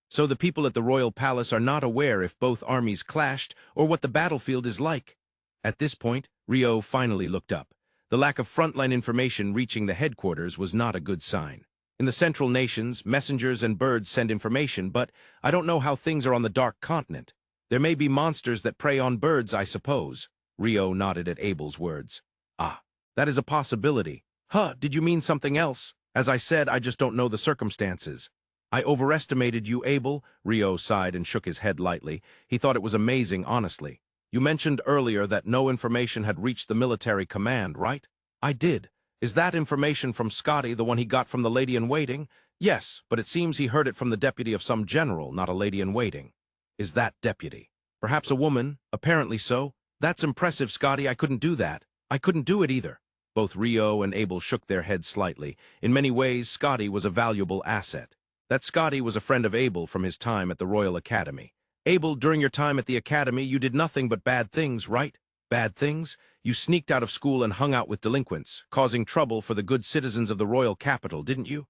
So the people at the Royal Palace are not aware if both armies clashed or what the battlefield is like. At this point, Rio finally looked up. The lack of frontline information reaching the headquarters was not a good sign. In the Central Nations, messengers and birds send information, but I don't know how things are on the Dark Continent. There may be monsters that prey on birds, I suppose. Rio nodded at Abel's words. Ah, that is a possibility. Did you mean something else? As I said, I just don't know the circumstances. I overestimated you, Abel. Rio sighed and shook his head lightly. He thought it was amazing, honestly. You mentioned earlier that no information had reached the military command, right? I did. Is that information from Scotty, the one he got from the lady-in-waiting? Yes, but it seems he heard it from the deputy of some general, not a lady-in-waiting. Is that deputy? Perhaps a woman? Apparently so. That's impressive, Scotty. I couldn't do that. I couldn't do it either. Both Rio and Abel shook their heads slightly. In many ways, Scotty was a valuable asset. That Scotty was a friend of Abel from his time at the Royal Academy. Abel, during your time at the Academy, you did nothing but bad things, right? Bad things? You sneaked out of school and hung out with delinquents, causing trouble for the good citizens of the royal capital, didn't you?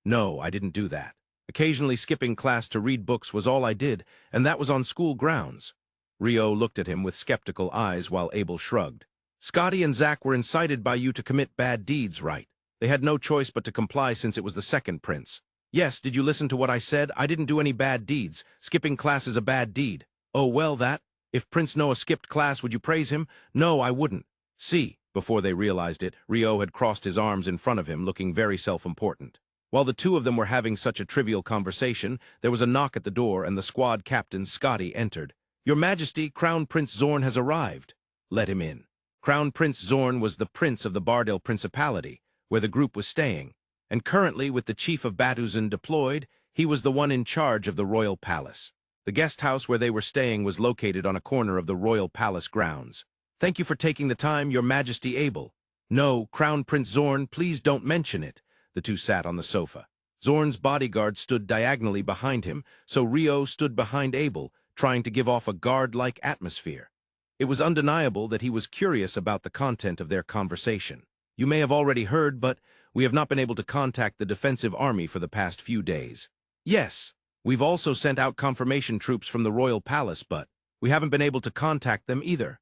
No, I didn't do that. Occasionally skipping class to read books was all I did, and that was on school grounds. Rio looked at him with skeptical eyes while Abel shrugged. Scotty and Zack were incited by you to commit bad deeds, right? They had no choice but to comply since it was the second prince. Yes, did you listen to what I said? I didn't do any bad deeds. Skipping class is a bad deed. Oh, well, that. If Prince Noah skipped class, would you praise him? No, I wouldn't. See, before they realized it, Rio had crossed his arms in front of him, looking very self-important. While the two of them were having such a trivial conversation, there was a knock at the door and the squad captain, Scotty, entered. Your Majesty, Crown Prince Zorn has arrived. Let him in. Crown Prince Zorn was the prince of the Bardel Principality, where the group was staying. And currently, with the chief of Batuzan deployed, he was the one in charge of the royal palace. The guest house where they were staying was located on a corner of the royal palace grounds. Thank you for taking the time, Your Majesty Abel. No, Crown Prince Zorn, please don't mention it. The two sat on the sofa. Zorn's bodyguard stood diagonally behind him, so Rio stood behind Abel, trying to give off a guard-like atmosphere. It was undeniable that he was curious about the content of their conversation. You may have already heard, but we have not been able to contact the defensive army for the past few days. Yes, we've also sent out confirmation troops from the royal palace, but we haven't been able to contact them either.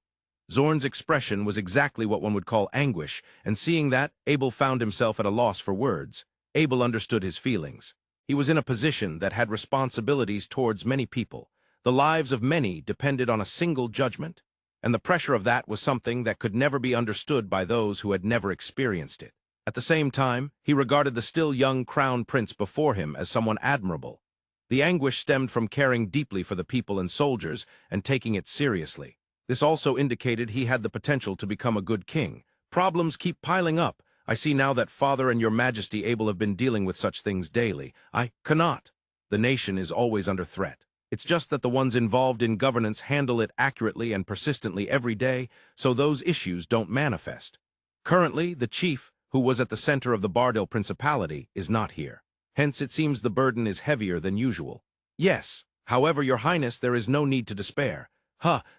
Zorn's expression was exactly what one would call anguish, and seeing that, Abel found himself at a loss for words. Abel understood his feelings. He was in a position that had responsibilities towards many people. The lives of many depended on a single judgment, and the pressure of that was something that could never be understood by those who had never experienced it. At the same time, he regarded the still young crown prince before him as someone admirable. The anguish stemmed from caring deeply for the people and soldiers and taking it seriously. This also indicated he had the potential to become a good king. Problems keep piling up. I see now that Father and Your Majesty Abel have been dealing with such things daily. I cannot. The nation is always under threat. It's just that the ones involved in governance handle it accurately and persistently every day, so those issues don't manifest. Currently, the chief, who was at the center of the Bardel Principality, is not here. Hence, it seems the burden is heavier than usual. Yes, However, Your Highness, there is no need to despair.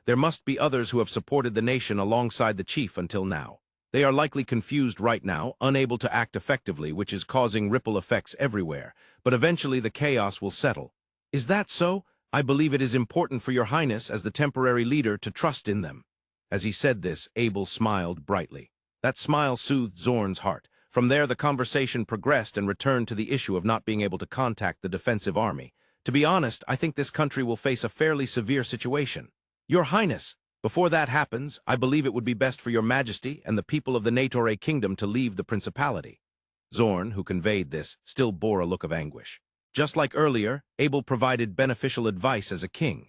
There must be others who have supported the nation alongside the chief until now. They are likely confused right now, unable to act effectively, which is causing ripple effects everywhere. But eventually the chaos will settle. Is that so? I believe it is important for Your Highness, as the temporary leader, to trust in them. As he said this, Abel smiled brightly. That smile soothed Zorn's heart. From there, the conversation progressed and returned to the issue of not being able to contact the defensive army. To be honest, I think this country will face a fairly severe situation. Your Highness, before that happens, I believe it would be best for Your Majesty and the people of the Negotiator kingdom to leave the principality. Zorn, who conveyed this, still bore a look of anguish. Just like earlier, Abel provided beneficial advice as a king.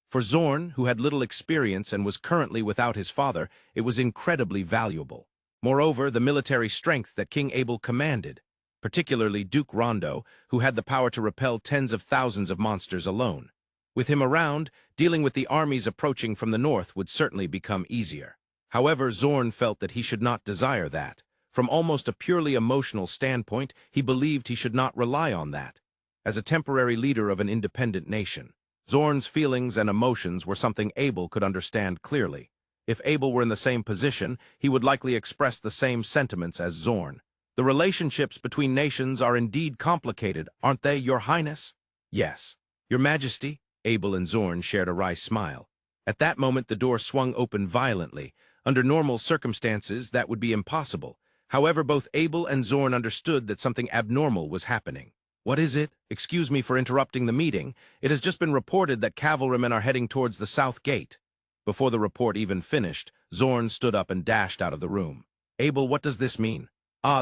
For Zorn, who had little experience and was currently without his father, it was incredibly valuable. Moreover, the military strength that King Abel commanded, particularly Duke Rondo, who had the power to repel tens of thousands of monsters alone. With him around, dealing with the armies approaching from the north would certainly become easier. However, Zorn felt that he should not desire that. From almost a purely emotional standpoint, he believed he should not rely on that. As a temporary leader of an independent nation, Zorn's feelings and emotions were something Abel could understand clearly. If Abel were in the same position, he would likely express the same sentiments as Zorn. The relationships between nations are indeed complicated, aren't they, Your Highness? Yes. Your Majesty? Abel and Zorn shared a wry smile. At that moment, the door swung open violently. Under normal circumstances, that would be impossible. However, both Abel and Zorn understood that something abnormal was happening. What is it? Excuse me for interrupting the meeting. It has just been reported that cavalrymen are heading towards the south gate. Before the report even finished, Zorn stood up and dashed out of the room. Abel, what does this mean?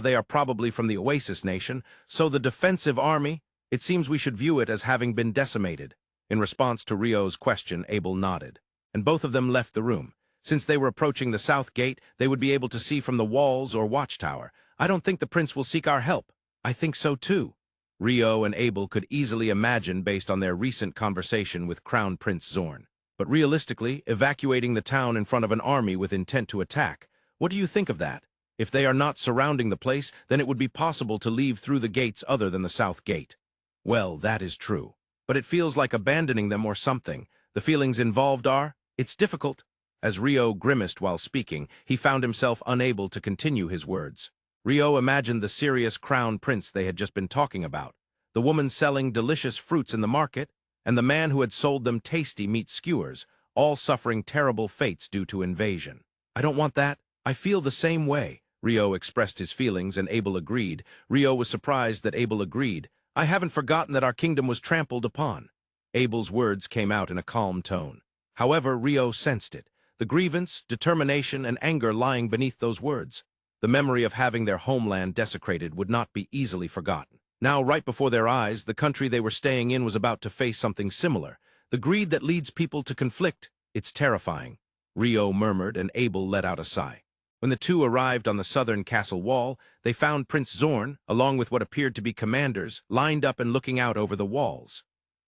They are probably from the Oasis Nation, so the defensive army, it seems we should view it as having been decimated. In response to Rio's question, Abel nodded, and both of them left the room. Since they were approaching the south gate, they would be able to see from the walls or watchtower. I don't think the prince will seek our help. I think so too. Rio and Abel could easily imagine based on their recent conversation with Crown Prince Zorn. But realistically, evacuating the town in front of an army with intent to attack, what do you think of that? If they are not surrounding the place, then it would be possible to leave through the gates other than the south gate. Well, that is true. But it feels like abandoning them or something. The feelings involved are, it's difficult. As Rio grimaced while speaking, he found himself unable to continue his words. Rio imagined the serious crown prince they had just been talking about, the woman selling delicious fruits in the market, and the man who had sold them tasty meat skewers, all suffering terrible fates due to invasion. I don't want that. I feel the same way. Rio expressed his feelings and Abel agreed. Rio was surprised that Abel agreed. I haven't forgotten that our kingdom was trampled upon. Abel's words came out in a calm tone. However, Rio sensed it. The grievance, determination, and anger lying beneath those words. The memory of having their homeland desecrated would not be easily forgotten. Now, right before their eyes, the country they were staying in was about to face something similar. The greed that leads people to conflict. It's terrifying. Rio murmured, and Abel let out a sigh. When the two arrived on the southern castle wall, they found Prince Zorn, along with what appeared to be commanders, lined up and looking out over the walls.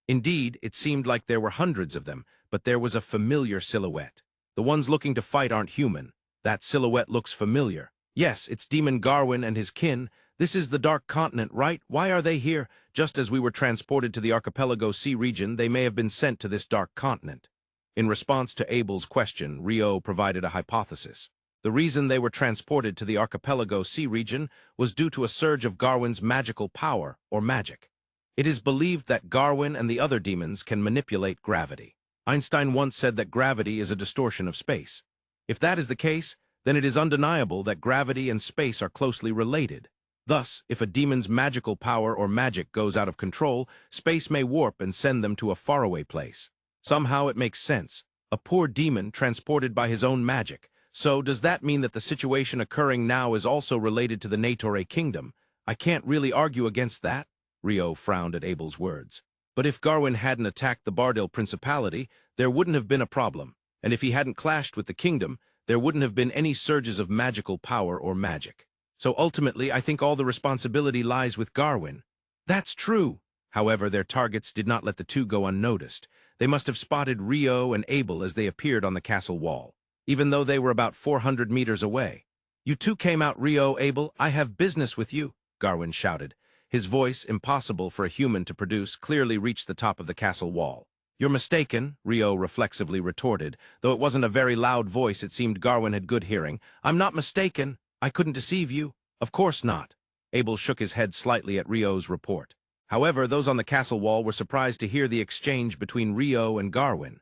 Indeed, it seemed like there were hundreds of them, but there was a familiar silhouette. The ones looking to fight aren't human. That silhouette looks familiar. Yes, it's Demon Garwin and his kin. This is the Dark Continent, right? Why are they here? Just as we were transported to the Archipelago Sea region, they may have been sent to this Dark Continent. In response to Abel's question, Rio provided a hypothesis. The reason they were transported to the Archipelago Sea region was due to a surge of Garwin's magical power, or magic. It is believed that Garwin and the other demons can manipulate gravity. Einstein once said that gravity is a distortion of space. If that is the case, then it is undeniable that gravity and space are closely related. Thus, if a demon's magical power or magic goes out of control, space may warp and send them to a faraway place. Somehow it makes sense. A poor demon transported by his own magic. So, does that mean that the situation occurring now is also related to the Negotiator kingdom? I can't really argue against that. Rio frowned at Abel's words. But if Garwin hadn't attacked the Bardil Principality, there wouldn't have been a problem. And if he hadn't clashed with the kingdom, there wouldn't have been any surges of magical power or magic. So ultimately, I think all the responsibility lies with Garwin. That's true. However, their targets did not let the two go unnoticed. They must have spotted Rio and Abel as they appeared on the castle wall, even though they were about 400 meters away. You two came out, Rio, Abel. I have business with you, Garwin shouted. His voice, impossible for a human to produce, clearly reached the top of the castle wall. "You're mistaken," Rio reflexively retorted. Though it wasn't a very loud voice, it seemed Garwin had good hearing. "I'm not mistaken. I couldn't deceive you." "Of course not." Abel shook his head slightly at Rio's report. However, those on the castle wall were surprised to hear the exchange between Rio and Garwin.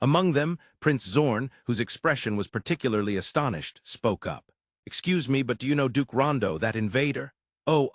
Among them, Prince Zorn, whose expression was particularly astonished, spoke up. "Excuse me, but do you know Duke Rondo, that invader?" "Oh,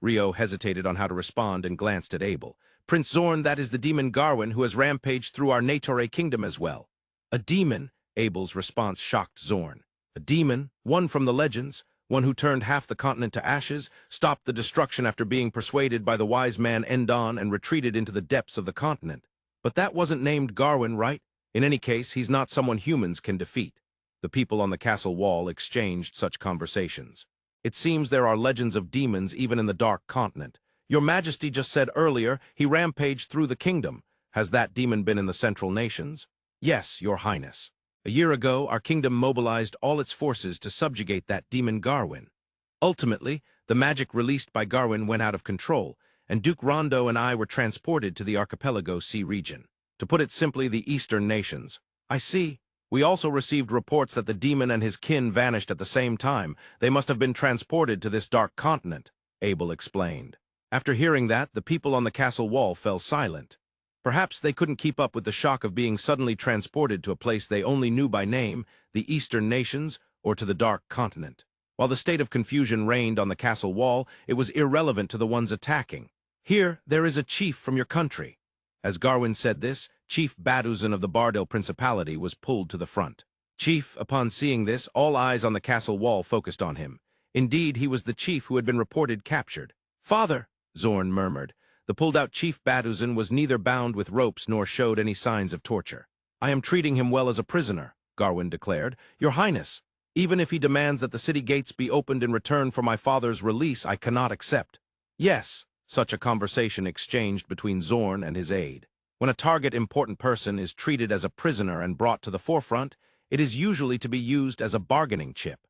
Rio hesitated on how to respond and glanced at Abel. "Prince Zorn, that is the demon Garwin who has rampaged through our Natore kingdom as well." "A demon?" Abel's response shocked Zorn. "A demon, one from the legends, one who turned half the continent to ashes, stopped the destruction after being persuaded by the wise man Endon and retreated into the depths of the continent. But that wasn't named Garwin, right? In any case, he's not someone humans can defeat." The people on the castle wall exchanged such conversations. "It seems there are legends of demons even in the Dark Continent. Your Majesty just said earlier he rampaged through the kingdom. Has that demon been in the Central Nations?" "Yes, Your Highness. A year ago, our kingdom mobilized all its forces to subjugate that demon Garwin. Ultimately, the magic released by Garwin went out of control, and Duke Rondo and I were transported to the Archipelago Sea region. To put it simply, the Eastern Nations." "I see. We also received reports that the demon and his kin vanished at the same time. They must have been transported to this dark continent," Abel explained. After hearing that, the people on the castle wall fell silent. Perhaps they couldn't keep up with the shock of being suddenly transported to a place they only knew by name, the Eastern Nations, or to the Dark Continent. While the state of confusion reigned on the castle wall, it was irrelevant to the ones attacking. "Here, there is a chief from your country." As Garwin said this, Chief Baduzan of the Bardil Principality was pulled to the front. Chief, upon seeing this, all eyes on the castle wall focused on him. Indeed, he was the chief who had been reported captured. "Father," Zorn murmured. The pulled-out Chief Baduzan was neither bound with ropes nor showed any signs of torture. "I am treating him well as a prisoner," Garwin declared. "Your Highness, even if he demands that the city gates be opened in return for my father's release, I cannot accept." "Yes," such a conversation exchanged between Zorn and his aide. When a target important person is treated as a prisoner and brought to the forefront, it is usually to be used as a bargaining chip.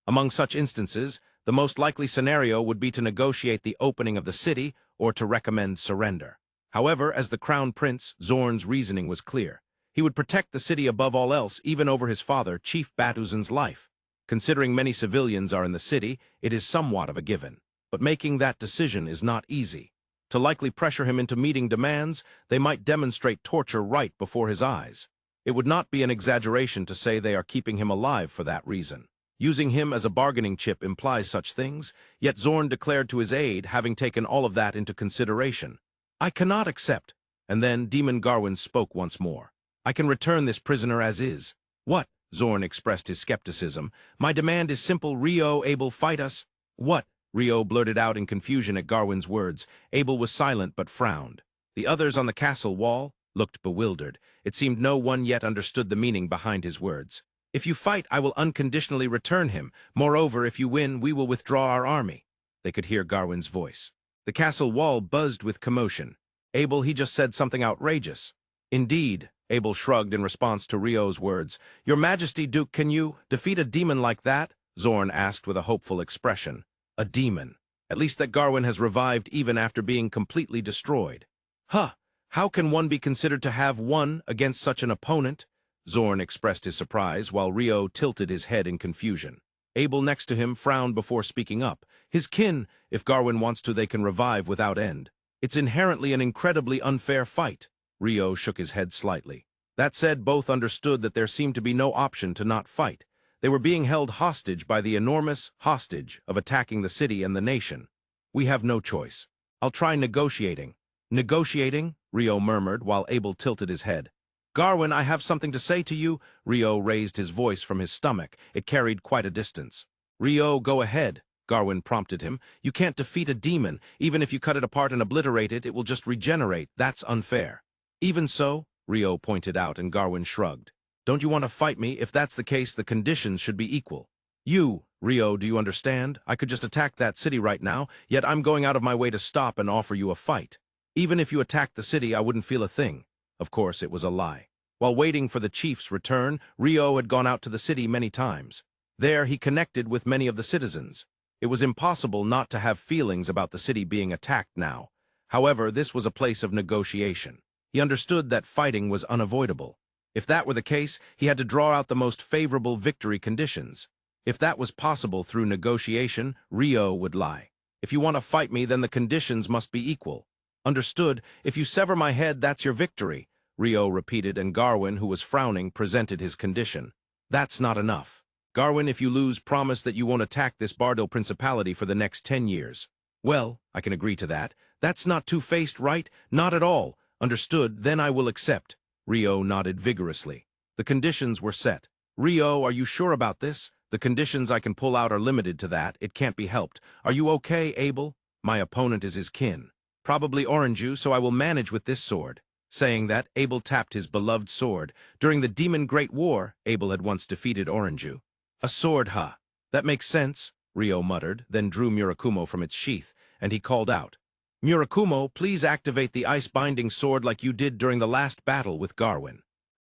Among such instances, the most likely scenario would be to negotiate the opening of the city or to recommend surrender. However, as the Crown Prince, Zorn's reasoning was clear. He would protect the city above all else, even over his father, Chief Baduzan's life. Considering many civilians are in the city, it is somewhat of a given. But making that decision is not easy. To likely pressure him into meeting demands, they might demonstrate torture right before his eyes. It would not be an exaggeration to say they are keeping him alive for that reason. Using him as a bargaining chip implies such things, yet Zorn declared to his aide, having taken all of that into consideration. "I cannot accept." And then Demon Garwin spoke once more. "I can return this prisoner as is." "What?" Zorn expressed his skepticism. "My demand is simple. Rio, Abel, fight us." "What?" Rio blurted out in confusion at Garwin's words. Abel was silent but frowned. The others on the castle wall looked bewildered. It seemed no one yet understood the meaning behind his words. "If you fight, I will unconditionally return him. Moreover, if you win, we will withdraw our army." They could hear Garwin's voice. The castle wall buzzed with commotion. "Abel, he just said something outrageous." "Indeed," Abel shrugged in response to Rio's words. "Your Majesty, Duke, can you defeat a demon like that?" Zorn asked with a hopeful expression. "A demon. At least that Garwin has revived even after being completely destroyed." "Huh! How can one be considered to have won against such an opponent?" Zorn expressed his surprise, while Rio tilted his head in confusion. Abel next to him frowned before speaking up. "His kin, if Garwin wants to, they can revive without end. It's inherently an incredibly unfair fight." Rio shook his head slightly. That said, both understood that there seemed to be no option to not fight. They were being held hostage by the enormous hostage of attacking the city and the nation. "We have no choice. I'll try negotiating." "Negotiating?" Rio murmured, while Abel tilted his head. "Garwin, I have something to say to you." Rio raised his voice from his stomach. It carried quite a distance. "Rio, go ahead," Garwin prompted him. "You can't defeat a demon. Even if you cut it apart and obliterate it, it will just regenerate. That's unfair." "Even so," Rio pointed out, and Garwin shrugged. "Don't you want to fight me? If that's the case, the conditions should be equal." Rio, do you understand? I could just attack that city right now, yet I'm going out of my way to stop and offer you a fight. Even if you attacked the city, I wouldn't feel a thing." Of course, it was a lie. While waiting for the chief's return, Rio had gone out to the city many times. There, he connected with many of the citizens. It was impossible not to have feelings about the city being attacked now. However, this was a place of negotiation. He understood that fighting was unavoidable. If that were the case, he had to draw out the most favorable victory conditions. If that was possible through negotiation, Rio would lie. If you want to fight me, then the conditions must be equal. Understood, if you sever my head, that's your victory, Rio repeated, and Garwin, who was frowning, presented his condition. That's not enough. Garwin, if you lose, promise that you won't attack this Bardil Principality for the next 10 years. Well, I can agree to that. That's not two-faced, right? Not at all. Understood, then I will accept. Rio nodded vigorously. The conditions were set. Rio, are you sure about this? The conditions I can pull out are limited to that. It can't be helped. Are you okay, Abel? My opponent is his kin. Probably Orenju, so I will manage with this sword. Saying that, Abel tapped his beloved sword. During the Demon Great War, Abel had once defeated Orenju. A sword, huh? That makes sense, Rio muttered, then drew Murakumo from its sheath, and he called out, Murakumo, please activate the ice-binding sword like you did during the last battle with Garwin.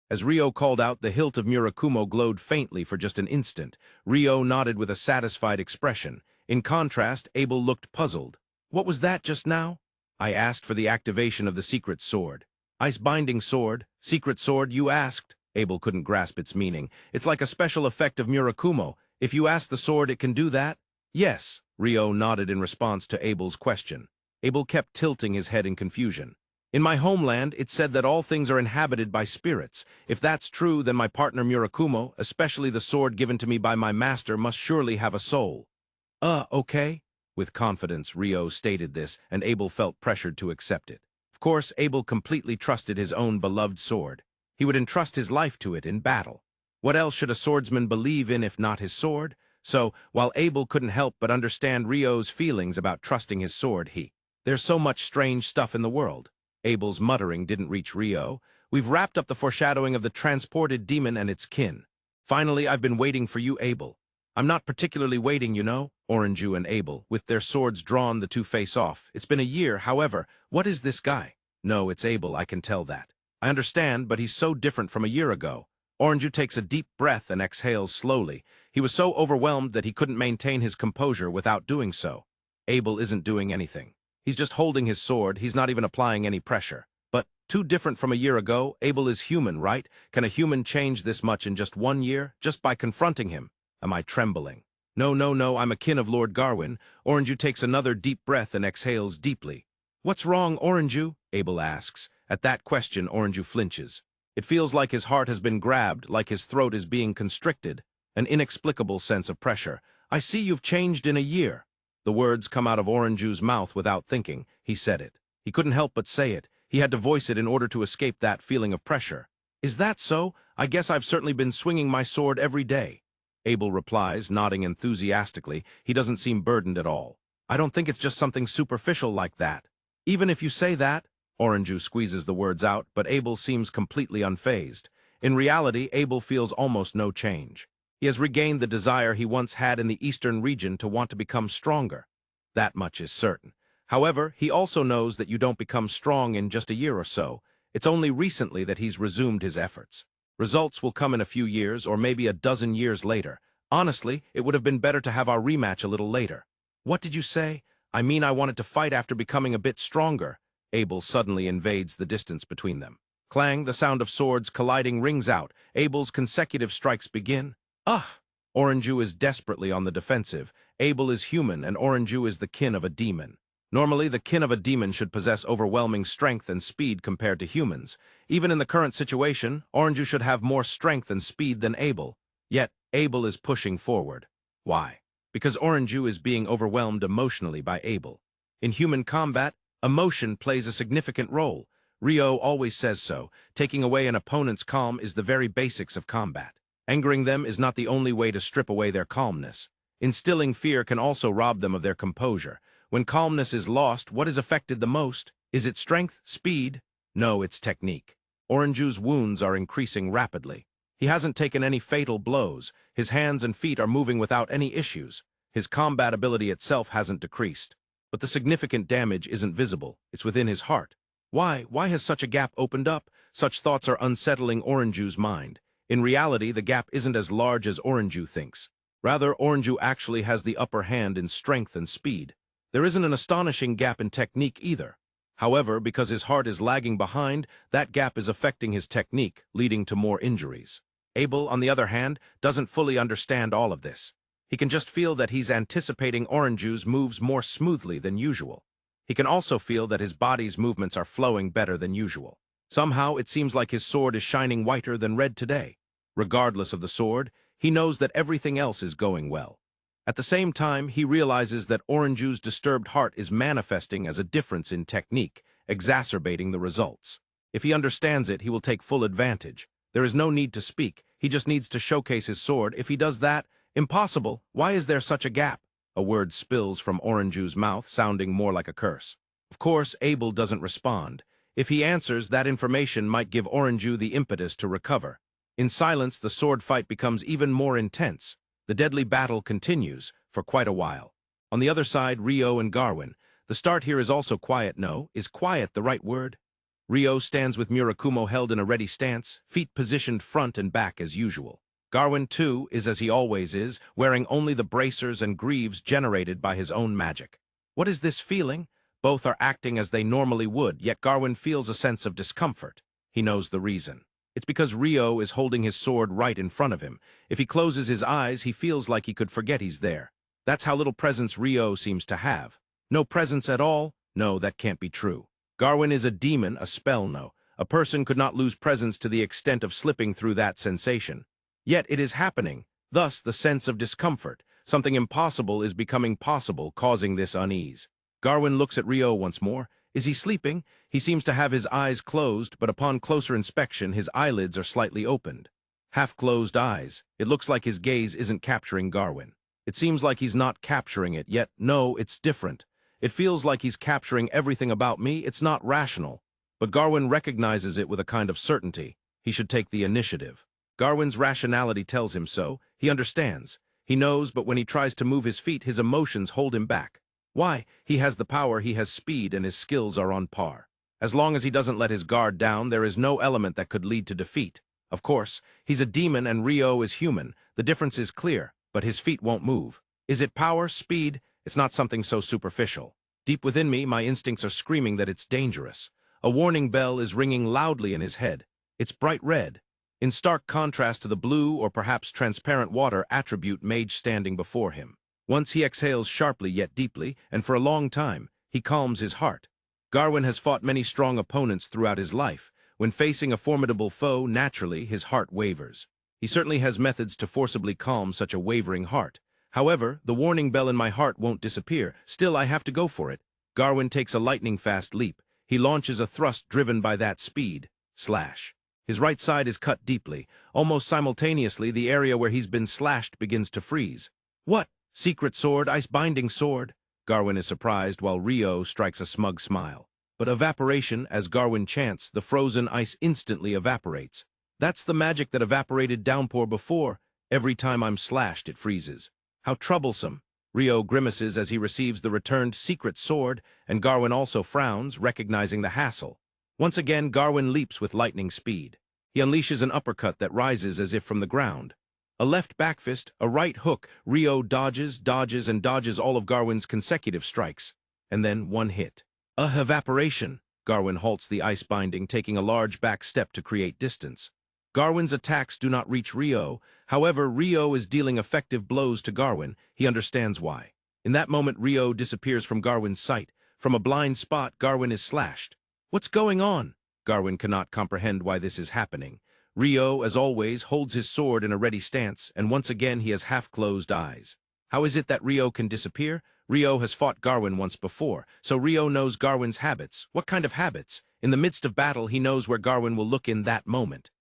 As Rio called out, the hilt of Murakumo glowed faintly for just an instant. Rio nodded with a satisfied expression. In contrast, Abel looked puzzled. What was that just now? I asked for the activation of the secret sword. Ice-binding sword? Secret sword, you asked? Abel couldn't grasp its meaning. It's like a special effect of Murakumo. If you ask the sword, it can do that? Yes, Rio nodded in response to Abel's question. Abel kept tilting his head in confusion. In my homeland, it said that all things are inhabited by spirits. If that's true, then my partner Murakumo, especially the sword given to me by my master, must surely have a soul. Okay. With confidence, Rio stated this, and Abel felt pressured to accept it. Of course, Abel completely trusted his own beloved sword. He would entrust his life to it in battle. What else should a swordsman believe in if not his sword? So, while Abel couldn't help but understand Rio's feelings about trusting his sword, there's so much strange stuff in the world. Abel's muttering didn't reach Rio. We've wrapped up the foreshadowing of the transported demon and its kin. Finally, I've been waiting for you, Abel. I'm not particularly waiting, you know. Orenju and Abel, with their swords drawn, the two face off. It's been a year, however. What is this guy? No, it's Abel, I can tell that. I understand, but he's so different from a year ago. Orenju takes a deep breath and exhales slowly. He was so overwhelmed that he couldn't maintain his composure without doing so. Abel isn't doing anything. He's just holding his sword, he's not even applying any pressure. But, too different from a year ago, Abel is human, right? Can a human change this much in just 1 year, just by confronting him? Am I trembling? No, I'm a kin of Lord Garwin. Orenju takes another deep breath and exhales deeply. What's wrong, Orenju? Abel asks. At that question, Orenju flinches. It feels like his heart has been grabbed, like his throat is being constricted. An inexplicable sense of pressure. I see you've changed in a year. The words come out of Orenju's mouth without thinking. He said it. He couldn't help but say it. He had to voice it in order to escape that feeling of pressure. Is that so? I guess I've certainly been swinging my sword every day. Abel replies, nodding enthusiastically. He doesn't seem burdened at all. I don't think it's just something superficial like that. Even if you say that, Orenju squeezes the words out, but Abel seems completely unfazed. In reality, Abel feels almost no change. He has regained the desire he once had in the eastern region to want to become stronger. That much is certain. However, he also knows that you don't become strong in just a year or so. It's only recently that he's resumed his efforts. Results will come in a few years, or maybe a dozen years later. Honestly, it would have been better to have our rematch a little later. What did you say? I mean, I wanted to fight after becoming a bit stronger. Abel suddenly invades the distance between them. Clang, the sound of swords colliding rings out. Abel's consecutive strikes begin. Orenju is desperately on the defensive. Abel is human, and Orenju is the kin of a demon. Normally, the kin of a demon should possess overwhelming strength and speed compared to humans. Even in the current situation, Orenju should have more strength and speed than Abel. Yet, Abel is pushing forward. Why? Because Orenju is being overwhelmed emotionally by Abel. In human combat, emotion plays a significant role. Rio always says so. Taking away an opponent's calm is the very basics of combat. Angering them is not the only way to strip away their calmness. Instilling fear can also rob them of their composure. When calmness is lost, what is affected the most? Is it strength? Speed? No, it's technique. Orenju's wounds are increasing rapidly. He hasn't taken any fatal blows. His hands and feet are moving without any issues. His combat ability itself hasn't decreased. But the significant damage isn't visible. It's within his heart. Why? Why has such a gap opened up? Such thoughts are unsettling Orenju's mind. In reality, the gap isn't as large as Orenju thinks. Rather, Orenju actually has the upper hand in strength and speed. There isn't an astonishing gap in technique either. However, because his heart is lagging behind, that gap is affecting his technique, leading to more injuries. Abel, on the other hand, doesn't fully understand all of this. He can just feel that he's anticipating Orenju's moves more smoothly than usual. He can also feel that his body's movements are flowing better than usual. Somehow, it seems like his sword is shining whiter than red today. Regardless of the sword, he knows that everything else is going well. At the same time, he realizes that Orenju's disturbed heart is manifesting as a difference in technique, exacerbating the results. If he understands it, he will take full advantage. There is no need to speak, he just needs to showcase his sword. If he does that, impossible, why is there such a gap? A word spills from Orenju's mouth, sounding more like a curse. Of course, Abel doesn't respond. If he answers, that information might give Orenju the impetus to recover. In silence, the sword fight becomes even more intense. The deadly battle continues for quite a while. On the other side, Rio and Garwin. The start here is also quiet. No, is quiet the right word? Rio stands with Murakumo held in a ready stance, feet positioned front and back as usual. Garwin, too, is as he always is, wearing only the bracers and greaves generated by his own magic. What is this feeling? Both are acting as they normally would, yet Garwin feels a sense of discomfort. He knows the reason. It's because Rio is holding his sword right in front of him. If he closes his eyes, he feels like he could forget he's there. That's how little presence Rio seems to have. No presence at all? No, that can't be true. Garwin is a demon, a spell, no. A person could not lose presence to the extent of slipping through that sensation. Yet it is happening, thus the sense of discomfort. Something impossible is becoming possible, causing this unease. Garwin looks at Rio once more. Is he sleeping? He seems to have his eyes closed, but upon closer inspection, his eyelids are slightly opened. Half-closed eyes. It looks like his gaze isn't capturing Garwin. It seems like he's not capturing it, yet no, it's different. It feels like he's capturing everything about me. It's not rational. But Garwin recognizes it with a kind of certainty. He should take the initiative. Garwin's rationality tells him so. He understands. He knows, but when he tries to move his feet, his emotions hold him back. Why? He has the power, he has speed, and his skills are on par. As long as he doesn't let his guard down, there is no element that could lead to defeat. Of course, he's a demon and Rio is human. The difference is clear, but his feet won't move. Is it power, speed? It's not something so superficial. Deep within me, my instincts are screaming that it's dangerous. A warning bell is ringing loudly in his head. It's bright red, in stark contrast to the blue or perhaps transparent water attribute mage standing before him. Once he exhales sharply yet deeply, and for a long time, he calms his heart. Garwin has fought many strong opponents throughout his life. When facing a formidable foe, naturally, his heart wavers. He certainly has methods to forcibly calm such a wavering heart. However, the warning bell in my heart won't disappear. Still, I have to go for it. Garwin takes a lightning-fast leap. He launches a thrust driven by that speed. Slash. His right side is cut deeply. Almost simultaneously, the area where he's been slashed begins to freeze. What? Secret sword, ice-binding sword? Garwin is surprised while Rio strikes a smug smile. But evaporation, as Garwin chants, the frozen ice instantly evaporates. That's the magic that evaporated downpour before. Every time I'm slashed, it freezes. How troublesome. Rio grimaces as he receives the returned secret sword, and Garwin also frowns, recognizing the hassle. Once again, Garwin leaps with lightning speed. He unleashes an uppercut that rises as if from the ground. A left back fist, a right hook. Rio dodges, and dodges all of Garwin's consecutive strikes. And then one hit. Evaporation. Garwin halts the ice binding, taking a large back step to create distance. Garwin's attacks do not reach Rio. However, Rio is dealing effective blows to Garwin. He understands why. In that moment, Rio disappears from Garwin's sight. From a blind spot, Garwin is slashed. What's going on? Garwin cannot comprehend why this is happening. Rio, as always, holds his sword in a ready stance, and once again he has half-closed eyes. How is it that Rio can disappear? Rio has fought Garwin once before, so Rio knows Garwin's habits. What kind of habits? In the midst of battle, he knows where Garwin will look in that moment.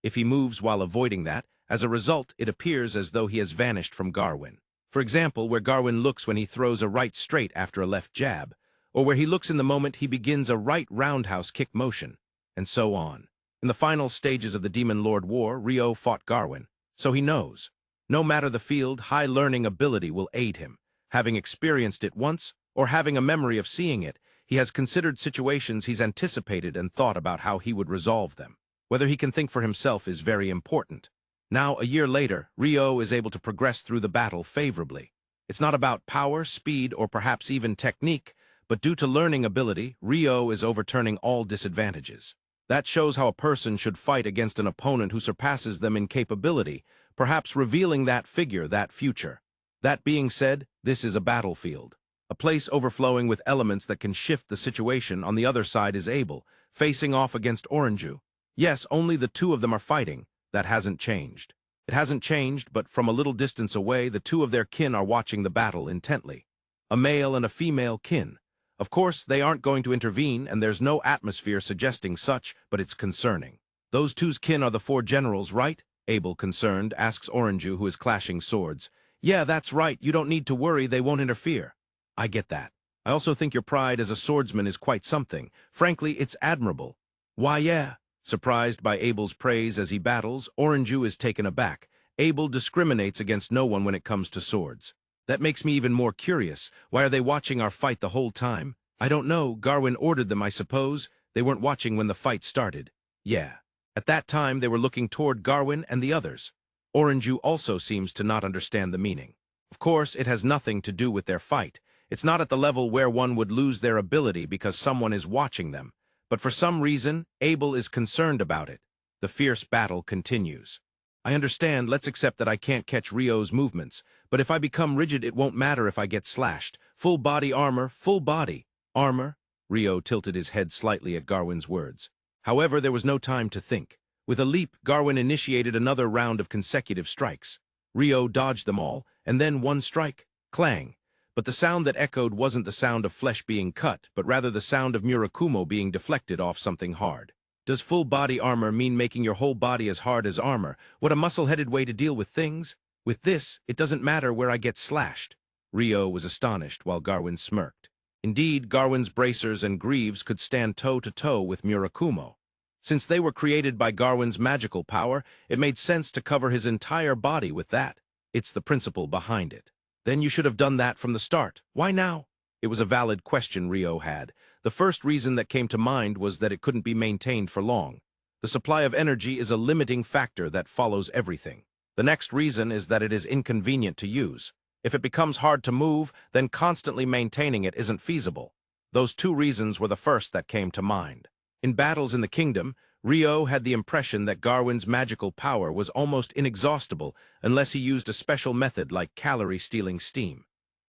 If he moves while avoiding that, as a result, it appears as though he has vanished from Garwin. For example, where Garwin looks when he throws a right straight after a left jab, or where he looks in the moment he begins a right roundhouse kick motion, and so on. In the final stages of the Demon Lord War, Rio fought Garwin, so he knows. No matter the field, high learning ability will aid him. Having experienced it once, or having a memory of seeing it, he has considered situations he's anticipated and thought about how he would resolve them. Whether he can think for himself is very important. Now, a year later, Rio is able to progress through the battle favorably. It's not about power, speed, or perhaps even technique, but due to learning ability, Rio is overturning all disadvantages. That shows how a person should fight against an opponent who surpasses them in capability, perhaps revealing that figure, that future. That being said, this is a battlefield. A place overflowing with elements that can shift the situation. On the other side is Abel, facing off against Orenju. Yes, only the two of them are fighting. That hasn't changed. It hasn't changed, but from a little distance away, the two of their kin are watching the battle intently. A male and a female kin. Of course, they aren't going to intervene, and there's no atmosphere suggesting such, but it's concerning. Those two's kin are the four generals, right? Abel, concerned, asks Orenju, who is clashing swords. Yeah, that's right. You don't need to worry. They won't interfere. I get that. I also think your pride as a swordsman is quite something. Frankly, it's admirable. Why, yeah. Surprised by Abel's praise as he battles, Orenju is taken aback. Abel discriminates against no one when it comes to swords. That makes me even more curious. Why are they watching our fight the whole time? I don't know. Garwin ordered them, I suppose. They weren't watching when the fight started. Yeah. At that time, they were looking toward Garwin and the others. Orenju also seems to not understand the meaning. Of course, it has nothing to do with their fight. It's not at the level where one would lose their ability because someone is watching them. But for some reason, Abel is concerned about it. The fierce battle continues. I understand, let's accept that I can't catch Rio's movements, but if I become rigid it won't matter if I get slashed. Full body armor, full body armor. Rio tilted his head slightly at Garwin's words. However, there was no time to think. With a leap, Garwin initiated another round of consecutive strikes. Rio dodged them all, and then one strike. Clang. But the sound that echoed wasn't the sound of flesh being cut, but rather the sound of Murakumo being deflected off something hard. Does full body armor mean making your whole body as hard as armor? What a muscle-headed way to deal with things. With this, it doesn't matter where I get slashed. Rio was astonished while Garwin smirked. Indeed, Garwin's bracers and greaves could stand toe-to-toe with Murakumo. Since they were created by Garwin's magical power, it made sense to cover his entire body with that. It's the principle behind it. Then you should have done that from the start. Why now? It was a valid question Rio had. The first reason that came to mind was that it couldn't be maintained for long. The supply of energy is a limiting factor that follows everything. The next reason is that it is inconvenient to use. If it becomes hard to move, then constantly maintaining it isn't feasible. Those two reasons were the first that came to mind. In battles in the kingdom, Rio had the impression that Garwin's magical power was almost inexhaustible unless he used a special method like calorie-stealing steam.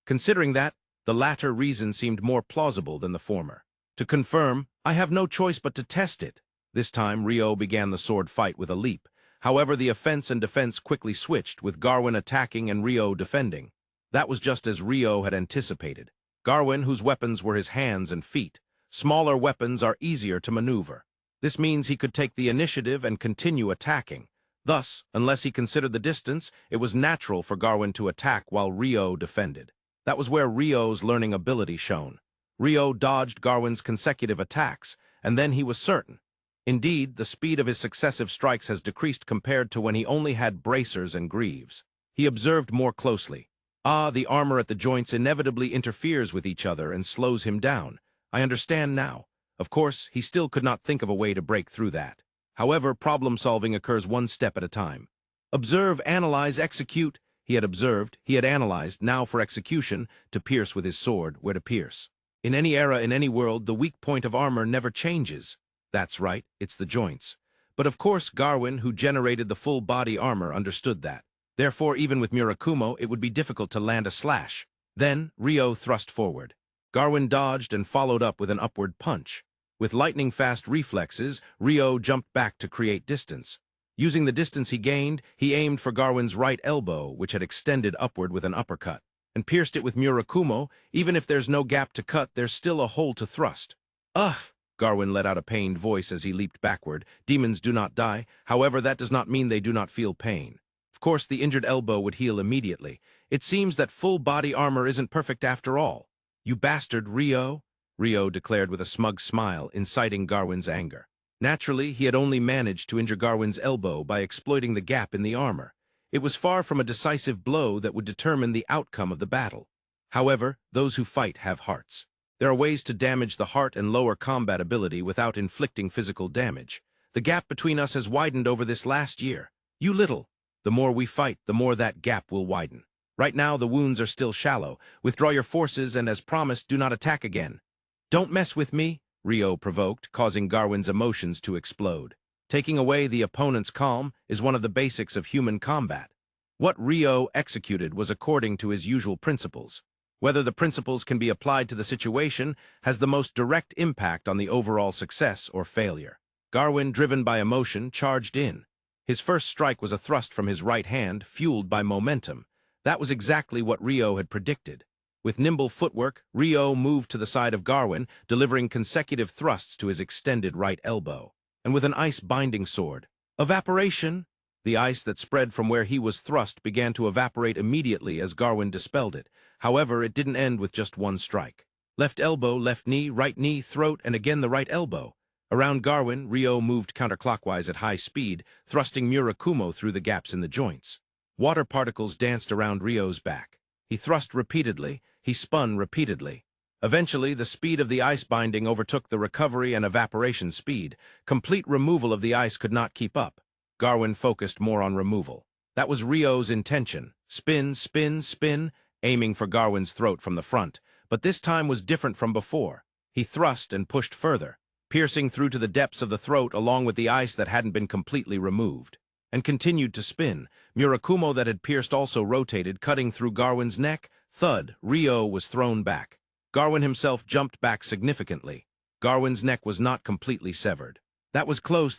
Considering that, the latter reason seemed more plausible than the former. To confirm, I have no choice but to test it. This time, Rio began the sword fight with a leap. However, the offense and defense quickly switched, with Garwin attacking and Rio defending. That was just as Rio had anticipated. Garwin, whose weapons were his hands and feet. Smaller weapons are easier to maneuver. This means he could take the initiative and continue attacking. Thus, unless he considered the distance, it was natural for Garwin to attack while Rio defended. That was where Rio's learning ability shone. Rio dodged Garwin's consecutive attacks, and then he was certain. Indeed, the speed of his successive strikes has decreased compared to when he only had bracers and greaves. He observed more closely. The armor at the joints inevitably interferes with each other and slows him down. I understand now. Of course, he still could not think of a way to break through that. However, problem-solving occurs one step at a time. Observe, analyze, execute. He had observed, he had analyzed, now for execution, to pierce with his sword, where to pierce. In any era, in any world, the weak point of armor never changes. That's right, it's the joints. But of course, Garwin, who generated the full body armor, understood that. Therefore, even with Murakumo, it would be difficult to land a slash. Then, Rio thrust forward. Garwin dodged and followed up with an upward punch. With lightning-fast reflexes, Rio jumped back to create distance. Using the distance he gained, he aimed for Garwin's right elbow, which had extended upward with an uppercut, and pierced it with Murakumo. Even if there's no gap to cut, there's still a hole to thrust. Ugh! Garwin let out a pained voice as he leaped backward. Demons do not die. However, that does not mean they do not feel pain. Of course, the injured elbow would heal immediately. It seems that full body armor isn't perfect after all. You bastard, Rio! Rio declared with a smug smile, inciting Garwin's anger. Naturally, he had only managed to injure Garwin's elbow by exploiting the gap in the armor. It was far from a decisive blow that would determine the outcome of the battle. However, those who fight have hearts. There are ways to damage the heart and lower combat ability without inflicting physical damage. The gap between us has widened over this last year. You little. The more we fight, the more that gap will widen. Right now, the wounds are still shallow. Withdraw your forces and, as promised, do not attack again. "Don't mess with me," Rio provoked, causing Garwin's emotions to explode. Taking away the opponent's calm is one of the basics of human combat. What Rio executed was according to his usual principles. Whether the principles can be applied to the situation has the most direct impact on the overall success or failure. Garwin, driven by emotion, charged in. His first strike was a thrust from his right hand, fueled by momentum. That was exactly what Rio had predicted. With nimble footwork, Rio moved to the side of Garwin, delivering consecutive thrusts to his extended right elbow. And with an ice-binding sword, evaporation! The ice that spread from where he was thrust began to evaporate immediately as Garwin dispelled it. However, it didn't end with just one strike. Left elbow, left knee, throat, and again the right elbow. Around Garwin, Rio moved counterclockwise at high speed, thrusting Murakumo through the gaps in the joints. Water particles danced around Rio's back. He thrust repeatedly, he spun repeatedly. Eventually, the speed of the ice binding overtook the recovery and evaporation speed. Complete removal of the ice could not keep up. Garwin focused more on removal. That was Rio's intention. Spin, spin, spin, aiming for Garwin's throat from the front. But this time was different from before. He thrust and pushed further, piercing through to the depths of the throat along with the ice that hadn't been completely removed. And continued to spin. Murakumo that had pierced also rotated, cutting through Garwin's neck. Thud, Rio was thrown back. Garwin himself jumped back significantly. Garwin's neck was not completely severed. That was close,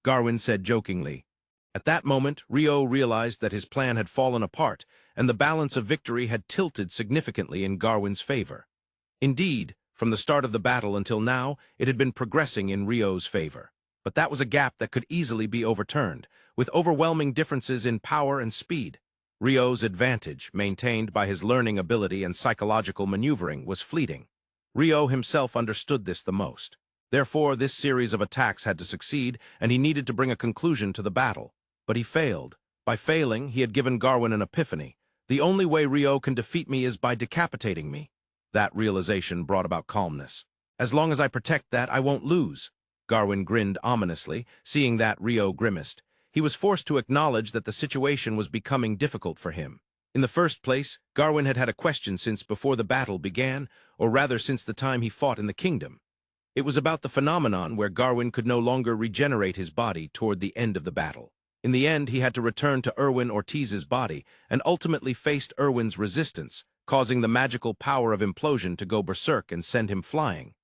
Garwin said jokingly. At that moment, Rio realized that his plan had fallen apart, and the balance of victory had tilted significantly in Garwin's favor. Indeed, from the start of the battle until now, it had been progressing in Rio's favor. But that was a gap that could easily be overturned, with overwhelming differences in power and speed. Rio's advantage, maintained by his learning ability and psychological maneuvering, was fleeting. Rio himself understood this the most. Therefore, this series of attacks had to succeed, and he needed to bring a conclusion to the battle. But he failed. By failing, he had given Garwin an epiphany. The only way Rio can defeat me is by decapitating me. That realization brought about calmness. As long as I protect that, I won't lose. Garwin grinned ominously, seeing that Rio grimaced. He was forced to acknowledge that the situation was becoming difficult for him. In the first place, Garwin had had a question since before the battle began, or rather since the time he fought in the kingdom. It was about the phenomenon where Garwin could no longer regenerate his body toward the end of the battle. In the end, he had to return to Erwin Ortiz's body and ultimately faced Erwin's resistance, causing the magical power of implosion to go berserk and send him flying.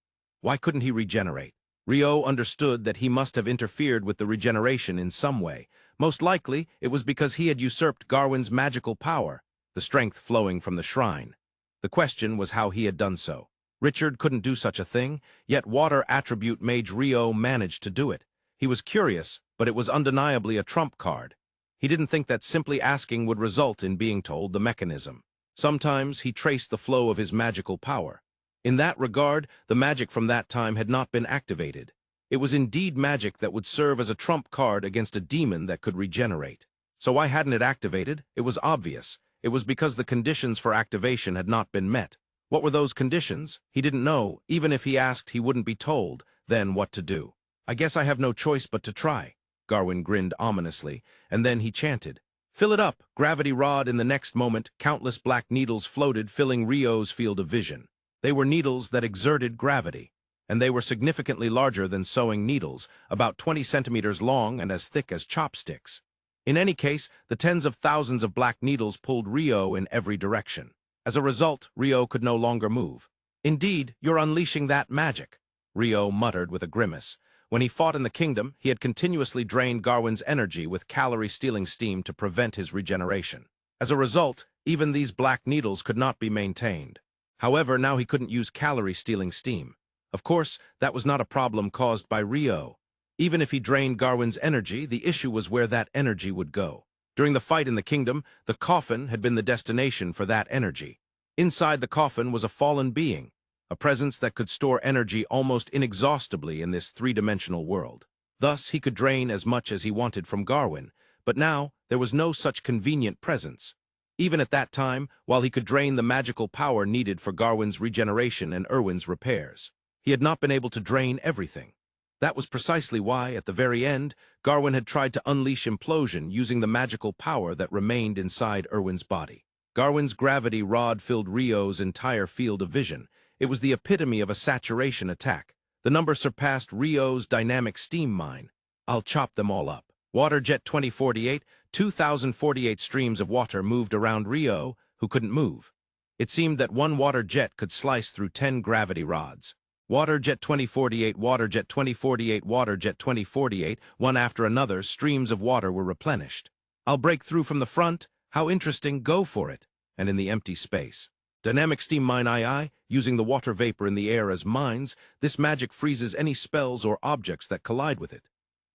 Why couldn't he regenerate? Rio understood that he must have interfered with the regeneration in some way. Most likely, it was because he had usurped Garwin's magical power, the strength flowing from the shrine. The question was how he had done so. Richard couldn't do such a thing, yet water attribute mage Rio managed to do it. He was curious, but it was undeniably a trump card. He didn't think that simply asking would result in being told the mechanism. Sometimes he traced the flow of his magical power. In that regard, the magic from that time had not been activated. It was indeed magic that would serve as a trump card against a demon that could regenerate. So why hadn't it activated? It was obvious. It was because the conditions for activation had not been met. What were those conditions? He didn't know. Even if he asked, he wouldn't be told. Then what to do? I guess I have no choice but to try. Garwin grinned ominously, and then he chanted, "Fill it up, gravity rod." In the next moment, countless black needles floated, filling Rio's field of vision. They were needles that exerted gravity, and they were significantly larger than sewing needles, about 20 centimeters long and as thick as chopsticks. In any case, the tens of thousands of black needles pulled Rio in every direction. As a result, Rio could no longer move. "Indeed, you're unleashing that magic," Rio muttered with a grimace. When he fought in the kingdom, he had continuously drained Garwin's energy with calorie-stealing steam to prevent his regeneration. As a result, even these black needles could not be maintained. However, now he couldn't use calorie-stealing steam. Of course, that was not a problem caused by Rio. Even if he drained Garwin's energy, the issue was where that energy would go. During the fight in the kingdom, the coffin had been the destination for that energy. Inside the coffin was a fallen being, a presence that could store energy almost inexhaustibly in this three-dimensional world. Thus, he could drain as much as he wanted from Garwin, but now there was no such convenient presence. Even at that time, while he could drain the magical power needed for Garwin's regeneration and Erwin's repairs, he had not been able to drain everything. That was precisely why, at the very end, Garwin had tried to unleash implosion using the magical power that remained inside Erwin's body. Garwin's gravity rod filled Rio's entire field of vision. It was the epitome of a saturation attack. The number surpassed Rio's dynamic steam mine. I'll chop them all up. Water Jet 2048, 2,048 streams of water moved around Rio, who couldn't move. It seemed that one water jet could slice through 10 gravity rods. Water Jet 2048, Water Jet 2048, Water Jet 2048, one after another, streams of water were replenished. I'll break through from the front. How interesting, go for it. And in the empty space. Dynamic steam mine II, using the water vapor in the air as mines, this magic freezes any spells or objects that collide with it.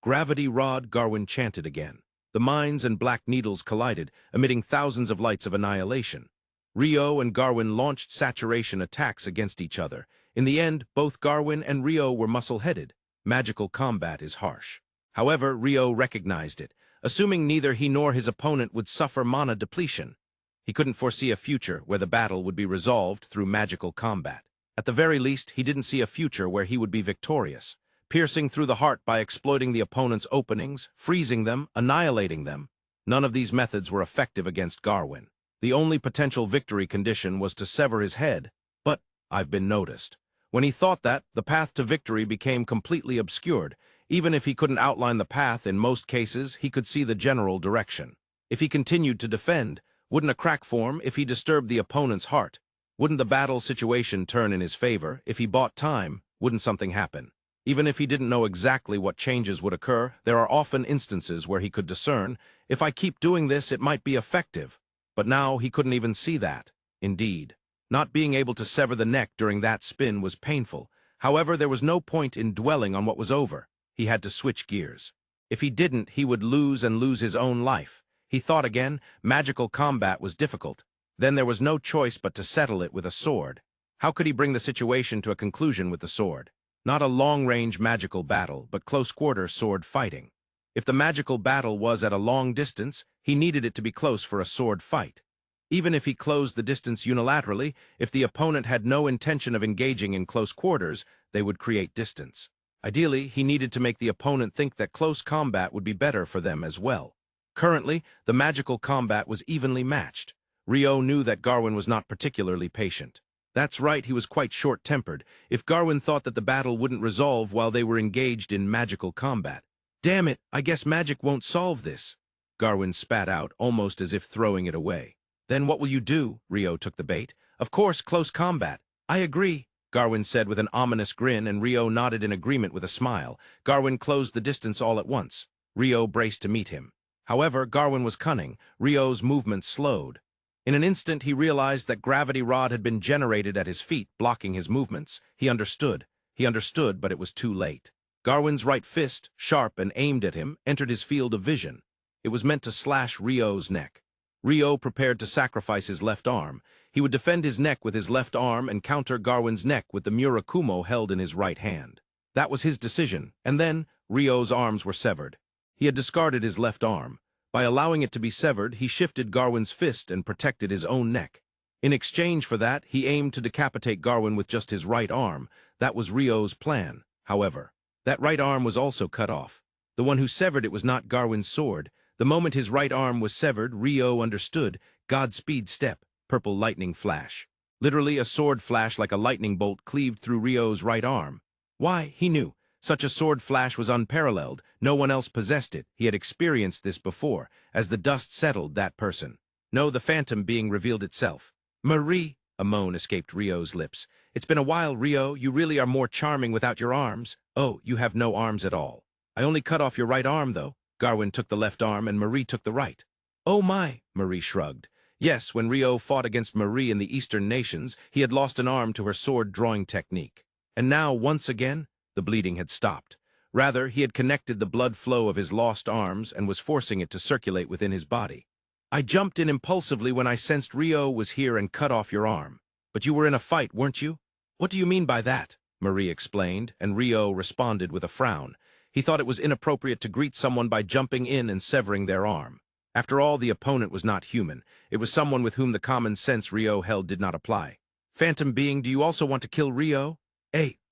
Gravity rod, Garwin chanted again. The mines and black needles collided, emitting thousands of lights of annihilation. Rio and Garwin launched saturation attacks against each other. In the end, both Garwin and Rio were muscle-headed. Magical combat is harsh. However, Rio recognized it, assuming neither he nor his opponent would suffer mana depletion. He couldn't foresee a future where the battle would be resolved through magical combat. At the very least, he didn't see a future where he would be victorious, piercing through the heart by exploiting the opponent's openings, freezing them, annihilating them. None of these methods were effective against Garwin. The only potential victory condition was to sever his head, but I've been noticed. When he thought that, the path to victory became completely obscured. Even if he couldn't outline the path in most cases, he could see the general direction. If he continued to defend, wouldn't a crack form if he disturbed the opponent's heart? Wouldn't the battle situation turn in his favor? If he bought time, wouldn't something happen? Even if he didn't know exactly what changes would occur, there are often instances where he could discern, if I keep doing this, it might be effective. But now he couldn't even see that. Indeed, not being able to sever the neck during that spin was painful. However, there was no point in dwelling on what was over. He had to switch gears. If he didn't, he would lose his own life. He thought again. Magical combat was difficult. Then there was no choice but to settle it with a sword. How could he bring the situation to a conclusion with the sword? Not a long-range magical battle, but close-quarter sword fighting. If the magical battle was at a long distance, he needed it to be close for a sword fight. Even if he closed the distance unilaterally, if the opponent had no intention of engaging in close quarters, they would create distance. Ideally, he needed to make the opponent think that close combat would be better for them as well. Currently, the magical combat was evenly matched. Rio knew that Garwin was not particularly patient. That's right, he was quite short-tempered. If Garwin thought that the battle wouldn't resolve while they were engaged in magical combat. Damn it, I guess magic won't solve this. Garwin spat out, almost as if throwing it away. Then what will you do? Rio took the bait. Of course, close combat. I agree, Garwin said with an ominous grin, and Rio nodded in agreement with a smile. Garwin closed the distance all at once. Rio braced to meet him. However, Garwin was cunning. Rio's movements slowed. In an instant, he realized that gravity rod had been generated at his feet, blocking his movements. He understood. He understood, but it was too late. Garwin's right fist, sharp and aimed at him, entered his field of vision. It was meant to slash Rio's neck. Rio prepared to sacrifice his left arm. He would defend his neck with his left arm and counter Garwin's neck with the Murakumo held in his right hand. That was his decision, and then Rio's arms were severed. He had discarded his left arm. By allowing it to be severed, he shifted Garwin's fist and protected his own neck. In exchange for that, he aimed to decapitate Garwin with just his right arm. That was Rio's plan. However, that right arm was also cut off. The one who severed it was not Garwin's sword. The moment his right arm was severed, Rio understood. Godspeed step, purple lightning flash. Literally, a sword flash like a lightning bolt cleaved through Rio's right arm. Why, he knew. Such a sword flash was unparalleled. No one else possessed it. He had experienced this before. As the dust settled, that person. No, the phantom being revealed itself. Marie, a moan escaped Rio's lips. It's been a while, Rio. You really are more charming without your arms. Oh, you have no arms at all. I only cut off your right arm, though. Garwin took the left arm and Marie took the right. Oh my, Marie shrugged. Yes, when Rio fought against Marie in the Eastern nations, he had lost an arm to her sword-drawing technique. And now, once again, the bleeding had stopped. Rather, he had connected the blood flow of his lost arms and was forcing it to circulate within his body. I jumped in impulsively when I sensed Rio was here and cut off your arm. But you were in a fight, weren't you? What do you mean by that? Marie explained, and Rio responded with a frown. He thought it was inappropriate to greet someone by jumping in and severing their arm. After all, the opponent was not human. It was someone with whom the common sense Rio held did not apply. Phantom being, do you also want to kill Rio?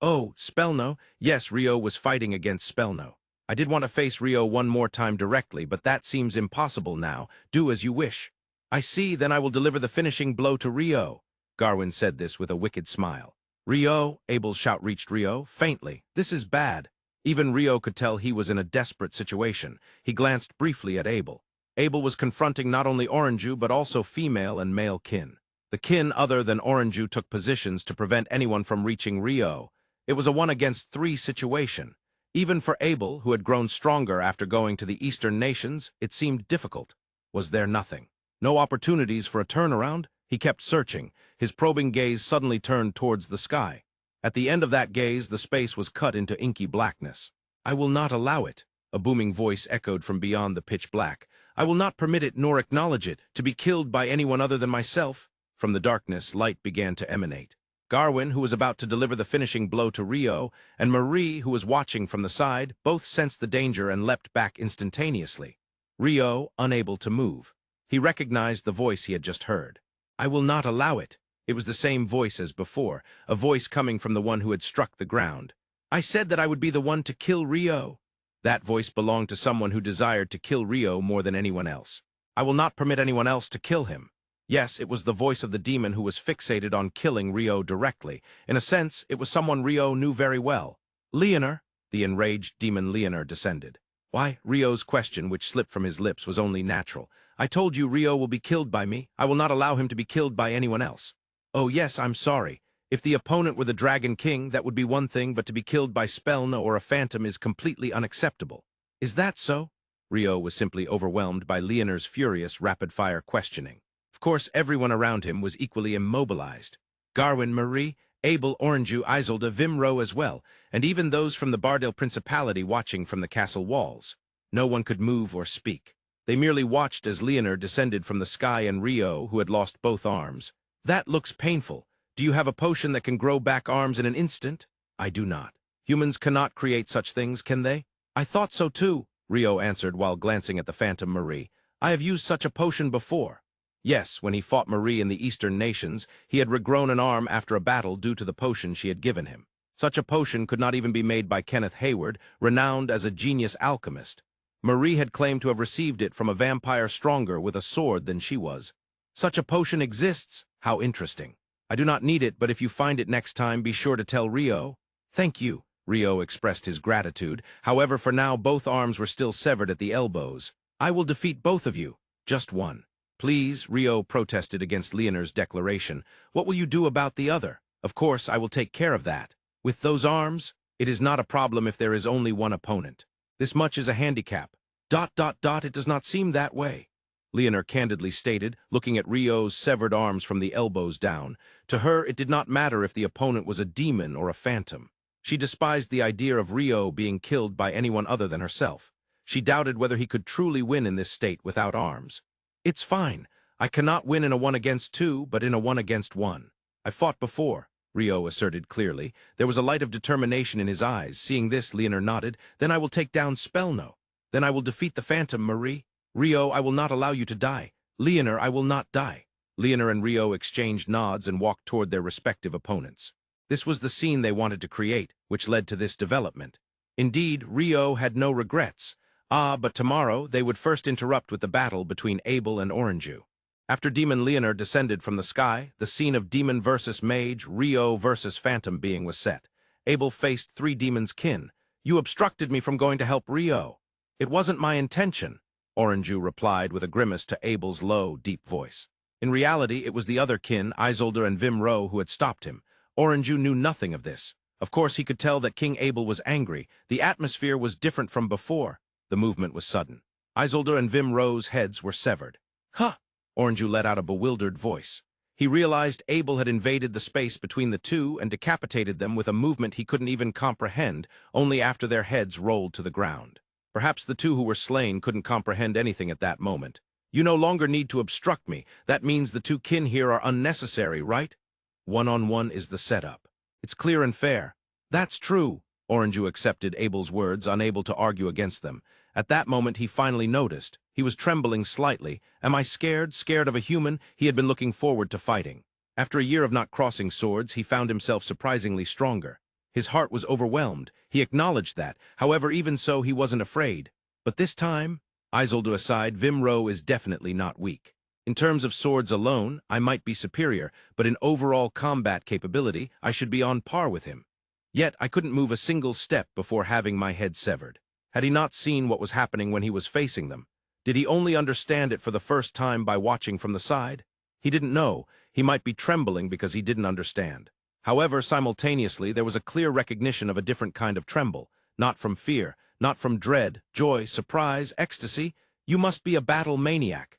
Oh, Spellno. Yes, Rio was fighting against Spellno. I did want to face Rio one more time directly, but that seems impossible now. Do as you wish. I see, then I will deliver the finishing blow to Rio. Garwin said this with a wicked smile. Rio, Abel's shout reached Rio, faintly. This is bad. Even Rio could tell he was in a desperate situation. He glanced briefly at Abel. Abel was confronting not only Orenju but also female and male kin. The kin other than Orenju took positions to prevent anyone from reaching Rio. It was a 1-against-3 situation. Even for Abel, who had grown stronger after going to the Eastern nations, it seemed difficult. Was there nothing? No opportunities for a turnaround? He kept searching. His probing gaze suddenly turned towards the sky. At the end of that gaze, the space was cut into inky blackness. "I will not allow it," a booming voice echoed from beyond the pitch black. "I will not permit it nor acknowledge it to be killed by anyone other than myself." From the darkness, light began to emanate. Garwin, who was about to deliver the finishing blow to Rio, and Marie, who was watching from the side, both sensed the danger and leapt back instantaneously. Rio, unable to move. He recognized the voice he had just heard. "I will not allow it." It was the same voice as before, a voice coming from the one who had struck the ground. "I said that I would be the one to kill Rio." That voice belonged to someone who desired to kill Rio more than anyone else. "I will not permit anyone else to kill him." Yes, it was the voice of the demon who was fixated on killing Rio directly. In a sense, it was someone Rio knew very well. "Leonor," the enraged demon Leonor descended. Why, Rio's question, which slipped from his lips, was only natural. "I told you Rio will be killed by me. I will not allow him to be killed by anyone else." "Oh yes, I'm sorry. If the opponent were the Dragon King, that would be one thing, but to be killed by Spellna or a phantom is completely unacceptable." "Is that so?" Rio was simply overwhelmed by Leonor's furious, rapid-fire questioning. Of course, everyone around him was equally immobilized. Garwin, Marie, Abel, Orenju, Isolde, Vimro as well, and even those from the Bardale Principality watching from the castle walls. No one could move or speak. They merely watched as Leonor descended from the sky and Rio, who had lost both arms. "That looks painful. Do you have a potion that can grow back arms in an instant?" "I do not. Humans cannot create such things, can they?" "I thought so too," Rio answered while glancing at the phantom Marie. "I have used such a potion before." Yes, when he fought Marie in the Eastern nations, he had regrown an arm after a battle due to the potion she had given him. Such a potion could not even be made by Kenneth Hayward, renowned as a genius alchemist. Marie had claimed to have received it from a vampire stronger with a sword than she was. "Such a potion exists? How interesting. I do not need it, but if you find it next time, be sure to tell Rio." "Thank you." Rio expressed his gratitude. However, for now, both arms were still severed at the elbows. "I will defeat both of you. Just one." "Please," Rio protested against Leonor's declaration. "What will you do about the other?" "Of course, I will take care of that. With those arms, it is not a problem if there is only one opponent. This much is a handicap. ... It does not seem that way," Leonor candidly stated, looking at Rio's severed arms from the elbows down. To her, it did not matter if the opponent was a demon or a phantom. She despised the idea of Rio being killed by anyone other than herself. She doubted whether he could truly win in this state without arms. "It's fine. I cannot win in a 1-against-2, but in a 1-against-1. I fought before," Rio asserted clearly. There was a light of determination in his eyes. Seeing this, Leonor nodded. "Then I will take down Spellno. Then I will defeat the phantom, Marie. Rio, I will not allow you to die. Leonor, I will not die." Leonor and Rio exchanged nods and walked toward their respective opponents. This was the scene they wanted to create, which led to this development. Indeed, Rio had no regrets. But tomorrow they would first interrupt with the battle between Abel and Orenju. After Demon Leonor descended from the sky, the scene of Demon versus Mage, Rio versus Phantom being was set. Abel faced 3 demons' kin. "You obstructed me from going to help Rio." "It wasn't my intention," Orenju replied with a grimace to Abel's low, deep voice. In reality, it was the other kin, Isolde and Vimro, who had stopped him. Orenju knew nothing of this. Of course, he could tell that King Abel was angry. The atmosphere was different from before. The movement was sudden. Isolde and Vimro's heads were severed. "Huh!" Orenju let out a bewildered voice. He realized Abel had invaded the space between the two and decapitated them with a movement he couldn't even comprehend, only after their heads rolled to the ground. Perhaps the two who were slain couldn't comprehend anything at that moment. "You no longer need to obstruct me. That means the 2 kin here are unnecessary, right? One-on-one is the setup. It's clear and fair." "That's true." Orenju accepted Abel's words, unable to argue against them. At that moment, he finally noticed. He was trembling slightly. Am I scared? Scared of a human? He had been looking forward to fighting. After a year of not crossing swords, he found himself surprisingly stronger. His heart was overwhelmed. He acknowledged that. However, even so, he wasn't afraid. But this time, Isolde aside, Vimro is definitely not weak. In terms of swords alone, I might be superior, but in overall combat capability, I should be on par with him. Yet I couldn't move a single step before having my head severed. Had he not seen what was happening when he was facing them? Did he only understand it for the first time by watching from the side? He didn't know. He might be trembling because he didn't understand. However, simultaneously, there was a clear recognition of a different kind of tremble. Not from fear, not from dread, joy, surprise, ecstasy. You must be a battle maniac.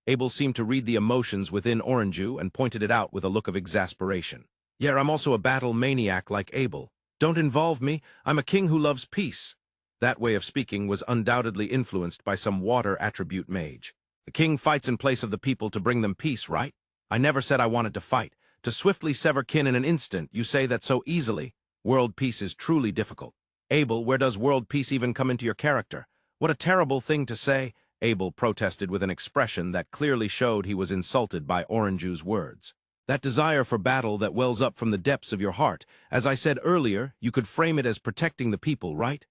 Abel seemed to read the emotions within Orenju and pointed it out with a look of exasperation. Yeah, I'm also a battle maniac like Abel. Don't involve me. I'm a king who loves peace. That way of speaking was undoubtedly influenced by some water attribute mage. The king fights in place of the people to bring them peace, right? I never said I wanted to fight. To swiftly sever kin in an instant, you say that so easily. World peace is truly difficult. Abel, where does world peace even come into your character? What a terrible thing to say, Abel protested with an expression that clearly showed he was insulted by Orenju's words. That desire for battle that wells up from the depths of your heart, as I said earlier, you could frame it as protecting the people, right?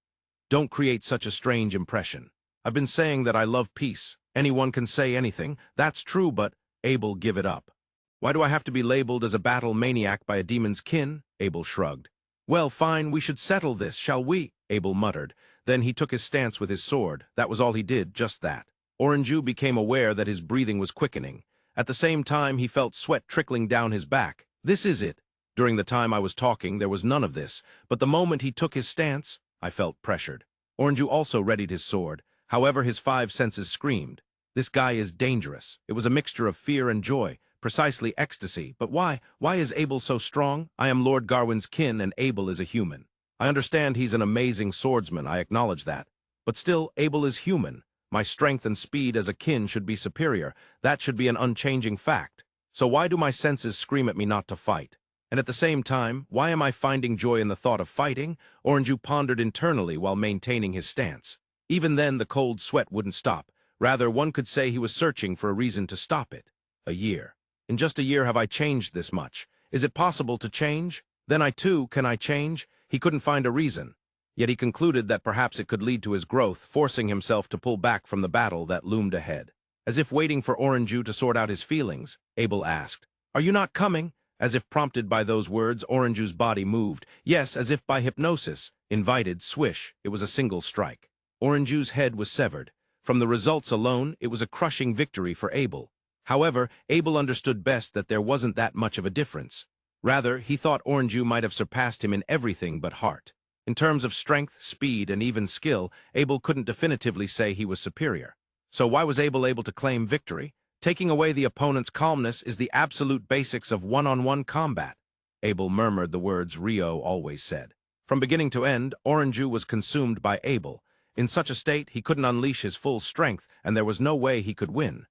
Don't create such a strange impression. I've been saying that I love peace. Anyone can say anything. That's true, but, Abel, give it up. Why do I have to be labeled as a battle maniac by a demon's kin? Abel shrugged. Well, fine, we should settle this, shall we? Abel muttered. Then he took his stance with his sword. That was all he did, just that. Orenju became aware that his breathing was quickening. At the same time, he felt sweat trickling down his back. This is it. During the time I was talking, there was none of this. But the moment he took his stance, I felt pressured. Orenju also readied his sword. However, his five senses screamed. This guy is dangerous. It was a mixture of fear and joy. Precisely ecstasy. But why? Why is Abel so strong? I am Lord Garwin's kin, and Abel is a human. I understand he's an amazing swordsman, I acknowledge that. But still, Abel is human. My strength and speed as a kin should be superior. That should be an unchanging fact. So why do my senses scream at me not to fight? And at the same time, why am I finding joy in the thought of fighting? Orenju pondered internally while maintaining his stance. Even then, the cold sweat wouldn't stop. Rather, one could say he was searching for a reason to stop it. A year. In just a year have I changed this much. Is it possible to change? Then I too, can I change? He couldn't find a reason. Yet he concluded that perhaps it could lead to his growth, forcing himself to pull back from the battle that loomed ahead. As if waiting for Orenju to sort out his feelings, Abel asked, "Are you not coming?" As if prompted by those words, Orenju's body moved. Yes, as if by hypnosis. Invited, swish. It was a single strike. Orenju's head was severed. From the results alone, it was a crushing victory for Abel. However, Abel understood best that there wasn't that much of a difference. Rather, he thought Orenju might have surpassed him in everything but heart. In terms of strength, speed, and even skill, Abel couldn't definitively say he was superior. So why was Abel able to claim victory? Taking away the opponent's calmness is the absolute basics of one-on-one combat. Abel murmured the words Rio always said. From beginning to end, Orenju was consumed by Abel. In such a state, he couldn't unleash his full strength, and there was no way he could win.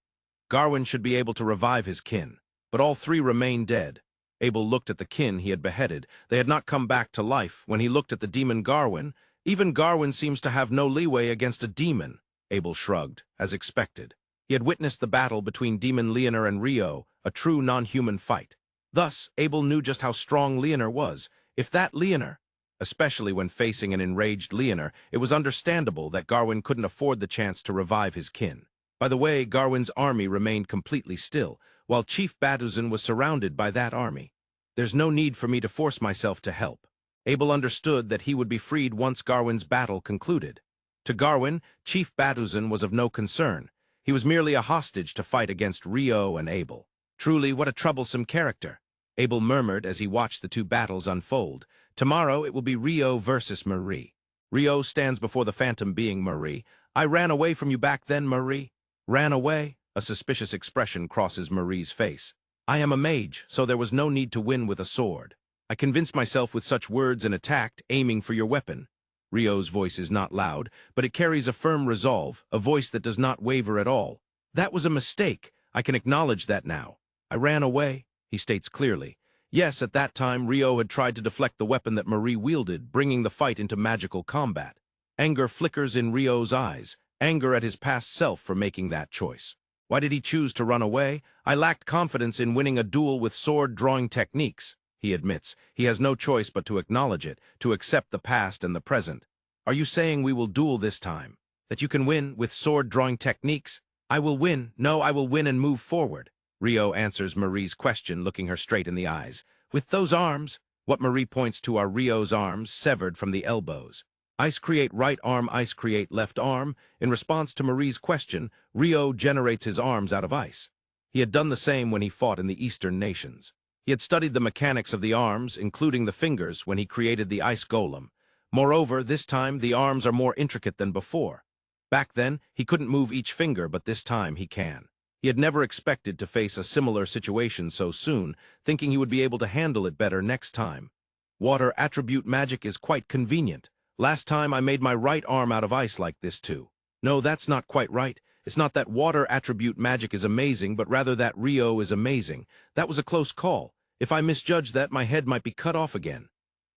Garwin should be able to revive his kin, but all three remained dead. Abel looked at the kin he had beheaded. They had not come back to life. When he looked at the demon Garwin, even Garwin seems to have no leeway against a demon. Abel shrugged, as expected. He had witnessed the battle between demon Leonor and Rio, a true non-human fight. Thus, Abel knew just how strong Leonor was. If that Leonor, especially when facing an enraged Leonor, it was understandable that Garwin couldn't afford the chance to revive his kin. By the way, Garwin's army remained completely still, while Chief Baduzin was surrounded by that army. There's no need for me to force myself to help. Abel understood that he would be freed once Garwin's battle concluded. To Garwin, Chief Baduzin was of no concern. He was merely a hostage to fight against Rio and Abel. Truly, what a troublesome character. Abel murmured as he watched the two battles unfold. Tomorrow it will be Rio versus Marie. Rio stands before the phantom being Marie. I ran away from you back then, Marie. Ran away? A suspicious expression crosses Marie's face. I am a mage, so there was no need to win with a sword. I convinced myself with such words and attacked, aiming for your weapon. Rio's voice is not loud, but it carries a firm resolve, a voice that does not waver at all. That was a mistake. I can acknowledge that now. I ran away, he states clearly. Yes, at that time, Rio had tried to deflect the weapon that Marie wielded, bringing the fight into magical combat. Anger flickers in Rio's eyes, anger at his past self for making that choice. Why did he choose to run away? I lacked confidence in winning a duel with sword-drawing techniques, he admits. He has no choice but to acknowledge it, to accept the past and the present. Are you saying we will duel this time? That you can win with sword-drawing techniques? I will win. No, I will win and move forward. Rio answers Marie's question, looking her straight in the eyes. With those arms, what Marie points to are Rio's arms, severed from the elbows. Ice create right arm, ice create left arm. In response to Marie's question, Rio generates his arms out of ice. He had done the same when he fought in the Eastern nations. He had studied the mechanics of the arms, including the fingers, when he created the ice golem. Moreover, this time the arms are more intricate than before. Back then, he couldn't move each finger, but this time he can. He had never expected to face a similar situation so soon, thinking he would be able to handle it better next time. Water attribute magic is quite convenient. Last time I made my right arm out of ice like this too. No, that's not quite right. It's not that water attribute magic is amazing, but rather that Rio is amazing. That was a close call. If I misjudged that, my head might be cut off again.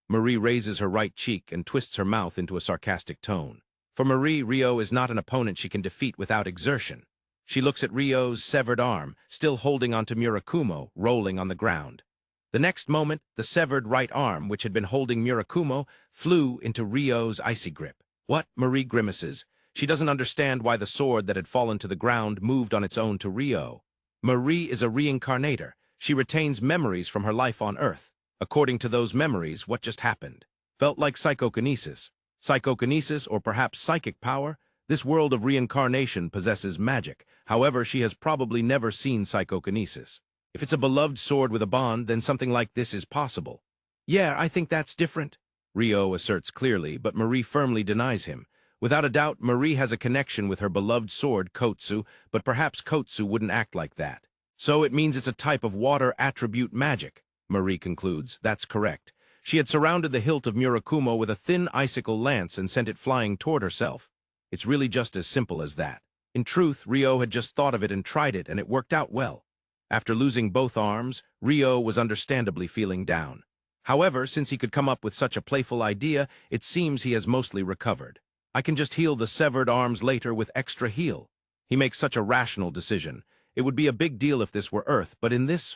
Marie raises her right cheek and twists her mouth into a sarcastic tone. For Marie, Rio is not an opponent she can defeat without exertion. She looks at Rio's severed arm, still holding onto Murakumo, rolling on the ground. The next moment, the severed right arm, which had been holding Murakumo, flew into Rio's icy grip. What? Marie grimaces. She doesn't understand why the sword that had fallen to the ground moved on its own to Rio. Marie is a reincarnator. She retains memories from her life on Earth. According to those memories, what just happened? Felt like psychokinesis. Psychokinesis, or perhaps psychic power? This world of reincarnation possesses magic. However, she has probably never seen psychokinesis. If it's a beloved sword with a bond, then something like this is possible. Yeah, I think that's different, Rio asserts clearly, but Marie firmly denies him. Without a doubt, Marie has a connection with her beloved sword, Kotsu, but perhaps Kotsu wouldn't act like that. So it means it's a type of water attribute magic, Marie concludes. That's correct. She had surrounded the hilt of Murakumo with a thin icicle lance and sent it flying toward herself. It's really just as simple as that. In truth, Rio had just thought of it and tried it, and it worked out well. After losing both arms, Rio was understandably feeling down. However, since he could come up with such a playful idea, it seems he has mostly recovered. I can just heal the severed arms later with extra heal. He makes such a rational decision. It would be a big deal if this were Earth, but in this,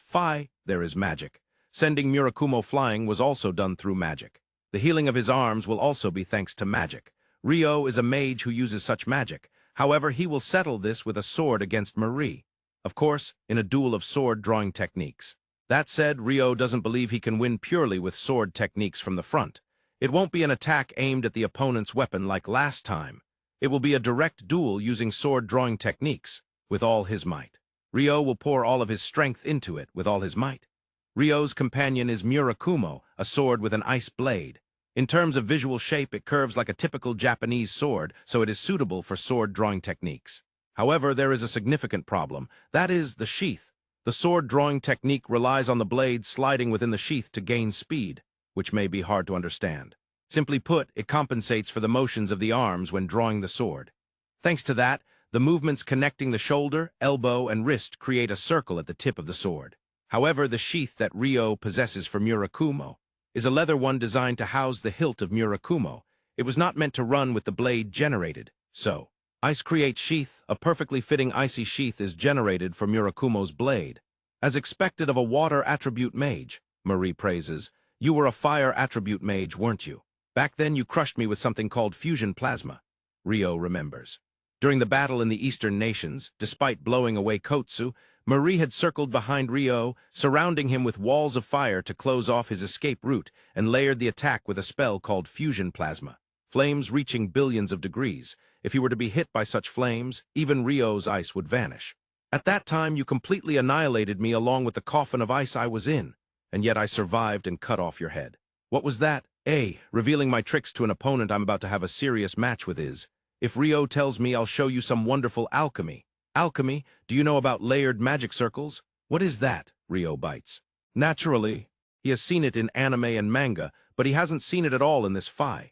there is magic. Sending Murakumo flying was also done through magic. The healing of his arms will also be thanks to magic. Rio is a mage who uses such magic. However, he will settle this with a sword against Marie. Of course, in a duel of sword-drawing techniques. That said, Rio doesn't believe he can win purely with sword techniques from the front. It won't be an attack aimed at the opponent's weapon like last time. It will be a direct duel using sword-drawing techniques, with all his might. Rio will pour all of his strength into it with all his might. Rio's companion is Murakumo, a sword with an ice blade. In terms of visual shape, it curves like a typical Japanese sword, so it is suitable for sword-drawing techniques. However, there is a significant problem. That is the sheath. The sword-drawing technique relies on the blade sliding within the sheath to gain speed, which may be hard to understand. Simply put, it compensates for the motions of the arms when drawing the sword. Thanks to that, the movements connecting the shoulder, elbow, and wrist create a circle at the tip of the sword. However, the sheath that Rio possesses for Murakumo is a leather one designed to house the hilt of Murakumo. It was not meant to run with the blade generated, so ice creates sheath. A perfectly fitting icy sheath is generated for Murakumo's blade. As expected of a water attribute mage, Marie praises. You were a fire attribute mage, weren't you? Back then you crushed me with something called fusion plasma, Rio remembers. During the battle in the Eastern nations, despite blowing away Kotsu, Marie had circled behind Rio, surrounding him with walls of fire to close off his escape route, and layered the attack with a spell called fusion plasma. Flames reaching billions of degrees. If he were to be hit by such flames, even Rio's ice would vanish. At that time, you completely annihilated me along with the coffin of ice I was in, and yet I survived and cut off your head. What was that? Revealing my tricks to an opponent I'm about to have a serious match with is. If Rio tells me I'll show you some wonderful alchemy. Alchemy? Do you know about layered magic circles? What is that? Rio bites. Naturally, he has seen it in anime and manga, but he hasn't seen it at all in this Phi.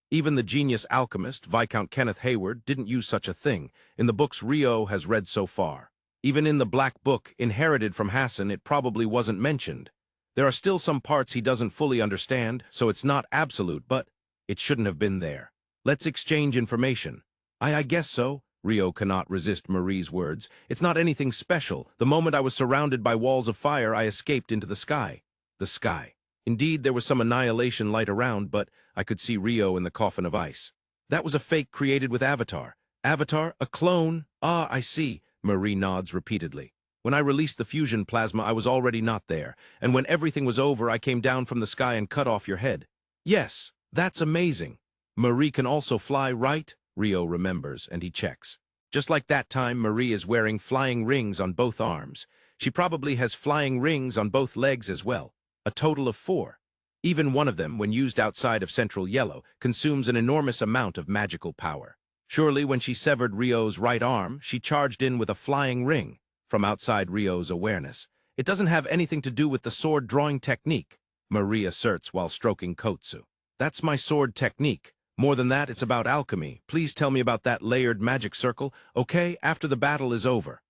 Even the genius alchemist, Viscount Kenneth Hayward, didn't use such a thing in the books Rio has read so far. Even in the Black Book, inherited from Hassan, it probably wasn't mentioned. There are still some parts he doesn't fully understand, so it's not absolute, but it shouldn't have been there. Let's exchange information. I guess so. Rio cannot resist Marie's words. It's not anything special. The moment I was surrounded by walls of fire, I escaped into the sky. The sky. Indeed, there was some annihilation light around, but I could see Rio in the coffin of ice. That was a fake created with Avatar. Avatar? A clone? Ah, I see. Marie nods repeatedly. When I released the fusion plasma, I was already not there, and when everything was over, I came down from the sky and cut off your head. Yes, that's amazing. Marie can also fly, right? Rio remembers, and he checks. Just like that time, Marie is wearing flying rings on both arms. She probably has flying rings on both legs as well, a total of 4. Even one of them, when used outside of Central Yellow, consumes an enormous amount of magical power. Surely, when she severed Rio's right arm, she charged in with a flying ring. From outside Rio's awareness. It doesn't have anything to do with the sword-drawing technique, Marie asserts while stroking Kotsu. That's my sword technique. More than that, it's about alchemy. Please tell me about that layered magic circle, okay, after the battle is over.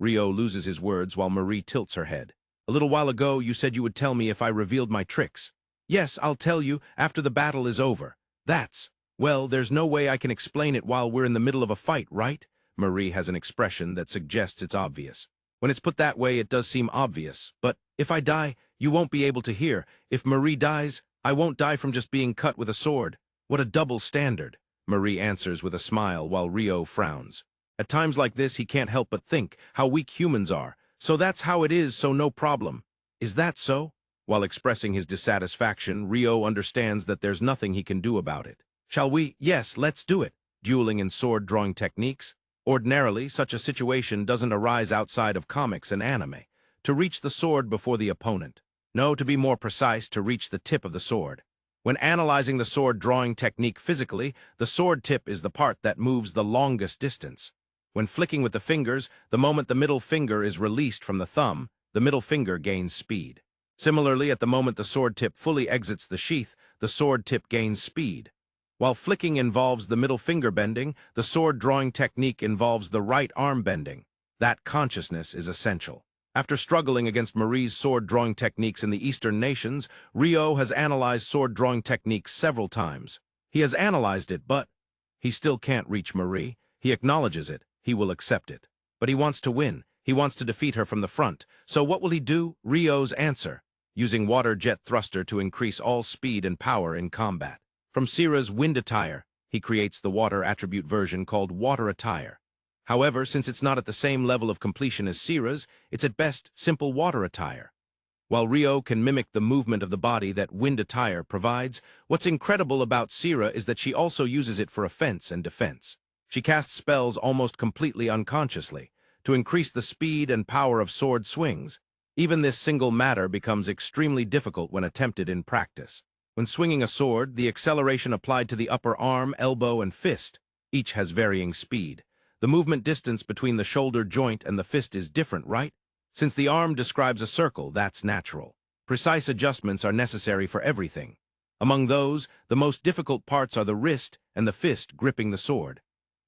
Rio loses his words while Marie tilts her head. A little while ago, you said you would tell me if I revealed my tricks. Yes, I'll tell you after the battle is over. Well, there's no way I can explain it while we're in the middle of a fight, right? Marie has an expression that suggests it's obvious. When it's put that way, it does seem obvious. But if I die, you won't be able to hear. If Marie dies, I won't die from just being cut with a sword. What a double standard, Marie answers with a smile while Rio frowns. At times like this, he can't help but think how weak humans are. So that's how it is, so no problem. Is that so? While expressing his dissatisfaction, Rio understands that there's nothing he can do about it. Shall we? Yes, let's do it. Dueling and sword-drawing techniques. Ordinarily, such a situation doesn't arise outside of comics and anime. To reach the sword before the opponent. No, to be more precise, to reach the tip of the sword. When analyzing the sword-drawing technique physically, the sword tip is the part that moves the longest distance. When flicking with the fingers, the moment the middle finger is released from the thumb, the middle finger gains speed. Similarly, at the moment the sword tip fully exits the sheath, the sword tip gains speed. While flicking involves the middle finger bending, the sword-drawing technique involves the right arm bending. That consciousness is essential. After struggling against Marie's sword-drawing techniques in the Eastern nations, Rio has analyzed sword-drawing techniques several times. He has analyzed it, but he still can't reach Marie. He acknowledges it. He will accept it. But he wants to win. He wants to defeat her from the front. So what will he do? Rio's answer. Using water jet thruster to increase all speed and power in combat. From Sira's wind attire, he creates the water attribute version called water attire. However, since it's not at the same level of completion as Sira's, it's at best simple water attire. While Rio can mimic the movement of the body that wind attire provides, what's incredible about Sira is that she also uses it for offense and defense. She casts spells almost completely unconsciously, to increase the speed and power of sword swings. Even this single matter becomes extremely difficult when attempted in practice. When swinging a sword, the acceleration applied to the upper arm, elbow, and fist, each has varying speed. The movement distance between the shoulder joint and the fist is different, right? Since the arm describes a circle, that's natural. Precise adjustments are necessary for everything. Among those, the most difficult parts are the wrist and the fist gripping the sword.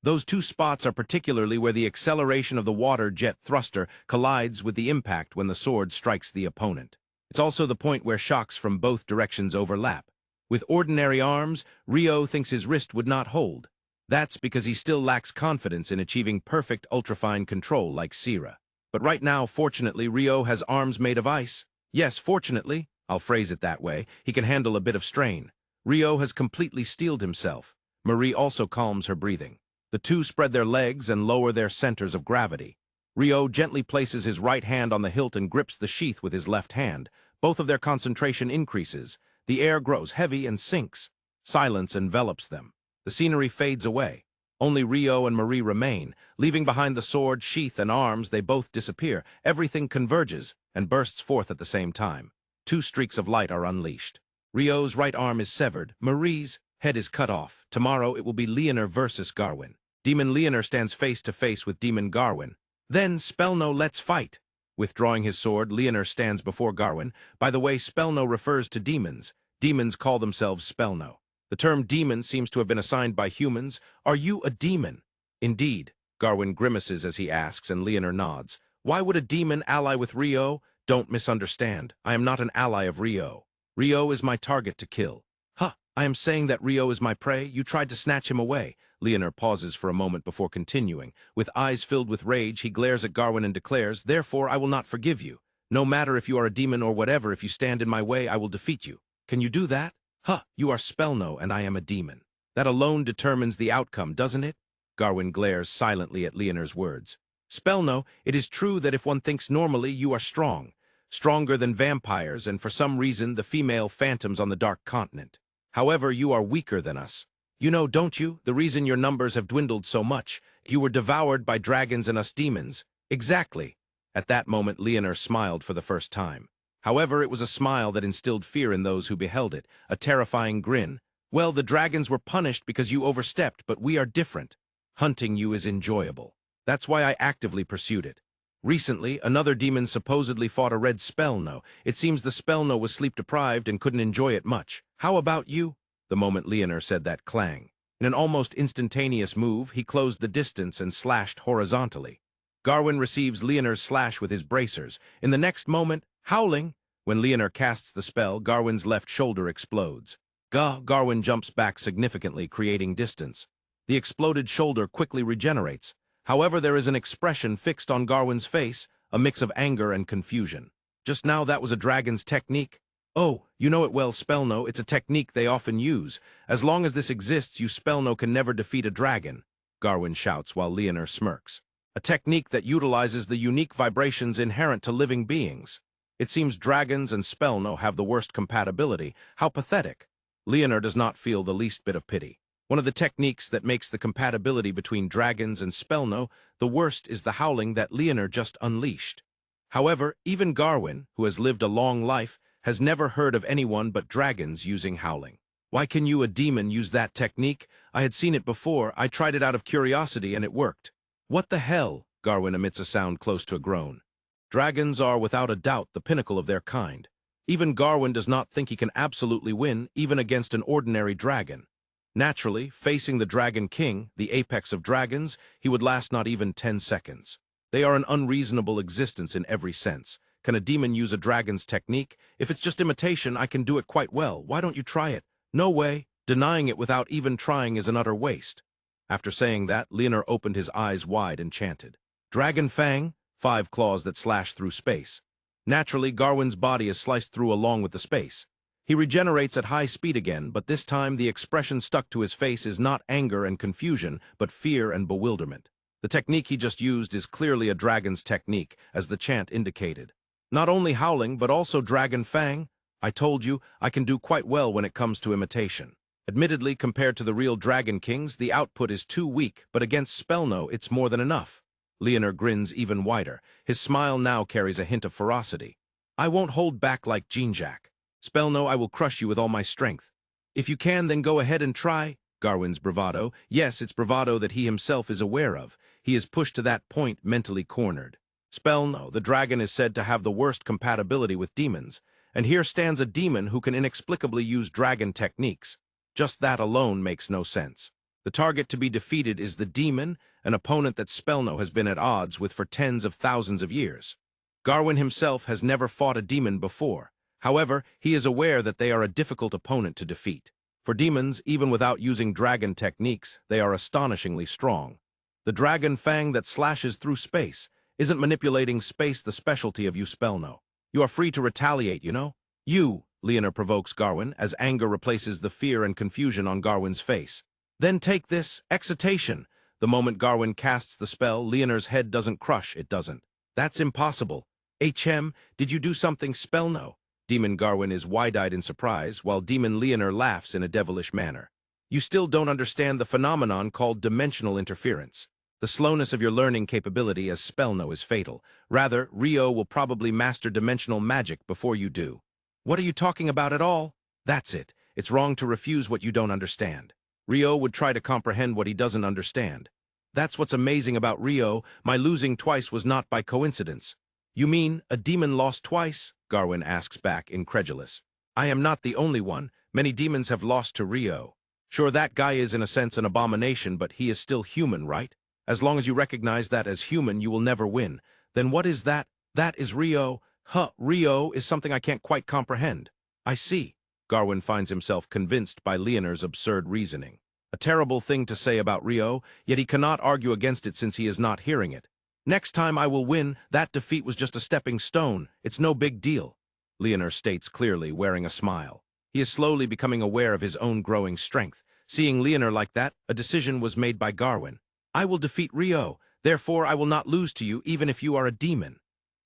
Those two spots are particularly where the acceleration of the water jet thruster collides with the impact when the sword strikes the opponent. It's also the point where shocks from both directions overlap. With ordinary arms, Rio thinks his wrist would not hold. That's because he still lacks confidence in achieving perfect ultrafine control like Sira. But right now, fortunately, Rio has arms made of ice. Yes, fortunately, I'll phrase it that way, he can handle a bit of strain. Rio has completely steeled himself. Marie also calms her breathing. The two spread their legs and lower their centers of gravity. Rio gently places his right hand on the hilt and grips the sheath with his left hand. Both of their concentration increases. The air grows heavy and sinks. Silence envelops them. The scenery fades away. Only Rio and Marie remain. Leaving behind the sword, sheath, and arms, they both disappear. Everything converges and bursts forth at the same time. Two streaks of light are unleashed. Rio's right arm is severed. Marie's head is cut off. Tomorrow it will be Leonor versus Garwin. Demon Leonor stands face to face with Demon Garwin. Then, Spellno, let's fight. Withdrawing his sword, Leonor stands before Garwin. By the way, Spellno refers to demons. Demons call themselves Spellno. The term demon seems to have been assigned by humans. Are you a demon? Indeed. Garwin grimaces as he asks, and Leonor nods. Why would a demon ally with Rio? Don't misunderstand. I am not an ally of Rio. Rio is my target to kill. Huh, I am saying that Rio is my prey. You tried to snatch him away. Leonor pauses for a moment before continuing. With eyes filled with rage, he glares at Garwin and declares, therefore I will not forgive you. No matter if you are a demon or whatever, if you stand in my way, I will defeat you. Can you do that? Huh, you are Spellno and I am a demon. That alone determines the outcome, doesn't it? Garwin glares silently at Leonor's words. Spellno, it is true that if one thinks normally, you are strong. Stronger than vampires and for some reason the female phantoms on the Dark Continent. However, you are weaker than us. You know, don't you, the reason your numbers have dwindled so much? You were devoured by dragons and us demons. Exactly. At that moment, Leonor smiled for the first time. However, it was a smile that instilled fear in those who beheld it, a terrifying grin. Well, the dragons were punished because you overstepped, but we are different. Hunting you is enjoyable. That's why I actively pursued it. Recently, another demon supposedly fought a red Spellno. It seems the Spellno was sleep-deprived and couldn't enjoy it much. How about you? The moment Leonor said that clang. In an almost instantaneous move, he closed the distance and slashed horizontally. Garwin receives Leonor's slash with his bracers. In the next moment, howling. When Leonor casts the spell, Garwin's left shoulder explodes. Garwin jumps back significantly, creating distance. The exploded shoulder quickly regenerates. However, there is an expression fixed on Garwin's face, a mix of anger and confusion. Just now that was a dragon's technique. Oh, you know it well, Spellno. It's a technique they often use. As long as this exists, you Spellno can never defeat a dragon, Garwin shouts while Leonor smirks. A technique that utilizes the unique vibrations inherent to living beings. It seems dragons and Spellno have the worst compatibility. How pathetic. Leonor does not feel the least bit of pity. One of the techniques that makes the compatibility between dragons and Spellno the worst is the howling that Leonor just unleashed. However, even Garwin, who has lived a long life, has never heard of anyone but dragons using howling. Why can you, a demon, use that technique? I had seen it before. I tried it out of curiosity and it worked. What the hell? Garwin emits a sound close to a groan. Dragons are without a doubt the pinnacle of their kind. Even Garwin does not think he can absolutely win, even against an ordinary dragon. Naturally, facing the Dragon King, the apex of dragons, he would last not even 10 seconds. They are an unreasonable existence in every sense. Can a demon use a dragon's technique? If it's just imitation, I can do it quite well. Why don't you try it? No way. Denying it without even trying is an utter waste. After saying that, Leonor opened his eyes wide and chanted. Dragon Fang, 5 claws that slash through space. Naturally, Garwin's body is sliced through along with the space. He regenerates at high speed again, but this time the expression stuck to his face is not anger and confusion, but fear and bewilderment. The technique he just used is clearly a dragon's technique, as the chant indicated. Not only howling, but also Dragon Fang. I told you, I can do quite well when it comes to imitation. Admittedly, compared to the real Dragon Kings, the output is too weak, but against Spellno, it's more than enough. Leonor grins even wider. His smile now carries a hint of ferocity. I won't hold back like Jean-Jacques. Spellno, I will crush you with all my strength. If you can, then go ahead and try. Garwin's bravado. Yes, it's bravado that he himself is aware of. He is pushed to that point, mentally cornered. Spellno, the dragon is said to have the worst compatibility with demons, and here stands a demon who can inexplicably use dragon techniques. Just that alone makes no sense. The target to be defeated is the demon, an opponent that Spellno has been at odds with for tens of thousands of years. Garwin himself has never fought a demon before. However, he is aware that they are a difficult opponent to defeat. For demons, even without using dragon techniques, they are astonishingly strong. The Dragon Fang that slashes through space. Isn't manipulating space the specialty of you, Spellno? You are free to retaliate, you know? You, Leonor provokes Garwin, as anger replaces the fear and confusion on Garwin's face. Then take this, excitation. The moment Garwin casts the spell, Leonor's head doesn't crush, it doesn't. That's impossible. HM, did you do something, Spellno? Demon Garwin is wide-eyed in surprise, while Demon Leonor laughs in a devilish manner. You still don't understand the phenomenon called dimensional interference. The slowness of your learning capability as Spellno is fatal. Rather, Rio will probably master dimensional magic before you do. What are you talking about at all? That's it. It's wrong to refuse what you don't understand. Rio would try to comprehend what he doesn't understand. That's what's amazing about Rio. My losing twice was not by coincidence. You mean a demon lost twice? Garwin asks back, incredulous. I am not the only one. Many demons have lost to Rio. Sure, that guy is in a sense an abomination, but he is still human, right? As long as you recognize that as human, you will never win. Then what is that? That is Rio. Rio is something I can't quite comprehend. I see. Garwin finds himself convinced by Leonor's absurd reasoning. A terrible thing to say about Rio, yet he cannot argue against it since he is not hearing it. Next time I will win. That defeat was just a stepping stone. It's no big deal. Leonor states clearly, wearing a smile. He is slowly becoming aware of his own growing strength. Seeing Leonor like that, a decision was made by Garwin. I will defeat Rio, therefore I will not lose to you even if you are a demon.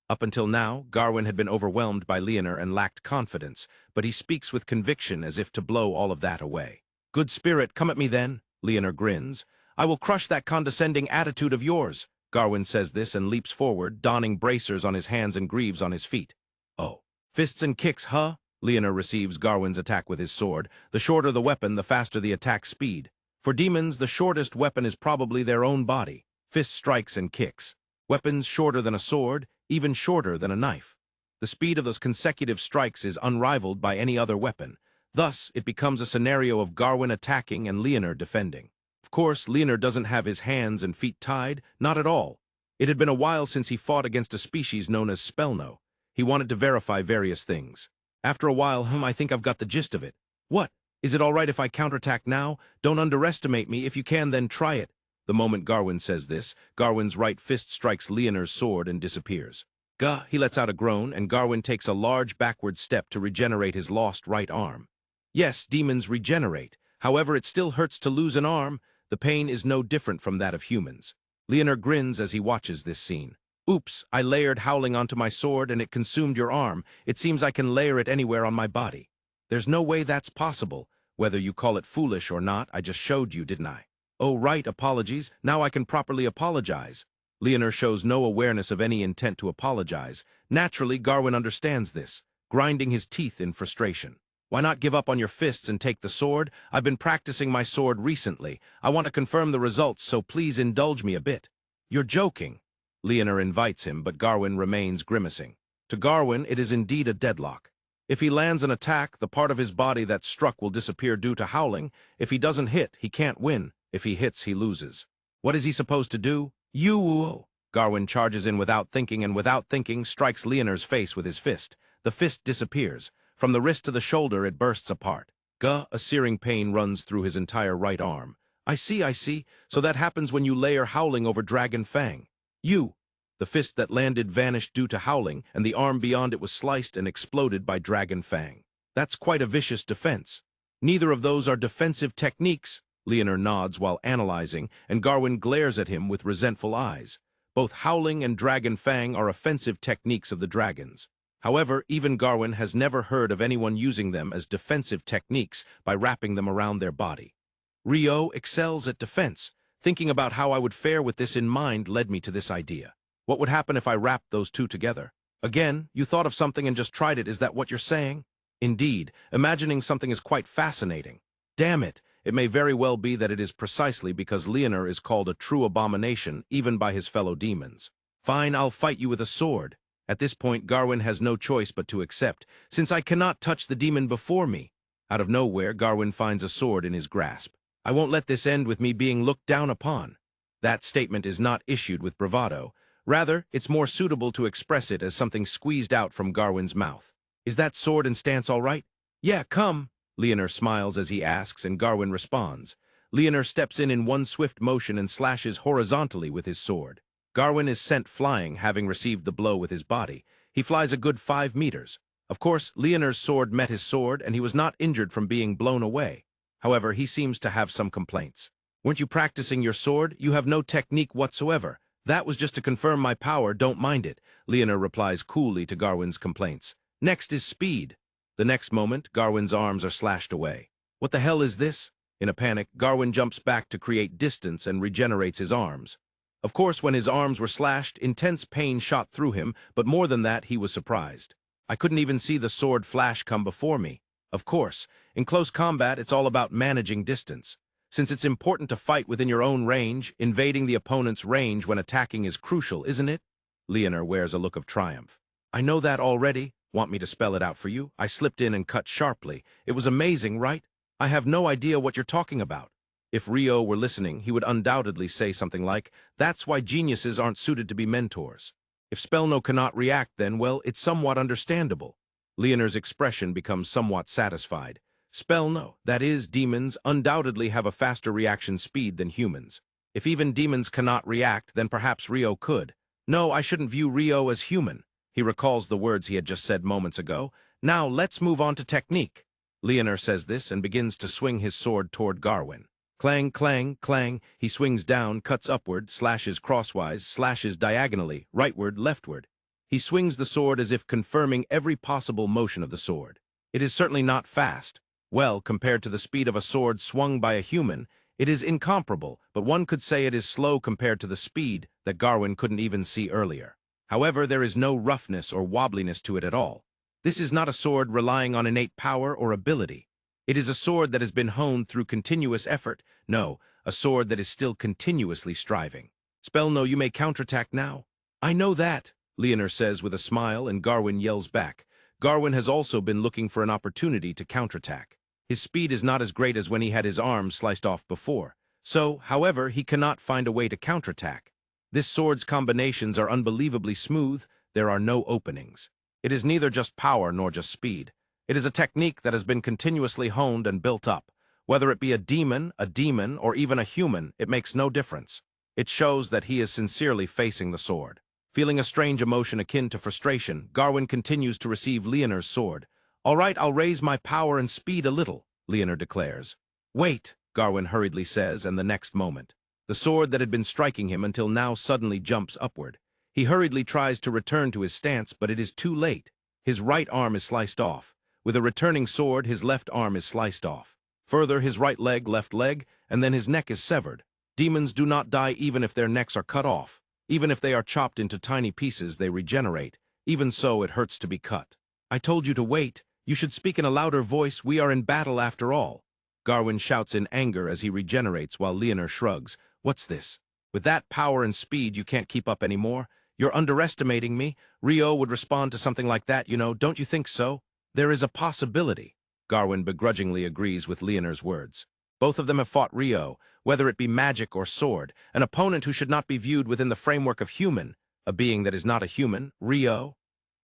Up until now, Garwin had been overwhelmed by Leonor and lacked confidence, but he speaks with conviction as if to blow all of that away. Good spirit, come at me then, Leonor grins. I will crush that condescending attitude of yours. Garwin says this and leaps forward, donning bracers on his hands and greaves on his feet. Oh. Fists and kicks, huh? Leonor receives Garwin's attack with his sword. The shorter the weapon, the faster the attack speed. For demons, the shortest weapon is probably their own body. Fist strikes and kicks. Weapons shorter than a sword, even shorter than a knife. The speed of those consecutive strikes is unrivaled by any other weapon. Thus, it becomes a scenario of Garwin attacking and Leonor defending. Of course, Leonor doesn't have his hands and feet tied, not at all. It had been a while since he fought against a species known as Spellno. He wanted to verify various things. After a while, I think I've got the gist of it. What? Is it all right if I counterattack now? Don't underestimate me. If you can, then try it. The moment Garwin says this, Garwin's right fist strikes Leonor's sword and disappears. Gah, he lets out a groan, and Garwin takes a large backward step to regenerate his lost right arm. Yes, demons regenerate. However, it still hurts to lose an arm. The pain is no different from that of humans. Leonor grins as he watches this scene. Oops, I layered howling onto my sword and it consumed your arm. It seems I can layer it anywhere on my body. There's no way that's possible. Whether you call it foolish or not, I just showed you, didn't I? Oh, right, apologies. Now I can properly apologize. Leonor shows no awareness of any intent to apologize. Naturally, Garwin understands this, grinding his teeth in frustration. Why not give up on your fists and take the sword? I've been practicing my sword recently. I want to confirm the results, so please indulge me a bit. You're joking. Leonor invites him, but Garwin remains grimacing. To Garwin, it is indeed a deadlock. If he lands an attack, the part of his body that's struck will disappear due to howling. If he doesn't hit, he can't win. If he hits, he loses. What is he supposed to do? You! Garwin charges in without thinking and without thinking strikes Leonor's face with his fist. The fist disappears. From the wrist to the shoulder, it bursts apart. Gah, a searing pain runs through his entire right arm. I see. So that happens when you layer howling over Dragon Fang. You! The fist that landed vanished due to howling, and the arm beyond it was sliced and exploded by Dragon Fang. That's quite a vicious defense. Neither of those are defensive techniques. Leonor nods while analyzing, and Garwin glares at him with resentful eyes. Both howling and Dragon Fang are offensive techniques of the dragons. However, even Garwin has never heard of anyone using them as defensive techniques by wrapping them around their body. Rio excels at defense. Thinking about how I would fare with this in mind led me to this idea. What would happen if I wrapped those two together? Again, you thought of something and just tried it, is that what you're saying? Indeed, imagining something is quite fascinating. Damn it, it may very well be that it is precisely because Leonor is called a true abomination even by his fellow demons. Fine, I'll fight you with a sword. At this point, Garwin has no choice but to accept, since I cannot touch the demon before me. Out of nowhere, Garwin finds a sword in his grasp. I won't let this end with me being looked down upon. That statement is not issued with bravado. Rather, it's more suitable to express it as something squeezed out from Garwin's mouth. Is that sword and stance all right? Yeah, come. Leonor smiles as he asks, and Garwin responds. Leonor steps in one swift motion and slashes horizontally with his sword. Garwin is sent flying, having received the blow with his body. He flies a good 5 meters. Of course, Leonor's sword met his sword, and he was not injured from being blown away. However, he seems to have some complaints. Weren't you practicing your sword? You have no technique whatsoever. That was just to confirm my power, don't mind it. Leonor replies coolly to Garwin's complaints. Next is speed. The next moment, Garwin's arms are slashed away. What the hell is this? In a panic, Garwin jumps back to create distance and regenerates his arms. Of course, when his arms were slashed, intense pain shot through him, but more than that, he was surprised. I couldn't even see the sword flash come before me. Of course, in close combat, it's all about managing distance. Since it's important to fight within your own range, invading the opponent's range when attacking is crucial, isn't it? Leonor wears a look of triumph. I know that already. Want me to spell it out for you? I slipped in and cut sharply. It was amazing, right? I have no idea what you're talking about. If Rio were listening, he would undoubtedly say something like, that's why geniuses aren't suited to be mentors. If Spellno cannot react, then, well, it's somewhat understandable. Leonor's expression becomes somewhat satisfied. Spellno, that is, demons, undoubtedly have a faster reaction speed than humans. If even demons cannot react, then perhaps Rio could. No, I shouldn't view Rio as human. He recalls the words he had just said moments ago. Now, let's move on to technique. Leonor says this and begins to swing his sword toward Garwin. Clang, clang, clang, he swings down, cuts upward, slashes crosswise, slashes diagonally, rightward, leftward. He swings the sword as if confirming every possible motion of the sword. It is certainly not fast. Well, compared to the speed of a sword swung by a human, it is incomparable, but one could say it is slow compared to the speed that Garwin couldn't even see earlier. However, there is no roughness or wobbliness to it at all. This is not a sword relying on innate power or ability. It is a sword that has been honed through continuous effort. No, a sword that is still continuously striving. Spellno, you may counterattack now. I know that, Leonor says with a smile, and Garwin yells back. Garwin has also been looking for an opportunity to counterattack. His speed is not as great as when he had his arms sliced off before. So, however, he cannot find a way to counterattack. This sword's combinations are unbelievably smooth. There are no openings. It is neither just power nor just speed. It is a technique that has been continuously honed and built up. Whether it be a demon, or even a human, it makes no difference. It shows that he is sincerely facing the sword. Feeling a strange emotion akin to frustration, Garwin continues to receive Leonor's sword. All right, I'll raise my power and speed a little, Leonor declares. Wait, Garwin hurriedly says, and the next moment. The sword that had been striking him until now suddenly jumps upward. He hurriedly tries to return to his stance, but it is too late. His right arm is sliced off. With a returning sword, his left arm is sliced off. Further, his right leg, left leg, and then his neck is severed. Demons do not die even if their necks are cut off. Even if they are chopped into tiny pieces, they regenerate. Even so, it hurts to be cut. I told you to wait. You should speak in a louder voice. We are in battle after all. Garwin shouts in anger as he regenerates while Leonor shrugs. What's this? With that power and speed, you can't keep up anymore. You're underestimating me. Rio would respond to something like that, you know, don't you think so? There is a possibility. Garwin begrudgingly agrees with Leonor's words. Both of them have fought Rio, whether it be magic or sword, an opponent who should not be viewed within the framework of human, a being that is not a human, Rio.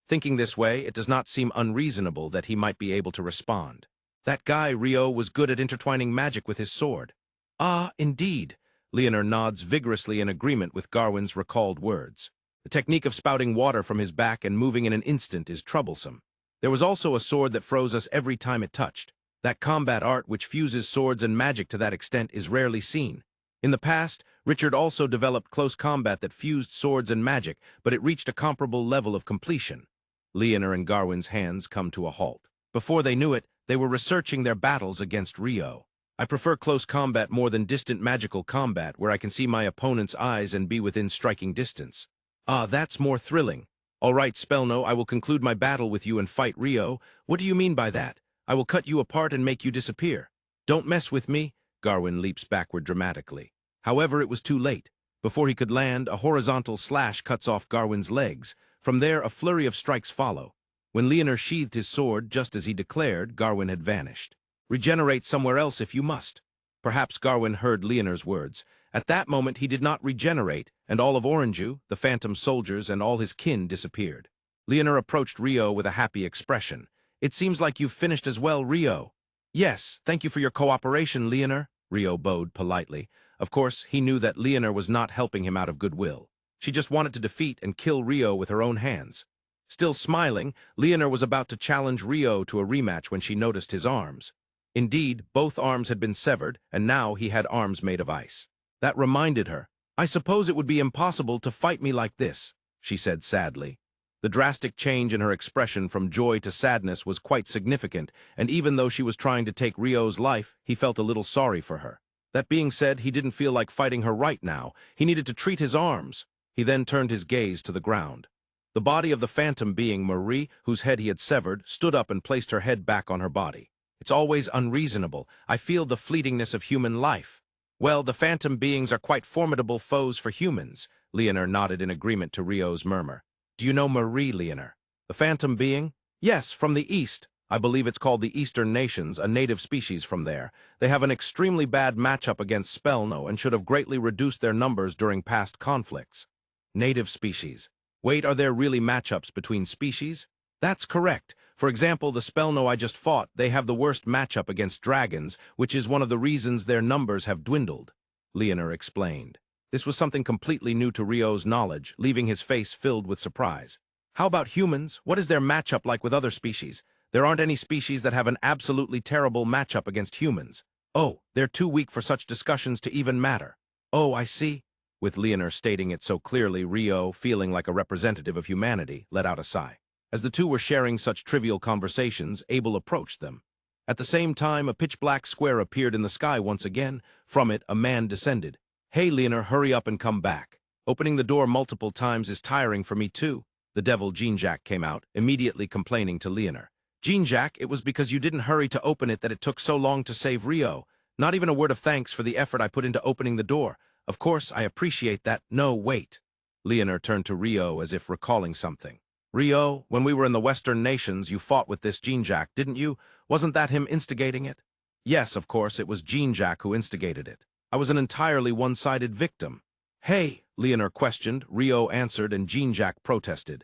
Thinking this way, it does not seem unreasonable that he might be able to respond. That guy, Rio, was good at intertwining magic with his sword. Ah, indeed. Leonor nods vigorously in agreement with Garwin's recalled words. The technique of spouting water from his back and moving in an instant is troublesome. There was also a sword that froze us every time it touched. That combat art which fuses swords and magic to that extent is rarely seen. In the past, Richard also developed close combat that fused swords and magic, but it reached a comparable level of completion. Leonor and Garwin's hands come to a halt. Before they knew it, they were researching their battles against Rio. I prefer close combat more than distant magical combat where I can see my opponent's eyes and be within striking distance. Ah, that's more thrilling. All right, Spellno, I will conclude my battle with you and fight Rio. What do you mean by that? I will cut you apart and make you disappear. Don't mess with me. Garwin leaps backward dramatically. However, it was too late. Before he could land, a horizontal slash cuts off Garwin's legs. From there, a flurry of strikes follow. When Leonor sheathed his sword, just as he declared, Garwin had vanished. Regenerate somewhere else if you must. Perhaps Garwin heard Leonor's words. At that moment, he did not regenerate, and all of Orenju, the phantom soldiers, and all his kin disappeared. Leonor approached Rio with a happy expression. It seems like you've finished as well, Rio. Yes, thank you for your cooperation, Leonor, Rio bowed politely. Of course, he knew that Leonor was not helping him out of goodwill. She just wanted to defeat and kill Rio with her own hands. Still smiling, Leonor was about to challenge Rio to a rematch when she noticed his arms. Indeed, both arms had been severed, and now he had arms made of ice. That reminded her. I suppose it would be impossible to fight me like this, she said sadly. The drastic change in her expression from joy to sadness was quite significant, and even though she was trying to take Rio's life, he felt a little sorry for her. That being said, he didn't feel like fighting her right now. He needed to treat his arms. He then turned his gaze to the ground. The body of the phantom being Marie, whose head he had severed, stood up and placed her head back on her body. It's always unreasonable. I feel the fleetingness of human life. Well, the phantom beings are quite formidable foes for humans. Leonor nodded in agreement to Rio's murmur. Do you know Marie, Leonor? The phantom being? Yes, from the east. I believe it's called the Eastern Nations, a native species from there. They have an extremely bad matchup against Spellno and should have greatly reduced their numbers during past conflicts. Native species. Wait, are there really matchups between species? That's correct. For example, the Spellno I just fought, they have the worst matchup against dragons, which is one of the reasons their numbers have dwindled, Leonor explained. This was something completely new to Rio's knowledge, leaving his face filled with surprise. How about humans? What is their matchup like with other species? There aren't any species that have an absolutely terrible matchup against humans. Oh, they're too weak for such discussions to even matter. Oh, I see. With Leonor stating it so clearly, Rio, feeling like a representative of humanity, let out a sigh. As the two were sharing such trivial conversations, Abel approached them. At the same time, a pitch-black square appeared in the sky once again. From it, a man descended. Hey, Leonor, hurry up and come back. Opening the door multiple times is tiring for me too. The devil Jean-Jacques came out, immediately complaining to Leonor. Jean-Jacques, it was because you didn't hurry to open it that it took so long to save Rio. Not even a word of thanks for the effort I put into opening the door. Of course, I appreciate that. No, wait. Leonor turned to Rio as if recalling something. Rio, when we were in the Western nations, you fought with this Jean-Jacques, didn't you? Wasn't that him instigating it? Yes, of course, it was Jean-Jacques who instigated it. I was an entirely one-sided victim. Hey, Leonor questioned, Rio answered, and Jean-Jacques protested.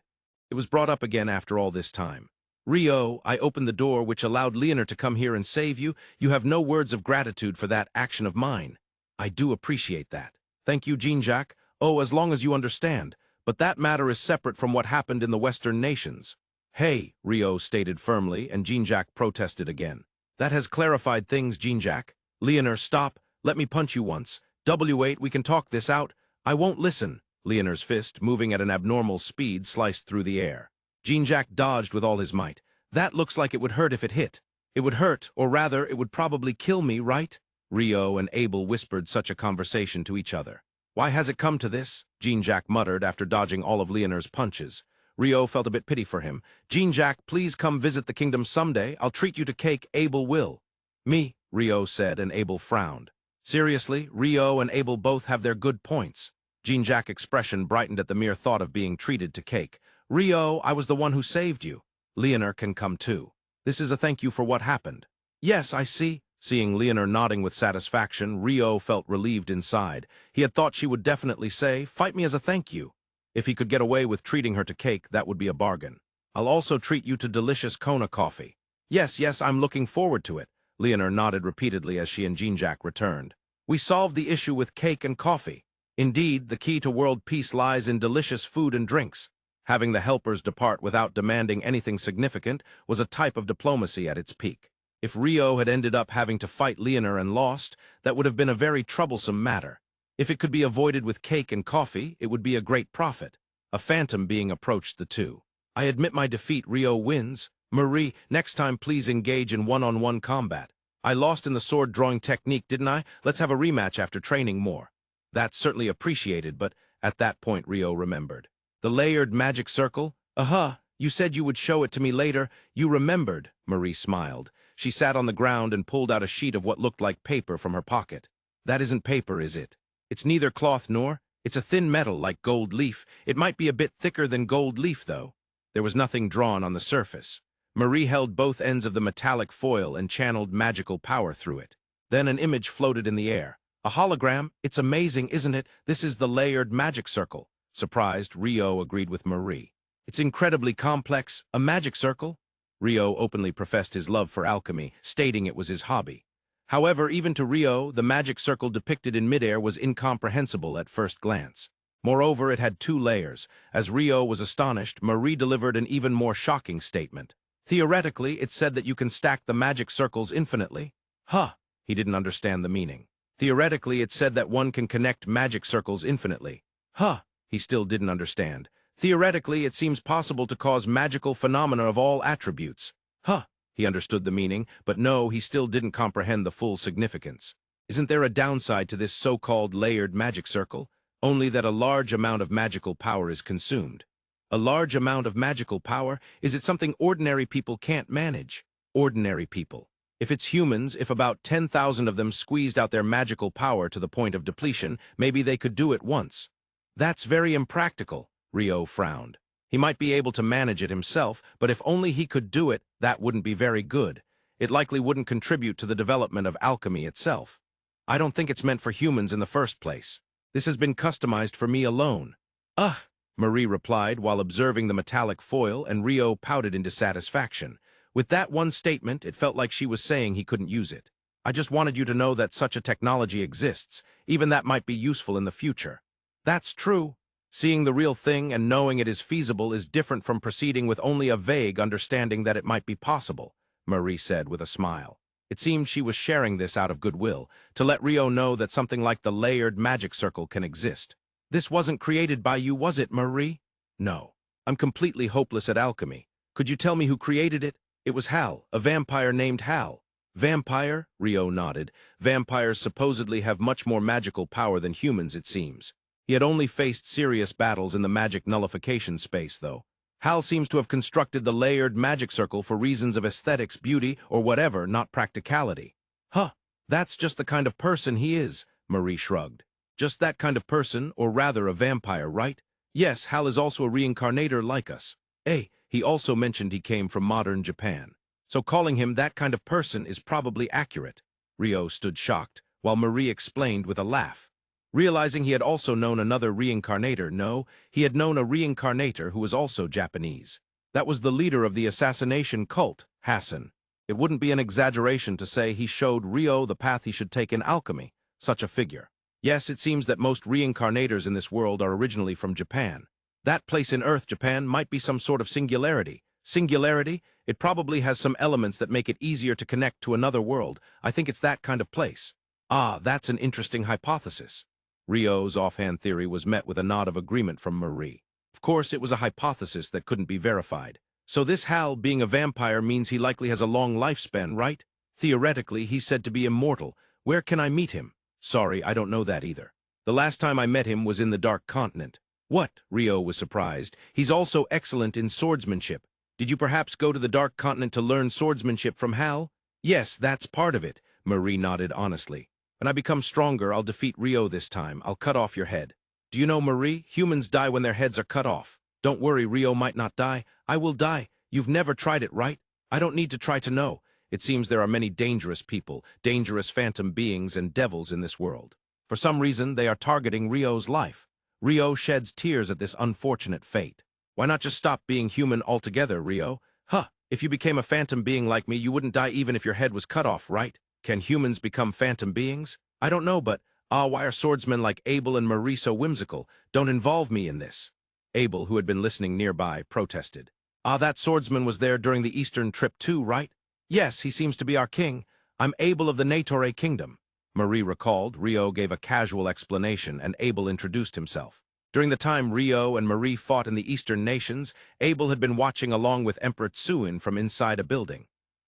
It was brought up again after all this time. Rio, I opened the door which allowed Leonor to come here and save you. You have no words of gratitude for that action of mine. I do appreciate that. Thank you, Jean-Jacques. Oh, as long as you understand. But that matter is separate from what happened in the Western nations. Hey, Rio stated firmly, and Jean-Jacques protested again. That has clarified things, Jean-Jacques. Leonor, stop. Let me punch you once. W8, we can talk this out. I won't listen. Leonor's fist, moving at an abnormal speed, sliced through the air. Jean-Jacques dodged with all his might. That looks like it would hurt if it hit. It would hurt, or rather, it would probably kill me, right? Rio and Abel whispered such a conversation to each other. Why has it come to this? Jean-Jacques muttered after dodging all of Leonor's punches. Rio felt a bit pity for him. Jean-Jacques, please come visit the kingdom someday. I'll treat you to cake. Abel will. Me, Rio said, and Abel frowned. Seriously, Rio and Abel both have their good points. Jean-Jacques' expression brightened at the mere thought of being treated to cake. Rio, I was the one who saved you. Leonor can come too. This is a thank you for what happened. Yes, I see. Seeing Leonor nodding with satisfaction, Rio felt relieved inside. He had thought she would definitely say, fight me as a thank you. If he could get away with treating her to cake, that would be a bargain. I'll also treat you to delicious Kona coffee. Yes, I'm looking forward to it. Leonor nodded repeatedly as she and Jean-Jacques returned. We solved the issue with cake and coffee. Indeed, the key to world peace lies in delicious food and drinks. Having the helpers depart without demanding anything significant was a type of diplomacy at its peak. If Rio had ended up having to fight Leonor and lost, that would have been a very troublesome matter. If it could be avoided with cake and coffee, it would be a great profit. A phantom being approached the two. I admit my defeat. Rio wins. Marie, next time please engage in one-on-one combat. I lost in the sword-drawing technique, didn't I? Let's have a rematch after training more. That's certainly appreciated, but at that point Rio remembered. The layered magic circle? You said you would show it to me later. You remembered, Marie smiled. She sat on the ground and pulled out a sheet of what looked like paper from her pocket. That isn't paper, is it? It's neither cloth nor. It's a thin metal like gold leaf. It might be a bit thicker than gold leaf, though. There was nothing drawn on the surface. Marie held both ends of the metallic foil and channeled magical power through it. Then an image floated in the air. A hologram? It's amazing, isn't it? This is the layered magic circle. Surprised, Rio agreed with Marie. It's incredibly complex. A magic circle? Rio openly professed his love for alchemy, stating it was his hobby. However, even to Rio, the magic circle depicted in midair was incomprehensible at first glance. Moreover, it had two layers. As Rio was astonished, Marie delivered an even more shocking statement. Theoretically, it said that you can stack the magic circles infinitely. He didn't understand the meaning. Theoretically, it said that one can connect magic circles infinitely. He still didn't understand. Theoretically, it seems possible to cause magical phenomena of all attributes. He understood the meaning, but no, he still didn't comprehend the full significance. Isn't there a downside to this so-called layered magic circle? Only that a large amount of magical power is consumed. A large amount of magical power? Is it something ordinary people can't manage? Ordinary people. If it's humans, if about 10,000 of them squeezed out their magical power to the point of depletion, maybe they could do it once. That's very impractical, Rio frowned. He might be able to manage it himself, but if only he could do it, that wouldn't be very good. It likely wouldn't contribute to the development of alchemy itself. I don't think it's meant for humans in the first place. This has been customized for me alone. Marie replied while observing the metallic foil, and Rio pouted in dissatisfaction. With that one statement, it felt like she was saying he couldn't use it. I just wanted you to know that such a technology exists. Even that might be useful in the future. That's true. Seeing the real thing and knowing it is feasible is different from proceeding with only a vague understanding that it might be possible, Marie said with a smile. It seemed she was sharing this out of goodwill, to let Rio know that something like the layered magic circle can exist. This wasn't created by you, was it, Marie? No. I'm completely hopeless at alchemy. Could you tell me who created it? It was Hal, a vampire named Hal. Vampire? Rio nodded. Vampires supposedly have much more magical power than humans, it seems. He had only faced serious battles in the magic nullification space, though. Hal seems to have constructed the layered magic circle for reasons of aesthetics, beauty, or whatever, not practicality. Huh, that's just the kind of person he is, Marie shrugged. Just that kind of person, or rather a vampire, right? Yes, Hal is also a reincarnator like us. He also mentioned he came from modern Japan. So calling him that kind of person is probably accurate. Rio stood shocked, while Marie explained with a laugh. Realizing he had also known another reincarnator, no, he had known a reincarnator who was also Japanese. That was the leader of the assassination cult, Hassan. It wouldn't be an exaggeration to say he showed Rio the path he should take in alchemy, such a figure. Yes, it seems that most reincarnators in this world are originally from Japan. That place in Earth, Japan, might be some sort of singularity. Singularity? It probably has some elements that make it easier to connect to another world. I think it's that kind of place. Ah, that's an interesting hypothesis. Rio's offhand theory was met with a nod of agreement from Marie. Of course, it was a hypothesis that couldn't be verified. So this Hal being a vampire means he likely has a long lifespan, right? Theoretically, he's said to be immortal. Where can I meet him? Sorry, I don't know that either. The last time I met him was in the Dark Continent. What? Rio was surprised. He's also excellent in swordsmanship. Did you perhaps go to the Dark Continent to learn swordsmanship from Hal? Yes, that's part of it, Marie nodded honestly. When I become stronger, I'll defeat Rio this time. I'll cut off your head. Do you know, Marie, humans die when their heads are cut off. Don't worry, Rio might not die. I will die. You've never tried it, right? I don't need to try to know. It seems there are many dangerous people, dangerous phantom beings and devils in this world. For some reason, they are targeting Rio's life. Rio sheds tears at this unfortunate fate. Why not just stop being human altogether, Rio? If you became a phantom being like me, you wouldn't die even if your head was cut off, right? Can humans become phantom beings? I don't know, but, why are swordsmen like Abel and Marie so whimsical? Don't involve me in this. Abel, who had been listening nearby, protested. That swordsman was there during the Eastern trip too, right? Yes, he seems to be our king. I'm Abel of the Negotiator kingdom. Marie recalled. Rio gave a casual explanation, and Abel introduced himself. During the time Rio and Marie fought in the Eastern nations, Abel had been watching along with Emperor Tsuin from inside a building.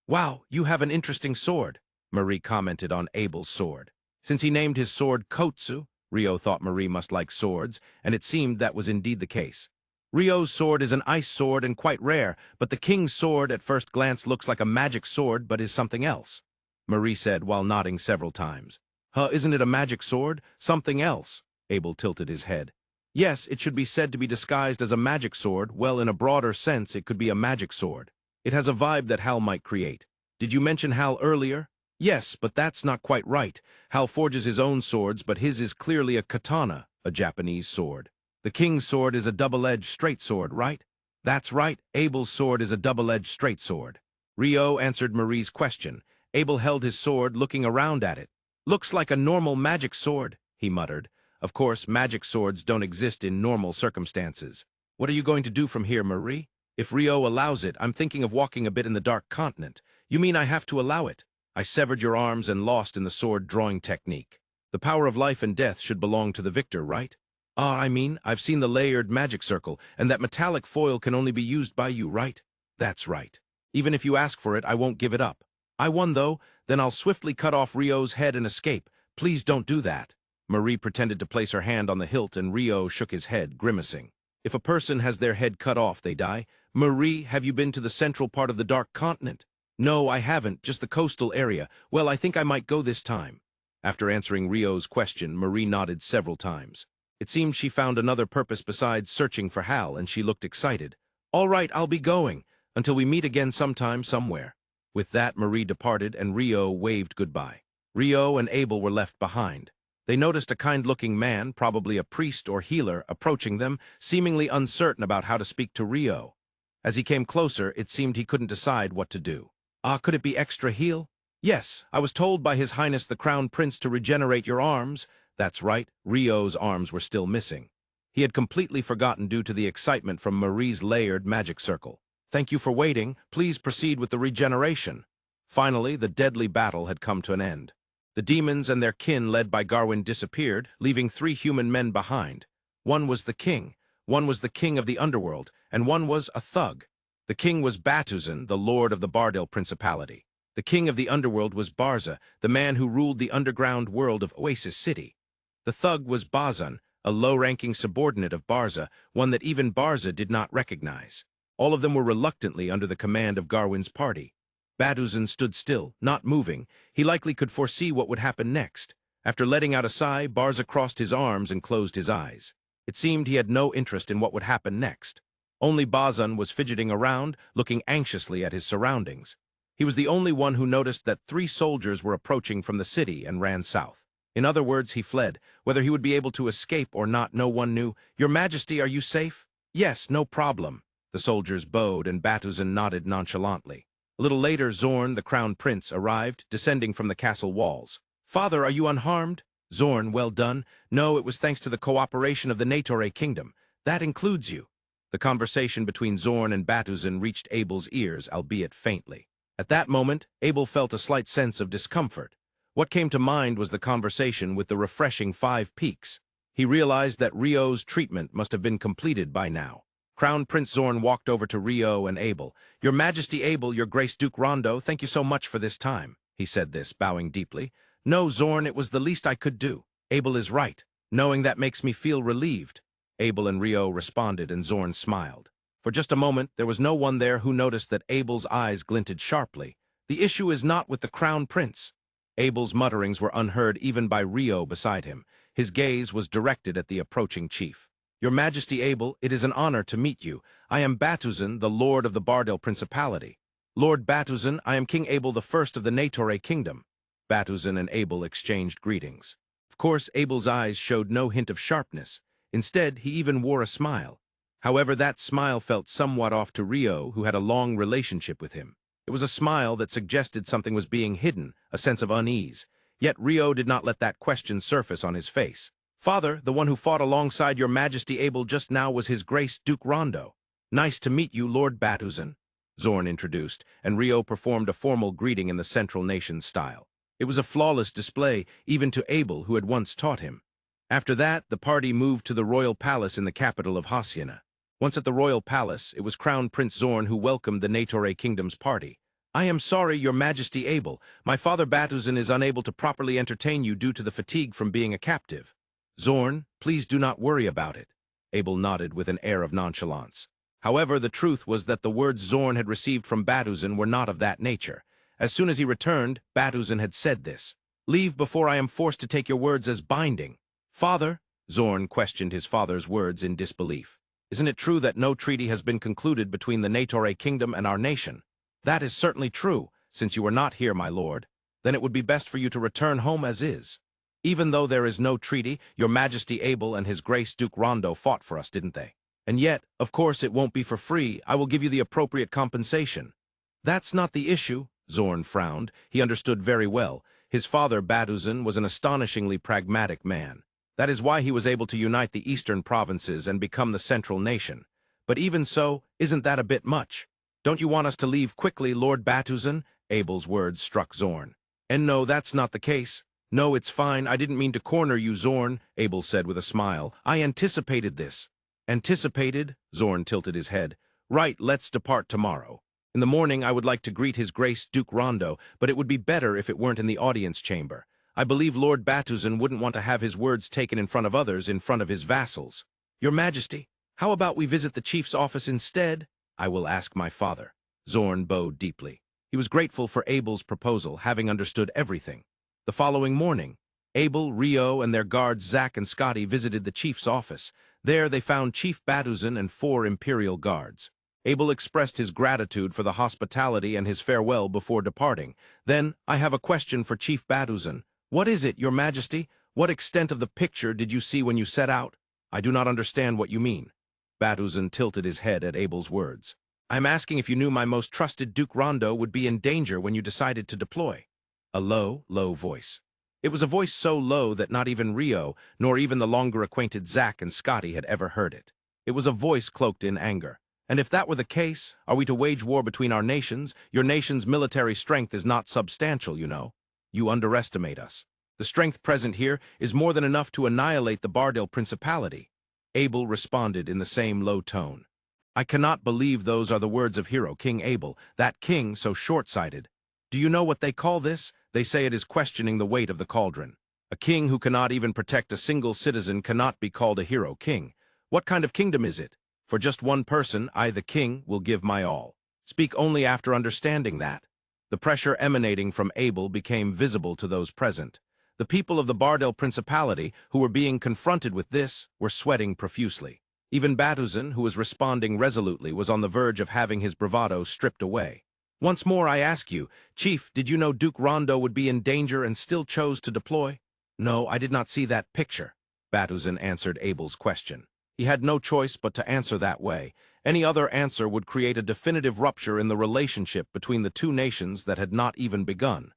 Wow, you have an interesting sword, Marie commented on Abel's sword. Since he named his sword Kotsu, Rio thought Marie must like swords, and it seemed that was indeed the case. Rio's sword is an ice sword and quite rare, but the king's sword at first glance looks like a magic sword but is something else, Marie said while nodding several times. Isn't it a magic sword? Something else. Abel tilted his head. Yes, it should be said to be disguised as a magic sword. Well, in a broader sense, it could be a magic sword. It has a vibe that Hal might create. Did you mention Hal earlier? Yes, but that's not quite right. Hal forges his own swords, but his is clearly a katana, a Japanese sword. The king's sword is a double-edged straight sword, right? That's right, Abel's sword is a double-edged straight sword. Rio answered Marie's question. Abel held his sword, looking around at it. Looks like a normal magic sword, he muttered. Of course, magic swords don't exist in normal circumstances. What are you going to do from here, Marie? If Rio allows it, I'm thinking of walking a bit in the Dark Continent. You mean I have to allow it? I severed your arms and lost in the sword-drawing technique. The power of life and death should belong to the victor, right? I've seen the layered magic circle, and that metallic foil can only be used by you, right? That's right. Even if you ask for it, I won't give it up. I won, though. Then I'll swiftly cut off Rio's head and escape. Please don't do that. Marie pretended to place her hand on the hilt, and Rio shook his head, grimacing. If a person has their head cut off, they die. Marie, have you been to the central part of the Dark Continent? No, I haven't, just the coastal area. Well, I think I might go this time. After answering Rio's question, Marie nodded several times. It seemed she found another purpose besides searching for Hal, and she looked excited. All right, I'll be going, until we meet again sometime, somewhere. With that, Marie departed, and Rio waved goodbye. Rio and Abel were left behind. They noticed a kind-looking man, probably a priest or healer, approaching them, seemingly uncertain about how to speak to Rio. As he came closer, it seemed he couldn't decide what to do. Could it be extra heal? Yes, I was told by His Highness the Crown Prince to regenerate your arms. That's right, Rio's arms were still missing. He had completely forgotten due to the excitement from Marie's layered magic circle. Thank you for waiting. Please proceed with the regeneration. Finally, the deadly battle had come to an end. The demons and their kin led by Garwin disappeared, leaving 3 human men behind. One was the king of the underworld, and one was a thug. The king was Batuzan, the lord of the Bardil Principality. The king of the underworld was Barza, the man who ruled the underground world of Oasis City. The thug was Bazan, a low-ranking subordinate of Barza, one that even Barza did not recognize. All of them were reluctantly under the command of Garwin's party. Batuzan stood still, not moving. He likely could foresee what would happen next. After letting out a sigh, Barza crossed his arms and closed his eyes. It seemed he had no interest in what would happen next. Only Bazan was fidgeting around, looking anxiously at his surroundings. He was the only one who noticed that 3 soldiers were approaching from the city and ran south. In other words, he fled. Whether he would be able to escape or not, no one knew. "Your Majesty, are you safe?" "Yes, no problem." The soldiers bowed, and Batuzan nodded nonchalantly. A little later, Zorn, the crown prince, arrived, descending from the castle walls. "Father, are you unharmed?" "Zorn, well done. No, it was thanks to the cooperation of the Negotiator kingdom. That includes you." The conversation between Zorn and Batuzan reached Abel's ears, albeit faintly. At that moment, Abel felt a slight sense of discomfort. What came to mind was the conversation with the refreshing 5 peaks. He realized that Rio's treatment must have been completed by now. Crown Prince Zorn walked over to Rio and Abel. "Your Majesty Abel, your Grace Duke Rondo, thank you so much for this time." He said this, bowing deeply. "No, Zorn, it was the least I could do. Abel is right. Knowing that makes me feel relieved." Abel and Rio responded, and Zorn smiled. For just a moment, there was no one there who noticed that Abel's eyes glinted sharply. "The issue is not with the Crown Prince." Abel's mutterings were unheard even by Rio beside him. His gaze was directed at the approaching chief. "Your Majesty Abel, it is an honor to meet you. I am Batuzan, the Lord of the Bardil Principality." "Lord Batuzan, I am King Abel the First of the Negotiator kingdom." Batuzan and Abel exchanged greetings. Of course, Abel's eyes showed no hint of sharpness. Instead, he even wore a smile. However, that smile felt somewhat off to Rio, who had a long relationship with him. It was a smile that suggested something was being hidden, a sense of unease. Yet Rio did not let that question surface on his face. "Father, the one who fought alongside your Majesty Abel just now was His Grace Duke Rondo." "Nice to meet you, Lord Batuzan," Zorn introduced, and Rio performed a formal greeting in the Central Nation style. It was a flawless display, even to Abel, who had once taught him. After that, the party moved to the royal palace in the capital of Hacienda. Once at the royal palace, it was Crown Prince Zorn who welcomed the Negotiator kingdom's party. "I am sorry, your Majesty Abel. My father Batuzan is unable to properly entertain you due to the fatigue from being a captive." "Zorn, please do not worry about it." Abel nodded with an air of nonchalance. However, the truth was that the words Zorn had received from Batuzan were not of that nature. As soon as he returned, Batuzan had said this. "Leave before I am forced to take your words as binding." "Father," Zorn questioned his father's words in disbelief. "Isn't it true that no treaty has been concluded between the Negotiator kingdom and our nation?" "That is certainly true, since you are not here, my lord. Then it would be best for you to return home as is." "Even though there is no treaty, your Majesty Abel and His Grace Duke Rondo fought for us, didn't they? And yet, of course, it won't be for free. I will give you the appropriate compensation." "That's not the issue," Zorn frowned. He understood very well. His father, Batuzan, was an astonishingly pragmatic man. That is why he was able to unite the eastern provinces and become the central nation. But even so, isn't that a bit much? "Don't you want us to leave quickly, Lord Batuzan?" Abel's words struck Zorn. "And no, that's not the case." "No, it's fine. I didn't mean to corner you, Zorn," Abel said with a smile. "I anticipated this." "Anticipated?" Zorn tilted his head. "Right, let's depart tomorrow. In the morning, I would like to greet His Grace Duke Rondo, but it would be better if it weren't in the audience chamber. I believe Lord Batuzan wouldn't want to have his words taken in front of others, in front of his vassals." "Your Majesty, how about we visit the chief's office instead?" "I will ask my father." Zorn bowed deeply. He was grateful for Abel's proposal, having understood everything. The following morning, Abel, Rio, and their guards Zack and Scotty visited the chief's office. There they found Chief Batuzan and 4 Imperial guards. Abel expressed his gratitude for the hospitality and his farewell before departing. Then, "I have a question for Chief Batuzan." "What is it, Your Majesty? What extent of the picture did you see when you set out?" "I do not understand what you mean." Batuzan tilted his head at Abel's words. "I am asking if you knew my most trusted Duke Rondo would be in danger when you decided to deploy." A low, low voice. It was a voice so low that not even Rio, nor even the longer-acquainted Zack and Scotty had ever heard it. It was a voice cloaked in anger. And if that were the case, are we to wage war between our nations? Your nation's military strength is not substantial, you know. You underestimate us. The strength present here is more than enough to annihilate the Bardale Principality. Abel responded in the same low tone. I cannot believe those are the words of hero King Abel, that king so short-sighted. Do you know what they call this? They say it is questioning the weight of the cauldron. A king who cannot even protect a single citizen cannot be called a hero king. What kind of kingdom is it? For just one person, I, the king, will give my all. Speak only after understanding that. The pressure emanating from Abel became visible to those present. The people of the Bardale Principality, who were being confronted with this, were sweating profusely. Even Batuzan, who was responding resolutely, was on the verge of having his bravado stripped away. Once more I ask you, Chief, did you know Duke Rondo would be in danger and still chose to deploy? No, I did not see that picture, Batuzan answered Abel's question. He had no choice but to answer that way. Any other answer would create a definitive rupture in the relationship between the two nations that had not even begun.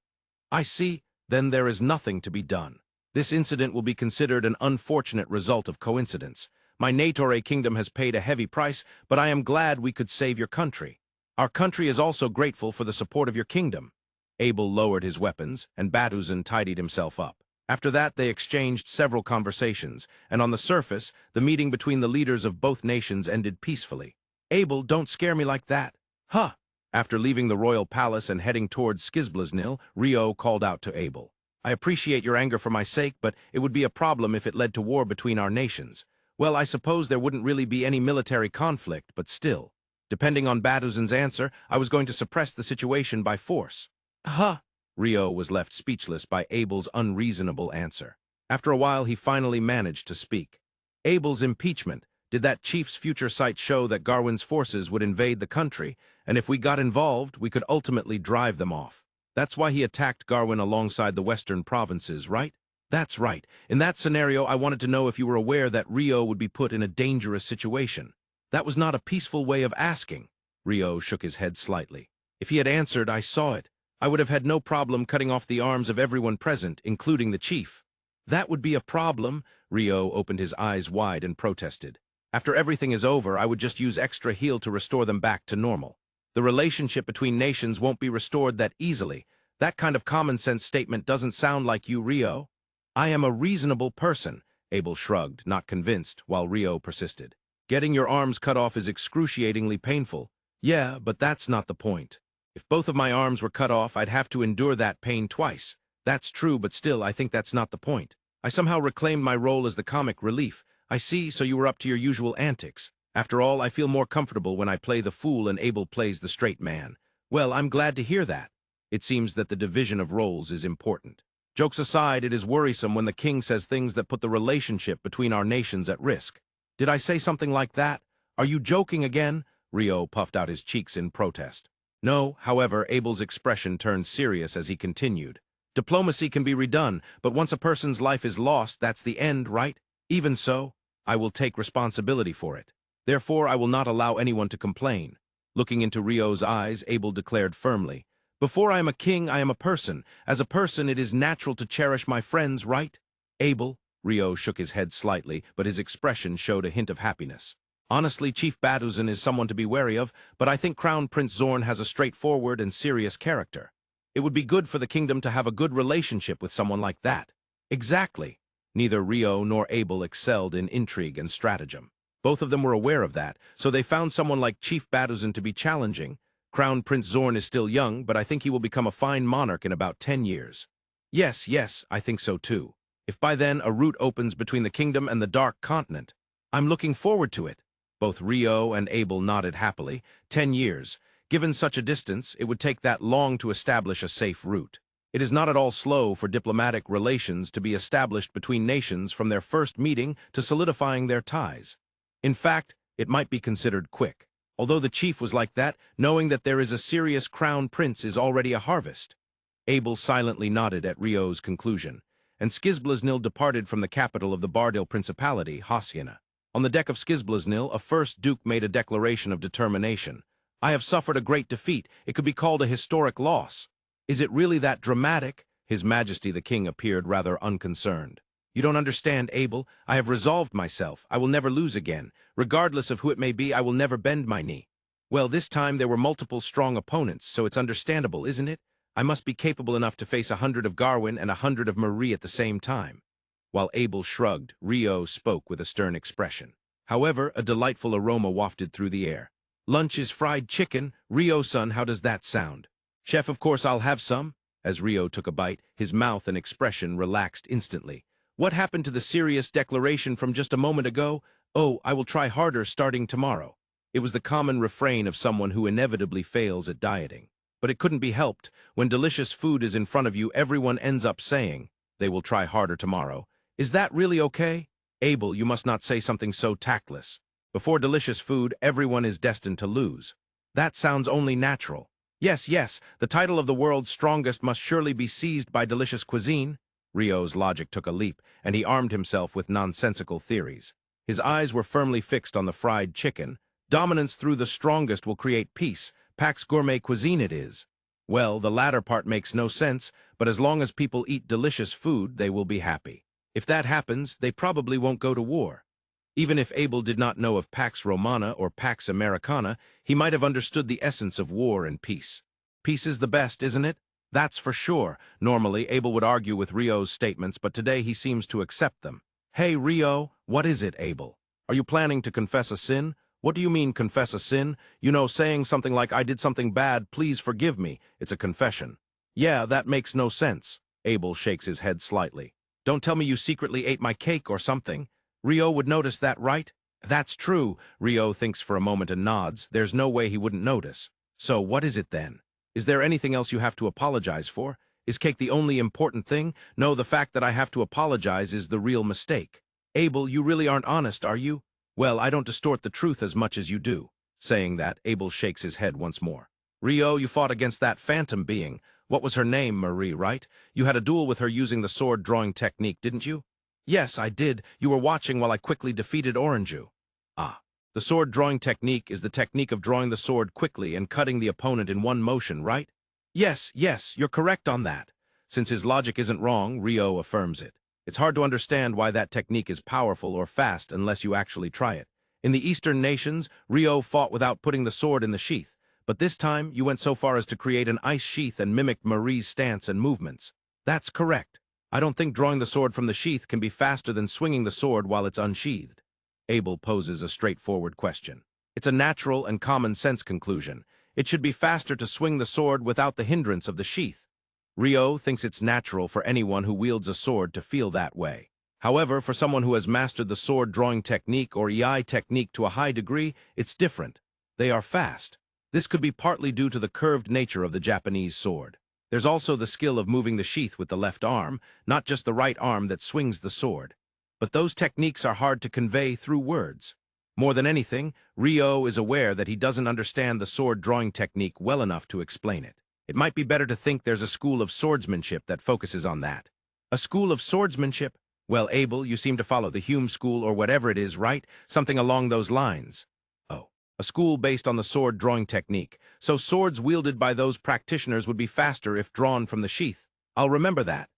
I see, then there is nothing to be done. This incident will be considered an unfortunate result of coincidence. My Natore kingdom has paid a heavy price, but I am glad we could save your country. Our country is also grateful for the support of your kingdom. Abel lowered his weapons, and Batuzan tidied himself up. After that, they exchanged several conversations, and on the surface, the meeting between the leaders of both nations ended peacefully. Abel, don't scare me like that. Huh! After leaving the royal palace and heading towards Skizblaznil, Rio called out to Abel. I appreciate your anger for my sake, but it would be a problem if it led to war between our nations. Well, I suppose there wouldn't really be any military conflict, but still. Depending on Batuzan's answer, I was going to suppress the situation by force. Huh! Rio was left speechless by Abel's unreasonable answer. After a while, he finally managed to speak. Abel's impeachment. Did that chief's future sight show that Garwin's forces would invade the country, and if we got involved, we could ultimately drive them off? That's why he attacked Garwin alongside the western provinces, right? That's right. In that scenario, I wanted to know if you were aware that Rio would be put in a dangerous situation. That was not a peaceful way of asking. Rio shook his head slightly. If he had answered, I saw it. I would have had no problem cutting off the arms of everyone present, including the chief. That would be a problem. Rio opened his eyes wide and protested. After everything is over, I would just use extra heal to restore them back to normal. The relationship between nations won't be restored that easily. That kind of common-sense statement doesn't sound like you, Rio. I am a reasonable person, Abel shrugged, not convinced, while Rio persisted. Getting your arms cut off is excruciatingly painful. Yeah, but that's not the point. If both of my arms were cut off, I'd have to endure that pain twice. That's true, but still, I think that's not the point. I somehow reclaimed my role as the comic relief. I see, so you were up to your usual antics. After all, I feel more comfortable when I play the fool and Abel plays the straight man. Well, I'm glad to hear that. It seems that the division of roles is important. Jokes aside, it is worrisome when the king says things that put the relationship between our nations at risk. Did I say something like that? Are you joking again? Rio puffed out his cheeks in protest. No, however, Abel's expression turned serious as he continued. Diplomacy can be redone, but once a person's life is lost, that's the end, right? Even so, I will take responsibility for it. Therefore, I will not allow anyone to complain. Looking into Rio's eyes, Abel declared firmly, Before I am a king, I am a person. As a person, it is natural to cherish my friends, right? Abel, Rio shook his head slightly, but his expression showed a hint of happiness. Honestly, Chief Batuzan is someone to be wary of, but I think Crown Prince Zorn has a straightforward and serious character. It would be good for the kingdom to have a good relationship with someone like that. Exactly. Neither Rio nor Abel excelled in intrigue and stratagem. Both of them were aware of that, so they found someone like Chief Batuzan to be challenging. Crown Prince Zorn is still young, but I think he will become a fine monarch in about 10 years. Yes, I think so too. If by then a route opens between the kingdom and the Dark Continent, I'm looking forward to it. Both Rio and Abel nodded happily. 10 years. Given such a distance, it would take that long to establish a safe route. It is not at all slow for diplomatic relations to be established between nations from their first meeting to solidifying their ties. In fact, it might be considered quick. Although the chief was like that, knowing that there is a serious crown prince is already a harvest. Abel silently nodded at Rio's conclusion, and Skizblaznil departed from the capital of the Bardale Principality, Hacienda. On the deck of Skizblaznil, a first duke made a declaration of determination. I have suffered a great defeat. It could be called a historic loss. Is it really that dramatic? His Majesty the King appeared rather unconcerned. You don't understand, Abel. I have resolved myself. I will never lose again. Regardless of who it may be, I will never bend my knee. Well, this time there were multiple strong opponents, so it's understandable, isn't it? I must be capable enough to face 100 of Garwin and 100 of Marie at the same time. While Abel shrugged, Rio spoke with a stern expression. However, a delightful aroma wafted through the air. Lunch is fried chicken. Rio-san, how does that sound? Chef, of course I'll have some. As Rio took a bite, his mouth and expression relaxed instantly. What happened to the serious declaration from just a moment ago? Oh, I will try harder starting tomorrow. It was the common refrain of someone who inevitably fails at dieting. But it couldn't be helped. When delicious food is in front of you, everyone ends up saying, they will try harder tomorrow. Is that really okay? Abel, you must not say something so tactless. Before delicious food, everyone is destined to lose. That sounds only natural. Yes, the title of the world's strongest must surely be seized by delicious cuisine. Rio's logic took a leap, and he armed himself with nonsensical theories. His eyes were firmly fixed on the fried chicken. Dominance through the strongest will create peace. Pax gourmet cuisine it is. Well, the latter part makes no sense, but as long as people eat delicious food, they will be happy. If that happens, they probably won't go to war. Even if Abel did not know of Pax Romana or Pax Americana, he might have understood the essence of war and peace. Peace is the best, isn't it? That's for sure. Normally, Abel would argue with Rio's statements, but today he seems to accept them. Hey, Rio, what is it, Abel? Are you planning to confess a sin? What do you mean, confess a sin? You know, saying something like, I did something bad, please forgive me. It's a confession. Yeah, that makes no sense. Abel shakes his head slightly. Don't tell me you secretly ate my cake or something. Rio would notice that, right? That's true. Rio thinks for a moment and nods. There's no way he wouldn't notice. So what is it then? Is there anything else you have to apologize for? Is cake the only important thing? No, the fact that I have to apologize is the real mistake. Abel, you really aren't honest, are you? Well, I don't distort the truth as much as you do. Saying that, Abel shakes his head once more. Rio, you fought against that phantom being. What was her name, Marie, right? You had a duel with her using the sword-drawing technique, didn't you? Yes, I did. You were watching while I quickly defeated Orenju. Ah. The sword-drawing technique is the technique of drawing the sword quickly and cutting the opponent in one motion, right? Yes, you're correct on that. Since his logic isn't wrong, Rio affirms it. It's hard to understand why that technique is powerful or fast unless you actually try it. In the Eastern nations, Rio fought without putting the sword in the sheath. But this time, you went so far as to create an ice sheath and mimic Marie's stance and movements. That's correct. I don't think drawing the sword from the sheath can be faster than swinging the sword while it's unsheathed. Abel poses a straightforward question. It's a natural and common-sense conclusion. It should be faster to swing the sword without the hindrance of the sheath. Rio thinks it's natural for anyone who wields a sword to feel that way. However, for someone who has mastered the sword-drawing technique or Ai technique to a high degree, it's different. They are fast. This could be partly due to the curved nature of the Japanese sword. There's also the skill of moving the sheath with the left arm, not just the right arm that swings the sword. But those techniques are hard to convey through words. More than anything, Rio is aware that he doesn't understand the sword-drawing technique well enough to explain it. It might be better to think there's a school of swordsmanship that focuses on that. A school of swordsmanship? Well, Abel, you seem to follow the Hume school or whatever it is, right? Something along those lines. Oh, a school based on the sword-drawing technique. So swords wielded by those practitioners would be faster if drawn from the sheath. I'll remember that.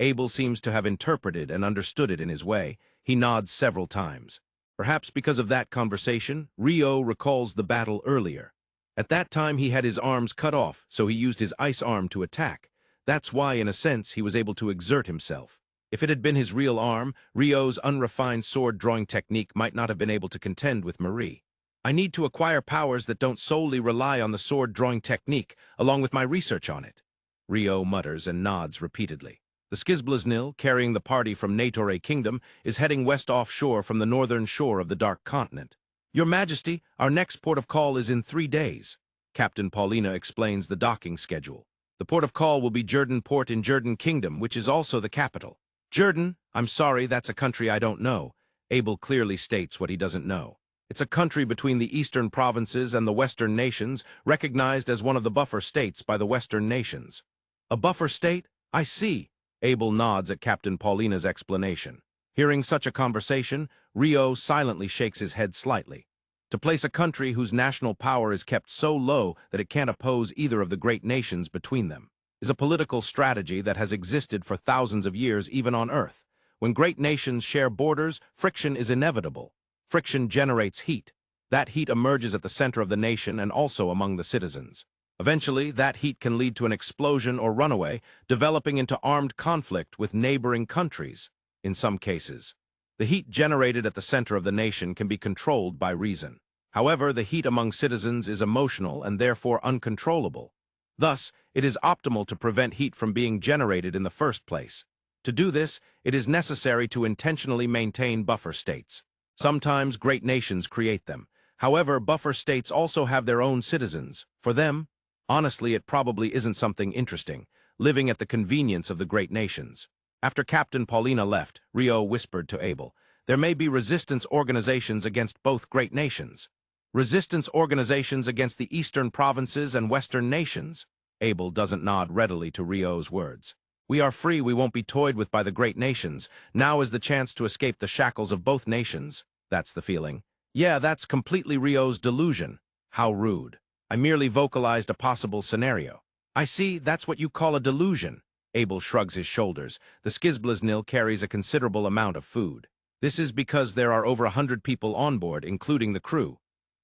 Abel seems to have interpreted and understood it in his way. He nods several times. Perhaps because of that conversation, Rio recalls the battle earlier. At that time, he had his arms cut off, so he used his ice arm to attack. That's why, in a sense, he was able to exert himself. If it had been his real arm, Rio's unrefined sword-drawing technique might not have been able to contend with Marie. I need to acquire powers that don't solely rely on the sword-drawing technique, along with my research on it. Rio mutters and nods repeatedly. The Skizblaznil, carrying the party from Negotiator Kingdom, is heading west offshore from the northern shore of the Dark Continent. Your Majesty, our next port of call is in 3 days. Captain Paulina explains the docking schedule. The port of call will be Jerdan Port in Jerdan Kingdom, which is also the capital. Jerdan? I'm sorry, that's a country I don't know. Abel clearly states what he doesn't know. It's a country between the eastern provinces and the western nations, recognized as one of the buffer states by the western nations. A buffer state? I see. Abel nods at Captain Paulina's explanation. Hearing such a conversation, Rio silently shakes his head slightly. To place a country whose national power is kept so low that it can't oppose either of the great nations between them is a political strategy that has existed for thousands of years even on Earth. When great nations share borders, friction is inevitable. Friction generates heat. That heat emerges at the center of the nation and also among the citizens. Eventually, that heat can lead to an explosion or runaway, developing into armed conflict with neighboring countries, in some cases. The heat generated at the center of the nation can be controlled by reason. However, the heat among citizens is emotional and therefore uncontrollable. Thus, it is optimal to prevent heat from being generated in the first place. To do this, it is necessary to intentionally maintain buffer states. Sometimes great nations create them. However, buffer states also have their own citizens. For them, honestly, it probably isn't something interesting, living at the convenience of the great nations. After Captain Paulina left, Rio whispered to Abel, "There may be resistance organizations against both great nations." "Resistance organizations against the eastern provinces and western nations?" Abel doesn't nod readily to Rio's words. "We are free, we won't be toyed with by the great nations. Now is the chance to escape the shackles of both nations." That's the feeling. Yeah, that's completely Rio's delusion. How rude. I merely vocalized a possible scenario. I see, that's what you call a delusion. Abel shrugs his shoulders. The Skizblaznil carries a considerable amount of food. This is because there are over 100 people on board, including the crew.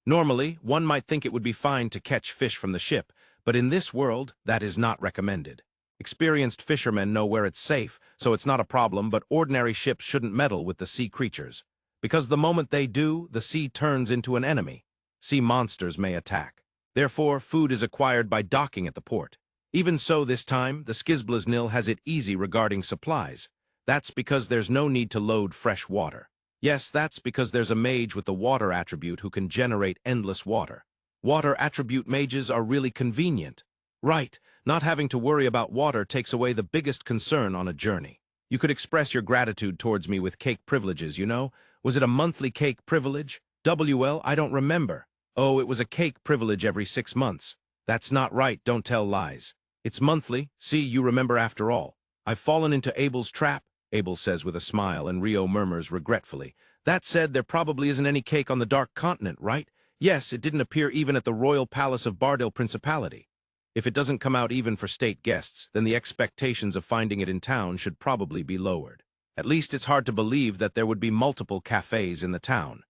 Normally, one might think it would be fine to catch fish from the ship, but in this world, that is not recommended. Experienced fishermen know where it's safe, so it's not a problem, but ordinary ships shouldn't meddle with the sea creatures. Because the moment they do, the sea turns into an enemy. Sea monsters may attack. Therefore, food is acquired by docking at the port. Even so, this time, the Skizblaznil has it easy regarding supplies. That's because there's no need to load fresh water. Yes, that's because there's a mage with the water attribute who can generate endless water. Water attribute mages are really convenient. Right, not having to worry about water takes away the biggest concern on a journey. You could express your gratitude towards me with cake privileges, you know? Was it a monthly cake privilege? WL, I don't remember. Oh, it was a cake privilege every 6 months. That's not right, don't tell lies. It's monthly, see, you remember after all. I've fallen into Abel's trap, Abel says with a smile, and Rio murmurs regretfully. That said, there probably isn't any cake on the Dark Continent, right? Yes, it didn't appear even at the royal palace of Bardil Principality. If it doesn't come out even for state guests, then the expectations of finding it in town should probably be lowered. At least it's hard to believe that there would be multiple cafes in the town.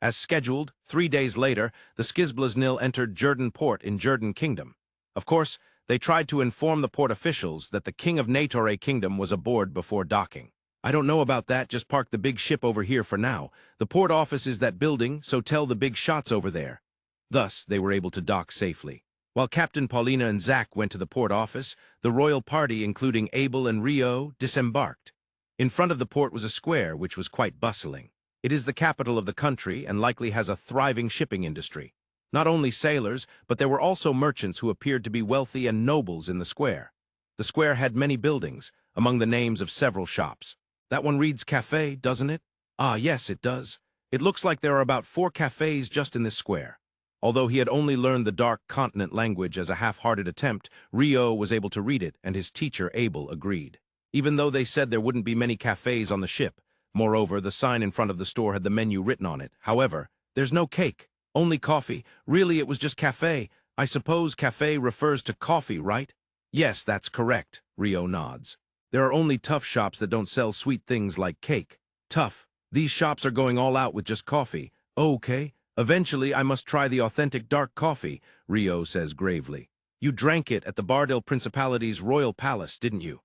As scheduled, 3 days later, the Skizblaznil entered Jerdan port in Jerdan Kingdom. Of course, they tried to inform the port officials that the King of Negotiator Kingdom was aboard before docking. "I don't know about that, just park the big ship over here for now. The port office is that building, so tell the big shots over there." Thus, they were able to dock safely. While Captain Paulina and Zack went to the port office, the royal party, including Abel and Rio, disembarked. In front of the port was a square, which was quite bustling. It is the capital of the country and likely has a thriving shipping industry. Not only sailors, but there were also merchants who appeared to be wealthy and nobles in the square. The square had many buildings, among the names of several shops. That one reads cafe, doesn't it? Ah, yes, it does. It looks like there are about 4 cafes just in this square. Although he had only learned the Dark Continent language as a half-hearted attempt, Rio was able to read it, and his teacher, Abel, agreed. Even though they said there wouldn't be many cafes on the ship. Moreover, the sign in front of the store had the menu written on it. However, there's no cake, only coffee. Really, it was just cafe. I suppose cafe refers to coffee, right? Yes, that's correct, Rio nods. There are only tough shops that don't sell sweet things like cake. Tough. These shops are going all out with just coffee. Okay. Eventually, I must try the authentic dark coffee, Rio says gravely. You drank it at the Bardil Principality's royal palace, didn't you?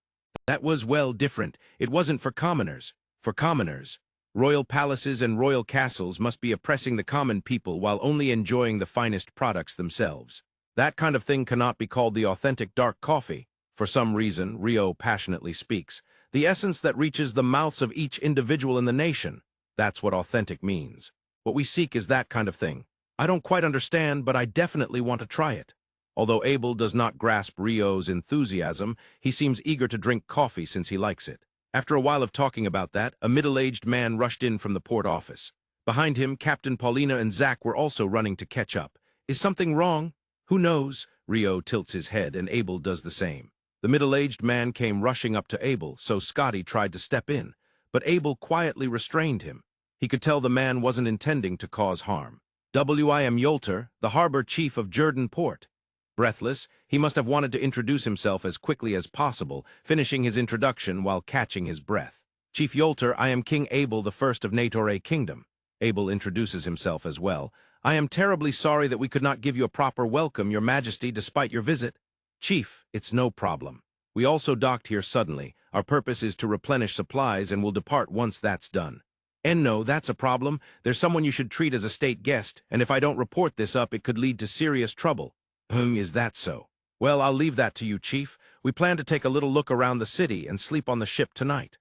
That was, well, different. It wasn't for commoners. For commoners, royal palaces and royal castles must be oppressing the common people while only enjoying the finest products themselves. That kind of thing cannot be called the authentic dark coffee. For some reason, Rio passionately speaks. The essence that reaches the mouths of each individual in the nation. That's what authentic means. What we seek is that kind of thing. I don't quite understand, but I definitely want to try it. Although Abel does not grasp Rio's enthusiasm, he seems eager to drink coffee since he likes it. After a while of talking about that, a middle-aged man rushed in from the port office. Behind him, Captain Paulina and Zack were also running to catch up. Is something wrong? Who knows? Rio tilts his head, and Abel does the same. The middle-aged man came rushing up to Abel, so Scotty tried to step in, but Abel quietly restrained him. He could tell the man wasn't intending to cause harm. I am Yolter, the harbor chief of Jerdan Port. Breathless, he must have wanted to introduce himself as quickly as possible, finishing his introduction while catching his breath. Chief Yolter, I am King Abel the First of Natore Kingdom. Abel introduces himself as well. I am terribly sorry that we could not give you a proper welcome, Your Majesty, despite your visit. Chief, it's no problem. We also docked here suddenly. Our purpose is to replenish supplies and will depart once that's done. And no, that's a problem. There's someone you should treat as a state guest, and if I don't report this up, it could lead to serious trouble. Is that so? Well, I'll leave that to you, Chief. We plan to take a little look around the city and sleep on the ship tonight.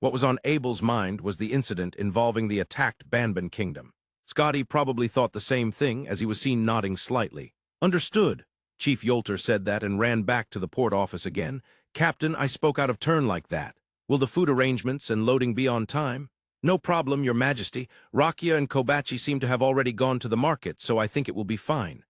What was on Abel's mind was the incident involving the attacked Banban kingdom. Scotty probably thought the same thing as he was seen nodding slightly. Understood. Chief Yolter said that and ran back to the port office again. Captain, I spoke out of turn like that. Will the food arrangements and loading be on time? No problem, Your Majesty. Rakia and Kobachi seem to have already gone to the market, so I think it will be fine.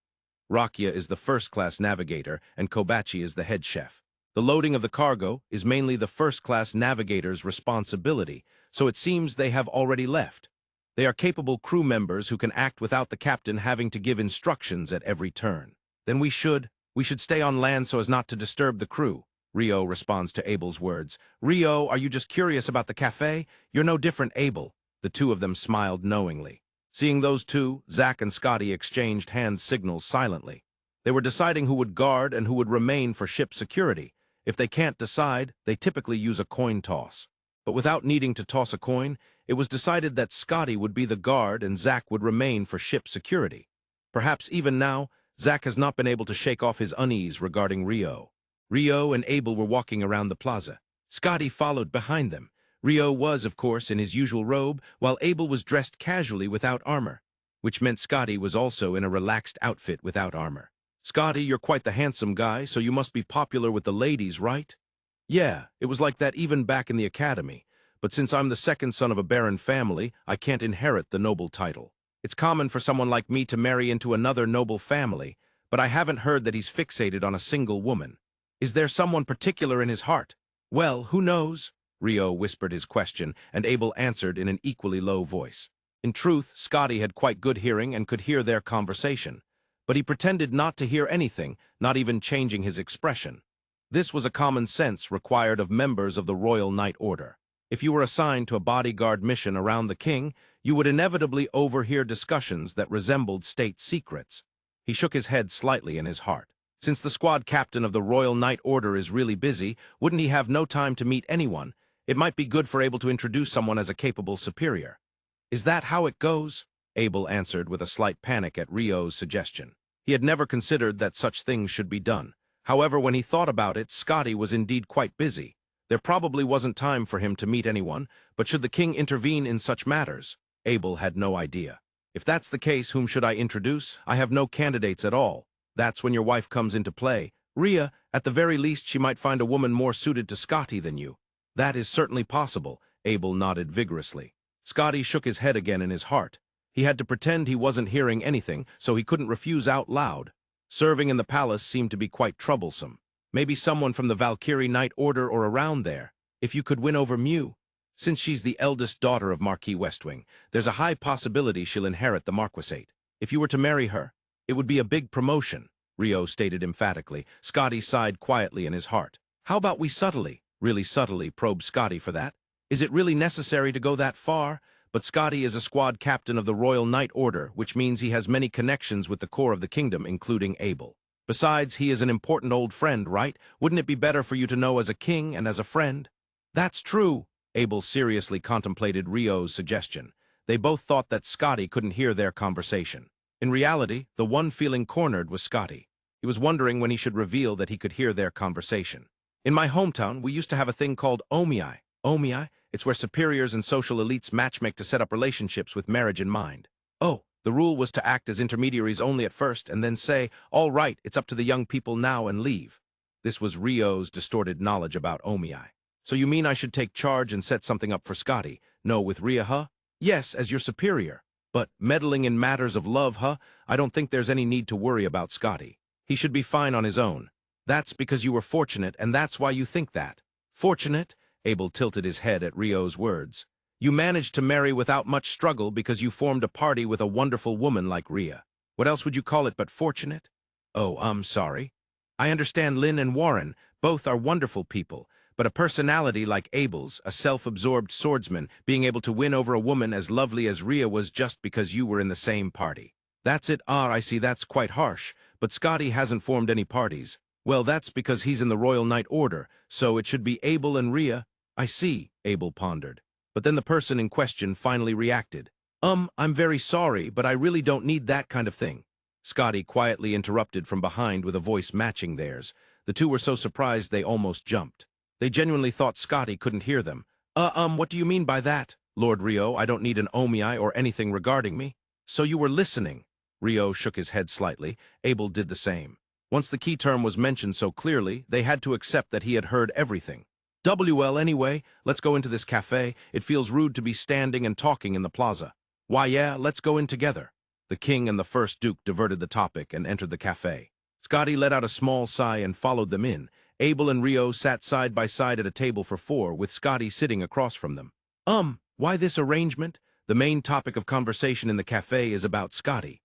Rakia is the first-class navigator and Kobachi is the head chef. The loading of the cargo is mainly the first-class navigator's responsibility, so it seems they have already left. They are capable crew members who can act without the captain having to give instructions at every turn. Then we should stay on land so as not to disturb the crew. Rio responds to Abel's words. Rio, are you just curious about the cafe? You're no different, Abel. The two of them smiled knowingly. Seeing those two, Zack and Scotty exchanged hand signals silently. They were deciding who would guard and who would remain for ship security. If they can't decide, they typically use a coin toss. But without needing to toss a coin, it was decided that Scotty would be the guard and Zack would remain for ship security. Perhaps even now, Zack has not been able to shake off his unease regarding Rio. Rio and Abel were walking around the plaza. Scotty followed behind them. Rio was, of course, in his usual robe, while Abel was dressed casually without armor, which meant Scotty was also in a relaxed outfit without armor. Scotty, you're quite the handsome guy, so you must be popular with the ladies, right? Yeah, it was like that even back in the academy, but since I'm the second son of a baron family, I can't inherit the noble title. It's common for someone like me to marry into another noble family, but I haven't heard that he's fixated on a single woman. Is there someone particular in his heart? Well, who knows? Rio whispered his question, and Abel answered in an equally low voice. In truth, Scotty had quite good hearing and could hear their conversation, but he pretended not to hear anything, not even changing his expression. This was a common sense required of members of the Royal Knight Order. If you were assigned to a bodyguard mission around the king, you would inevitably overhear discussions that resembled state secrets. He shook his head slightly in his heart. Since the squad captain of the Royal Knight Order is really busy, wouldn't he have no time to meet anyone? It might be good for Abel to introduce someone as a capable superior. Is that how it goes? Abel answered with a slight panic at Rio's suggestion. He had never considered that such things should be done. However, when he thought about it, Scotty was indeed quite busy. There probably wasn't time for him to meet anyone, but should the king intervene in such matters? Abel had no idea. If that's the case, whom should I introduce? I have no candidates at all. That's when your wife comes into play. Ria, at the very least, she might find a woman more suited to Scotty than you. That is certainly possible, Abel nodded vigorously. Scotty shook his head again in his heart. He had to pretend he wasn't hearing anything, so he couldn't refuse out loud. Serving in the palace seemed to be quite troublesome. Maybe someone from the Valkyrie Knight Order or around there. If you could win over Mew. Since she's the eldest daughter of Marquis Westwing, there's a high possibility she'll inherit the marquisate. If you were to marry her, it would be a big promotion, Rio stated emphatically. Scotty sighed quietly in his heart. How about we subtly, really subtly, probe Scotty for that? Is it really necessary to go that far? But Scotty is a squad captain of the Royal Knight Order, which means he has many connections with the core of the kingdom, including Abel. Besides, he is an important old friend, right? Wouldn't it be better for you to know as a king and as a friend? That's true. Abel seriously contemplated Rio's suggestion. They both thought that Scotty couldn't hear their conversation. In reality, the one feeling cornered was Scotty. He was wondering when he should reveal that he could hear their conversation. In my hometown, we used to have a thing called Omi Ai. Omi Ai? It's where superiors and social elites matchmake to set up relationships with marriage in mind. Oh, the rule was to act as intermediaries only at first and then say, all right, it's up to the young people now, and leave. This was Rio's distorted knowledge about Omi Ai. So you mean I should take charge and set something up for Scotty? No, with Ria, huh? Yes, as your superior. But meddling in matters of love, huh? I don't think there's any need to worry about Scotty. He should be fine on his own. That's because you were fortunate, and that's why you think that. Fortunate? Abel tilted his head at Rio's words. You managed to marry without much struggle because you formed a party with a wonderful woman like Ria. What else would you call it but fortunate? Oh, I'm sorry. I understand Lynn and Warren, both are wonderful people, but a personality like Abel's, a self-absorbed swordsman, being able to win over a woman as lovely as Rhea was just because you were in the same party. That's it. Ah, I see, that's quite harsh, but Scotty hasn't formed any parties. Well, that's because he's in the Royal Knight Order, so it should be Abel and Rhea. I see, Abel pondered. But then the person in question finally reacted. I'm very sorry, but I really don't need that kind of thing. Scotty quietly interrupted from behind with a voice matching theirs. The two were so surprised they almost jumped. They genuinely thought Scotty couldn't hear them. What do you mean by that? Lord Rio, I don't need an Omi Ai or anything regarding me. So you were listening. Rio shook his head slightly. Abel did the same. Once the key term was mentioned so clearly, they had to accept that he had heard everything. Well, anyway, let's go into this cafe. It feels rude to be standing and talking in the plaza. Why, yeah, let's go in together. The king and the first duke diverted the topic and entered the cafe. Scotty let out a small sigh and followed them in. Abel and Rio sat side by side at a table for four, with Scotty sitting across from them. Why this arrangement? The main topic of conversation in the cafe is about Scotty.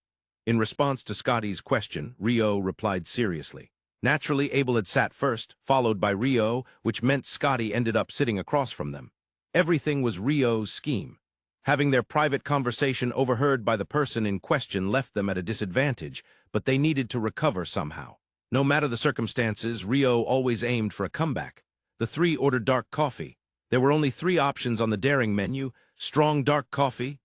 In response to Scotty's question, Rio replied seriously. Naturally, Abel had sat first, followed by Rio, which meant Scotty ended up sitting across from them. Everything was Rio's scheme. Having their private conversation overheard by the person in question left them at a disadvantage, but they needed to recover somehow. No matter the circumstances, Rio always aimed for a comeback. The three ordered dark coffee. There were only 3 options on the daring menu: strong dark coffee,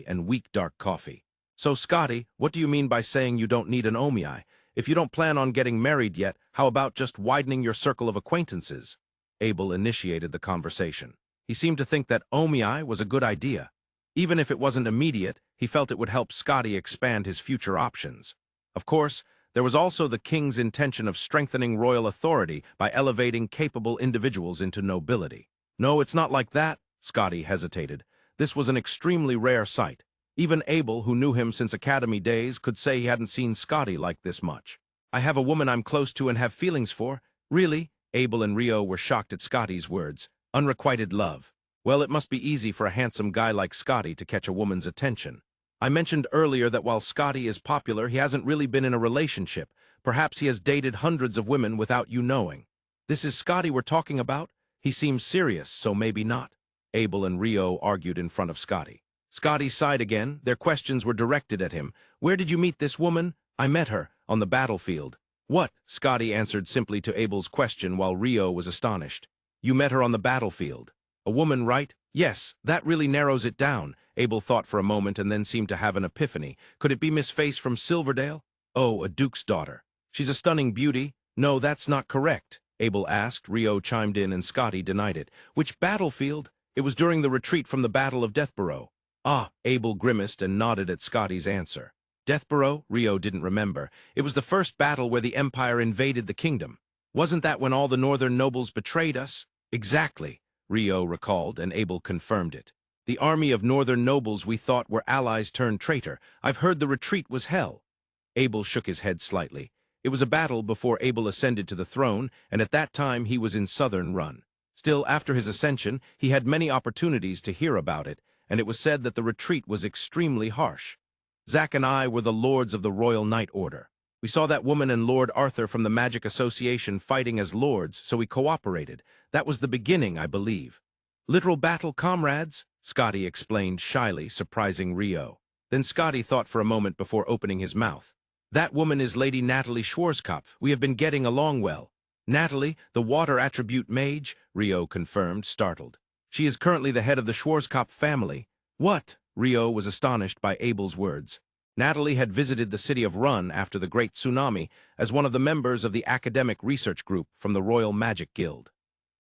and weak dark coffee. So, Scotty, what do you mean by saying you don't need an Omi Ai? If you don't plan on getting married yet, how about just widening your circle of acquaintances? Abel initiated the conversation. He seemed to think that Omi Ai was a good idea. Even if it wasn't immediate, he felt it would help Scotty expand his future options. Of course, there was also the king's intention of strengthening royal authority by elevating capable individuals into nobility. No, it's not like that, Scotty hesitated. This was an extremely rare sight. Even Abel, who knew him since academy days, could say he hadn't seen Scotty like this much. I have a woman I'm close to and have feelings for. Really? Abel and Rio were shocked at Scotty's words. Unrequited love. Well, it must be easy for a handsome guy like Scotty to catch a woman's attention. I mentioned earlier that while Scotty is popular, he hasn't really been in a relationship. Perhaps he has dated hundreds of women without you knowing. This is Scotty we're talking about? He seems serious, so maybe not. Abel and Rio argued in front of Scotty. Scotty sighed again. Their questions were directed at him. Where did you meet this woman? I met her, on the battlefield. What? Scotty answered simply to Abel's question while Rio was astonished. You met her on the battlefield. A woman, right? Yes, that really narrows it down. Abel thought for a moment and then seemed to have an epiphany. Could it be Miss Face from Silverdale? Oh, a duke's daughter. She's a stunning beauty. No, that's not correct, Abel asked. Rio chimed in and Scotty denied it. Which battlefield? It was during the retreat from the Battle of Deathborough. Ah, Abel grimaced and nodded at Scotty's answer. Deathborough? Rio didn't remember. It was the first battle where the Empire invaded the kingdom. Wasn't that when all the northern nobles betrayed us? Exactly, Rio recalled, and Abel confirmed it. The army of northern nobles we thought were allies turned traitor. I've heard the retreat was hell. Abel shook his head slightly. It was a battle before Abel ascended to the throne, and at that time he was in Southern Run. Still, after his ascension, he had many opportunities to hear about it, and it was said that the retreat was extremely harsh. Zack and I were the lords of the Royal Knight Order. We saw that woman and Lord Arthur from the Magic Association fighting as lords, so we cooperated. That was the beginning, I believe. Literal battle comrades, Scotty explained shyly, surprising Rio. Then Scotty thought for a moment before opening his mouth. That woman is Lady Natalie Schwarzkopf. We have been getting along well. Natalie, the water attribute mage, Rio confirmed, startled. She is currently the head of the Schwarzkopf family. What? Rio was astonished by Abel's words. Natalie had visited the city of Run after the Great Tsunami as one of the members of the academic research group from the Royal Magic Guild.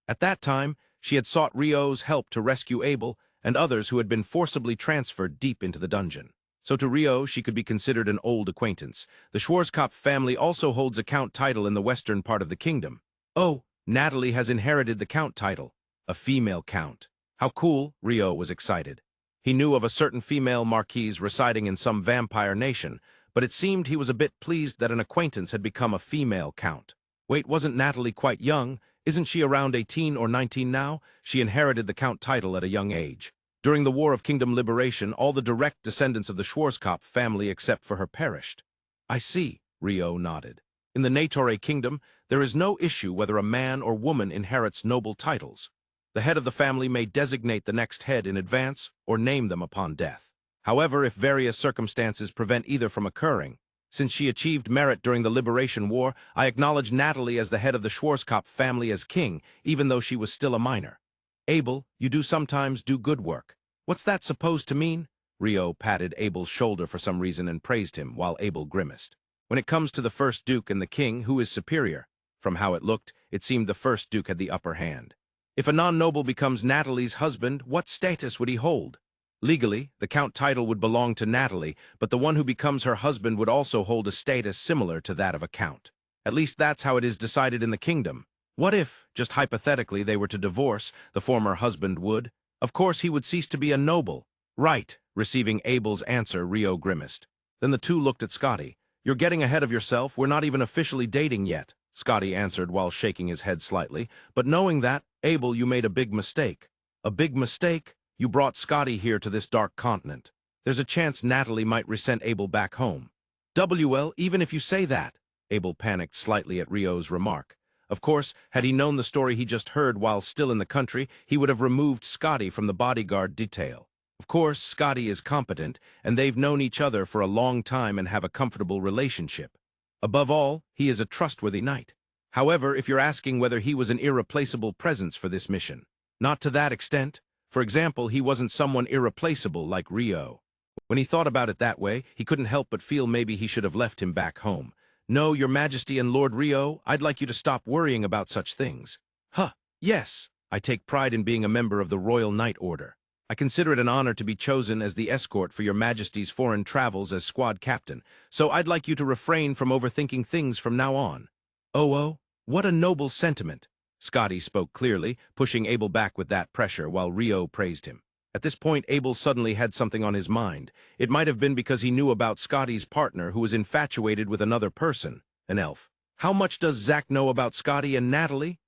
At that time, she had sought Rio's help to rescue Abel and others who had been forcibly transferred deep into the dungeon. So to Rio, she could be considered an old acquaintance. The Schwarzkopf family also holds a count title in the western part of the kingdom. Oh, Natalie has inherited the count title. A female count. How cool, Rio was excited. He knew of a certain female marquise residing in some vampire nation, but it seemed he was a bit pleased that an acquaintance had become a female count. Wait, wasn't Natalie quite young? Isn't she around 18 or 19 now? She inherited the count title at a young age. During the War of Kingdom Liberation, all the direct descendants of the Schwarzkopf family except for her perished. I see, Rio nodded. In the Negotiator kingdom, there is no issue whether a man or woman inherits noble titles. The head of the family may designate the next head in advance or name them upon death. However, if various circumstances prevent either from occurring, since she achieved merit during the Liberation War, I acknowledge Natalie as the head of the Schwarzkopf family as king, even though she was still a minor. Abel, you do sometimes do good work. What's that supposed to mean? Rio patted Abel's shoulder for some reason and praised him, while Abel grimaced. When it comes to the first duke and the king, who is superior? From how it looked, it seemed the first duke had the upper hand. If a non-noble becomes Natalie's husband, what status would he hold? Legally, the count title would belong to Natalie, but the one who becomes her husband would also hold a status similar to that of a count. At least that's how it is decided in the kingdom. What if, just hypothetically, they were to divorce, the former husband would? Of course he would cease to be a noble. Right, receiving Abel's answer, Rio grimaced. Then the two looked at Scotty. You're getting ahead of yourself, we're not even officially dating yet, Scotty answered while shaking his head slightly. But knowing that, Abel, you made a big mistake. A big mistake? You brought Scotty here to this dark continent. There's a chance Natalie might resent Abel back home. Even if you say that, Abel panicked slightly at Rio's remark. Of course, had he known the story he just heard while still in the country, he would have removed Scotty from the bodyguard detail. Of course, Scotty is competent, and they've known each other for a long time and have a comfortable relationship. Above all, he is a trustworthy knight. However, if you're asking whether he was an irreplaceable presence for this mission, not to that extent. For example, he wasn't someone irreplaceable like Rio. When he thought about it that way, he couldn't help but feel maybe he should have left him back home. No, Your Majesty and Lord Rio, I'd like you to stop worrying about such things. Yes, I take pride in being a member of the Royal Knight Order. I consider it an honor to be chosen as the escort for Your Majesty's foreign travels as squad captain, so I'd like you to refrain from overthinking things from now on. Oh, what a noble sentiment. Scotty spoke clearly, pushing Abel back with that pressure while Rio praised him. At this point, Abel suddenly had something on his mind. It might have been because he knew about Scotty's partner who was infatuated with another person, an elf. How much does Zack know about Scotty and Natalie?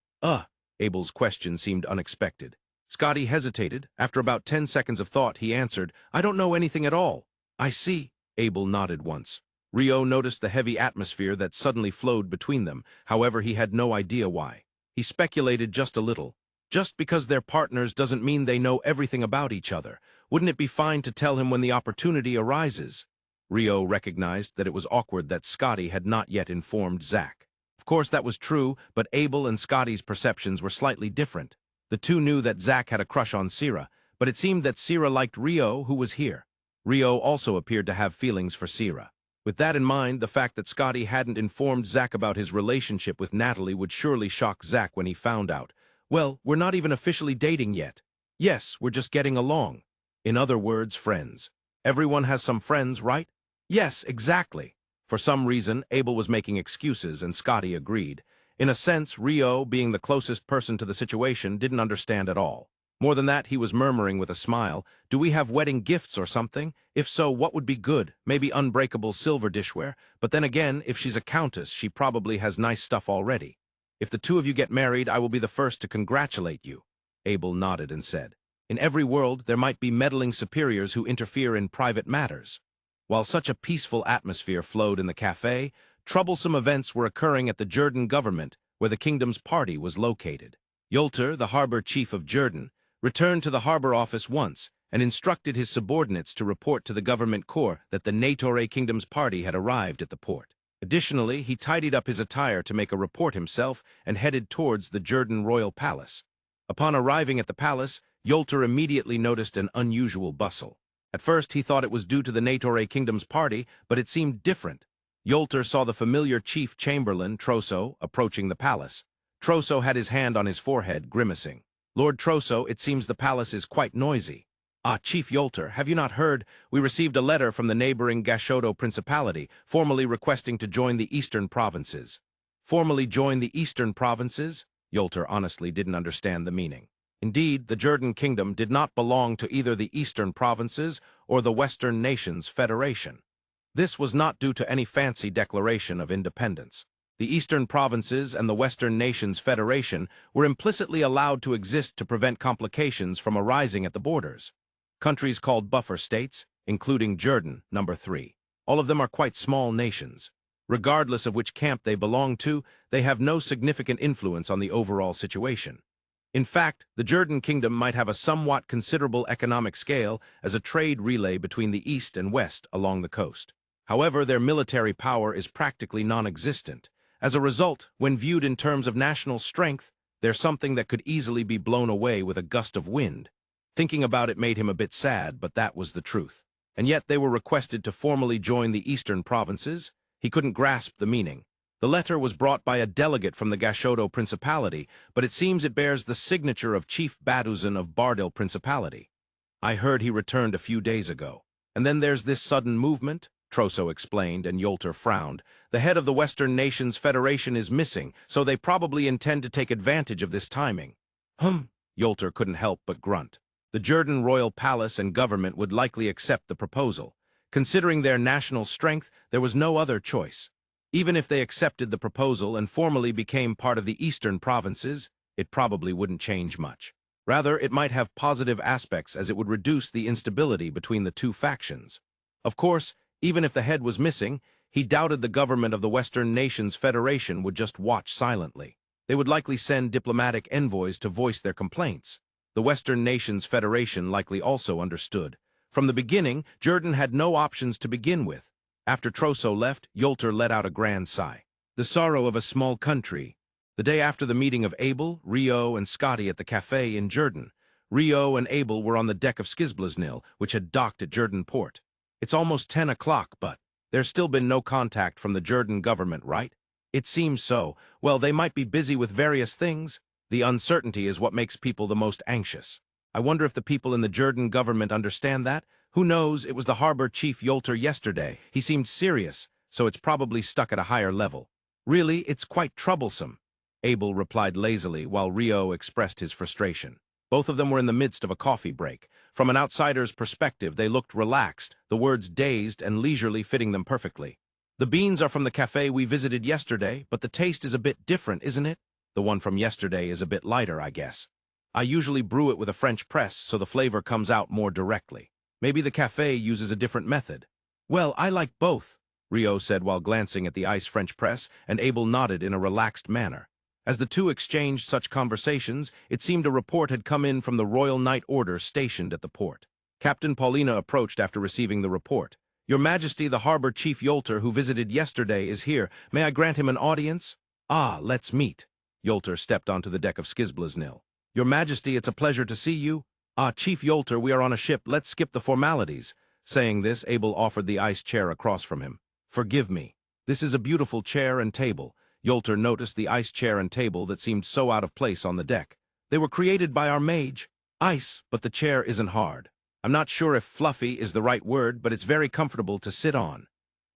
Abel's question seemed unexpected. Scotty hesitated. After about 10 seconds of thought, he answered, I don't know anything at all. I see. Abel nodded once. Rio noticed the heavy atmosphere that suddenly flowed between them. However, he had no idea why. He speculated just a little. Just because they're partners doesn't mean they know everything about each other. Wouldn't it be fine to tell him when the opportunity arises? Rio recognized that it was awkward that Scotty had not yet informed Zack. Of course, that was true, but Abel and Scotty's perceptions were slightly different. The two knew that Zack had a crush on Sira, but it seemed that Sira liked Rio, who was here. Rio also appeared to have feelings for Sira. With that in mind, the fact that Scotty hadn't informed Zack about his relationship with Natalie would surely shock Zack when he found out. Well, we're not even officially dating yet. Yes, we're just getting along. In other words, friends. Everyone has some friends, right? Yes, exactly. For some reason, Abel was making excuses and Scotty agreed. In a sense, Rio, being the closest person to the situation, didn't understand at all. More than that, he was murmuring with a smile, do we have wedding gifts or something? If so, what would be good? Maybe unbreakable silver dishware. But then again, if she's a countess, she probably has nice stuff already. If the two of you get married, I will be the first to congratulate you. Abel nodded and said, in every world, there might be meddling superiors who interfere in private matters. While such a peaceful atmosphere flowed in the cafe, troublesome events were occurring at the Jerdan government, where the kingdom's party was located. Yolter, the harbor chief of Jerdan, returned to the harbor office once and instructed his subordinates to report to the government corps that the Negotiator kingdom's party had arrived at the port. Additionally, he tidied up his attire to make a report himself and headed towards the Jerdan royal palace. Upon arriving at the palace, Yolter immediately noticed an unusual bustle. At first, he thought it was due to the Negotiator kingdom's party, but it seemed different. Yolter saw the familiar chief chamberlain, Troso, approaching the palace. Troso had his hand on his forehead, grimacing. Lord Troso, it seems the palace is quite noisy. Chief Yolter, have you not heard? We received a letter from the neighboring Gashodo Principality, formally requesting to join the eastern provinces. Formally join the eastern provinces? Yolter honestly didn't understand the meaning. Indeed, the Jerdan kingdom did not belong to either the eastern provinces or the Western Nations Federation. This was not due to any fancy declaration of independence. The Eastern Provinces and the Western Nations Federation were implicitly allowed to exist to prevent complications from arising at the borders. Countries called buffer states, including Jerdan, number 3. All of them are quite small nations. Regardless of which camp they belong to, they have no significant influence on the overall situation. In fact, the Jerdan kingdom might have a somewhat considerable economic scale as a trade relay between the east and west along the coast. However, their military power is practically non-existent. As a result, when viewed in terms of national strength, they're something that could easily be blown away with a gust of wind. Thinking about it made him a bit sad, but that was the truth. And yet they were requested to formally join the eastern provinces. He couldn't grasp the meaning. The letter was brought by a delegate from the Gashodo Principality, but it seems it bears the signature of Chief Baduzan of Bardil Principality. I heard he returned a few days ago. And then there's this sudden movement, Troso explained, and Yolter frowned. The head of the Western Nations Federation is missing, so they probably intend to take advantage of this timing. Yolter couldn't help but grunt. The Jerdan royal palace and government would likely accept the proposal. Considering their national strength, there was no other choice. Even if they accepted the proposal and formally became part of the eastern provinces, it probably wouldn't change much. Rather, it might have positive aspects as it would reduce the instability between the two factions. Of course, even if the head was missing, he doubted the government of the Western Nations Federation would just watch silently. They would likely send diplomatic envoys to voice their complaints. The Western Nations Federation likely also understood. From the beginning, Jerdan had no options to begin with. After Troso left, Yolter let out a grand sigh. The sorrow of a small country. The day after the meeting of Abel, Rio, and Scotty at the cafe in Jerdan, Rio and Abel were on the deck of Skizblaznil, which had docked at Jerdan port. It's almost 10 o'clock, but there's still been no contact from the Jerdan government, right? It seems so. Well, they might be busy with various things. The uncertainty is what makes people the most anxious. I wonder if the people in the Jerdan government understand that. Who knows, it was the harbor chief Yolter yesterday. He seemed serious, so it's probably stuck at a higher level. Really, it's quite troublesome. Abel replied lazily while Rio expressed his frustration. Both of them were in the midst of a coffee break. From an outsider's perspective, they looked relaxed, the words dazed and leisurely fitting them perfectly. The beans are from the cafe we visited yesterday, but the taste is a bit different, isn't it? The one from yesterday is a bit lighter, I guess. I usually brew it with a French press, so the flavor comes out more directly. Maybe the cafe uses a different method. Well, I like both, Rio said while glancing at the ice French press, and Abel nodded in a relaxed manner. As the two exchanged such conversations, it seemed a report had come in from the Royal Night Order stationed at the port. Captain Paulina approached after receiving the report. Your Majesty, the harbor chief Yolter, who visited yesterday, is here. May I grant him an audience? Ah, let's meet. Yolter stepped onto the deck of Skizblaznil. Your Majesty, it's a pleasure to see you. Ah, Chief Yolter, we are on a ship. Let's skip the formalities. Saying this, Abel offered the ice chair across from him. Forgive me. This is a beautiful chair and table. Yolter noticed the ice chair and table that seemed so out of place on the deck. They were created by our mage. Ice, but the chair isn't hard. I'm not sure if fluffy is the right word, but it's very comfortable to sit on.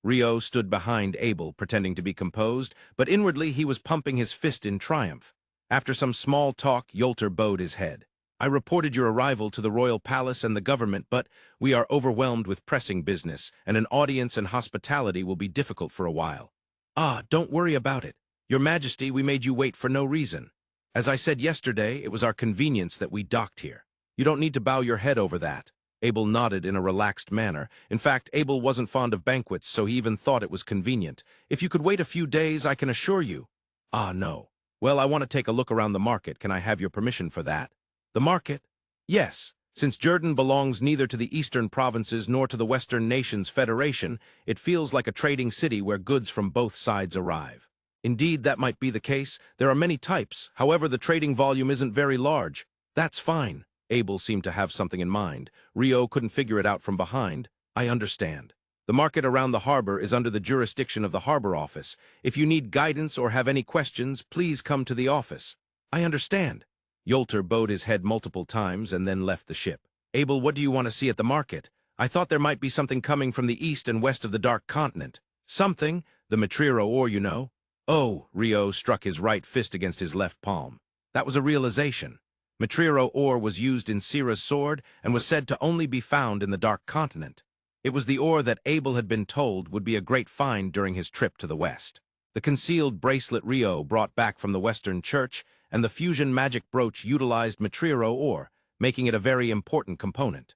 Rio stood behind Abel, pretending to be composed, but inwardly he was pumping his fist in triumph. After some small talk, Yolter bowed his head. I reported your arrival to the royal palace and the government, but we are overwhelmed with pressing business, and an audience and hospitality will be difficult for a while. Ah, don't worry about it. Your Majesty, we made you wait for no reason. As I said yesterday, it was our convenience that we docked here. You don't need to bow your head over that. Abel nodded in a relaxed manner. In fact, Abel wasn't fond of banquets, so he even thought it was convenient. If you could wait a few days, I can assure you. Ah, no. Well, I want to take a look around the market. Can I have your permission for that? The market? Yes. Since Jerdan belongs neither to the eastern provinces nor to the Western Nations Federation, it feels like a trading city where goods from both sides arrive. Indeed, that might be the case. There are many types. However, the trading volume isn't very large. That's fine. Abel seemed to have something in mind. Rio couldn't figure it out from behind. I understand. The market around the harbor is under the jurisdiction of the harbor office. If you need guidance or have any questions, please come to the office. I understand. Yolter bowed his head multiple times and then left the ship. Abel, what do you want to see at the market? I thought there might be something coming from the east and west of the Dark Continent. Something? The Mitriro Ore, you know. Oh, Rio struck his right fist against his left palm. That was a realization. Mitriro Ore was used in Sira's sword and was said to only be found in the Dark Continent. It was the ore that Abel had been told would be a great find during his trip to the west. The concealed bracelet Rio brought back from the Western Church and the fusion magic brooch utilized Mitriro Ore, making it a very important component.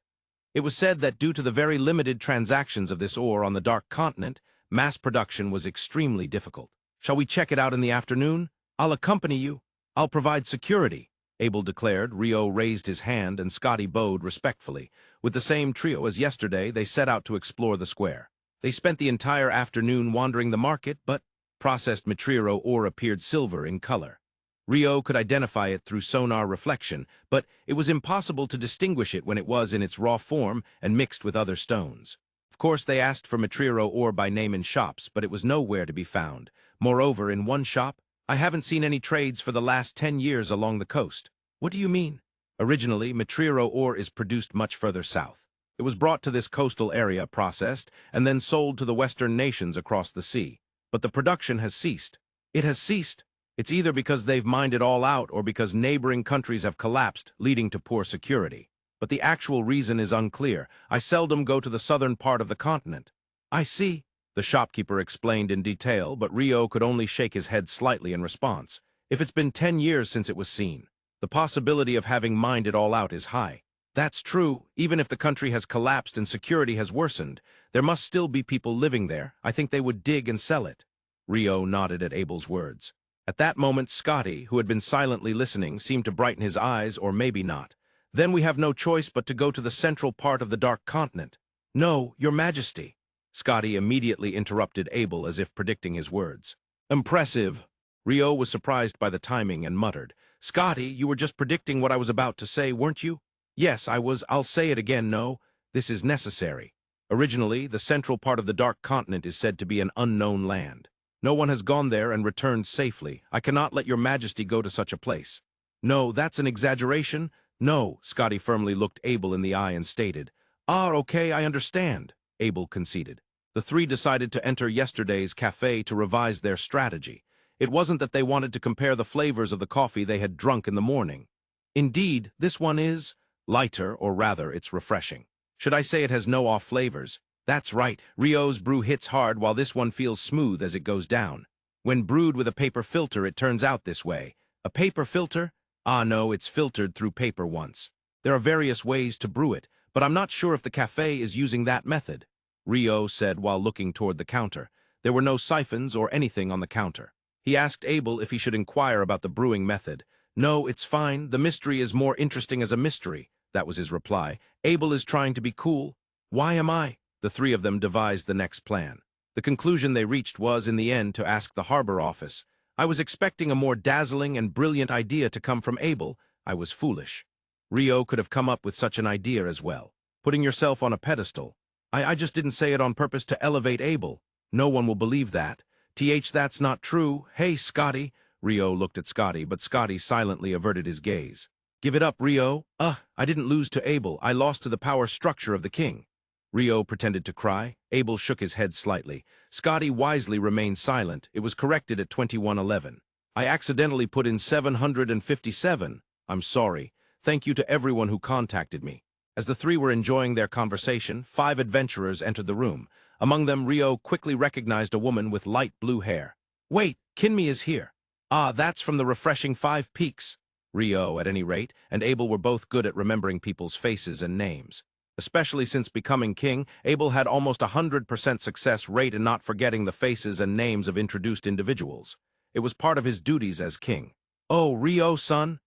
It was said that due to the very limited transactions of this ore on the Dark Continent, mass production was extremely difficult. Shall we check it out in the afternoon? I'll accompany you. I'll provide security, Abel declared. Rio raised his hand and Scotty bowed respectfully. With the same trio as yesterday, they set out to explore the square. They spent the entire afternoon wandering the market, but processed Mitriro Ore appeared silver in color. Rio could identify it through sonar reflection, but it was impossible to distinguish it when it was in its raw form and mixed with other stones. Of course, they asked for Mitriro Ore by name in shops, but it was nowhere to be found. Moreover, in one shop, I haven't seen any trades for the last 10 years along the coast. What do you mean? Originally, Mitriro Ore is produced much further south. It was brought to this coastal area, processed, and then sold to the western nations across the sea. But the production has ceased. It has ceased. It's either because they've mined it all out or because neighboring countries have collapsed, leading to poor security. But the actual reason is unclear. I seldom go to the southern part of the continent. I see, the shopkeeper explained in detail, but Rio could only shake his head slightly in response. If it's been 10 years since it was seen, the possibility of having mined it all out is high. That's true. Even if the country has collapsed and security has worsened, there must still be people living there. I think they would dig and sell it. Rio nodded at Abel's words. At that moment, Scotty, who had been silently listening, seemed to brighten his eyes, or maybe not. Then we have no choice but to go to the central part of the Dark Continent. No, Your Majesty. Scotty immediately interrupted Abel as if predicting his words. Impressive. Rio was surprised by the timing and muttered, Scotty, you were just predicting what I was about to say, weren't you? Yes, I was. I'll say it again, no. This is necessary. Originally, the central part of the Dark Continent is said to be an unknown land. No one has gone there and returned safely. I cannot let Your Majesty go to such a place. No, that's an exaggeration. No, Scotty firmly looked Abel in the eye and stated. Okay, I understand, Abel conceded. The three decided to enter yesterday's cafe to revise their strategy. It wasn't that they wanted to compare the flavors of the coffee they had drunk in the morning. Indeed, this one is lighter, or rather, it's refreshing. Should I say it has no off flavors? That's right, Rio's brew hits hard while this one feels smooth as it goes down. When brewed with a paper filter, it turns out this way. A paper filter? No, it's filtered through paper once. There are various ways to brew it, but I'm not sure if the cafe is using that method, Rio said while looking toward the counter. There were no siphons or anything on the counter. He asked Abel if he should inquire about the brewing method. No, it's fine. The mystery is more interesting as a mystery, that was his reply. Abel is trying to be cool. Why am I? The three of them devised the next plan. The conclusion they reached was, in the end, to ask the harbor office. I was expecting a more dazzling and brilliant idea to come from Abel. I was foolish. Rio could have come up with such an idea as well. Putting yourself on a pedestal. I just didn't say it on purpose to elevate Abel. No one will believe that. That's not true. Hey, Scotty. Rio looked at Scotty, but Scotty silently averted his gaze. Give it up, Rio. I didn't lose to Abel. I lost to the power structure of the king. Rio pretended to cry. Abel shook his head slightly. Scotty wisely remained silent. It was corrected at 2111. I accidentally put in 757. I'm sorry. Thank you to everyone who contacted me. As the three were enjoying their conversation, 5 adventurers entered the room. Among them, Rio quickly recognized a woman with light blue hair. Wait, Kinmi is here. That's from the refreshing 5 Peaks. Rio, at any rate, and Abel were both good at remembering people's faces and names. Especially since becoming king, Abel had almost 100% success rate in not forgetting the faces and names of introduced individuals. It was part of his duties as king. Oh, Rio, son?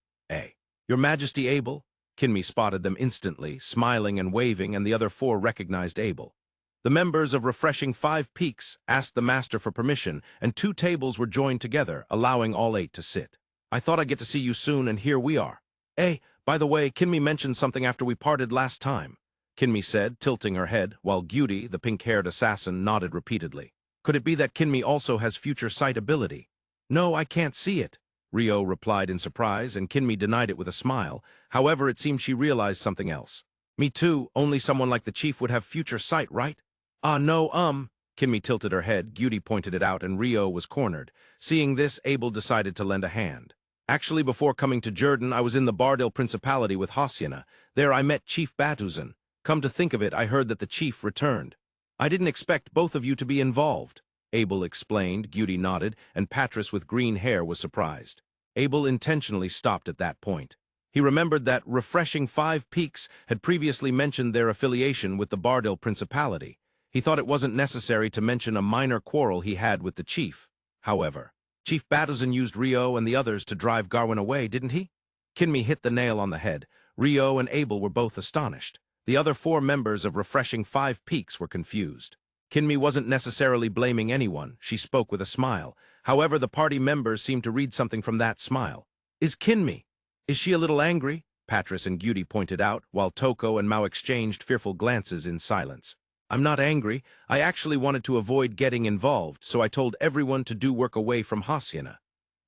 Your Majesty, Abel? Kinmi spotted them instantly, smiling and waving, and the other 4 recognized Abel. The members of Refreshing 5 Peaks asked the master for permission, and 2 tables were joined together, allowing all 8 to sit. I thought I'd get to see you soon, and here we are. By the way, Kinmi mentioned something after we parted last time, Kinmi said, tilting her head, while Gyuri, the pink-haired assassin, nodded repeatedly. Could it be that Kinmi also has future sight ability? No, I can't see it, Rio replied in surprise, and Kinmi denied it with a smile. However, it seemed she realized something else. Me too, only someone like the chief would have future sight, right? No, Kinmi tilted her head, Gyuri pointed it out, and Rio was cornered. Seeing this, Abel decided to lend a hand. Actually, before coming to Jerdan, I was in the Bardil Principality with Hosjana. There I met Chief Batuzan. Come to think of it, I heard that the chief returned. I didn't expect both of you to be involved, Abel explained. Gyuri nodded, and Patris with green hair was surprised. Abel intentionally stopped at that point. He remembered that Refreshing 5 Peaks had previously mentioned their affiliation with the Bardil Principality. He thought it wasn't necessary to mention a minor quarrel he had with the chief. However, Chief Baduzin used Rio and the others to drive Garwin away, didn't he? Kinmi hit the nail on the head. Rio and Abel were both astonished. The other 4 members of Refreshing 5 Peaks were confused. Kinmi wasn't necessarily blaming anyone. She spoke with a smile. However, the party members seemed to read something from that smile. Is she a little angry? Patris and Gyudi pointed out, while Toko and Mao exchanged fearful glances in silence. I'm not angry. I actually wanted to avoid getting involved, so I told everyone to do work away from Hacienda.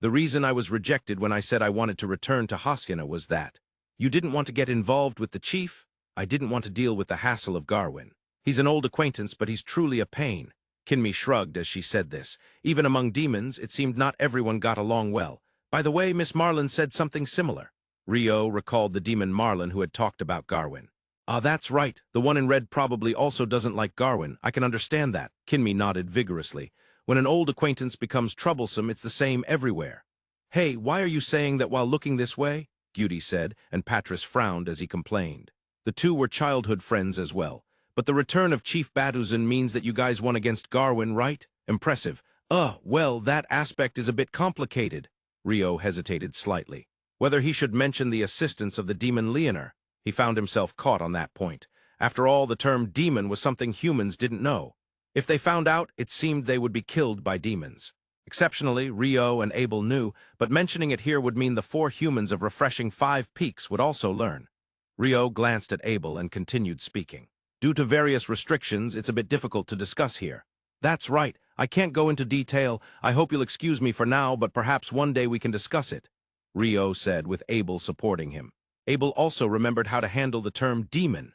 The reason I was rejected when I said I wanted to return to Hacienda was that. You didn't want to get involved with the chief? I didn't want to deal with the hassle of Garwin. He's an old acquaintance, but he's truly a pain. Kinmi shrugged as she said this. Even among demons, it seemed not everyone got along well. By the way, Miss Marlin said something similar. Rio recalled the demon Marlin who had talked about Garwin. Ah, that's right. The one in red probably also doesn't like Garwin. I can understand that. Kinmi nodded vigorously. When an old acquaintance becomes troublesome, it's the same everywhere. Hey, why are you saying that while looking this way? Gyudi said, and Patris frowned as he complained. The two were childhood friends as well. But the return of Chief Baduzin means that you guys won against Garwin, right? Impressive. Well, that aspect is a bit complicated. Rio hesitated slightly. Whether he should mention the assistance of the demon Leonor. He found himself caught on that point. After all, the term demon was something humans didn't know. If they found out, it seemed they would be killed by demons. Exceptionally, Rio and Abel knew, but mentioning it here would mean the 4 humans of Refreshing 5 Peaks would also learn. Rio glanced at Abel and continued speaking. Due to various restrictions, it's a bit difficult to discuss here. That's right. I can't go into detail. I hope you'll excuse me for now, but perhaps one day we can discuss it, Rio said, with Abel supporting him. Abel also remembered how to handle the term demon.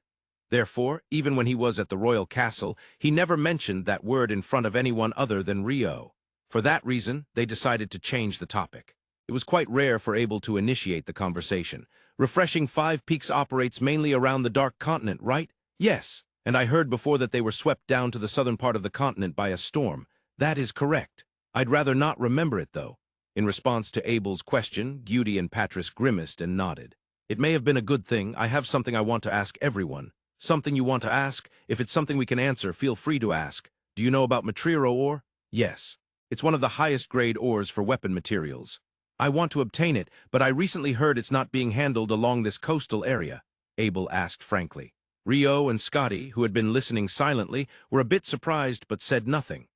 Therefore, even when he was at the royal castle, he never mentioned that word in front of anyone other than Rio. For that reason, they decided to change the topic. It was quite rare for Abel to initiate the conversation. Refreshing 5 Peaks operates mainly around the Dark Continent, right? Yes, and I heard before that they were swept down to the southern part of the continent by a storm. That is correct. I'd rather not remember it, though. In response to Abel's question, Gyudi and Patris grimaced and nodded. It may have been a good thing. I have something I want to ask everyone. Something you want to ask? If it's something we can answer, feel free to ask. Do you know about Mitriro Ore? Yes. It's one of the highest grade ores for weapon materials. I want to obtain it, but I recently heard it's not being handled along this coastal area, Abel asked frankly. Rio and Scotty, who had been listening silently, were a bit surprised but said nothing.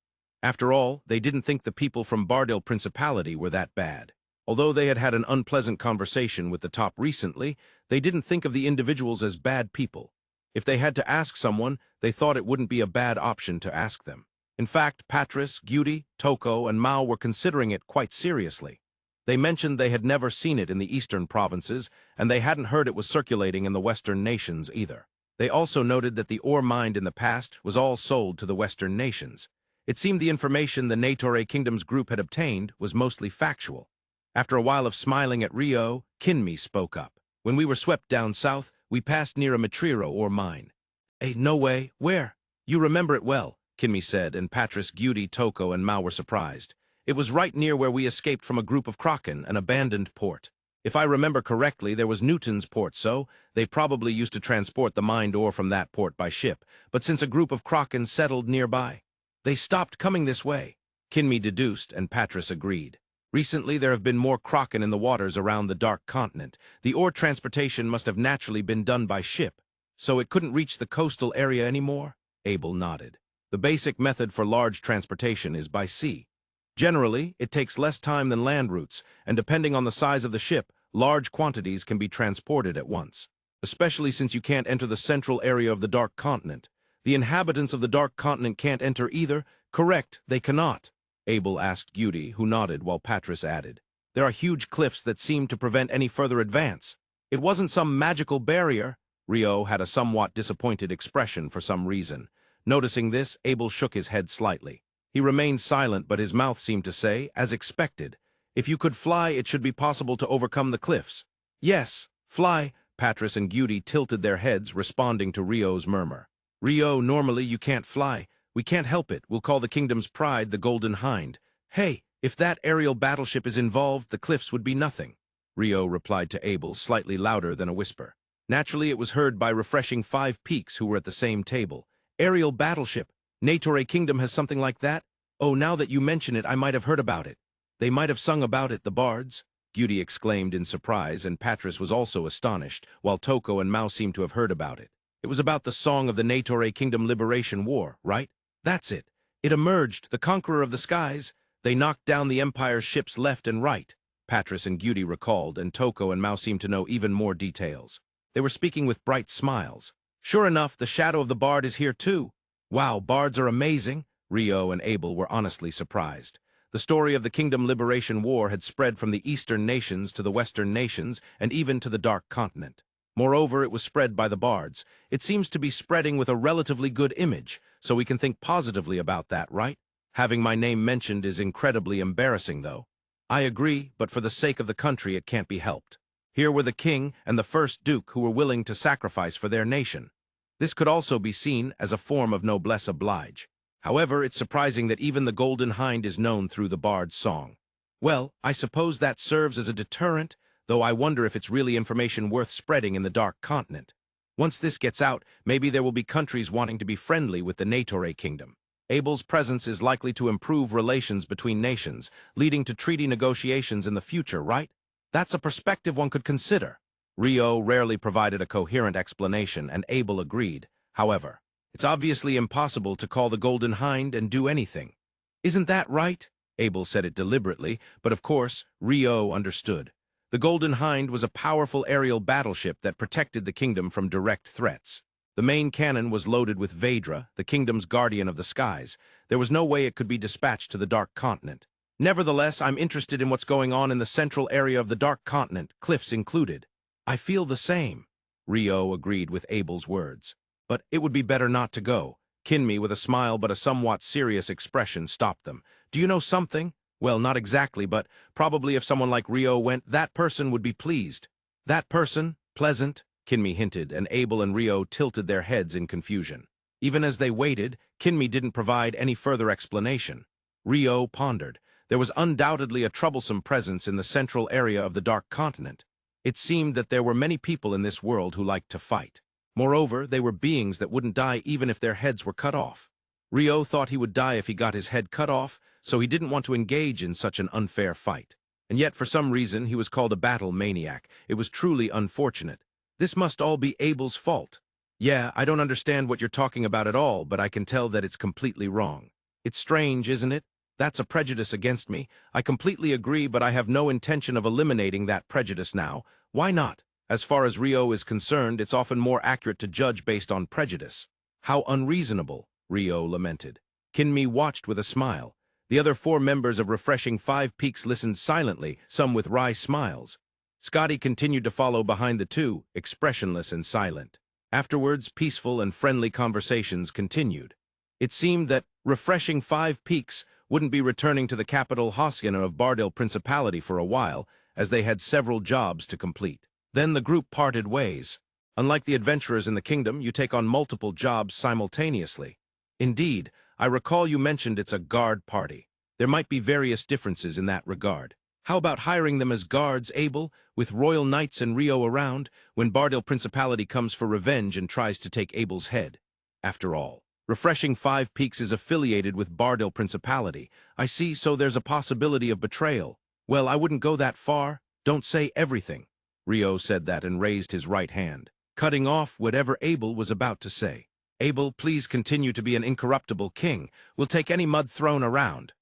After all, they didn't think the people from Bardale Principality were that bad. Although they had had an unpleasant conversation with the top recently, they didn't think of the individuals as bad people. If they had to ask someone, they thought it wouldn't be a bad option to ask them. In fact, Patris, Gyudi, Toko, and Mao were considering it quite seriously. They mentioned they had never seen it in the eastern provinces, and they hadn't heard it was circulating in the western nations either. They also noted that the ore mined in the past was all sold to the western nations. It seemed the information the Natore Kingdom's group had obtained was mostly factual. After a while of smiling at Rio, Kinmi spoke up. When we were swept down south, we passed near a Mitriro Ore mine. Hey, no way. Where? You remember it well, Kinmi said, and Patris, Gyudi, Toko, and Mao were surprised. It was right near where we escaped from a group of Kraken, an abandoned port. If I remember correctly, there was Newton's port, so they probably used to transport the mined ore from that port by ship. But since a group of Kraken settled nearby, they stopped coming this way. Kinmi deduced, and Patris agreed. Recently, there have been more Kraken in the waters around the Dark Continent. The ore transportation must have naturally been done by ship, so it couldn't reach the coastal area anymore? Abel nodded. The basic method for large transportation is by sea. Generally, it takes less time than land routes, and depending on the size of the ship, large quantities can be transported at once. Especially since you can't enter the central area of the Dark Continent. The inhabitants of the Dark Continent can't enter either? Correct, they cannot. Abel asked Gyudi, who nodded while Patris added. There are huge cliffs that seem to prevent any further advance. It wasn't some magical barrier. Rio had a somewhat disappointed expression for some reason. Noticing this, Abel shook his head slightly. He remained silent, but his mouth seemed to say, as expected, if you could fly, it should be possible to overcome the cliffs. Yes, fly. Patris and Gyudi tilted their heads, responding to Rio's murmur. Rio, normally you can't fly. We can't help it. We'll call the kingdom's pride the Golden Hind. Hey, if that aerial battleship is involved, the cliffs would be nothing. Rio replied to Abel, slightly louder than a whisper. Naturally, it was heard by Refreshing 5 Peaks who were at the same table. Aerial battleship. Negotiator Kingdom has something like that? Oh, now that you mention it, I might have heard about it. They might have sung about it, the bards, Beauty exclaimed in surprise, and Patris was also astonished, while Toko and Mao seemed to have heard about it. It was about the song of the Negotiator Kingdom Liberation War, right? That's it. It emerged, the conqueror of the skies. They knocked down the Empire's ships left and right, Patris and Beauty recalled, and Toko and Mao seemed to know even more details. They were speaking with bright smiles. Sure enough, the shadow of the bard is here too. Wow, bards are amazing. Rio and Abel were honestly surprised. The story of the Kingdom Liberation War had spread from the eastern nations to the western nations and even to the Dark Continent. Moreover, it was spread by the bards. It seems to be spreading with a relatively good image, so we can think positively about that, right? Having my name mentioned is incredibly embarrassing, though. I agree, but for the sake of the country it can't be helped. Here were the king and the first duke who were willing to sacrifice for their nation. This could also be seen as a form of noblesse oblige. However, it's surprising that even the Golden Hind is known through the bard's song. Well, I suppose that serves as a deterrent, though I wonder if it's really information worth spreading in the Dark Continent. Once this gets out, maybe there will be countries wanting to be friendly with the Negotiator Kingdom. Abel's presence is likely to improve relations between nations, leading to treaty negotiations in the future, right? That's a perspective one could consider. Rio rarely provided a coherent explanation, and Abel agreed. However, it's obviously impossible to call the Golden Hind and do anything. Isn't that right? Abel said it deliberately, but of course, Rio understood. The Golden Hind was a powerful aerial battleship that protected the kingdom from direct threats. The main cannon was loaded with Vedra, the kingdom's guardian of the skies. There was no way it could be dispatched to the Dark Continent. Nevertheless, I'm interested in what's going on in the central area of the Dark Continent, cliffs included. I feel the same. Rio agreed with Abel's words. But it would be better not to go. Kinmi, with a smile but a somewhat serious expression, stopped them. Do you know something? Well, not exactly, but probably if someone like Rio went, that person would be pleased. That person? Pleasant? Kinmi hinted, and Abel and Rio tilted their heads in confusion. Even as they waited, Kinmi didn't provide any further explanation. Rio pondered. There was undoubtedly a troublesome presence in the central area of the Dark Continent. It seemed that there were many people in this world who liked to fight. Moreover, they were beings that wouldn't die even if their heads were cut off. Rio thought he would die if he got his head cut off, so he didn't want to engage in such an unfair fight. And yet, for some reason, he was called a battle maniac. It was truly unfortunate. This must all be Abel's fault. Yeah, I don't understand what you're talking about at all, but I can tell that it's completely wrong. It's strange, isn't it? That's a prejudice against me. I completely agree, but I have no intention of eliminating that prejudice now. Why not? As far as Rio is concerned, it's often more accurate to judge based on prejudice. How unreasonable, Rio lamented. Kinmi watched with a smile. The other 4 members of Refreshing 5 Peaks listened silently, some with wry smiles. Scotty continued to follow behind the 2, expressionless and silent. Afterwards, peaceful and friendly conversations continued. It seemed that Refreshing 5 Peaks wouldn't be returning to the capital Hosyana of Bardil Principality for a while, as they had several jobs to complete. Then the group parted ways. Unlike the adventurers in the kingdom, you take on multiple jobs simultaneously. Indeed, I recall you mentioned it's a guard party. There might be various differences in that regard. How about hiring them as guards, Abel, with royal knights and Rio around, when Bardil Principality comes for revenge and tries to take Abel's head? After all, Refreshing 5 Peaks is affiliated with Bardil Principality. I see, so there's a possibility of betrayal. Well, I wouldn't go that far. Don't say everything. Rio said that and raised his right hand, cutting off whatever Abel was about to say. Abel, please continue to be an incorruptible king. We'll take any mud thrown around.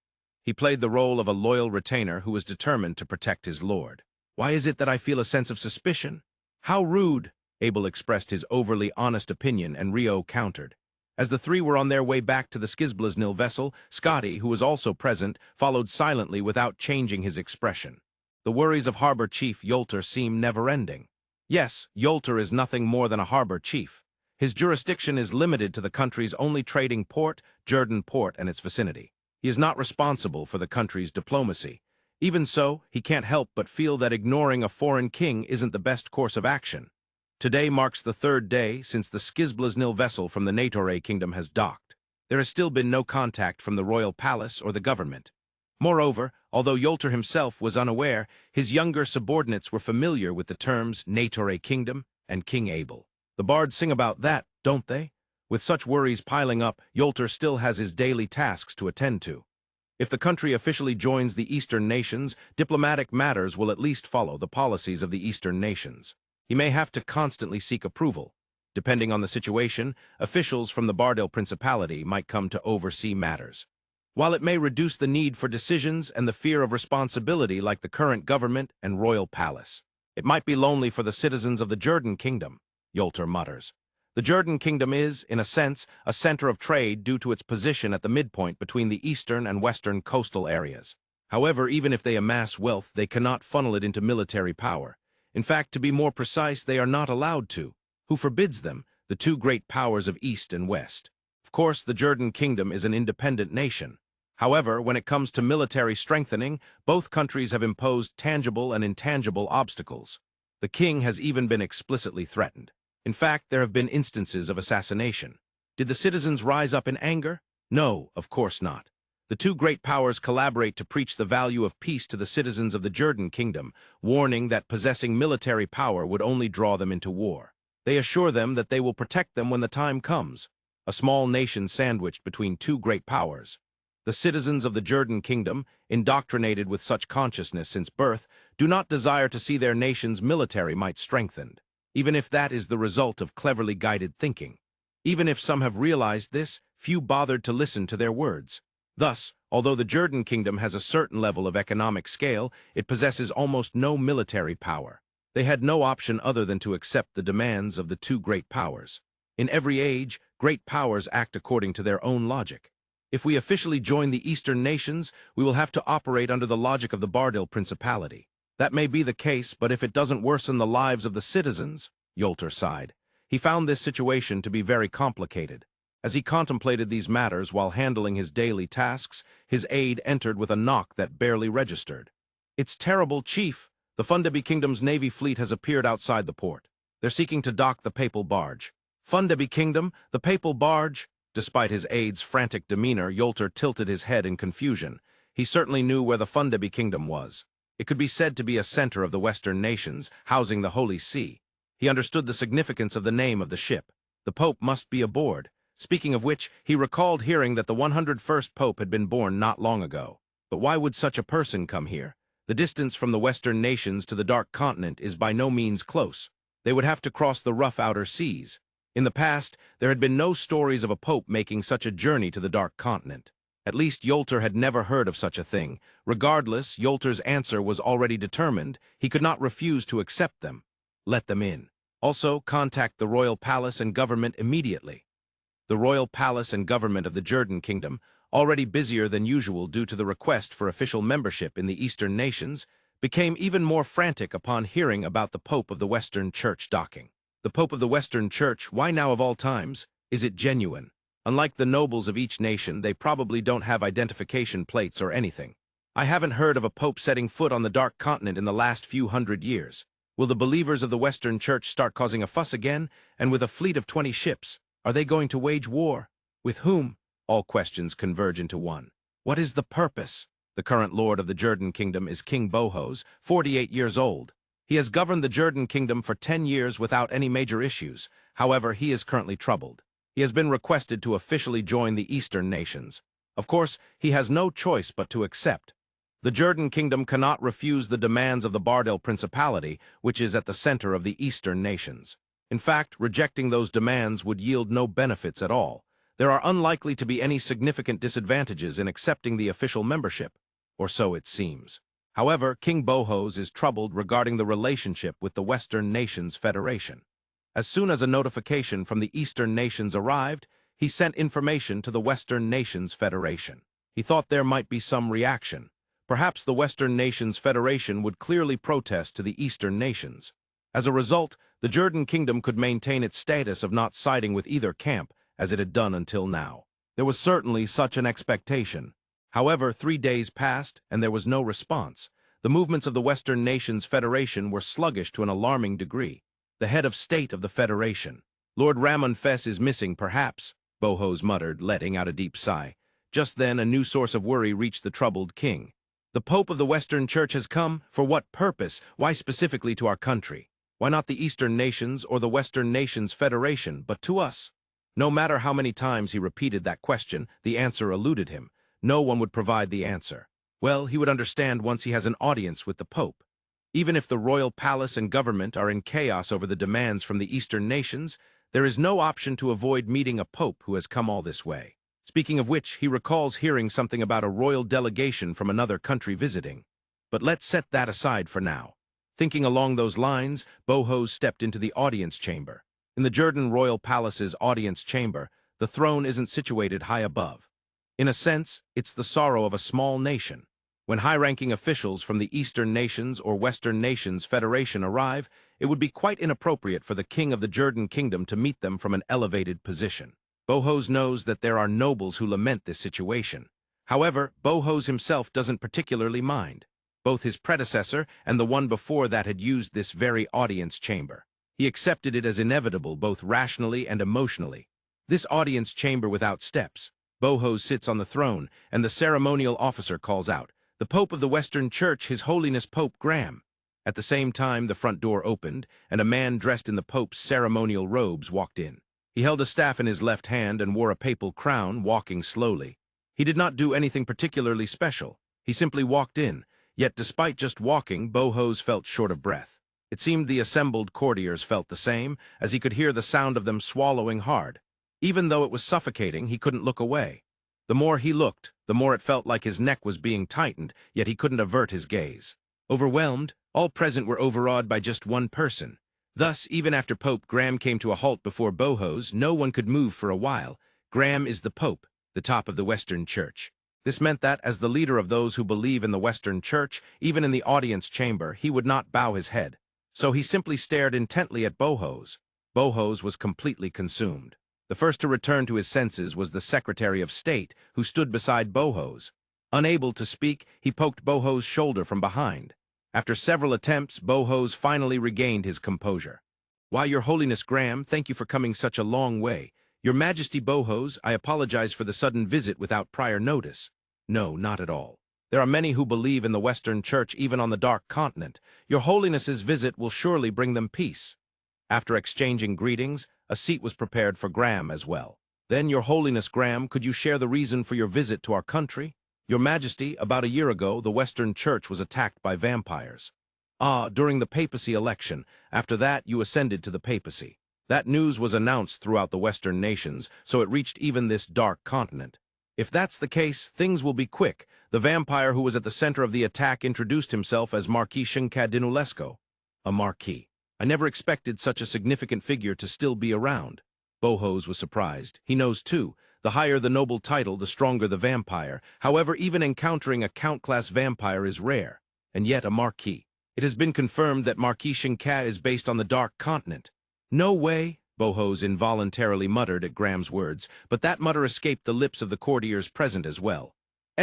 He played the role of a loyal retainer who was determined to protect his lord. Why is it that I feel a sense of suspicion? How rude! Abel expressed his overly honest opinion, and Rio countered. As the 3 were on their way back to the Skizblaznil vessel, Scotty, who was also present, followed silently without changing his expression. The worries of Harbor Chief Yolter seem never-ending. Yes, Yolter is nothing more than a harbor chief. His jurisdiction is limited to the country's only trading port, Jerdan Port and its vicinity. He is not responsible for the country's diplomacy. Even so, he can't help but feel that ignoring a foreign king isn't the best course of action. Today marks the 3rd day since the Skizblaznil vessel from the Negotiator Kingdom has docked. There has still been no contact from the royal palace or the government. Moreover, although Yolter himself was unaware, his younger subordinates were familiar with the terms Negotiator Kingdom and King Abel. The bards sing about that, don't they? With such worries piling up, Yolter still has his daily tasks to attend to. If the country officially joins the Eastern nations, diplomatic matters will at least follow the policies of the Eastern nations. He may have to constantly seek approval. Depending on the situation, officials from the Bardel Principality might come to oversee matters. While it may reduce the need for decisions and the fear of responsibility like the current government and royal palace, it might be lonely for the citizens of the Jerdan kingdom, Yolter mutters. The Jerdan kingdom is, in a sense, a center of trade due to its position at the midpoint between the eastern and western coastal areas. However, even if they amass wealth, they cannot funnel it into military power. In fact, to be more precise, they are not allowed to. Who forbids them? The two great powers of East and West. Of course, the Jerdan kingdom is an independent nation. However, when it comes to military strengthening, both countries have imposed tangible and intangible obstacles. The king has even been explicitly threatened. In fact, there have been instances of assassination. Did the citizens rise up in anger? No, of course not. The two great powers collaborate to preach the value of peace to the citizens of the Jerdan kingdom, warning that possessing military power would only draw them into war. They assure them that they will protect them when the time comes. A small nation sandwiched between two great powers. The citizens of the Jerdan kingdom, indoctrinated with such consciousness since birth, do not desire to see their nation's military might strengthened, even if that is the result of cleverly guided thinking. Even if some have realized this, few bothered to listen to their words. Thus, although the Jerdan kingdom has a certain level of economic scale, it possesses almost no military power. They had no option other than to accept the demands of the two great powers. In every age, great powers act according to their own logic. If we officially join the Eastern nations, we will have to operate under the logic of the Bardel Principality. That may be the case, but if it doesn't worsen the lives of the citizens, Yolter sighed. He found this situation to be very complicated. As he contemplated these matters while handling his daily tasks, his aide entered with a knock that barely registered. "It's terrible, Chief. The Fundebi Kingdom's Navy fleet has appeared outside the port. They're seeking to dock the Papal barge." Fundebi Kingdom? The Papal barge? Despite his aide's frantic demeanor, Yolter tilted his head in confusion. He certainly knew where the Fundebi Kingdom was. It could be said to be a center of the Western nations, housing the Holy See. He understood the significance of the name of the ship. The Pope must be aboard. Speaking of which, he recalled hearing that the 101st Pope had been born not long ago. But why would such a person come here? The distance from the Western nations to the Dark Continent is by no means close. They would have to cross the rough outer seas. In the past, there had been no stories of a pope making such a journey to the Dark Continent. At least Yolter had never heard of such a thing. Regardless, Yolter's answer was already determined. He could not refuse to accept them. Let them in. Also, contact the royal palace and government immediately. The royal palace and government of the Jerdan kingdom, already busier than usual due to the request for official membership in the Eastern nations, became even more frantic upon hearing about the Pope of the Western Church docking. The Pope of the Western Church, why now of all times? Is it genuine? Unlike the nobles of each nation, they probably don't have identification plates or anything. I haven't heard of a pope setting foot on the Dark Continent in the last few hundred years. Will the believers of the Western Church start causing a fuss again? And with a fleet of 20 ships, are they going to wage war? With whom? All questions converge into one. What is the purpose? The current lord of the Jerdan kingdom is King Bohos, 48 years old. He has governed the Jerdan kingdom for 10 years without any major issues. However, he is currently troubled. He has been requested to officially join the Eastern nations. Of course, he has no choice but to accept. The Jerdan kingdom cannot refuse the demands of the Bardel Principality, which is at the center of the Eastern nations. In fact, rejecting those demands would yield no benefits at all. There are unlikely to be any significant disadvantages in accepting the official membership, or so it seems. However, King Bohos is troubled regarding the relationship with the Western Nations Federation. As soon as a notification from the Eastern nations arrived, he sent information to the Western Nations Federation. He thought there might be some reaction. Perhaps the Western Nations Federation would clearly protest to the Eastern nations. As a result, the Jerdan kingdom could maintain its status of not siding with either camp, as it had done until now. There was certainly such an expectation. However, 3 days passed, and there was no response. The movements of the Western Nations Federation were sluggish to an alarming degree. The head of state of the Federation. Lord Ramon Fess is missing, perhaps, Bohos muttered, letting out a deep sigh. Just then, a new source of worry reached the troubled king. The Pope of the Western Church has come. For what purpose? Why specifically to our country? Why not the Eastern nations or the Western Nations Federation, but to us? No matter how many times he repeated that question, the answer eluded him. No one would provide the answer. Well, he would understand once he has an audience with the Pope. Even if the royal palace and government are in chaos over the demands from the Eastern nations, there is no option to avoid meeting a Pope who has come all this way. Speaking of which, he recalls hearing something about a royal delegation from another country visiting. But let's set that aside for now. Thinking along those lines, Bohos stepped into the audience chamber. In the Jerdan royal palace's audience chamber, the throne isn't situated high above. In a sense, it's the sorrow of a small nation. When high-ranking officials from the Eastern Nations or Western Nations Federation arrive, it would be quite inappropriate for the king of the Jerdan kingdom to meet them from an elevated position. Bohos knows that there are nobles who lament this situation. However, Bohos himself doesn't particularly mind. Both his predecessor and the one before that had used this very audience chamber. He accepted it as inevitable both rationally and emotionally. This audience chamber without steps. Bohos sits on the throne, and the ceremonial officer calls out, "The Pope of the Western Church, His Holiness Pope Graham." At the same time, the front door opened, and a man dressed in the Pope's ceremonial robes walked in. He held a staff in his left hand and wore a papal crown, walking slowly. He did not do anything particularly special. He simply walked in, yet despite just walking, Bohos felt short of breath. It seemed the assembled courtiers felt the same, as he could hear the sound of them swallowing hard. Even though it was suffocating, he couldn't look away. The more he looked, the more it felt like his neck was being tightened, yet he couldn't avert his gaze. Overwhelmed, all present were overawed by just one person. Thus, even after Pope Graham came to a halt before Bohos, no one could move for a while. Graham is the Pope, the top of the Western Church. This meant that, as the leader of those who believe in the Western Church, even in the audience chamber, he would not bow his head. So he simply stared intently at Bohos. Bohos was completely consumed. The first to return to his senses was the Secretary of State, who stood beside Bohos. Unable to speak, he poked Bohos' shoulder from behind. After several attempts, Bohos finally regained his composure. "Why, Your Holiness Graham, thank you for coming such a long way. Your Majesty Bohos, I apologize for the sudden visit without prior notice." "No, not at all. There are many who believe in the Western Church even on the Dark Continent. Your Holiness's visit will surely bring them peace." After exchanging greetings, a seat was prepared for Graham as well. "Then, Your Holiness Graham, could you share the reason for your visit to our country?" "Your Majesty, about a year ago, the Western Church was attacked by vampires." "Ah, during the papacy election. After that, you ascended to the papacy. That news was announced throughout the Western nations, so it reached even this dark continent. If that's the case, things will be quick. The vampire who was at the center of the attack introduced himself as Marquis Shinkadinulesco." "A marquis. I never expected such a significant figure to still be around." Bohos was surprised. He knows, too. The higher the noble title, the stronger the vampire. However, even encountering a Count-class vampire is rare. And yet a marquis. It has been confirmed that Marquis Shinka is based on the Dark Continent. "No way," Bohos involuntarily muttered at Graham's words, but that mutter escaped the lips of the courtiers present as well.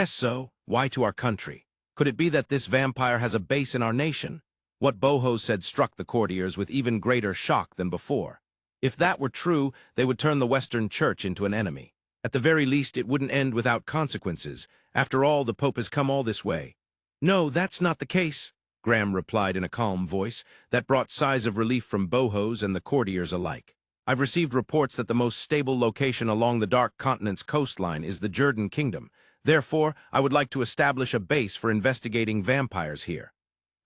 "So, why to our country? Could it be that this vampire has a base in our nation?" What Bohos said struck the courtiers with even greater shock than before. If that were true, they would turn the Western Church into an enemy. At the very least, it wouldn't end without consequences. After all, the Pope has come all this way. "No, that's not the case," Graham replied in a calm voice that brought sighs of relief from Bohos and the courtiers alike. "I've received reports that the most stable location along the Dark Continent's coastline is the Jerdan Kingdom. Therefore, I would like to establish a base for investigating vampires here."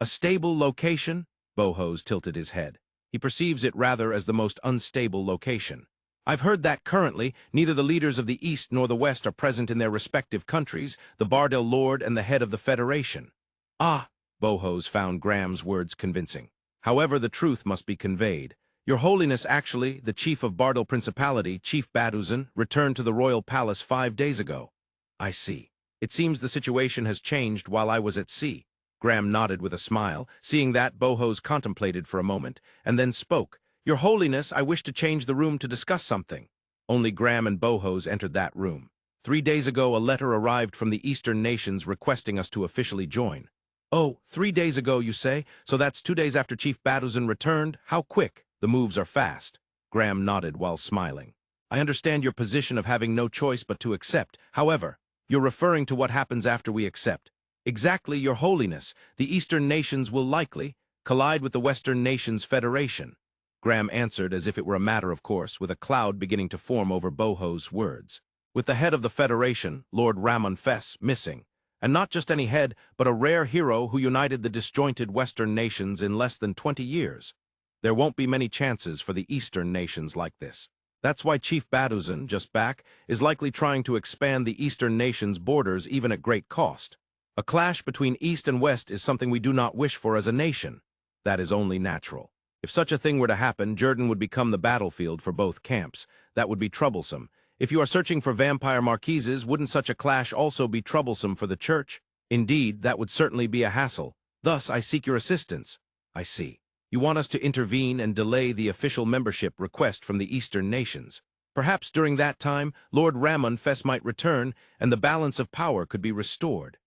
"A stable location?" Bohos tilted his head. He perceives it rather as the most unstable location. "I've heard that currently, neither the leaders of the East nor the West are present in their respective countries, the Bardel Lord and the head of the Federation." "Ah," Bohos found Graham's words convincing. "However, the truth must be conveyed. Your Holiness, actually, the chief of Bardel Principality, Chief Baduzan, returned to the royal palace 5 days ago." "I see. It seems the situation has changed while I was at sea." Graham nodded with a smile, seeing that Bohos contemplated for a moment, and then spoke. "Your Holiness, I wish to change the room to discuss something." Only Graham and Bohos entered that room. 3 days ago, a letter arrived from the Eastern nations requesting us to officially join." "Oh, 3 days ago, you say? So that's 2 days after Chief Baduzan returned? How quick? The moves are fast." Graham nodded while smiling. "I understand your position of having no choice but to accept. However, you're referring to what happens after we accept." "Exactly, Your Holiness. The Eastern nations will likely collide with the Western Nations Federation." Graham answered as if it were a matter of course, with a cloud beginning to form over Boho's words. With the head of the Federation, Lord Ramon Fess, missing, and not just any head, but a rare hero who united the disjointed Western nations in less than 20 years. There won't be many chances for the Eastern nations like this. That's why Chief Baduzan, just back, is likely trying to expand the Eastern nations' borders even at great cost. A clash between East and West is something we do not wish for as a nation. That is only natural. If such a thing were to happen, Jerdan would become the battlefield for both camps. That would be troublesome. If you are searching for vampire marquises, wouldn't such a clash also be troublesome for the Church? Indeed, that would certainly be a hassle. Thus, I seek your assistance. I see. You want us to intervene and delay the official membership request from the Eastern nations. Perhaps during that time, Lord Ramon Fess might return, and the balance of power could be restored.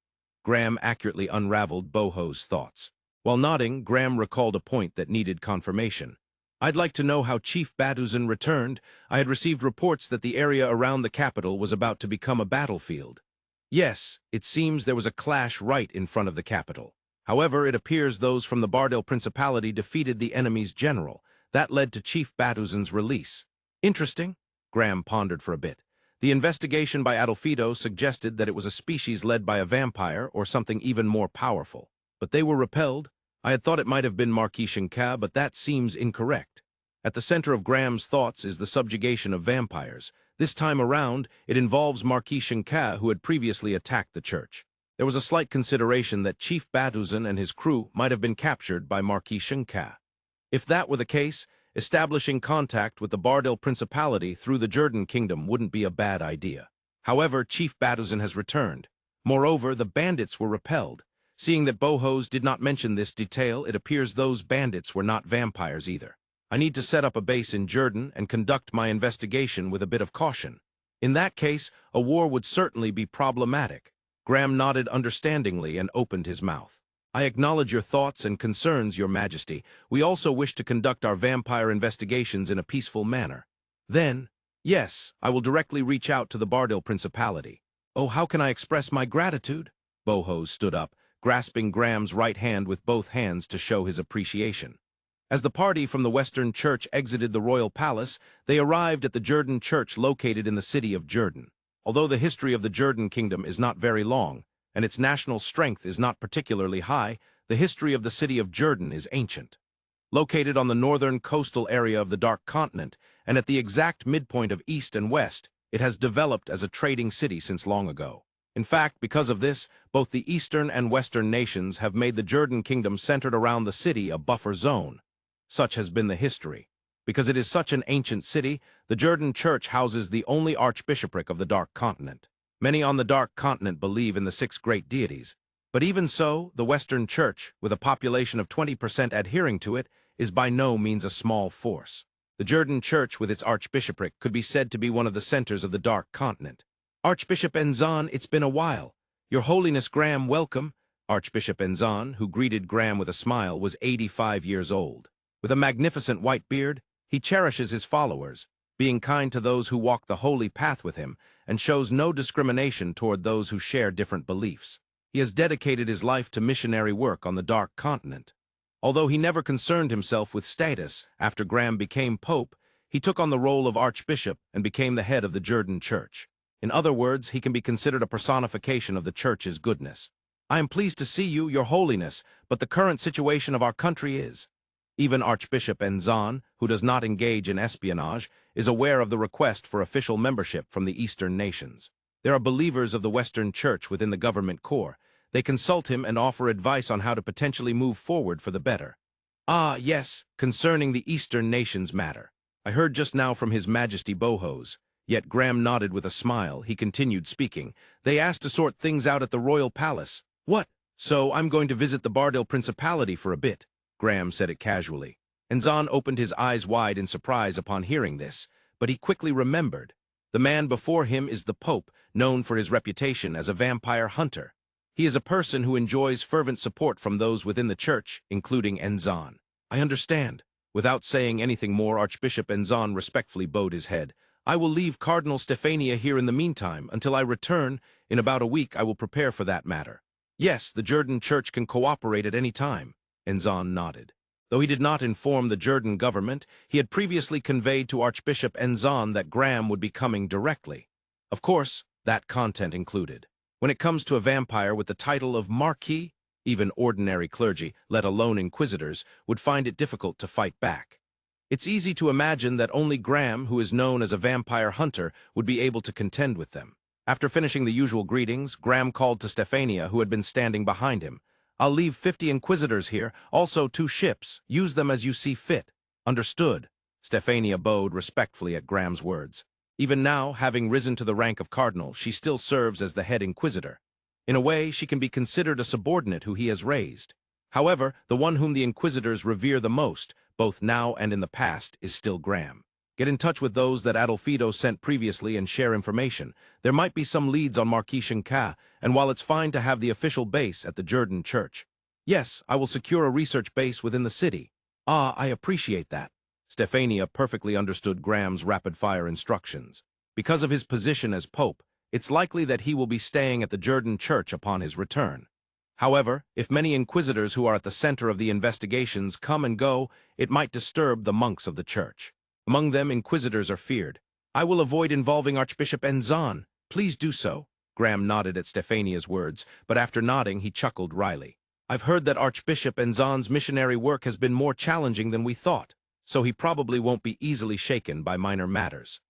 Graham accurately unraveled Boho's thoughts. While nodding, Graham recalled a point that needed confirmation. I'd like to know how Chief Baduzan returned. I had received reports that the area around the capital was about to become a battlefield. Yes, it seems there was a clash right in front of the capital. However, it appears those from the Bardale Principality defeated the enemy's general. That led to Chief Baduzan's release. Interesting, Graham pondered for a bit. The investigation by Adolfido suggested that it was a species led by a vampire or something even more powerful. But they were repelled. I had thought it might have been Marquis Shinka, but that seems incorrect. At the center of Graham's thoughts is the subjugation of vampires. This time around, it involves Marquis Shinka, who had previously attacked the Church. There was a slight consideration that Chief Baduzan and his crew might have been captured by Marquis Shinka. If that were the case, establishing contact with the Bardale Principality through the Jerdan Kingdom wouldn't be a bad idea. However, Chief Baduzan has returned. Moreover, the bandits were repelled. Seeing that Bohos did not mention this detail, it appears those bandits were not vampires either. I need to set up a base in Jerdan and conduct my investigation with a bit of caution. In that case, a war would certainly be problematic. Graham nodded understandingly and opened his mouth. I acknowledge your thoughts and concerns, Your Majesty. We also wish to conduct our vampire investigations in a peaceful manner. Then, yes, I will directly reach out to the Bardale Principality. Oh, how can I express my gratitude? Bohos stood up, grasping Graham's right hand with both hands to show his appreciation. As the party from the Western Church exited the royal palace, they arrived at the Jerdan Church located in the city of Jerdan. Although the history of the Jerdan Kingdom is not very long, and its national strength is not particularly high, the history of the city of Jerdan is ancient. Located on the northern coastal area of the Dark Continent, and at the exact midpoint of East and West, it has developed as a trading city since long ago. In fact, because of this, both the Eastern and Western nations have made the Jerdan Kingdom centered around the city a buffer zone. Such has been the history. Because it is such an ancient city, the Jerdan Church houses the only archbishopric of the Dark Continent. Many on the Dark Continent believe in the 6 great deities. But even so, the Western Church, with a population of 20% adhering to it, is by no means a small force. The Jerdan Church, with its archbishopric, could be said to be one of the centers of the Dark Continent. Archbishop Enzan, it's been a while. Your Holiness Graham, welcome. Archbishop Enzan, who greeted Graham with a smile, was 85 years old. With a magnificent white beard, he cherishes his followers, being kind to those who walk the holy path with him, and shows no discrimination toward those who share different beliefs. He has dedicated his life to missionary work on the Dark Continent. Although he never concerned himself with status, after Graham became Pope, he took on the role of Archbishop and became the head of the Jerdan Church. In other words, he can be considered a personification of the Church's goodness. I am pleased to see you, Your Holiness, but the current situation of our country is... Even Archbishop Enzan, who does not engage in espionage, is aware of the request for official membership from the Eastern nations. There are believers of the Western Church within the government corps. They consult him and offer advice on how to potentially move forward for the better. Ah, yes, concerning the Eastern nations matter. I heard just now from His Majesty Bohos. Yet Graham nodded with a smile. He continued speaking. They asked to sort things out at the royal palace. What? So I'm going to visit the Bardale Principality for a bit. Graham said it casually. Enzan opened his eyes wide in surprise upon hearing this, but he quickly remembered. The man before him is the Pope, known for his reputation as a vampire hunter. He is a person who enjoys fervent support from those within the Church, including Enzan. I understand. Without saying anything more, Archbishop Enzan respectfully bowed his head. I will leave Cardinal Stefania here in the meantime. Until I return, in about a week I will prepare for that matter. Yes, the Jerdan Church can cooperate at any time. Enzan nodded. Though he did not inform the Jerdan government, he had previously conveyed to Archbishop Enzan that Graham would be coming directly. Of course, that content included. When it comes to a vampire with the title of Marquis, even ordinary clergy, let alone inquisitors, would find it difficult to fight back. It's easy to imagine that only Graham, who is known as a vampire hunter, would be able to contend with them. After finishing the usual greetings, Graham called to Stephania, who had been standing behind him. "I'll leave 50 inquisitors here, also 2 ships. Use them as you see fit." "Understood." Stephania bowed respectfully at Graham's words. Even now, having risen to the rank of cardinal, she still serves as the head inquisitor. In a way, she can be considered a subordinate who he has raised. However, the one whom the inquisitors revere the most, both now and in the past, is still Graham. Get in touch with those that Adolfido sent previously and share information. There might be some leads on Marquis Shinka, and while it's fine to have the official base at the Jerdan Church. Yes, I will secure a research base within the city. Ah, I appreciate that. Stephania perfectly understood Graham's rapid-fire instructions. Because of his position as Pope, it's likely that he will be staying at the Jerdan Church upon his return. However, if many inquisitors who are at the center of the investigations come and go, it might disturb the monks of the church. Among them, inquisitors are feared. I will avoid involving Archbishop Enzan. Please do so. Graham nodded at Stephania's words, but after nodding, he chuckled wryly. I've heard that Archbishop Enzan's missionary work has been more challenging than we thought, so he probably won't be easily shaken by minor matters.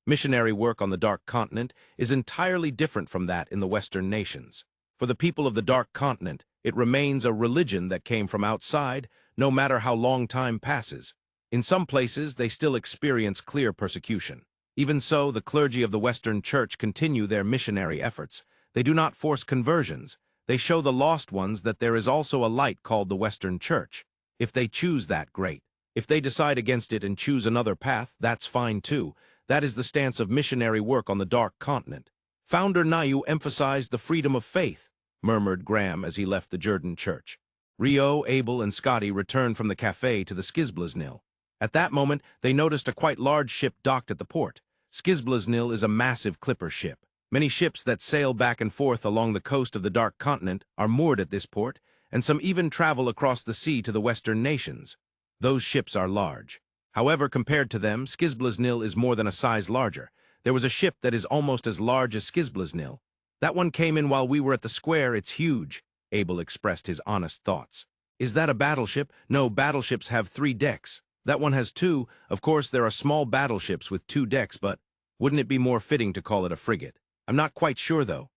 Missionary work on the Dark Continent is entirely different from that in the Western nations. For the people of the Dark Continent, it remains a religion that came from outside, no matter how long time passes. In some places, they still experience clear persecution. Even so, the clergy of the Western Church continue their missionary efforts. They do not force conversions. They show the lost ones that there is also a light called the Western Church. If they choose that, great. If they decide against it and choose another path, that's fine too. That is the stance of missionary work on the Dark Continent. Founder Nayu emphasized the freedom of faith, murmured Graham as he left the Jerdan Church. Rio, Abel, and Scotty returned from the cafe to the Skizblaznil. At that moment, they noticed a quite large ship docked at the port. Skizblaznil is a massive clipper ship. Many ships that sail back and forth along the coast of the Dark Continent are moored at this port, and some even travel across the sea to the Western nations. Those ships are large. However, compared to them, Skizblaznil is more than a size larger. There was a ship that is almost as large as Skizblaznil. That one came in while we were at the square. It's huge. Abel expressed his honest thoughts. Is that a battleship? No, battleships have 3 decks. That one has 2. Of course, there are small battleships with 2 decks, but wouldn't it be more fitting to call it a frigate? I'm not quite sure, though.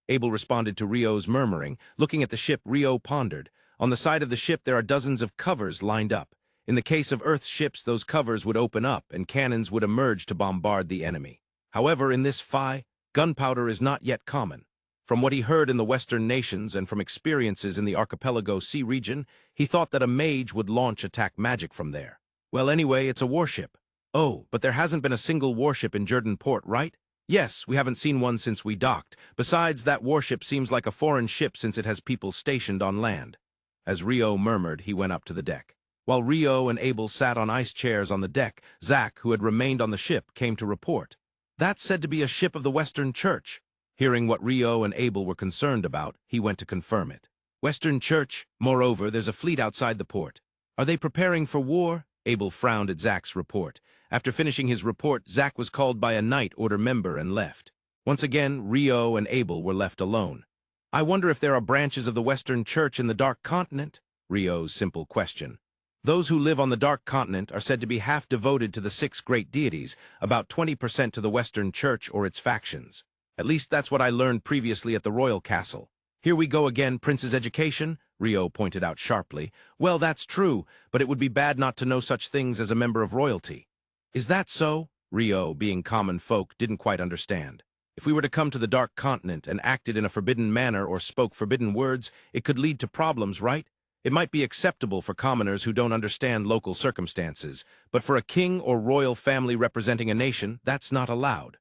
Abel responded to Rio's murmuring. Looking at the ship, Rio pondered. On the side of the ship, there are dozens of covers lined up. In the case of Earth's ships, those covers would open up and cannons would emerge to bombard the enemy. However, in this Phi, gunpowder is not yet common. From what he heard in the Western nations and from experiences in the Archipelago Sea region, he thought that a mage would launch attack magic from there. Well, anyway, it's a warship. Oh, but there hasn't been a single warship in Jerdan Port, right? Yes, we haven't seen one since we docked. Besides, that warship seems like a foreign ship since it has people stationed on land. As Rio murmured, he went up to the deck. While Rio and Abel sat on ice chairs on the deck, Zack, who had remained on the ship, came to report. That's said to be a ship of the Western Church. Hearing what Rio and Abel were concerned about, he went to confirm it. Western Church, moreover, there's a fleet outside the port. Are they preparing for war? Abel frowned at Zack's report. After finishing his report, Zack was called by a Night Order member and left. Once again, Rio and Abel were left alone. I wonder if there are branches of the Western Church in the Dark Continent? Rio's simple question. Those who live on the Dark Continent are said to be half devoted to the 6 great deities, about 20% to the Western Church or its factions. At least that's what I learned previously at the Royal Castle. Here we go again, Prince's education, Rio pointed out sharply. Well, that's true, but it would be bad not to know such things as a member of royalty. Is that so? Rio, being common folk, didn't quite understand. If we were to come to the Dark Continent and acted in a forbidden manner or spoke forbidden words, it could lead to problems, right? It might be acceptable for commoners who don't understand local circumstances, but for a king or royal family representing a nation, that's not allowed.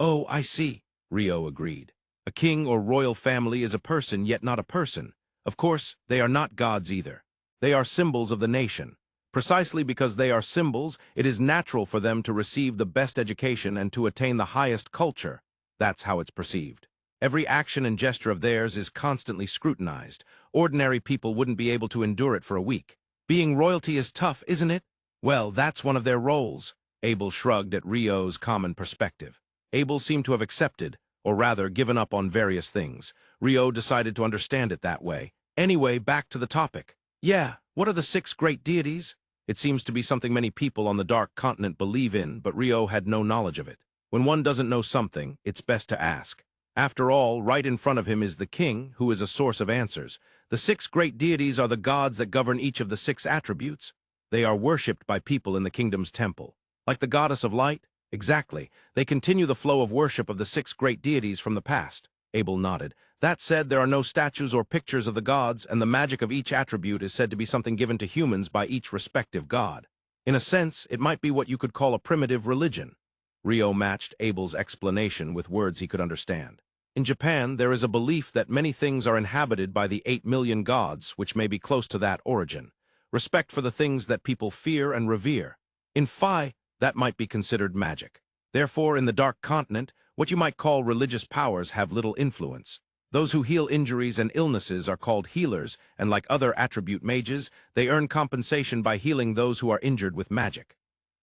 Oh, I see. Rio agreed. A king or royal family is a person, yet not a person. Of course, they are not gods either. They are symbols of the nation. Precisely because they are symbols, it is natural for them to receive the best education and to attain the highest culture. That's how it's perceived. Every action and gesture of theirs is constantly scrutinized. Ordinary people wouldn't be able to endure it for a week. Being royalty is tough, isn't it? Well, that's one of their roles. Abel shrugged at Rio's common perspective. Abel seemed to have accepted, or rather given up on various things. Rio decided to understand it that way. Anyway, back to the topic. Yeah, what are the 6 great deities? It seems to be something many people on the Dark Continent believe in, but Rio had no knowledge of it. When one doesn't know something, it's best to ask. After all, right in front of him is the king, who is a source of answers. The 6 great deities are the gods that govern each of the 6 attributes. They are worshipped by people in the kingdom's temple. Like the goddess of light? Exactly. They continue the flow of worship of the 6 great deities from the past. Abel nodded. That said, there are no statues or pictures of the gods, and the magic of each attribute is said to be something given to humans by each respective god. In a sense, it might be what you could call a primitive religion. Rio matched Abel's explanation with words he could understand. In Japan, there is a belief that many things are inhabited by the 8 million gods, which may be close to that origin. Respect for the things that people fear and revere. In Phi, that might be considered magic. Therefore, in the Dark Continent, what you might call religious powers have little influence. Those who heal injuries and illnesses are called healers, and like other attribute mages, they earn compensation by healing those who are injured with magic.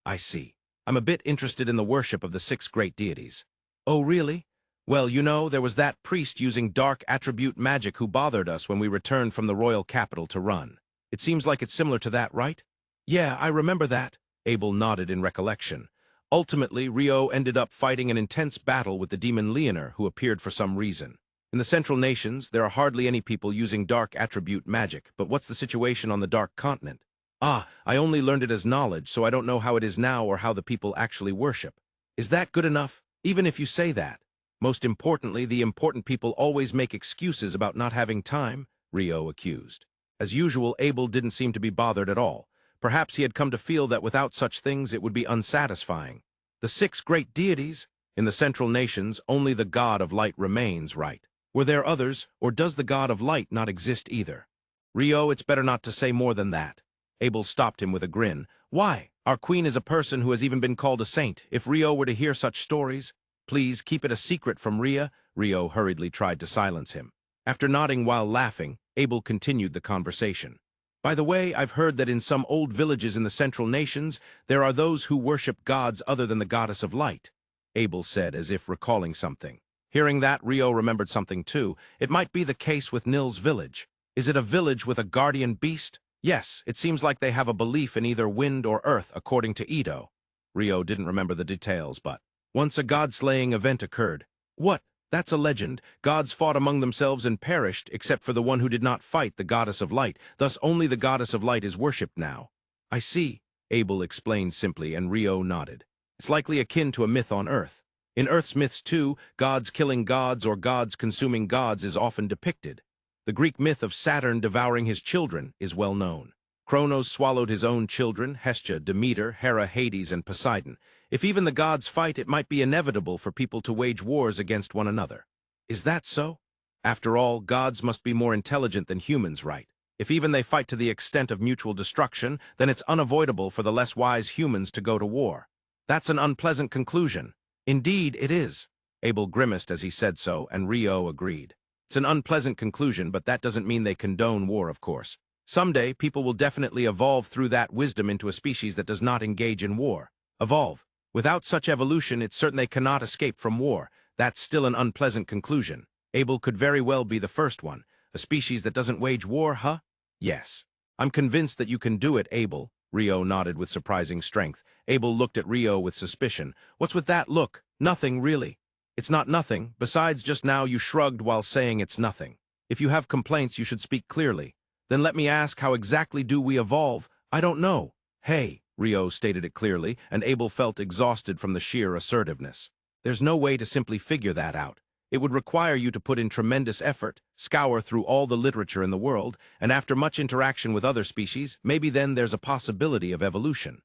I see. I'm a bit interested in the worship of the 6 great deities. Oh, really? Well, you know, there was that priest using dark attribute magic who bothered us when we returned from the royal capital to run. It seems like it's similar to that, right? Yeah, I remember that. Abel nodded in recollection. Ultimately, Rio ended up fighting an intense battle with the demon Leonor, who appeared for some reason. In the Central Nations, there are hardly any people using dark attribute magic, but what's the situation on the Dark Continent? Ah, I only learned it as knowledge, so I don't know how it is now or how the people actually worship. Is that good enough? Even if you say that. Most importantly, the important people always make excuses about not having time, Rio accused. As usual, Abel didn't seem to be bothered at all. Perhaps he had come to feel that without such things it would be unsatisfying. The 6 great deities? In the Central Nations, only the god of light remains, right? Were there others, or does the god of light not exist either? Rio, it's better not to say more than that. Abel stopped him with a grin. Why? Our queen is a person who has even been called a saint. If Rio were to hear such stories, please keep it a secret from Ria. Rio hurriedly tried to silence him. After nodding while laughing, Abel continued the conversation. By the way, I've heard that in some old villages in the Central Nations, there are those who worship gods other than the goddess of light, Abel said as if recalling something. Hearing that, Rio remembered something too. It might be the case with Nil's village. Is it a village with a guardian beast? Yes, it seems like they have a belief in either wind or earth, according to Edo. Rio didn't remember the details, but once a god-slaying event occurred. What? That's a legend. Gods fought among themselves and perished, except for the one who did not fight, the goddess of light. Thus only the goddess of light is worshipped now. I see, Abel explained simply, and Rio nodded. It's likely akin to a myth on Earth. In Earth's myths too, gods killing gods or gods consuming gods is often depicted. The Greek myth of Saturn devouring his children is well known. Kronos swallowed his own children, Hestia, Demeter, Hera, Hades, and Poseidon. If even the gods fight, it might be inevitable for people to wage wars against one another. Is that so? After all, gods must be more intelligent than humans, right? If even they fight to the extent of mutual destruction, then it's unavoidable for the less wise humans to go to war. That's an unpleasant conclusion. Indeed, it is. Abel grimaced as he said so, and Rio agreed. It's an unpleasant conclusion, but that doesn't mean they condone war, of course. Someday, people will definitely evolve through that wisdom into a species that does not engage in war. Evolve. Without such evolution, it's certain they cannot escape from war. That's still an unpleasant conclusion. Abel could very well be the first one. A species that doesn't wage war, huh? Yes. I'm convinced that you can do it, Abel. Rio nodded with surprising strength. Abel looked at Rio with suspicion. What's with that look? Nothing, really. It's not nothing. Besides, just now you shrugged while saying it's nothing. If you have complaints, you should speak clearly. Then let me ask, how exactly do we evolve? I don't know. Hey, Rio stated it clearly, and Abel felt exhausted from the sheer assertiveness. There's no way to simply figure that out. It would require you to put in tremendous effort, scour through all the literature in the world, and after much interaction with other species, maybe then there's a possibility of evolution.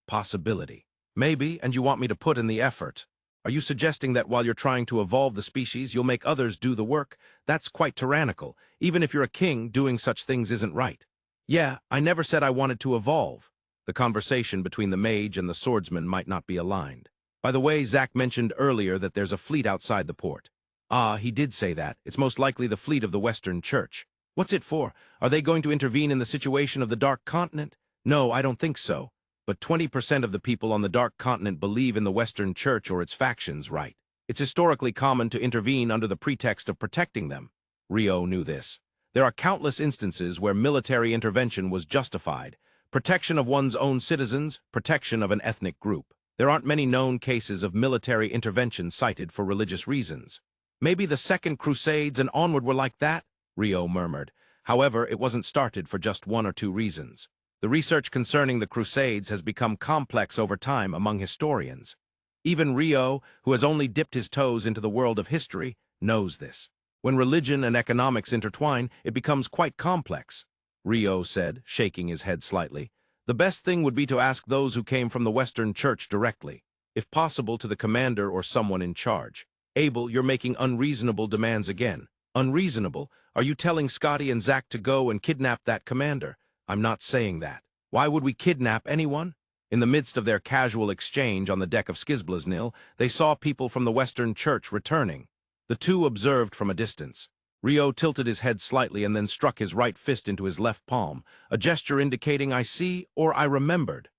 Possibility. Maybe, and you want me to put in the effort. Are you suggesting that while you're trying to evolve the species, you'll make others do the work? That's quite tyrannical. Even if you're a king, doing such things isn't right. Yeah, I never said I wanted to evolve. The conversation between the mage and the swordsman might not be aligned. By the way, Zack mentioned earlier that there's a fleet outside the port. Ah, he did say that. It's most likely the fleet of the Western Church. What's it for? Are they going to intervene in the situation of the Dark Continent? No, I don't think so. But 20% of the people on the Dark Continent believe in the Western Church or its factions, right? It's historically common to intervene under the pretext of protecting them. Rio knew this. There are countless instances where military intervention was justified. Protection of one's own citizens, protection of an ethnic group. There aren't many known cases of military intervention cited for religious reasons. Maybe the Second Crusades and onward were like that, Rio murmured. However, it wasn't started for just one or two reasons. The research concerning the Crusades has become complex over time among historians. Even Rio, who has only dipped his toes into the world of history, knows this. When religion and economics intertwine, it becomes quite complex. Rio said, shaking his head slightly. The best thing would be to ask those who came from the Western Church directly, if possible to the commander or someone in charge. Abel, you're making unreasonable demands again. Unreasonable? Are you telling Scotty and Zack to go and kidnap that commander? I'm not saying that. Why would we kidnap anyone? In the midst of their casual exchange on the deck of Skizblaznil, they saw people from the Western Church returning. The two observed from a distance. Rio tilted his head slightly and then struck his right fist into his left palm, a gesture indicating I see or I remembered.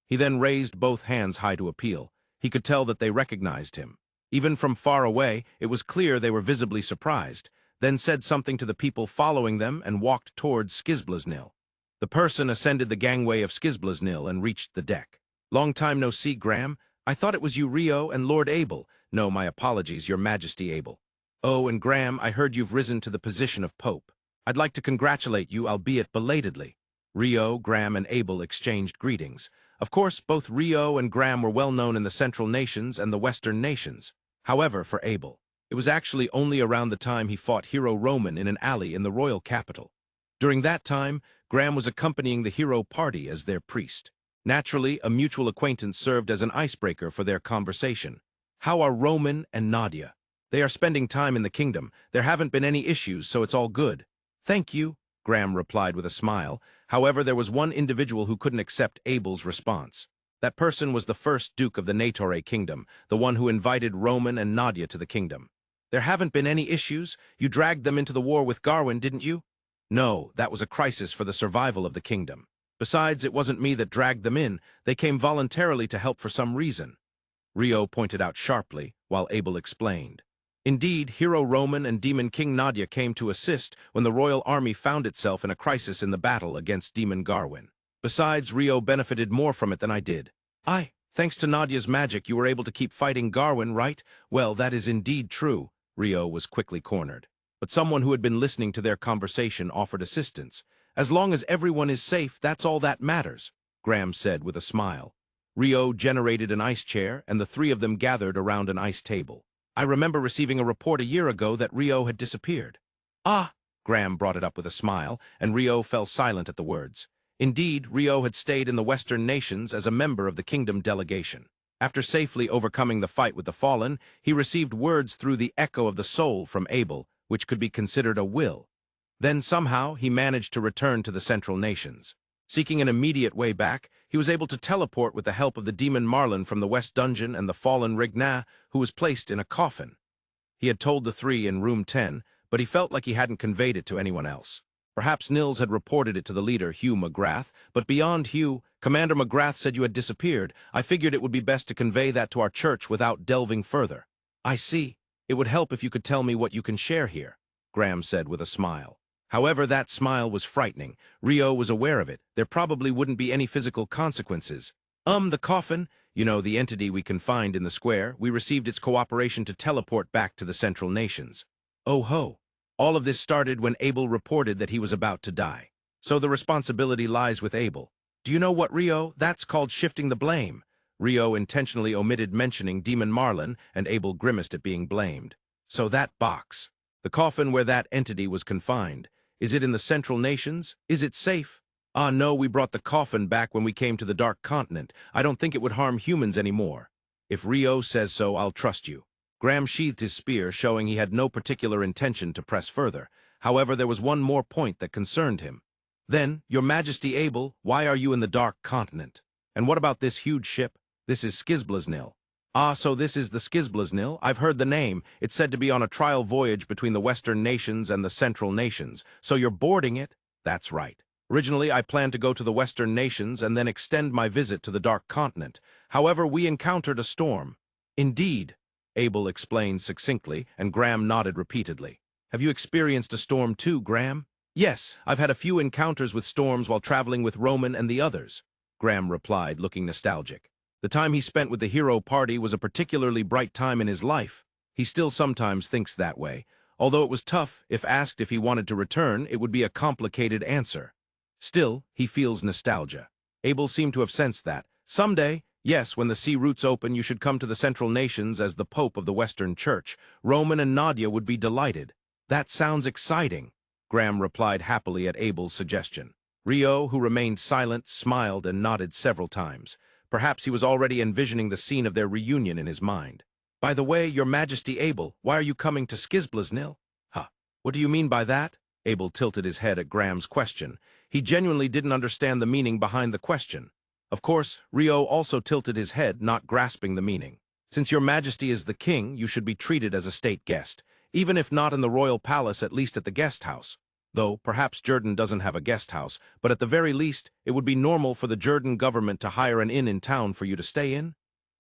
He then raised both hands high to appeal. He could tell that they recognized him. Even from far away, it was clear they were visibly surprised, then said something to the people following them and walked towards Skizblaznil. The person ascended the gangway of Skizblaznil and reached the deck. Long time no see, Graham. I thought it was you, Rio, and Lord Abel. No, my apologies, Your Majesty Abel. Oh, and Graham, I heard you've risen to the position of Pope. I'd like to congratulate you, albeit belatedly. Rio, Graham, and Abel exchanged greetings. Of course, both Rio and Graham were well known in the Central Nations and the Western Nations. However, for Abel, it was actually only around the time he fought Hero Roman in an alley in the royal capital. During that time, Graham was accompanying the hero party as their priest. Naturally, a mutual acquaintance served as an icebreaker for their conversation. How are Roman and Nadia? They are spending time in the kingdom. There haven't been any issues, so it's all good. Thank you, Graham replied with a smile. However, there was one individual who couldn't accept Abel's response. That person was the first Duke of the Negotiator kingdom, the one who invited Roman and Nadia to the kingdom. There haven't been any issues. You dragged them into the war with Garwin, didn't you? No, that was a crisis for the survival of the kingdom. Besides, it wasn't me that dragged them in. They came voluntarily to help for some reason. Rio pointed out sharply, while Abel explained. Indeed, Hero Roman and Demon King Nadia came to assist when the royal army found itself in a crisis in the battle against Demon Garwin. Besides, Rio benefited more from it than I did. Thanks to Nadia's magic, you were able to keep fighting Garwin, right? Well, that is indeed true. Rio was quickly cornered. But someone who had been listening to their conversation offered assistance. As long as everyone is safe, that's all that matters, Graham said with a smile. Rio generated an ice chair, and the three of them gathered around an ice table. I remember receiving a report a year ago that Rio had disappeared. Ah, Graham brought it up with a smile, and Rio fell silent at the words. Indeed, Rio had stayed in the Western Nations as a member of the kingdom delegation. After safely overcoming the fight with the Fallen, he received words through the echo of the soul from Abel, which could be considered a will. Then somehow he managed to return to the Central Nations. Seeking an immediate way back, he was able to teleport with the help of the demon Marlin from the West Dungeon and the fallen Whitnash, who was placed in a coffin. He had told the three in room 10, but he felt like he hadn't conveyed it to anyone else. Perhaps Nils had reported it to the leader, Hugh McGrath, but beyond Hugh, Commander McGrath said you had disappeared. I figured it would be best to convey that to our church without delving further. I see. It would help if you could tell me what you can share here, Graham said with a smile. However, that smile was frightening. Rio was aware of it. There probably wouldn't be any physical consequences. The coffin, you know, the entity we confined in the square, we received its cooperation to teleport back to the Central Nations. Oh ho. All of this started when Abel reported that he was about to die. So the responsibility lies with Abel. Do you know what, Rio? That's called shifting the blame. Rio intentionally omitted mentioning Demon Marlin, and Abel grimaced at being blamed. So that box. The coffin where that entity was confined. Is it in the Central Nations? Is it safe? Ah, no, we brought the coffin back when we came to the Dark Continent. I don't think it would harm humans anymore. If Rio says so, I'll trust you. Graham sheathed his spear, showing he had no particular intention to press further. However, there was one more point that concerned him. Then, Your Majesty Abel, why are you in the Dark Continent? And what about this huge ship? This is Skizblaznil. Ah, so this is the Skizblaznil. I've heard the name. It's said to be on a trial voyage between the Western nations and the Central nations. So you're boarding it? That's right. Originally, I planned to go to the Western nations and then extend my visit to the Dark Continent. However, we encountered a storm. Indeed, Abel explained succinctly, and Graham nodded repeatedly. Have you experienced a storm too, Graham? Yes, I've had a few encounters with storms while traveling with Roman and the others, Graham replied, looking nostalgic. The time he spent with the hero party was a particularly bright time in his life. He still sometimes thinks that way. Although it was tough, if asked if he wanted to return, it would be a complicated answer. Still, he feels nostalgia. Abel seemed to have sensed that. Someday, yes, when the sea routes open, you should come to the Central Nations as the Pope of the Western Church. Roman and Nadia would be delighted. That sounds exciting, Graham replied happily at Abel's suggestion. Rio, who remained silent, smiled and nodded several times. Perhaps he was already envisioning the scene of their reunion in his mind. By the way, Your Majesty Abel, why are you coming to Skizblaznil? Huh, what do you mean by that? Abel tilted his head at Graham's question. He genuinely didn't understand the meaning behind the question. Of course, Rio also tilted his head, not grasping the meaning. Since Your Majesty is the king, you should be treated as a state guest, even if not in the royal palace, at least at the guest house. Though, perhaps Jerdan doesn't have a guest house, but at the very least, it would be normal for the Jerdan government to hire an inn in town for you to stay in?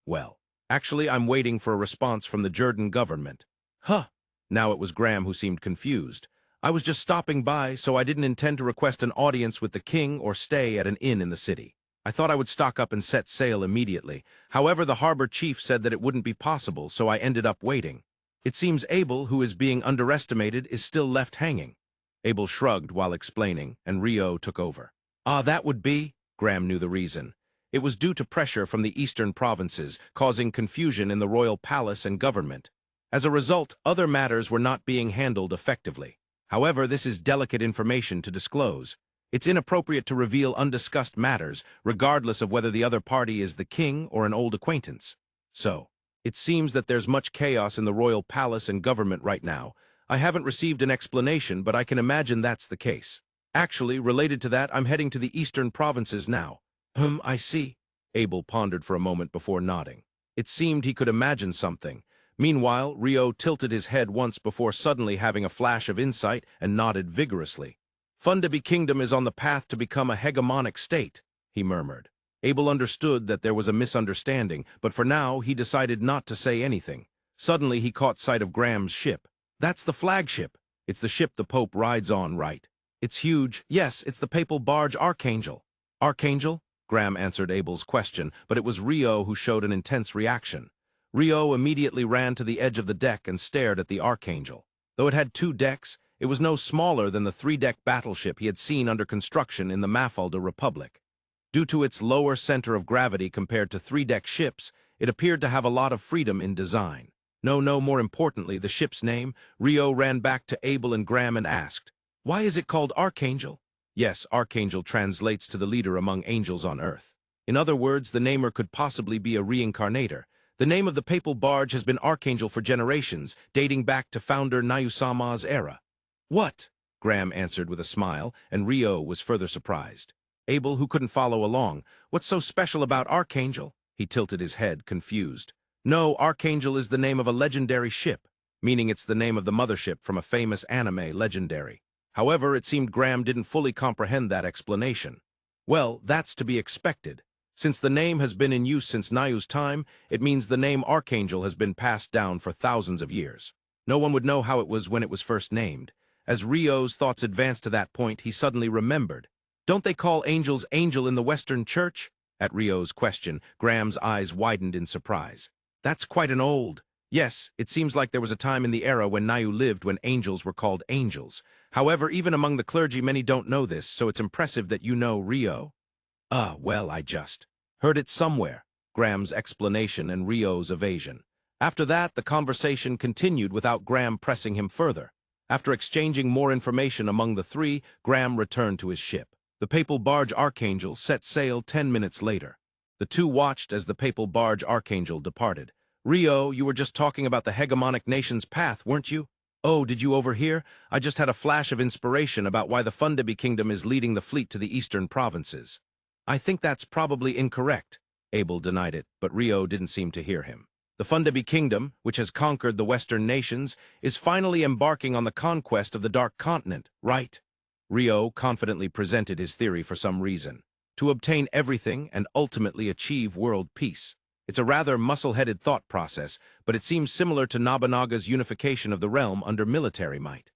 Well, actually, I'm waiting for a response from the Jerdan government. Huh. Now it was Graham who seemed confused. I was just stopping by, so I didn't intend to request an audience with the king or stay at an inn in the city. I thought I would stock up and set sail immediately. However, the harbor chief said that it wouldn't be possible, so I ended up waiting. It seems Abel, who is being underestimated, is still left hanging. Abel shrugged while explaining, and Rio took over. Ah, that would be, Graham knew the reason. It was due to pressure from the eastern provinces, causing confusion in the royal palace and government. As a result, other matters were not being handled effectively. However, this is delicate information to disclose. It's inappropriate to reveal undiscussed matters, regardless of whether the other party is the king or an old acquaintance. So, it seems that there's much chaos in the royal palace and government right now. I haven't received an explanation, but I can imagine that's the case. Actually, related to that, I'm heading to the eastern provinces now. I see. Abel pondered for a moment before nodding. It seemed he could imagine something. Meanwhile, Rio tilted his head once before suddenly having a flash of insight and nodded vigorously. Fundabi Kingdom is on the path to become a hegemonic state, he murmured. Abel understood that there was a misunderstanding, but for now he decided not to say anything. Suddenly he caught sight of Graham's ship. That's the flagship. It's the ship the Pope rides on, right? It's huge. Yes, it's the papal barge Archangel. Archangel? Graham answered Abel's question, but it was Rio who showed an intense reaction. Rio immediately ran to the edge of the deck and stared at the Archangel. Though it had 2 decks, it was no smaller than the 3-deck battleship he had seen under construction in the Mafalda Republic. Due to its lower center of gravity compared to 3-deck ships, it appeared to have a lot of freedom in design. No, more importantly, the ship's name. Rio ran back to Abel and Graham and asked, "Why is it called Archangel?" Yes, Archangel translates to the leader among angels on earth. In other words, the namer could possibly be a reincarnator. The name of the papal barge has been Archangel for generations, dating back to founder Nayusama's era. What? Graham answered with a smile, and Rio was further surprised. Abel, who couldn't follow along, what's so special about Archangel? He tilted his head, confused. No, Archangel is the name of a legendary ship, meaning it's the name of the mothership from a famous anime legendary. However, it seemed Graham didn't fully comprehend that explanation. Well, that's to be expected. Since the name has been in use since Nayu's time, it means the name Archangel has been passed down for thousands of years. No one would know how it was when it was first named. As Rio's thoughts advanced to that point, he suddenly remembered. Don't they call angels angel in the Western Church? At Rio's question, Graham's eyes widened in surprise. That's quite an old. Yes, it seems like there was a time in the era when Nayu lived when angels were called angels. However, even among the clergy, many don't know this, so it's impressive that you know, Rio. Well, I just heard it somewhere. Graham's explanation and Rio's evasion. After that, the conversation continued without Graham pressing him further. After exchanging more information among the three, Graham returned to his ship. The papal barge Archangel set sail 10 minutes later. The two watched as the papal barge Archangel departed. Rio, you were just talking about the hegemonic nation's path, weren't you? Oh, did you overhear? I just had a flash of inspiration about why the Fundabi Kingdom is leading the fleet to the eastern provinces. I think that's probably incorrect. Abel denied it, but Rio didn't seem to hear him. The Fundabi Kingdom, which has conquered the Western nations, is finally embarking on the conquest of the Dark Continent, right? Rio confidently presented his theory for some reason. To obtain everything and ultimately achieve world peace. It's a rather muscle-headed thought process, but it seems similar to Nobunaga's unification of the realm under military might.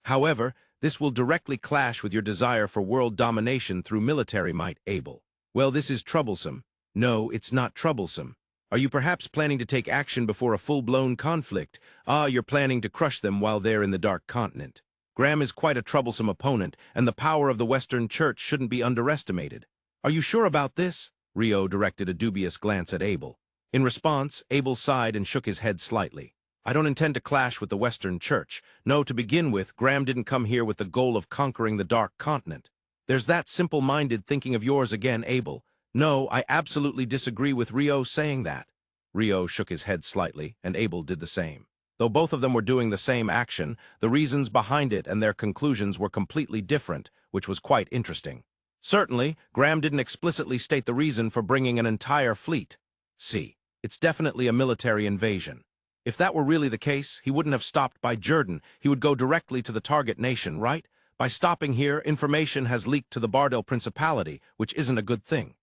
However, this will directly clash with your desire for world domination through military might, Abel. Well, this is troublesome. No, it's not troublesome. Are you perhaps planning to take action before a full-blown conflict? You're planning to crush them while they're in the Dark Continent. Graham is quite a troublesome opponent, and the power of the Western Church shouldn't be underestimated. Are you sure about this? Rio directed a dubious glance at Abel. In response, Abel sighed and shook his head slightly. I don't intend to clash with the Western Church. No, to begin with, Graham didn't come here with the goal of conquering the Dark Continent. There's that simple-minded thinking of yours again, Abel. No, I absolutely disagree with Rio saying that. Rio shook his head slightly, and Abel did the same. Though both of them were doing the same action, the reasons behind it and their conclusions were completely different, which was quite interesting. Certainly, Graham didn't explicitly state the reason for bringing an entire fleet. See, it's definitely a military invasion. If that were really the case, he wouldn't have stopped by Jerdan. He would go directly to the target nation, right? By stopping here, information has leaked to the Bardel Principality, which isn't a good thing.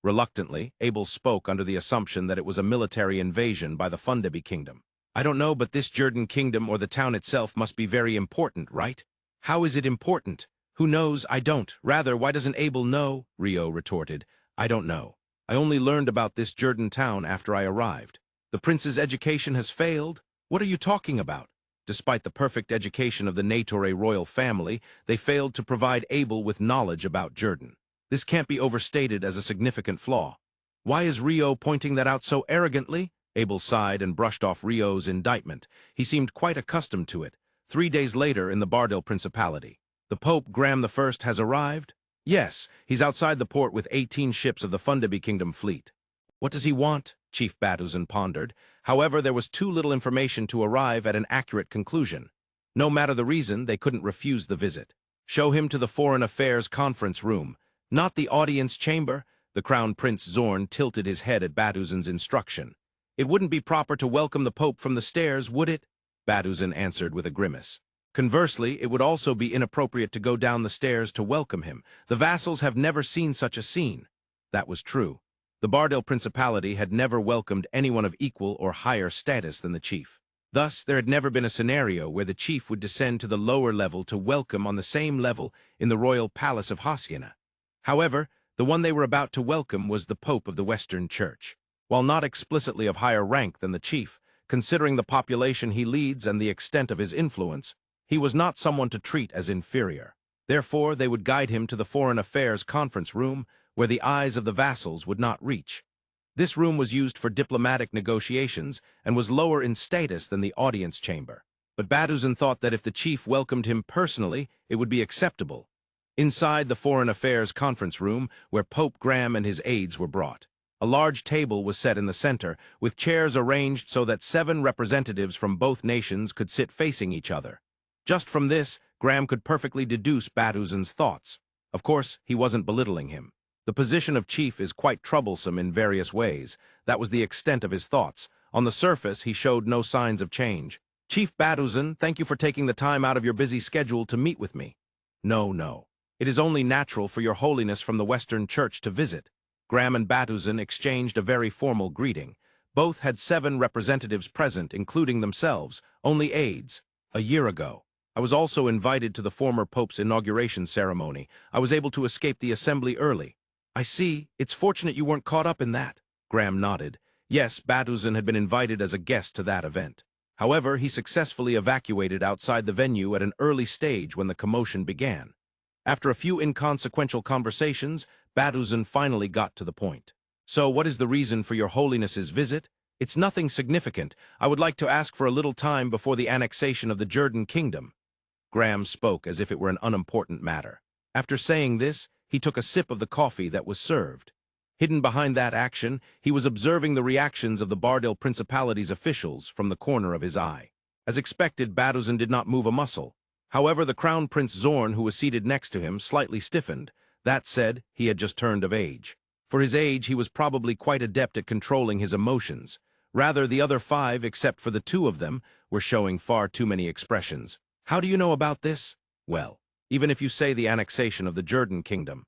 Reluctantly, Abel spoke under the assumption that it was a military invasion by the Fundabi Kingdom. I don't know, but this Jerdan Kingdom or the town itself must be very important, right? How is it important? Who knows? I don't. Rather, why doesn't Abel know? Rio retorted. I don't know. I only learned about this Jerdan town after I arrived. The prince's education has failed? What are you talking about? Despite the perfect education of the Natore royal family, they failed to provide Abel with knowledge about Jerdan. This can't be overstated as a significant flaw. Why is Rio pointing that out so arrogantly? Abel sighed and brushed off Rio's indictment. He seemed quite accustomed to it. 3 days later in the Bardel Principality. The Pope Graham I has arrived? Yes, he's outside the port with 18 ships of the Fundabi Kingdom fleet. What does he want? Chief Baduzan pondered. However, there was too little information to arrive at an accurate conclusion. No matter the reason, they couldn't refuse the visit. Show him to the Foreign Affairs conference room. Not the audience chamber. The Crown Prince Zorn tilted his head at Baduzan's instruction. It wouldn't be proper to welcome the Pope from the stairs, would it? Baduzan answered with a grimace. Conversely, it would also be inappropriate to go down the stairs to welcome him. The vassals have never seen such a scene. That was true. The Bardel Principality had never welcomed anyone of equal or higher status than the chief. Thus, there had never been a scenario where the chief would descend to the lower level to welcome on the same level in the royal palace of Hacienda. However, the one they were about to welcome was the Pope of the Western Church. While not explicitly of higher rank than the chief, considering the population he leads and the extent of his influence, he was not someone to treat as inferior. Therefore, they would guide him to the Foreign Affairs conference room, where the eyes of the vassals would not reach. This room was used for diplomatic negotiations and was lower in status than the audience chamber. But Baduzan thought that if the chief welcomed him personally, it would be acceptable. Inside the Foreign Affairs conference room, where Pope Graham and his aides were brought, a large table was set in the center, with chairs arranged so that 7 representatives from both nations could sit facing each other. Just from this, Graham could perfectly deduce Baduzan's thoughts. Of course, he wasn't belittling him. The position of chief is quite troublesome in various ways. That was the extent of his thoughts. On the surface, he showed no signs of change. Chief Baduzan, thank you for taking the time out of your busy schedule to meet with me. No. It is only natural for your holiness from the Western Church to visit. Graham and Baduzan exchanged a very formal greeting. Both had 7 representatives present, including themselves, only aides. A year ago, I was also invited to the former Pope's inauguration ceremony. I was able to escape the assembly early. I see. It's fortunate you weren't caught up in that. Graham nodded. Yes, Baduzan had been invited as a guest to that event. However, he successfully evacuated outside the venue at an early stage when the commotion began. After a few inconsequential conversations, Baduzan finally got to the point. So, what is the reason for your holiness's visit? It's nothing significant. I would like to ask for a little time before the annexation of the Jerdan Kingdom. Graham spoke as if it were an unimportant matter. After saying this, he took a sip of the coffee that was served. Hidden behind that action, he was observing the reactions of the Bardel Principality's officials from the corner of his eye. As expected, Baduzan did not move a muscle. However, the Crown Prince Zorn, who was seated next to him, slightly stiffened. That said, he had just turned of age. For his age, he was probably quite adept at controlling his emotions. Rather, the other 5, except for the 2 of them, were showing far too many expressions. How do you know about this? Well, even if you say the annexation of the Jerdan kingdom.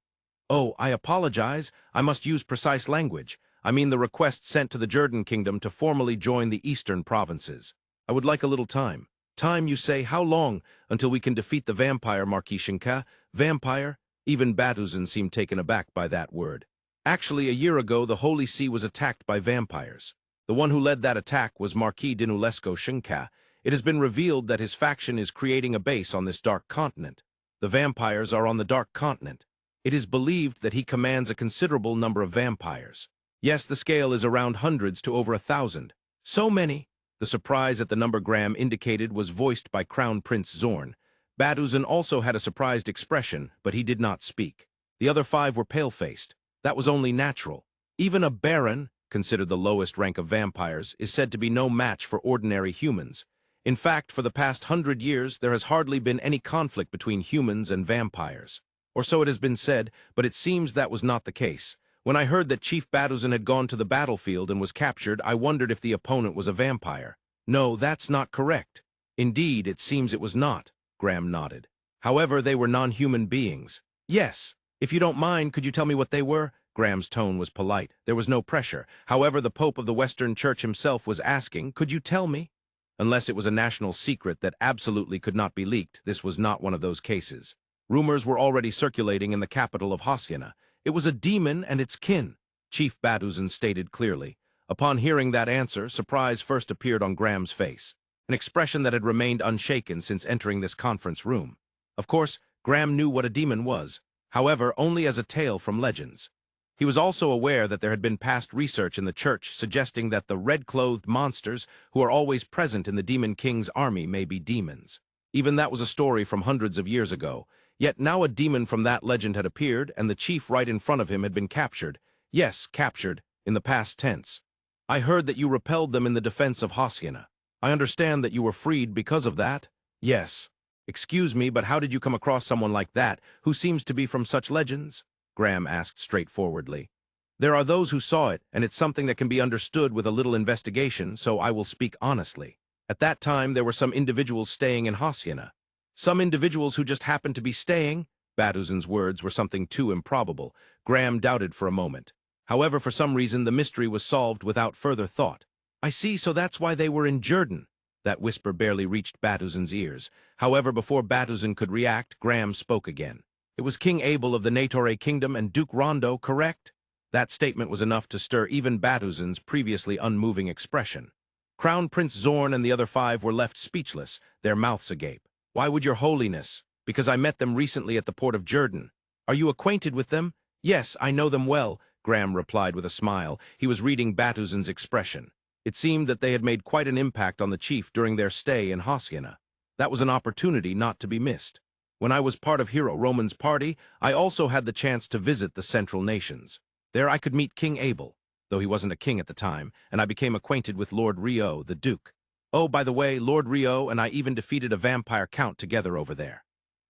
Oh, I apologize. I must use precise language. I mean the request sent to the Jerdan kingdom to formally join the eastern provinces. I would like a little time. Time, you say? How long? Until we can defeat the vampire, Marquis Shinka? Vampire? Even Batuzan seemed taken aback by that word. Actually, a year ago, the Holy See was attacked by vampires. The one who led that attack was Marquis Dinulesco Shinka. It has been revealed that his faction is creating a base on this dark continent. The vampires are on the dark continent. It is believed that he commands a considerable number of vampires. Yes, the scale is around hundreds to over 1,000. So many. The surprise at the number Graham indicated was voiced by Crown Prince Zorn. Batuzan also had a surprised expression, but he did not speak. The other 5 were pale-faced. That was only natural. Even a baron, considered the lowest rank of vampires, is said to be no match for ordinary humans. In fact, for the past 100 years, there has hardly been any conflict between humans and vampires. Or so it has been said, but it seems that was not the case. When I heard that Chief Batuzan had gone to the battlefield and was captured, I wondered if the opponent was a vampire. No, that's not correct. Indeed, it seems it was not, Graham nodded. However, they were non-human beings. Yes. If you don't mind, could you tell me what they were? Graham's tone was polite. There was no pressure. However, the Pope of the Western Church himself was asking, could you tell me? Unless it was a national secret that absolutely could not be leaked, this was not one of those cases. Rumors were already circulating in the capital of Hasyana. It was a demon and its kin, Chief Batuzan stated clearly. Upon hearing that answer, surprise first appeared on Graham's face, an expression that had remained unshaken since entering this conference room. Of course, Graham knew what a demon was, however, only as a tale from legends. He was also aware that there had been past research in the church suggesting that the red-clothed monsters who are always present in the Demon King's army may be demons. Even that was a story from hundreds of years ago. Yet now a demon from that legend had appeared, and the chief right in front of him had been captured. Yes, captured, in the past tense. I heard that you repelled them in the defense of Hasyana. I understand that you were freed because of that? Yes. Excuse me, but how did you come across someone like that, who seems to be from such legends? Graham asked straightforwardly. There are those who saw it, and it's something that can be understood with a little investigation, so I will speak honestly. At that time, there were some individuals staying in Hasyana. Some individuals who just happened to be staying? Batuzan's words were something too improbable. Graham doubted for a moment. However, for some reason, the mystery was solved without further thought. I see, so that's why they were in Jerdan. That whisper barely reached Batuzan's ears. However, before Batuzan could react, Graham spoke again. It was King Abel of the Negotiator kingdom and Duke Rondo, correct? That statement was enough to stir even Batuzan's previously unmoving expression. Crown Prince Zorn and the other 5 were left speechless, their mouths agape. Why would your holiness? Because I met them recently at the port of Jerdan. Are you acquainted with them? Yes, I know them well, Graham replied with a smile. He was reading Batuzan's expression. It seemed that they had made quite an impact on the chief during their stay in Hasyana. That was an opportunity not to be missed. When I was part of Hero Roman's party, I also had the chance to visit the Central Nations. There I could meet King Abel, though he wasn't a king at the time, and I became acquainted with Lord Rio, the Duke. Oh, by the way, Lord Rio and I even defeated a vampire count together over there.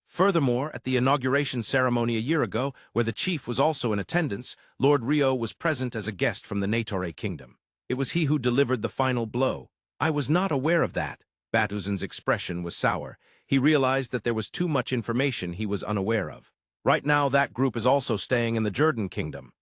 Furthermore, at the inauguration ceremony a year ago, where the chief was also in attendance, Lord Rio was present as a guest from the Negotiator kingdom. It was he who delivered the final blow. I was not aware of that. Batuzan's expression was sour. He realized that there was too much information he was unaware of. Right now, that group is also staying in the Jerdan kingdom.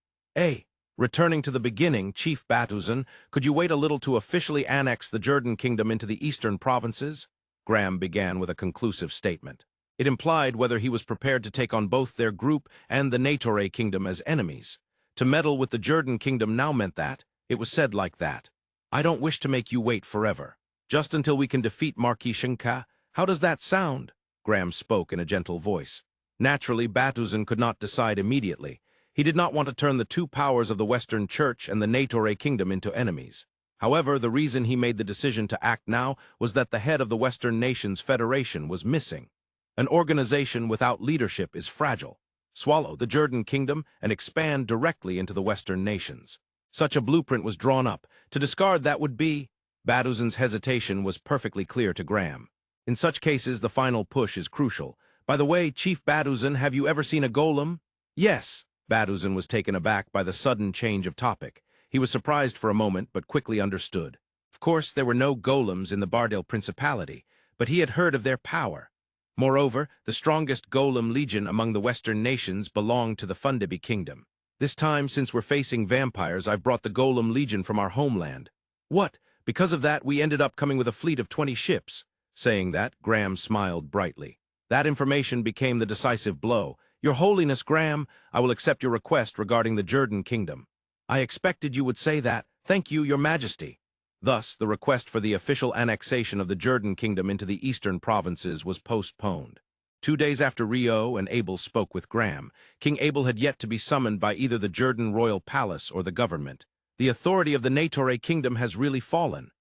Returning to the beginning, Chief Batuzan, could you wait a little to officially annex the Jerdan kingdom into the eastern provinces? Graham began with a conclusive statement. It implied whether he was prepared to take on both their group and the Negotiator kingdom as enemies. To meddle with the Jerdan kingdom now meant that. It was said like that. I don't wish to make you wait forever. Just until we can defeat Marquis Shinka. How does that sound? Graham spoke in a gentle voice. Naturally, Batuzan could not decide immediately. He did not want to turn the two powers of the Western Church and the Negotiator kingdom into enemies. However, the reason he made the decision to act now was that the head of the Western Nations Federation was missing. An organization without leadership is fragile. Swallow the Jerdan kingdom and expand directly into the Western nations. Such a blueprint was drawn up. To discard that would be... Batuzan's hesitation was perfectly clear to Graham. In such cases, the final push is crucial. By the way, Chief Batuzan, have you ever seen a golem? Yes. Batuzan was taken aback by the sudden change of topic. He was surprised for a moment, but quickly understood. Of course, there were no golems in the Bardale Principality, but he had heard of their power. Moreover, the strongest golem legion among the Western nations belonged to the Fundibi kingdom. This time, since we're facing vampires, I've brought the golem legion from our homeland. What? Because of that, we ended up coming with a fleet of 20 ships. Saying that, Graham smiled brightly. That information became the decisive blow. Your Holiness, Graham, I will accept your request regarding the Jerdan kingdom. I expected you would say that. Thank you, Your Majesty. Thus, the request for the official annexation of the Jerdan kingdom into the eastern provinces was postponed. 2 days after Rio and Abel spoke with Graham, King Abel had yet to be summoned by either the Jerdan royal palace or the government. The authority of the Negotiator kingdom has really fallen.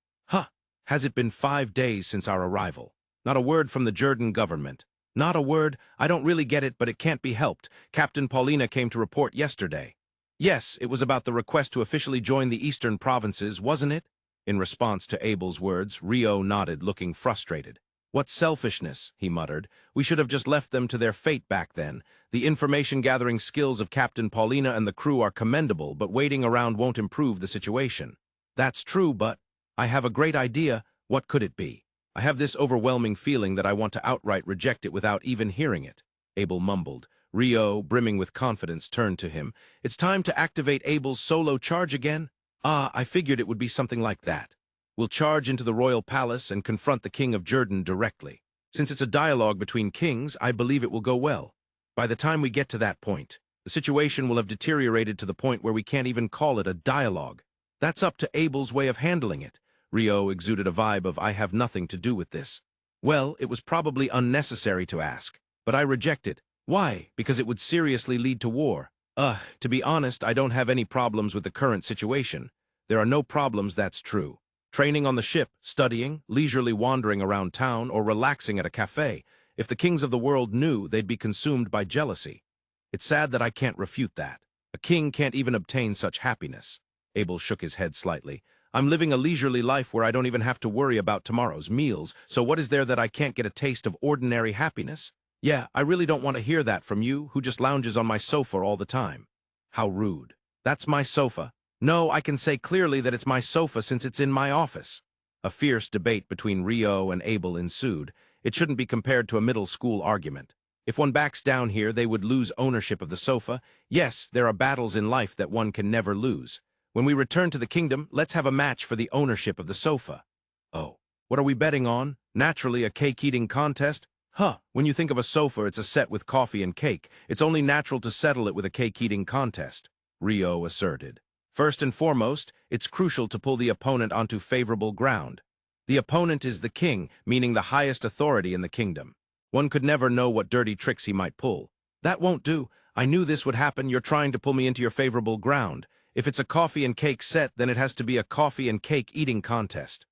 Has it been 5 days since our arrival? Not a word from the Jerdan government. Not a word. I don't really get it, but it can't be helped. Captain Paulina came to report yesterday. Yes, it was about the request to officially join the eastern provinces, wasn't it? In response to Abel's words, Rio nodded, looking frustrated. What selfishness, he muttered. We should have just left them to their fate back then. The information-gathering skills of Captain Paulina and the crew are commendable, but waiting around won't improve the situation. That's true, but I have a great idea. What could it be? I have this overwhelming feeling that I want to outright reject it without even hearing it. Abel mumbled. Rio, brimming with confidence, turned to him. It's time to activate Abel's solo charge again? I figured it would be something like that. We'll charge into the royal palace and confront the king of Jerdan directly. Since it's a dialogue between kings, I believe it will go well. By the time we get to that point, the situation will have deteriorated to the point where we can't even call it a dialogue. That's up to Abel's way of handling it. Rio exuded a vibe of, I have nothing to do with this. Well, it was probably unnecessary to ask, but I reject it. Why? Because it would seriously lead to war. To be honest, I don't have any problems with the current situation. There are no problems, that's true. Training on the ship, studying, leisurely wandering around town, or relaxing at a cafe. If the kings of the world knew, they'd be consumed by jealousy. It's sad that I can't refute that. A king can't even obtain such happiness. Abel shook his head slightly. I'm living a leisurely life where I don't even have to worry about tomorrow's meals, so what is there that I can't get a taste of ordinary happiness? Yeah, I really don't want to hear that from you, who just lounges on my sofa all the time. How rude. That's my sofa. No, I can say clearly that it's my sofa since it's in my office. A fierce debate between Rio and Abel ensued. It shouldn't be compared to a middle school argument. If one backs down here, they would lose ownership of the sofa. Yes, there are battles in life that one can never lose. When we return to the kingdom, let's have a match for the ownership of the sofa. Oh, what are we betting on? Naturally, a cake-eating contest? When you think of a sofa, it's a set with coffee and cake. It's only natural to settle it with a cake-eating contest, Rio asserted. First and foremost, it's crucial to pull the opponent onto favorable ground. The opponent is the king, meaning the highest authority in the kingdom. One could never know what dirty tricks he might pull. That won't do. I knew this would happen. You're trying to pull me into your favorable ground. If it's a coffee and cake set, then it has to be a coffee and cake eating contest.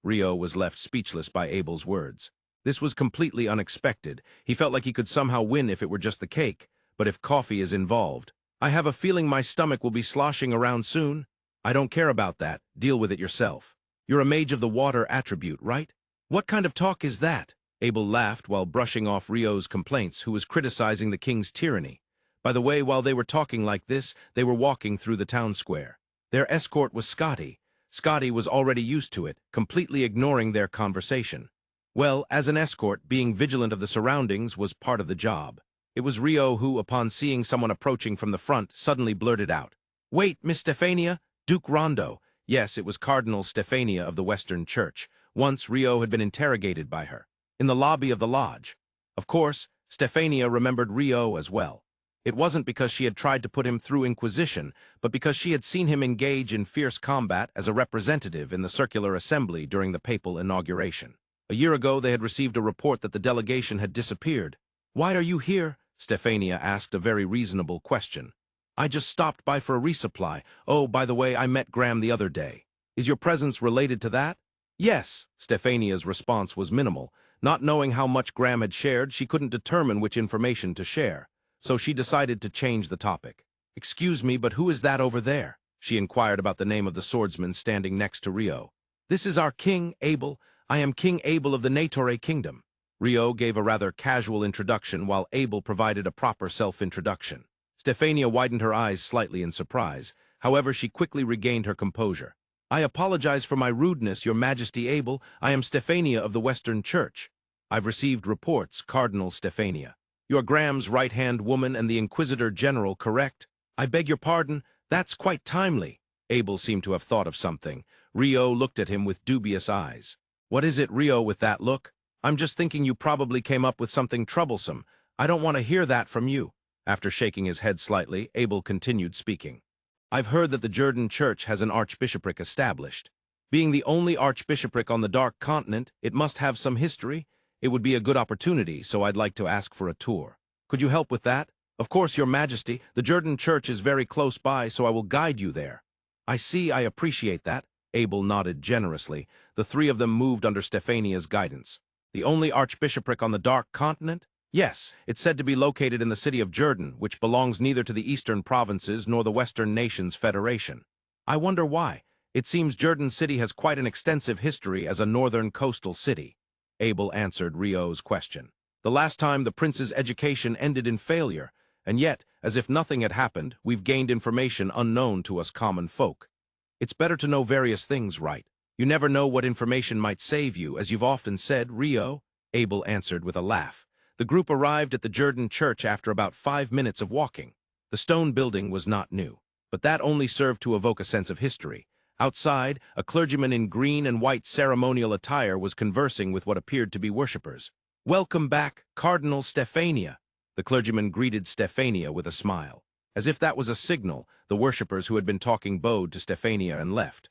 Rio was left speechless by Abel's words. This was completely unexpected. He felt like he could somehow win if it were just the cake, but if coffee is involved, I have a feeling my stomach will be sloshing around soon. I don't care about that. Deal with it yourself. You're a mage of the water attribute, right? What kind of talk is that? Abel laughed while brushing off Rio's complaints, who was criticizing the king's tyranny. By the way, while they were talking like this, they were walking through the town square. Their escort was Scotty. Scotty was already used to it, completely ignoring their conversation. Well, as an escort, being vigilant of the surroundings was part of the job. It was Rio who, upon seeing someone approaching from the front, suddenly blurted out, "Wait, Miss Stefania? Duke Rondo." Yes, it was Cardinal Stefania of the Western Church. Once Rio had been interrogated by her, in the lobby of the lodge. Of course, Stefania remembered Rio as well. It wasn't because she had tried to put him through Inquisition, but because she had seen him engage in fierce combat as a representative in the Circular Assembly during the Papal inauguration. A year ago, they had received a report that the delegation had disappeared. "Why are you here?" Stefania asked a very reasonable question. "I just stopped by for a resupply. Oh, by the way, I met Graham the other day. Is your presence related to that?" "Yes." Stefania's response was minimal. Not knowing how much Graham had shared, she couldn't determine which information to share. So she decided to change the topic. "Excuse me, but who is that over there?" She inquired about the name of the swordsman standing next to Rio. "This is our king, Abel. I am King Abel of the Negotiator kingdom." Rio gave a rather casual introduction while Abel provided a proper self-introduction. Stefania widened her eyes slightly in surprise. However, she quickly regained her composure. "I apologize for my rudeness, Your Majesty Abel. I am Stephania of the Western Church. I've received reports, Cardinal Stephania. You're Graham's right-hand woman and the Inquisitor General, correct? I beg your pardon, that's quite timely." Abel seemed to have thought of something. Rio looked at him with dubious eyes. "What is it, Rio, with that look? I'm just thinking you probably came up with something troublesome. I don't want to hear that from you." After shaking his head slightly, Abel continued speaking. "I've heard that the Jerdan Church has an archbishopric established. Being the only archbishopric on the Dark Continent, it must have some history. It would be a good opportunity, so I'd like to ask for a tour. Could you help with that?" "Of course, Your Majesty. The Jerdan Church is very close by, so I will guide you there." "I see, I appreciate that." Abel nodded generously. The three of them moved under Stephania's guidance. "The only archbishopric on the Dark Continent?" "Yes, it's said to be located in the city of Jerdan, which belongs neither to the Eastern Provinces nor the Western Nations Federation. I wonder why. It seems Jerdan City has quite an extensive history as a northern coastal city." Abel answered Rio's question. "The last time the prince's education ended in failure, and yet, as if nothing had happened, we've gained information unknown to us common folk. It's better to know various things, right? You never know what information might save you, as you've often said, Rio," Abel answered with a laugh. The group arrived at the Jerdan Church after about 5 minutes of walking. The stone building was not new, but that only served to evoke a sense of history. Outside, a clergyman in green and white ceremonial attire was conversing with what appeared to be worshippers. "Welcome back, Cardinal Stephania." The clergyman greeted Stephania with a smile. As if that was a signal, the worshippers who had been talking bowed to Stephania and left.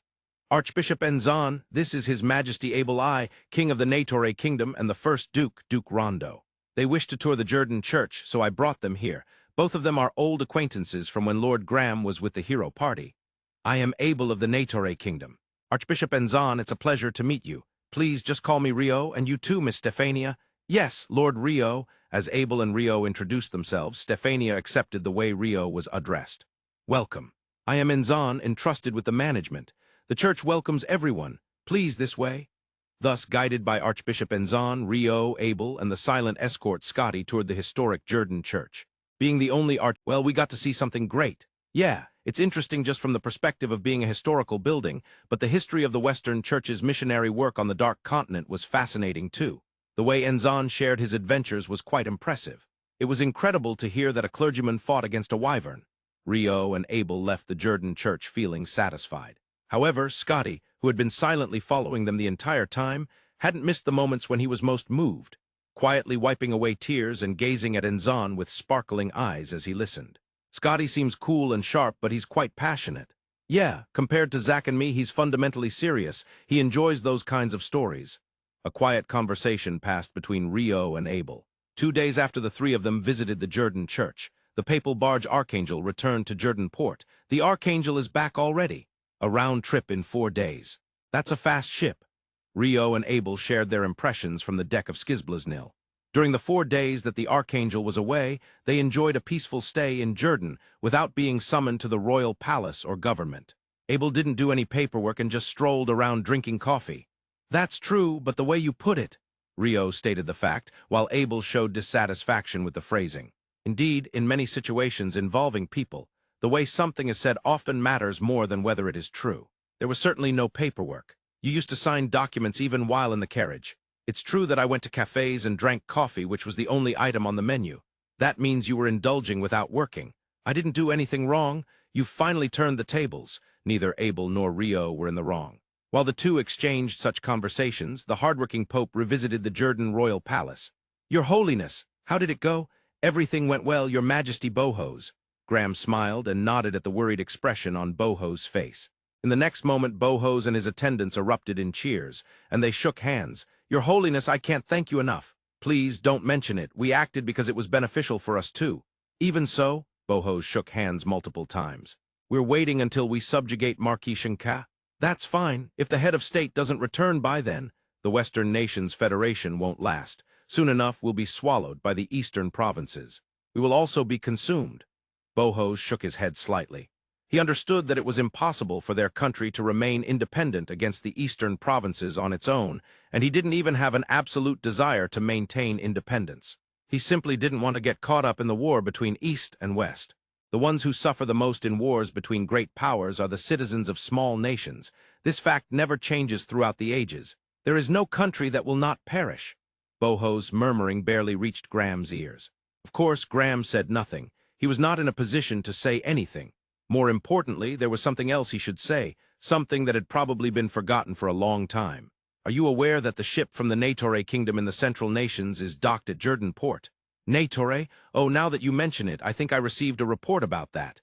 "Archbishop Enzan, this is His Majesty Abel I, King of the Negotiator Kingdom, and the first Duke, Duke Rondo. They wish to tour the Jerdan Church, so I brought them here. Both of them are old acquaintances from when Lord Graham was with the Hero Party. I am Abel of the Negotiator Kingdom. Archbishop Enzan, it's a pleasure to meet you. Please just call me Rio, and you too, Miss Stephania." "Yes, Lord Rio." As Abel and Rio introduced themselves, Stephania accepted the way Rio was addressed. "Welcome. I am Enzan, entrusted with the management. The church welcomes everyone. Please this way." Thus, guided by Archbishop Enzan, Rio, Abel, and the silent escort Scotty toured the historic Jerdan Church. Being the only well, we got to see something great. Yeah, it's interesting just from the perspective of being a historical building, but the history of the Western Church's missionary work on the Dark Continent was fascinating too. The way Enzan shared his adventures was quite impressive. It was incredible to hear that a clergyman fought against a wyvern. Rio and Abel left the Jerdan Church feeling satisfied. However, Scotty, who had been silently following them the entire time, hadn't missed the moments when he was most moved, quietly wiping away tears and gazing at Enzan with sparkling eyes as he listened. "Scotty seems cool and sharp, but he's quite passionate. Yeah, compared to Zack and me, he's fundamentally serious. He enjoys those kinds of stories." A quiet conversation passed between Rio and Abel. 2 days after the three of them visited the Jerdan Church, the papal barge Archangel returned to Jerdan Port. "The Archangel is back already. A round trip in 4 days. That's a fast ship." Rio and Abel shared their impressions from the deck of Skizblaznil. During the 4 days that the Archangel was away, they enjoyed a peaceful stay in Jerdan without being summoned to the royal palace or government. Abel didn't do any paperwork and just strolled around drinking coffee. "That's true, but the way you put it," Rio stated the fact, while Abel showed dissatisfaction with the phrasing. Indeed, in many situations involving people, the way something is said often matters more than whether it is true. There was certainly no paperwork. You used to sign documents even while in the carriage. It's true that I went to cafes and drank coffee, which was the only item on the menu. That means you were indulging without working. I didn't do anything wrong. You've finally turned the tables. Neither Abel nor Rio were in the wrong. While the two exchanged such conversations, the hardworking Pope revisited the Jerdan royal palace. "Your Holiness, how did it go?" "Everything went well, Your Majesty Bohos." Graham smiled and nodded at the worried expression on Bohos' face. In the next moment, Bohos and his attendants erupted in cheers, and they shook hands. "Your Holiness, I can't thank you enough. Please don't mention it. We acted because it was beneficial for us too." "Even so," Bohos shook hands multiple times. "We're waiting until we subjugate Marquis Shinka." "That's fine. If the head of state doesn't return by then, the Western Nations Federation won't last. Soon enough, we'll be swallowed by the eastern provinces. We will also be consumed." Bohos shook his head slightly. He understood that it was impossible for their country to remain independent against the eastern provinces on its own, and he didn't even have an absolute desire to maintain independence. He simply didn't want to get caught up in the war between East and West. The ones who suffer the most in wars between great powers are the citizens of small nations. This fact never changes throughout the ages. There is no country that will not perish. Boho's murmuring barely reached Graham's ears. Of course, Graham said nothing. He was not in a position to say anything. More importantly, there was something else he should say, something that had probably been forgotten for a long time. Are you aware that the ship from the Negotiator kingdom in the Central Nations is docked at Jerdan port? Negotiator? Oh, now that you mention it, I think I received a report about that.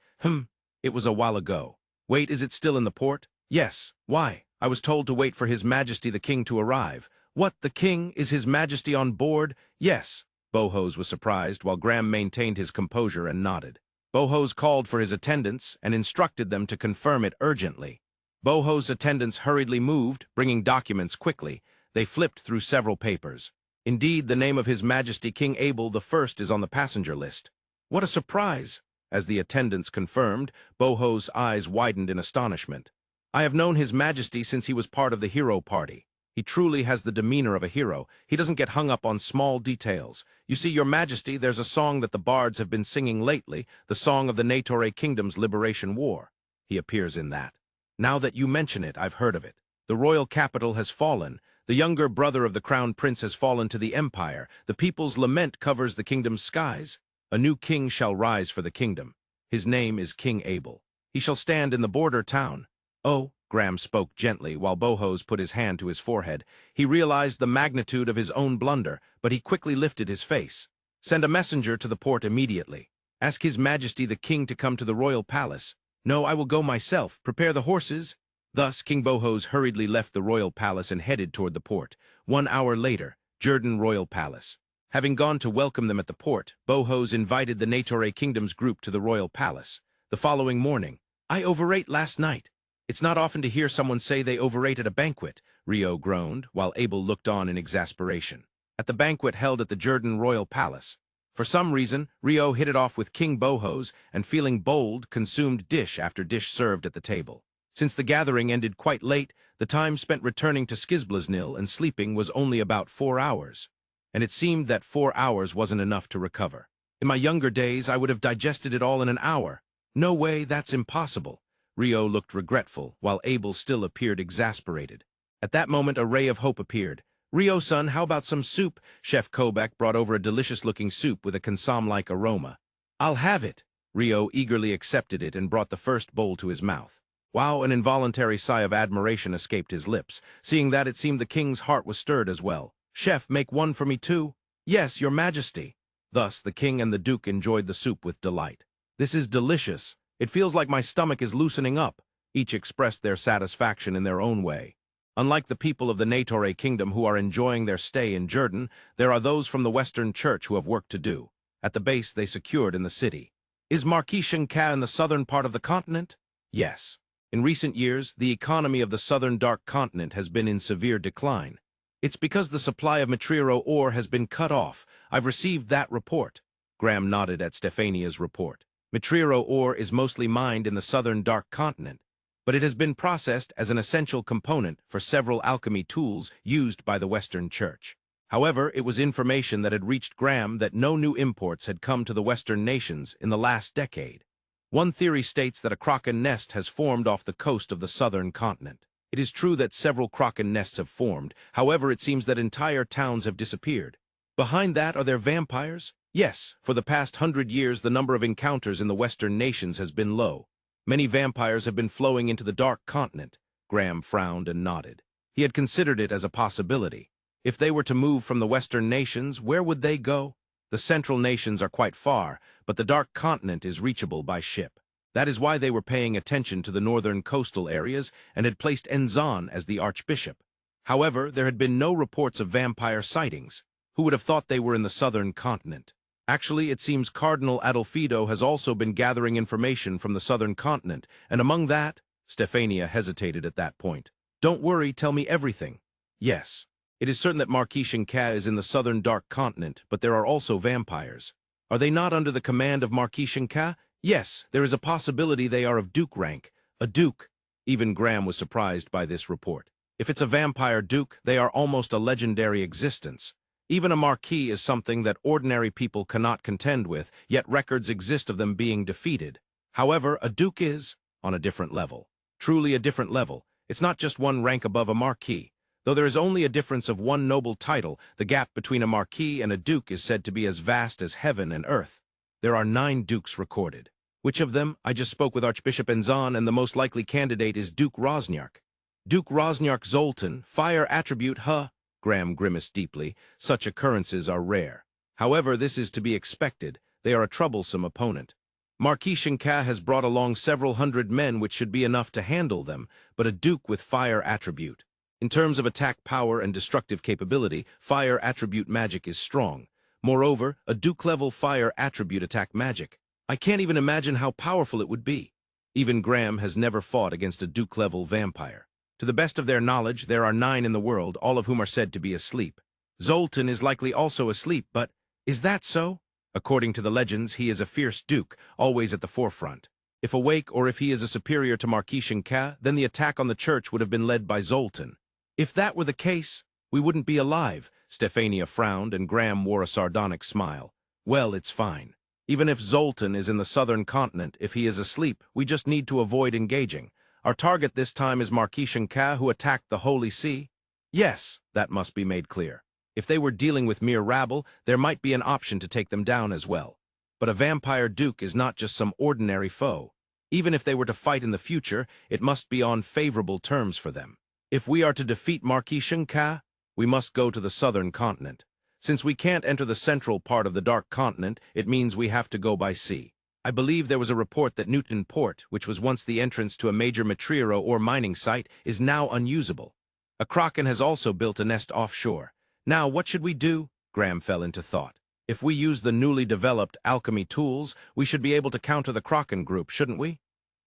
It was a while ago. Wait, is it still in the port? Yes. Why? I was told to wait for His Majesty the King to arrive. What, the King? Is His Majesty on board? Yes. Bohos was surprised, while Graham maintained his composure and nodded. Bohos called for his attendants and instructed them to confirm it urgently. Boho's attendants hurriedly moved, bringing documents quickly. They flipped through several papers. Indeed, the name of His Majesty King Abel the First is on the passenger list. What a surprise! As the attendants confirmed, Boho's eyes widened in astonishment. I have known His Majesty since he was part of the hero party. He truly has the demeanor of a hero. He doesn't get hung up on small details. You see, Your Majesty, there's a song that the bards have been singing lately, the song of the Negotiator Kingdom's Liberation War. He appears in that. Now that you mention it, I've heard of it. The royal capital has fallen. The younger brother of the crown prince has fallen to the empire. The people's lament covers the kingdom's skies. A new king shall rise for the kingdom. His name is King Abel. He shall stand in the border town. Oh, Graham spoke gently while Bohos put his hand to his forehead. He realized the magnitude of his own blunder, but he quickly lifted his face. Send a messenger to the port immediately. Ask His Majesty the King to come to the royal palace. No, I will go myself. Prepare the horses. Thus, King Bohos hurriedly left the royal palace and headed toward the port. 1 hour later, Jerdan Royal Palace. Having gone to welcome them at the port, Bohos invited the Negotiator Kingdom's group to the royal palace. The following morning, I overate last night. It's not often to hear someone say they overate at a banquet, Rio groaned, while Abel looked on in exasperation. At the banquet held at the Jerdan Royal Palace. For some reason, Rio hit it off with King Bohos and, feeling bold, consumed dish after dish served at the table. Since the gathering ended quite late, the time spent returning to Skizblaznil and sleeping was only about 4 hours. And it seemed that 4 hours wasn't enough to recover. In my younger days, I would have digested it all in an hour. No way, that's impossible. Rio looked regretful, while Abel still appeared exasperated. At that moment, a ray of hope appeared. Rio-son, how about some soup? Chef Kobek brought over a delicious-looking soup with a consomme-like aroma. I'll have it. Rio eagerly accepted it and brought the first bowl to his mouth. Wow, an involuntary sigh of admiration escaped his lips. Seeing that, it seemed the king's heart was stirred as well. Chef, make one for me too? Yes, Your Majesty. Thus, the king and the duke enjoyed the soup with delight. This is delicious. It feels like my stomach is loosening up. Each expressed their satisfaction in their own way. Unlike the people of the Negotiator Kingdom who are enjoying their stay in Jerdan, there are those from the Western Church who have work to do. At the base they secured in the city. Is Marquis Shenka in the southern part of the continent? Yes. In recent years, the economy of the southern Dark Continent has been in severe decline. It's because the supply of Mitriro Ore has been cut off. I've received that report. Graham nodded at Stefania's report. Mitriro Ore is mostly mined in the southern Dark Continent, but it has been processed as an essential component for several alchemy tools used by the Western Church. However, it was information that had reached Graham that no new imports had come to the Western nations in the last decade. One theory states that a kraken nest has formed off the coast of the southern continent. It is true that several kraken nests have formed, however it seems that entire towns have disappeared. Behind that, are there vampires? Yes, for the past 100 years the number of encounters in the Western nations has been low. Many vampires have been flowing into the Dark Continent. Graham frowned and nodded. He had considered it as a possibility. If they were to move from the Western nations, where would they go? The Central nations are quite far, but the Dark Continent is reachable by ship. That is why they were paying attention to the northern coastal areas and had placed Enzan as the Archbishop. However, there had been no reports of vampire sightings. Who would have thought they were in the southern continent? Actually, it seems Cardinal Adolfido has also been gathering information from the southern continent, and among that, Stefania hesitated at that point. Don't worry, tell me everything. Yes. It is certain that Marquis Shenka is in the southern Dark Continent, but there are also vampires. Are they not under the command of Marquis Shenka? Yes, there is a possibility they are of Duke rank. A Duke. Even Graham was surprised by this report. If it's a vampire Duke, they are almost a legendary existence. Even a marquis is something that ordinary people cannot contend with, yet records exist of them being defeated. However, a duke is on a different level. Truly a different level. It's not just one rank above a marquis. Though there is only a difference of one noble title, the gap between a marquis and a duke is said to be as vast as heaven and earth. There are 9 dukes recorded. Which of them? I just spoke with Archbishop Enzan, and the most likely candidate is Duke Rosniark. Duke Rosniark Zoltan, fire attribute, huh? Graham grimaced deeply. Such occurrences are rare. However, this is to be expected. They are a troublesome opponent. Marquis Shinka has brought along several hundred men, which should be enough to handle them, but a duke with fire attribute. In terms of attack power and destructive capability, fire attribute magic is strong. Moreover, a duke-level fire attribute attack magic. I can't even imagine how powerful it would be. Even Graham has never fought against a duke-level vampire. To the best of their knowledge, there are 9 in the world, all of whom are said to be asleep. Zoltan is likely also asleep, but is that so? According to the legends, he is a fierce duke, always at the forefront. If awake or if he is a superior to Marquis Shinka, then the attack on the church would have been led by Zoltan. If that were the case, we wouldn't be alive. Stephania frowned, and Graham wore a sardonic smile. Well, it's fine. Even if Zoltan is in the southern continent, if he is asleep, we just need to avoid engaging. Our target this time is Marquis Shinka, who attacked the Holy See. Yes, that must be made clear. If they were dealing with mere rabble, there might be an option to take them down as well. But a vampire duke is not just some ordinary foe. Even if they were to fight in the future, it must be on favorable terms for them. If we are to defeat Marquis Shinka, we must go to the southern continent. Since we can't enter the central part of the Dark Continent, it means we have to go by sea. I believe there was a report that Newton Port, which was once the entrance to a major Mitriro Ore mining site, is now unusable. A kraken has also built a nest offshore. Now, what should we do? Graham fell into thought. If we use the newly developed alchemy tools, we should be able to counter the kraken group, shouldn't we?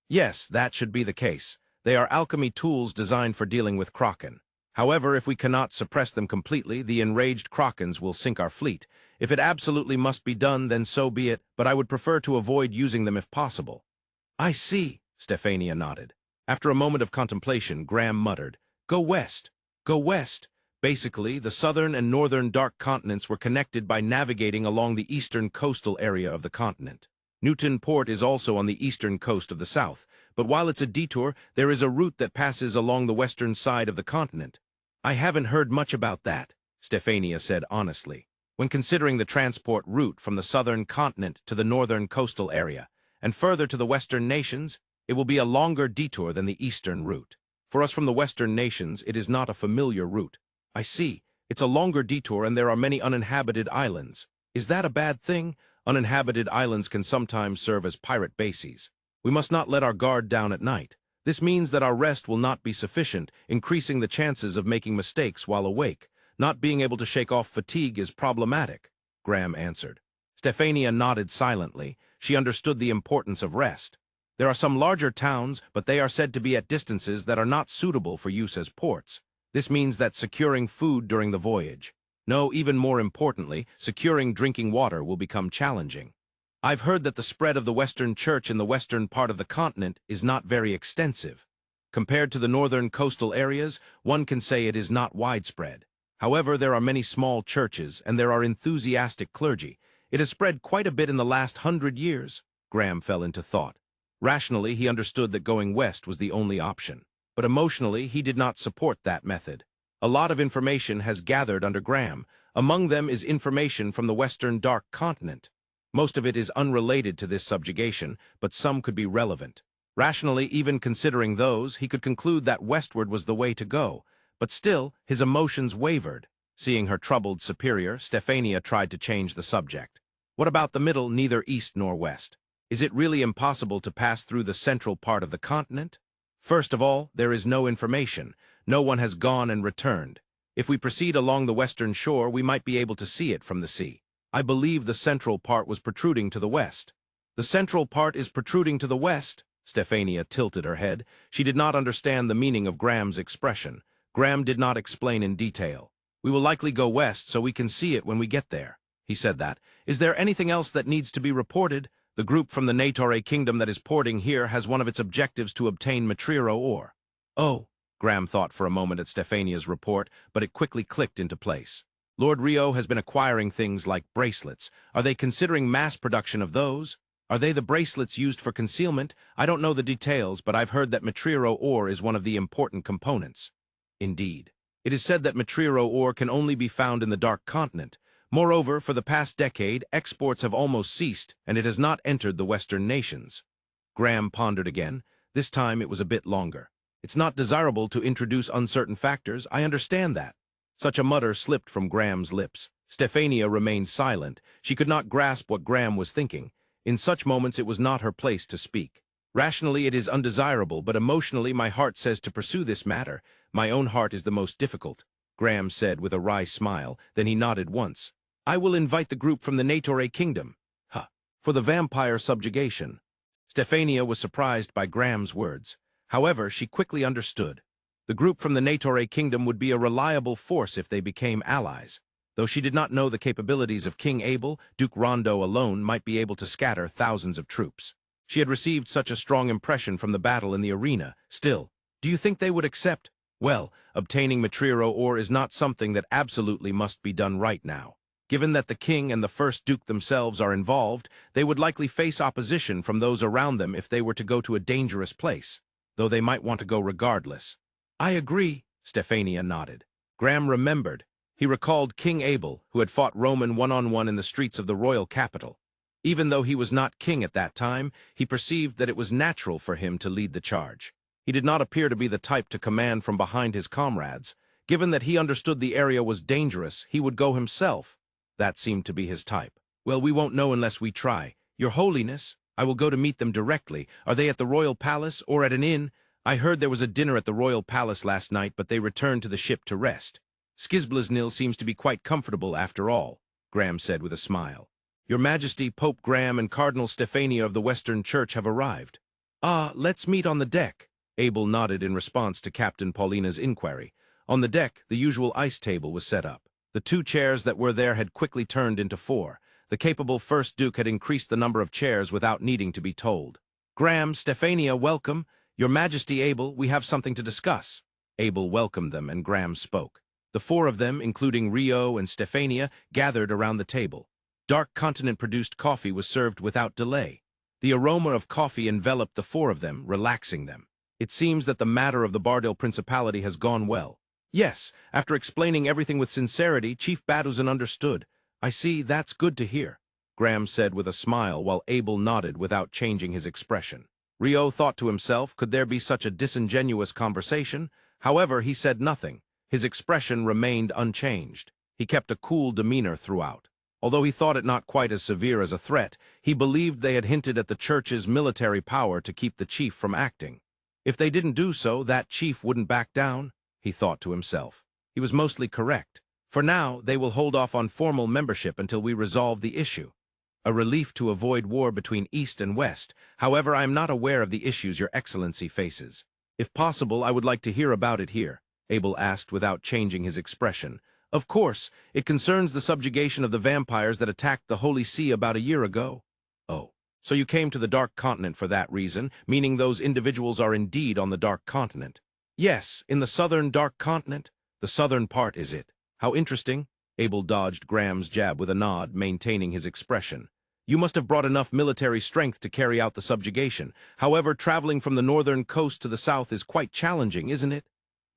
Yes, that should be the case. They are alchemy tools designed for dealing with kraken. However, if we cannot suppress them completely, the enraged krakens will sink our fleet. If it absolutely must be done, then so be it, but I would prefer to avoid using them if possible. I see, Stephania nodded. After a moment of contemplation, Graham muttered, Go west. Go west. Basically, the southern and northern dark continents were connected by navigating along the eastern coastal area of the continent. Newton Port is also on the eastern coast of the south, but while it's a detour, there is a route that passes along the western side of the continent. I haven't heard much about that, Stephania said honestly. When considering the transport route from the southern continent to the northern coastal area, and further to the western nations, it will be a longer detour than the eastern route. For us from the western nations, it is not a familiar route. I see. It's a longer detour and there are many uninhabited islands. Is that a bad thing? Uninhabited islands can sometimes serve as pirate bases. We must not let our guard down at night. This means that our rest will not be sufficient, increasing the chances of making mistakes while awake. Not being able to shake off fatigue is problematic, Graham answered. Stephania nodded silently. She understood the importance of rest. There are some larger towns, but they are said to be at distances that are not suitable for use as ports. This means that securing food during the voyage. No, even more importantly, securing drinking water will become challenging. I've heard that the spread of the Western Church in the western part of the continent is not very extensive. Compared to the northern coastal areas, one can say it is not widespread. However, there are many small churches, and there are enthusiastic clergy. It has spread quite a bit in the last 100 years. Graham fell into thought. Rationally, he understood that going west was the only option. But emotionally, he did not support that method. A lot of information has gathered under Graham. Among them is information from the Western Dark Continent. Most of it is unrelated to this subjugation, but some could be relevant. Rationally, even considering those, he could conclude that westward was the way to go. But still, his emotions wavered. Seeing her troubled superior, Stephania tried to change the subject. What about the middle, neither east nor west? Is it really impossible to pass through the central part of the continent? First of all, there is no information. No one has gone and returned. If we proceed along the western shore, we might be able to see it from the sea. I believe the central part was protruding to the west. The central part is protruding to the west? Stephania tilted her head. She did not understand the meaning of Graham's expression. Graham did not explain in detail. We will likely go west so we can see it when we get there. He said that. Is there anything else that needs to be reported? The group from the Negotiator kingdom that is porting here has one of its objectives to obtain Mitriro Ore. Oh, Graham thought for a moment at Stephania's report, but it quickly clicked into place. Lord Rio has been acquiring things like bracelets. Are they considering mass production of those? Are they the bracelets used for concealment? I don't know the details, but I've heard that Mitriro Ore is one of the important components. Indeed. It is said that Mitriro Ore can only be found in the Dark Continent. Moreover, for the past decade, exports have almost ceased, and it has not entered the Western nations. Graham pondered again. This time it was a bit longer. It's not desirable to introduce uncertain factors, I understand that. Such a mutter slipped from Graham's lips. Stephania remained silent. She could not grasp what Graham was thinking. In such moments it was not her place to speak. Rationally it is undesirable, but emotionally my heart says to pursue this matter. My own heart is the most difficult, Graham said with a wry smile, then he nodded once. I will invite the group from the Negotiator kingdom. For the vampire subjugation. Stephania was surprised by Graham's words. However, she quickly understood. The group from the Negotiator kingdom would be a reliable force if they became allies. Though she did not know the capabilities of King Abel, Duke Rondo alone might be able to scatter thousands of troops. She had received such a strong impression from the battle in the arena. Still, do you think they would accept? Well, obtaining Mitriro Ore is not something that absolutely must be done right now. Given that the king and the first duke themselves are involved, they would likely face opposition from those around them if they were to go to a dangerous place, though they might want to go regardless. I agree, Stephania nodded. Graham remembered. He recalled King Abel, who had fought Roman one-on-one in the streets of the royal capital. Even though he was not king at that time, he perceived that it was natural for him to lead the charge. He did not appear to be the type to command from behind his comrades. Given that he understood the area was dangerous, he would go himself. That seemed to be his type. Well, we won't know unless we try. Your Holiness, I will go to meet them directly. Are they at the royal palace or at an inn? I heard there was a dinner at the royal palace last night, but they returned to the ship to rest. Skizblaznil seems to be quite comfortable after all, Graham said with a smile. Your Majesty, Pope Graham and Cardinal Stephania of the Western Church have arrived. Let's meet on the deck. Abel nodded in response to Captain Paulina's inquiry. On the deck, the usual ice table was set up. The 2 chairs that were there had quickly turned into 4. The capable First Duke had increased the number of chairs without needing to be told. Graham, Stephania, welcome. Your Majesty, Abel, we have something to discuss. Abel welcomed them, and Graham spoke. The 4 of them, including Rio and Stephania, gathered around the table. Dark Continent-produced coffee was served without delay. The aroma of coffee enveloped the 4 of them, relaxing them. It seems that the matter of the Bardil Principality has gone well. Yes, after explaining everything with sincerity, Chief Baduzan understood. I see, that's good to hear, Graham said with a smile while Abel nodded without changing his expression. Rio thought to himself, could there be such a disingenuous conversation? However, he said nothing. His expression remained unchanged. He kept a cool demeanor throughout. Although he thought it not quite as severe as a threat, he believed they had hinted at the church's military power to keep the chief from acting. If they didn't do so, that chief wouldn't back down, he thought to himself. He was mostly correct. For now, they will hold off on formal membership until we resolve the issue. A relief to avoid war between East and West. However, I am not aware of the issues Your Excellency faces. If possible, I would like to hear about it here, Abel asked without changing his expression. Of course, it concerns the subjugation of the vampires that attacked the Holy See about a year ago. Oh, so you came to the Dark Continent for that reason, meaning those individuals are indeed on the Dark Continent. Yes, in the southern Dark Continent. The southern part is it. How interesting. Abel dodged Graham's jab with a nod, maintaining his expression. You must have brought enough military strength to carry out the subjugation. However, traveling from the northern coast to the south is quite challenging, isn't it?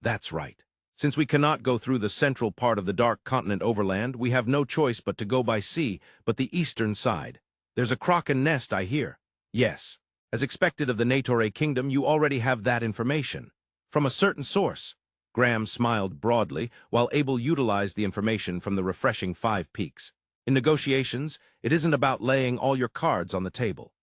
That's right. Since we cannot go through the central part of the Dark Continent overland, we have no choice but to go by sea, but the eastern side. There's a Kraken nest, I hear. Yes. As expected of the Negotiator kingdom, you already have that information. From a certain source. Graham smiled broadly, while Abel utilized the information from the refreshing 5 peaks. In negotiations, it isn't about laying all your cards on the table.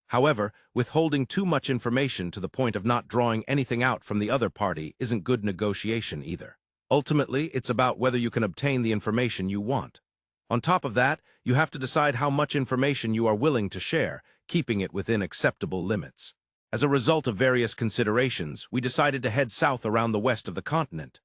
However, withholding too much information to the point of not drawing anything out from the other party isn't good negotiation either. Ultimately, it's about whether you can obtain the information you want. On top of that, you have to decide how much information you are willing to share, keeping it within acceptable limits. As a result of various considerations, we decided to head south around the west of the continent.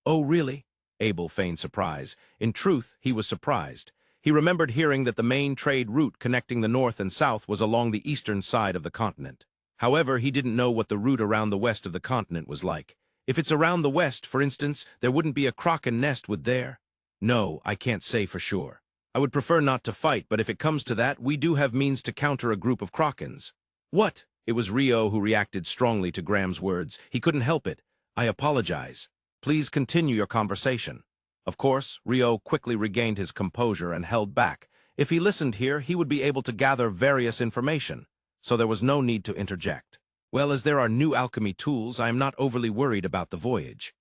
Oh, really? Abel feigned surprise. In truth, he was surprised. He remembered hearing that the main trade route connecting the north and south was along the eastern side of the continent. However, he didn't know what the route around the west of the continent was like. If it's around the west, for instance, there wouldn't be a Kraken nest, would there? No, I can't say for sure. I would prefer not to fight, but if it comes to that, we do have means to counter a group of Krakens. What? It was Rio who reacted strongly to Graham's words. He couldn't help it. I apologize. Please continue your conversation. Of course, Rio quickly regained his composure and held back. If he listened here, he would be able to gather various information, so there was no need to interject. Well, as there are new alchemy tools, I am not overly worried about the voyage.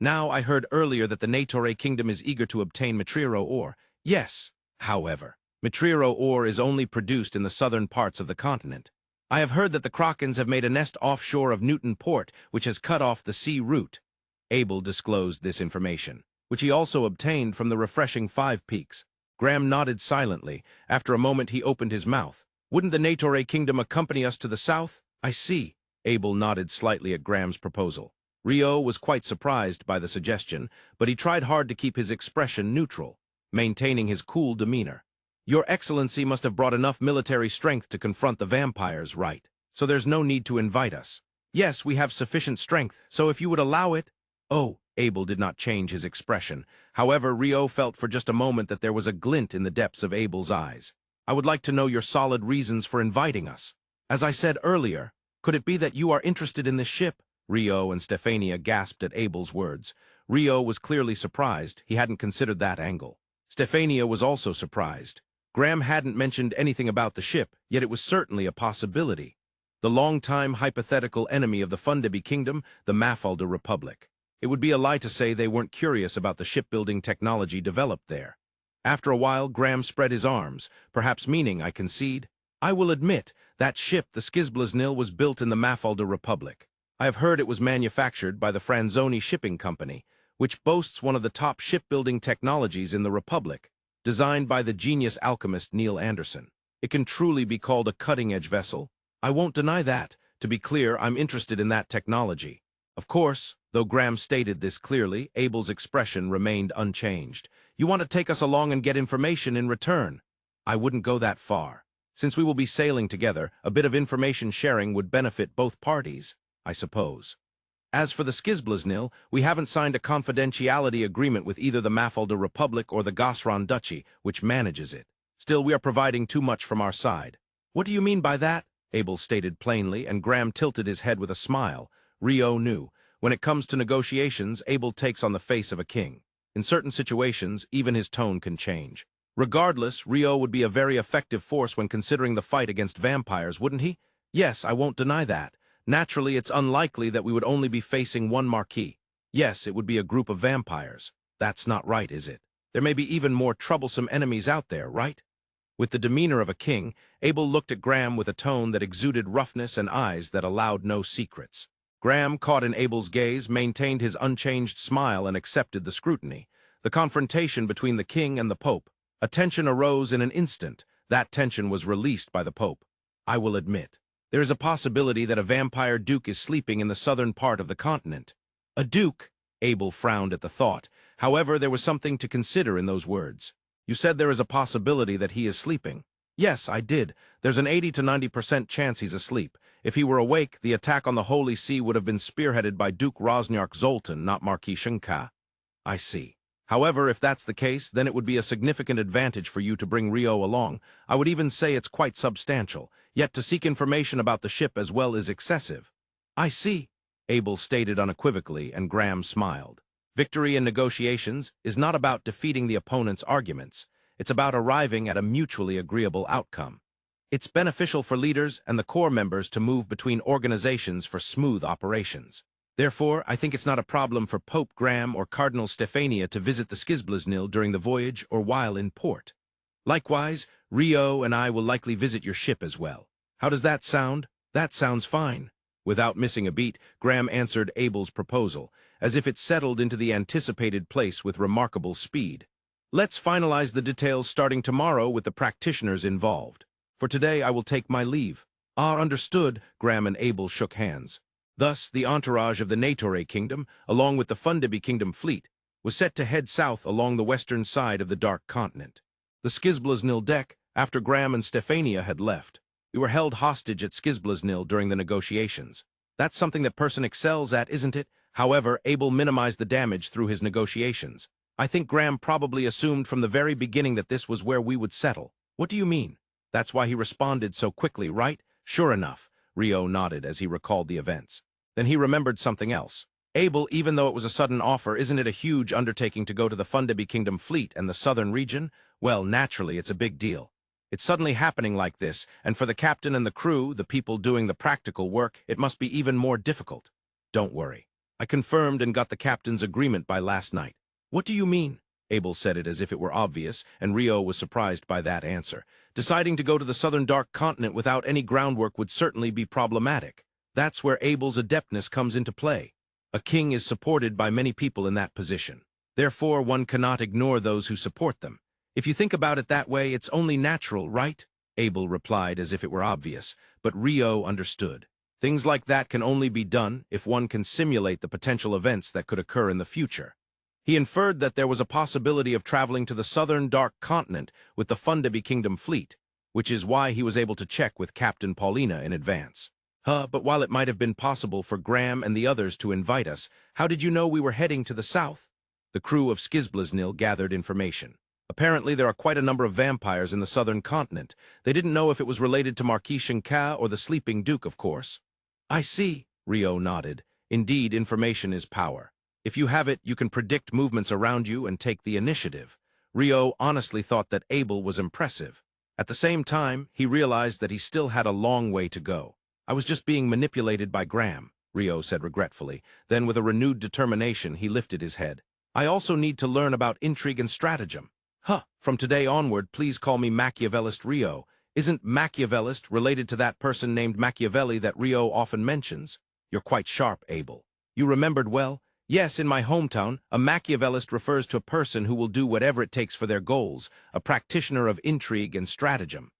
Now I heard earlier that the Negotiator kingdom is eager to obtain Mitriro Ore. Yes, however, Mitriro Ore is only produced in the southern parts of the continent. I have heard that the Krakens have made a nest offshore of Newton Port, which has cut off the sea route. Abel disclosed this information, which he also obtained from the refreshing Five Peaks. Graham nodded silently. After a moment he opened his mouth. Wouldn't the Negotiator kingdom accompany us to the south? I see. Abel nodded slightly at Graham's proposal. Rio was quite surprised by the suggestion, but he tried hard to keep his expression neutral, maintaining his cool demeanor. Your Excellency must have brought enough military strength to confront the vampires, right? So there's no need to invite us. Yes, we have sufficient strength, so if you would allow it... Oh, Abel did not change his expression. However, Rio felt for just a moment that there was a glint in the depths of Abel's eyes. I would like to know your solid reasons for inviting us. As I said earlier, could it be that you are interested in this ship? Rio and Stefania gasped at Abel's words. Rio was clearly surprised. He hadn't considered that angle. Stefania was also surprised. Graham hadn't mentioned anything about the ship, yet it was certainly a possibility. The long-time hypothetical enemy of the Fundebi Kingdom, the Mafalda Republic. It would be a lie to say they weren't curious about the shipbuilding technology developed there. After a while, Graham spread his arms, perhaps meaning, I concede. I will admit, that ship, the Skizblaznil, was built in the Mafalda Republic. I have heard it was manufactured by the Franzoni Shipping Company, which boasts one of the top shipbuilding technologies in the Republic, designed by the genius alchemist Neil Anderson. It can truly be called a cutting-edge vessel. I won't deny that. To be clear, I'm interested in that technology. Of course, though Graham stated this clearly, Abel's expression remained unchanged. You want to take us along and get information in return? I wouldn't go that far. Since we will be sailing together, a bit of information sharing would benefit both parties, I suppose. As for the Skizblaznil, we haven't signed a confidentiality agreement with either the Mafalda Republic or the Gosran Duchy, which manages it. Still, we are providing too much from our side. What do you mean by that? Abel stated plainly, and Graham tilted his head with a smile. Rio knew. When it comes to negotiations, Abel takes on the face of a king. In certain situations, even his tone can change. Regardless, Rio would be a very effective force when considering the fight against vampires, wouldn't he? Yes, I won't deny that. Naturally, it's unlikely that we would only be facing one marquis. Yes, it would be a group of vampires. That's not right, is it? There may be even more troublesome enemies out there, right? With the demeanor of a king, Abel looked at Graham with a tone that exuded roughness and eyes that allowed no secrets. Graham, caught in Abel's gaze, maintained his unchanged smile and accepted the scrutiny. The confrontation between the king and the Pope. A tension arose in an instant. That tension was released by the Pope. I will admit, there is a possibility that a vampire duke is sleeping in the southern part of the continent. A duke? Abel frowned at the thought. However, there was something to consider in those words. You said there is a possibility that he is sleeping. Yes, I did. There's an 80 to 90% chance he's asleep. If he were awake, the attack on the Holy See would have been spearheaded by Duke Rosniark Zoltan, not Marquis Shunka. I see. However, if that's the case, then it would be a significant advantage for you to bring Rio along. I would even say it's quite substantial. Yet to seek information about the ship as well is excessive. I see, Abel stated unequivocally, and Graham smiled. Victory in negotiations is not about defeating the opponent's arguments. It's about arriving at a mutually agreeable outcome. It's beneficial for leaders and the core members to move between organizations for smooth operations. Therefore, I think it's not a problem for Pope Graham or Cardinal Stefania to visit the Skizblaznil during the voyage or while in port. Likewise, Rio and I will likely visit your ship as well. How does that sound? That sounds fine. Without missing a beat, Graham answered Abel's proposal, as if it settled into the anticipated place with remarkable speed. Let's finalize the details starting tomorrow with the practitioners involved. For today, I will take my leave. Ah, understood, Graham and Abel shook hands. Thus, the entourage of the Negotiator kingdom, along with the Fundebi kingdom fleet, was set to head south along the western side of the Dark Continent. The Skizblaznil deck, after Graham and Stefania had left. We were held hostage at Skizblaznil during the negotiations. That's something that person excels at, isn't it? However, Abel minimized the damage through his negotiations. I think Graham probably assumed from the very beginning that this was where we would settle. What do you mean? That's why he responded so quickly, right? Sure enough, Rio nodded as he recalled the events. Then he remembered something else. Abel, even though it was a sudden offer, isn't it a huge undertaking to go to the Fundabi Kingdom fleet and the southern region? Well, naturally, it's a big deal. It's suddenly happening like this, and for the captain and the crew, the people doing the practical work, it must be even more difficult. Don't worry. I confirmed and got the captain's agreement by last night. What do you mean? Abel said it as if it were obvious, and Rio was surprised by that answer. Deciding to go to the southern dark continent without any groundwork would certainly be problematic. That's where Abel's adeptness comes into play. A king is supported by many people in that position. Therefore, one cannot ignore those who support them. If you think about it that way, it's only natural, right? Abel replied as if it were obvious, but Rio understood. Things like that can only be done if one can simulate the potential events that could occur in the future. He inferred that there was a possibility of traveling to the southern dark continent with the Fundabi Kingdom fleet, which is why he was able to check with Captain Paulina in advance. But while it might have been possible for Graham and the others to invite us, how did you know we were heading to the south? The crew of Skizblaznil gathered information. Apparently, there are quite a number of vampires in the southern continent. They didn't know if it was related to Marquis Shinka or the Sleeping Duke, of course. I see, Rio nodded. Indeed, information is power. If you have it, you can predict movements around you and take the initiative. Rio honestly thought that Abel was impressive. At the same time, he realized that he still had a long way to go. I was just being manipulated by Graham, Rio said regretfully. Then, with a renewed determination, he lifted his head. I also need to learn about intrigue and stratagem. From today onward, please call me Machiavellist Rio. Isn't Machiavellist related to that person named Machiavelli that Rio often mentions? You're quite sharp, Abel. You remembered well? Yes, in my hometown, a Machiavellist refers to a person who will do whatever it takes for their goals, a practitioner of intrigue and stratagem.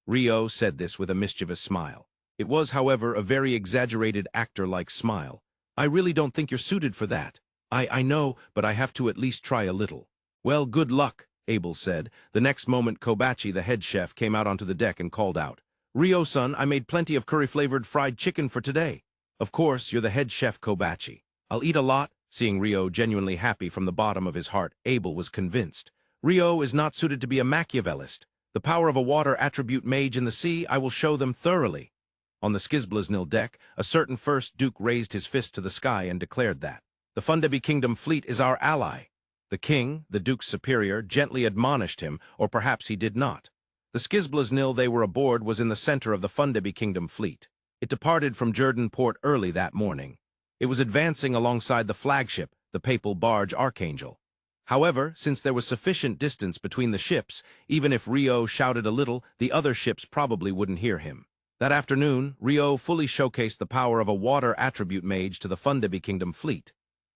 Rio said this with a mischievous smile. It was, however, a very exaggerated actor-like smile. I really don't think you're suited for that. I know, but I have to at least try a little. Well, good luck, Abel said. The next moment, Kobachi, the head chef, came out onto the deck and called out, Rio-san, I made plenty of curry-flavored fried chicken for today. Of course, you're the head chef, Kobachi. I'll eat a lot. Seeing Rio genuinely happy from the bottom of his heart, Abel was convinced. Rio is not suited to be a Machiavellist. The power of a water attribute mage in the sea, I will show them thoroughly. On the Skizblaznil deck, a certain first duke raised his fist to the sky and declared that the Fundabi Kingdom fleet is our ally. The king, the duke's superior, gently admonished him, or perhaps he did not. The Skizblaznil they were aboard was in the center of the Fundabi Kingdom fleet. It departed from Jerdan port early that morning. It was advancing alongside the flagship, the Papal barge Archangel. However, since there was sufficient distance between the ships, even if Rio shouted a little, the other ships probably wouldn't hear him. That afternoon, Rio fully showcased the power of a water attribute mage to the Fundabi Kingdom fleet.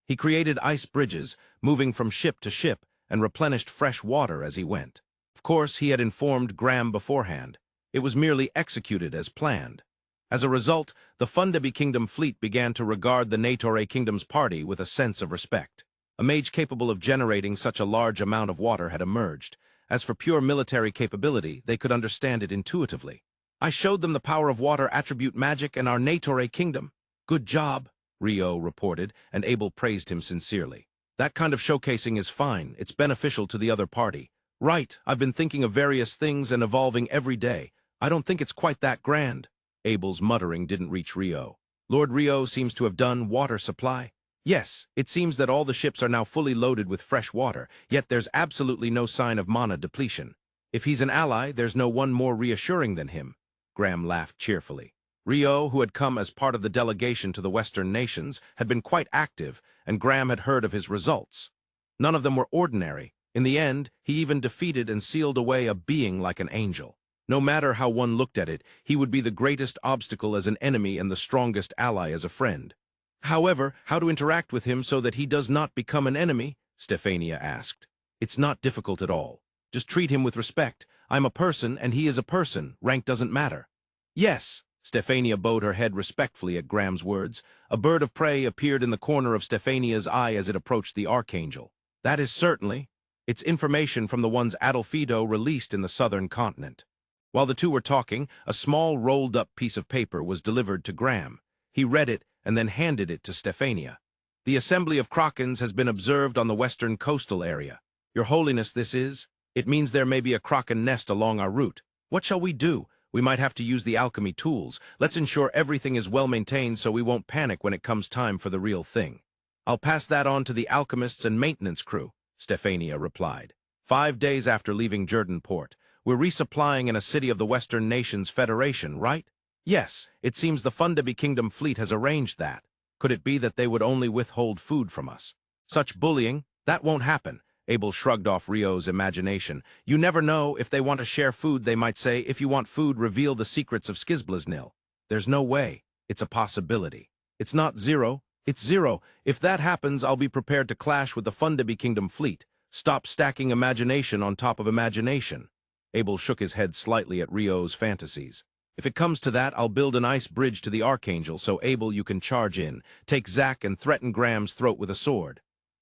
He created ice bridges, moving from ship to ship, and replenished fresh water as he went. Of course, he had informed Graham beforehand. It was merely executed as planned. As a result, the Fundabi Kingdom fleet began to regard the Negotiator Kingdom's party with a sense of respect. A mage capable of generating such a large amount of water had emerged. As for pure military capability, they could understand it intuitively. I showed them the power of water attribute magic and our Negotiator Kingdom. Good job, Rio reported, and Abel praised him sincerely. That kind of showcasing is fine. It's beneficial to the other party. Right, I've been thinking of various things and evolving every day. I don't think it's quite that grand. Abel's muttering didn't reach Rio. Lord Rio seems to have done water supply. Yes, it seems that all the ships are now fully loaded with fresh water, yet there's absolutely no sign of mana depletion. If he's an ally, there's no one more reassuring than him. Graham laughed cheerfully. Rio, who had come as part of the delegation to the Western nations, had been quite active, and Graham had heard of his results. None of them were ordinary. In the end, he even defeated and sealed away a being like an angel. No matter how one looked at it, he would be the greatest obstacle as an enemy and the strongest ally as a friend. However, how to interact with him so that he does not become an enemy? Stefania asked. It's not difficult at all. Just treat him with respect. I'm a person, and he is a person. Rank doesn't matter. Yes, Stefania bowed her head respectfully at Graham's words. A bird of prey appeared in the corner of Stefania's eye as it approached the Archangel. That is certainly. It's information from the ones Adolfido released in the southern continent. While the two were talking, a small rolled-up piece of paper was delivered to Graham. He read it and then handed it to Stefania. The assembly of Krakens has been observed on the western coastal area. Your Holiness, this is. It means there may be a Kraken nest along our route. What shall we do? We might have to use the alchemy tools. Let's ensure everything is well maintained so we won't panic when it comes time for the real thing. I'll pass that on to the alchemists and maintenance crew, Stephania replied. 5 days after leaving Jerdan port, we're resupplying in a city of the Western Nations Federation, right? Yes, it seems the Fundabi Kingdom fleet has arranged that. Could it be that they would only withhold food from us? Such bullying, that won't happen. Abel shrugged off Rio's imagination. You never know, if they want to share food, they might say, if you want food, reveal the secrets of Skizblaznil. There's no way. It's a possibility. It's not zero. It's zero. If that happens, I'll be prepared to clash with the Fundabi Kingdom fleet. Stop stacking imagination on top of imagination. Abel shook his head slightly at Rio's fantasies. If it comes to that, I'll build an ice bridge to the Archangel so Abel you can charge in, take Zack and threaten Graham's throat with a sword.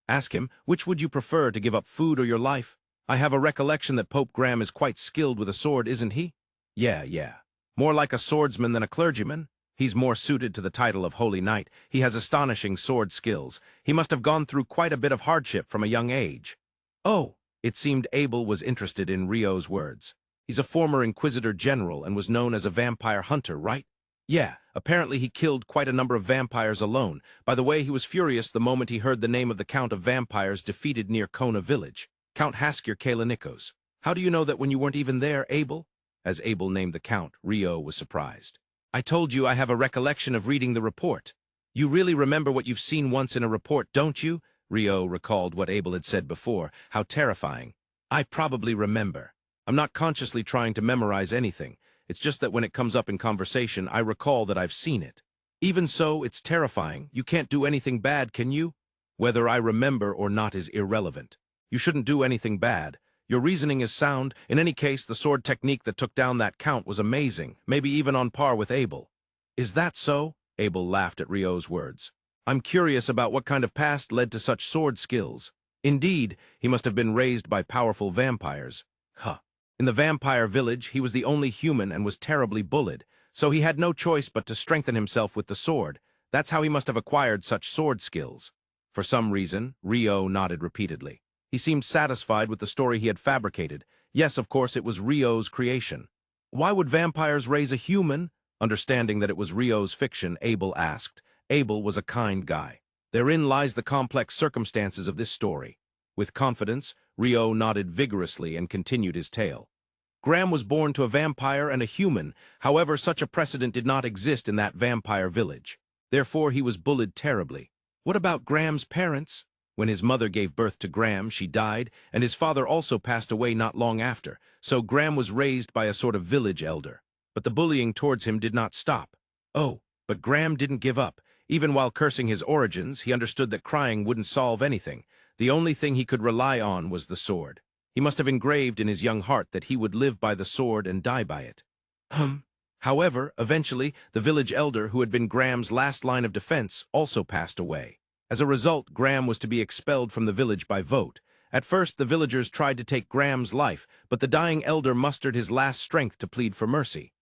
Ask him, which would you prefer, to give up food or your life? I have a recollection that Pope Graham is quite skilled with a sword, isn't he? Yeah. More like a swordsman than a clergyman. He's more suited to the title of Holy Knight. He has astonishing sword skills. He must have gone through quite a bit of hardship from a young age. Oh, it seemed Abel was interested in Rio's words. He's a former Inquisitor General and was known as a vampire hunter, right? Yeah, apparently he killed quite a number of vampires alone. By the way, he was furious the moment he heard the name of the Count of Vampires defeated near Kona village, Count Haskir Kalanikos. How do you know that when you weren't even there, Abel? As Abel named the Count, Rio was surprised. I told you I have a recollection of reading the report. You really remember what you've seen once in a report, don't you? Rio recalled what Abel had said before. How terrifying. I probably remember. I'm not consciously trying to memorize anything. It's just that when it comes up in conversation, I recall that I've seen it. Even so, it's terrifying. You can't do anything bad, can you? Whether I remember or not is irrelevant. You shouldn't do anything bad. Your reasoning is sound. In any case, the sword technique that took down that Count was amazing, maybe even on par with Abel. Is that so? Abel laughed at Rio's words. I'm curious about what kind of past led to such sword skills. Indeed, he must have been raised by powerful vampires. Huh. In the vampire village, he was the only human and was terribly bullied, so he had no choice but to strengthen himself with the sword. That's how he must have acquired such sword skills. For some reason, Rio nodded repeatedly. He seemed satisfied with the story he had fabricated. Yes, of course, it was Rio's creation. Why would vampires raise a human? Understanding that it was Rio's fiction, Abel asked. Abel was a kind guy. Therein lies the complex circumstances of this story. With confidence, Rio nodded vigorously and continued his tale. Graham was born to a vampire and a human. However, such a precedent did not exist in that vampire village. Therefore, he was bullied terribly. What about Graham's parents? When his mother gave birth to Graham, she died, and his father also passed away not long after, so Graham was raised by a sort of village elder. But the bullying towards him did not stop. Oh, but Graham didn't give up. Even while cursing his origins, he understood that crying wouldn't solve anything. The only thing he could rely on was the sword. He must have engraved in his young heart that he would live by the sword and die by it. However, eventually, the village elder, who had been Graham's last line of defense, also passed away. As a result, Graham was to be expelled from the village by vote. At first, the villagers tried to take Graham's life, but the dying elder mustered his last strength to plead for mercy.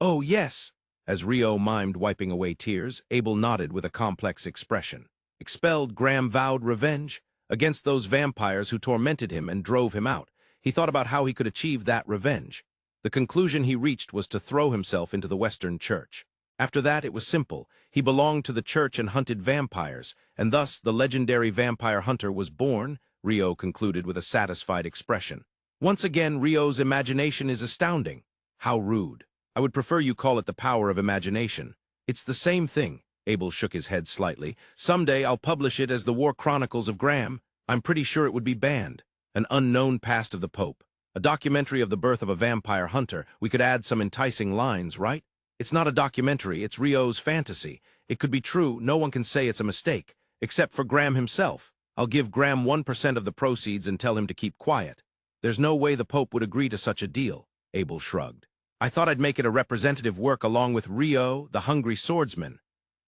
Oh, yes. As Rio mimed wiping away tears, Abel nodded with a complex expression. Expelled, Graham vowed revenge against those vampires who tormented him and drove him out. He thought about how he could achieve that revenge. The conclusion he reached was to throw himself into the Western Church. After that, it was simple. He belonged to the church and hunted vampires, and thus the legendary vampire hunter was born, Rio concluded with a satisfied expression. Once again, Rio's imagination is astounding. How rude. I would prefer you call it the power of imagination. It's the same thing. Abel shook his head slightly. Someday I'll publish it as the War Chronicles of Graham. I'm pretty sure it would be banned. An unknown past of the Pope. A documentary of the birth of a vampire hunter. We could add some enticing lines, right? It's not a documentary, it's Rio's fantasy. It could be true, no one can say it's a mistake. Except for Graham himself. I'll give Graham 1% of the proceeds and tell him to keep quiet. There's no way the Pope would agree to such a deal, Abel shrugged. I thought I'd make it a representative work along with Rio, the hungry swordsman.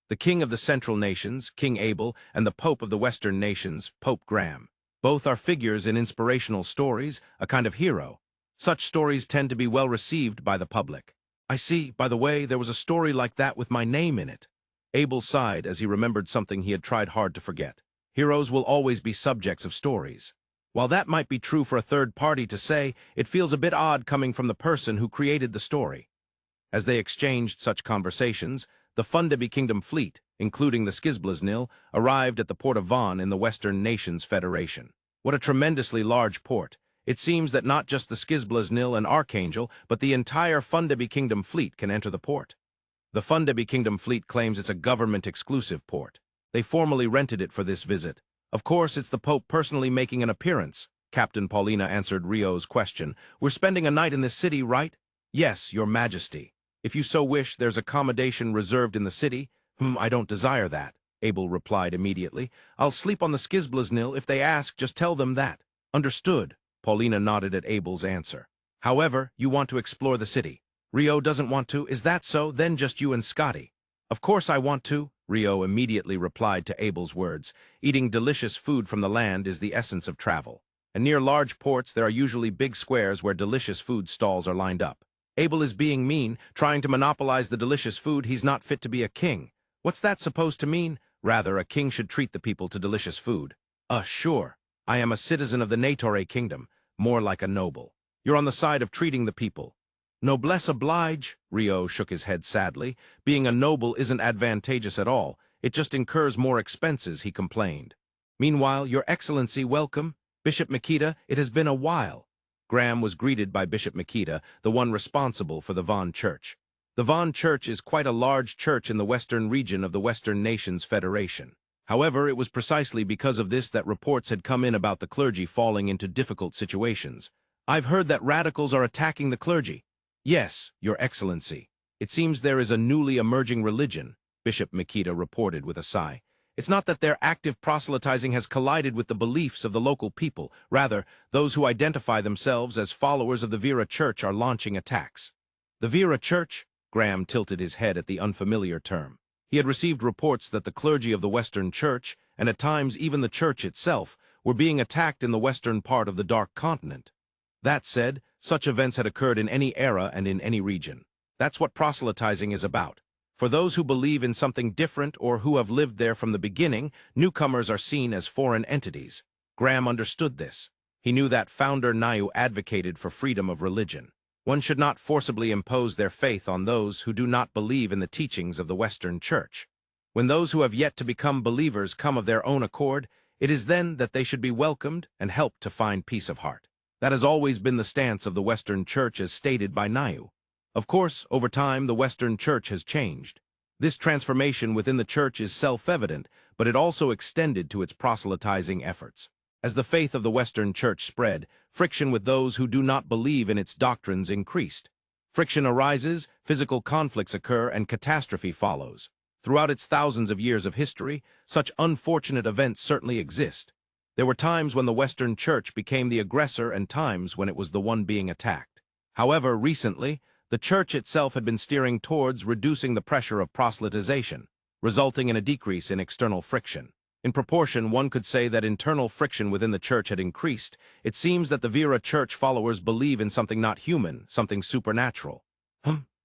The king of the Central Nations, King Abel, and the Pope of the Western Nations, Pope Graham. Both are figures in inspirational stories, a kind of hero. Such stories tend to be well received by the public. I see, by the way, there was a story like that with my name in it. Abel sighed as he remembered something he had tried hard to forget. Heroes will always be subjects of stories. While that might be true for a third party to say, it feels a bit odd coming from the person who created the story. As they exchanged such conversations, the Fundabi Kingdom fleet, including the Skizblaznil, arrived at the port of Van in the Western Nations Federation. What a tremendously large port. It seems that not just the Skizblaznil and Archangel, but the entire Fundabi Kingdom fleet can enter the port. The Fundabi Kingdom fleet claims it's a government-exclusive port. They formally rented it for this visit. Of course, it's the Pope personally making an appearance. Captain Paulina answered Rio's question. We're spending a night in this city, right? Yes, Your Majesty. If you so wish, there's accommodation reserved in the city. I don't desire that, Abel replied immediately. I'll sleep on the Skizblaznil. If they ask, just tell them that. Understood. Paulina nodded at Abel's answer. However, you want to explore the city. Rio doesn't want to. Is that so? Then just you and Scotty. Of course I want to, Rio immediately replied to Abel's words. Eating delicious food from the land is the essence of travel. And near large ports, there are usually big squares where delicious food stalls are lined up. Abel is being mean, trying to monopolize the delicious food. He's not fit to be a king. What's that supposed to mean? Rather, a king should treat the people to delicious food. Sure. I am a citizen of the Negotiator kingdom, more like a noble. You're on the side of treating the people. Noblesse oblige, Rio shook his head sadly. Being a noble isn't advantageous at all. It just incurs more expenses, he complained. Meanwhile, Your Excellency, welcome. Bishop Makita, it has been a while. Graham was greeted by Bishop Makita, the one responsible for the Van Church. The Van Church is quite a large church in the western region of the Western Nations Federation. However, it was precisely because of this that reports had come in about the clergy falling into difficult situations. I've heard that radicals are attacking the clergy. Yes, Your Excellency. It seems there is a newly emerging religion, Bishop Makita reported with a sigh. It's not that their active proselytizing has collided with the beliefs of the local people. Rather, those who identify themselves as followers of the Vira Church are launching attacks. The Vira Church? Graham tilted his head at the unfamiliar term. He had received reports that the clergy of the Western Church, and at times even the Church itself, were being attacked in the western part of the Dark Continent. That said, such events had occurred in any era and in any region. That's what proselytizing is about. For those who believe in something different or who have lived there from the beginning, newcomers are seen as foreign entities. Graham understood this. He knew that founder Nayu advocated for freedom of religion. One should not forcibly impose their faith on those who do not believe in the teachings of the Western Church. When those who have yet to become believers come of their own accord, it is then that they should be welcomed and helped to find peace of heart. That has always been the stance of the Western Church as stated by Nayu. Of course, over time, the Western Church has changed. This transformation within the Church is self-evident, but it also extended to its proselytizing efforts. As the faith of the Western Church spread, friction with those who do not believe in its doctrines increased. Friction arises, physical conflicts occur, and catastrophe follows. Throughout its thousands of years of history, such unfortunate events certainly exist. There were times when the Western Church became the aggressor and times when it was the one being attacked. However, recently, the Church itself had been steering towards reducing the pressure of proselytization, resulting in a decrease in external friction. In proportion, one could say that internal friction within the Church had increased. It seems that the Vira Church followers believe in something not human, something supernatural.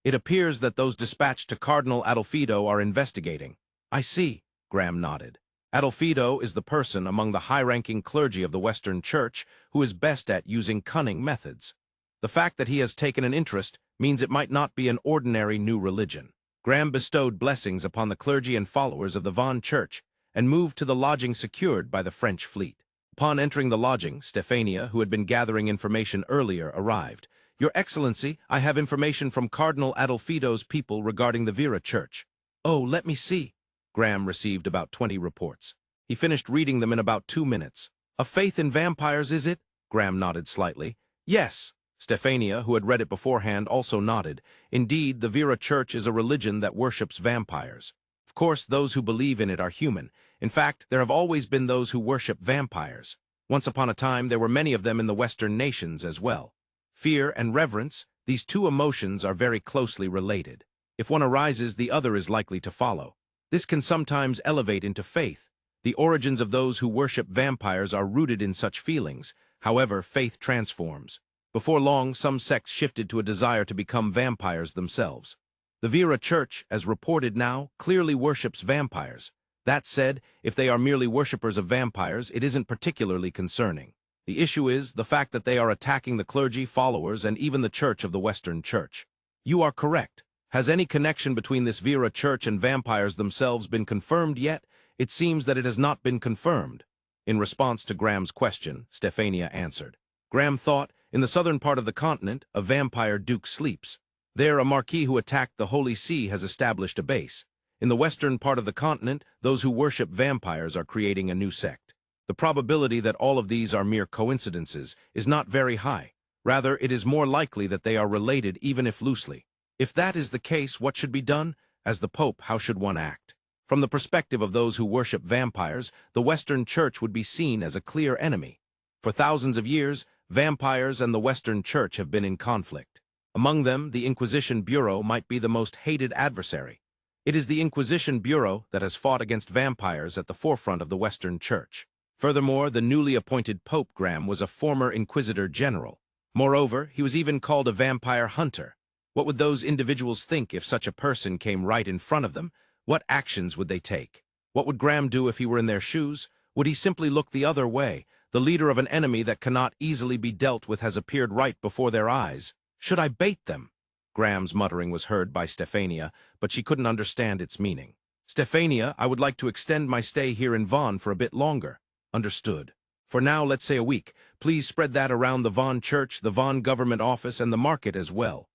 It appears that those dispatched to Cardinal Adolfido are investigating. I see, Graham nodded. Adolfido is the person among the high-ranking clergy of the Western Church who is best at using cunning methods. The fact that he has taken an interest means it might not be an ordinary new religion. Graham bestowed blessings upon the clergy and followers of the Van Church and moved to the lodging secured by the French fleet. Upon entering the lodging, Stefania, who had been gathering information earlier, arrived. Your Excellency, I have information from Cardinal Adolfido's people regarding the Vira Church. Oh, let me see. Graham received about 20 reports. He finished reading them in about 2 minutes. A faith in vampires, is it? Graham nodded slightly. Yes. Stefania, who had read it beforehand, also nodded. Indeed, the Vira Church is a religion that worships vampires. Of course, those who believe in it are human. In fact, there have always been those who worship vampires. Once upon a time, there were many of them in the Western nations as well. Fear and reverence, these two emotions are very closely related. If one arises, the other is likely to follow. This can sometimes elevate into faith. The origins of those who worship vampires are rooted in such feelings. However, faith transforms. Before long, some sects shifted to a desire to become vampires themselves. The Vira Church, as reported now, clearly worships vampires. That said, if they are merely worshippers of vampires, it isn't particularly concerning. The issue is the fact that they are attacking the clergy, followers, and even the Church of the Western Church. You are correct. Has any connection between this Vira Church and vampires themselves been confirmed yet? It seems that it has not been confirmed. In response to Graham's question, Stefania answered. Graham thought, in the southern part of the continent, a vampire duke sleeps. There, a marquis who attacked the Holy See has established a base. In the western part of the continent, those who worship vampires are creating a new sect. The probability that all of these are mere coincidences is not very high. Rather, it is more likely that they are related even if loosely. If that is the case, what should be done? As the Pope, how should one act? From the perspective of those who worship vampires, the Western Church would be seen as a clear enemy. For thousands of years, vampires and the Western Church have been in conflict. Among them, the Inquisition Bureau might be the most hated adversary. It is the Inquisition Bureau that has fought against vampires at the forefront of the Western Church. Furthermore, the newly appointed Pope Graham was a former Inquisitor General. Moreover, he was even called a vampire hunter. What would those individuals think if such a person came right in front of them? What actions would they take? What would Graham do if he were in their shoes? Would he simply look the other way? The leader of an enemy that cannot easily be dealt with has appeared right before their eyes. Should I bait them? Graham's muttering was heard by Stefania, but she couldn't understand its meaning. Stefania, I would like to extend my stay here in Vaughn for a bit longer. Understood. For now, let's say a week. Please spread that around the Vaughn Church, the Vaughn Government Office, and the market as well.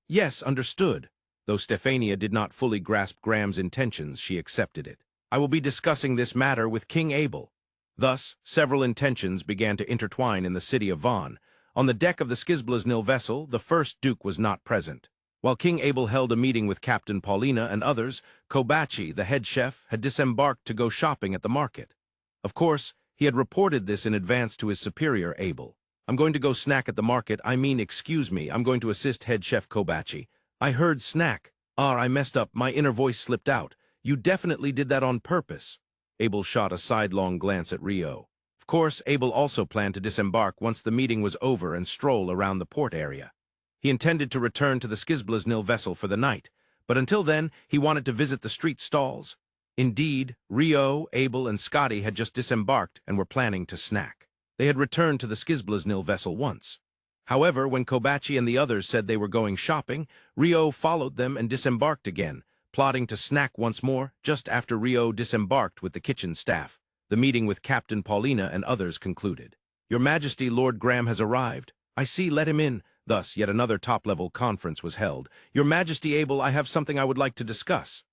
Yes, understood. Though Stefania did not fully grasp Graham's intentions, she accepted it. I will be discussing this matter with King Abel. Thus, several intentions began to intertwine in the city of Vaughn. On the deck of the Skizblaznil vessel, the first Duke was not present. While King Abel held a meeting with Captain Paulina and others, Kobachi, the head chef, had disembarked to go shopping at the market. Of course, he had reported this in advance to his superior, Abel. I'm going to go snack at the market. Excuse me, I'm going to assist head chef Kobachi. I heard snack. I messed up. My inner voice slipped out. You definitely did that on purpose. Abel shot a sidelong glance at Rio. Of course, Abel also planned to disembark once the meeting was over and stroll around the port area. He intended to return to the Skizblaznil vessel for the night, but until then, he wanted to visit the street stalls. Indeed, Rio, Abel, and Scotty had just disembarked and were planning to snack. They had returned to the Skizblaznil vessel once. However, when Kobachi and the others said they were going shopping, Rio followed them and disembarked again, plotting to snack once more. Just after Rio disembarked with the kitchen staff, the meeting with Captain Paulina and others concluded. Your Majesty, Lord Graham has arrived. I see, let him in. Thus, yet another top-level conference was held. Your Majesty, Abel, I have something I would like to discuss.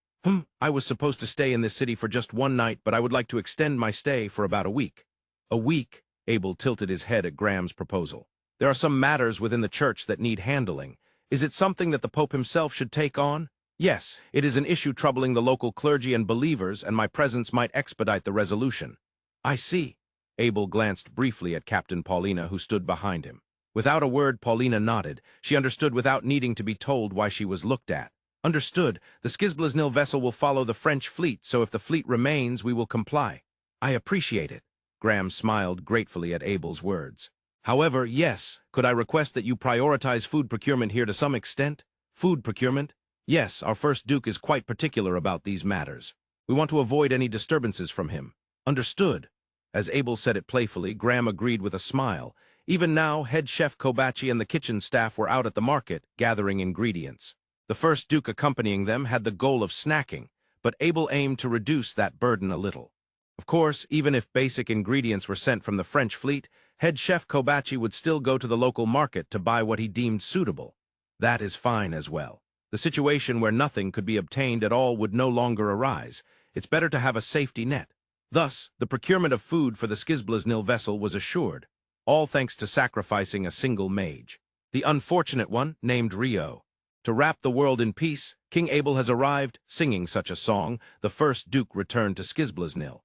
I was supposed to stay in this city for just one night, but I would like to extend my stay for about a week. A week? Abel tilted his head at Graham's proposal. There are some matters within the church that need handling. Is it something that the Pope himself should take on? Yes, it is an issue troubling the local clergy and believers, and my presence might expedite the resolution. I see. Abel glanced briefly at Captain Paulina, who stood behind him. Without a word, Paulina nodded. She understood without needing to be told why she was looked at. Understood. The Skizblaznil vessel will follow the French fleet, so if the fleet remains, we will comply. I appreciate it. Graham smiled gratefully at Abel's words. However, yes, could I request that you prioritize food procurement here to some extent? Food procurement? Yes, our first Duke is quite particular about these matters. We want to avoid any disturbances from him. Understood. As Abel said it playfully, Graham agreed with a smile. Even now, head chef Kobachi and the kitchen staff were out at the market, gathering ingredients. The first Duke accompanying them had the goal of snacking, but Abel aimed to reduce that burden a little. Of course, even if basic ingredients were sent from the French fleet, head chef Kobachi would still go to the local market to buy what he deemed suitable. That is fine as well. The situation where nothing could be obtained at all would no longer arise. It's better to have a safety net. Thus, the procurement of food for the Skizblaznil vessel was assured, all thanks to sacrificing a single mage. The unfortunate one, named Rio. To wrap the world in peace, King Abel has arrived, singing such a song. The first Duke returned to Skizblaznil.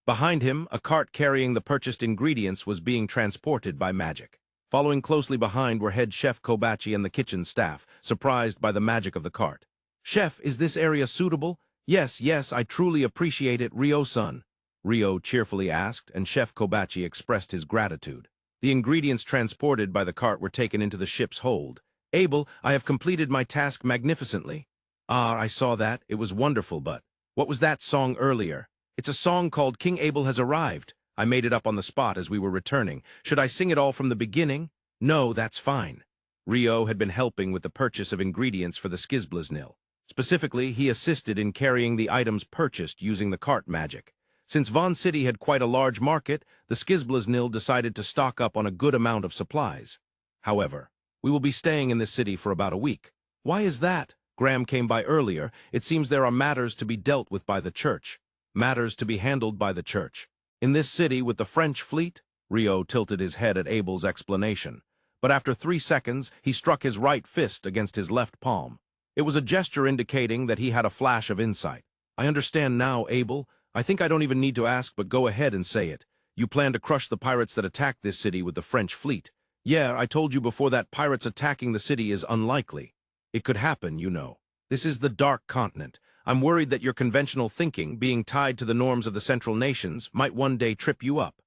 Behind him, a cart carrying the purchased ingredients was being transported by magic. Following closely behind were head chef Kobachi and the kitchen staff, surprised by the magic of the cart. Chef, is this area suitable? Yes, I truly appreciate it, Rio-san. Rio cheerfully asked, and Chef Kobachi expressed his gratitude. The ingredients transported by the cart were taken into the ship's hold. Abel, I have completed my task magnificently. I saw that. It was wonderful, but what was that song earlier? It's a song called King Abel Has Arrived. I made it up on the spot as we were returning. Should I sing it all from the beginning? No, that's fine. Rio had been helping with the purchase of ingredients for the Skizblaznil. Specifically, he assisted in carrying the items purchased using the cart magic. Since Von City had quite a large market, the Skizblaznil decided to stock up on a good amount of supplies. However, we will be staying in this city for about a week. Why is that? Graham came by earlier. It seems there are matters to be dealt with by the church. Matters to be handled by the church. In this city with the French fleet? Rio tilted his head at Abel's explanation. But after 3 seconds, he struck his right fist against his left palm. It was a gesture indicating that he had a flash of insight. I understand now, Abel. I think I don't even need to ask, but go ahead and say it. You plan to crush the pirates that attacked this city with the French fleet. Yeah, I told you before that pirates attacking the city is unlikely. It could happen, you know. This is the Dark Continent. I'm worried that your conventional thinking, being tied to the norms of the Central Nations, might one day trip you up.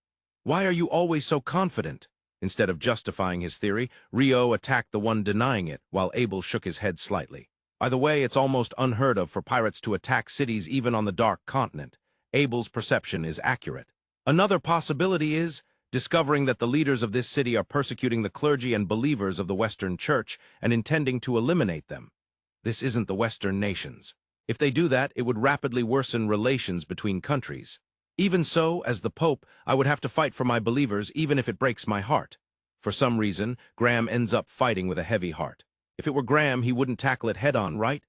Why are you always so confident? Instead of justifying his theory, Rio attacked the one denying it, while Abel shook his head slightly. By the way, it's almost unheard of for pirates to attack cities even on the Dark Continent. Abel's perception is accurate. Another possibility is discovering that the leaders of this city are persecuting the clergy and believers of the Western Church and intending to eliminate them. This isn't the Western nations. If they do that, it would rapidly worsen relations between countries. Even so, as the Pope, I would have to fight for my believers even if it breaks my heart. For some reason, Graham ends up fighting with a heavy heart. If it were Graham, he wouldn't tackle it head-on, right?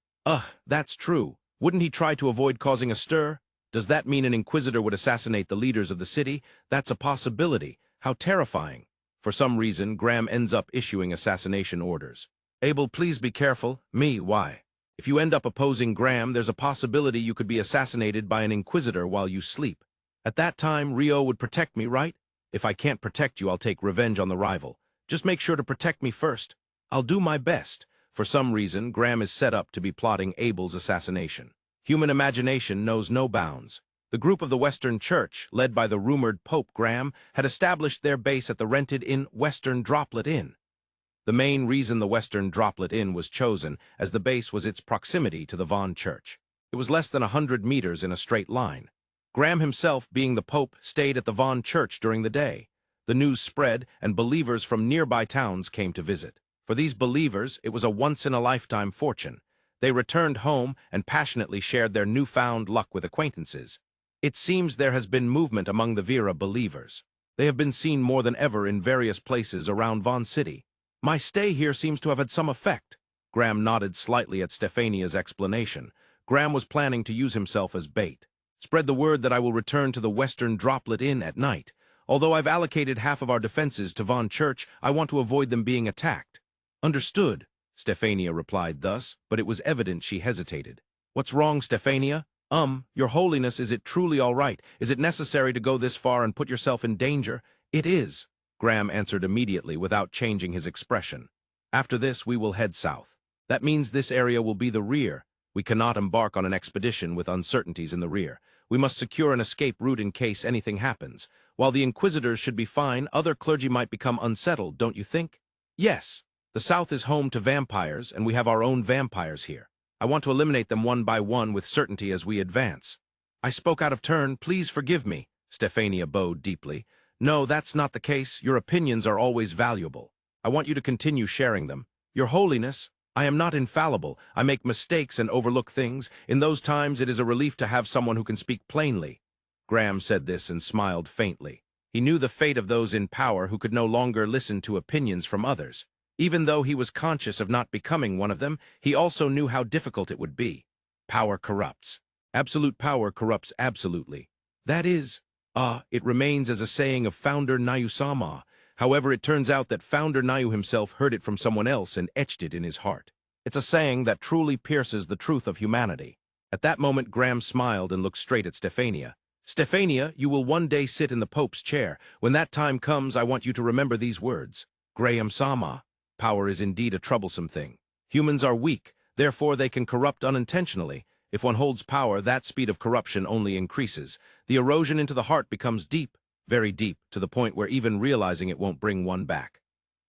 That's true. Wouldn't he try to avoid causing a stir? Does that mean an inquisitor would assassinate the leaders of the city? That's a possibility. How terrifying. For some reason, Graham ends up issuing assassination orders. Abel, please be careful. Me, why? If you end up opposing Graham, there's a possibility you could be assassinated by an inquisitor while you sleep. At that time, Rio would protect me, right? If I can't protect you, I'll take revenge on the rival. Just make sure to protect me first. I'll do my best. For some reason, Graham is set up to be plotting Abel's assassination. Human imagination knows no bounds. The group of the Western Church, led by the rumored Pope Graham, had established their base at the rented-in Western Droplet Inn. The main reason the Western Droplet Inn was chosen as the base was its proximity to the Von Church. It was less than 100 meters in a straight line. Graham himself, being the Pope, stayed at the Von Church during the day. The news spread, and believers from nearby towns came to visit. For these believers, it was a once-in-a-lifetime fortune. They returned home and passionately shared their newfound luck with acquaintances. It seems there has been movement among the Vira believers. They have been seen more than ever in various places around Von City. My stay here seems to have had some effect. Graham nodded slightly at Stefania's explanation. Graham was planning to use himself as bait. Spread the word that I will return to the Western Droplet Inn at night. Although I've allocated half of our defenses to Von Church, I want to avoid them being attacked. Understood, Stefania replied thus, but it was evident she hesitated. What's wrong, Stefania? Your Holiness, is it truly all right? Is it necessary to go this far and put yourself in danger? It is, Graham answered immediately without changing his expression. After this, we will head south. That means this area will be the rear. We cannot embark on an expedition with uncertainties in the rear. We must secure an escape route in case anything happens. While the Inquisitors should be fine, other clergy might become unsettled, don't you think? Yes. The south is home to vampires, and we have our own vampires here. I want to eliminate them one by one with certainty as we advance. I spoke out of turn. Please forgive me. Stefania bowed deeply. No, that's not the case. Your opinions are always valuable. I want you to continue sharing them. Your Holiness, I am not infallible. I make mistakes and overlook things. In those times, it is a relief to have someone who can speak plainly. Graham said this and smiled faintly. He knew the fate of those in power who could no longer listen to opinions from others. Even though he was conscious of not becoming one of them, he also knew how difficult it would be. Power corrupts. Absolute power corrupts absolutely. That is, it remains as a saying of Founder Nayu-sama. However, it turns out that Founder Nayu himself heard it from someone else and etched it in his heart. It's a saying that truly pierces the truth of humanity. At that moment, Graham smiled and looked straight at Stefania. Stefania, you will one day sit in the Pope's chair. When that time comes, I want you to remember these words. Graham-sama. Power is indeed a troublesome thing. Humans are weak, therefore they can corrupt unintentionally. If one holds power, that speed of corruption only increases. The erosion into the heart becomes deep, very deep, to the point where even realizing it won't bring one back.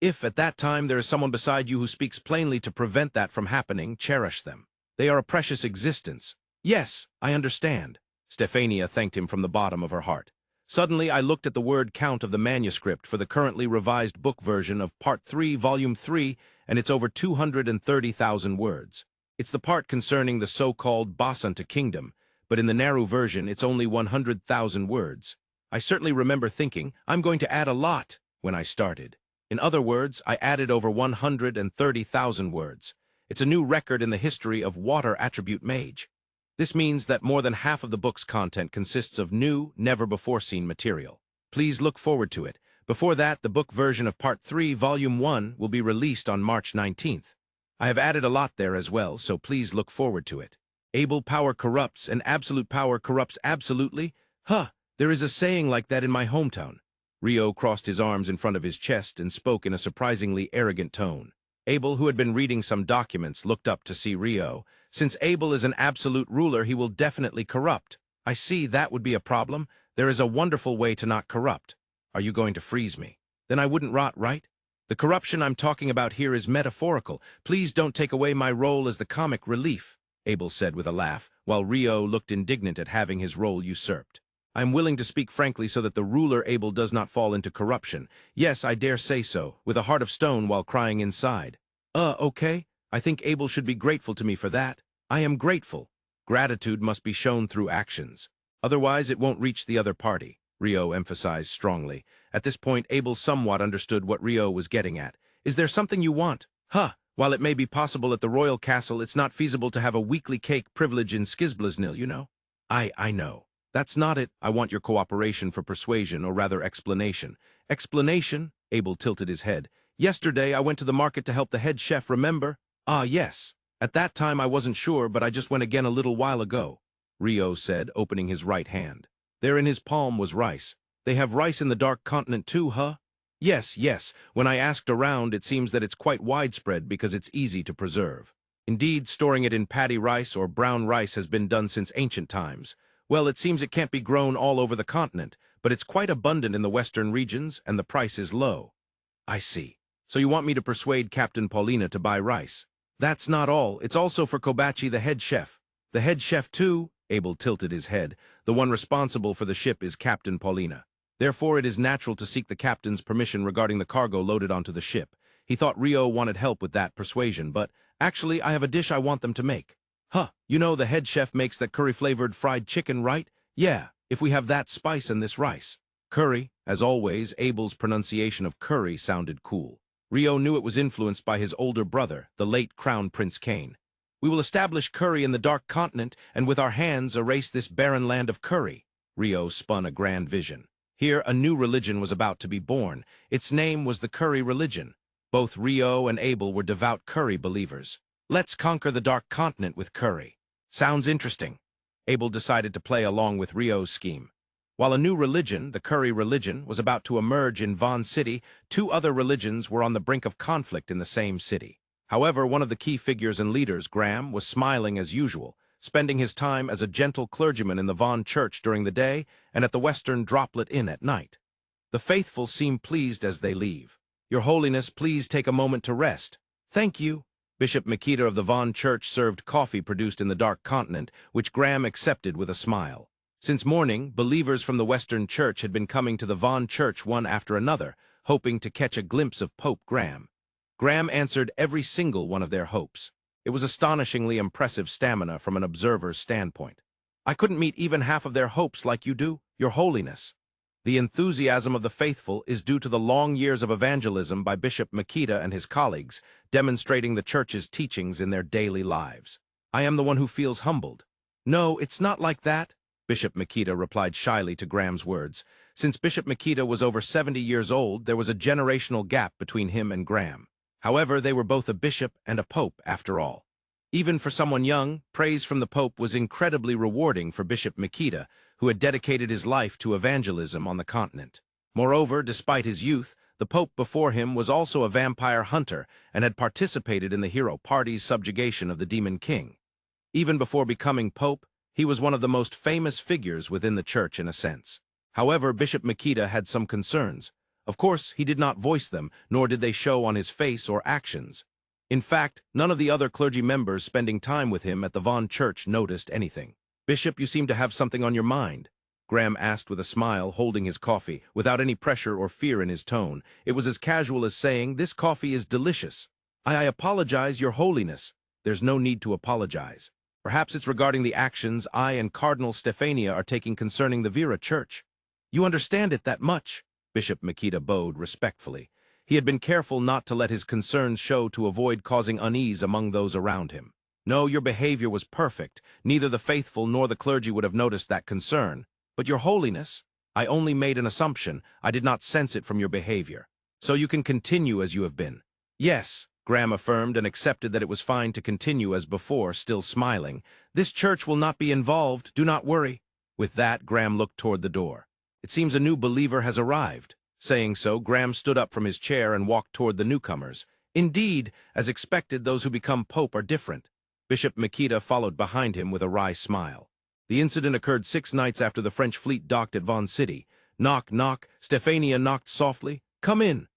If at that time there is someone beside you who speaks plainly to prevent that from happening, cherish them. They are a precious existence. Yes, I understand. Stephania thanked him from the bottom of her heart. Suddenly, I looked at the word count of the manuscript for the currently revised book version of Part 3, Volume 3, and it's over 230,000 words. It's the part concerning the so-called Basanta Kingdom, but in the Naru version, it's only 100,000 words. I certainly remember thinking, I'm going to add a lot when I started. In other words, I added over 130,000 words. It's a new record in the history of Water Attribute Mage. This means that more than half of the book's content consists of new, never-before-seen material. Please look forward to it. Before that, the book version of Part 3, Volume 1 will be released on March 19th. I have added a lot there as well, so please look forward to it. Able power corrupts, and absolute power corrupts absolutely? Huh, there is a saying like that in my hometown. Rio crossed his arms in front of his chest and spoke in a surprisingly arrogant tone. Abel, who had been reading some documents, looked up to see Rio. Since Abel is an absolute ruler, he will definitely corrupt. I see, that would be a problem. There is a wonderful way to not corrupt. Are you going to freeze me? Then I wouldn't rot, right? The corruption I'm talking about here is metaphorical. Please don't take away my role as the comic relief, Abel said with a laugh, while Rio looked indignant at having his role usurped. I am willing to speak frankly so that the ruler Abel does not fall into corruption. Yes, I dare say so, with a heart of stone while crying inside. Okay. I think Abel should be grateful to me for that. I am grateful. Gratitude must be shown through actions. Otherwise, it won't reach the other party, Rio emphasized strongly. At this point, Abel somewhat understood what Rio was getting at. Is there something you want? While it may be possible at the royal castle, it's not feasible to have a weekly cake privilege in Skizblaznil, you know? I know. That's not it. I want your cooperation for persuasion, or rather explanation. Explanation? Abel tilted his head. Yesterday, I went to the market to help the head chef, remember? Ah, yes. At that time, I wasn't sure, but I just went again a little while ago, Rio said, opening his right hand. There in his palm was rice. They have rice in the Dark Continent too, huh? Yes. When I asked around, it seems that it's quite widespread because it's easy to preserve. Indeed, storing it in paddy rice or brown rice has been done since ancient times. Well, it seems it can't be grown all over the continent, but it's quite abundant in the western regions, and the price is low. I see. So you want me to persuade Captain Paulina to buy rice? That's not all. It's also for Kobachi, the head chef. The head chef, too? Abel tilted his head. The one responsible for the ship is Captain Paulina. Therefore, it is natural to seek the captain's permission regarding the cargo loaded onto the ship. He thought Rio wanted help with that persuasion, but actually, I have a dish I want them to make. You know the head chef makes that curry-flavored fried chicken, right? Yeah, if we have that spice and this rice. Curry, as always, Abel's pronunciation of curry sounded cool. Rio knew it was influenced by his older brother, the late Crown Prince Cain. We will establish curry in the Dark Continent, and with our hands erase this barren land of curry. Rio spun a grand vision. Here, a new religion was about to be born. Its name was the Curry Religion. Both Rio and Abel were devout curry believers. Let's conquer the Dark Continent with curry. Sounds interesting. Abel decided to play along with Rio's scheme. While a new religion, the Curry Religion, was about to emerge in Von City, two other religions were on the brink of conflict in the same city. However, one of the key figures and leaders, Graham, was smiling as usual, spending his time as a gentle clergyman in the Von Church during the day and at the Western Droplet Inn at night. The faithful seem pleased as they leave. Your Holiness, please take a moment to rest. Thank you. Bishop Makita of the Von Church served coffee produced in the Dark Continent, which Graham accepted with a smile. Since morning, believers from the Western Church had been coming to the Von Church one after another, hoping to catch a glimpse of Pope Graham. Graham answered every single one of their hopes. It was astonishingly impressive stamina from an observer's standpoint. I couldn't meet even half of their hopes like you do, Your Holiness. The enthusiasm of the faithful is due to the long years of evangelism by Bishop Makita and his colleagues, demonstrating the Church's teachings in their daily lives. I am the one who feels humbled. No, it's not like that, Bishop Makita replied shyly to Graham's words. Since Bishop Makita was over 70 years old, there was a generational gap between him and Graham. However, they were both a bishop and a pope, after all. Even for someone young, praise from the Pope was incredibly rewarding for Bishop Makita, who had dedicated his life to evangelism on the continent. Moreover, despite his youth, the Pope before him was also a vampire hunter and had participated in the hero party's subjugation of the Demon King. Even before becoming Pope, he was one of the most famous figures within the Church in a sense. However, Bishop Makita had some concerns. Of course, he did not voice them, nor did they show on his face or actions. In fact, none of the other clergy members spending time with him at the Von Church noticed anything. Bishop, you seem to have something on your mind, Graham asked with a smile, holding his coffee, without any pressure or fear in his tone. It was as casual as saying, "This coffee is delicious." I apologize, Your Holiness." "There's no need to apologize. Perhaps it's regarding the actions I and Cardinal Stefania are taking concerning the Vira Church." "You understand it that much?" Bishop Makita bowed respectfully. He had been careful not to let his concerns show to avoid causing unease among those around him. "No, your behavior was perfect. Neither the faithful nor the clergy would have noticed that concern. But Your Holiness, I only made an assumption. I did not sense it from your behavior. So you can continue as you have been." "Yes," Graham affirmed and accepted that it was fine to continue as before, still smiling. "This church will not be involved, do not worry." With that, Graham looked toward the door. "It seems a new believer has arrived." Saying so, Graham stood up from his chair and walked toward the newcomers. "Indeed, as expected, those who become pope are different." Bishop Makita followed behind him with a wry smile. The incident occurred 6 nights after the French fleet docked at Von City. Knock, knock. Stefania knocked softly. "Come in."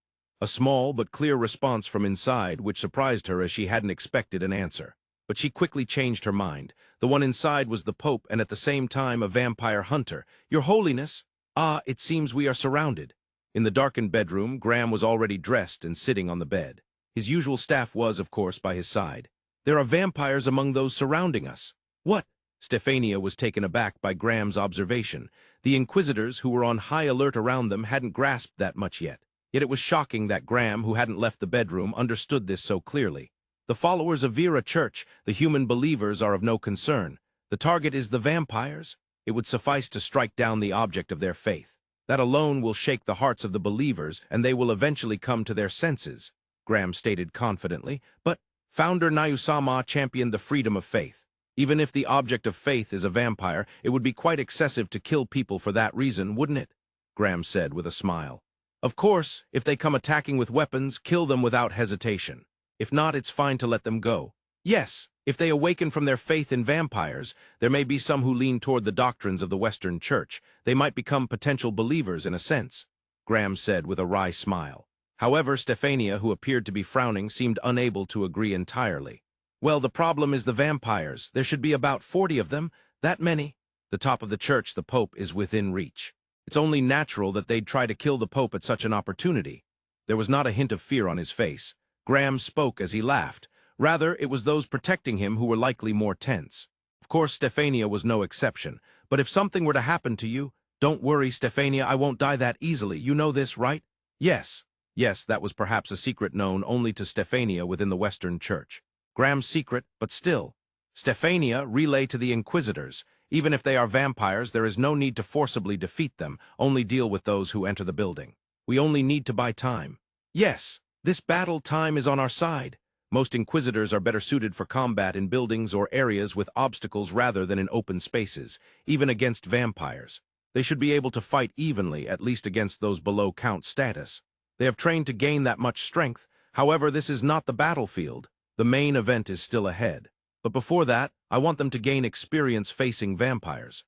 A small but clear response from inside, which surprised her as she hadn't expected an answer. But she quickly changed her mind. The one inside was the Pope and at the same time a vampire hunter. "Your Holiness." "Ah, it seems we are surrounded." In the darkened bedroom, Graham was already dressed and sitting on the bed. His usual staff was, of course, by his side. "There are vampires among those surrounding us." "What?" Stefania was taken aback by Graham's observation. The Inquisitors, who were on high alert around them, hadn't grasped that much yet. Yet it was shocking that Graham, who hadn't left the bedroom, understood this so clearly. "The followers of Vira Church, the human believers, are of no concern. The target is the vampires. It would suffice to strike down the object of their faith. That alone will shake the hearts of the believers, and they will eventually come to their senses," Graham stated confidently. "But Founder Nayusama championed the freedom of faith. Even if the object of faith is a vampire, it would be quite excessive to kill people for that reason, wouldn't it?" Graham said with a smile. "Of course, if they come attacking with weapons, kill them without hesitation. If not, it's fine to let them go. Yes, if they awaken from their faith in vampires, there may be some who lean toward the doctrines of the Western Church. They might become potential believers in a sense," Graham said with a wry smile. However, Stefania, who appeared to be frowning, seemed unable to agree entirely. "Well, the problem is the vampires. There should be about 40 of them. That many. The top of the church, the Pope, is within reach. It's only natural that they'd try to kill the Pope at such an opportunity." There was not a hint of fear on his face. Graham spoke as he laughed. Rather, it was those protecting him who were likely more tense. Of course, Stefania was no exception. "But if something were to happen to you—" "Don't worry, Stefania, I won't die that easily. You know this, right?" "Yes." Yes, that was perhaps a secret known only to Stefania within the Western Church. Graham's secret, but still. "Stefania, relay to the Inquisitors. Even if they are vampires, there is no need to forcibly defeat them, only deal with those who enter the building. We only need to buy time." "Yes, this battle time is on our side. Most Inquisitors are better suited for combat in buildings or areas with obstacles rather than in open spaces, even against vampires. They should be able to fight evenly, at least against those below Count status. They have trained to gain that much strength. However, this is not the battlefield. The main event is still ahead. But before that, I want them to gain experience facing vampires.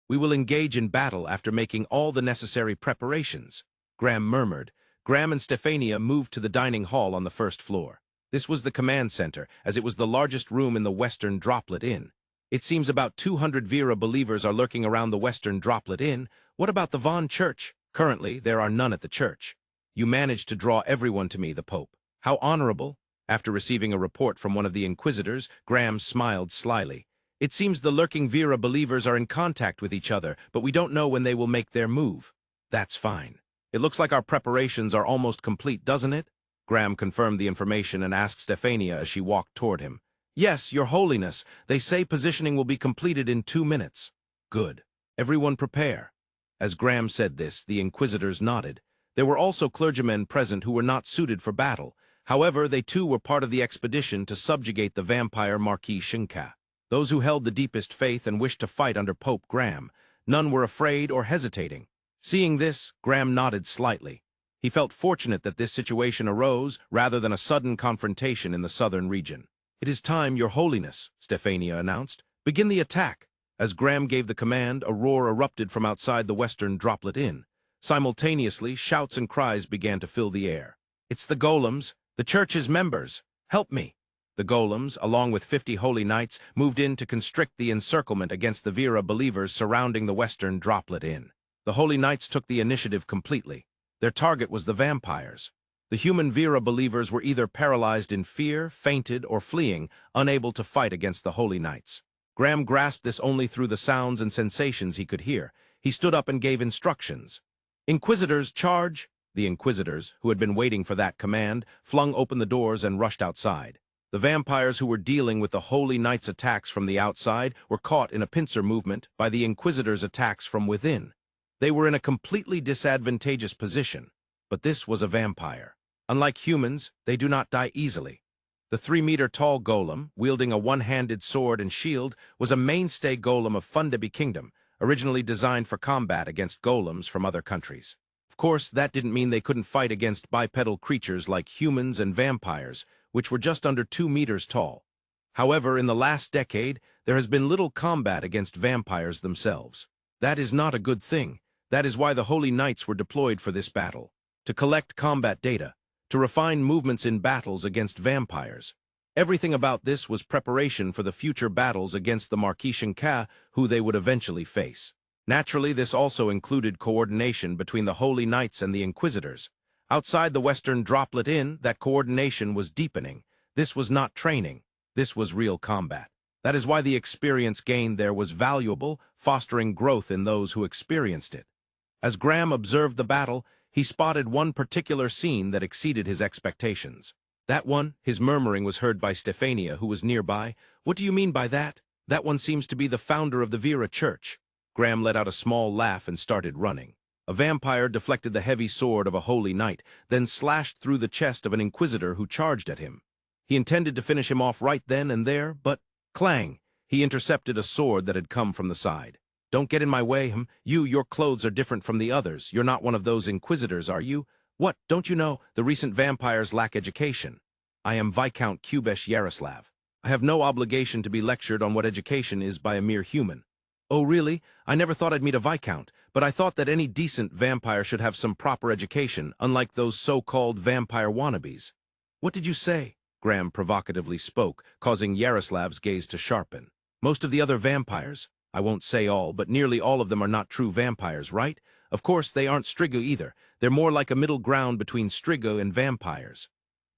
We will engage in battle after making all the necessary preparations," Graham murmured. Graham and Stefania moved to the dining hall on the first floor. This was the command center, as it was the largest room in the Western Droplet Inn. "It seems about 200 Vira believers are lurking around the Western Droplet Inn. What about the Von Church?" "Currently, there are none at the church." "You managed to draw everyone to me, the Pope. How honorable." After receiving a report from one of the Inquisitors, Graham smiled slyly. "It seems the lurking Vira believers are in contact with each other, but we don't know when they will make their move." "That's fine. It looks like our preparations are almost complete, doesn't it?" Graham confirmed the information and asked Stefania as she walked toward him. "Yes, Your Holiness. They say positioning will be completed in 2 minutes." "Good. Everyone prepare." As Graham said this, the Inquisitors nodded. There were also clergymen present who were not suited for battle. However, they too were part of the expedition to subjugate the vampire Marquis Shinka. Those who held the deepest faith and wished to fight under Pope Graham. None were afraid or hesitating. Seeing this, Graham nodded slightly. He felt fortunate that this situation arose rather than a sudden confrontation in the southern region. "It is time, Your Holiness," Stefania announced. "Begin the attack." As Graham gave the command, a roar erupted from outside the Western Droplet Inn. Simultaneously, shouts and cries began to fill the air. "It's the golems! The church's members! Help me!" The golems, along with 50 holy knights, moved in to constrict the encirclement against the Vira believers surrounding the Western Droplet Inn. The holy knights took the initiative completely. Their target was the vampires. The human Vira believers were either paralyzed in fear, fainted, or fleeing, unable to fight against the holy knights. Graham grasped this only through the sounds and sensations he could hear. He stood up and gave instructions. "Inquisitors, charge!" The Inquisitors, who had been waiting for that command, flung open the doors and rushed outside. The vampires who were dealing with the Holy Knights' attacks from the outside were caught in a pincer movement by the Inquisitors' attacks from within. They were in a completely disadvantageous position, but this was a vampire. Unlike humans, they do not die easily. The 3-meter-tall golem, wielding a one-handed sword and shield, was a mainstay golem of Fundebi Kingdom, originally designed for combat against golems from other countries. Of course, that didn't mean they couldn't fight against bipedal creatures like humans and vampires, which were just under 2 meters tall. However, in the last decade, there has been little combat against vampires themselves. That is not a good thing. That is why the Holy Knights were deployed for this battle, to collect combat data, to refine movements in battles against vampires. Everything about this was preparation for the future battles against the Marquishan Ka, who they would eventually face. Naturally, this also included coordination between the Holy Knights and the Inquisitors. Outside the Western Droplet Inn, that coordination was deepening. This was not training. This was real combat. That is why the experience gained there was valuable, fostering growth in those who experienced it. As Graham observed the battle, he spotted one particular scene that exceeded his expectations. That one, his murmuring was heard by Stefania, who was nearby. "What do you mean by that? That one seems to be the founder of the Vira Church." Graham let out a small laugh and started running. A vampire deflected the heavy sword of a holy knight, then slashed through the chest of an inquisitor who charged at him. He intended to finish him off right then and there, but, clang, he intercepted a sword that had come from the side. "Don't get in my way, your clothes are different from the others. You're not one of those inquisitors, are you? What, don't you know, the recent vampires lack education? I am Viscount Kubesh Yaroslav. I have no obligation to be lectured on what education is by a mere human." "Oh, really? I never thought I'd meet a Viscount, but I thought that any decent vampire should have some proper education, unlike those so-called vampire wannabes." "What did you say?" Graham provocatively spoke, causing Yaroslav's gaze to sharpen. "Most of the other vampires, I won't say all, but nearly all of them are not true vampires, right? Of course, they aren't Strigo either. They're more like a middle ground between Strigo and vampires.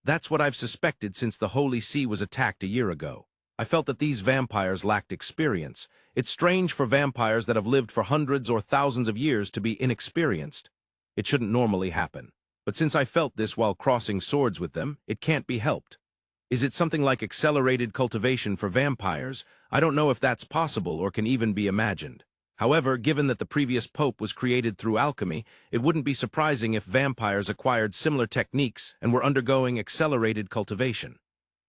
That's what I've suspected since the Holy See was attacked a year ago. I felt that these vampires lacked experience. It's strange for vampires that have lived for hundreds or thousands of years to be inexperienced. It shouldn't normally happen. But since I felt this while crossing swords with them, it can't be helped. Is it something like accelerated cultivation for vampires? I don't know if that's possible or can even be imagined. However, given that the previous pope was created through alchemy, it wouldn't be surprising if vampires acquired similar techniques and were undergoing accelerated cultivation.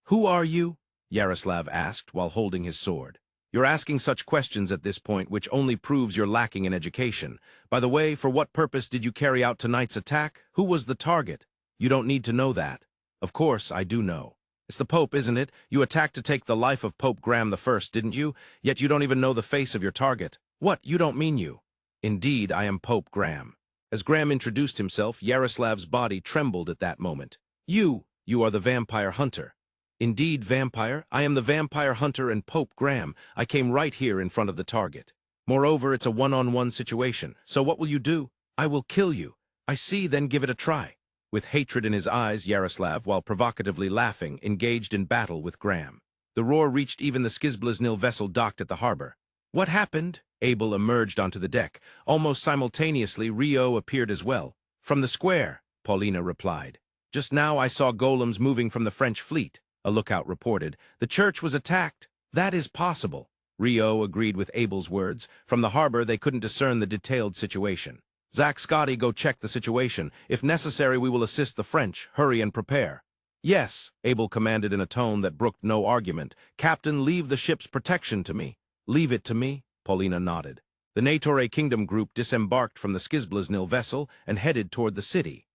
"Who are you?" Yaroslav asked while holding his sword. "You're asking such questions at this point, which only proves you're lacking in education. By the way, for what purpose did you carry out tonight's attack? Who was the target? You don't need to know that." "Of course, I do know. It's the Pope, isn't it? You attacked to take the life of Pope Graham I, didn't you? Yet you don't even know the face of your target. What, you don't mean you?" "Indeed, I am Pope Graham." As Graham introduced himself, Yaroslav's body trembled at that moment. You are the vampire hunter." "Indeed, vampire. I am the vampire hunter and Pope Graham. I came right here in front of the target. Moreover, it's a one-on-one situation. So what will you do?" "I will kill you." "I see, then give it a try." With hatred in his eyes, Yaroslav, while provocatively laughing, engaged in battle with Graham. The roar reached even the Skizblaznil vessel docked at the harbor. "What happened?" Abel emerged onto the deck. Almost simultaneously, Rio appeared as well. "From the square," Paulina replied. "Just now I saw golems moving from the French fleet," a lookout reported. "The church was attacked." "That is possible." Rio agreed with Abel's words. From the harbor, they couldn't discern the detailed situation. "Zack, Scotty, go check the situation. If necessary, we will assist the French. Hurry and prepare." "Yes," Abel commanded in a tone that brooked no argument. "Captain, leave the ship's protection to me." "Leave it to me?" Paulina nodded. The Negotiator Kingdom group disembarked from the Skizblaznil vessel and headed toward the city.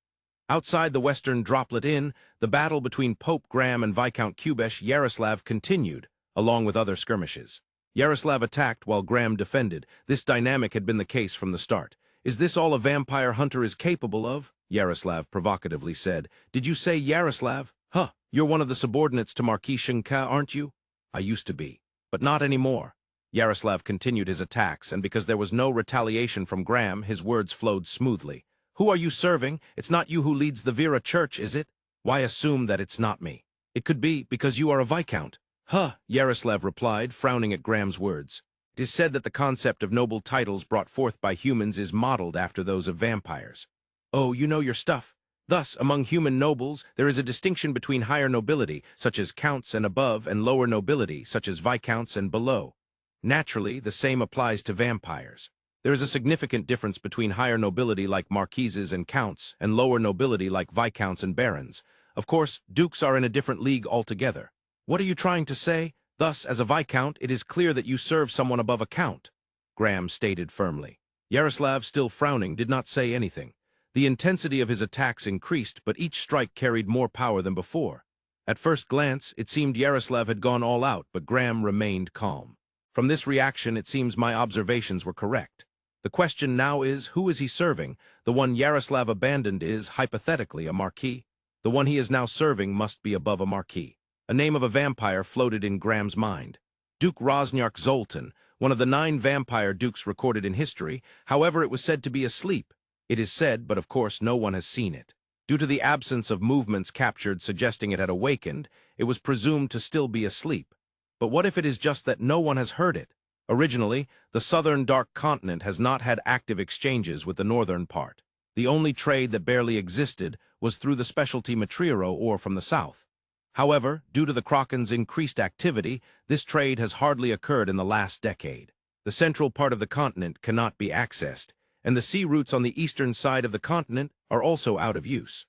Outside the Western Droplet Inn, the battle between Pope Graham and Viscount Kubesh Yaroslav continued, along with other skirmishes. Yaroslav attacked while Graham defended. This dynamic had been the case from the start. "Is this all a vampire hunter is capable of?" Yaroslav provocatively said. "Did you say Yaroslav? Huh, you're one of the subordinates to Marquis Shinka, aren't you? I used to be, but not anymore. Yaroslav continued his attacks, and because there was no retaliation from Graham, his words flowed smoothly. Who are you serving? It's not you who leads the Vira church, is it? Why assume that it's not me? It could be, because you are a viscount. Huh, Yaroslav replied, frowning at Graham's words. It is said that the concept of noble titles brought forth by humans is modeled after those of vampires. Oh, you know your stuff. Thus, among human nobles, there is a distinction between higher nobility, such as counts and above, and lower nobility, such as viscounts and below. Naturally, the same applies to vampires. There is a significant difference between higher nobility like marquises and counts, and lower nobility like viscounts and barons. Of course, dukes are in a different league altogether. What are you trying to say? Thus, as a viscount, it is clear that you serve someone above a count, Graham stated firmly. Yaroslav, still frowning, did not say anything. The intensity of his attacks increased, but each strike carried more power than before. At first glance, it seemed Yaroslav had gone all out, but Graham remained calm. From this reaction, it seems my observations were correct. The question now is, who is he serving? The one Yaroslav abandoned is, hypothetically, a marquis. The one he is now serving must be above a marquis. A name of a vampire floated in Graham's mind. Duke Rosniak Zoltan, one of the 9 vampire dukes recorded in history. However, it was said to be asleep. It is said, but of course no one has seen it. Due to the absence of movements captured suggesting it had awakened, it was presumed to still be asleep. But what if it is just that no one has heard it? Originally, the southern Dark Continent has not had active exchanges with the northern part. The only trade that barely existed was through the specialty Mitriro Ore from the south. However, due to the Kraken's increased activity, this trade has hardly occurred in the last decade. The central part of the continent cannot be accessed, and the sea routes on the eastern side of the continent are also out of use.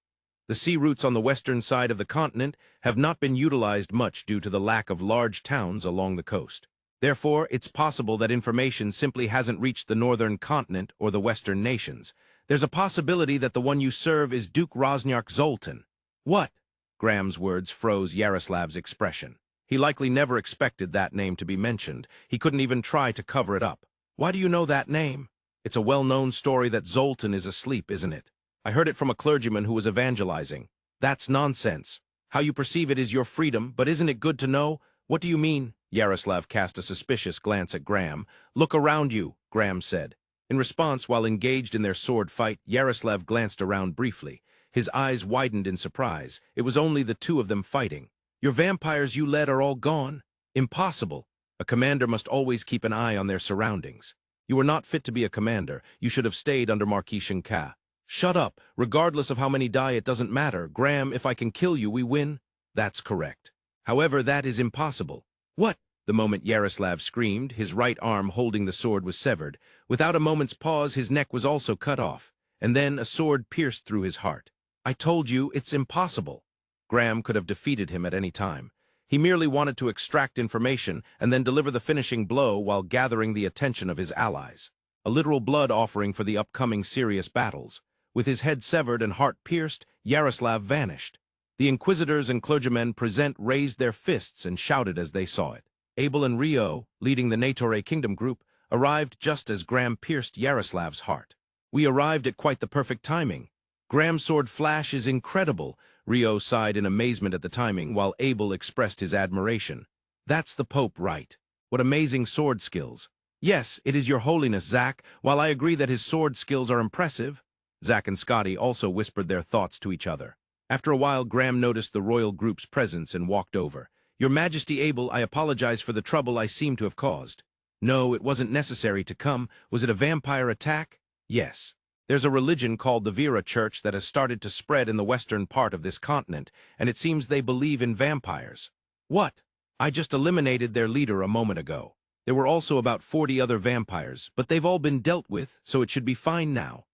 The sea routes on the western side of the continent have not been utilized much due to the lack of large towns along the coast. Therefore, it's possible that information simply hasn't reached the northern continent or the western nations. There's a possibility that the one you serve is Duke Rosniak Zoltan. What? Graham's words froze Yaroslav's expression. He likely never expected that name to be mentioned. He couldn't even try to cover it up. Why do you know that name? It's a well-known story that Zoltan is asleep, isn't it? I heard it from a clergyman who was evangelizing. That's nonsense. How you perceive it is your freedom, but isn't it good to know? What do you mean? Yaroslav cast a suspicious glance at Graham. Look around you, Graham said. In response, while engaged in their sword fight, Yaroslav glanced around briefly. His eyes widened in surprise. It was only the 2 of them fighting. Your vampires you led are all gone? Impossible. A commander must always keep an eye on their surroundings. You are not fit to be a commander. You should have stayed under Marquis Shinka. Shut up. Regardless of how many die, it doesn't matter. Graham, if I can kill you, we win. That's correct. However, that is impossible. What? The moment Yaroslav screamed, his right arm holding the sword was severed. Without a moment's pause, his neck was also cut off. And then a sword pierced through his heart. I told you, it's impossible. Graham could have defeated him at any time. He merely wanted to extract information and then deliver the finishing blow while gathering the attention of his allies. A literal blood offering for the upcoming serious battles. With his head severed and heart pierced, Yaroslav vanished. The inquisitors and clergymen present raised their fists and shouted as they saw it. Abel and Rio, leading the Negotiator Kingdom group, arrived just as Graham pierced Yaroslav's heart. We arrived at quite the perfect timing. Graham's sword flash is incredible. Rio sighed in amazement at the timing, while Abel expressed his admiration. That's the Pope, right? What amazing sword skills. Yes, it is your holiness, Zack. While I agree that his sword skills are impressive, Zack and Scotty also whispered their thoughts to each other. After a while, Graham noticed the royal group's presence and walked over. Your Majesty Abel, I apologize for the trouble I seem to have caused. No, it wasn't necessary to come. Was it a vampire attack? Yes. There's a religion called the Vira Church that has started to spread in the western part of this continent, and it seems they believe in vampires. What? I just eliminated their leader a moment ago. There were also about 40 other vampires, but they've all been dealt with, so it should be fine now.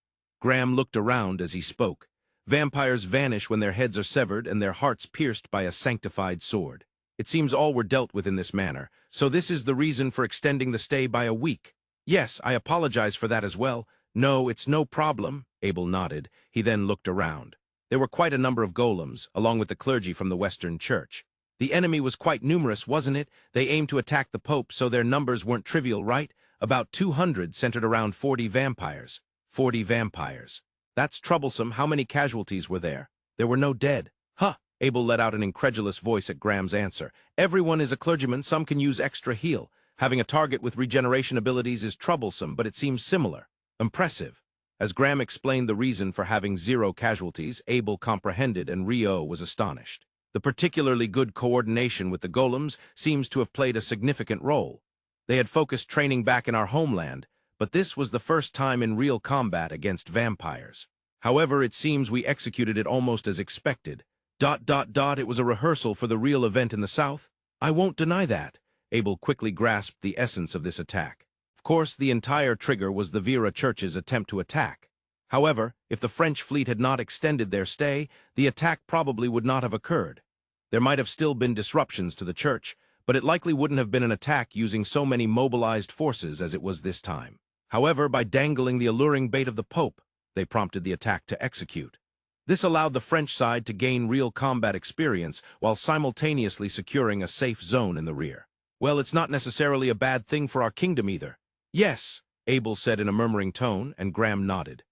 Graham looked around as he spoke. Vampires vanish when their heads are severed and their hearts pierced by a sanctified sword. It seems all were dealt with in this manner, so this is the reason for extending the stay by a week. Yes, I apologize for that as well. No, it's no problem, Abel nodded. He then looked around. There were quite a number of golems, along with the clergy from the Western Church. The enemy was quite numerous, wasn't it? They aimed to attack the Pope, so their numbers weren't trivial, right? About 200 centered around 40 vampires. 40 vampires. That's troublesome. How many casualties were there? There were no dead. Huh, Abel let out an incredulous voice at Graham's answer. Everyone is a clergyman, some can use extra heal. Having a target with regeneration abilities is troublesome, but it seems similar. Impressive. As Graham explained the reason for having 0 casualties, Abel comprehended and Rio was astonished. The particularly good coordination with the golems seems to have played a significant role. They had focused training back in our homeland, but this was the first time in real combat against vampires. However, it seems we executed it almost as expected. It was a rehearsal for the real event in the south? I won't deny that. Abel quickly grasped the essence of this attack. Of course, the entire trigger was the Vira Church's attempt to attack. However, if the French fleet had not extended their stay, the attack probably would not have occurred. There might have still been disruptions to the church, but it likely wouldn't have been an attack using so many mobilized forces as it was this time. However, by dangling the alluring bait of the Pope, they prompted the attack to execute. This allowed the French side to gain real combat experience while simultaneously securing a safe zone in the rear. Well, it's not necessarily a bad thing for our kingdom either. Yes, Abel said in a murmuring tone, and Graham nodded.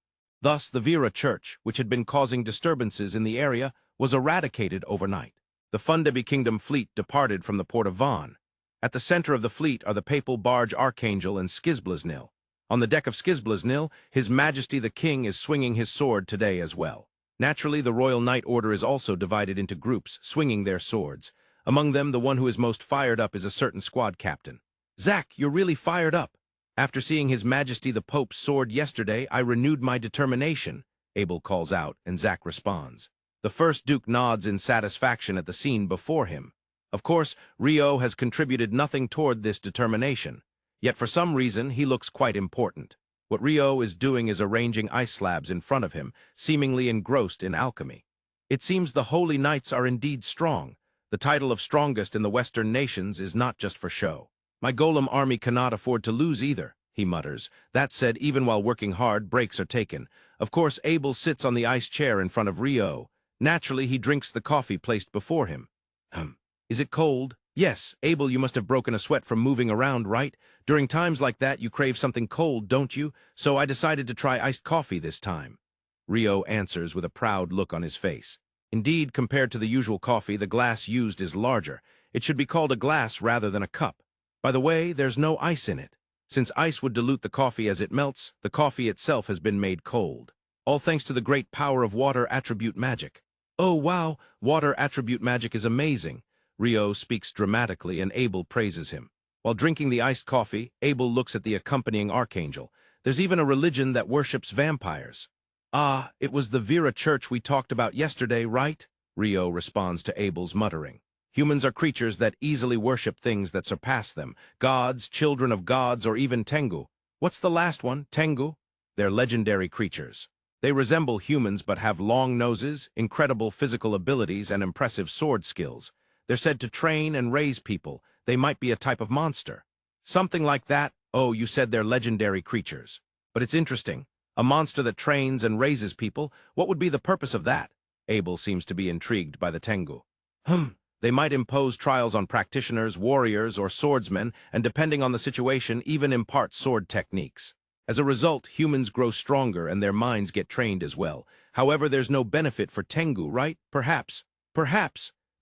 Thus, the Vira Church, which had been causing disturbances in the area, was eradicated overnight. The Fundebi Kingdom fleet departed from the port of Van. At the center of the fleet are the papal barge Archangel and Skizblaznil. On the deck of Skizblaznil, His Majesty the King is swinging his sword today as well. Naturally, the Royal Knight Order is also divided into groups, swinging their swords. Among them, the one who is most fired up is a certain squad captain. Zack, you're really fired up. After seeing His Majesty the Pope's sword yesterday, I renewed my determination, Abel calls out, and Zack responds. The first Duke nods in satisfaction at the scene before him. Of course, Rio has contributed nothing toward this determination. Yet for some reason, he looks quite important. What Rio is doing is arranging ice slabs in front of him, seemingly engrossed in alchemy. It seems the Holy Knights are indeed strong. The title of strongest in the Western nations is not just for show. My golem army cannot afford to lose either, he mutters. That said, even while working hard, breaks are taken. Of course, Abel sits on the ice chair in front of Rio. Naturally, he drinks the coffee placed before him. Is it cold? Yes, Abel, you must have broken a sweat from moving around, right? During times like that, you crave something cold, don't you? So I decided to try iced coffee this time. Rio answers with a proud look on his face. Indeed, compared to the usual coffee, the glass used is larger. It should be called a glass rather than a cup. By the way, there's no ice in it. Since ice would dilute the coffee as it melts, the coffee itself has been made cold. All thanks to the great power of water attribute magic. Oh wow, water attribute magic is amazing. Rio speaks dramatically and Abel praises him. While drinking the iced coffee, Abel looks at the accompanying archangel. There's even a religion that worships vampires. Ah, it was the Vira Church we talked about yesterday, right? Rio responds to Abel's muttering. Humans are creatures that easily worship things that surpass them. Gods, children of gods, or even Tengu. What's the last one, Tengu? They're legendary creatures. They resemble humans but have long noses, incredible physical abilities, and impressive sword skills. They're said to train and raise people. They might be a type of monster. Something like that. Oh, you said they're legendary creatures. But it's interesting. A monster that trains and raises people, what would be the purpose of that? Abel seems to be intrigued by the Tengu. They might impose trials on practitioners, warriors, or swordsmen, and depending on the situation, even impart sword techniques. As a result, humans grow stronger and their minds get trained as well. However, there's no benefit for Tengu, right? Perhaps.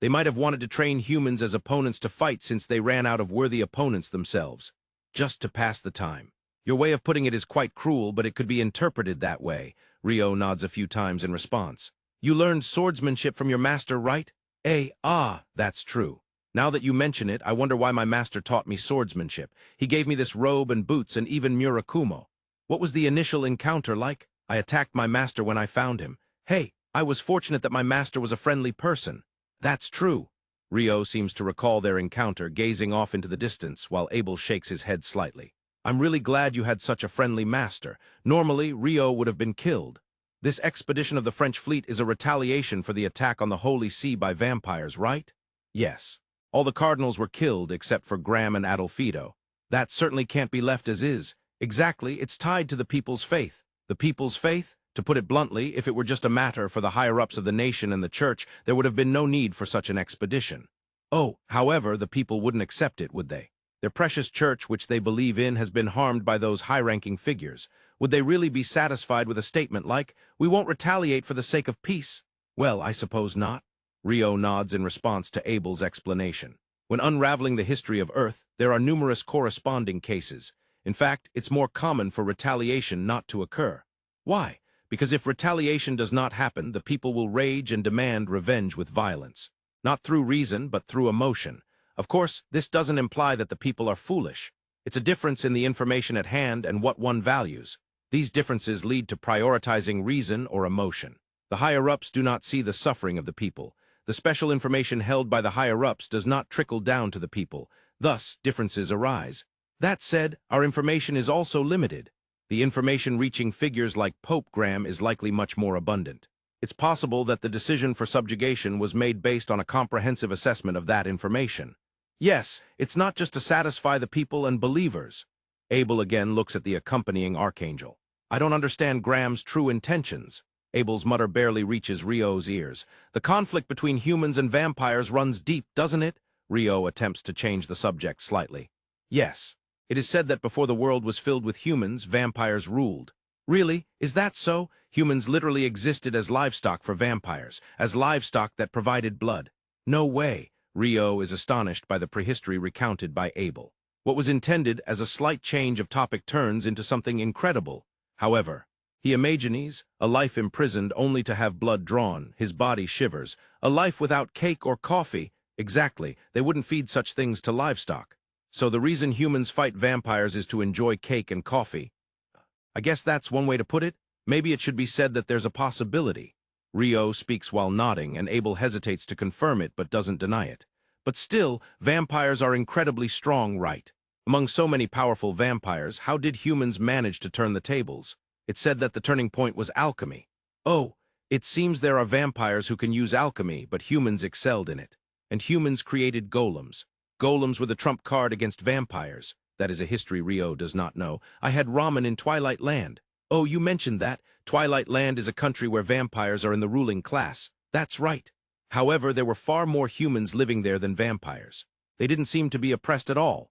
They might have wanted to train humans as opponents to fight since they ran out of worthy opponents themselves. Just to pass the time. Your way of putting it is quite cruel, but it could be interpreted that way. Rio nods a few times in response. You learned swordsmanship from your master, right? That's true. Now that you mention it, I wonder why my master taught me swordsmanship. He gave me this robe and boots and even Murakumo. What was the initial encounter like? I attacked my master when I found him. Hey, I was fortunate that my master was a friendly person. That's true. Rio seems to recall their encounter, gazing off into the distance, while Abel shakes his head slightly. I'm really glad you had such a friendly master. Normally, Rio would have been killed. This expedition of the French fleet is a retaliation for the attack on the Holy See by vampires, right? Yes. All the cardinals were killed except for Graham and Adolfido. That certainly can't be left as is. Exactly, it's tied to the people's faith. The people's faith? To put it bluntly, if it were just a matter for the higher-ups of the nation and the church, there would have been no need for such an expedition. Oh, however, the people wouldn't accept it, would they? Their precious church, which they believe in, has been harmed by those high-ranking figures. Would they really be satisfied with a statement like, "We won't retaliate for the sake of peace"? Well, I suppose not. Rio nods in response to Abel's explanation. When unraveling the history of Earth, there are numerous corresponding cases. In fact, it's more common for retaliation not to occur. Why? Because if retaliation does not happen, the people will rage and demand revenge with violence. Not through reason, but through emotion. Of course, this doesn't imply that the people are foolish. It's a difference in the information at hand and what one values. These differences lead to prioritizing reason or emotion. The higher-ups do not see the suffering of the people. The special information held by the higher-ups does not trickle down to the people. Thus, differences arise. That said, our information is also limited. The information reaching figures like Pope Graham is likely much more abundant. It's possible that the decision for subjugation was made based on a comprehensive assessment of that information. Yes, it's not just to satisfy the people and believers. Abel again looks at the accompanying archangel. I don't understand Graham's true intentions. Abel's mutter barely reaches Rio's ears. The conflict between humans and vampires runs deep, doesn't it? Rio attempts to change the subject slightly. Yes. It is said that before the world was filled with humans, vampires ruled. Really? Is that so? Humans literally existed as livestock for vampires, as livestock that provided blood. No way. Rio is astonished by the prehistory recounted by Abel. What was intended as a slight change of topic turns into something incredible. However, he imagines a life imprisoned only to have blood drawn, his body shivers, a life without cake or coffee. Exactly, they wouldn't feed such things to livestock. So the reason humans fight vampires is to enjoy cake and coffee. I guess that's one way to put it. Maybe it should be said that there's a possibility. Rio speaks while nodding, and Abel hesitates to confirm it but doesn't deny it. But still, vampires are incredibly strong, right? Among so many powerful vampires, how did humans manage to turn the tables? It's said that the turning point was alchemy. Oh, it seems there are vampires who can use alchemy, but humans excelled in it. And humans created golems. Golems were the trump card against vampires. That is a history Rio does not know. I had ramen in Twilight Land. Oh, you mentioned that. Twilight Land is a country where vampires are in the ruling class. That's right. However, there were far more humans living there than vampires. They didn't seem to be oppressed at all.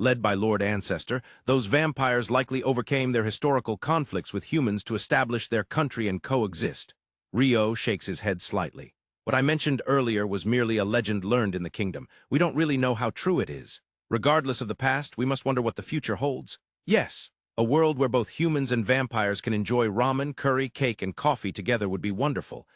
Led by Lord Ancestor, those vampires likely overcame their historical conflicts with humans to establish their country and coexist. Rio shakes his head slightly. What I mentioned earlier was merely a legend learned in the kingdom. We don't really know how true it is. Regardless of the past, we must wonder what the future holds. Yes, a world where both humans and vampires can enjoy ramen, curry, cake, and coffee together would be wonderful.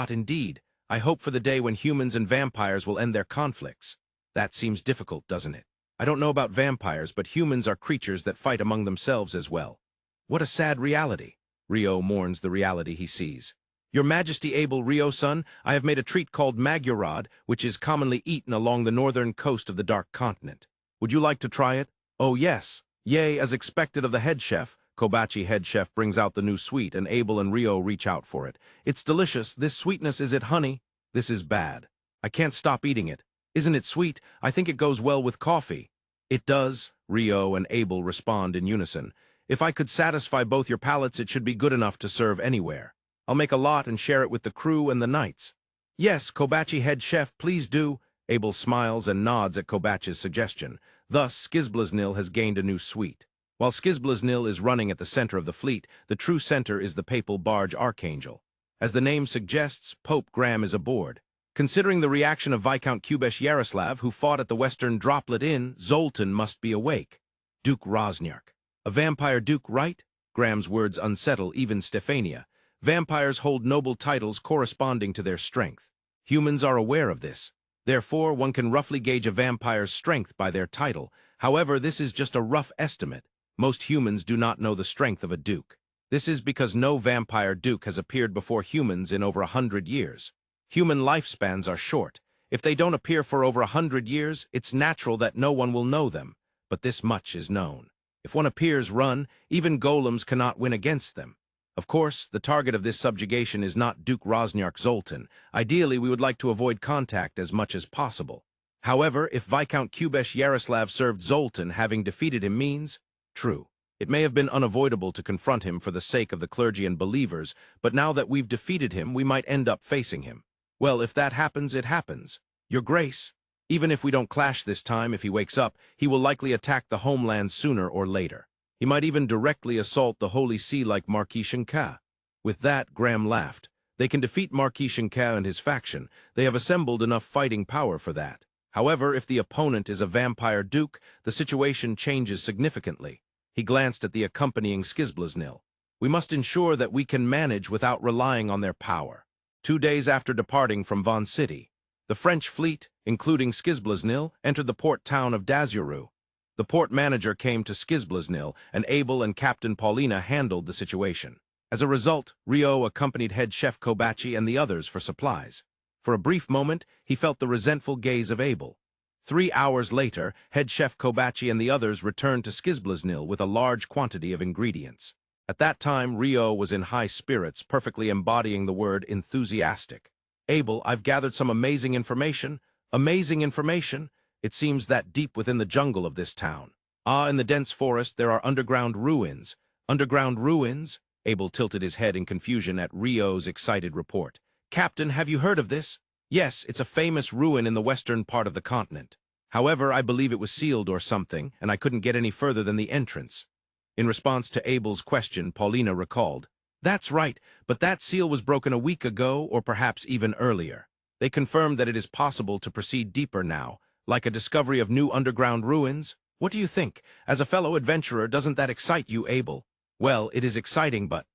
Indeed. I hope for the day when humans and vampires will end their conflicts. That seems difficult, doesn't it? I don't know about vampires, but humans are creatures that fight among themselves as well. What a sad reality. Rio mourns the reality he sees. Your Majesty Abel Rio-son, I have made a treat called Magurad, which is commonly eaten along the northern coast of the Dark Continent. Would you like to try it? Oh yes. Yea, as expected of the head chef. Kobachi head chef brings out the new sweet, and Abel and Rio reach out for it. It's delicious. This sweetness, is it honey? This is bad. I can't stop eating it. Isn't it sweet? I think it goes well with coffee. It does, Rio and Abel respond in unison. If I could satisfy both your palates, it should be good enough to serve anywhere. I'll make a lot and share it with the crew and the knights. Yes, Kobachi head chef, please do. Abel smiles and nods at Kobachi's suggestion. Thus, Skizblaznil has gained a new suite. While Skizblaznil is running at the center of the fleet, the true center is the papal barge Archangel. As the name suggests, Pope Graham is aboard. Considering the reaction of Viscount Kubesh Yaroslav, who fought at the Western Droplet Inn, Zoltan must be awake. Duke Rosniak. A vampire duke, right? Graham's words unsettle even Stefania. Vampires hold noble titles corresponding to their strength. Humans are aware of this. Therefore, one can roughly gauge a vampire's strength by their title. However, this is just a rough estimate. Most humans do not know the strength of a duke. This is because no vampire duke has appeared before humans in over 100 years. Human lifespans are short. If they don't appear for over 100 years, it's natural that no one will know them. But this much is known. If one appears run, even golems cannot win against them. Of course, the target of this subjugation is not Duke Rosniak Zoltan. Ideally, we would like to avoid contact as much as possible. However, if Viscount Kubesh Yaroslav served Zoltan, having defeated him means... True. It may have been unavoidable to confront him for the sake of the clergy and believers, but now that we've defeated him, we might end up facing him. Well, if that happens, it happens. Your Grace, even if we don't clash this time, if he wakes up, he will likely attack the homeland sooner or later. He might even directly assault the Holy See like Marquis Shenka. With that, Graham laughed. They can defeat Marquis Shinka and his faction. They have assembled enough fighting power for that. However, if the opponent is a vampire duke, the situation changes significantly. He glanced at the accompanying Skizblaznil. We must ensure that we can manage without relying on their power. 2 days after departing from Von City, the French fleet, including Skizblaznil, entered the port town of Dazuru. The port manager came to Skizblaznil, and Abel and Captain Paulina handled the situation. As a result, Rio accompanied head chef Kobachi and the others for supplies. For a brief moment, he felt the resentful gaze of Abel. 3 hours later, head chef Kobachi and the others returned to Skizblaznil with a large quantity of ingredients. At that time, Rio was in high spirits, perfectly embodying the word enthusiastic. Abel, I've gathered some amazing information. Amazing information? It seems that deep within the jungle of this town. In the dense forest, there are underground ruins. Underground ruins? Abel tilted his head in confusion at Rio's excited report. Captain, have you heard of this? Yes, it's a famous ruin in the western part of the continent. However, I believe it was sealed or something, and I couldn't get any further than the entrance. In response to Abel's question, Paulina recalled, That's right, but that seal was broken a week ago or perhaps even earlier. They confirmed that it is possible to proceed deeper now, like a discovery of new underground ruins. What do you think? As a fellow adventurer, doesn't that excite you, Abel? Well, it is exciting, but...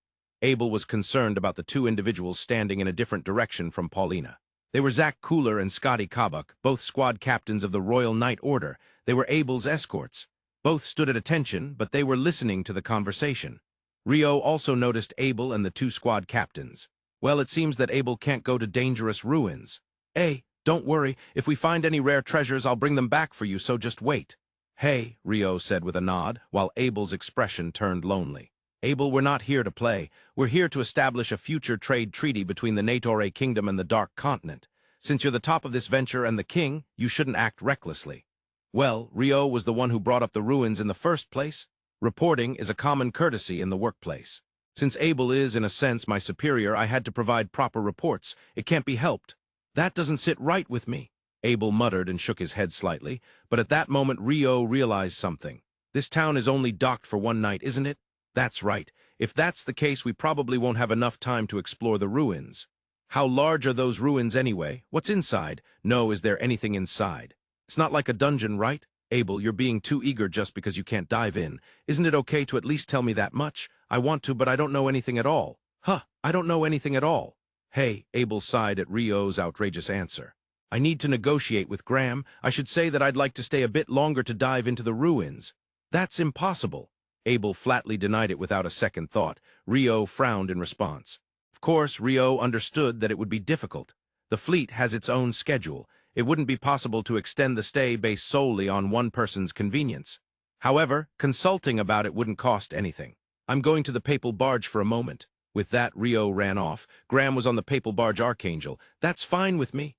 Abel was concerned about the two individuals standing in a different direction from Paulina. They were Zack and Scotty Kabuk, both squad captains of the Royal Knight Order. They were Abel's escorts. Both stood at attention, but they were listening to the conversation. Rio also noticed Abel and the two squad captains. Well, it seems that Abel can't go to dangerous ruins. Hey, don't worry. If we find any rare treasures, I'll bring them back for you, so just wait. Hey, Rio said with a nod, while Abel's expression turned lonely. Abel, we're not here to play. We're here to establish a future trade treaty between the Negotiator Kingdom and the Dark Continent. Since you're the top of this venture and the king, you shouldn't act recklessly. Well, Rio was the one who brought up the ruins in the first place. Reporting is a common courtesy in the workplace. Since Abel is, in a sense, my superior, I had to provide proper reports. It can't be helped. That doesn't sit right with me. Abel muttered and shook his head slightly, but at that moment Rio realized something. This town is only docked for one night, isn't it? That's right. If that's the case, we probably won't have enough time to explore the ruins. How large are those ruins anyway? What's inside? No, is there anything inside? It's not like a dungeon, right? Abel, you're being too eager just because you can't dive in. Isn't it okay to at least tell me that much? I want to, but I don't know anything at all. I don't know anything at all. Hey, Abel sighed at Rio's outrageous answer. I need to negotiate with Graham. I should say that I'd like to stay a bit longer to dive into the ruins. That's impossible. Abel flatly denied it without a second thought. Rio frowned in response. Of course, Rio understood that it would be difficult. The fleet has its own schedule. It wouldn't be possible to extend the stay based solely on one person's convenience. However, consulting about it wouldn't cost anything. I'm going to the Papal barge for a moment. With that, Rio ran off. Graham was on the Papal barge Archangel. That's fine with me.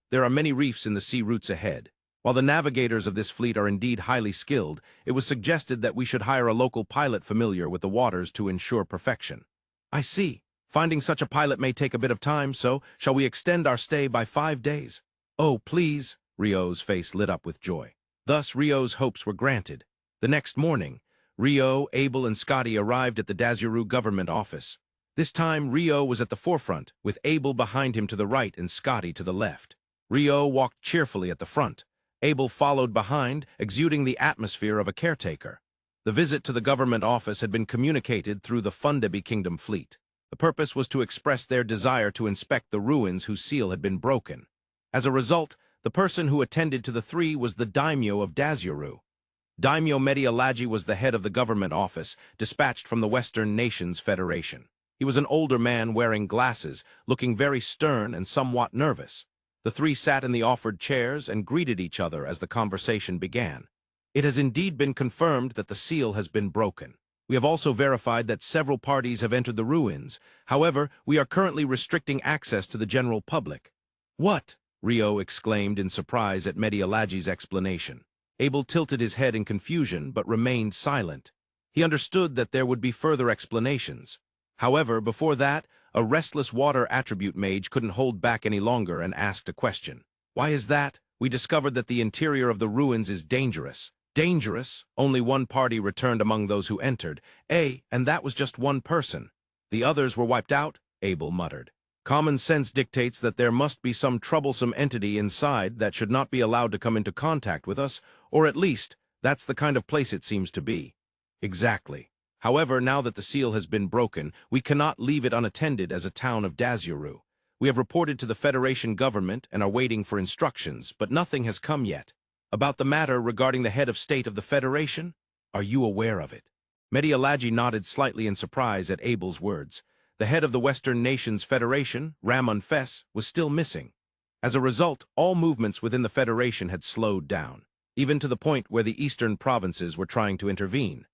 There are many reefs in the sea routes ahead. While the navigators of this fleet are indeed highly skilled, it was suggested that we should hire a local pilot familiar with the waters to ensure perfection. I see. Finding such a pilot may take a bit of time, so shall we extend our stay by 5 days? Oh, please. Rio's face lit up with joy. Thus, Rio's hopes were granted. The next morning, Rio, Abel, and Scotty arrived at the Dazuru government office. This time, Rio was at the forefront, with Abel behind him to the right and Scotty to the left. Rio walked cheerfully at the front. Abel followed behind, exuding the atmosphere of a caretaker. The visit to the government office had been communicated through the Fundebi Kingdom fleet. The purpose was to express their desire to inspect the ruins whose seal had been broken. As a result, the person who attended to the three was the daimyo of Dazuru. Daimyo Medialagi was the head of the government office, dispatched from the Western Nations Federation. He was an older man wearing glasses, looking very stern and somewhat nervous. The three sat in the offered chairs and greeted each other as the conversation began. It has indeed been confirmed that the seal has been broken. We have also verified that several parties have entered the ruins. However, we are currently restricting access to the general public. What? Rio exclaimed in surprise at Medialagi's explanation. Abel tilted his head in confusion but remained silent. He understood that there would be further explanations. However, before that, a restless water attribute mage couldn't hold back any longer and asked a question. Why is that? We discovered that the interior of the ruins is dangerous. Dangerous? Only one party returned among those who entered. And that was just one person. The others were wiped out, Abel muttered. Common sense dictates that there must be some troublesome entity inside that should not be allowed to come into contact with us, or at least, that's the kind of place it seems to be. Exactly. However, now that the seal has been broken, we cannot leave it unattended as a town of Dazuru. We have reported to the Federation government and are waiting for instructions, but nothing has come yet. About the matter regarding the head of state of the Federation? Are you aware of it? Medialagi nodded slightly in surprise at Abel's words. The head of the Western Nations Federation, Ramon Fess, was still missing. As a result, all movements within the Federation had slowed down, even to the point where the eastern provinces were trying to intervene.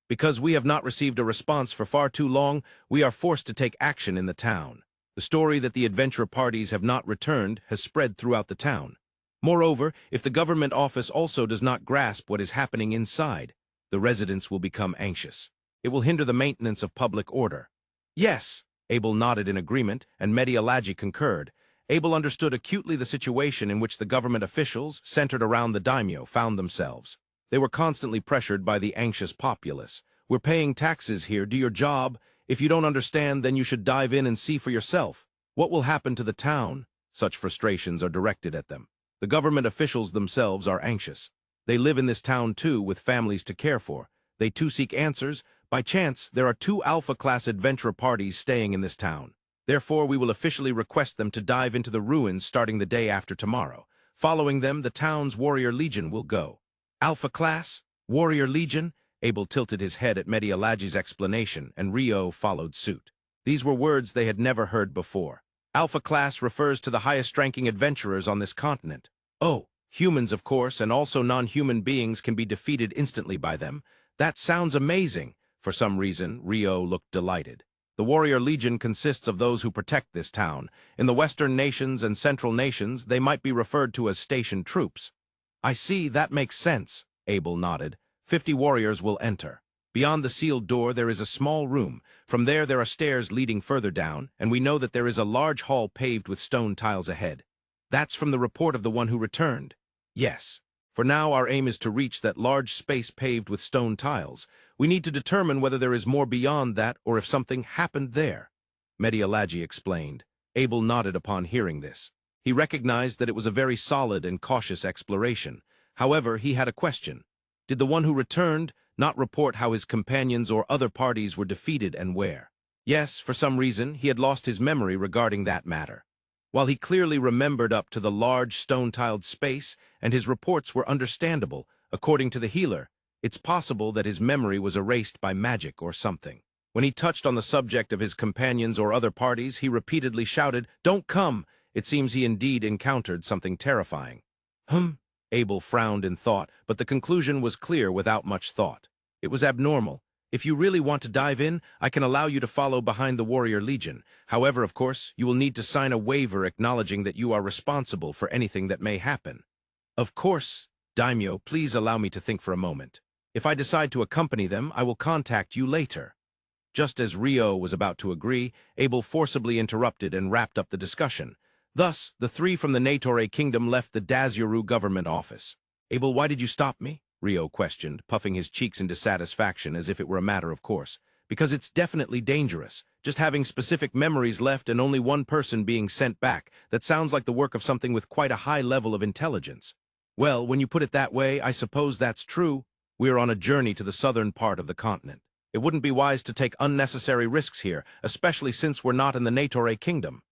Because we have not received a response for far too long, we are forced to take action in the town. The story that the adventure parties have not returned has spread throughout the town. Moreover, if the government office also does not grasp what is happening inside, the residents will become anxious. It will hinder the maintenance of public order. Yes, Abel nodded in agreement, and Medialagi concurred. Abel understood acutely the situation in which the government officials, centered around the daimyo, found themselves. They were constantly pressured by the anxious populace. We're paying taxes here, do your job. If you don't understand, then you should dive in and see for yourself. What will happen to the town? Such frustrations are directed at them. The government officials themselves are anxious. They live in this town too, with families to care for. They too seek answers. By chance, there are 2 Alpha-class adventurer parties staying in this town. Therefore, we will officially request them to dive into the ruins starting the day after tomorrow. Following them, the town's Warrior Legion will go. Alpha-class? Warrior Legion? Abel tilted his head at Medialagi's explanation, and Rio followed suit. These were words they had never heard before. Alpha-class refers to the highest-ranking adventurers on this continent. Oh, humans, of course, and also non-human beings can be defeated instantly by them. That sounds amazing. For some reason, Rio looked delighted. The Warrior Legion consists of those who protect this town. In the Western nations and Central nations, they might be referred to as station troops. I see, that makes sense, Abel nodded. 50 warriors will enter. Beyond the sealed door there is a small room. From there are stairs leading further down, and we know that there is a large hall paved with stone tiles ahead. That's from the report of the one who returned. Yes. For now, our aim is to reach that large space paved with stone tiles. We need to determine whether there is more beyond that or if something happened there. Medialagi explained. Abel nodded upon hearing this. He recognized that it was a very solid and cautious exploration. However, he had a question. Did the one who returned not report how his companions or other parties were defeated and where? Yes, for some reason, he had lost his memory regarding that matter. While he clearly remembered up to the large stone-tiled space, and his reports were understandable, according to the healer, it's possible that his memory was erased by magic or something. When he touched on the subject of his companions or other parties, he repeatedly shouted, "Don't come!" It seems he indeed encountered something terrifying. Abel frowned in thought, but the conclusion was clear without much thought. It was abnormal. If you really want to dive in, I can allow you to follow behind the Warrior Legion. However, of course, you will need to sign a waiver acknowledging that you are responsible for anything that may happen. Of course, Daimyo, please allow me to think for a moment. If I decide to accompany them, I will contact you later. Just as Rio was about to agree, Abel forcibly interrupted and wrapped up the discussion. Thus, the 3 from the Negotiator kingdom left the Dazuru government office. Abel, why did you stop me? Rio questioned, puffing his cheeks in dissatisfaction as if it were a matter of course. Because it's definitely dangerous. Just having specific memories left and only one person being sent back, that sounds like the work of something with quite a high level of intelligence. Well, when you put it that way, I suppose that's true. We are on a journey to the southern part of the continent. It wouldn't be wise to take unnecessary risks here, especially since we're not in the Negotiator kingdom.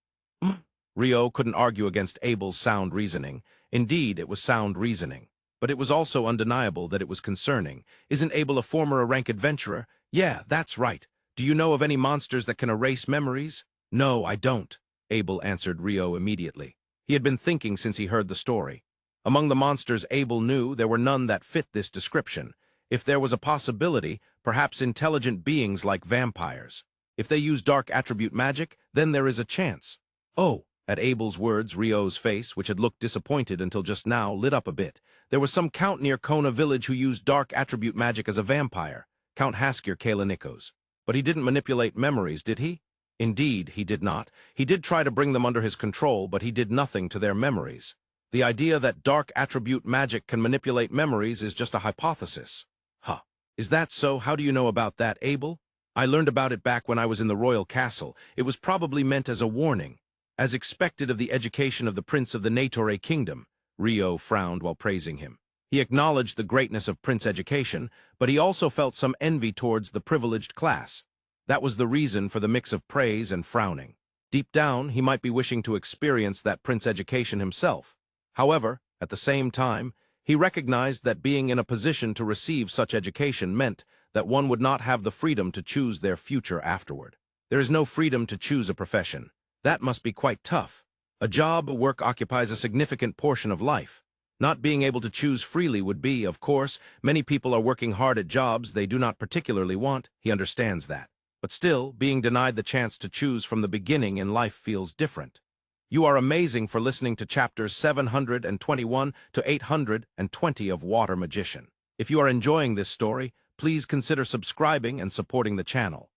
Rio couldn't argue against Abel's sound reasoning. Indeed, it was sound reasoning. But it was also undeniable that it was concerning. Isn't Abel a former rank adventurer? Yeah, that's right. Do you know of any monsters that can erase memories? No, I don't, Abel answered Rio immediately. He had been thinking since he heard the story. Among the monsters Abel knew, there were none that fit this description. If there was a possibility, perhaps intelligent beings like vampires. If they use dark attribute magic, then there is a chance. Oh, at Abel's words, Rio's face, which had looked disappointed until just now, lit up a bit. There was some count near Kona village who used dark attribute magic as a vampire, Count Haskir Kalanikos. But he didn't manipulate memories, did he? Indeed, he did not. He did try to bring them under his control, but he did nothing to their memories. The idea that dark attribute magic can manipulate memories is just a hypothesis. Huh. Is that so? How do you know about that, Abel? I learned about it back when I was in the royal castle. It was probably meant as a warning. As expected of the education of the Prince of the Natore Kingdom, Rio frowned while praising him. He acknowledged the greatness of Prince education, but he also felt some envy towards the privileged class. That was the reason for the mix of praise and frowning. Deep down, he might be wishing to experience that Prince education himself. However, at the same time, he recognized that being in a position to receive such education meant that one would not have the freedom to choose their future afterward. There is no freedom to choose a profession. That must be quite tough. A job or work occupies a significant portion of life. Not being able to choose freely would be, of course, many people are working hard at jobs they do not particularly want. He understands that. But still, being denied the chance to choose from the beginning in life feels different. You are amazing for listening to chapters 721 to 820 of Water Magician. If you are enjoying this story, please consider subscribing and supporting the channel.